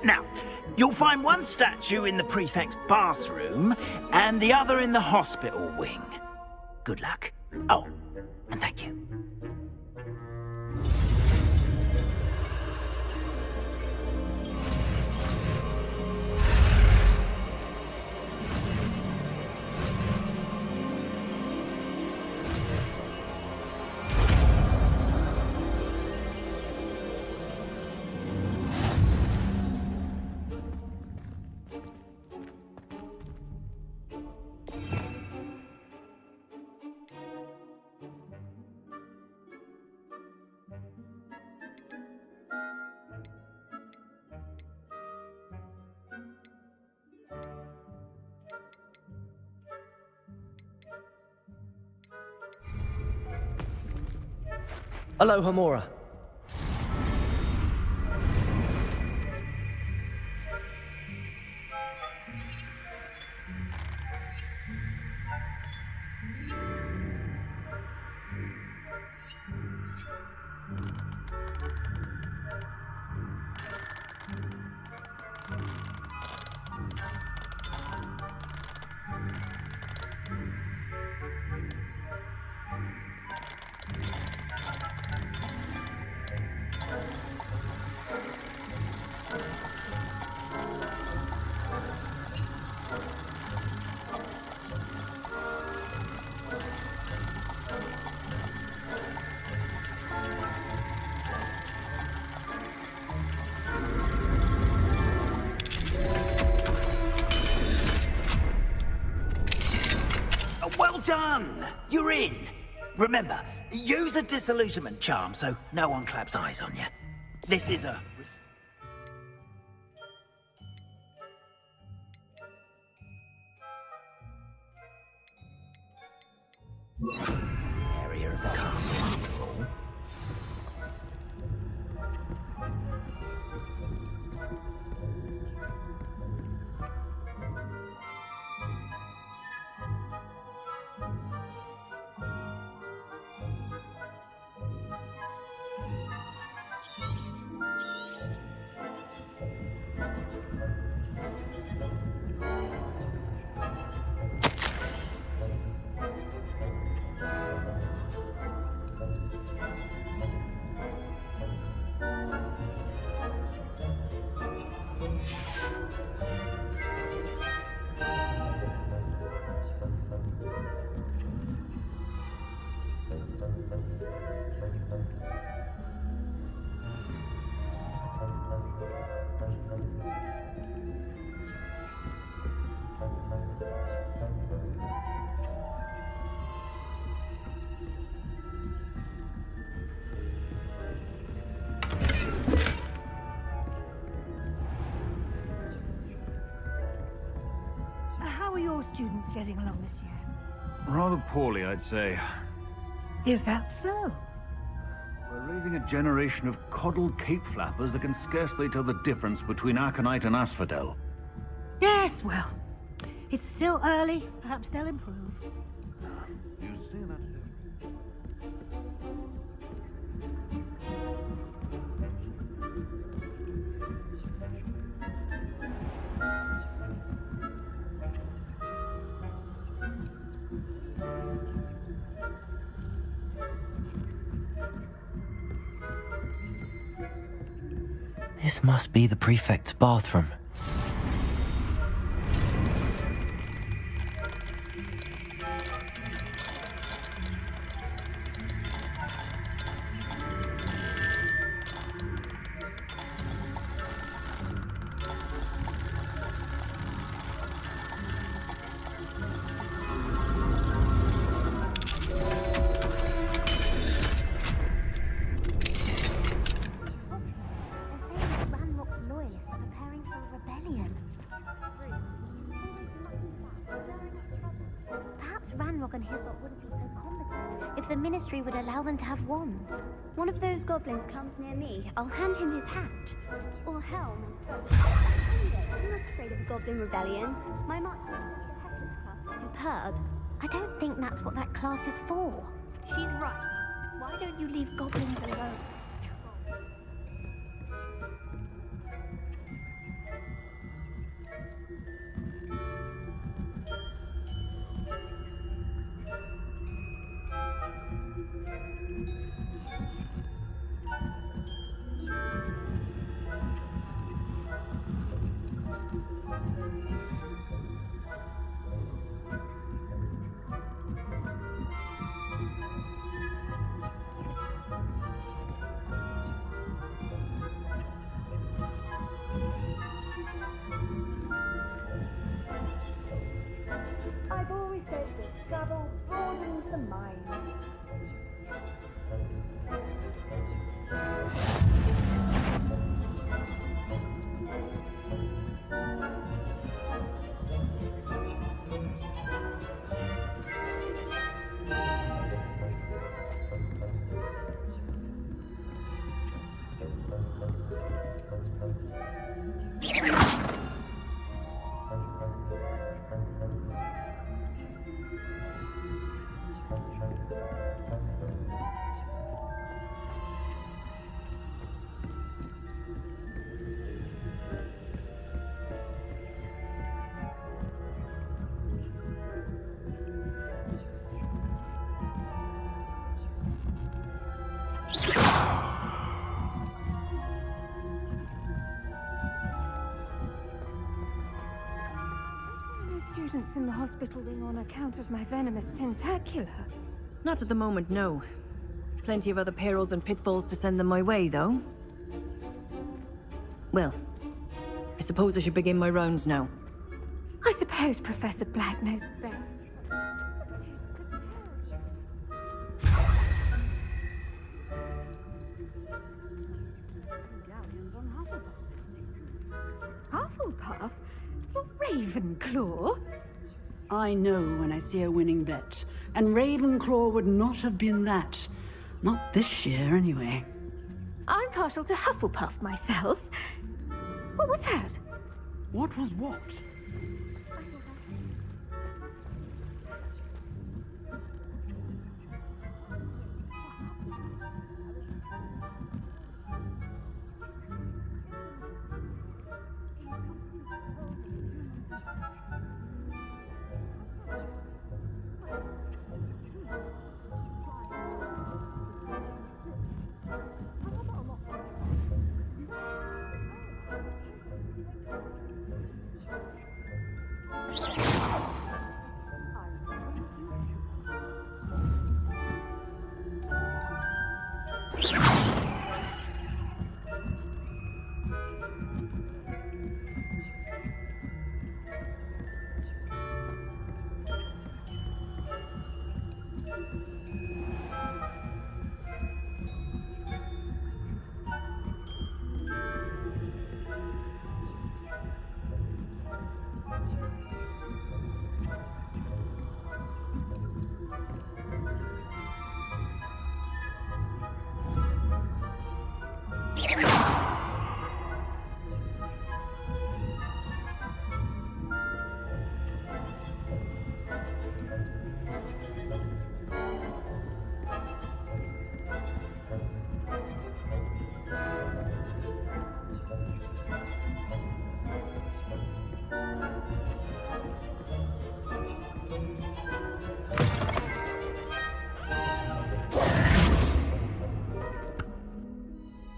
K: Now, you'll find one statue in the prefect's bathroom and the other in the hospital wing. Good luck. Oh, and thank you.
P: Alohomora. Well done! You're in. Remember, use a disillusionment charm so no one claps eyes on you. This is a... area of the castle.
U: How are your students getting along this year?
O: Rather poorly, I'd say.
U: Is that so?
O: We're raising a generation of coddled cape flappers that can scarcely tell the difference between Aconite and Asphodel.
U: Yes, well, it's still early. Perhaps they'll improve.
O: You say that?
B: This must be the prefect's bathroom.
L: Finrod and Hislop wouldn't be so competent if the Ministry would allow them to have wands. One of those goblins comes near me, I'll hand him his hat. Or helm. Anyway, I'm not afraid of a goblin rebellion. My marksmanship is superb. I don't think that's what that class is for. She's right. Why don't you leave goblins alone?
T: I've always said that travel broadens the mind.
V: Students in the hospital wing on account of my venomous tentacular.
X: Not at the moment, no. Plenty of other perils and pitfalls to send them my way, though. Well, I suppose I should begin my rounds now.
V: I suppose Professor Black knows best. Hufflepuff? Ravenclaw?
Y: I know when I see a winning bet, and Ravenclaw would not have been that. Not this year, anyway.
V: I'm partial to Hufflepuff myself. What was that?
Y: What was what?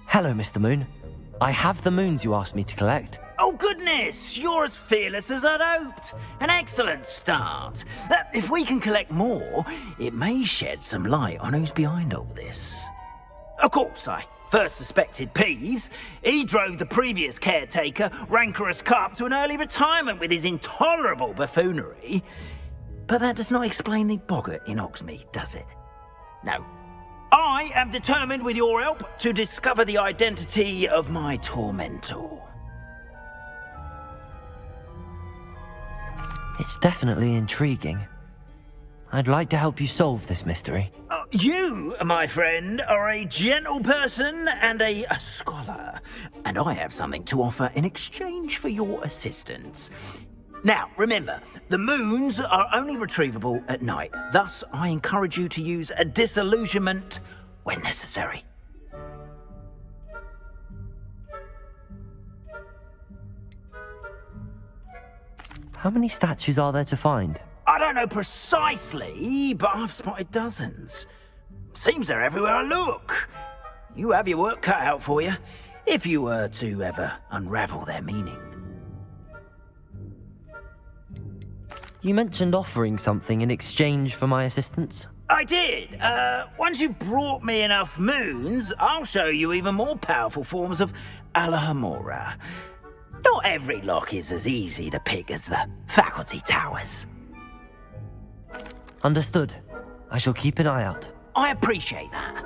B: Hello, Mr. Moon. I have the moons you asked me to collect.
K: Oh, goodness! You're as fearless as I'd hoped. An excellent start. If we can collect more, it may shed some light on who's behind all this. Of course, I first suspected Peeves. He drove the previous caretaker, Rancorous Carp, to an early retirement with his intolerable buffoonery. But that does not explain the boggart in Hogsmeade, does it? No. I am determined, with your help, to discover the identity of my tormentor.
B: It's definitely intriguing. I'd like to help you solve this mystery.
P: You, my friend, are a gentle person and a scholar, and I have something to offer in exchange for your assistance. Now, remember, the moons are only retrievable at night. Thus, I encourage you to use a disillusionment when necessary.
B: How many statues are there to find?
P: I don't know precisely, but I've spotted dozens. Seems they're everywhere I look. You have your work cut out for you, if you were to ever unravel their meaning.
B: You mentioned offering something in exchange for my assistance.
P: I did. Once you've brought me enough moons, I'll show you even more powerful forms of Alohomora. Not every lock is as easy to pick as the faculty towers.
B: Understood. I shall keep an eye out.
P: I appreciate that.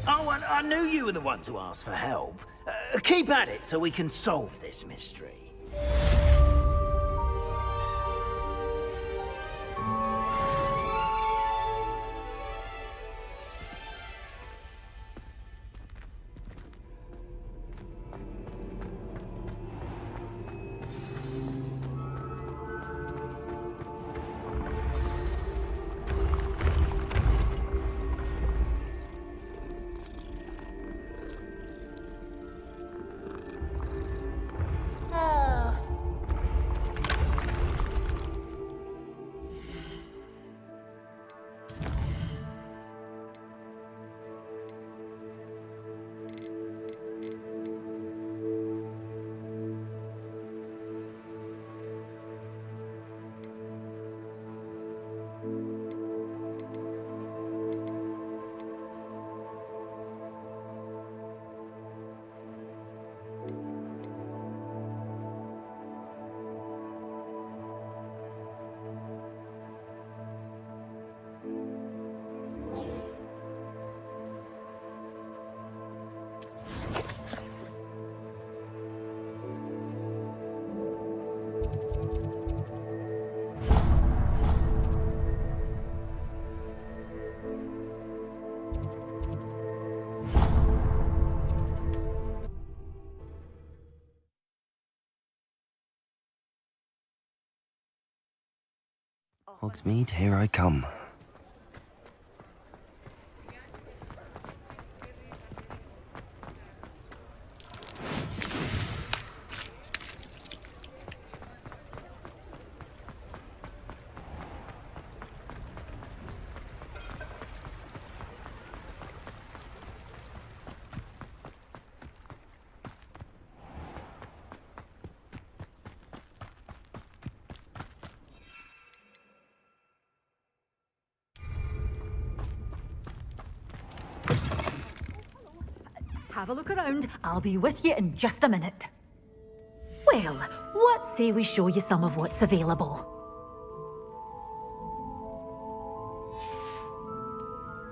P: Oh, and I knew you were the one to ask for help. Keep at it so we can solve this mystery.
B: Hogsmeade, here I come.
H: Have a look around. I'll be with you in just a minute. Well, what say we show you some of what's available?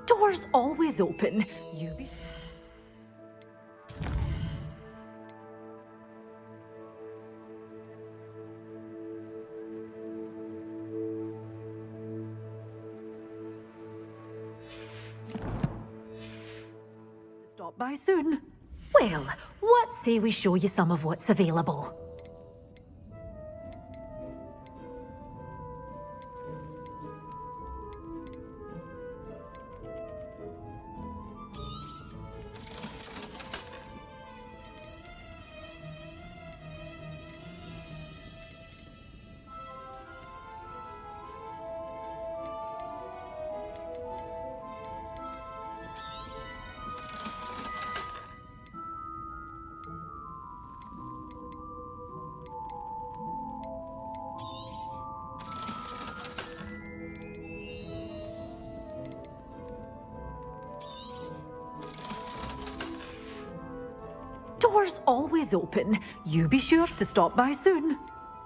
H: Doors always open. You be... Stop by soon. Well, what say we show you some of what's available? Doors always open. You be sure to stop by soon.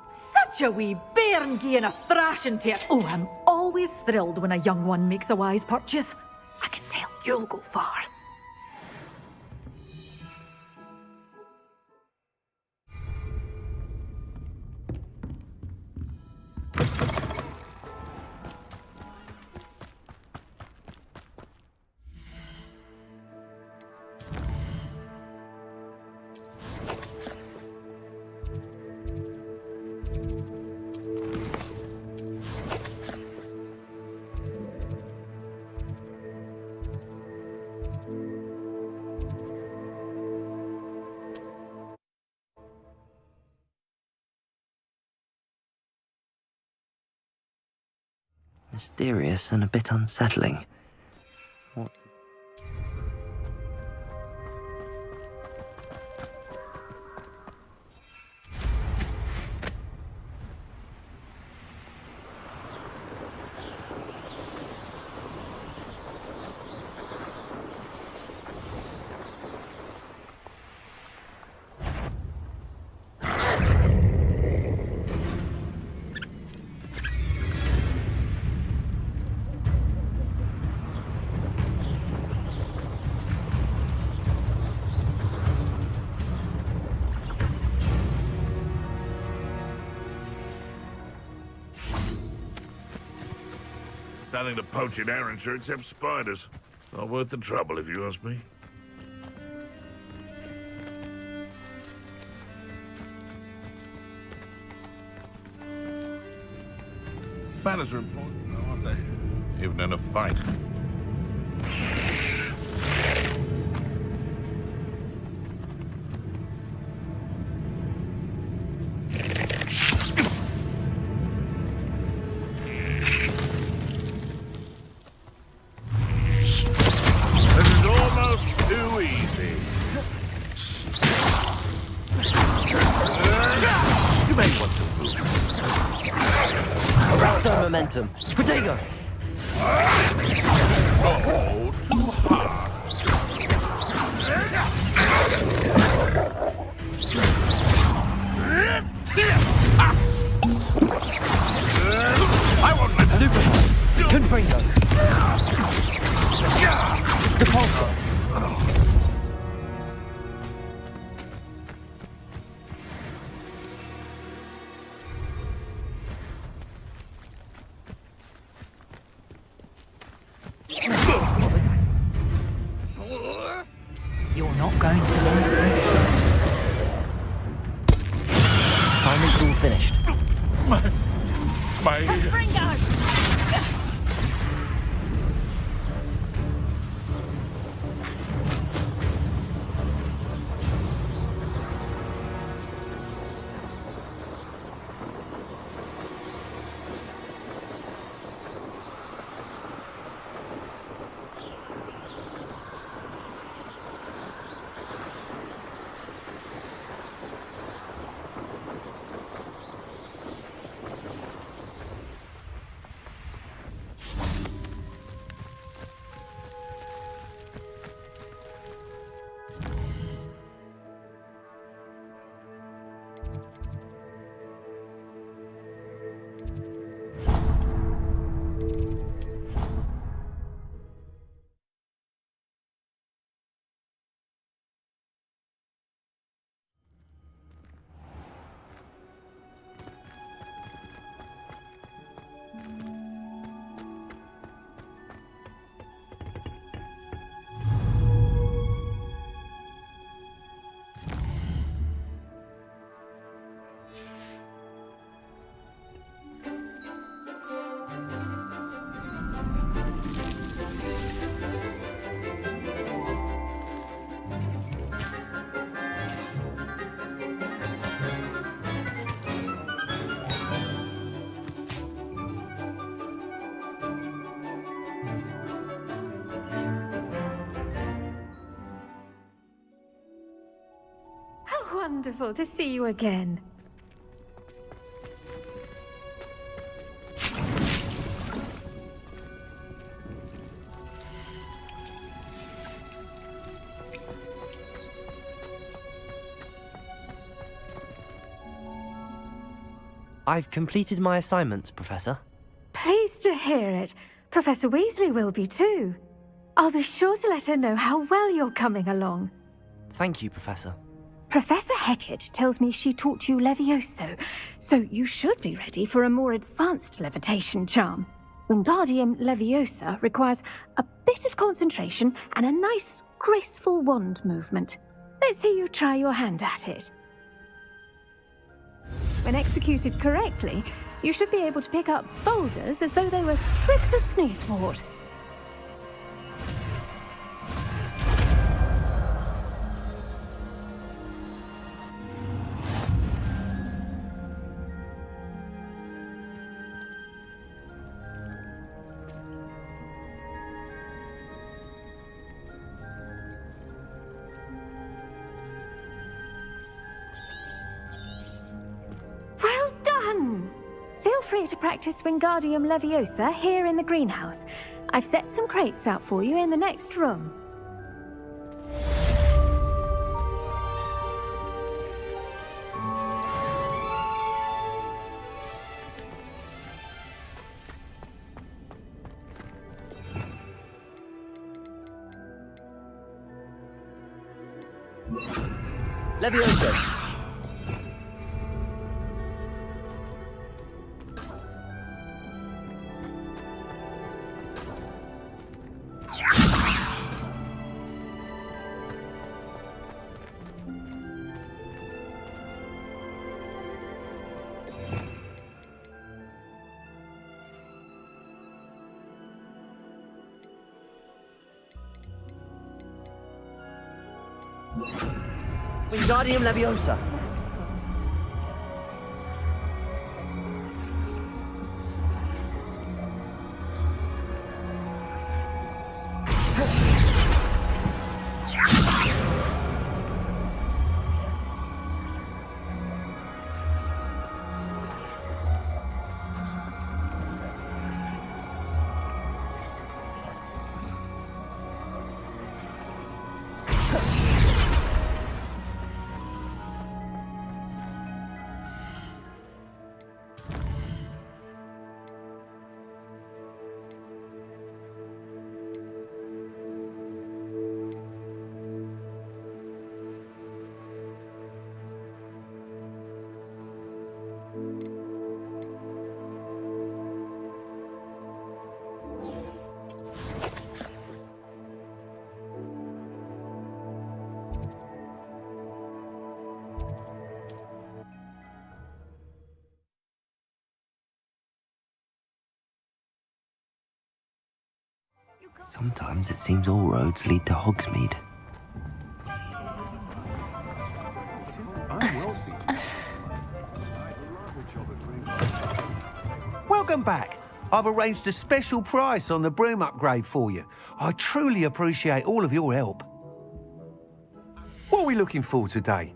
H: Such a wee bairn gieing a thrashing to it. Oh, I'm always thrilled when a young one makes a wise purchase. I can tell you'll go far.
B: Mysterious and a bit unsettling. What?
C: Nothing to poach in Arrynshire except spiders. Not worth the trouble, if you ask me. Manners are important, though, aren't they? Even in a fight.
B: Momentum. Protego!
C: Oh, too hard. I won't let
B: Lupin! Confringo! Depulso!
A: You're not going to learn.
B: Assignment's all finished.
C: My...
V: Wonderful to see you again.
B: I've completed my assignments, Professor.
V: Pleased to hear it. Professor Weasley will be too. I'll be sure to let her know how well you're coming along.
B: Thank you, Professor.
V: Professor Hecat tells me she taught you Levioso, so you should be ready for a more advanced levitation charm. Wingardium Leviosa requires a bit of concentration and a nice, graceful wand movement. Let's see you try your hand at it. When executed correctly, you should be able to pick up boulders as though they were sprigs of sneezewort. ready to practice Wingardium Leviosa here in the greenhouse. I've set some crates out for you in the next room.
B: Leviosa! Wingardium Leviosa! Sometimes it seems all roads lead to Hogsmeade.
Q: Welcome back. I've arranged a special price on the broom upgrade for you. I truly appreciate all of your help. What are we looking for today?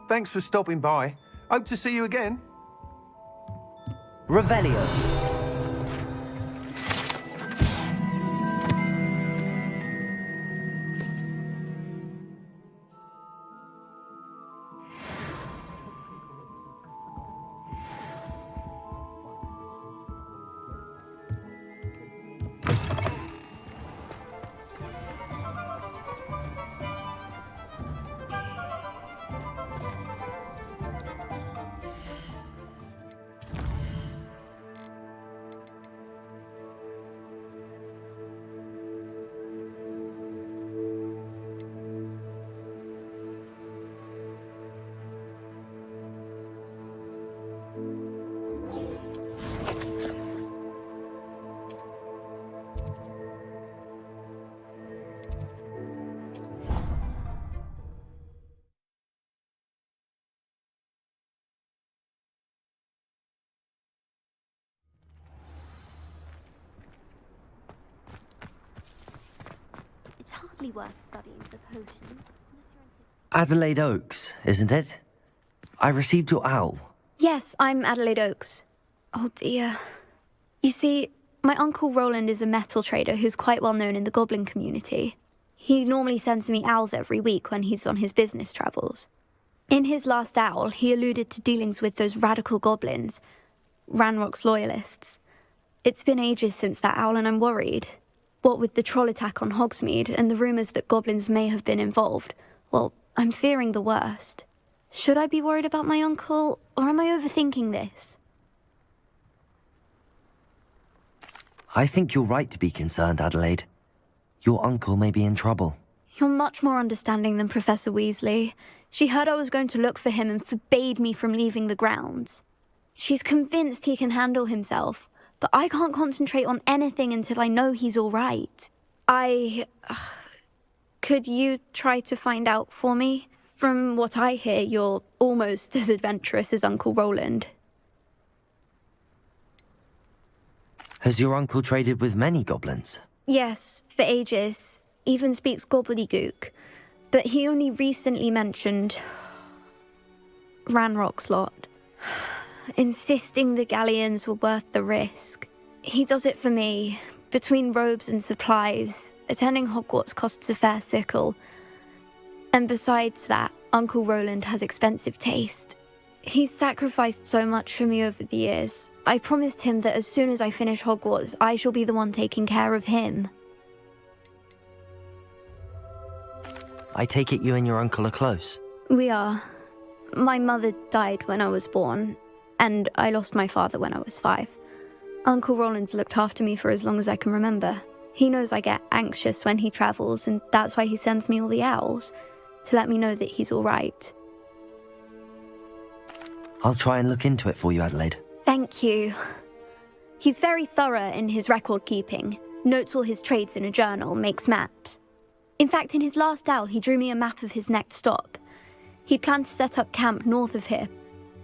Q: Thanks for stopping by. Hope to see you again.
B: Revelio.
L: It's hardly worth studying the potion.
B: Adelaide Oaks, isn't it? I received your owl.
F: Yes, I'm Adelaide Oaks. Oh dear. You see, My uncle Roland is a metal trader who's quite well known in the goblin community. He normally sends me owls every week when he's on his business travels. In his last owl, he alluded to dealings with those radical goblins, Ranrock's loyalists. It's been ages since that owl and I'm worried. What with the troll attack on Hogsmeade and the rumours that goblins may have been involved, well, I'm fearing the worst. Should I be worried about my uncle, or am I overthinking this?
B: I think you're right to be concerned, Adelaide. Your uncle may be in trouble.
F: You're much more understanding than Professor Weasley. She heard I was going to look for him and forbade me from leaving the grounds. She's convinced he can handle himself, but I can't concentrate on anything until I know he's all right. Could you try to find out for me? From what I hear, you're almost as adventurous as Uncle Roland.
B: Has your uncle traded with many goblins?
F: Yes, for ages. Even speaks gobbledygook. But he only recently mentioned Ranrock's lot, insisting the galleons were worth the risk. He does it for me. Between robes and supplies, attending Hogwarts costs a fair sickle. And besides that, Uncle Roland has expensive taste. He's sacrificed so much for me over the years. I promised him that as soon as I finish Hogwarts, I shall be the one taking care of him.
B: I take it you and your uncle are close?
F: We are. My mother died when I was born, and I lost my father when I was 5. Uncle Roland's looked after me for as long as I can remember. He knows I get anxious when he travels, and that's why he sends me all the owls, to let me know that he's all right.
B: I'll try and look into it for you, Adelaide.
F: Thank you. He's very thorough in his record keeping, notes all his trades in a journal, makes maps. In fact, in his last owl, he drew me a map of his next stop. He'd planned to set up camp north of here.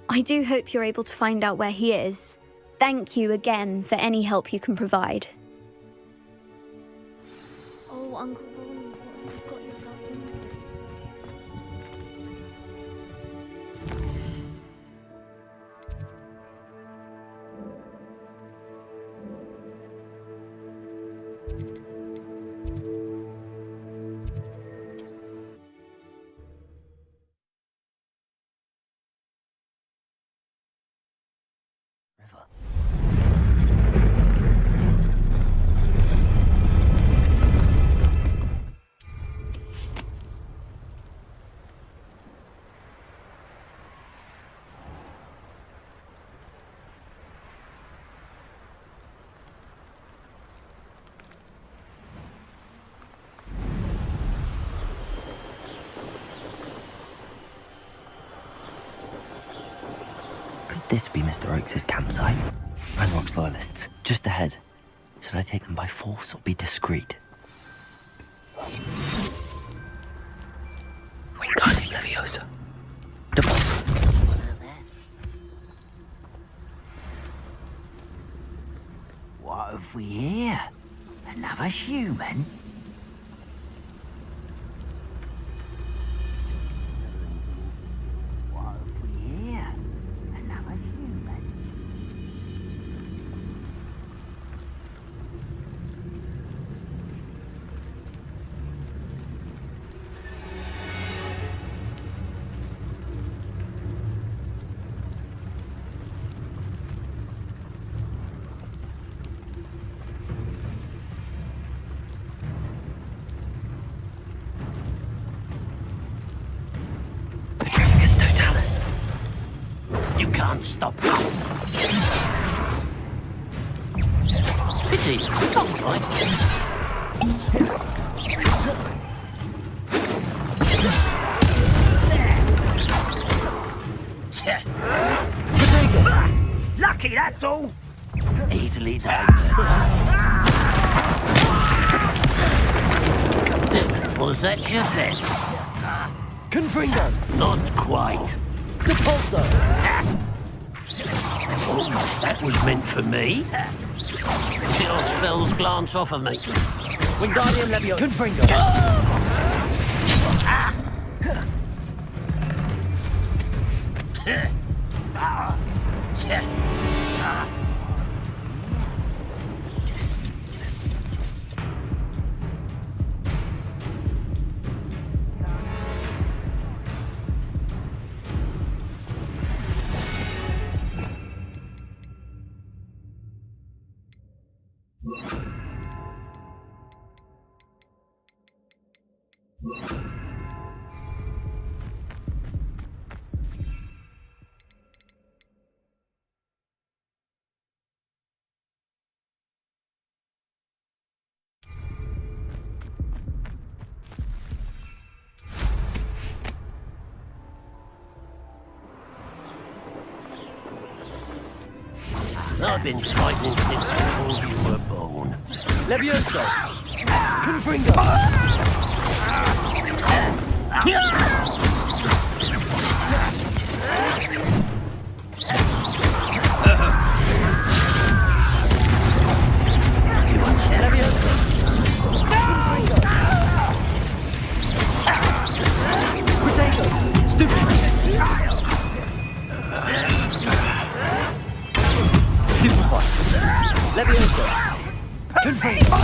F: I do hope you're able to find out where he is. Thank you again for any help you can provide. Oh, Uncle Roland, what have you got yourself into?
B: This be Mr. Oakes' campsite? Ranrock's loyalists, just ahead. Should I take them by force or be discreet? Wingardium Leviosa. Deposit.
K: What have we here? Another human? You can't stop us. Pity. All right. Lucky, that's all. Easily done. Was that just it?
I: Confringo.
K: Not quite.
I: Depulso.
K: Oh, that was meant for me. Till spells glance off of me.
I: Wingardium Leviosa. Confringo. I've been fighting since before you were born. Levioso! Confringo! Levioso! Confringo!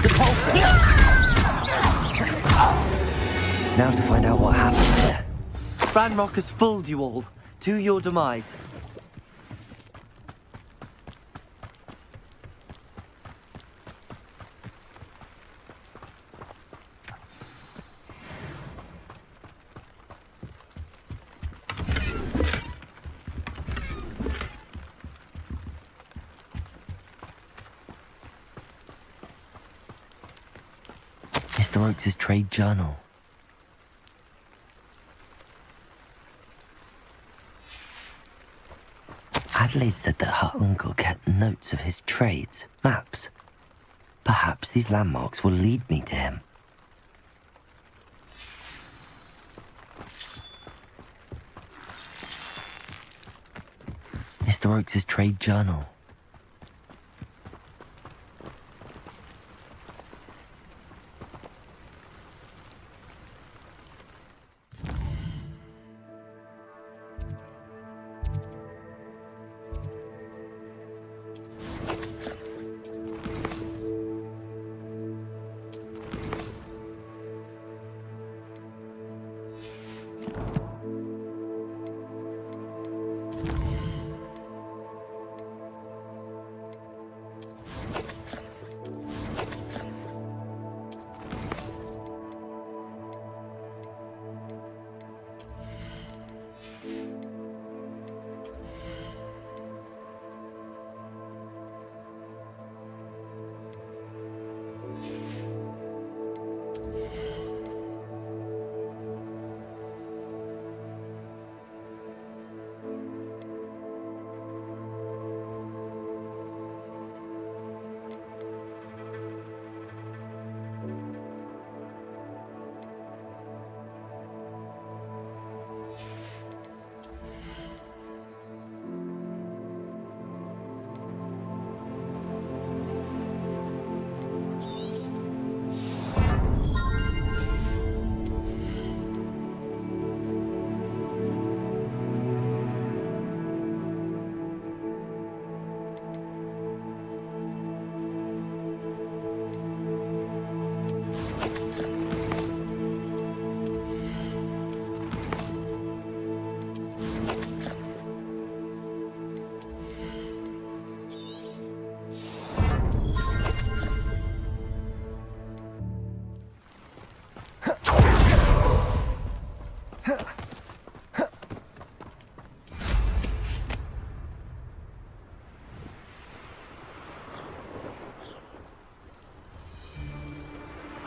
I: Depulso!
B: Now to find out what happened here.
I: Ranrock has fooled you all, to your demise.
B: Mr. Oakes' trade journal. Adelaide said that her uncle kept notes of his trades, maps. Perhaps these landmarks will lead me to him. Mr. Oakes' trade journal.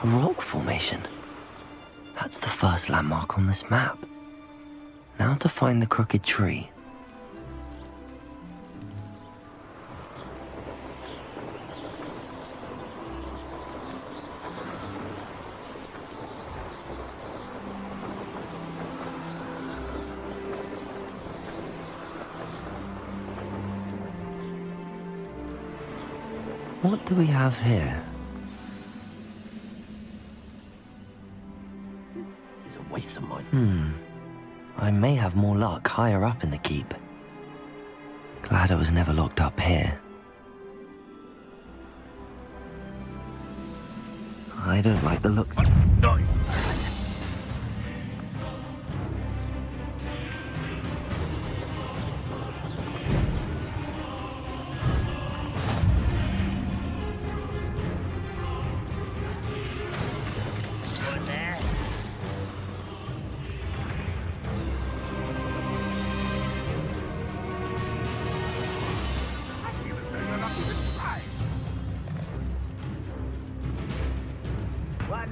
B: A rock formation. That's the first landmark on this map. Now to find the crooked tree. What do we have here?
I: It's a waste of mine.
B: I may have more luck higher up in the keep. Glad I was never locked up here. I don't like the looks.
C: No.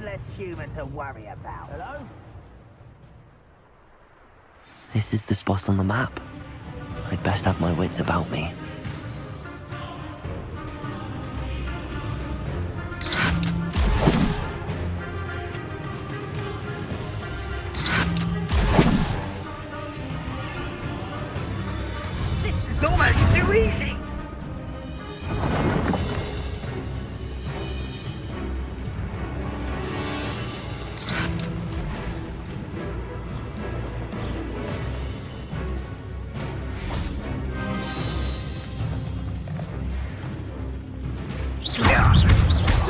R: less human to worry about. Hello?
B: This is the spot on the map. I'd best have my wits about me.
K: It's almost too easy!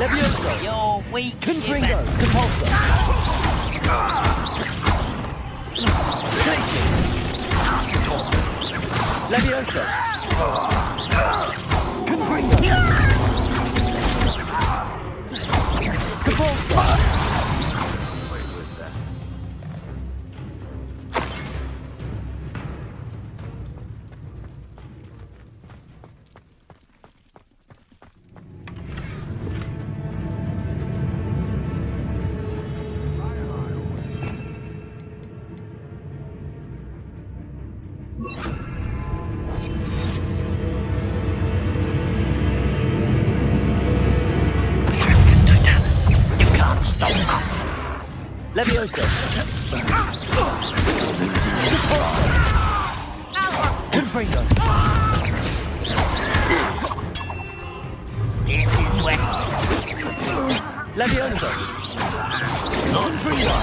I: Levioso!
K: You're weak.
I: Confringo! Compulsor! Stasis! Levioso! Confringo! Compulsor! Levioso! Confringo!
K: This is when...
I: Levioso! Confringo!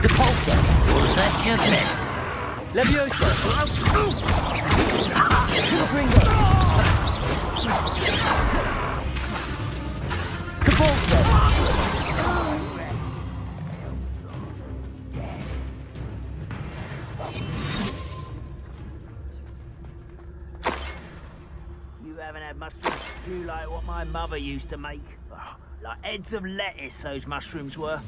I: Depulsor!
K: Was that your best?
I: Levioso! Confringo! Depulsor!
R: You haven't had mushroom stew like what my mother used to make. Oh, like heads of lettuce, those mushrooms were.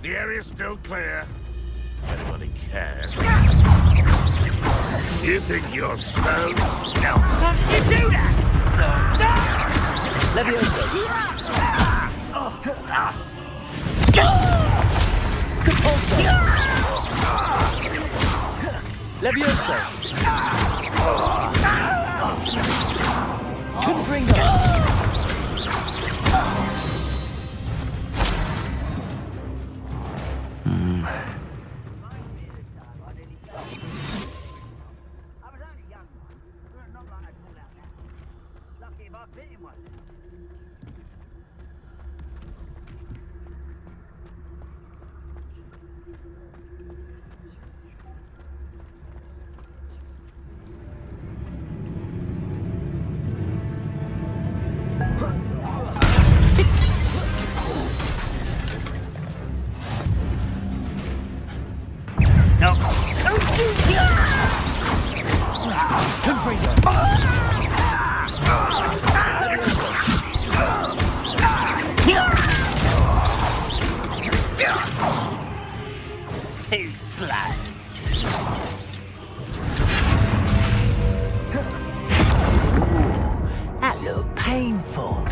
C: The area's still clear. Anybody cares? You think you're so... No.
K: How did you do that?
I: Levioso! Compulsor! Levioso! Confringo!
K: Too slow.
R: That looked painful.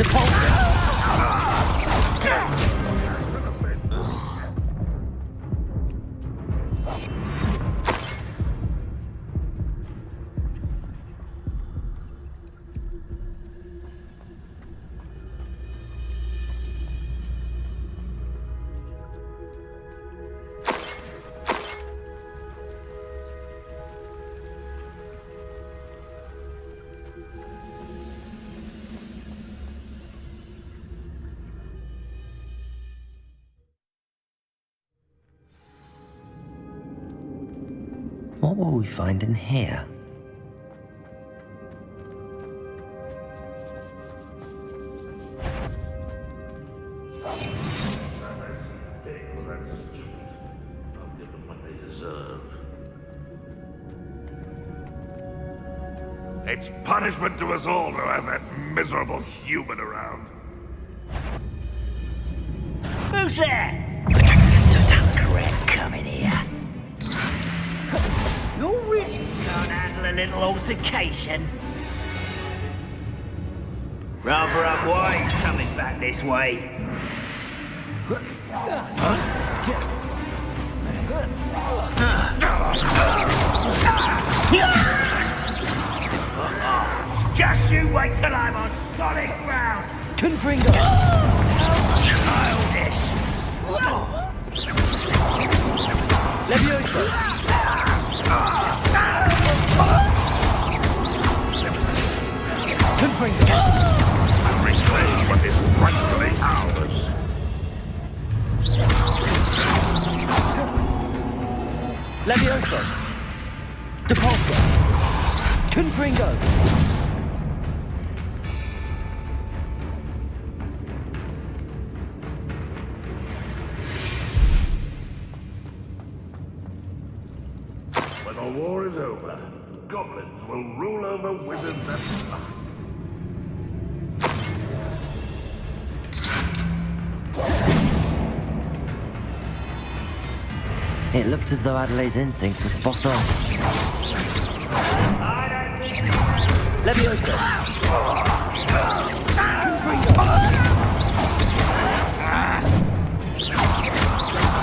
B: What will we find in here?
C: It's punishment to us all to have that miserable human around.
K: Who's there? Patricia's total dread coming here. You really can't handle a little altercation. Rather unwise coming back this way. Just you wait till I'm on solid ground.
I: Confringo!
K: Childish.
I: Leviosa! Confringo!
C: And reclaim what is rightfully ours.
I: Leviosa! Depulso! Confringo!
C: When the war is over, goblins will rule over wizards and...
B: It looks as though Adelaide's instincts were spot on.
I: Leviosa!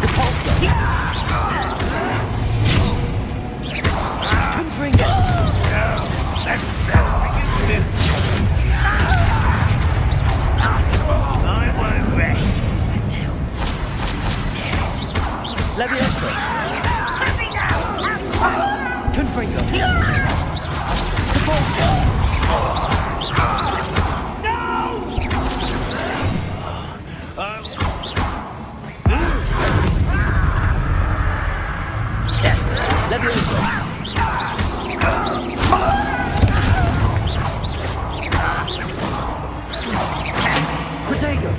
I: Depulso! Confringo!
K: I won't rest until...
I: Leviosa! Confringo! Depulso! Leviosa! Protego!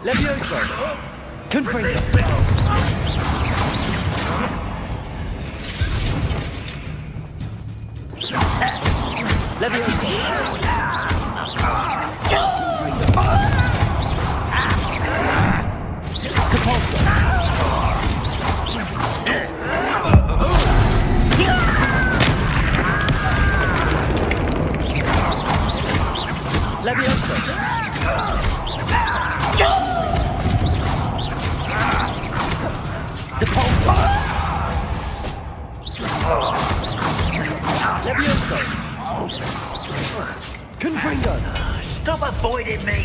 I: Leviosa! Confringo! Leviosa! Depulso! Leviosa! Depulso! Leviosa! Confringo!
K: Stop avoiding me!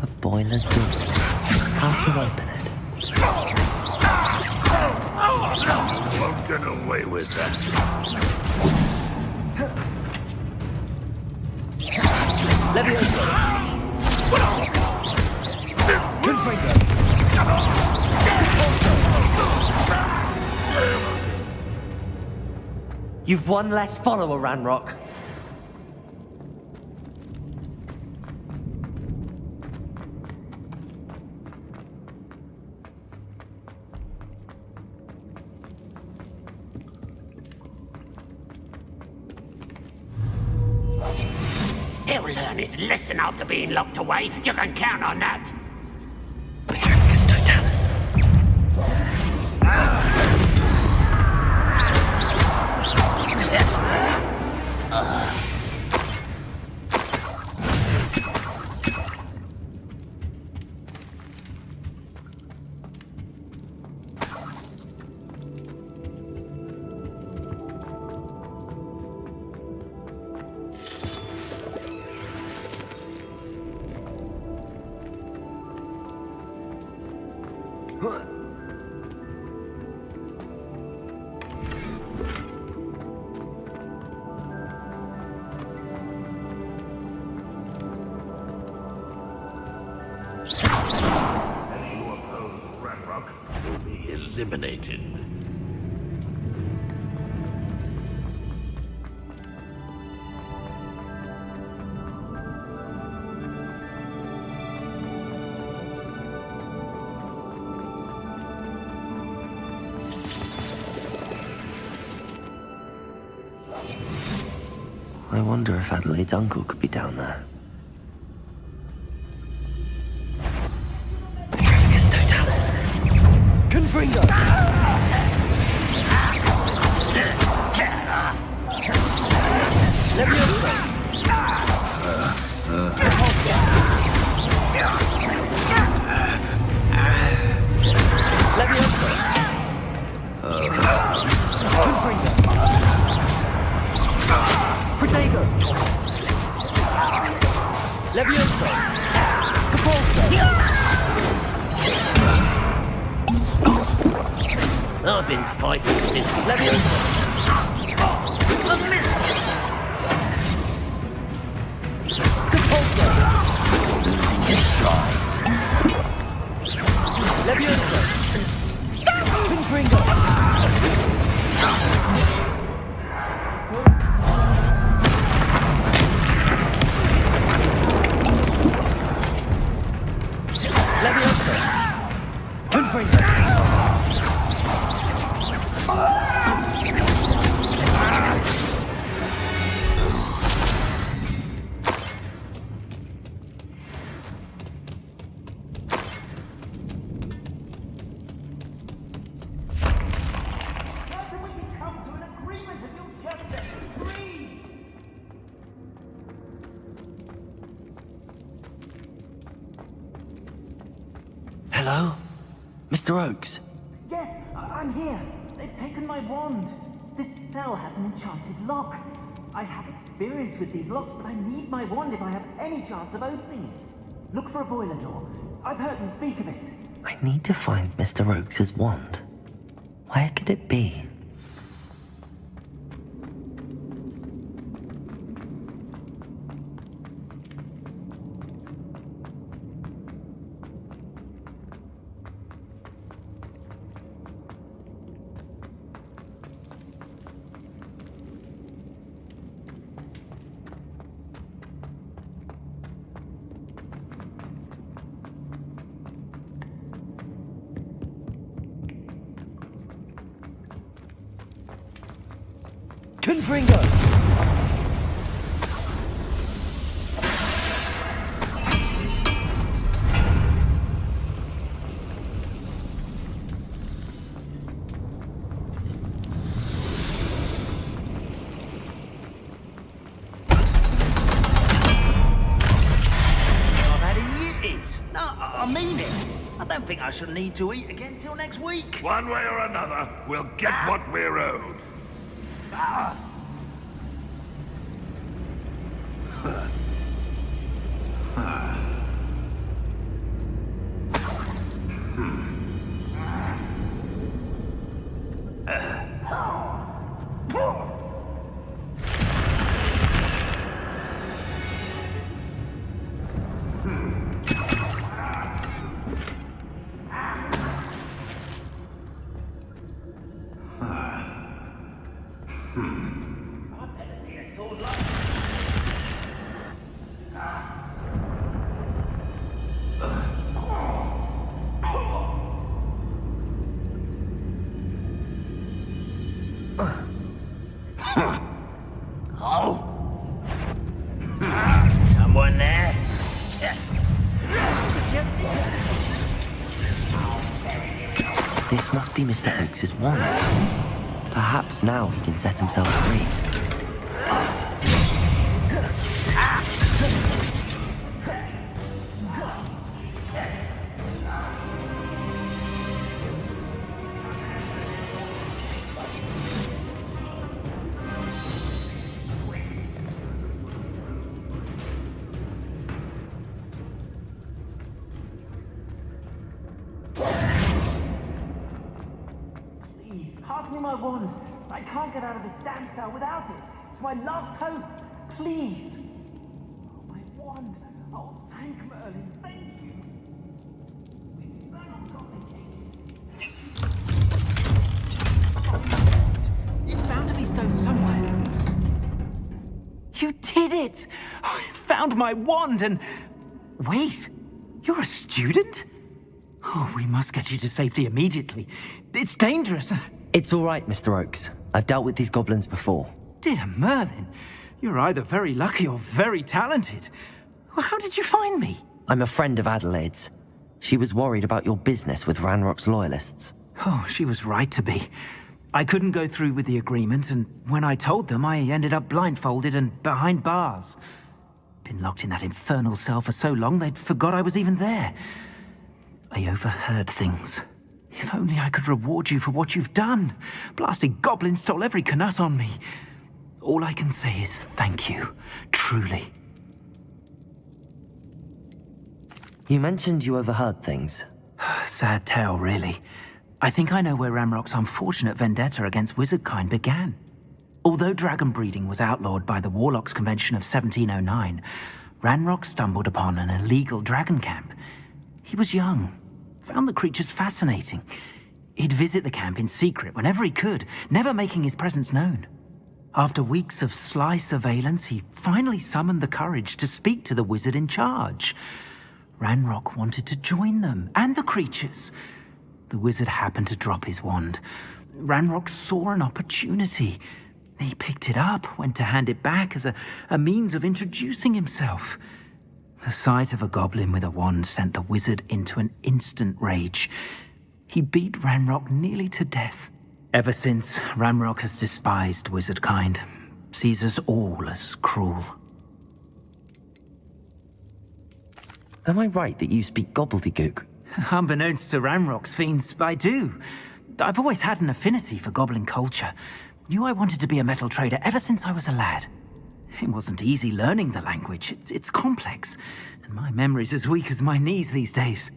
B: A boiler's door. How to open it?
C: Won't get away with that.
I: Leviosa! Confringo!
B: You've one less follower, Ranrock.
K: He'll learn his lesson after being locked away. You can count on that.
B: Patricia's totalis.
D: eliminated.
B: I wonder if Adelaide's uncle could be down there. Petrificus totalis. Confringo! Levioso! Levioso! Confringo! Protego! Levioso! Capulso!
I: I've been fighting since
B: Levioso!
I: the mist.
B: Capulso!
I: Losing your stride.
B: Levioso! Confringo! Levioso! Confringo! Hello? Mr. Oakes?
G: Yes, I'm here. They've taken my wand. This cell has an enchanted lock. I have experience with these locks, but I need my wand if I have any chance of opening it. Look for a boiler door. I've heard them speak of it.
B: I need to find Mr. Oakes' wand. Where could it be? Confringo!
R: I've had years. No, I mean it. I don't think I shall need to eat again till next week.
C: One way or another, we'll get what we're owed.
R: Ah. I've never seen a sword like this. Oh! Someone there?
B: This must be Mr. Oakes' wand. Perhaps now he can set himself free.
G: Please, pass me my wand. I can't get out of this damn cell without it. It's my last hope. Please. Oh, my wand. Oh, thank Merlin. Thank you. It's not complicated.
K: found my wand and... Wait, you're a student? Oh, we must get you to safety immediately. It's dangerous.
B: It's all right, Mr. Oakes. I've dealt with these goblins before.
K: Dear Merlin, you're either very lucky or very talented. How did you find me?
B: I'm a friend of Adelaide's. She was worried about your business with Ranrock's loyalists.
K: Oh, she was right to be. I couldn't go through with the agreement, and when I told them, I ended up blindfolded and behind bars. Been locked in that infernal cell for so long, they'd forgot I was even there. I overheard things. If only I could reward you for what you've done. Blasted goblin stole every canut on me. All I can say is thank you, truly.
B: You mentioned you overheard things.
K: Sad tale, really. I think I know where Ranrock's unfortunate vendetta against wizardkind began. Although dragon breeding was outlawed by the Warlocks Convention of 1709, Ranrock stumbled upon an illegal dragon camp. He was young, found the creatures fascinating. He'd visit the camp in secret whenever he could, never making his presence known. After weeks of sly surveillance, he finally summoned the courage to speak to the wizard in charge. Ranrock wanted to join them, and the creatures. The wizard happened to drop his wand. Ranrock saw an opportunity. He picked it up, went to hand it back as a means of introducing himself. The sight of a goblin with a wand sent the wizard into an instant rage. He beat Ranrock nearly to death. Ever since, Ranrock has despised wizardkind, sees us all as cruel.
B: Am I right that you speak gobbledygook?
K: Unbeknownst to Ranrock's fiends, I do. I've always had an affinity for goblin culture. Knew I wanted to be a metal trader ever since I was a lad. It wasn't easy learning the language. It's complex, and my memory's as weak as my knees these days.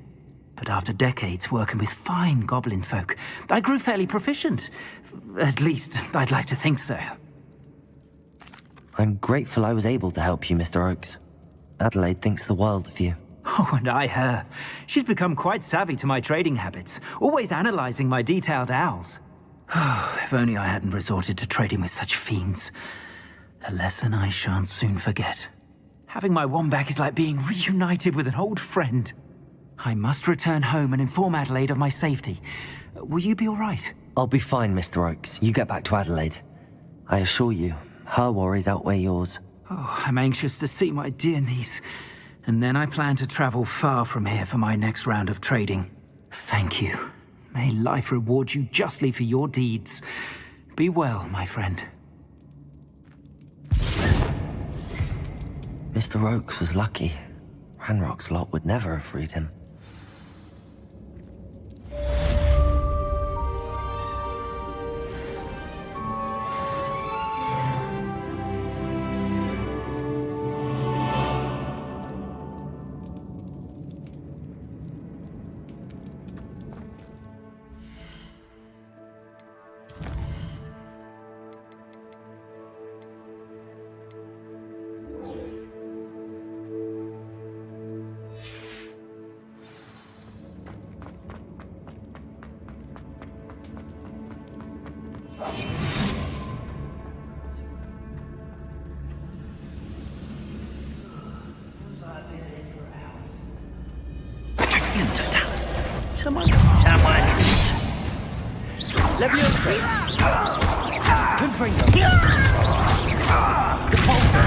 K: But after decades working with fine goblin folk, I grew fairly proficient. At least, I'd like to think so.
B: I'm grateful I was able to help you, Mr. Oakes. Adelaide thinks the world of you.
K: Oh, and I her. She's become quite savvy to my trading habits, always analyzing my detailed owls. If only I hadn't resorted to trading with such fiends. A lesson I shan't soon forget. Having my wand back is like being reunited with an old friend. I must return home and inform Adelaide of my safety. Will you be all right?
B: I'll be fine, Mr. Oakes. You get back to Adelaide. I assure you, her worries outweigh yours.
K: Oh, I'm anxious to see my dear niece. And then I plan to travel far from here for my next round of trading. Thank you. May life reward you justly for your deeds. Be well, my friend.
B: Mr. Oakes was lucky. Ranrock's lot would never have freed him.
R: Someone.
I: Leviosa! Confringo! Depulso!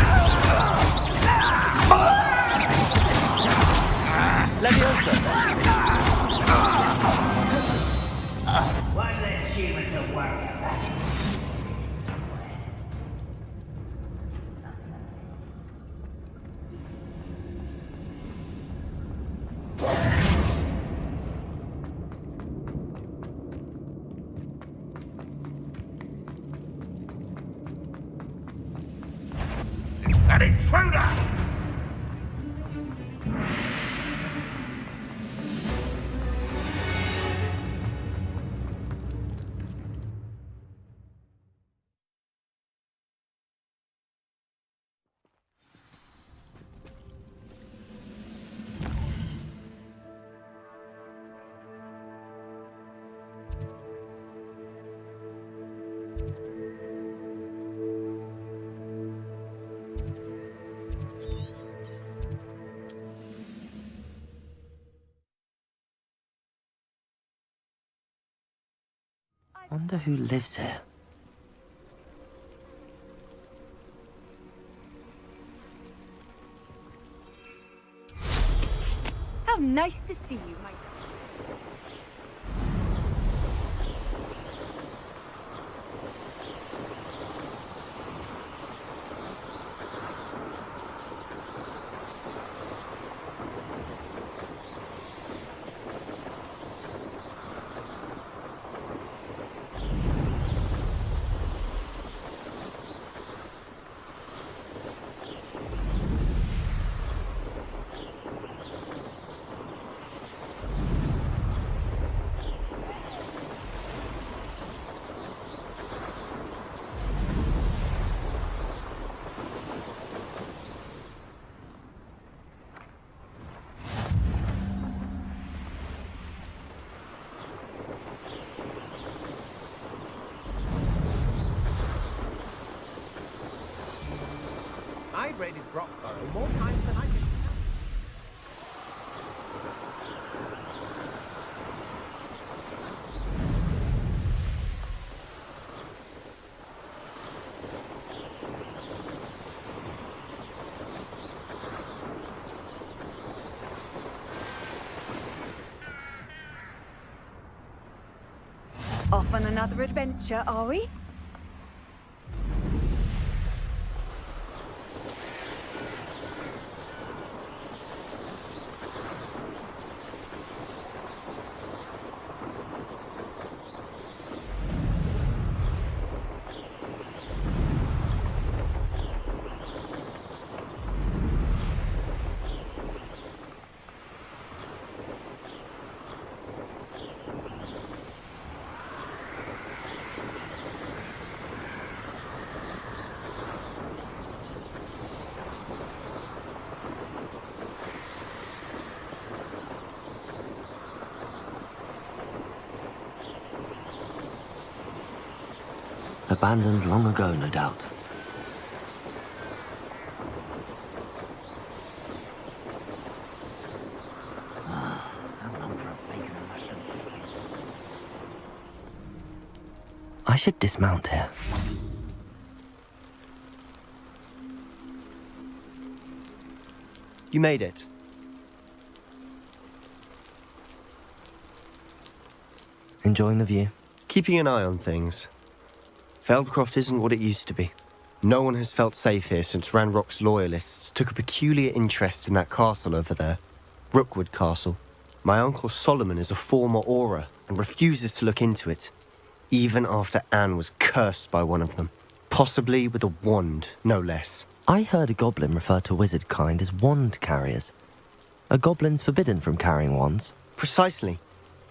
I: Leviosa!
R: Why let humans a warrior back?
C: An intruder!
B: Wonder who lives here.
S: How nice to see you, my...
Q: I raided Brockborough more times than I can count.
S: Off on another adventure, are we?
B: Abandoned long ago, no doubt. I should dismount here.
D: You made it.
B: Enjoying the view?
D: Keeping an eye on things. Feldcroft isn't what it used to be. No one has felt safe here since Ranrock's loyalists took a peculiar interest in that castle over there. Rookwood Castle. My uncle Solomon is a former Auror and refuses to look into it, even after Anne was cursed by one of them. Possibly with a wand, no less.
B: I heard a goblin refer to wizard kind as wand carriers. Are goblins forbidden from carrying wands?
D: Precisely.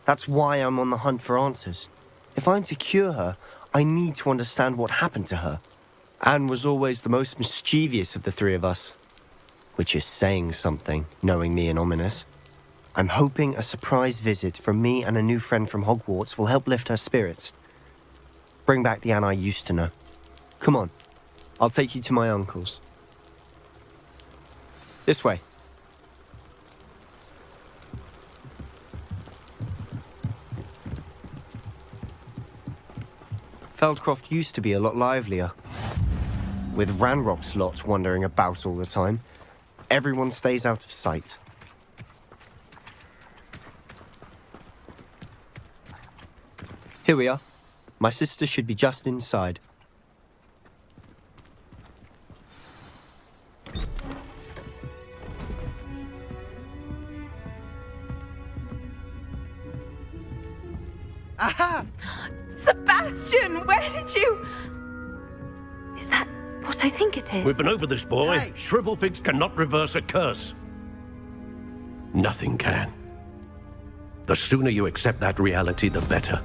D: That's why I'm on the hunt for answers. If I'm to cure her, I need to understand what happened to her. Anne was always the most mischievous of the three of us. Which is saying something, knowing me and Ominous. I'm hoping a surprise visit from me and a new friend from Hogwarts will help lift her spirits. Bring back the Anne I used to know. Come on, I'll take you to my uncle's. This way. Feldcroft used to be a lot livelier. With Ranrock's lot wandering about all the time, everyone stays out of sight. Here we are. My sister should be just inside.
S: Aha! Sebastian, where did you... Is that what I think it is?
I: We've been over this, boy. Hey. Shrivelfigs cannot reverse a curse. Nothing can. The sooner you accept that reality, the better.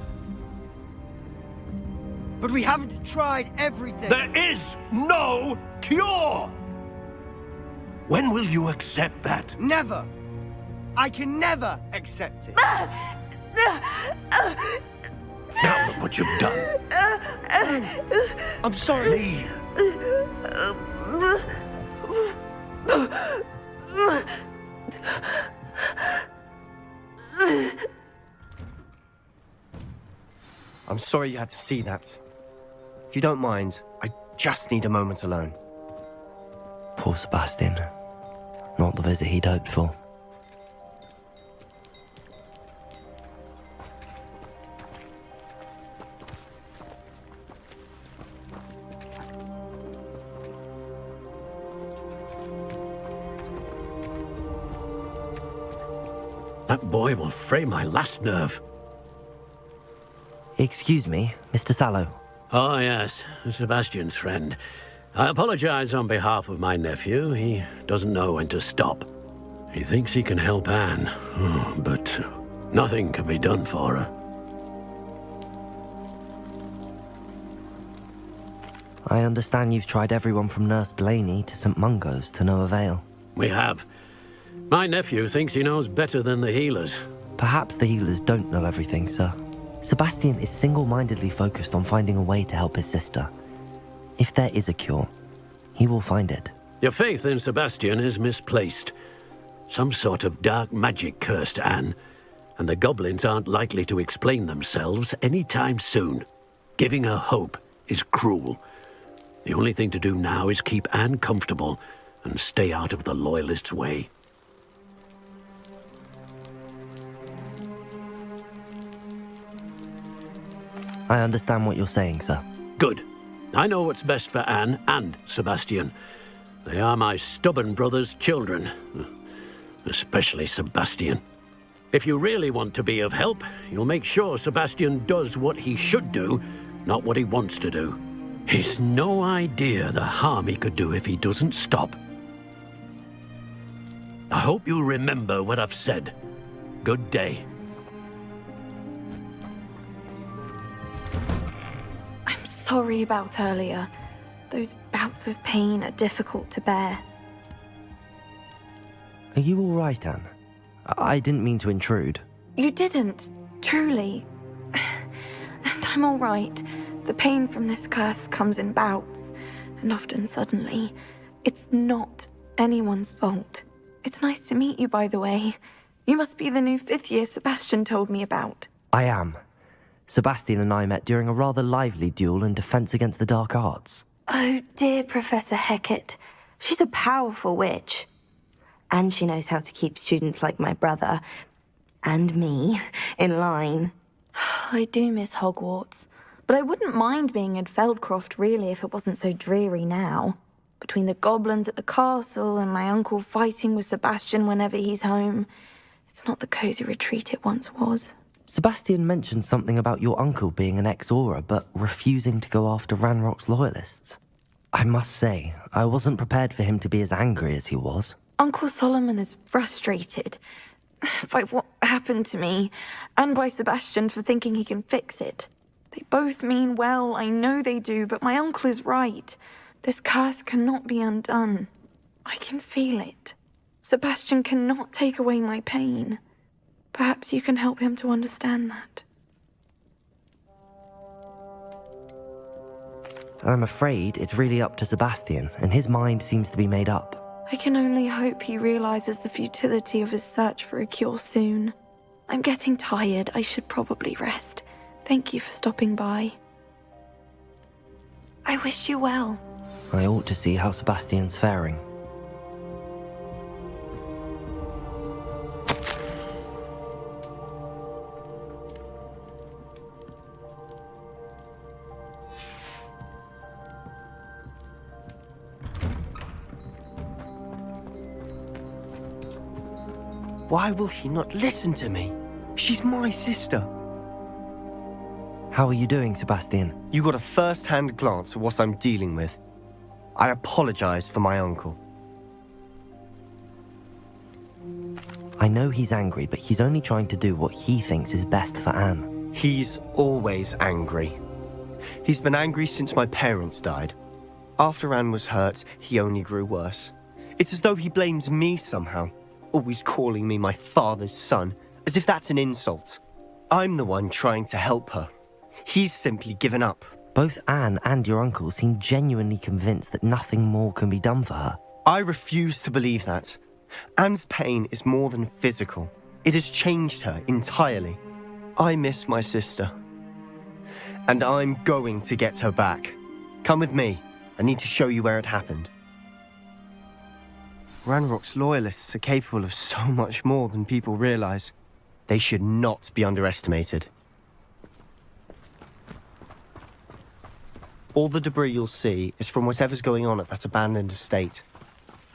E: But we haven't tried everything.
I: There is no cure! When will you accept that?
E: Never! I can never accept it.
I: Now look what you've done.
E: I'm sorry.
I: Leave.
D: I'm sorry you had to see that. If you don't mind, I just need a moment alone.
B: Poor Sebastian. Not the visit he'd hoped for.
I: That boy will fray my last nerve.
B: Excuse me, Mr. Sallow.
I: Oh, yes, Sebastian's friend. I apologize on behalf of my nephew. He doesn't know when to stop. He thinks he can help Anne, but nothing can be done for her.
B: I understand you've tried everyone from Nurse Blaney to St. Mungo's to no avail.
I: We have. My nephew thinks he knows better than the healers.
B: Perhaps the healers don't know everything, sir. Sebastian is single-mindedly focused on finding a way to help his sister. If there is a cure, he will find it.
I: Your faith in Sebastian is misplaced. Some sort of dark magic cursed Anne, and the goblins aren't likely to explain themselves anytime soon. Giving her hope is cruel. The only thing to do now is keep Anne comfortable and stay out of the Loyalists' way.
B: I understand what you're saying, sir.
I: Good. I know what's best for Anne and Sebastian. They are my stubborn brother's children. Especially Sebastian. If you really want to be of help, you'll make sure Sebastian does what he should do, not what he wants to do. He's no idea the harm he could do if he doesn't stop. I hope you remember what I've said. Good day.
J: I'm sorry about earlier. Those bouts of pain are difficult to bear.
B: Are you all right, Anne? I didn't mean to intrude.
J: You didn't, truly. And I'm all right. The pain from this curse comes in bouts, and often suddenly. It's not anyone's fault. It's nice to meet you, by the way. You must be the new 5th year Sebastian told me about.
B: I am. Sebastian and I met during a rather lively duel in defense against the dark arts.
J: Oh, dear Professor Hecat. She's a powerful witch. And she knows how to keep students like my brother, and me, in line. I do miss Hogwarts, but I wouldn't mind being in Feldcroft, really, if it wasn't so dreary now. Between the goblins at the castle and my uncle fighting with Sebastian whenever he's home, it's not the cosy retreat it once was.
B: Sebastian mentioned something about your uncle being an ex-Auror, but refusing to go after Ranrock's loyalists. I must say, I wasn't prepared for him to be as angry as he was.
J: Uncle Solomon is frustrated by what happened to me, and by Sebastian for thinking he can fix it. They both mean well, I know they do, but my uncle is right. This curse cannot be undone. I can feel it. Sebastian cannot take away my pain. Perhaps you can help him to understand that.
B: I'm afraid it's really up to Sebastian, and his mind seems to be made up.
J: I can only hope he realizes the futility of his search for a cure soon. I'm getting tired. I should probably rest. Thank you for stopping by. I wish you well.
B: I ought to see how Sebastian's faring.
D: Why will he not listen to me? She's my sister.
B: How are you doing, Sebastian?
D: You got a first-hand glance at what I'm dealing with. I apologize for my uncle.
B: I know he's angry, but he's only trying to do what he thinks is best for Anne.
D: He's always angry. He's been angry since my parents died. After Anne was hurt, he only grew worse. It's as though he blames me somehow, always calling me my father's son, as if that's an insult. I'm the one trying to help her. He's simply given up.
B: Both Anne and your uncle seem genuinely convinced that nothing more can be done for her.
D: I refuse to believe that. Anne's pain is more than physical. It has changed her entirely. I miss my sister. And I'm going to get her back. Come with me. I need to show you where it happened. Ranrock's loyalists are capable of so much more than people realize. They should not be underestimated. All the debris you'll see is from whatever's going on at that abandoned estate.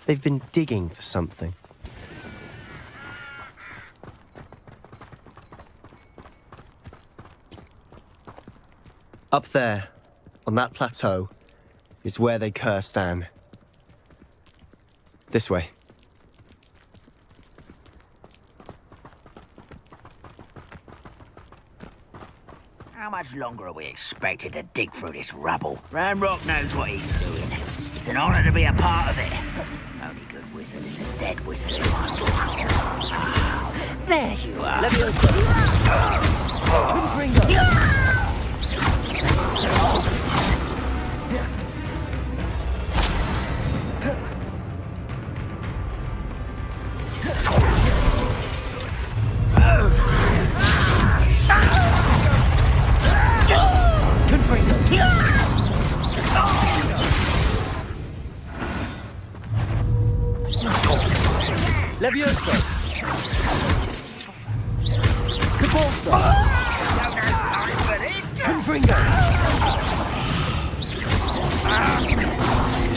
D: They've been digging for something. Up there, on that plateau, is where they cursed Anne. This way.
K: How much longer are we expected to dig through this rubble? Ranrock knows what he's doing. It's an honor to be a part of it. Only good wizard is a dead wizard. There you are.
D: Leviosa! Leviosa! Cabalsa! Confringo!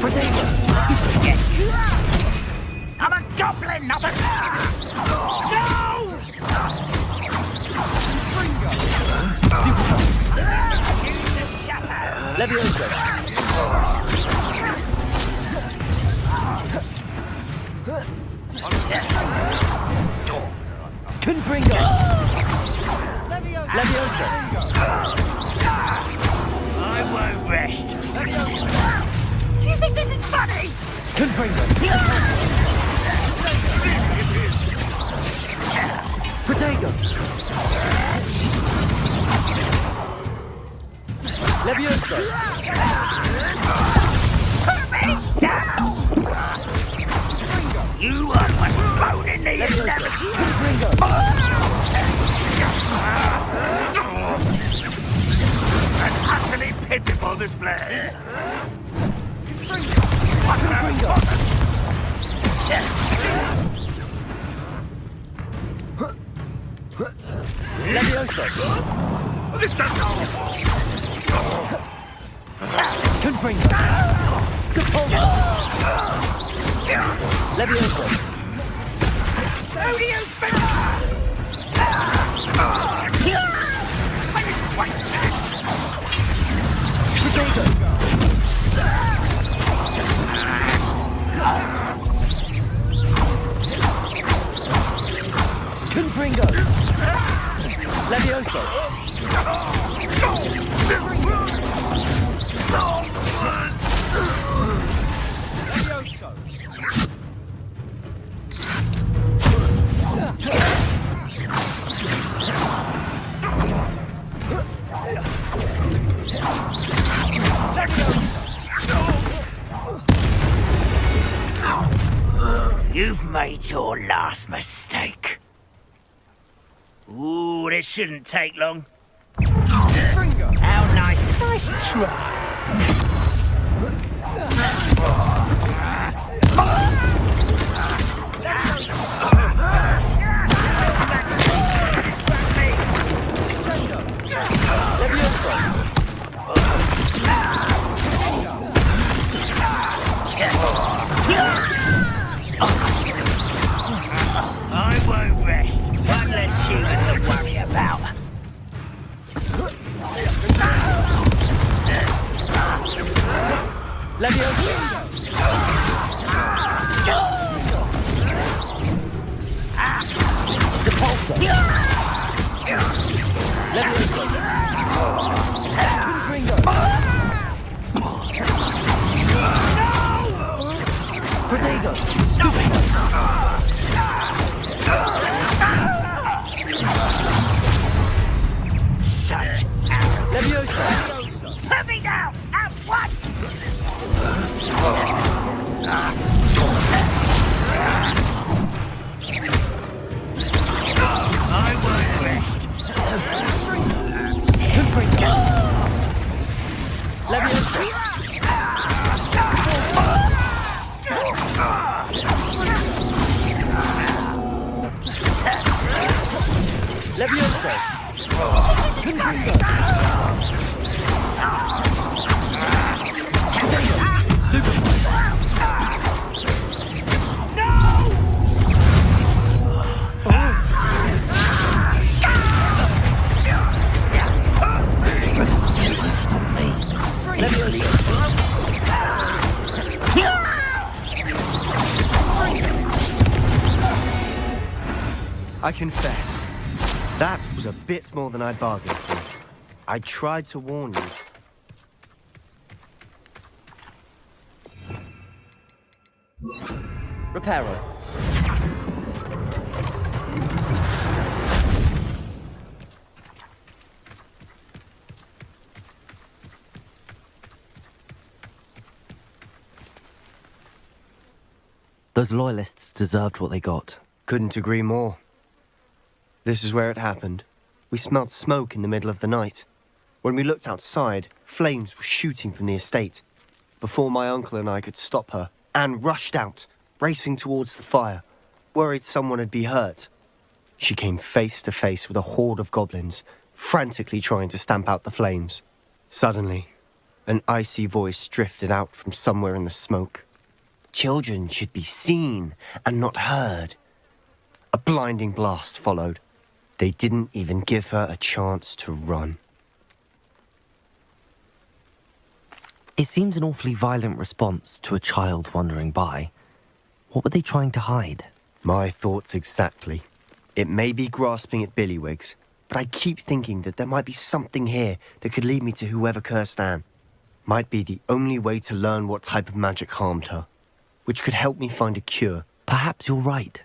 D: Potato!
K: I'm a goblin, not a... No!
D: Leviosa! Confringo! Leviosa!
K: I won't rest. Do you think this is funny?
D: Confringo! Protego! Leviosa!
K: Put me down! You are what's blown in the inevitable.
C: An utterly pitiful display.
D: Leviosa!
C: This does not...
D: Confringo! Capolta! Leviosa!
K: So do you think?
D: Potato! Confringo! Leviosa!
K: You've made your last mistake. Ooh, this shouldn't take long. How nice. Nice try. I won't rest. One less human to worry about.
D: Leviosa! Depulsa! Leviosa! Confringo! Protego! Stupido!
K: Such
D: Leviosa!
K: Put me down at once! I won't rest.
D: Confringo! I confess, that was a bit more than I bargained for. I tried to warn you. Reparo.
B: Those loyalists deserved what they got.
D: Couldn't agree more. This is where it happened. We smelled smoke in the middle of the night. When we looked outside, flames were shooting from the estate. Before my uncle and I could stop her, Anne rushed out, racing towards the fire, worried someone had been hurt. She came face to face with a horde of goblins, frantically trying to stamp out the flames. Suddenly, an icy voice drifted out from somewhere in the smoke. Children should be seen and not heard. A blinding blast followed. They didn't even give her a chance to run.
B: It seems an awfully violent response to a child wandering by. What were they trying to hide?
D: My thoughts exactly. It may be grasping at Billywigs, but I keep thinking that there might be something here that could lead me to whoever cursed Anne. Might be the only way to learn what type of magic harmed her, which could help me find a cure.
B: Perhaps you're right.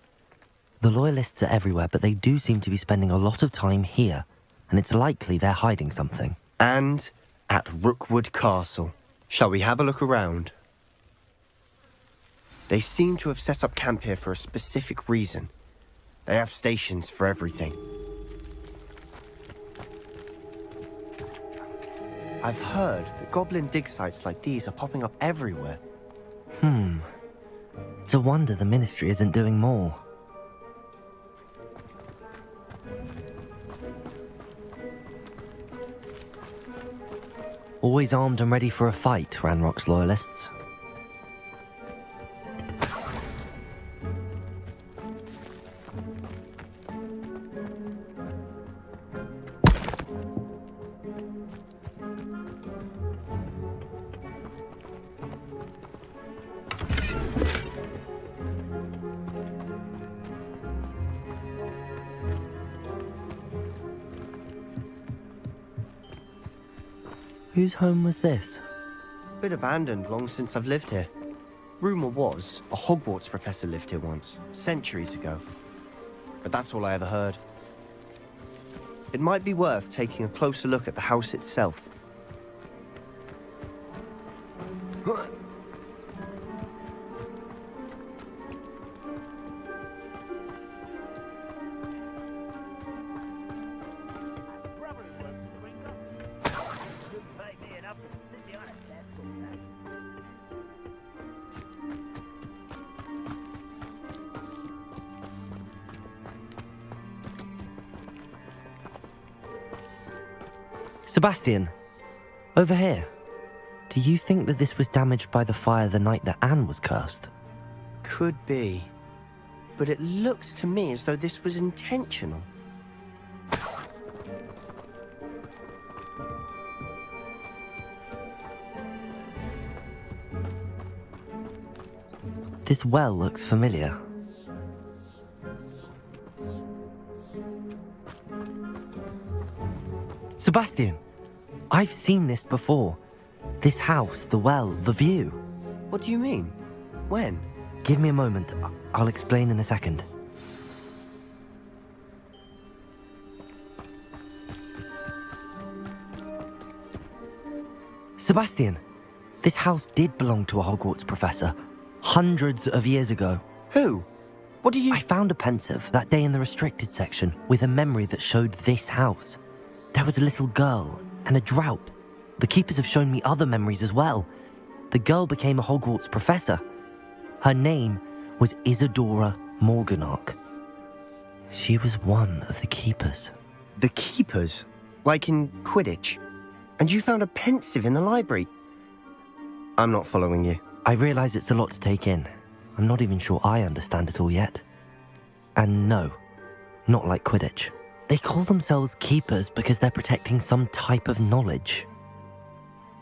B: The Loyalists are everywhere, but they do seem to be spending a lot of time here, and it's likely they're hiding something.
D: And at Rookwood Castle. Shall we have a look around? They seem to have set up camp here for a specific reason. They have stations for everything. I've heard that goblin dig sites like these are popping up everywhere.
B: It's a wonder the Ministry isn't doing more. Always armed and ready for a fight, Ranrock's Loyalists. Whose home was this?
D: Been abandoned long since I've lived here. Rumour was a Hogwarts professor lived here once, centuries ago. But that's all I ever heard. It might be worth taking a closer look at the house itself.
B: Sebastian, over here. Do you think that this was damaged by the fire the night that Anne was cursed?
D: Could be. But it looks to me as though this was intentional.
B: This well looks familiar. Sebastian, I've seen this before. This house, the well, the view.
D: What do you mean? When?
B: Give me a moment. I'll explain in a second. Sebastian, this house did belong to a Hogwarts professor, hundreds of years ago.
D: Who? What do you...
B: I found a pensive that day in the restricted section with a memory that showed this house. There was a little girl and a drought. The keepers have shown me other memories as well. The girl became a Hogwarts professor. Her name was Isadora Morganach. She was one of the keepers.
D: The keepers, like in Quidditch. And you found a pensive in the library. I'm not following you.
B: I realize it's a lot to take in. I'm not even sure I understand it all yet. And no, not like Quidditch. They call themselves keepers because they're protecting some type of knowledge.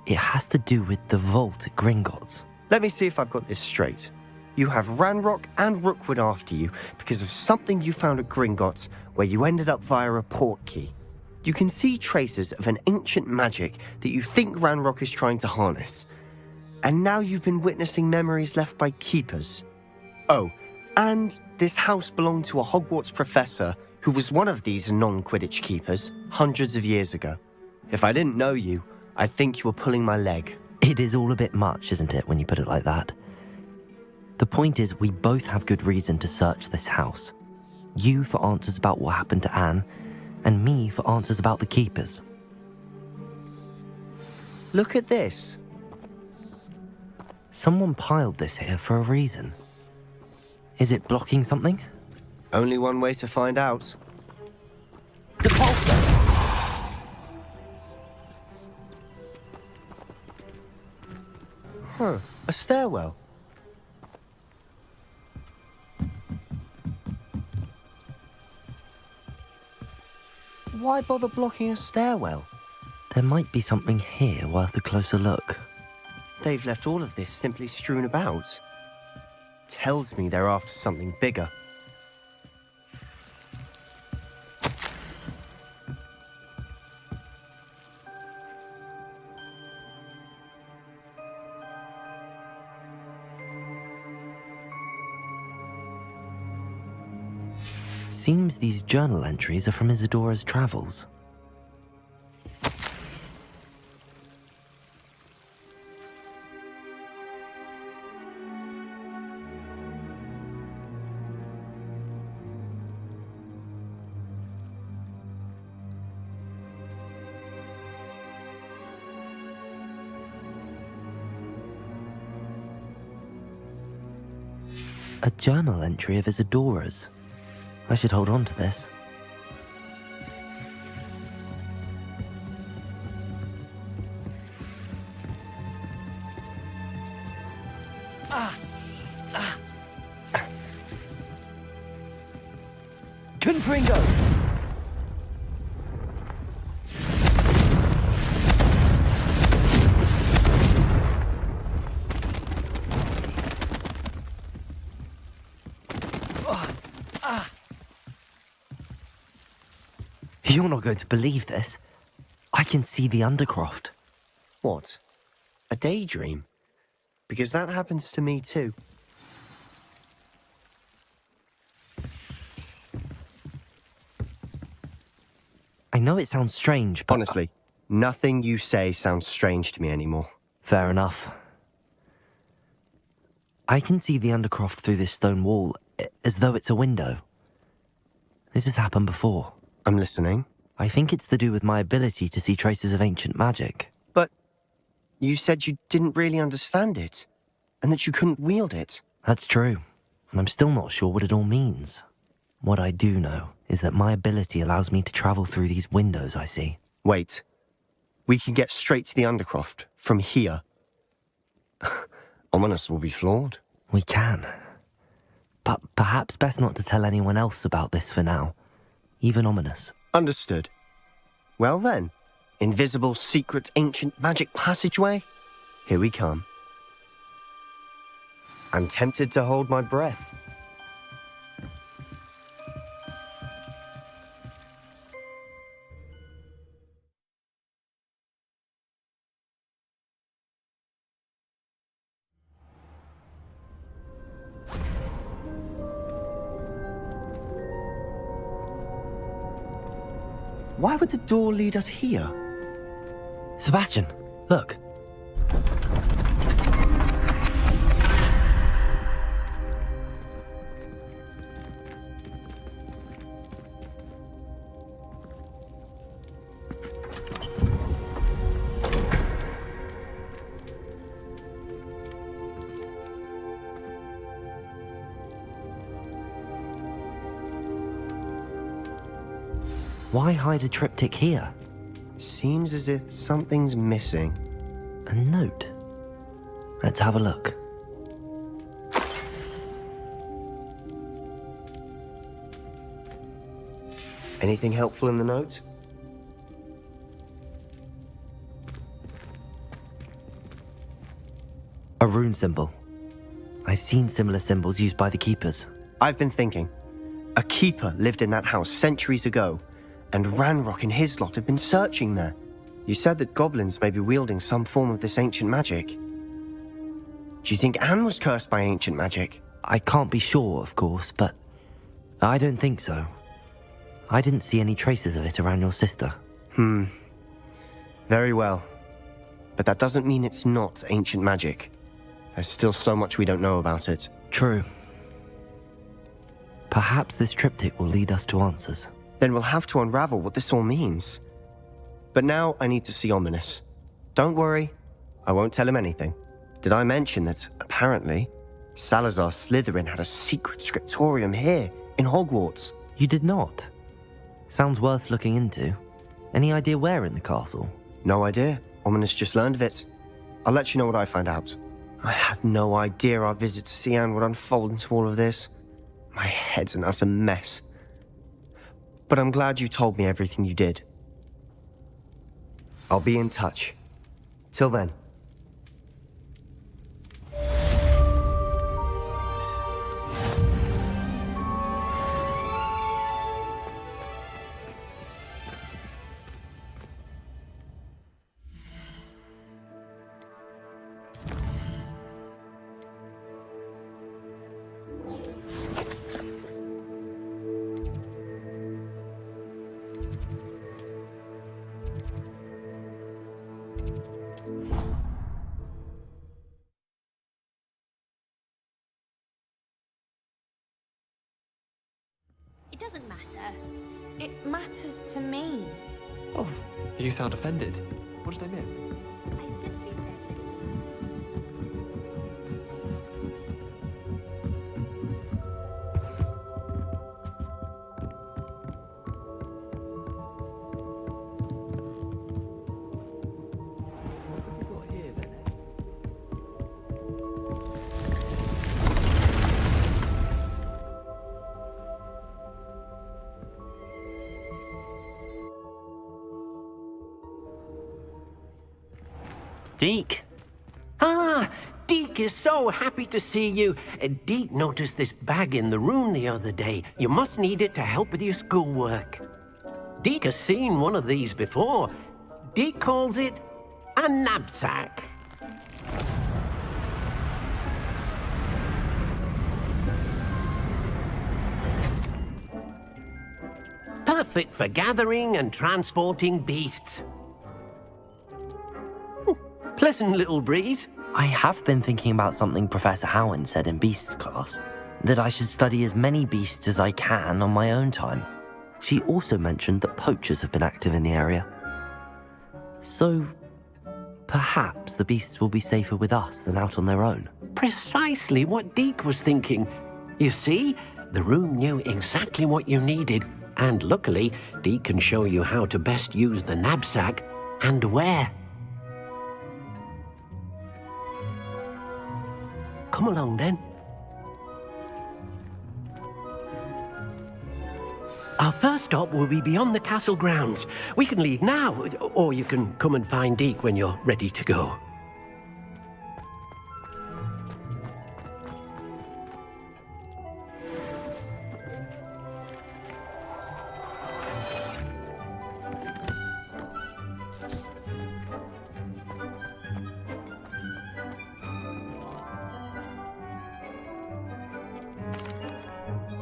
B: It has to do with the vault at Gringotts.
D: Let me see if I've got this straight. You have Ranrock and Rookwood after you because of something you found at Gringotts where you ended up via a portkey. You can see traces of an ancient magic that you think Ranrock is trying to harness. And now you've been witnessing memories left by keepers. Oh, and this house belonged to a Hogwarts professor who was one of these non-Quidditch keepers hundreds of years ago. If I didn't know you, I'd think you were pulling my leg.
B: It is all a bit much, isn't it, when you put it like that? The point is, we both have good reason to search this house. You for answers about what happened to Anne, and me for answers about the keepers.
D: Look at this.
B: Someone piled this here for a reason. Is it blocking something?
D: Only one way to find out. Huh, a stairwell. Why bother blocking a stairwell?
B: There might be something here worth a closer look.
D: They've left all of this simply strewn about. Tells me they're after something bigger.
B: Seems these journal entries are from Isadora's travels. A journal entry of Isadora's. I should hold on to this.
D: Confringo!
B: You're not going to believe this. I can see the Undercroft.
D: What? A daydream? Because that happens to me too.
B: I know it sounds strange, but...
D: Honestly, nothing you say sounds strange to me anymore.
B: Fair enough. I can see the Undercroft through this stone wall, as though it's a window. This has happened before.
D: I'm listening.
B: I think it's to do with my ability to see traces of ancient magic.
D: But you said you didn't really understand it, and that you couldn't wield it.
B: That's true, and I'm still not sure what it all means. What I do know is that my ability allows me to travel through these windows I see.
D: Wait. We can get straight to the Undercroft from here. Ominous will be flawed.
B: We can. But perhaps best not to tell anyone else about this for now. Even Ominous.
D: Understood. Well then, invisible, secret, ancient magic passageway? Here we come. I'm tempted to hold my breath. Why would the door lead us here?
B: Sebastian, look. Why hide a triptych here?
D: Seems as if something's missing.
B: A note. Let's have a look.
D: Anything helpful in the note?
B: A rune symbol. I've seen similar symbols used by the keepers.
D: I've been thinking. A keeper lived in that house centuries ago, and Ranrock and his lot have been searching there. You said that goblins may be wielding some form of this ancient magic. Do you think Anne was cursed by ancient magic?
B: I can't be sure, of course, but I don't think so. I didn't see any traces of it around your sister.
D: Very well. But that doesn't mean it's not ancient magic. There's still so much we don't know about it.
B: True. Perhaps this triptych will lead us to answers.
D: Then we'll have to unravel what this all means. But now I need to see Ominous. Don't worry, I won't tell him anything. Did I mention that, apparently, Salazar Slytherin had a secret scriptorium here, in Hogwarts?
B: You did not? Sounds worth looking into. Any idea where in the castle?
D: No idea. Ominous just learned of it. I'll let you know what I find out. I had no idea our visit to Cian would unfold into all of this. My head's an utter mess. But I'm glad you told me everything you did. I'll be in touch. Till then.
L: It doesn't matter.
J: It matters to me.
M: Oh, you sound offended. What did I miss? What have we got here then?
I: Deke. Ah, Deke is so happy to see you. Deke noticed this bag in the room the other day. You must need it to help with your schoolwork. Deke has seen one of these before. Deke calls it a knapsack. Perfect for gathering and transporting beasts. Pleasant little breeze.
B: I have been thinking about something Professor Howin said in Beasts class, that I should study as many beasts as I can on my own time. She also mentioned that poachers have been active in the area. So, perhaps the beasts will be safer with us than out on their own.
I: Precisely what Deke was thinking. You see, the room knew exactly what you needed, and luckily, Deke can show you how to best use the knapsack and where. Come along, then. Our first stop will be beyond the castle grounds. We can leave now, or you can come and find Deke when you're ready to go.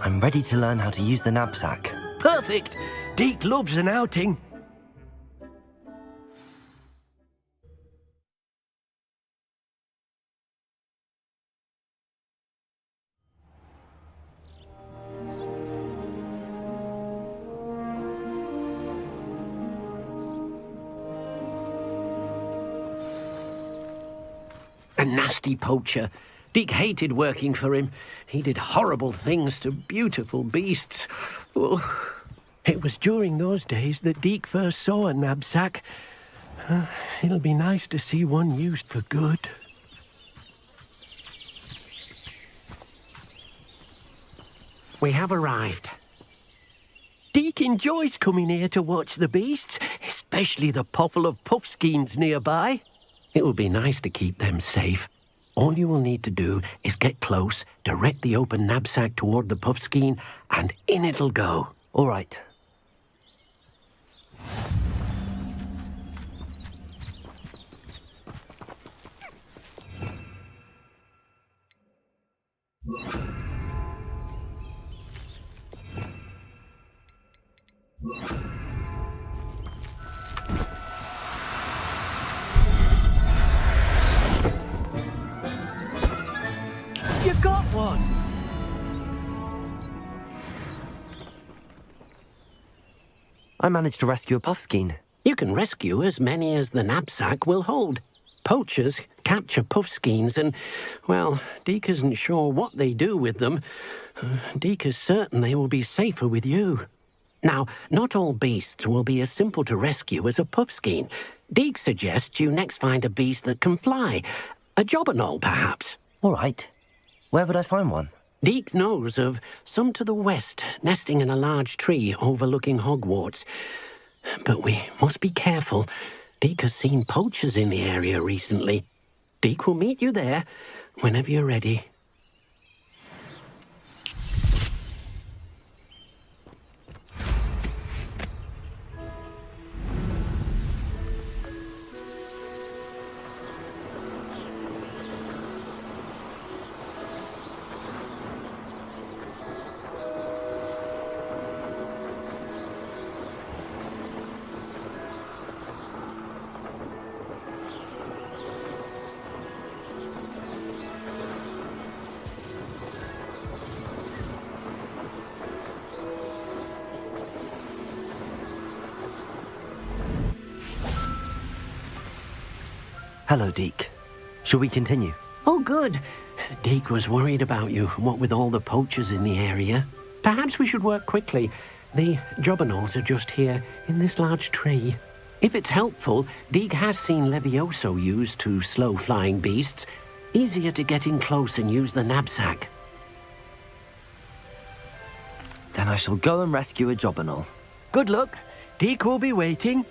B: I'm ready to learn how to use the knapsack.
I: Perfect! Deke loves an outing. A nasty poacher. Deke hated working for him. He did horrible things to beautiful beasts. Oh. It was during those days that Deke first saw a knapsack. It'll be nice to see one used for good. We have arrived. Deke enjoys coming here to watch the beasts, especially the poffle of puffskeins nearby. It will be nice to keep them safe. All you will need to do is get close, direct the open knapsack toward the puffskein, and in it'll go.
B: All right.
I: You got one!
B: I managed to rescue a puffskein.
I: You can rescue as many as the knapsack will hold. Poachers capture puffskeins and, well, Deke isn't sure what they do with them. Deke is certain they will be safer with you. Now, not all beasts will be as simple to rescue as a puffskein. Deke suggests you next find a beast that can fly. A jobberknoll, perhaps.
B: All right. Where would I find one?
I: Deke knows of some to the west, nesting in a large tree overlooking Hogwarts. But we must be careful. Deke has seen poachers in the area recently. Deke will meet you there whenever you're ready.
B: Hello, Deke. Shall we continue?
I: Oh, good. Deke was worried about you, what with all the poachers in the area. Perhaps we should work quickly. The jobberknolls are just here, in this large tree. If it's helpful, Deke has seen Levioso used to slow flying beasts. Easier to get in close and use the knapsack.
B: Then I shall go and rescue a jobberknoll.
I: Good luck. Deke will be waiting.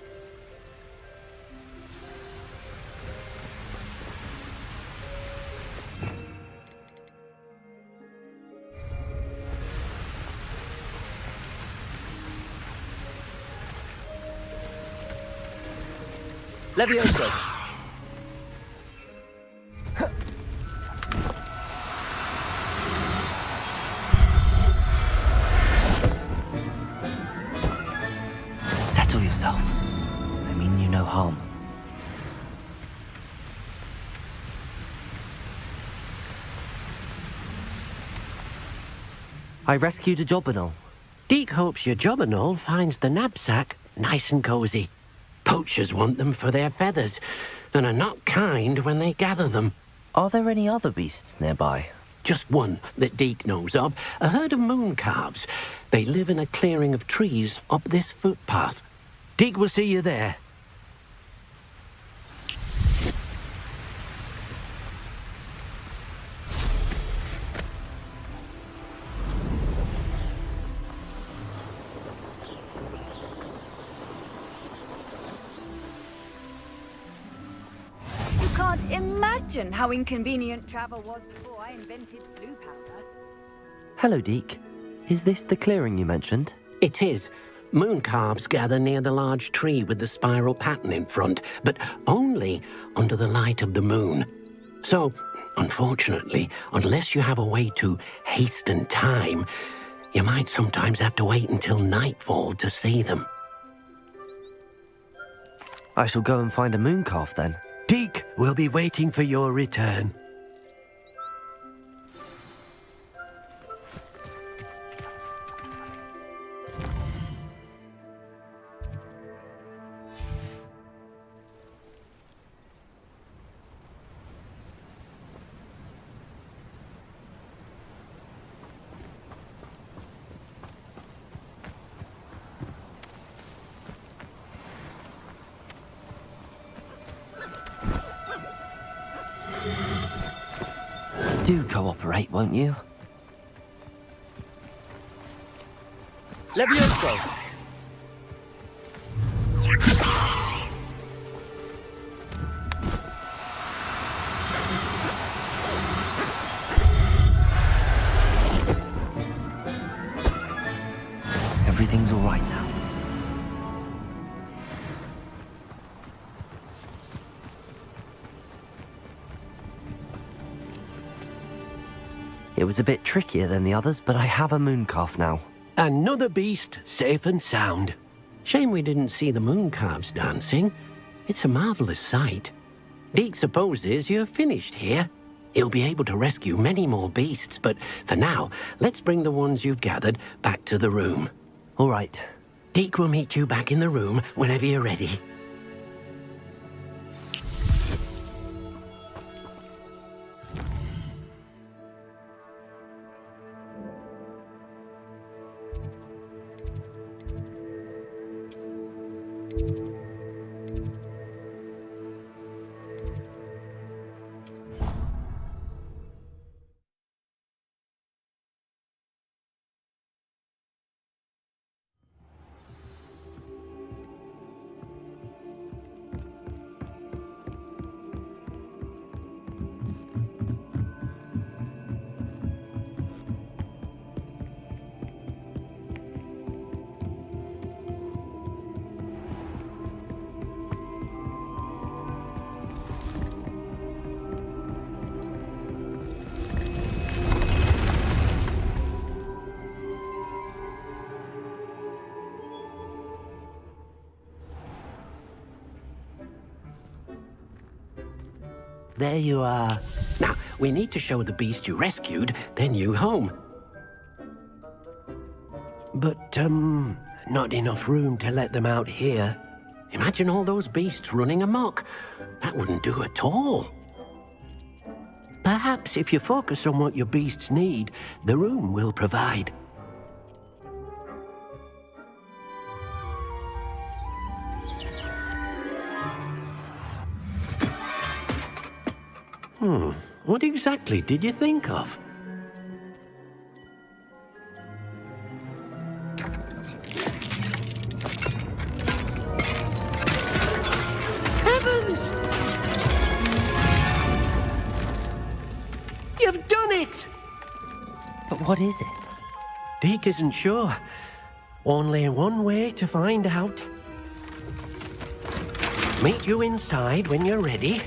B: Levioso! Settle yourself. I mean you no harm. I rescued a jobberknoll.
I: Deke hopes your jobberknoll finds the knapsack nice and cozy. Poachers want them for their feathers, and are not kind when they gather them.
B: Are there any other beasts nearby?
I: Just one that Deke knows of, a herd of moon calves. They live in a clearing of trees up this footpath. Deke will see you there.
S: Can't imagine how inconvenient travel was before I invented blue powder.
B: Hello, Deke. Is this the clearing you mentioned?
I: It is. Moon calves gather near the large tree with the spiral pattern in front, but only under the light of the moon. So, unfortunately, unless you have a way to hasten time, you might sometimes have to wait until nightfall to see them.
B: I shall go and find a moon calf then.
I: Deke will be waiting for your return.
B: Do cooperate, won't you?
D: Levioso!
B: Everything's all right now. It was a bit trickier than the others, but I have a mooncalf now.
I: Another beast, safe and sound. Shame we didn't see the mooncalves dancing. It's a marvellous sight. Deke supposes you're finished here. He'll be able to rescue many more beasts, but for now, let's bring the ones you've gathered back to the room.
B: All right.
I: Deke will meet you back in the room whenever you're ready. There you are. Now, we need to show the beast you rescued their new home. But, not enough room to let them out here. Imagine all those beasts running amok. That wouldn't do at all. Perhaps if you focus on what your beasts need, the room will provide. What exactly did you think of? Heavens! You've done it!
B: But what is it?
I: Deke isn't sure. Only one way to find out. Meet you inside when you're ready.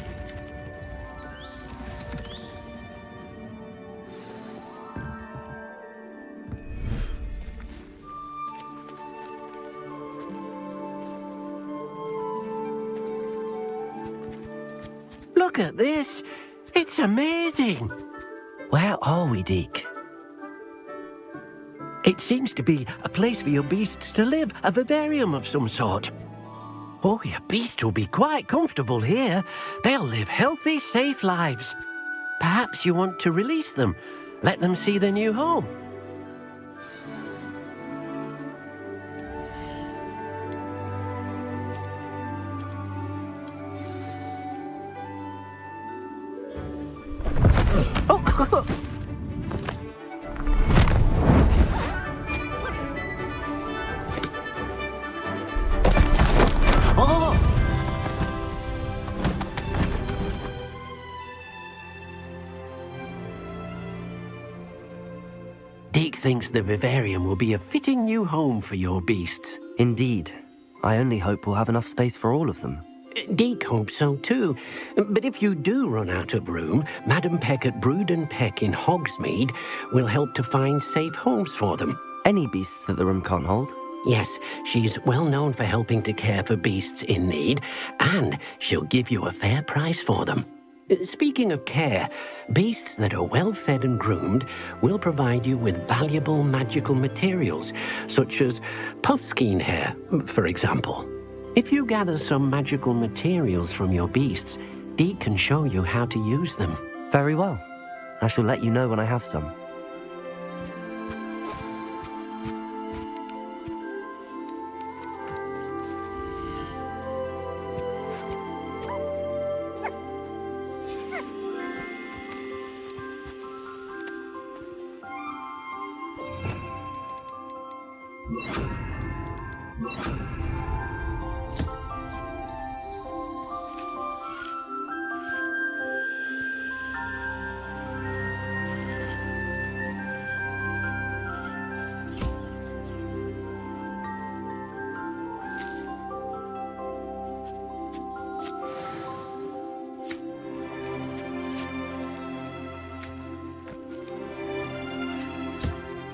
I: Look at this. It's amazing.
B: Where are we, Deke?
I: It seems to be a place for your beasts to live, a vivarium of some sort. Oh, your beasts will be quite comfortable here. They'll live healthy, safe lives. Perhaps you want to release them, let them see their new home. Deke thinks the vivarium will be a fitting new home for your beasts.
B: Indeed. I only hope we'll have enough space for all of them.
I: Deke hopes so too. But if you do run out of room, Madam Peck at Brood and Peck in Hogsmeade will help to find safe homes for them.
B: Any beasts that the room can't hold?
I: Yes, she's well known for helping to care for beasts in need, and she'll give you a fair price for them. Speaking of care, beasts that are well fed and groomed will provide you with valuable magical materials, such as puffskein hair, for example. If you gather some magical materials from your beasts, Deke can show you how to use them.
B: Very well. I shall let you know when I have some.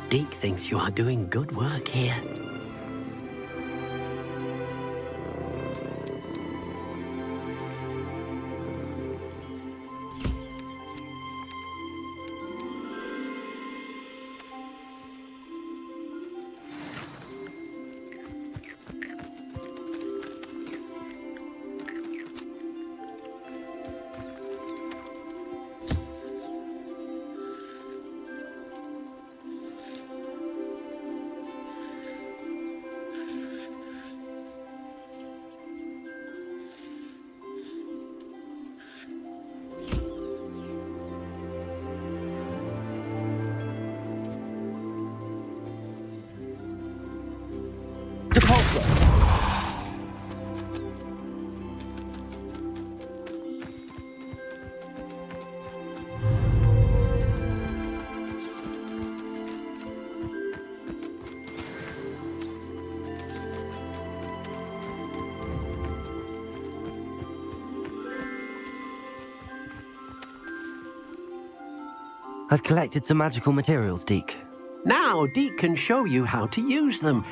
I: Deke thinks you are doing good work here.
B: I've collected some magical materials, Deke.
I: Now Deke can show you how to use them.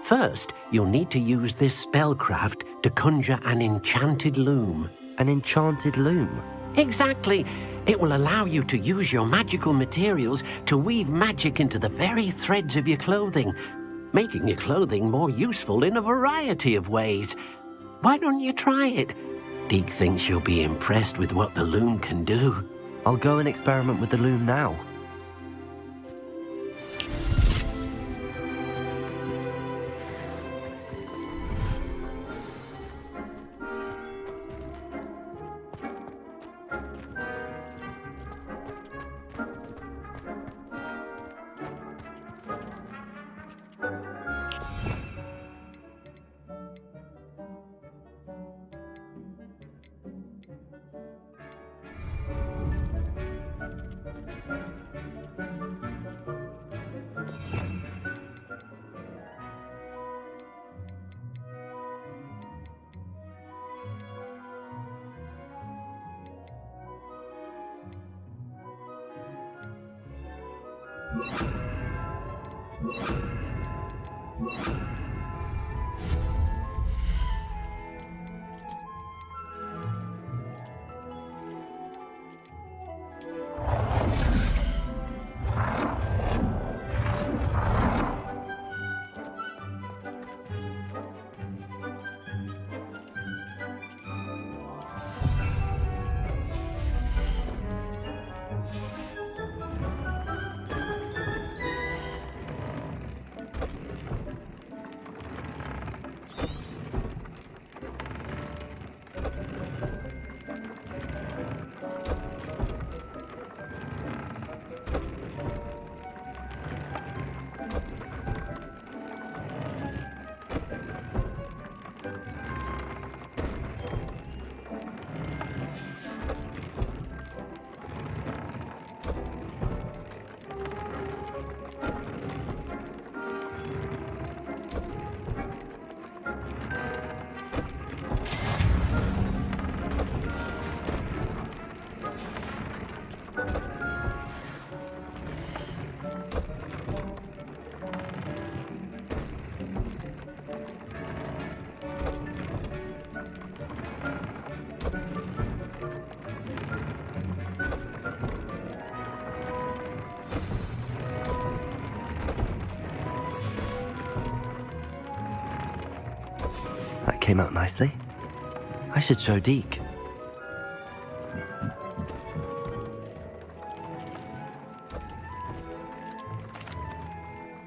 I: First, you'll need to use this spellcraft to conjure an enchanted loom.
B: An enchanted loom?
I: Exactly. It will allow you to use your magical materials to weave magic into the very threads of your clothing, making your clothing more useful in a variety of ways. Why don't you try it? Deke thinks you'll be impressed with what the loom can do.
B: I'll go and experiment with the loom now. That came out nicely. I should show Deke.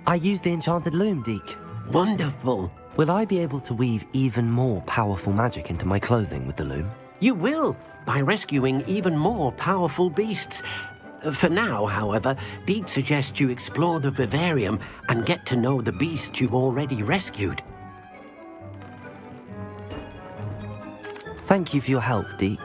B: I used the enchanted loom, Deke.
I: Wonderful.
B: Will I be able to weave even more powerful magic into my clothing with the loom?
I: You will, by rescuing even more powerful beasts. For now, however, Deke suggests you explore the vivarium and get to know the beasts you've already rescued.
B: Thank you for your help, Deke.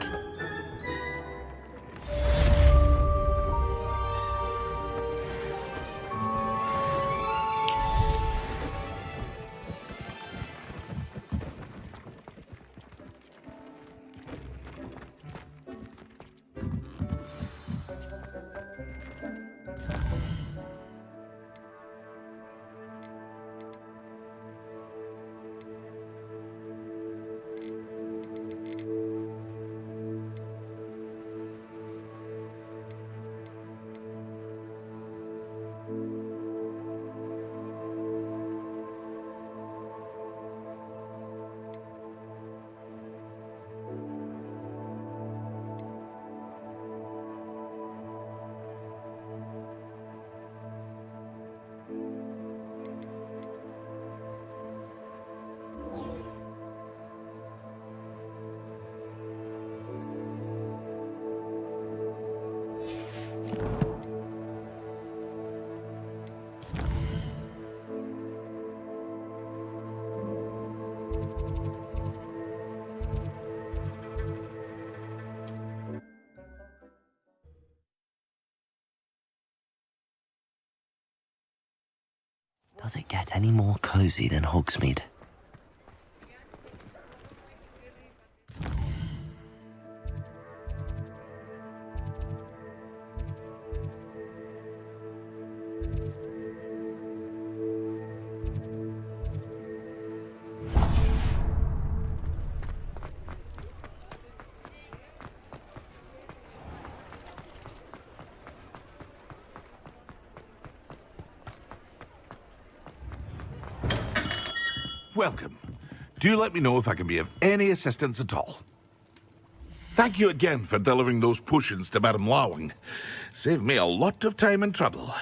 B: Does it get any more cozy than Hogsmeade?
C: Welcome. Do let me know if I can be of any assistance at all. Thank you again for delivering those potions to Madame Lawing. Saved me a lot of time and trouble.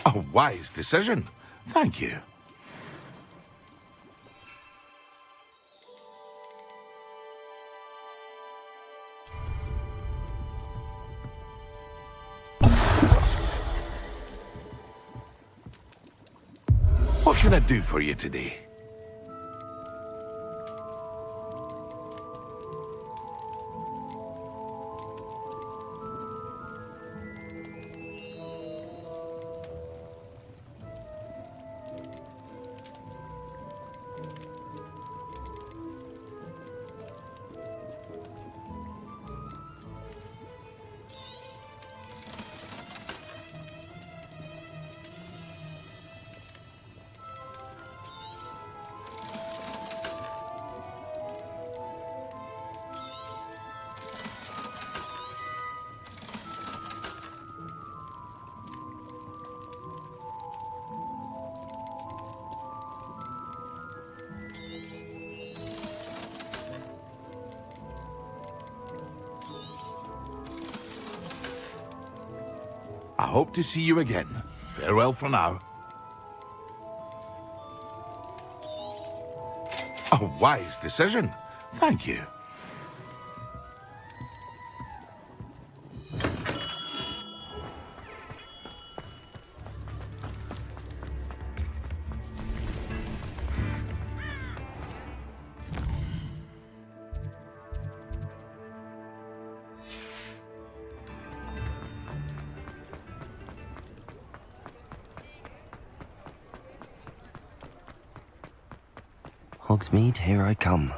C: A wise decision. Thank you. What can I do for you today? I hope to see you again. Farewell for now. A wise decision. Thank you.
B: Hogsmeade, here I come.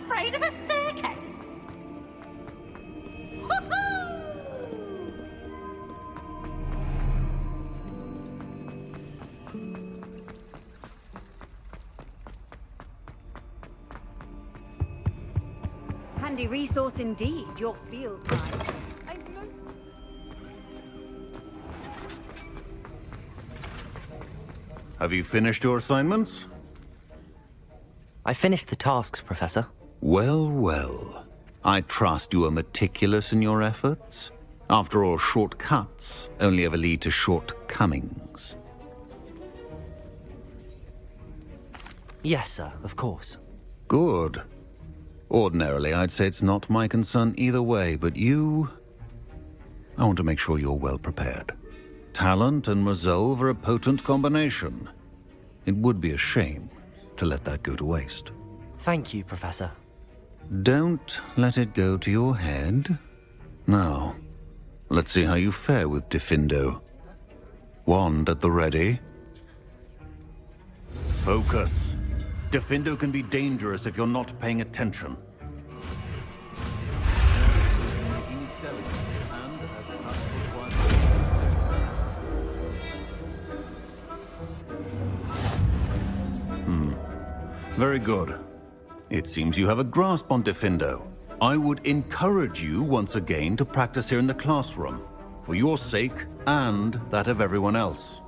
A: afraid of a staircase?
S: Handy resource indeed, your field guide.
N: Have you finished your assignments?
B: I finished the tasks, Professor.
N: Well, well. I trust you are meticulous in your efforts. After all, shortcuts only ever lead to shortcomings.
B: Yes, sir, of course.
N: Good. Ordinarily, I'd say it's not my concern either way, but you... I want to make sure you're well prepared. Talent and resolve are a potent combination. It would be a shame to let that go to waste.
B: Thank you, Professor.
N: Don't let it go to your head. Now, let's see how you fare with Diffindo. Wand at the ready. Focus. Diffindo can be dangerous if you're not paying attention. Very good. It seems you have a grasp on Diffindo. I would encourage you once again to practice here in the classroom, for your sake and that of everyone else.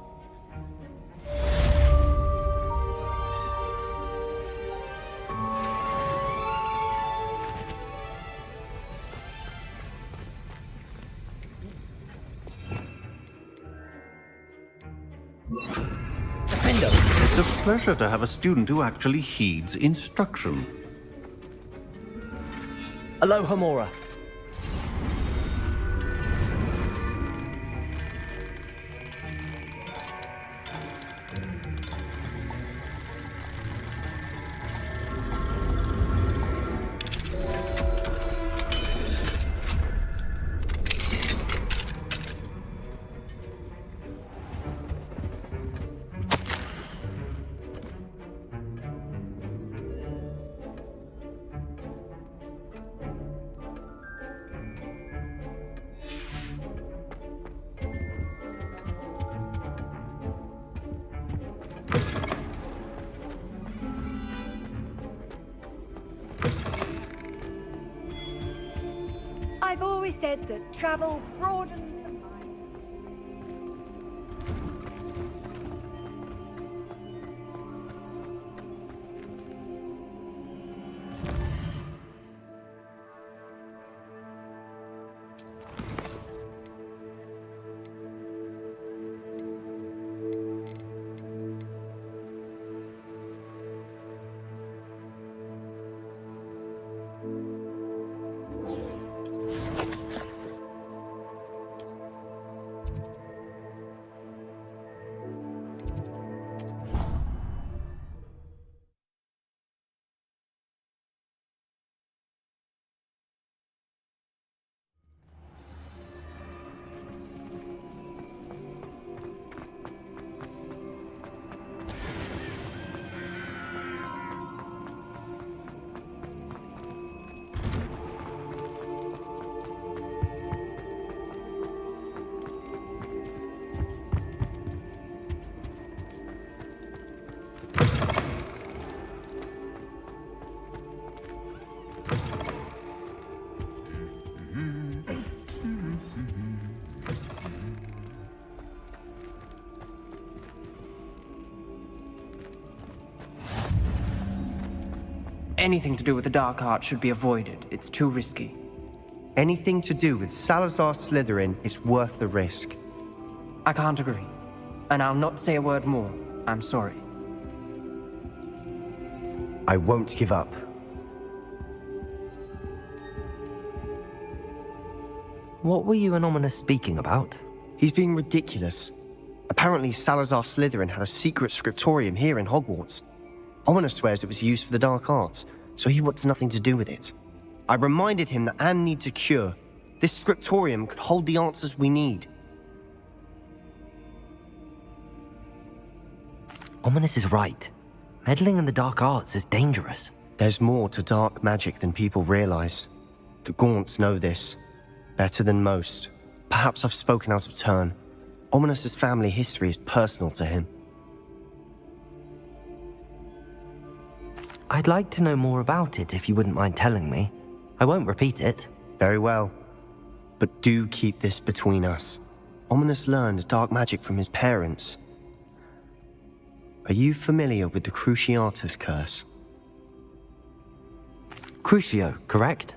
N: It's a pleasure to have a student who actually heeds instruction.
B: Aloha, Mora.
S: I've always said that travel broadens the mind.
O: Anything to do with the dark art should be avoided. It's too risky.
D: Anything to do with Salazar Slytherin is worth the risk.
O: I can't agree. And I'll not say a word more. I'm sorry.
D: I won't give up.
B: What were you and Ominous speaking about?
D: He's being ridiculous. Apparently Salazar Slytherin had a secret scriptorium here in Hogwarts. Ominous swears it was used for the dark arts, so he wants nothing to do with it. I reminded him that Anne needs a cure. This scriptorium could hold the answers we need.
B: Ominous is right. Meddling in the dark arts is dangerous.
D: There's more to dark magic than people realize. The Gaunts know this, better than most. Perhaps I've spoken out of turn. Ominous's family history is personal to him.
B: I'd like to know more about it if you wouldn't mind telling me. I won't repeat it.
D: Very well. But do keep this between us. Ominous learned dark magic from his parents. Are you familiar with the Cruciatus curse?
B: Crucio, correct?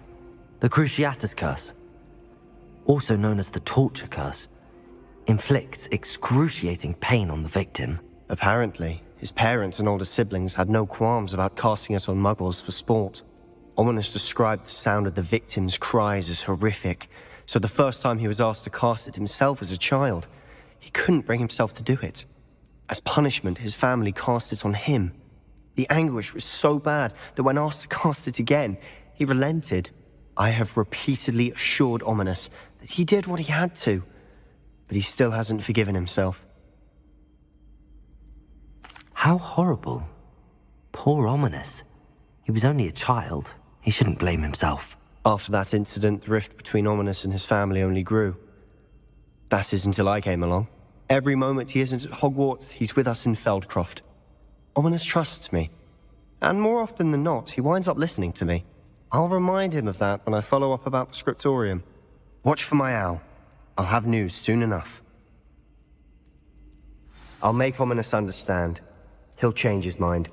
B: The Cruciatus curse, also known as the torture curse, inflicts excruciating pain on the victim.
D: Apparently, his parents and older siblings had no qualms about casting it on muggles for sport. Ominous described the sound of the victim's cries as horrific, so the first time he was asked to cast it himself as a child, he couldn't bring himself to do it. As punishment, his family cast it on him. The anguish was so bad that when asked to cast it again, he relented. I have repeatedly assured Ominous that he did what he had to, but he still hasn't forgiven himself.
B: How horrible. Poor Ominous. He was only a child. He shouldn't blame himself.
D: After that incident, the rift between Ominous and his family only grew. That is until I came along. Every moment he isn't at Hogwarts, he's with us in Feldcroft. Ominous trusts me. And more often than not, he winds up listening to me. I'll remind him of that when I follow up about the scriptorium. Watch for my owl. I'll have news soon enough. I'll make Ominous understand. He'll change his mind.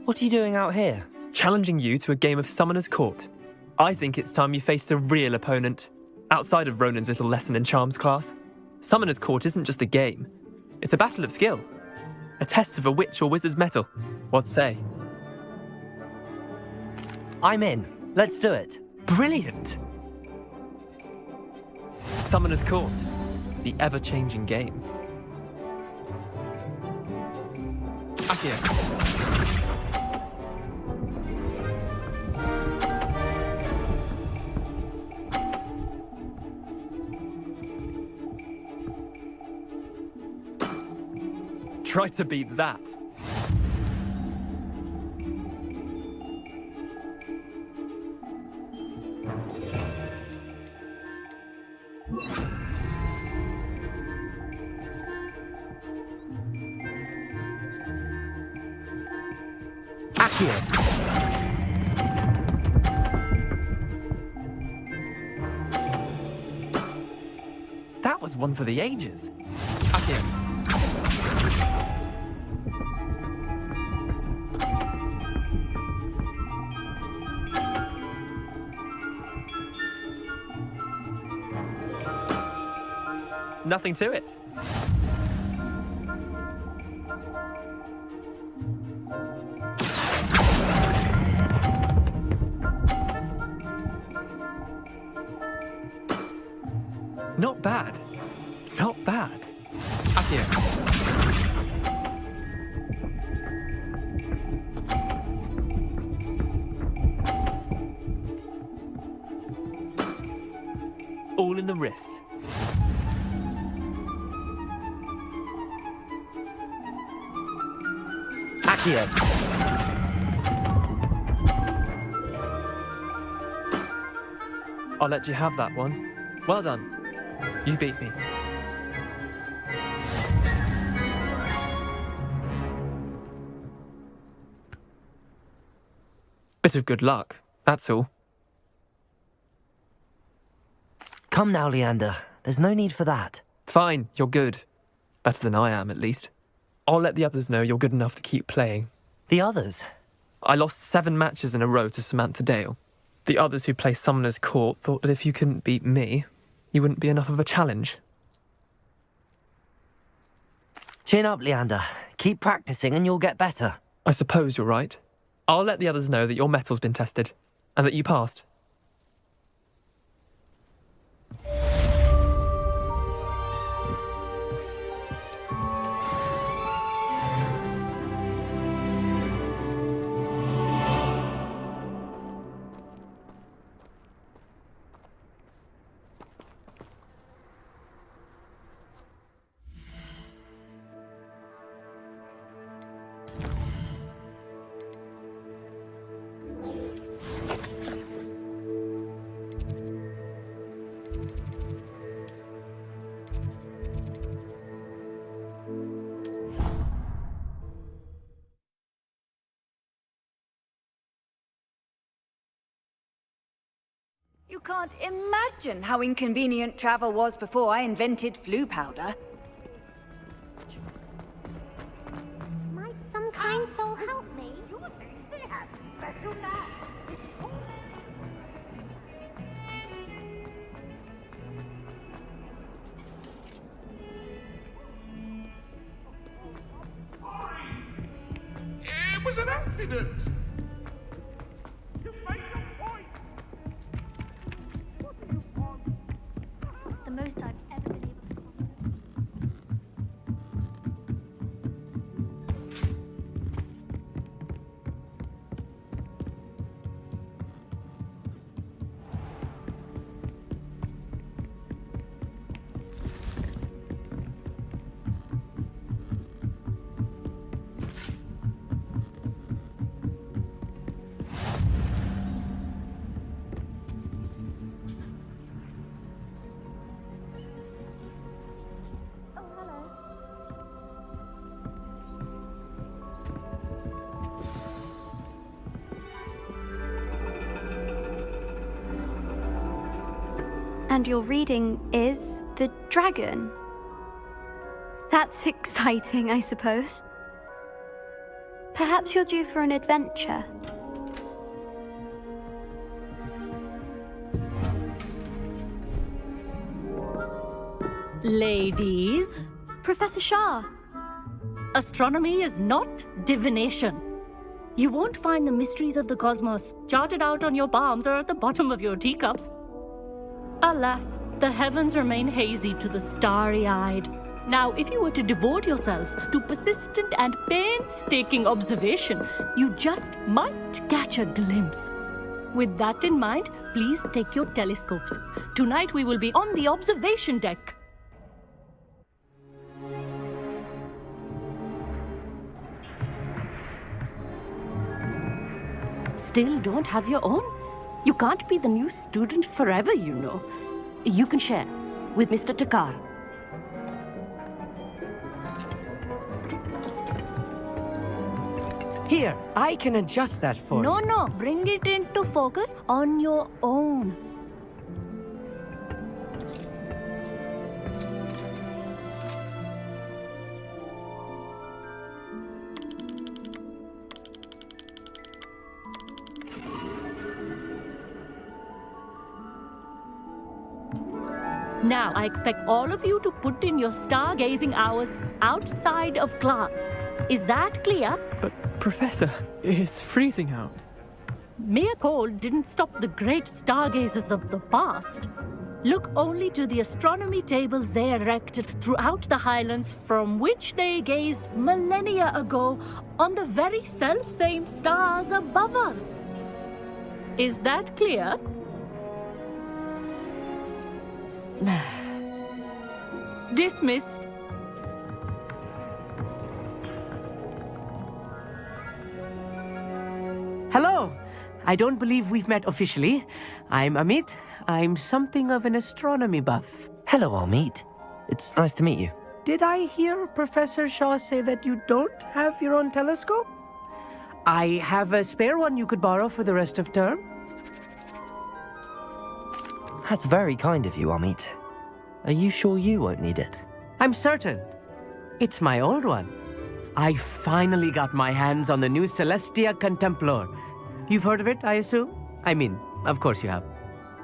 B: What are you doing out here?
M: Challenging you to a game of Summoner's Court. I think it's time you faced a real opponent, outside of Ronan's little lesson in charms class. Summoner's Court isn't just a game. It's a battle of skill. A test of a witch or wizard's mettle. What say?
B: I'm in. Let's do it.
M: Brilliant! Summoner's Court. The ever-changing game. Accio. Try to beat that.
B: Accio.
M: That was one for the ages. Accio. Nothing to it. Not bad. Not bad. Accio. All in the wrist.
B: Cheerio.
M: I'll let you have that one. Well done. You beat me. Bit of good luck, that's all.
B: Come now, Leander. There's no need for that.
M: Fine, you're good. Better than I am, at least. I'll let the others know you're good enough to keep playing.
B: The others?
M: I lost 7 matches in a row to Samantha Dale. The others who play Summoner's Court thought that if you couldn't beat me, you wouldn't be enough of a challenge.
B: Chin up, Leander. Keep practicing and you'll get better.
M: I suppose you're right. I'll let the others know that your metal's been tested, and that you passed.
S: You can't imagine how inconvenient travel was before I invented flu powder.
L: Might some kind soul help me?
C: It was an accident!
L: The most I've ever been able to
F: And your reading is the dragon. That's exciting, I suppose. Perhaps you're due for an adventure.
T: Ladies.
F: Professor Shah.
T: Astronomy is not divination. You won't find the mysteries of the cosmos charted out on your palms or at the bottom of your teacups. Alas, the heavens remain hazy to the starry-eyed. Now, if you were to devote yourselves to persistent and painstaking observation, you just might catch a glimpse. With that in mind, please take your telescopes. Tonight we will be on the observation deck. Still don't have your own? You can't be the new student forever, you know. You can share with Mr. Takar.
O: Here, I can adjust that for you.
T: No, bring it into focus on your own. Now, I expect all of you to put in your stargazing hours outside of class. Is that clear?
M: But, Professor, it's freezing out.
T: Mere cold didn't stop the great stargazers of the past. Look only to the astronomy tables they erected throughout the Highlands from which they gazed millennia ago on the very self-same stars above us. Is that clear? Dismissed.
P: Hello. I don't believe we've met officially. I'm Amit. I'm something of an astronomy buff.
B: Hello, Amit. It's nice to meet you.
P: Did I hear Professor Shaw say that you don't have your own telescope? I have a spare one you could borrow for the rest of term.
B: That's very kind of you, Amit. Are you sure you won't need it?
P: I'm certain. It's my old one. I finally got my hands on the new Celestia Contemplar. You've heard of it, I assume? I mean, of course you have.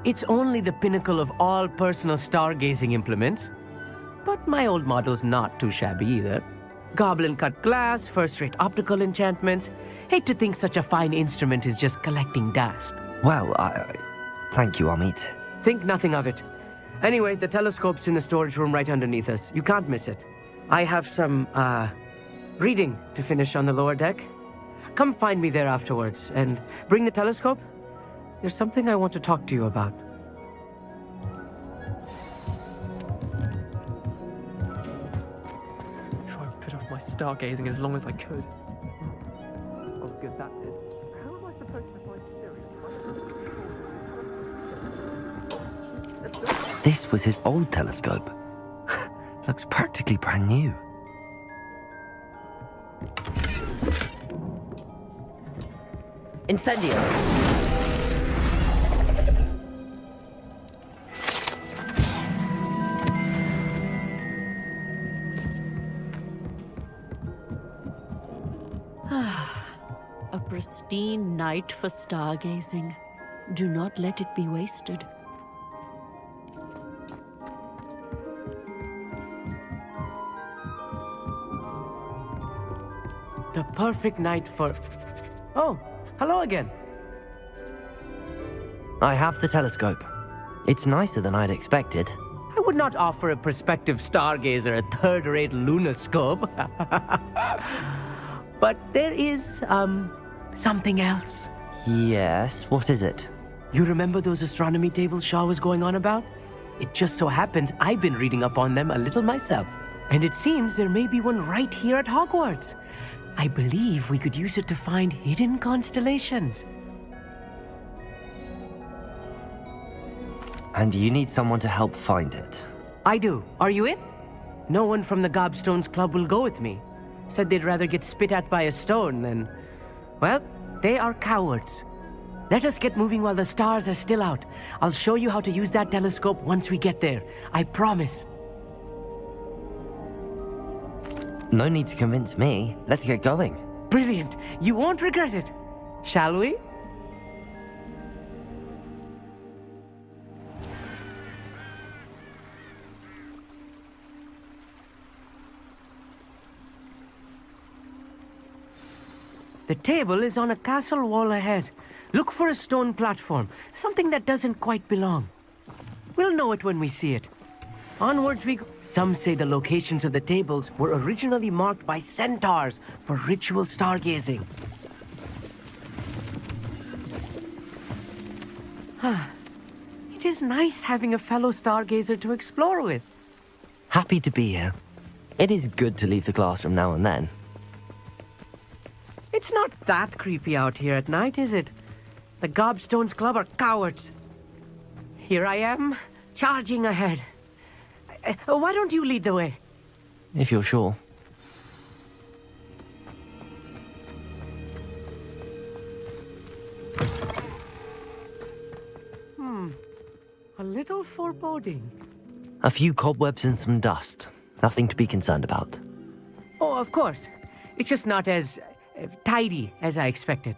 P: It's only the pinnacle of all personal stargazing implements. But my old model's not too shabby either. Goblin-cut glass, first-rate optical enchantments. Hate to think such a fine instrument is just collecting dust.
B: Well, thank you, Amit.
P: Think nothing of it. Anyway, the telescope's in the storage room right underneath us. You can't miss it. I have some, reading to finish on the lower deck. Come find me there afterwards, and bring the telescope. There's something I want to talk to you about.
M: Tried to put off my stargazing as long as I could. Oh, good, that did. How am I supposed to find Sirius?
B: This was his old telescope. Looks practically brand new. Incendio!
T: A pristine night for stargazing. Do not let it be wasted.
P: The perfect night for... Oh, hello again.
B: I have the telescope. It's nicer than I'd expected.
P: I would not offer a prospective stargazer a third-rate lunoscope. But there is, something else.
B: Yes, what is it?
P: You remember those astronomy tables Shaw was going on about? It just so happens I've been reading up on them a little myself. And it seems there may be one right here at Hogwarts. I believe we could use it to find hidden constellations.
B: And you need someone to help find it.
P: I do. Are you in? No one from the Gobstones Club will go with me. Said they'd rather get spit at by a stone than... Well, they are cowards. Let us get moving while the stars are still out. I'll show you how to use that telescope once we get there. I promise.
B: No need to convince me. Let's get going.
P: Brilliant. You won't regret it. Shall we? The table is on a castle wall ahead. Look for a stone platform, something that doesn't quite belong. We'll know it when we see it. Onwards we go. Some say the locations of the tables were originally marked by centaurs for ritual stargazing. It is nice having a fellow stargazer to explore with.
B: Happy to be here. It is good to leave the classroom now and then.
P: It's not that creepy out here at night, is it? The Gobstones Club are cowards. Here I am, charging ahead. Why don't you lead the way?
B: If you're sure.
P: A little foreboding.
B: A few cobwebs and some dust. Nothing to be concerned about.
P: Oh, of course. It's just not as tidy as I expected.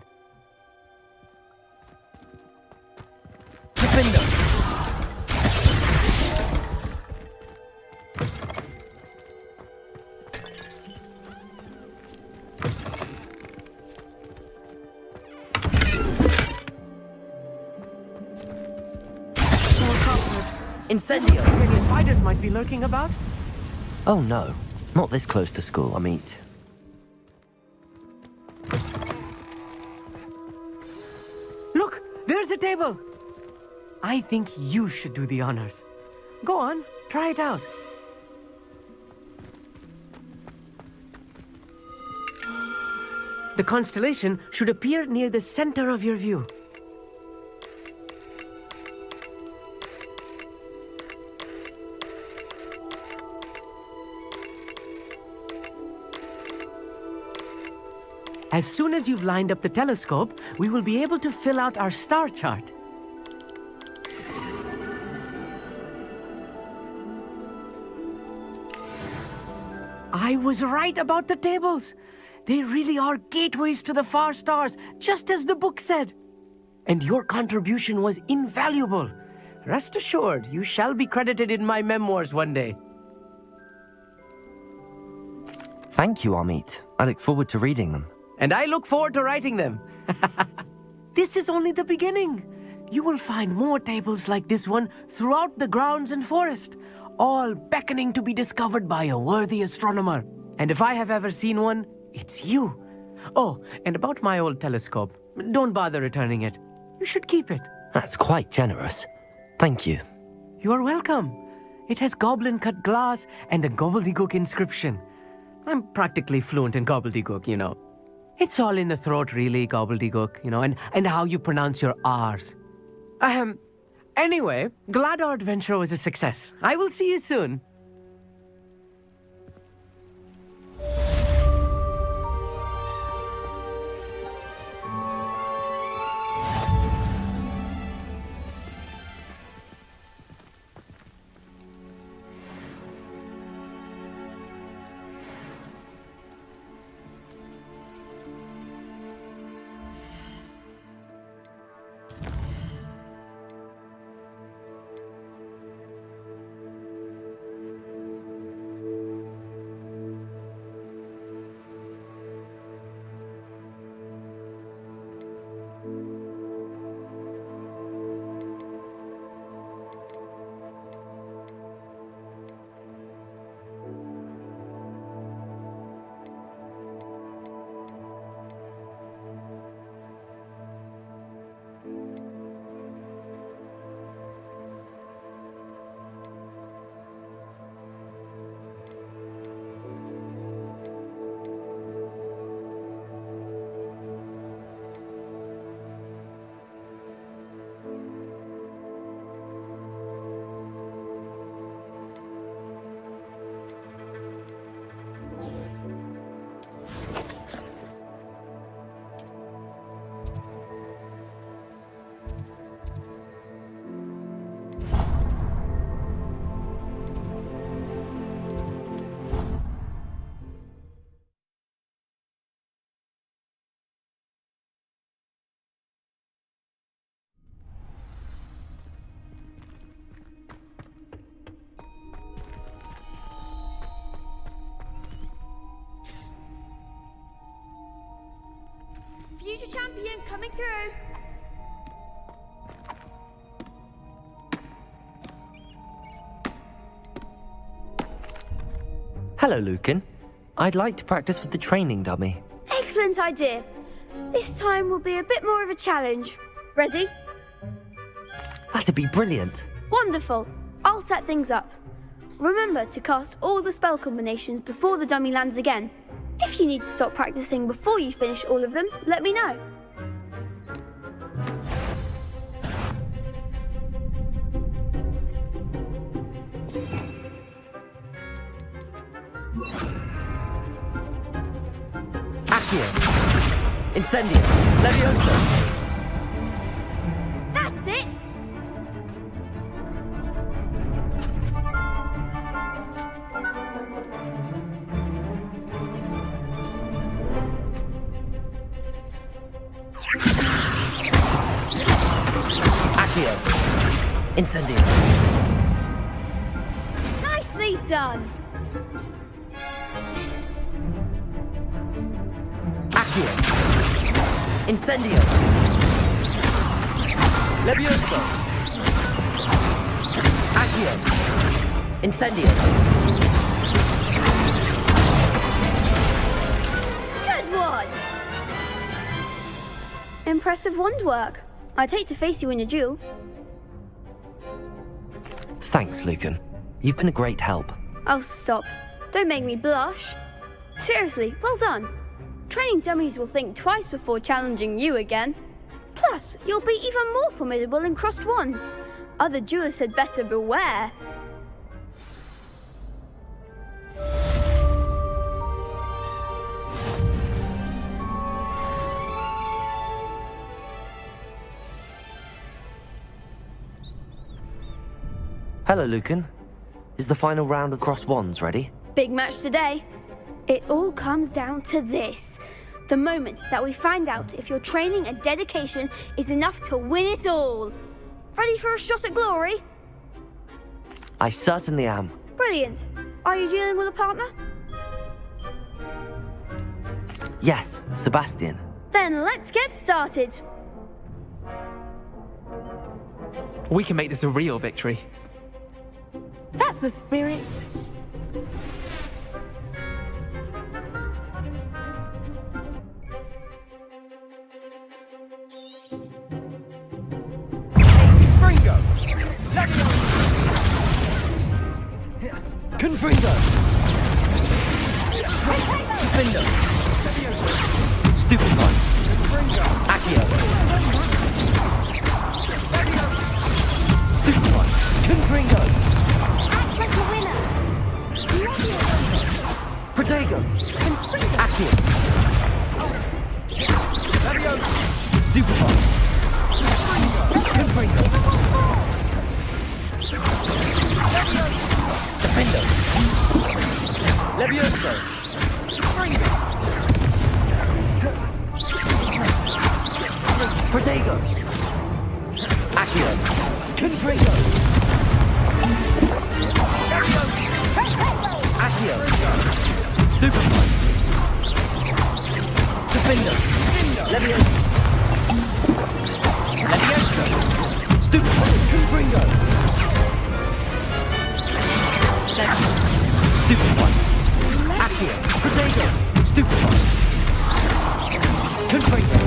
P: Defender.
B: Incendio!
P: Any spiders might be lurking about?
B: Oh no, not this close to school, Amit.
P: Look, there's a table. I think you should do the honors. Go on, try it out. The constellation should appear near the center of your view. As soon as you've lined up the telescope, we will be able to fill out our star chart. I was right about the tables. They really are gateways to the far stars, just as the book said. And your contribution was invaluable. Rest assured, you shall be credited in my memoirs one day.
B: Thank you, Amit. I look forward to reading them.
P: And I look forward to writing them. This is only the beginning. You will find more tables like this one throughout the grounds and forest, all beckoning to be discovered by a worthy astronomer. And if I have ever seen one, it's you. Oh, and about my old telescope, don't bother returning it. You should keep it.
B: That's quite generous. Thank you.
P: You are welcome. It has goblin-cut glass and a gobbledygook inscription. I'm practically fluent in gobbledygook, you know. It's all in the throat, really, gobbledygook, you know, and how you pronounce your R's. Anyway, glad our adventure was a success. I will see you soon.
H: Future champion coming through.
B: Hello, Lucan. I'd like to practice with the training dummy.
H: Excellent idea. This time will be a bit more of a challenge. Ready?
B: That'd be brilliant.
H: Wonderful. I'll set things up. Remember to cast all the spell combinations before the dummy lands again. If you need to stop practicing before you finish all of them, let me know.
B: Accio. Incendio. Levioso.
H: That's it!
B: Accio. Incendio.
H: Nicely done!
B: Accio. Incendio. Levioso. Accio. Incendio.
H: Good one! Impressive wand work. I'd hate to face you in a duel.
B: Thanks, Lucan. You've been a great help.
H: Oh, stop. Don't make me blush. Seriously, well done. Training dummies will think twice before challenging you again. Plus, you'll be even more formidable in crossed wands. Other duelists had better beware.
B: Hello, Lucan. Is the final round of crossed wands ready?
H: Big match today. It all comes down to this. The moment that we find out if your training and dedication is enough to win it all. Ready for a shot at glory?
B: I certainly am.
H: Brilliant. Are you dealing with a partner?
B: Yes, Sebastian.
H: Then let's get started.
M: We can make this a real victory.
S: That's the spirit.
E: Confringo!
D: Confringo! Defender! Stupefy! Accio! Stupefy! Confringo!
L: Act like a winner.
D: Protego! Accio! Stupefy! Confringo! Defender! Levioso! Protego! Accio! Confringo! Accio! Stupefy! Defender! Levioso! Levioso! Stupefy! Confringo! Stupefy! Accio! Protego! Stupefy! Confringo!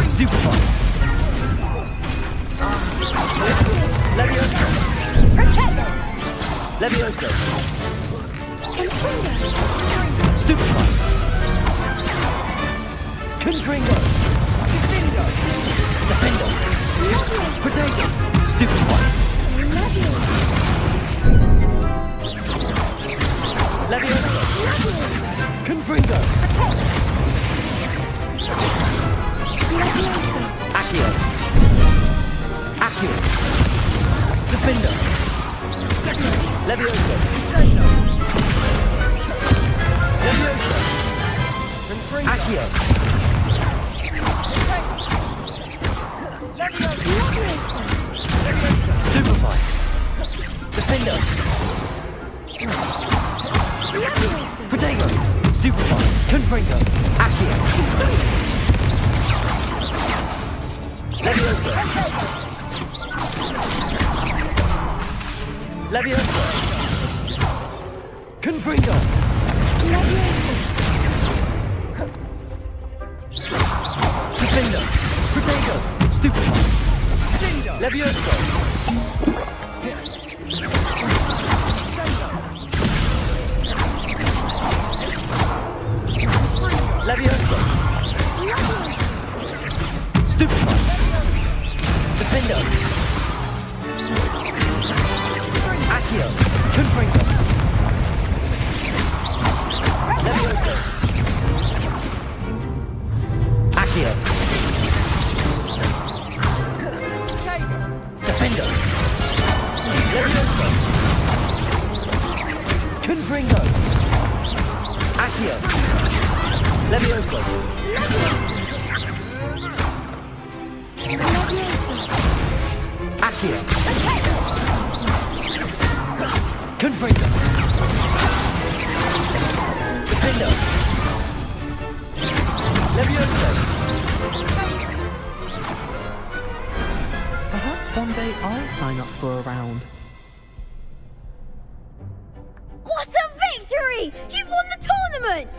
D: Stupefy! Levioso! Levioso! Stupefy! Confringo! Defender! Protego! Stupefy! Levioso! Confringo! Accio! Accio! Defender! Levioso! Levioso! Accio! Stupefy! Defender! Protego! Stupefy! Confringo! Accio! Levioso! Levioso! Confringo! Defender! Protego! Stupefy! Levioso! Levioso! Stupefy! Defender! Accio! Confringo! Levioso! Accio! Defender! Levioso! Confringo! Accio! Levioso! Accio! Confringo! Defender! Levioso!
M: Perhaps one day I'll sign up for a round.
H: What a victory! You've won the tournament!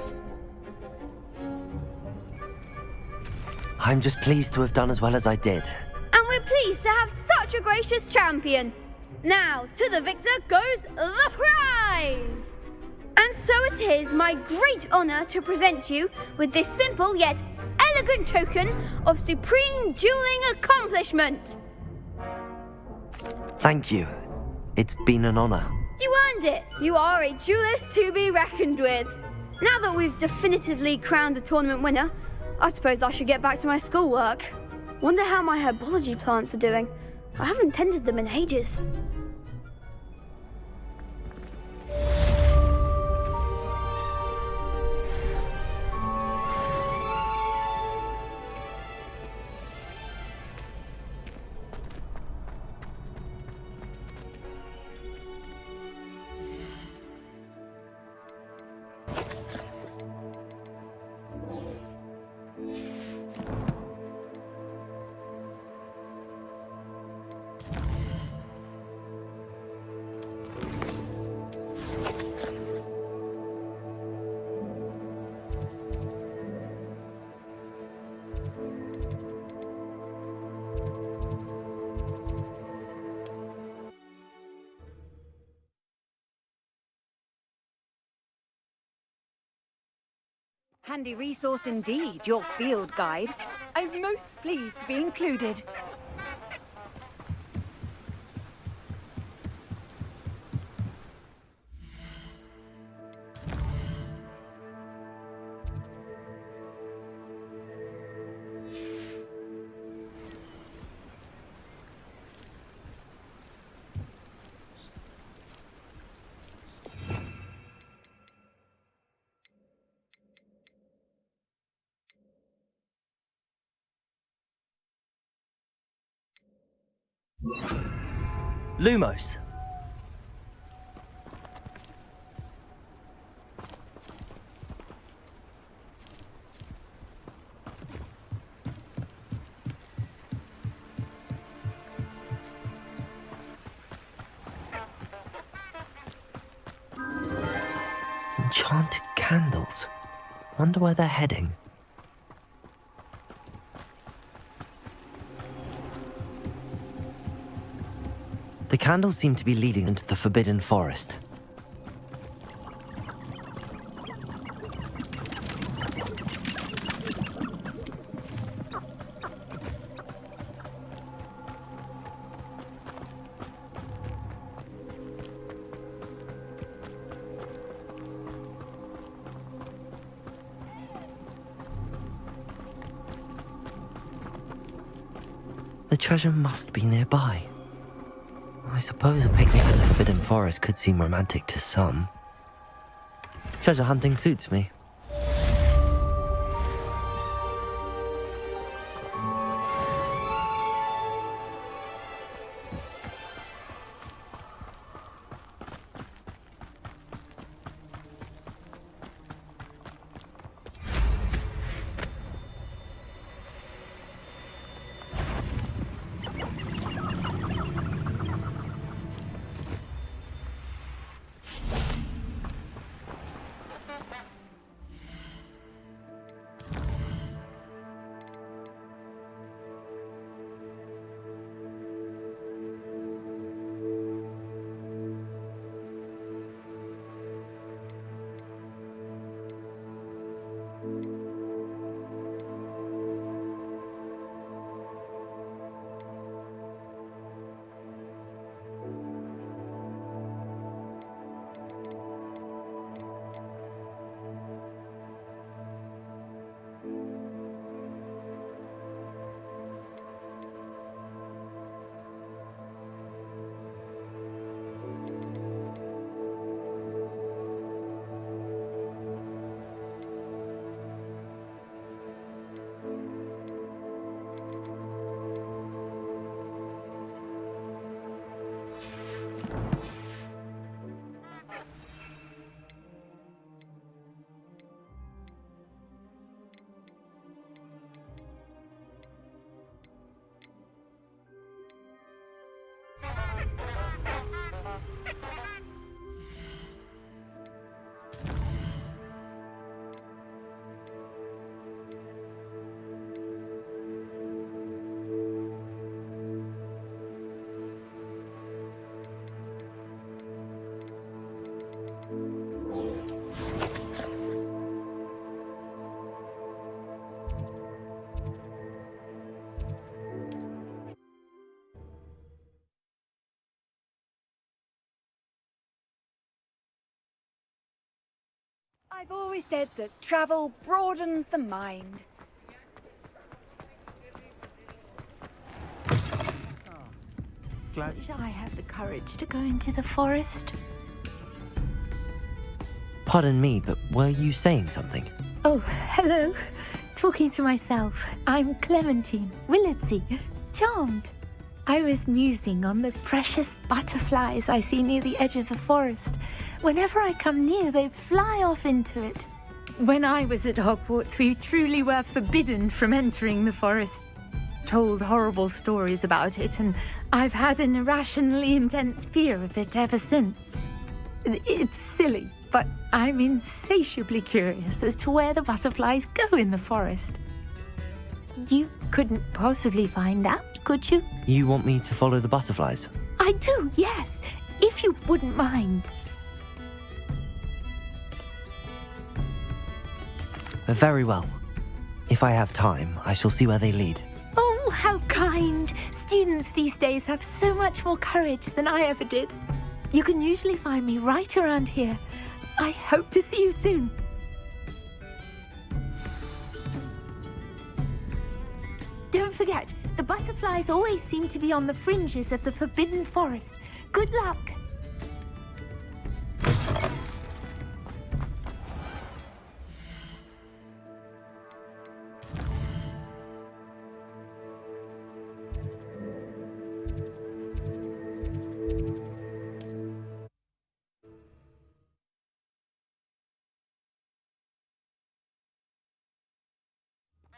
B: I'm just pleased to have done as well as I did.
H: And we're pleased to have such a gracious champion. Now, to the victor goes the prize! And so it is my great honour to present you with this simple yet elegant token of supreme dueling accomplishment.
B: Thank you. It's been an honor.
H: You earned it. You are a duelist to be reckoned with. Now that we've definitively crowned the tournament winner, I suppose I should get back to my schoolwork. Wonder how my herbology plants are doing. I haven't tended them in ages.
S: Handy resource indeed, your field guide. I'm most pleased to be included.
O: Lumos.
B: Enchanted candles. Wonder where they're heading. The candles seem to be leading into the Forbidden Forest. The treasure must be nearby. I suppose a picnic in the Forbidden Forest could seem romantic to some. Treasure hunting suits me.
S: I've always said that travel broadens the mind.
B: Glad I have the courage to go into the forest. Pardon me, but were you saying something? Oh, hello. Talking to myself. I'm Clementine, Willardsey, charmed. I was musing on the precious butterflies I see near the edge of the forest. Whenever I come near, they fly off into it. When I was at Hogwarts, we truly were forbidden from entering the forest. Told horrible stories about it, and I've had an irrationally intense fear of it ever since. It's silly, but I'm insatiably curious as to where the butterflies go in the forest. You couldn't possibly find out, could you? You want me to follow the butterflies? I do, yes, if you wouldn't mind. Very well. If I have time, I shall see where they lead. Oh, how kind! Students these days have so much more courage than I ever did. You can usually find me right around here. I hope to see you soon. Don't forget, the butterflies always seem to be on the fringes of the Forbidden Forest. Good luck!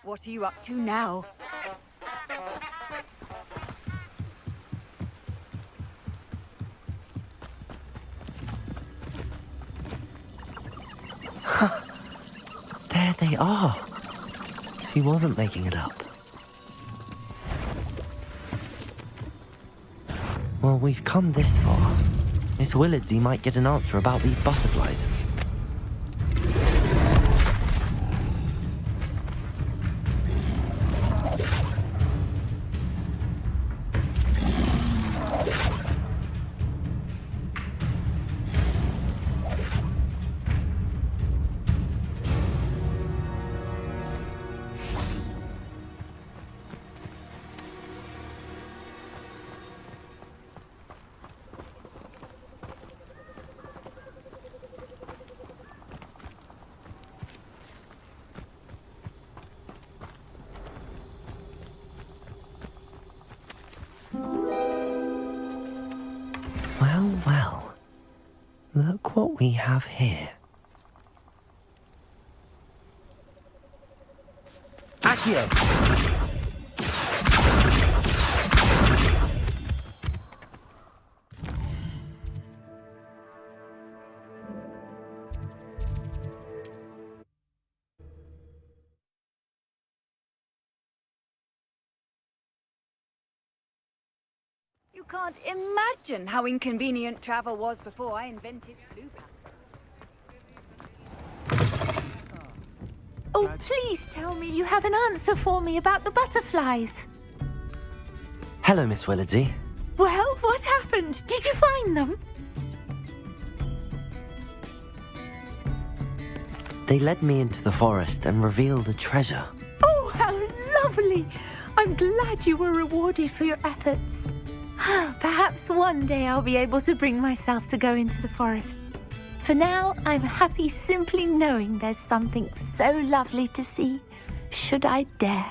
S: What are you up to now?
B: There they are. She wasn't making it up. Well, we've come this far. Miss Willardsey might get an answer about these butterflies. Well, well. Look what we have here. Accio!
S: You can't imagine how inconvenient travel was before I invented blue.
B: Oh, please tell me you have an answer for me about the butterflies. Hello, Miss Willardsey. Well, what happened? Did you find them? They led me into the forest and revealed a treasure. Oh, how lovely! I'm glad you were rewarded for your efforts. Perhaps one day I'll be able to bring myself to go into the forest. For now, I'm happy simply knowing there's something so lovely to see, should I dare.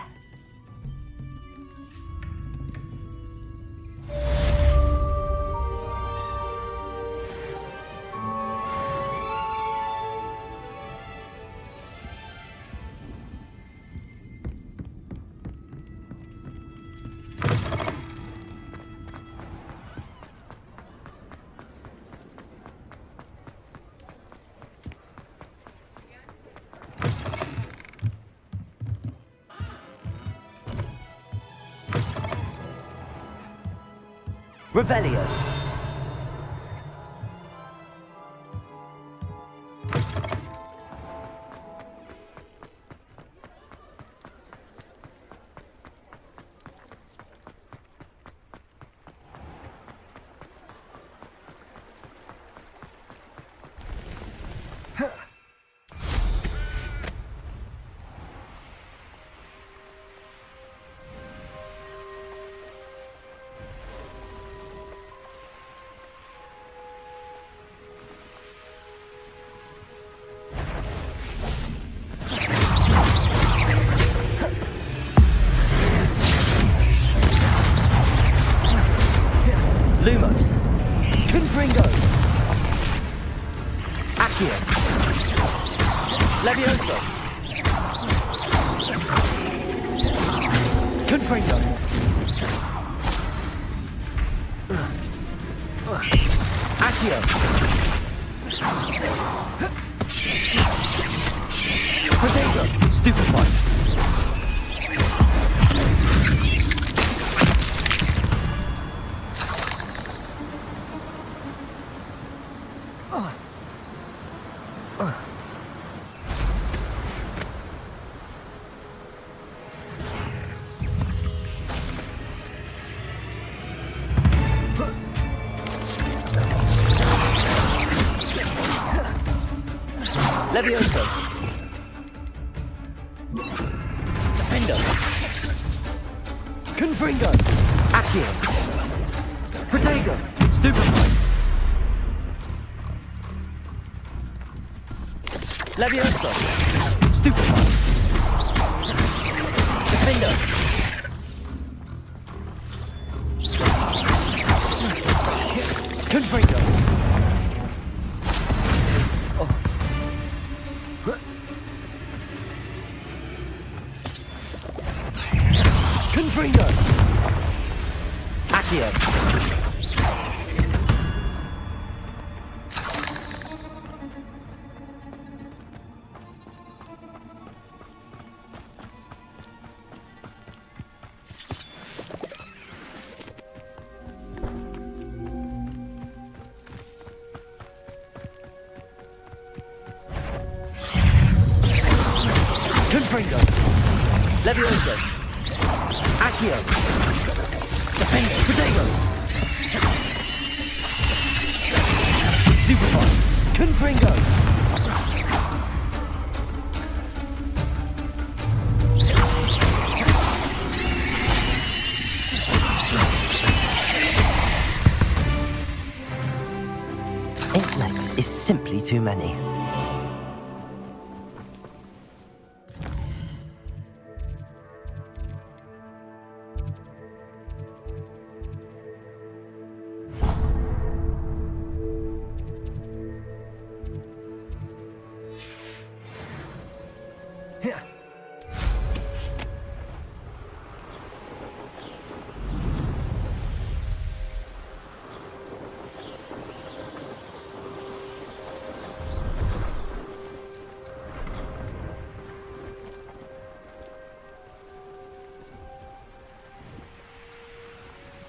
B: Revelio.
P: Confringo! Accio! Levioso! Confringo! Accio! Protego! Stupefy! Levioso! Defender! Confringo! Accio! Protego! Stupefy! Levioso! Stupefy! Defender! Confringo! Confringo! Accio! Confringo! Levioso! Accio! Defender! Protego! Stupefy! Confringo!
B: Intellects is simply too many.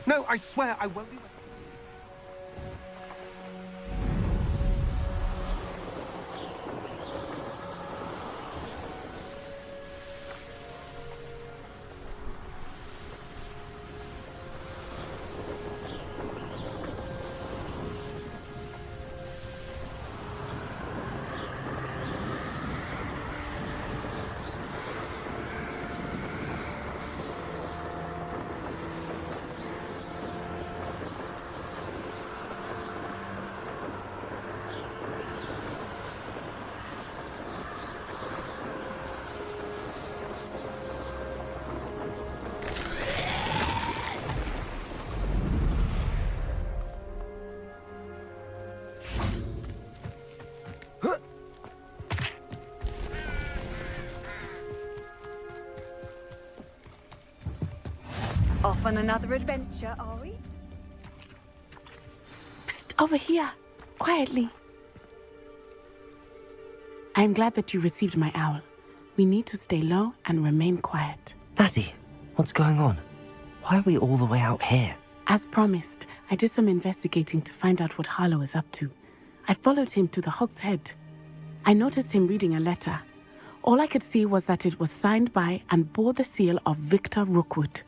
Q: No, I swear I won't be...
S: Off on another adventure, are we?
U: Psst, over here. Quietly. I'm glad that you received my owl. We need to stay low and remain quiet.
B: Natty, what's going on? Why are we all the way out here?
U: As promised, I did some investigating to find out what Harlow is up to. I followed him to the Hog's Head. I noticed him reading a letter. All I could see was that it was signed by and bore the seal of Victor Rookwood.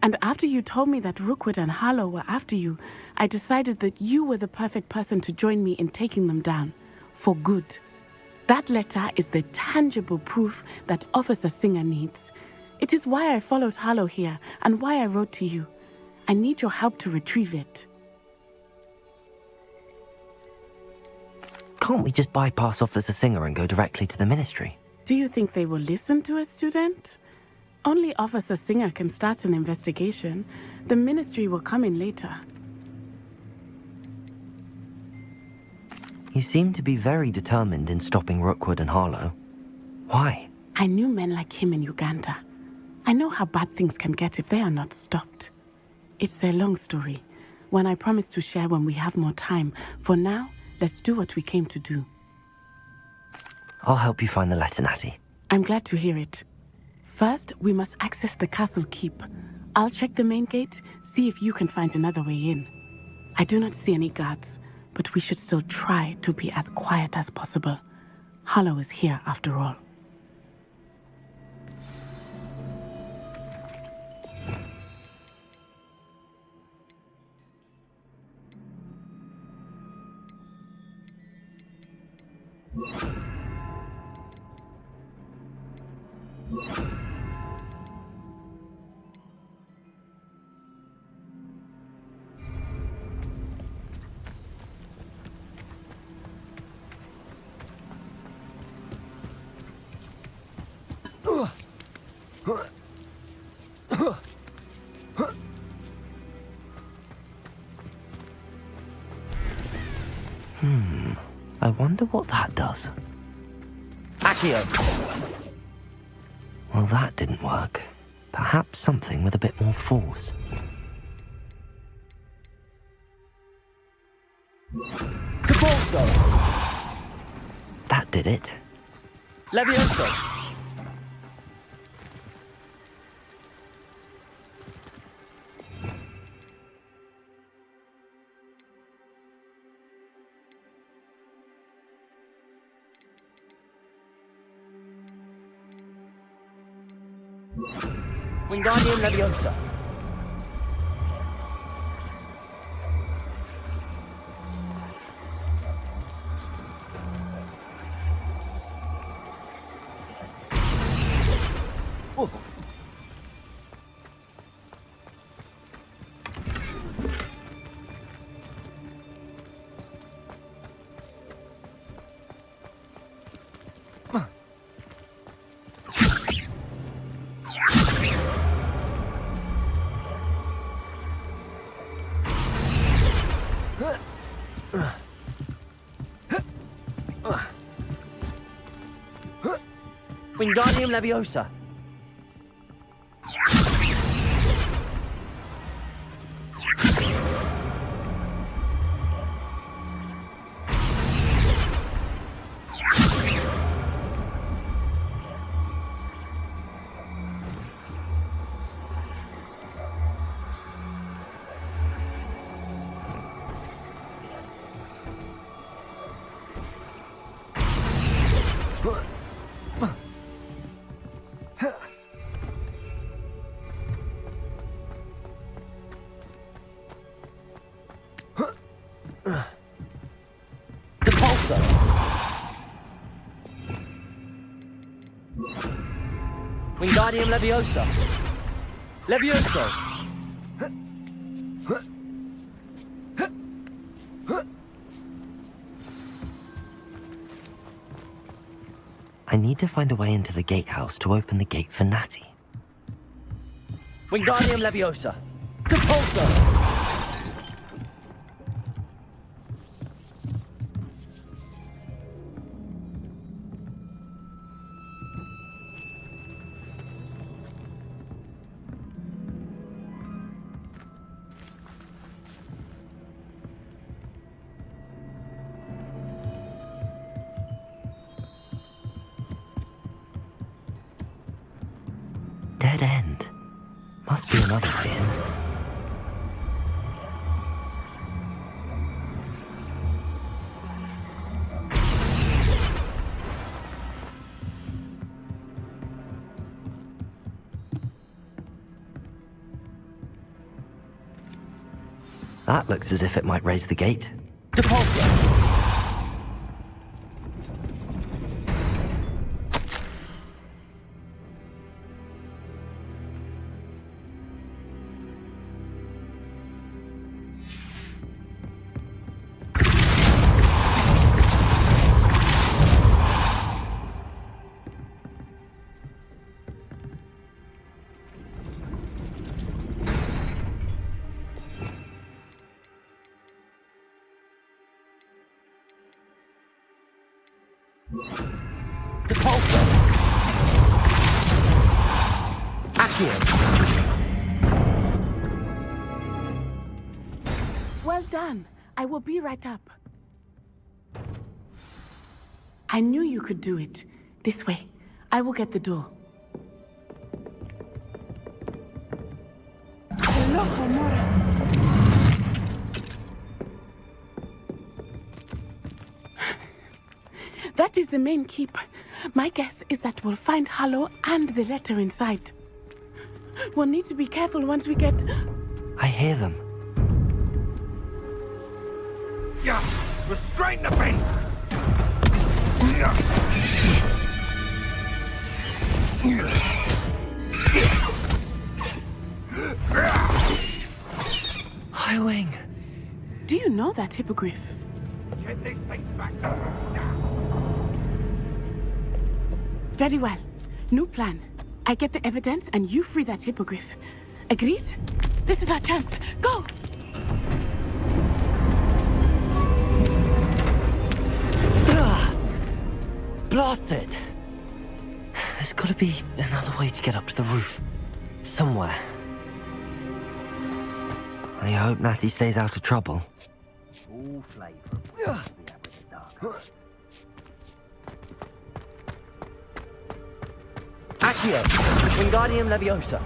U: And after you told me that Rookwood and Harlow were after you, I decided that you were the perfect person to join me in taking them down. For good. That letter is the tangible proof that Officer Singer needs. It is why I followed Harlow here and why I wrote to you. I need your help to retrieve it.
B: Can't we just bypass Officer Singer and go directly to the Ministry?
U: Do you think they will listen to a student? Only Officer Singer can start an investigation. The Ministry will come in later.
B: You seem to be very determined in stopping Rookwood and Harlow. Why?
U: I knew men like him in Uganda. I know how bad things can get if they are not stopped. It's a long story, one I promise to share when we have more time. For now, let's do what we came to do.
B: I'll help you find the letter, Natty.
U: I'm glad to hear it. First, we must access the castle keep. I'll check the main gate, see if you can find another way in. I do not see any guards, but we should still try to be as quiet as possible. Harlow is here after all.
B: I wonder what that does.
D: Accio!
B: Well, that didn't work. Perhaps something with a bit more force.
D: Cabalzo!
B: That did it.
D: Levioso! Wingardium Leviosa. Wingardium Leviosa. Wingardium Leviosa. Levioso.
B: I need to find a way into the gatehouse to open the gate for Natty.
D: Wingardium Leviosa. Compulso.
B: Dead end. Must be another way in. That looks as if it might raise the gate.
D: Depulso.
B: Depulso! Accio!
U: Well done. I will be right up. I knew you could do it. This way. I will get the door. Hello, Homura. That is the main keep. My guess is that we'll find Hallow and the letter inside. We'll need to be careful once we get...
B: I hear them.
R: Yeah, restrain the beast!
B: Highwing.
U: Do you know that hippogriff?
R: Get these things back to
U: Very well. New plan. I get the evidence and you free that hippogriff. Agreed? This is our chance. Go!
B: Blasted! There's gotta be another way to get up to the roof. Somewhere. I hope Natty stays out of trouble.
R: All flavour.
B: Accio! Wingardium Leviosa!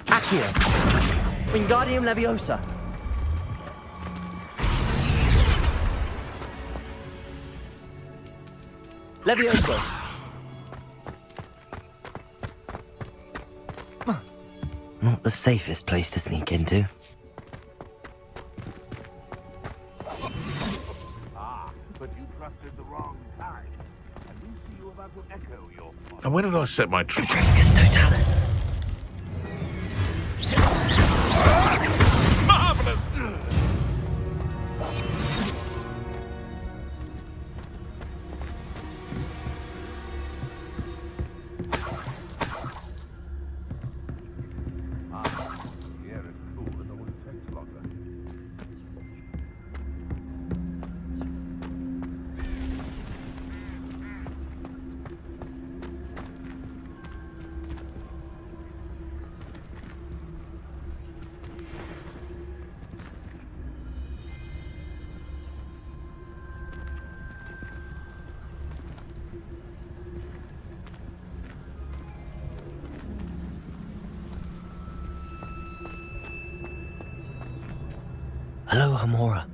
B: Accio! Wingardium Leviosa! Leviosa! Not the safest place to sneak into.
R: Ah, but you trusted the wrong time. And you see you about to echo your...
C: And where did I set my trap?
B: Dracus Totalis!
C: Marvelous!
B: Hello, Hamora.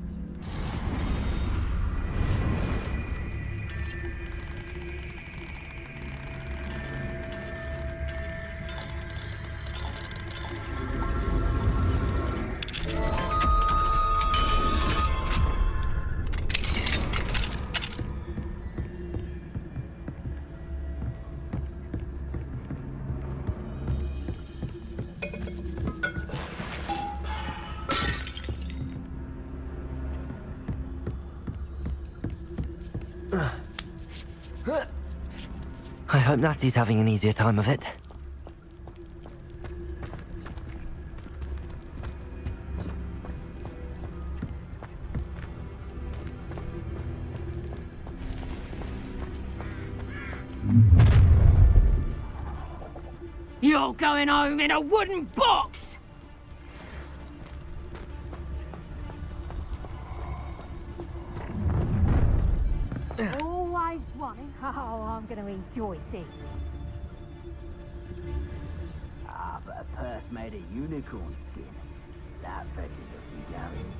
B: I hope Natty's having an easier time of it.
A: You're going home in a wooden box! Always running. Oh, I'm going to enjoy this.
R: Ah, but a purse made of unicorn skin. That fetches a few galleons.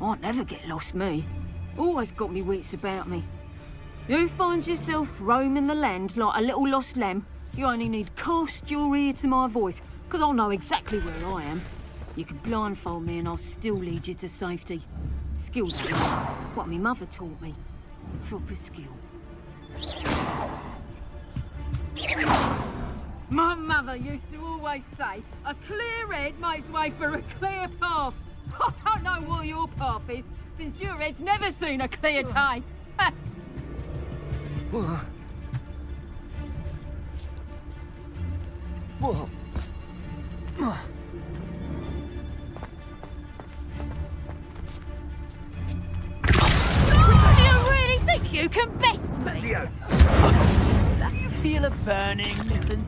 A: I never get lost, me. Always got me wits about me. You find yourself roaming the land like a little lost lamb, you only need cast your ear to my voice, because I'll know exactly where I am. You could blindfold me and I'll still lead you to safety. Skill, that is. What me mother taught me. Proper skill. My mother used to always say, a clear head makes way for a clear path. I don't know what your path is, since your head's never seen a clear day.
D: Whoa.
T: Do you really think you can best me?
R: Do you feel a burning, listen?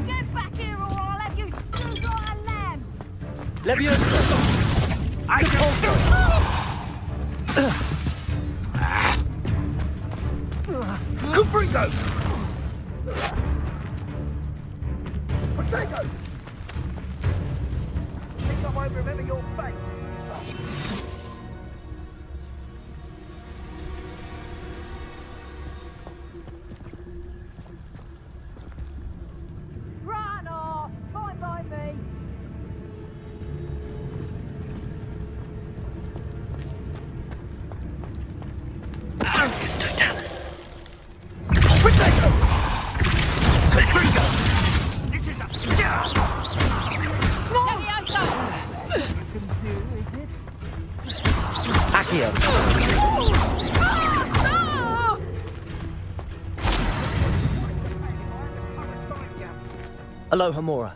A: Get back here or I'll have you screwed like a lamb.
R: Leviosa! I Confringo! Potato! Think I won't remember your face.
A: Run off! Fine by me!
B: Focus, Totalis.
R: Potato! Confringo! This is a...
B: Accio.
D: Aloha, Mora.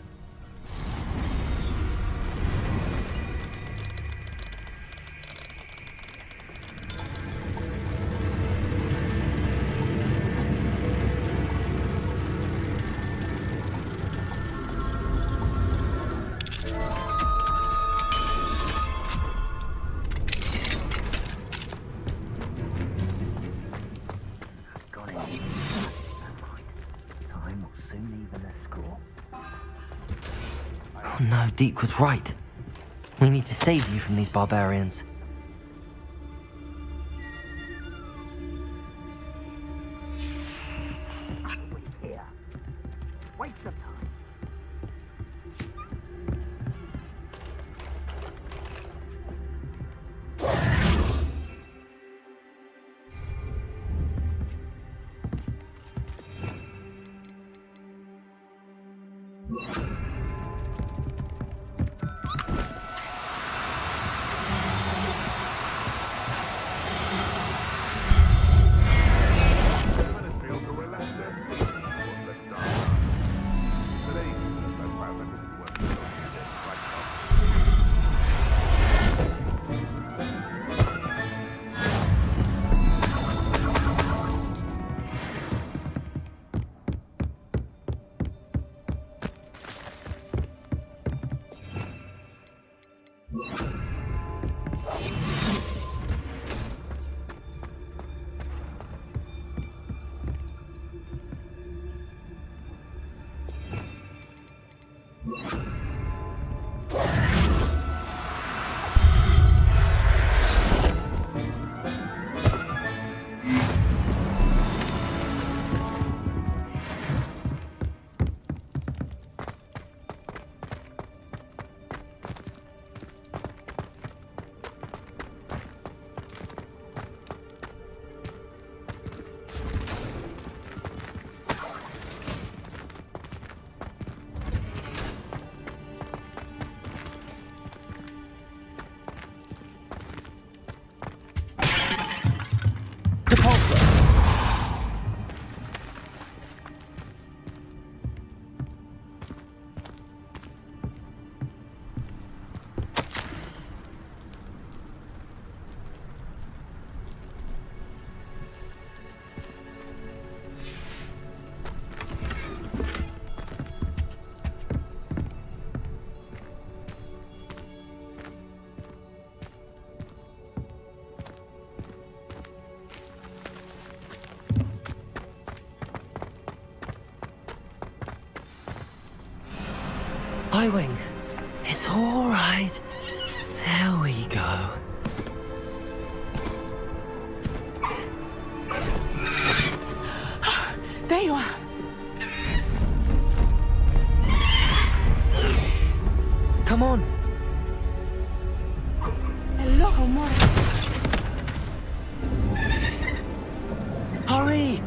R: Time will soon even the score.
B: Oh no, Deke was right. We need to save you from these barbarians.
R: Here. Waste of time.
B: I-Wing. It's all right. There we go.
U: There you are.
B: come on.
U: Hello, amore.
B: Hurry!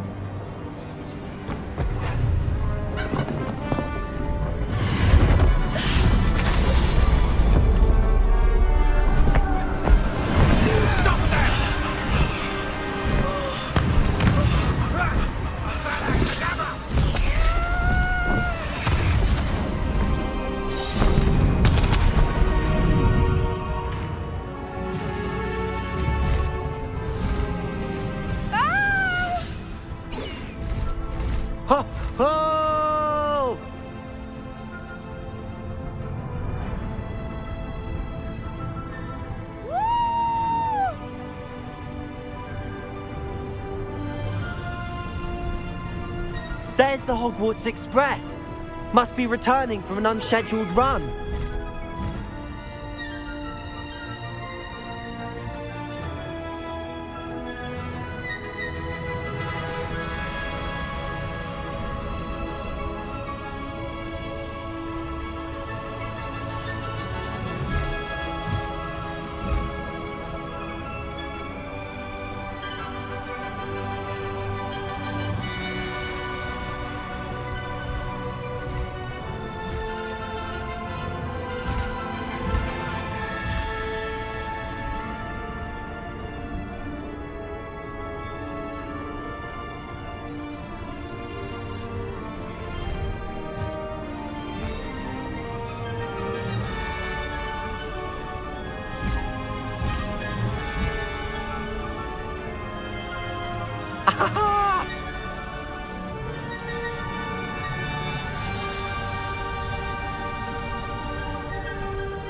B: Ho! Ho! There's the Hogwarts Express. Must be returning from an unscheduled run.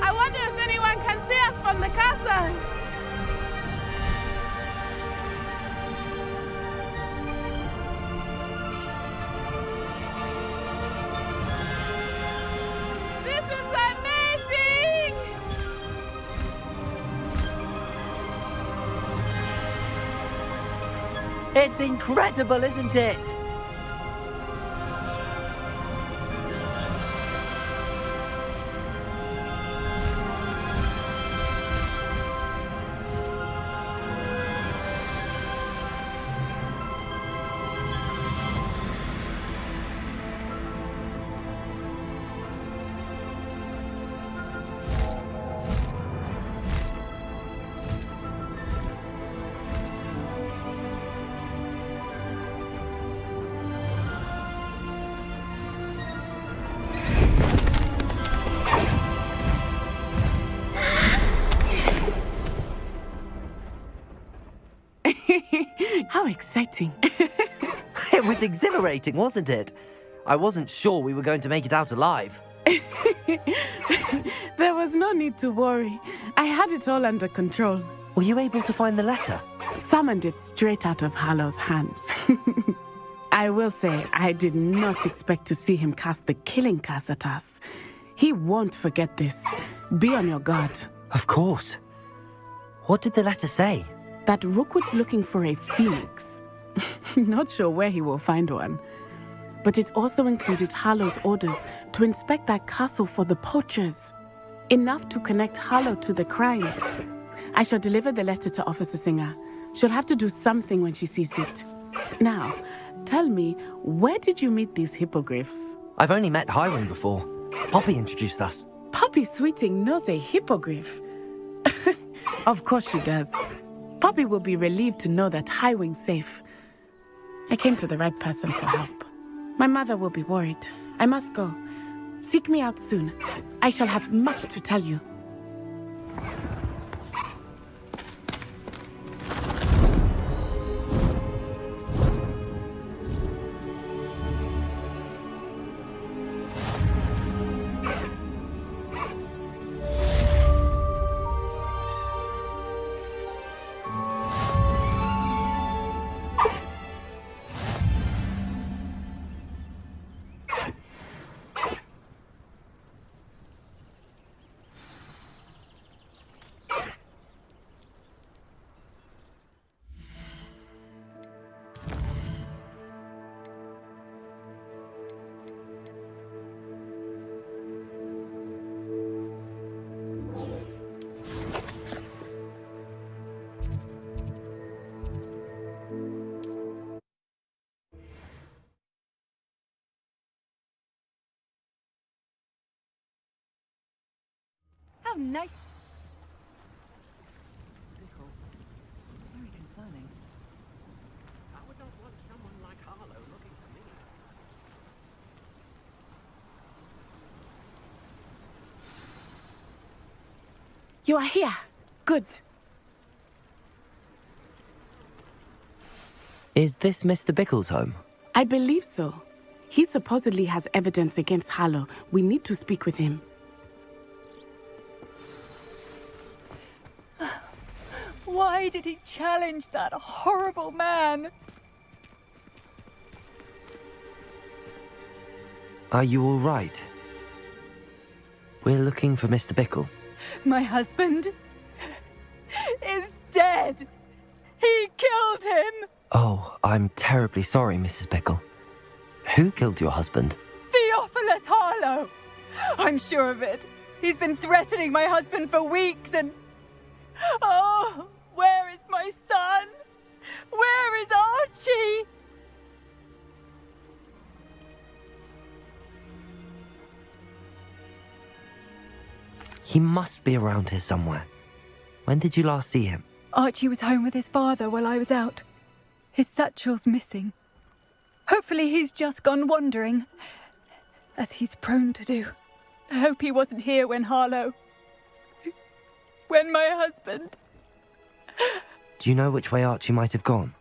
G: I wonder if anyone can see us from the castle. This is amazing!
B: It's incredible, isn't it?
U: How exciting.
B: It was exhilarating, wasn't it? I wasn't sure we were going to make it out alive.
U: There was no need to worry. I had it all under control.
B: Were you able to find the letter?
U: Summoned it straight out of Harlow's hands. I will say, I did not expect to see him cast the killing curse at us. He won't forget this. Be on your guard.
B: Of course. What did the letter say?
U: That Rookwood's looking for a phoenix. Not sure where he will find one. But it also included Harlow's orders to inspect that castle for the poachers. Enough to connect Harlow to the crimes. I shall deliver the letter to Officer Singer. She'll have to do something when she sees it. Now, tell me, where did you meet these hippogriffs?
B: I've only met Highwing before. Poppy introduced us.
U: Poppy Sweeting knows a hippogriff. Of course she does. Poppy will be relieved to know that Highwing's safe. I came to the right person for help. My mother will be worried. I must go. Seek me out soon. I shall have much to tell you.
S: How nice.
P: Very concerning. I would not want someone like Harlow looking for me.
U: You are here. Good.
B: Is this Mr. Bickle's home?
U: I believe so. He supposedly has evidence against Harlow. We need to speak with him.
S: Why did he challenge that horrible man?
B: Are you all right? We're looking for Mr. Bickle.
S: My husband is dead. He killed him.
B: Oh, I'm terribly sorry, Mrs. Bickle. Who killed your husband?
S: Theophilus Harlow. I'm sure of it. He's been threatening my husband for weeks and... Oh, where is my son? Where is Archie?
B: He must be around here somewhere. When did you last see him?
S: Archie was home with his father while I was out. His satchel's missing. Hopefully he's just gone wandering, as he's prone to do. I hope he wasn't here when Harlow... when my husband...
B: Do you know which way Archie might have gone?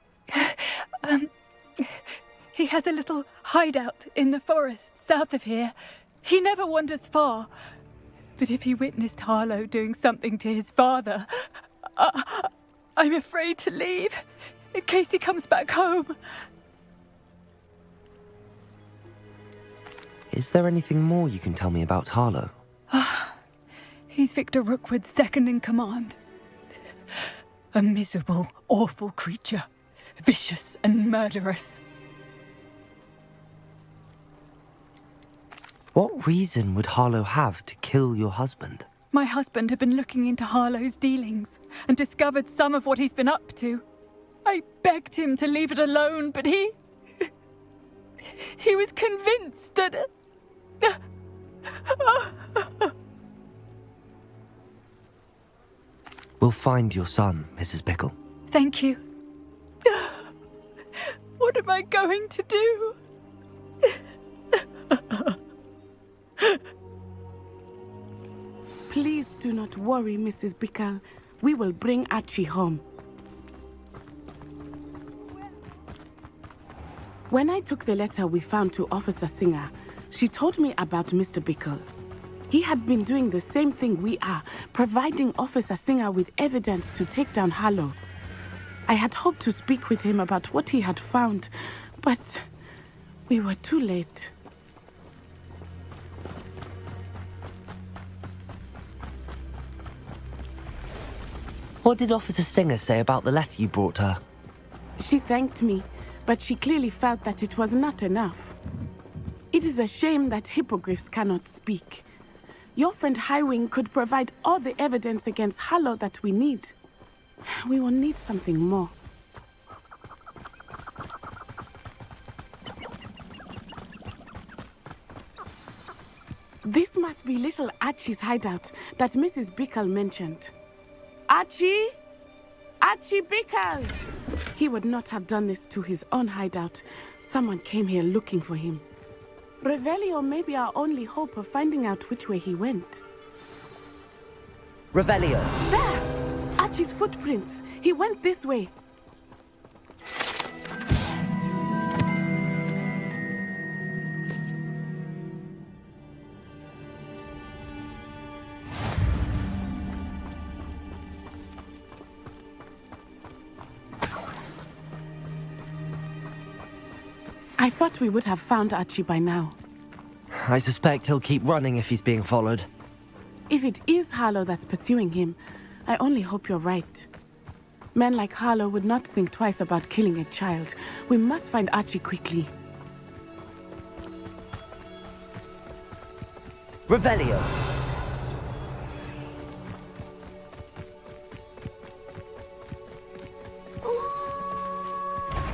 S: He has a little hideout in the forest south of here. He never wanders far. But if he witnessed Harlow doing something to his father, I'm afraid to leave, in case he comes back home.
B: Is there anything more you can tell me about Harlow?
S: He's Victor Rookwood's second in command. A miserable, awful creature. Vicious and murderous.
B: What reason would Harlow have to kill your husband?
S: My husband had been looking into Harlow's dealings and discovered some of what he's been up to. I begged him to leave it alone, but he was convinced that...
B: We'll find your son, Mrs. Bickle.
S: Thank you. What am I going to do?
U: Please do not worry, Mrs. Bickle. We will bring Archie home. When I took the letter we found to Officer Singer, she told me about Mr. Bickle. He had been doing the same thing we are, providing Officer Singer with evidence to take down Harlow. I had hoped to speak with him about what he had found, but we were too late.
B: What did Officer Singer say about the letter you brought her?
U: She thanked me, but she clearly felt that it was not enough. It is a shame that hippogriffs cannot speak. Your friend Highwing could provide all the evidence against Harlow that we need. We will need something more. This must be little Archie's hideout that Mrs. Bickle mentioned. Archie? Archie Bickle! He would not have done this to his own hideout. Someone came here looking for him. Revelio may be our only hope of finding out which way he went.
B: Revelio.
U: There! Archie's footprints. He went this way. I thought we would have found Archie by now.
B: I suspect he'll keep running if he's being followed.
U: If it is Harlow that's pursuing him, I only hope you're right. Men like Harlow would not think twice about killing a child. We must find Archie quickly.
B: Revelio.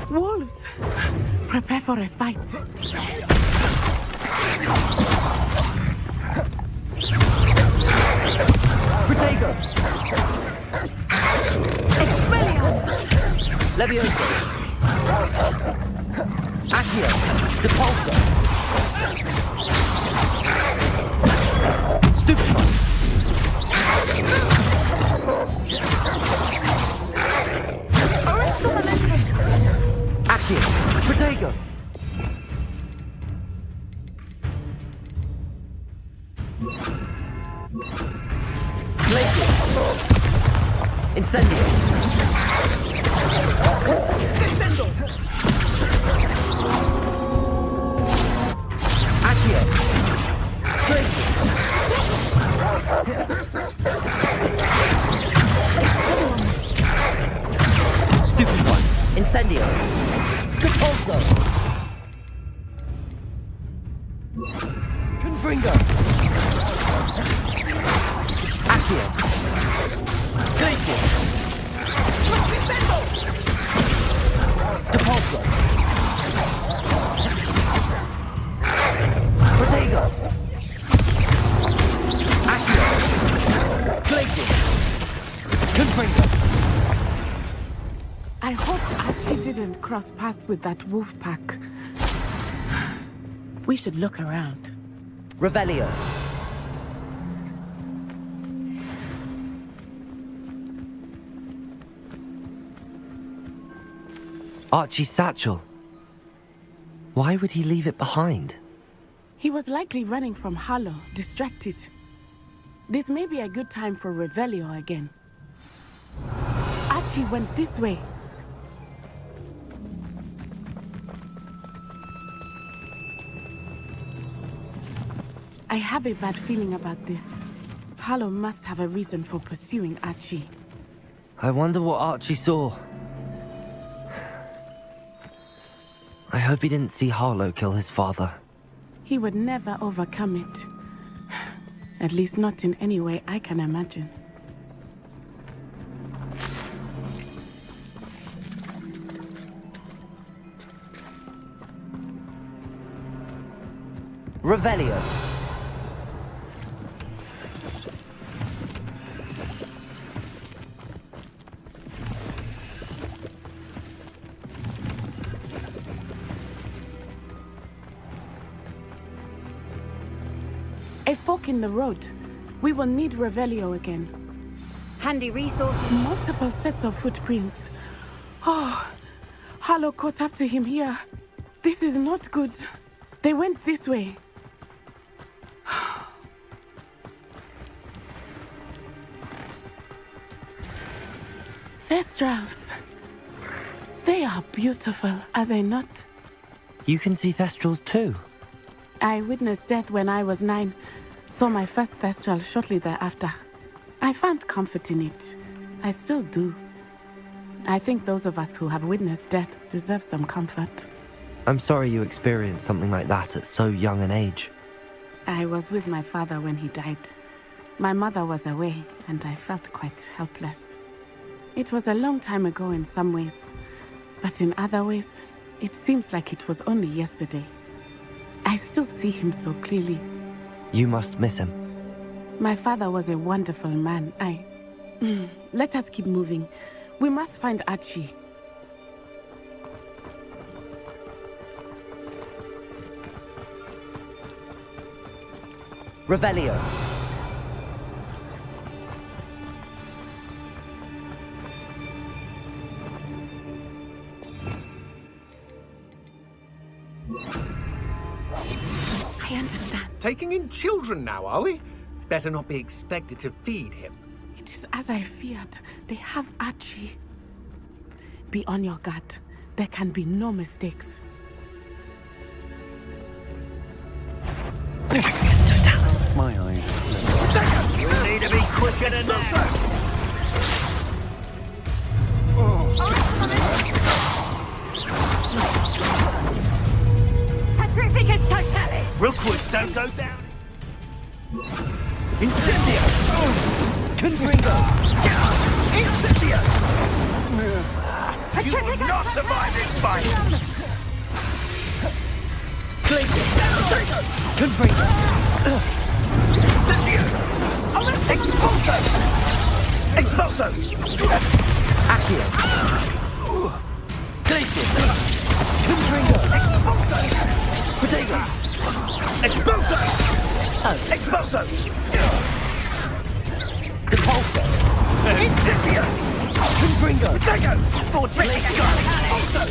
U: Wolves! Prepare for a fight.
B: Protego!
G: Expelliarmus!
B: Levioso! Accio! Depulso! Stupefy!
G: Arresto momentum!
B: Accio! Protego! Glacius! Incendio!
G: Descendo!
B: Accio! Glacius! Stupefy! Incendio! Depulso! Confringo! Accio! Glacius! Depulso! Protego! Accio! Glacius! Confringo!
U: I hope Archie didn't cross paths with that wolf pack. We should look around.
B: Revelio! Archie's satchel. Why would he leave it behind?
U: He was likely running from Harlow, distracted. This may be a good time for Revelio again. Archie went this way. I have a bad feeling about this. Harlow must have a reason for pursuing Archie.
B: I wonder what Archie saw. I hope he didn't see Harlow kill his father.
U: He would never overcome it. At least not in any way I can imagine.
B: Revelio!
U: A fork in the road. We will need Revelio again.
G: Handy resources.
U: Multiple sets of footprints. Oh, Harlow caught up to him here. This is not good. They went this way. Thestrals. They are beautiful, are they not?
B: You can see Thestrals too.
U: I witnessed death when I was 9. Saw my first Thestral shortly thereafter. I found comfort in it. I still do. I think those of us who have witnessed death deserve some comfort.
B: I'm sorry you experienced something like that at so young an age.
U: I was with my father when he died. My mother was away, and I felt quite helpless. It was a long time ago in some ways, but in other ways, it seems like it was only yesterday. I still see him so clearly.
B: You must miss him.
U: My father was a wonderful man. Let us keep moving. We must find Archie.
B: Revelio.
U: I understand.
Q: Taking in children now, are we? Better not be expected to feed him.
U: It is as I feared. They have Archie. Be on your guard. There can be no mistakes.
Q: My eyes.
R: You need to be quicker than that.
G: Petrificus totale!
R: Rookwoods don't go down.
B: Incendio! Confringo! Incendio!
R: You will not survive this fight!
B: Glacier! Confringo! Incendio!
E: Expulso! Expulso!
O: Accio.
E: Glacius! Confringo! Expulso! Protego! Expulso! Expulso! Depulso! Incipio! Confringo! Protego! Fortune! Expulso!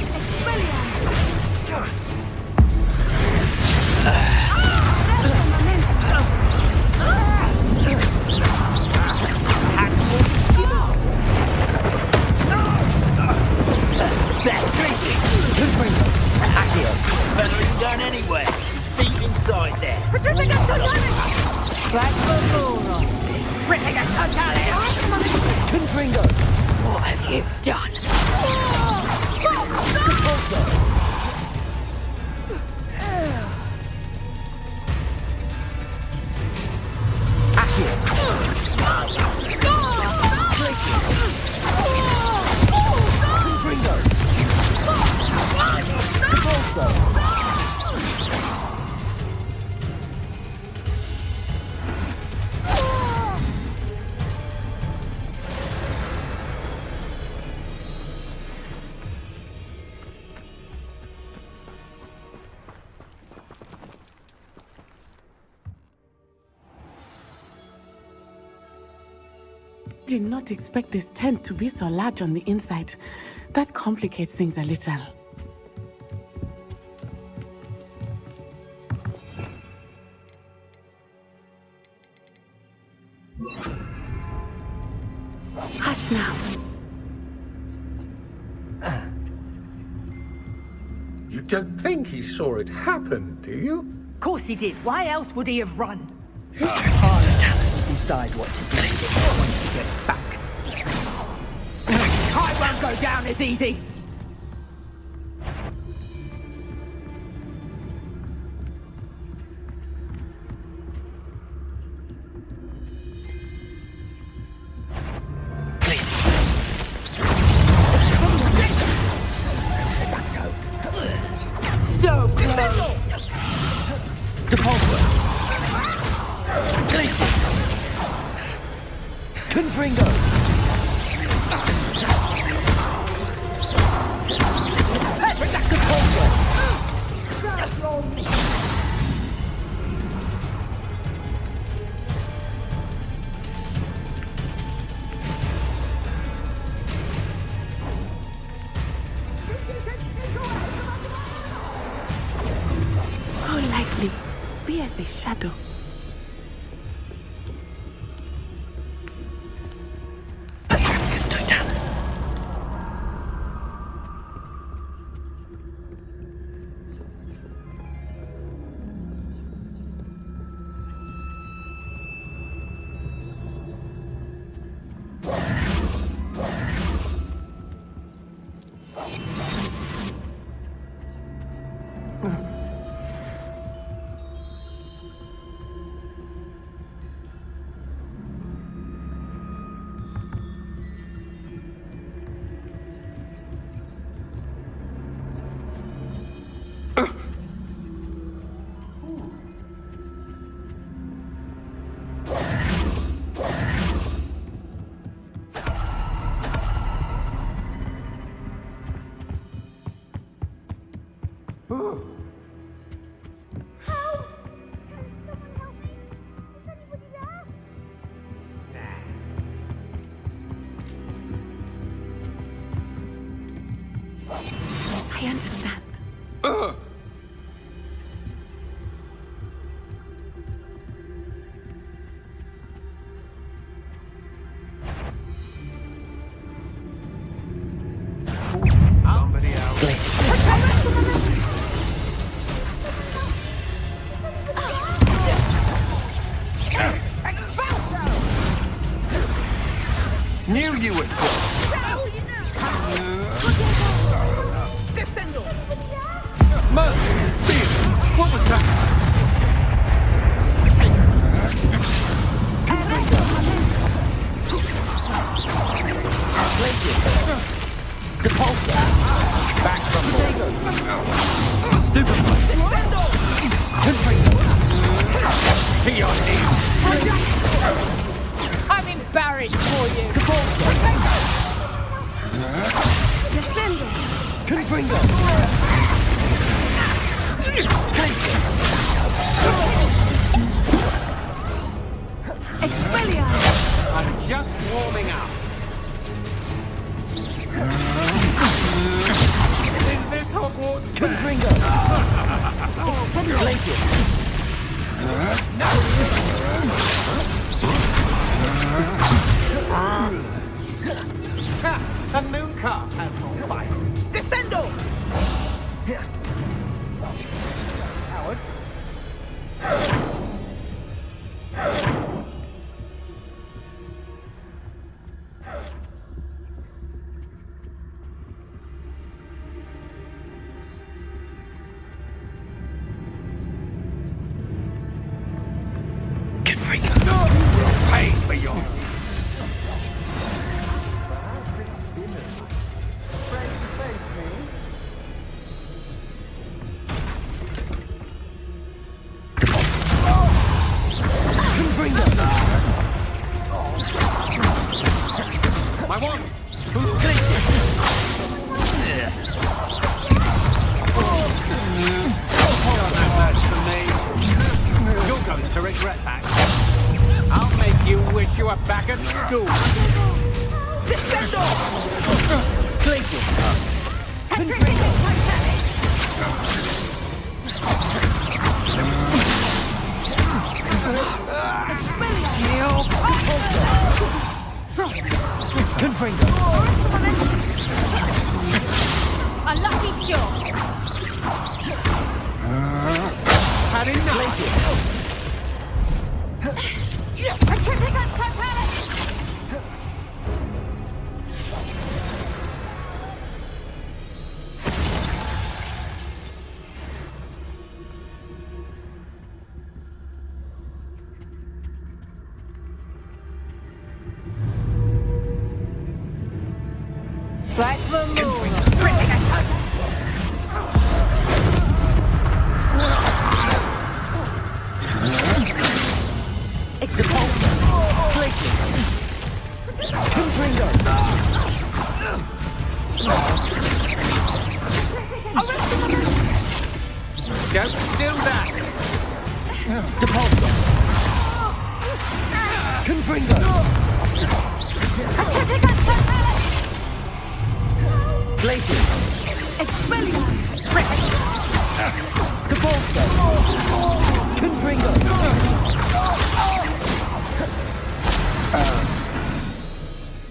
R: Better isn't going anywhere. Deep inside there.
E: Confringo! What have you done?
U: Did not expect this tent to be so large on the inside. That complicates things a little. Hush now.
K: You don't think he saw it happen, do you?
A: Of course he did. Why else would he have run? Decide what to do once he gets back. I won't go down as easy. So close.
E: Depulso! Glacius! Confringo! Depulso!
U: How likely? Be as a shadow. I understand.
K: Somebody else.
Q: Knew you would. What was that?
E: Depulso! Back from the Stupid! To your knees!
A: I'm in embarrassed for you.
H: Descendo.
D: Confringo!
H: Expelliarmus.
Q: I'm just warming up. Is this Hogwarts?
D: Confringo! Glacius!
Q: The moon calf has no fight.
E: Descendo!
Q: Howard? Pay for your... My one! You're going to regret that. I'll make you wish you were back at school.
E: Descendo!
D: Glacius! Confringo!
A: A lucky shot.
Q: Had enough.
A: Petrificus totalis. Black Vermouth.
Q: Don't do that.
D: Depulso! Confringo! Glacius! Depulso! Confringo!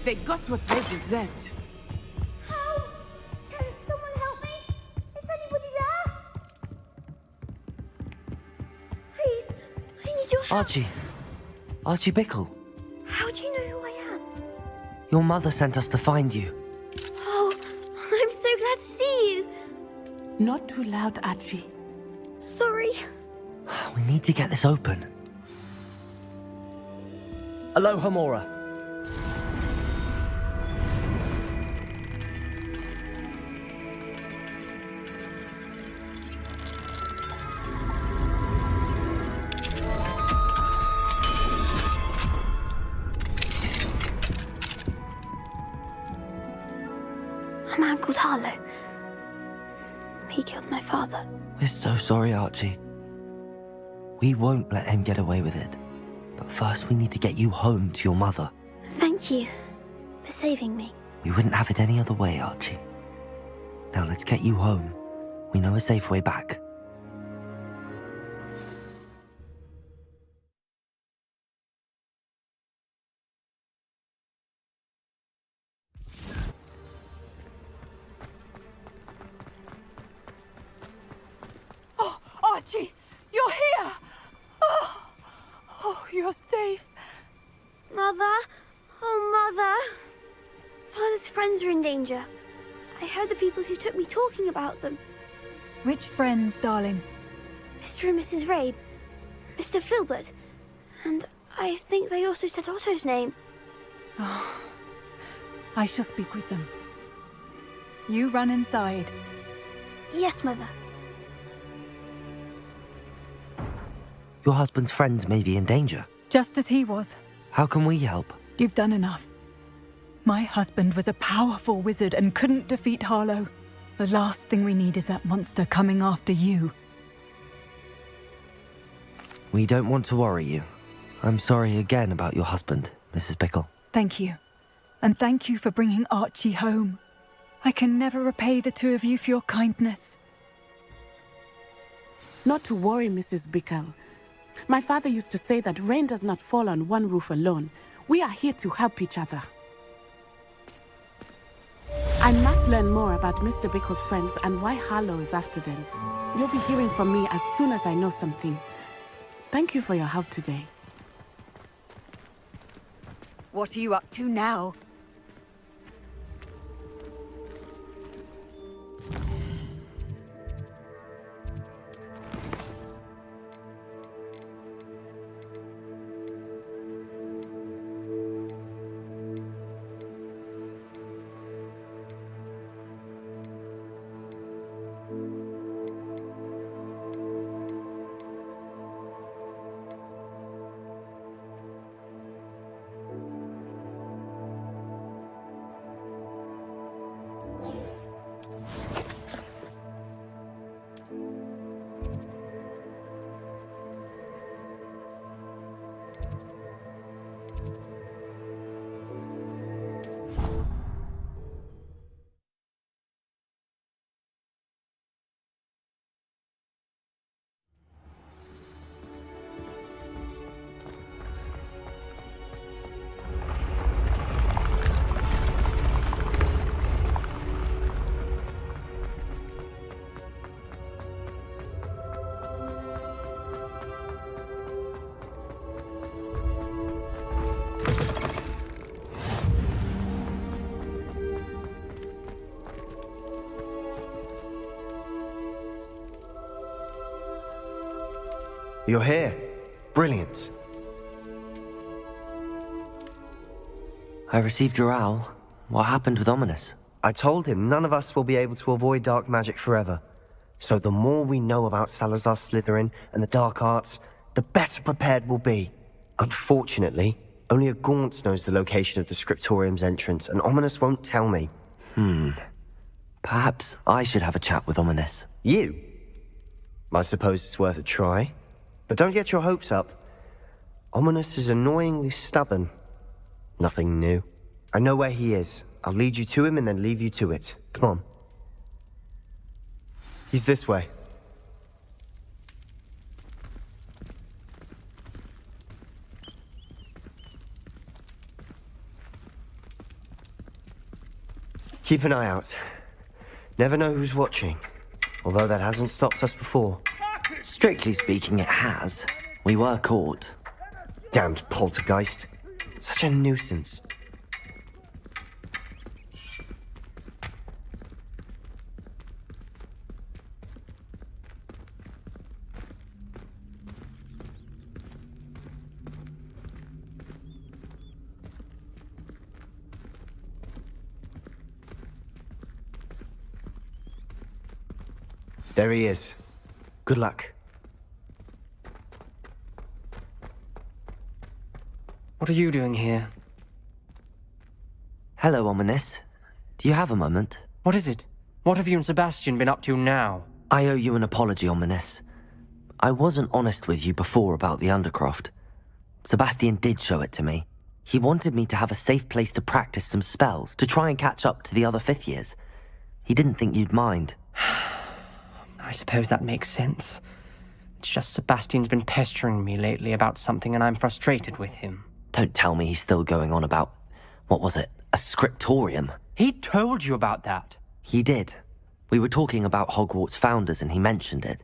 U: They got what they deserved.
L: Can someone help me? Is anybody there? Please, I need your help.
B: Archie Bickle.
L: How do you know who I am?
B: Your mother sent us to find you.
L: Oh, I'm so glad to see you.
U: Not too loud, Archie.
L: Sorry.
B: We need to get this open.
D: Aloha Mora.
L: A man called Harlow. He killed my father.
B: We're so sorry, Archie. We won't let him get away with it. But first we need to get you home to your mother.
L: Thank you for saving me.
B: We wouldn't have it any other way, Archie. Now let's get you home. We know a safe way back.
S: Oh, Archie, you're here! Oh, you're safe.
L: Mother? Oh, Mother. Father's friends are in danger. I heard the people who took me talking about them.
S: Which friends, darling?
L: Mr. and Mrs. Rabe, Mr. Filbert, and I think they also said Otto's name.
S: Oh, I shall speak with them. You run inside.
L: Yes, Mother.
B: Your husband's friends may be in danger.
S: Just as he was.
B: How can we help?
S: You've done enough. My husband was a powerful wizard and couldn't defeat Harlow. The last thing we need is that monster coming after you.
B: We don't want to worry you. I'm sorry again about your husband, Mrs. Bickle.
S: Thank you. And thank you for bringing Archie home. I can never repay the two of you for your kindness.
U: Not to worry, Mrs. Bickle. My father used to say that rain does not fall on one roof alone. We are here to help each other. I must learn more about Mr. Bickle's friends and why Harlow is after them. You'll be hearing from me as soon as I know something. Thank you for your help today.
S: What are you up to now?
D: You're here. Brilliant.
B: I received your owl. What happened with Ominous?
D: I told him none of us will be able to avoid dark magic forever. So the more we know about Salazar Slytherin and the dark arts, the better prepared we'll be. Unfortunately, only a Gaunt knows the location of the Scriptorium's entrance, and Ominous won't tell me.
B: Perhaps I should have a chat with Ominous.
D: You? I suppose it's worth a try. But don't get your hopes up. Ominous is annoyingly stubborn. Nothing new. I know where he is. I'll lead you to him and then leave you to it. Come on. He's this way. Keep an eye out. Never know who's watching. Although that hasn't stopped us before.
B: Strictly speaking, it has. We were caught.
D: Damned poltergeist. Such a nuisance. There he is. Good luck.
O: What are you doing here?
B: Hello, Ominous. Do you have a moment?
O: What is it? What have you and Sebastian been up to now?
B: I owe you an apology, Ominous. I wasn't honest with you before about the Undercroft. Sebastian did show it to me. He wanted me to have a safe place to practice some spells, to try and catch up to the other fifth years. He didn't think you'd mind.
O: I suppose that makes sense. It's just Sebastian's been pestering me lately about something and I'm frustrated with him.
B: Don't tell me he's still going on about, what was it, a scriptorium?
O: He told you about that.
B: He did. We were talking about Hogwarts founders and he mentioned it.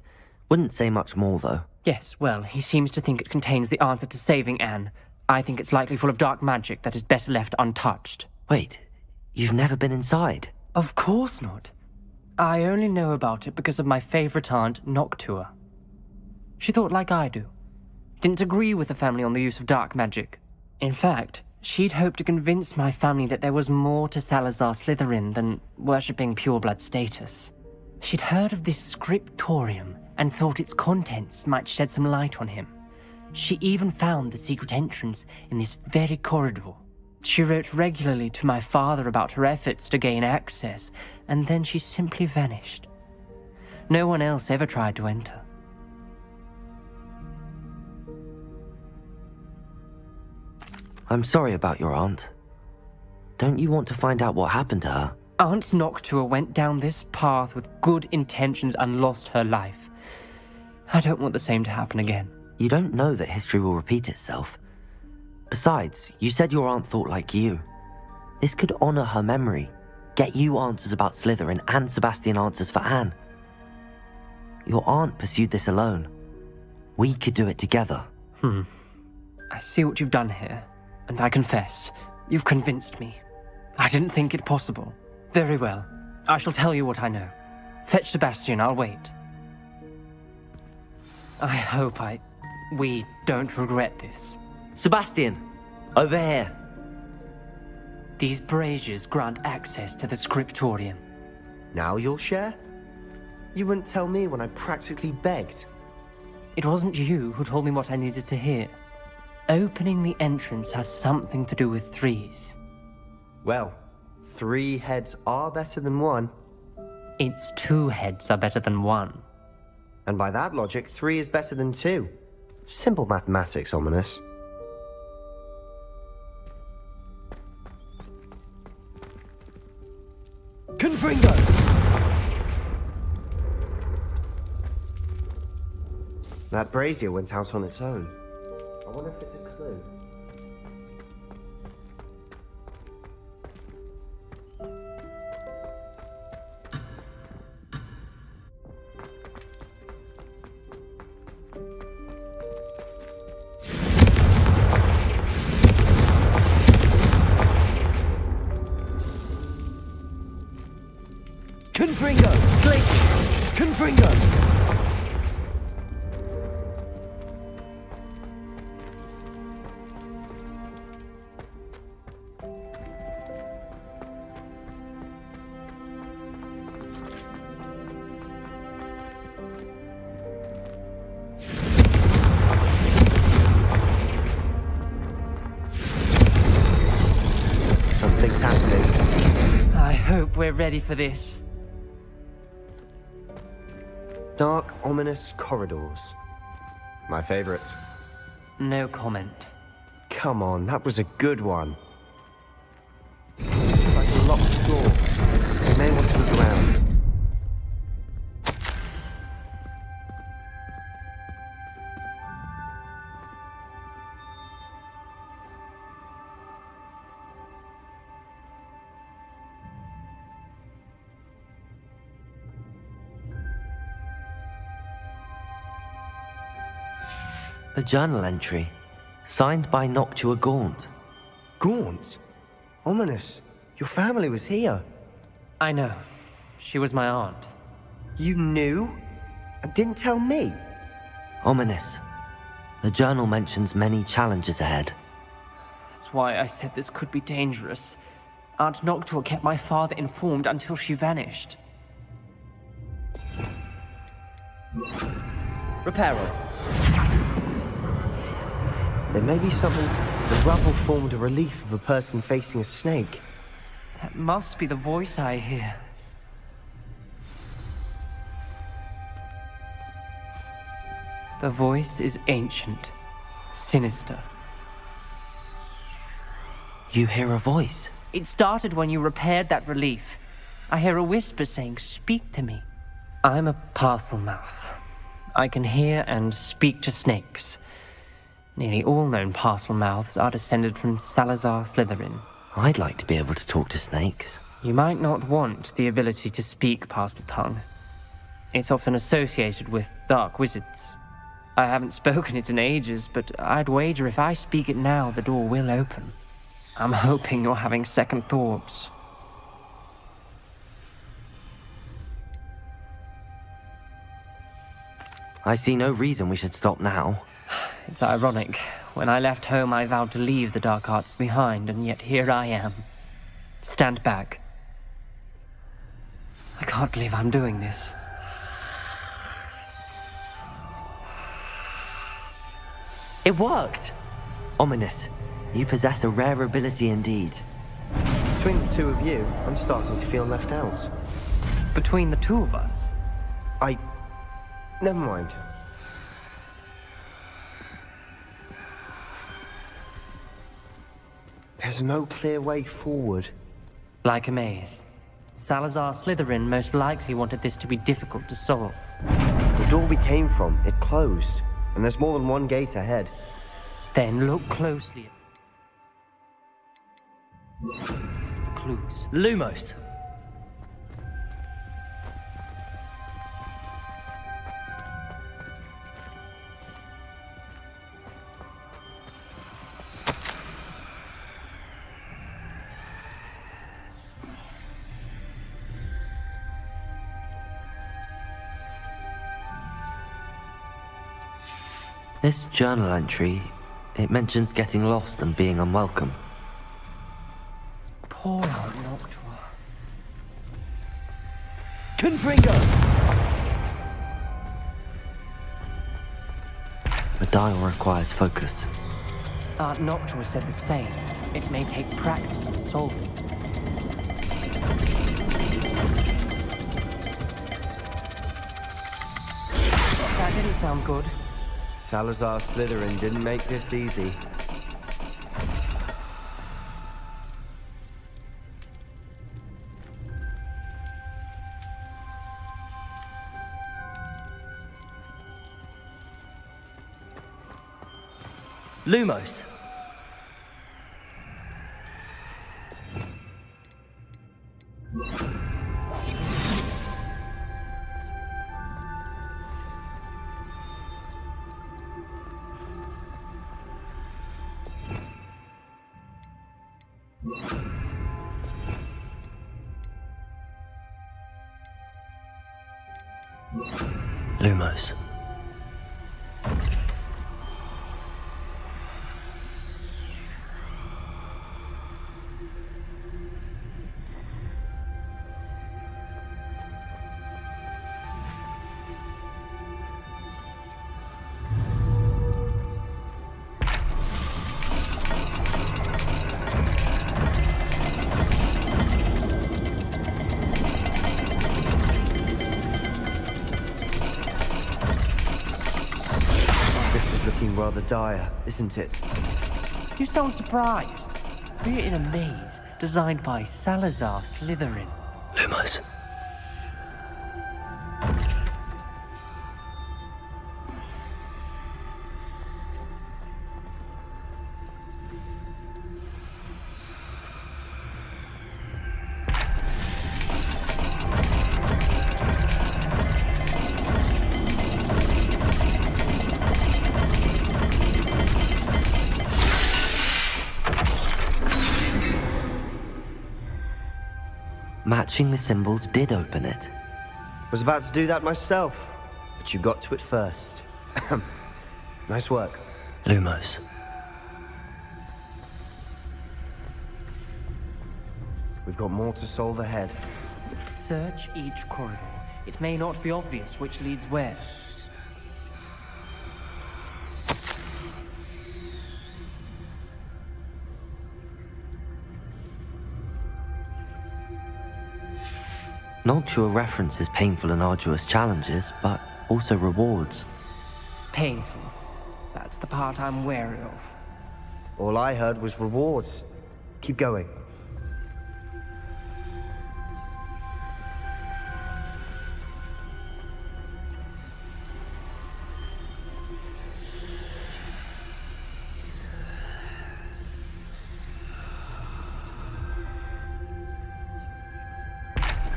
B: Wouldn't say much more, though.
O: Yes, well, he seems to think it contains the answer to saving Anne. I think it's likely full of dark magic that is better left untouched.
B: Wait, you've never been inside?
O: Of course not. I only know about it because of my favorite aunt, Noctua. She thought like I do. Didn't agree with the family on the use of dark magic. In fact, she'd hoped to convince my family that there was more to Salazar Slytherin than worshipping pureblood status. She'd heard of this scriptorium and thought its contents might shed some light on him. She even found the secret entrance in this very corridor. She wrote regularly to my father about her efforts to gain access, and then she simply vanished. No one else ever tried to enter.
B: I'm sorry about your aunt. Don't you want to find out what happened to her?
O: Aunt Noctua went down this path with good intentions and lost her life. I don't want the same to happen again.
B: You don't know that history will repeat itself. Besides, you said your aunt thought like you. This could honor her memory, get you answers about Slytherin and Sebastian answers for Anne. Your aunt pursued this alone. We could do it together.
O: I see what you've done here, and I confess, you've convinced me. I didn't think it possible. Very well. I shall tell you what I know. Fetch Sebastian, I'll wait. I hope we don't regret this.
B: Sebastian! Over here!
O: These braziers grant access to the scriptorium.
D: Now you'll share? You wouldn't tell me when I practically begged.
O: It wasn't you who told me what I needed to hear. Opening the entrance has something to do with threes.
D: Well, 3 heads are better than 1.
O: It's 2 heads are better than 1.
D: And by that logic, 3 is better than 2. Simple mathematics, Ominous. Confringo! That brazier went out on its own. I wonder if it's a clue.
E: Confringo! Places! Confringo!
D: Something's happening.
O: I hope we're ready for this.
D: Dark, ominous corridors. My favorite.
O: No comment.
D: Come on, that was a good one. Like a locked door. You may want to look around.
B: A journal entry, signed by Noctua Gaunt.
D: Gaunt? Ominous. Your family was here.
O: I know. She was my aunt.
D: You knew? And didn't tell me?
B: Ominous. The journal mentions many challenges ahead.
O: That's why I said this could be dangerous. Aunt Noctua kept my father informed until she vanished.
D: Reparo. There may be something the rubble formed a relief of a person facing a snake.
O: That must be the voice I hear. The voice is ancient, sinister.
B: You hear a voice?
O: It started when you repaired that relief. I hear a whisper saying, "Speak to me." I'm a parcel mouth. I can hear and speak to snakes. Nearly all known parcel mouths are descended from Salazar Slytherin.
B: I'd like to be able to talk to snakes.
O: You might not want the ability to speak parcel tongue. It's often associated with dark wizards. I haven't spoken it in ages, but I'd wager if I speak it now, the door will open. I'm hoping you're having second thoughts.
B: I see no reason we should stop now.
O: It's ironic. When I left home, I vowed to leave the dark arts behind, and yet here I am. Stand back. I can't believe I'm doing this.
B: It worked! Ominous. You possess a rare ability indeed.
D: Between the two of you, I'm starting to feel left out.
O: Between the two of us?
D: Never mind. There's no clear way forward.
O: Like a maze. Salazar Slytherin most likely wanted this to be difficult to solve.
D: The door we came from, it closed. And there's more than one gate ahead.
O: Then look closely for clues.
B: Lumos. This journal entry, it mentions getting lost and being unwelcome.
O: Poor old Noctua.
D: Confringo!
B: The dial requires focus.
O: Aunt Noctua said the same. It may take practice to solve it. That didn't sound good.
D: Salazar Slytherin didn't make this easy.
B: Lumos. Lumos.
D: Rather dire, isn't it?
O: You sound surprised. We're in a maze designed by Salazar Slytherin.
B: Lumos. Matching the symbols did open it.
D: Was about to do that myself, but you got to it first. Nice work.
B: Lumos.
D: We've got more to solve ahead.
O: Search each corridor. It may not be obvious which leads where.
B: Noctua references painful and arduous challenges, but also rewards.
O: Painful. That's the part I'm wary of.
D: All I heard was rewards. Keep going.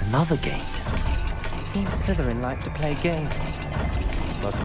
B: Another gate.
O: Seems Slytherin like to play games.
D: Must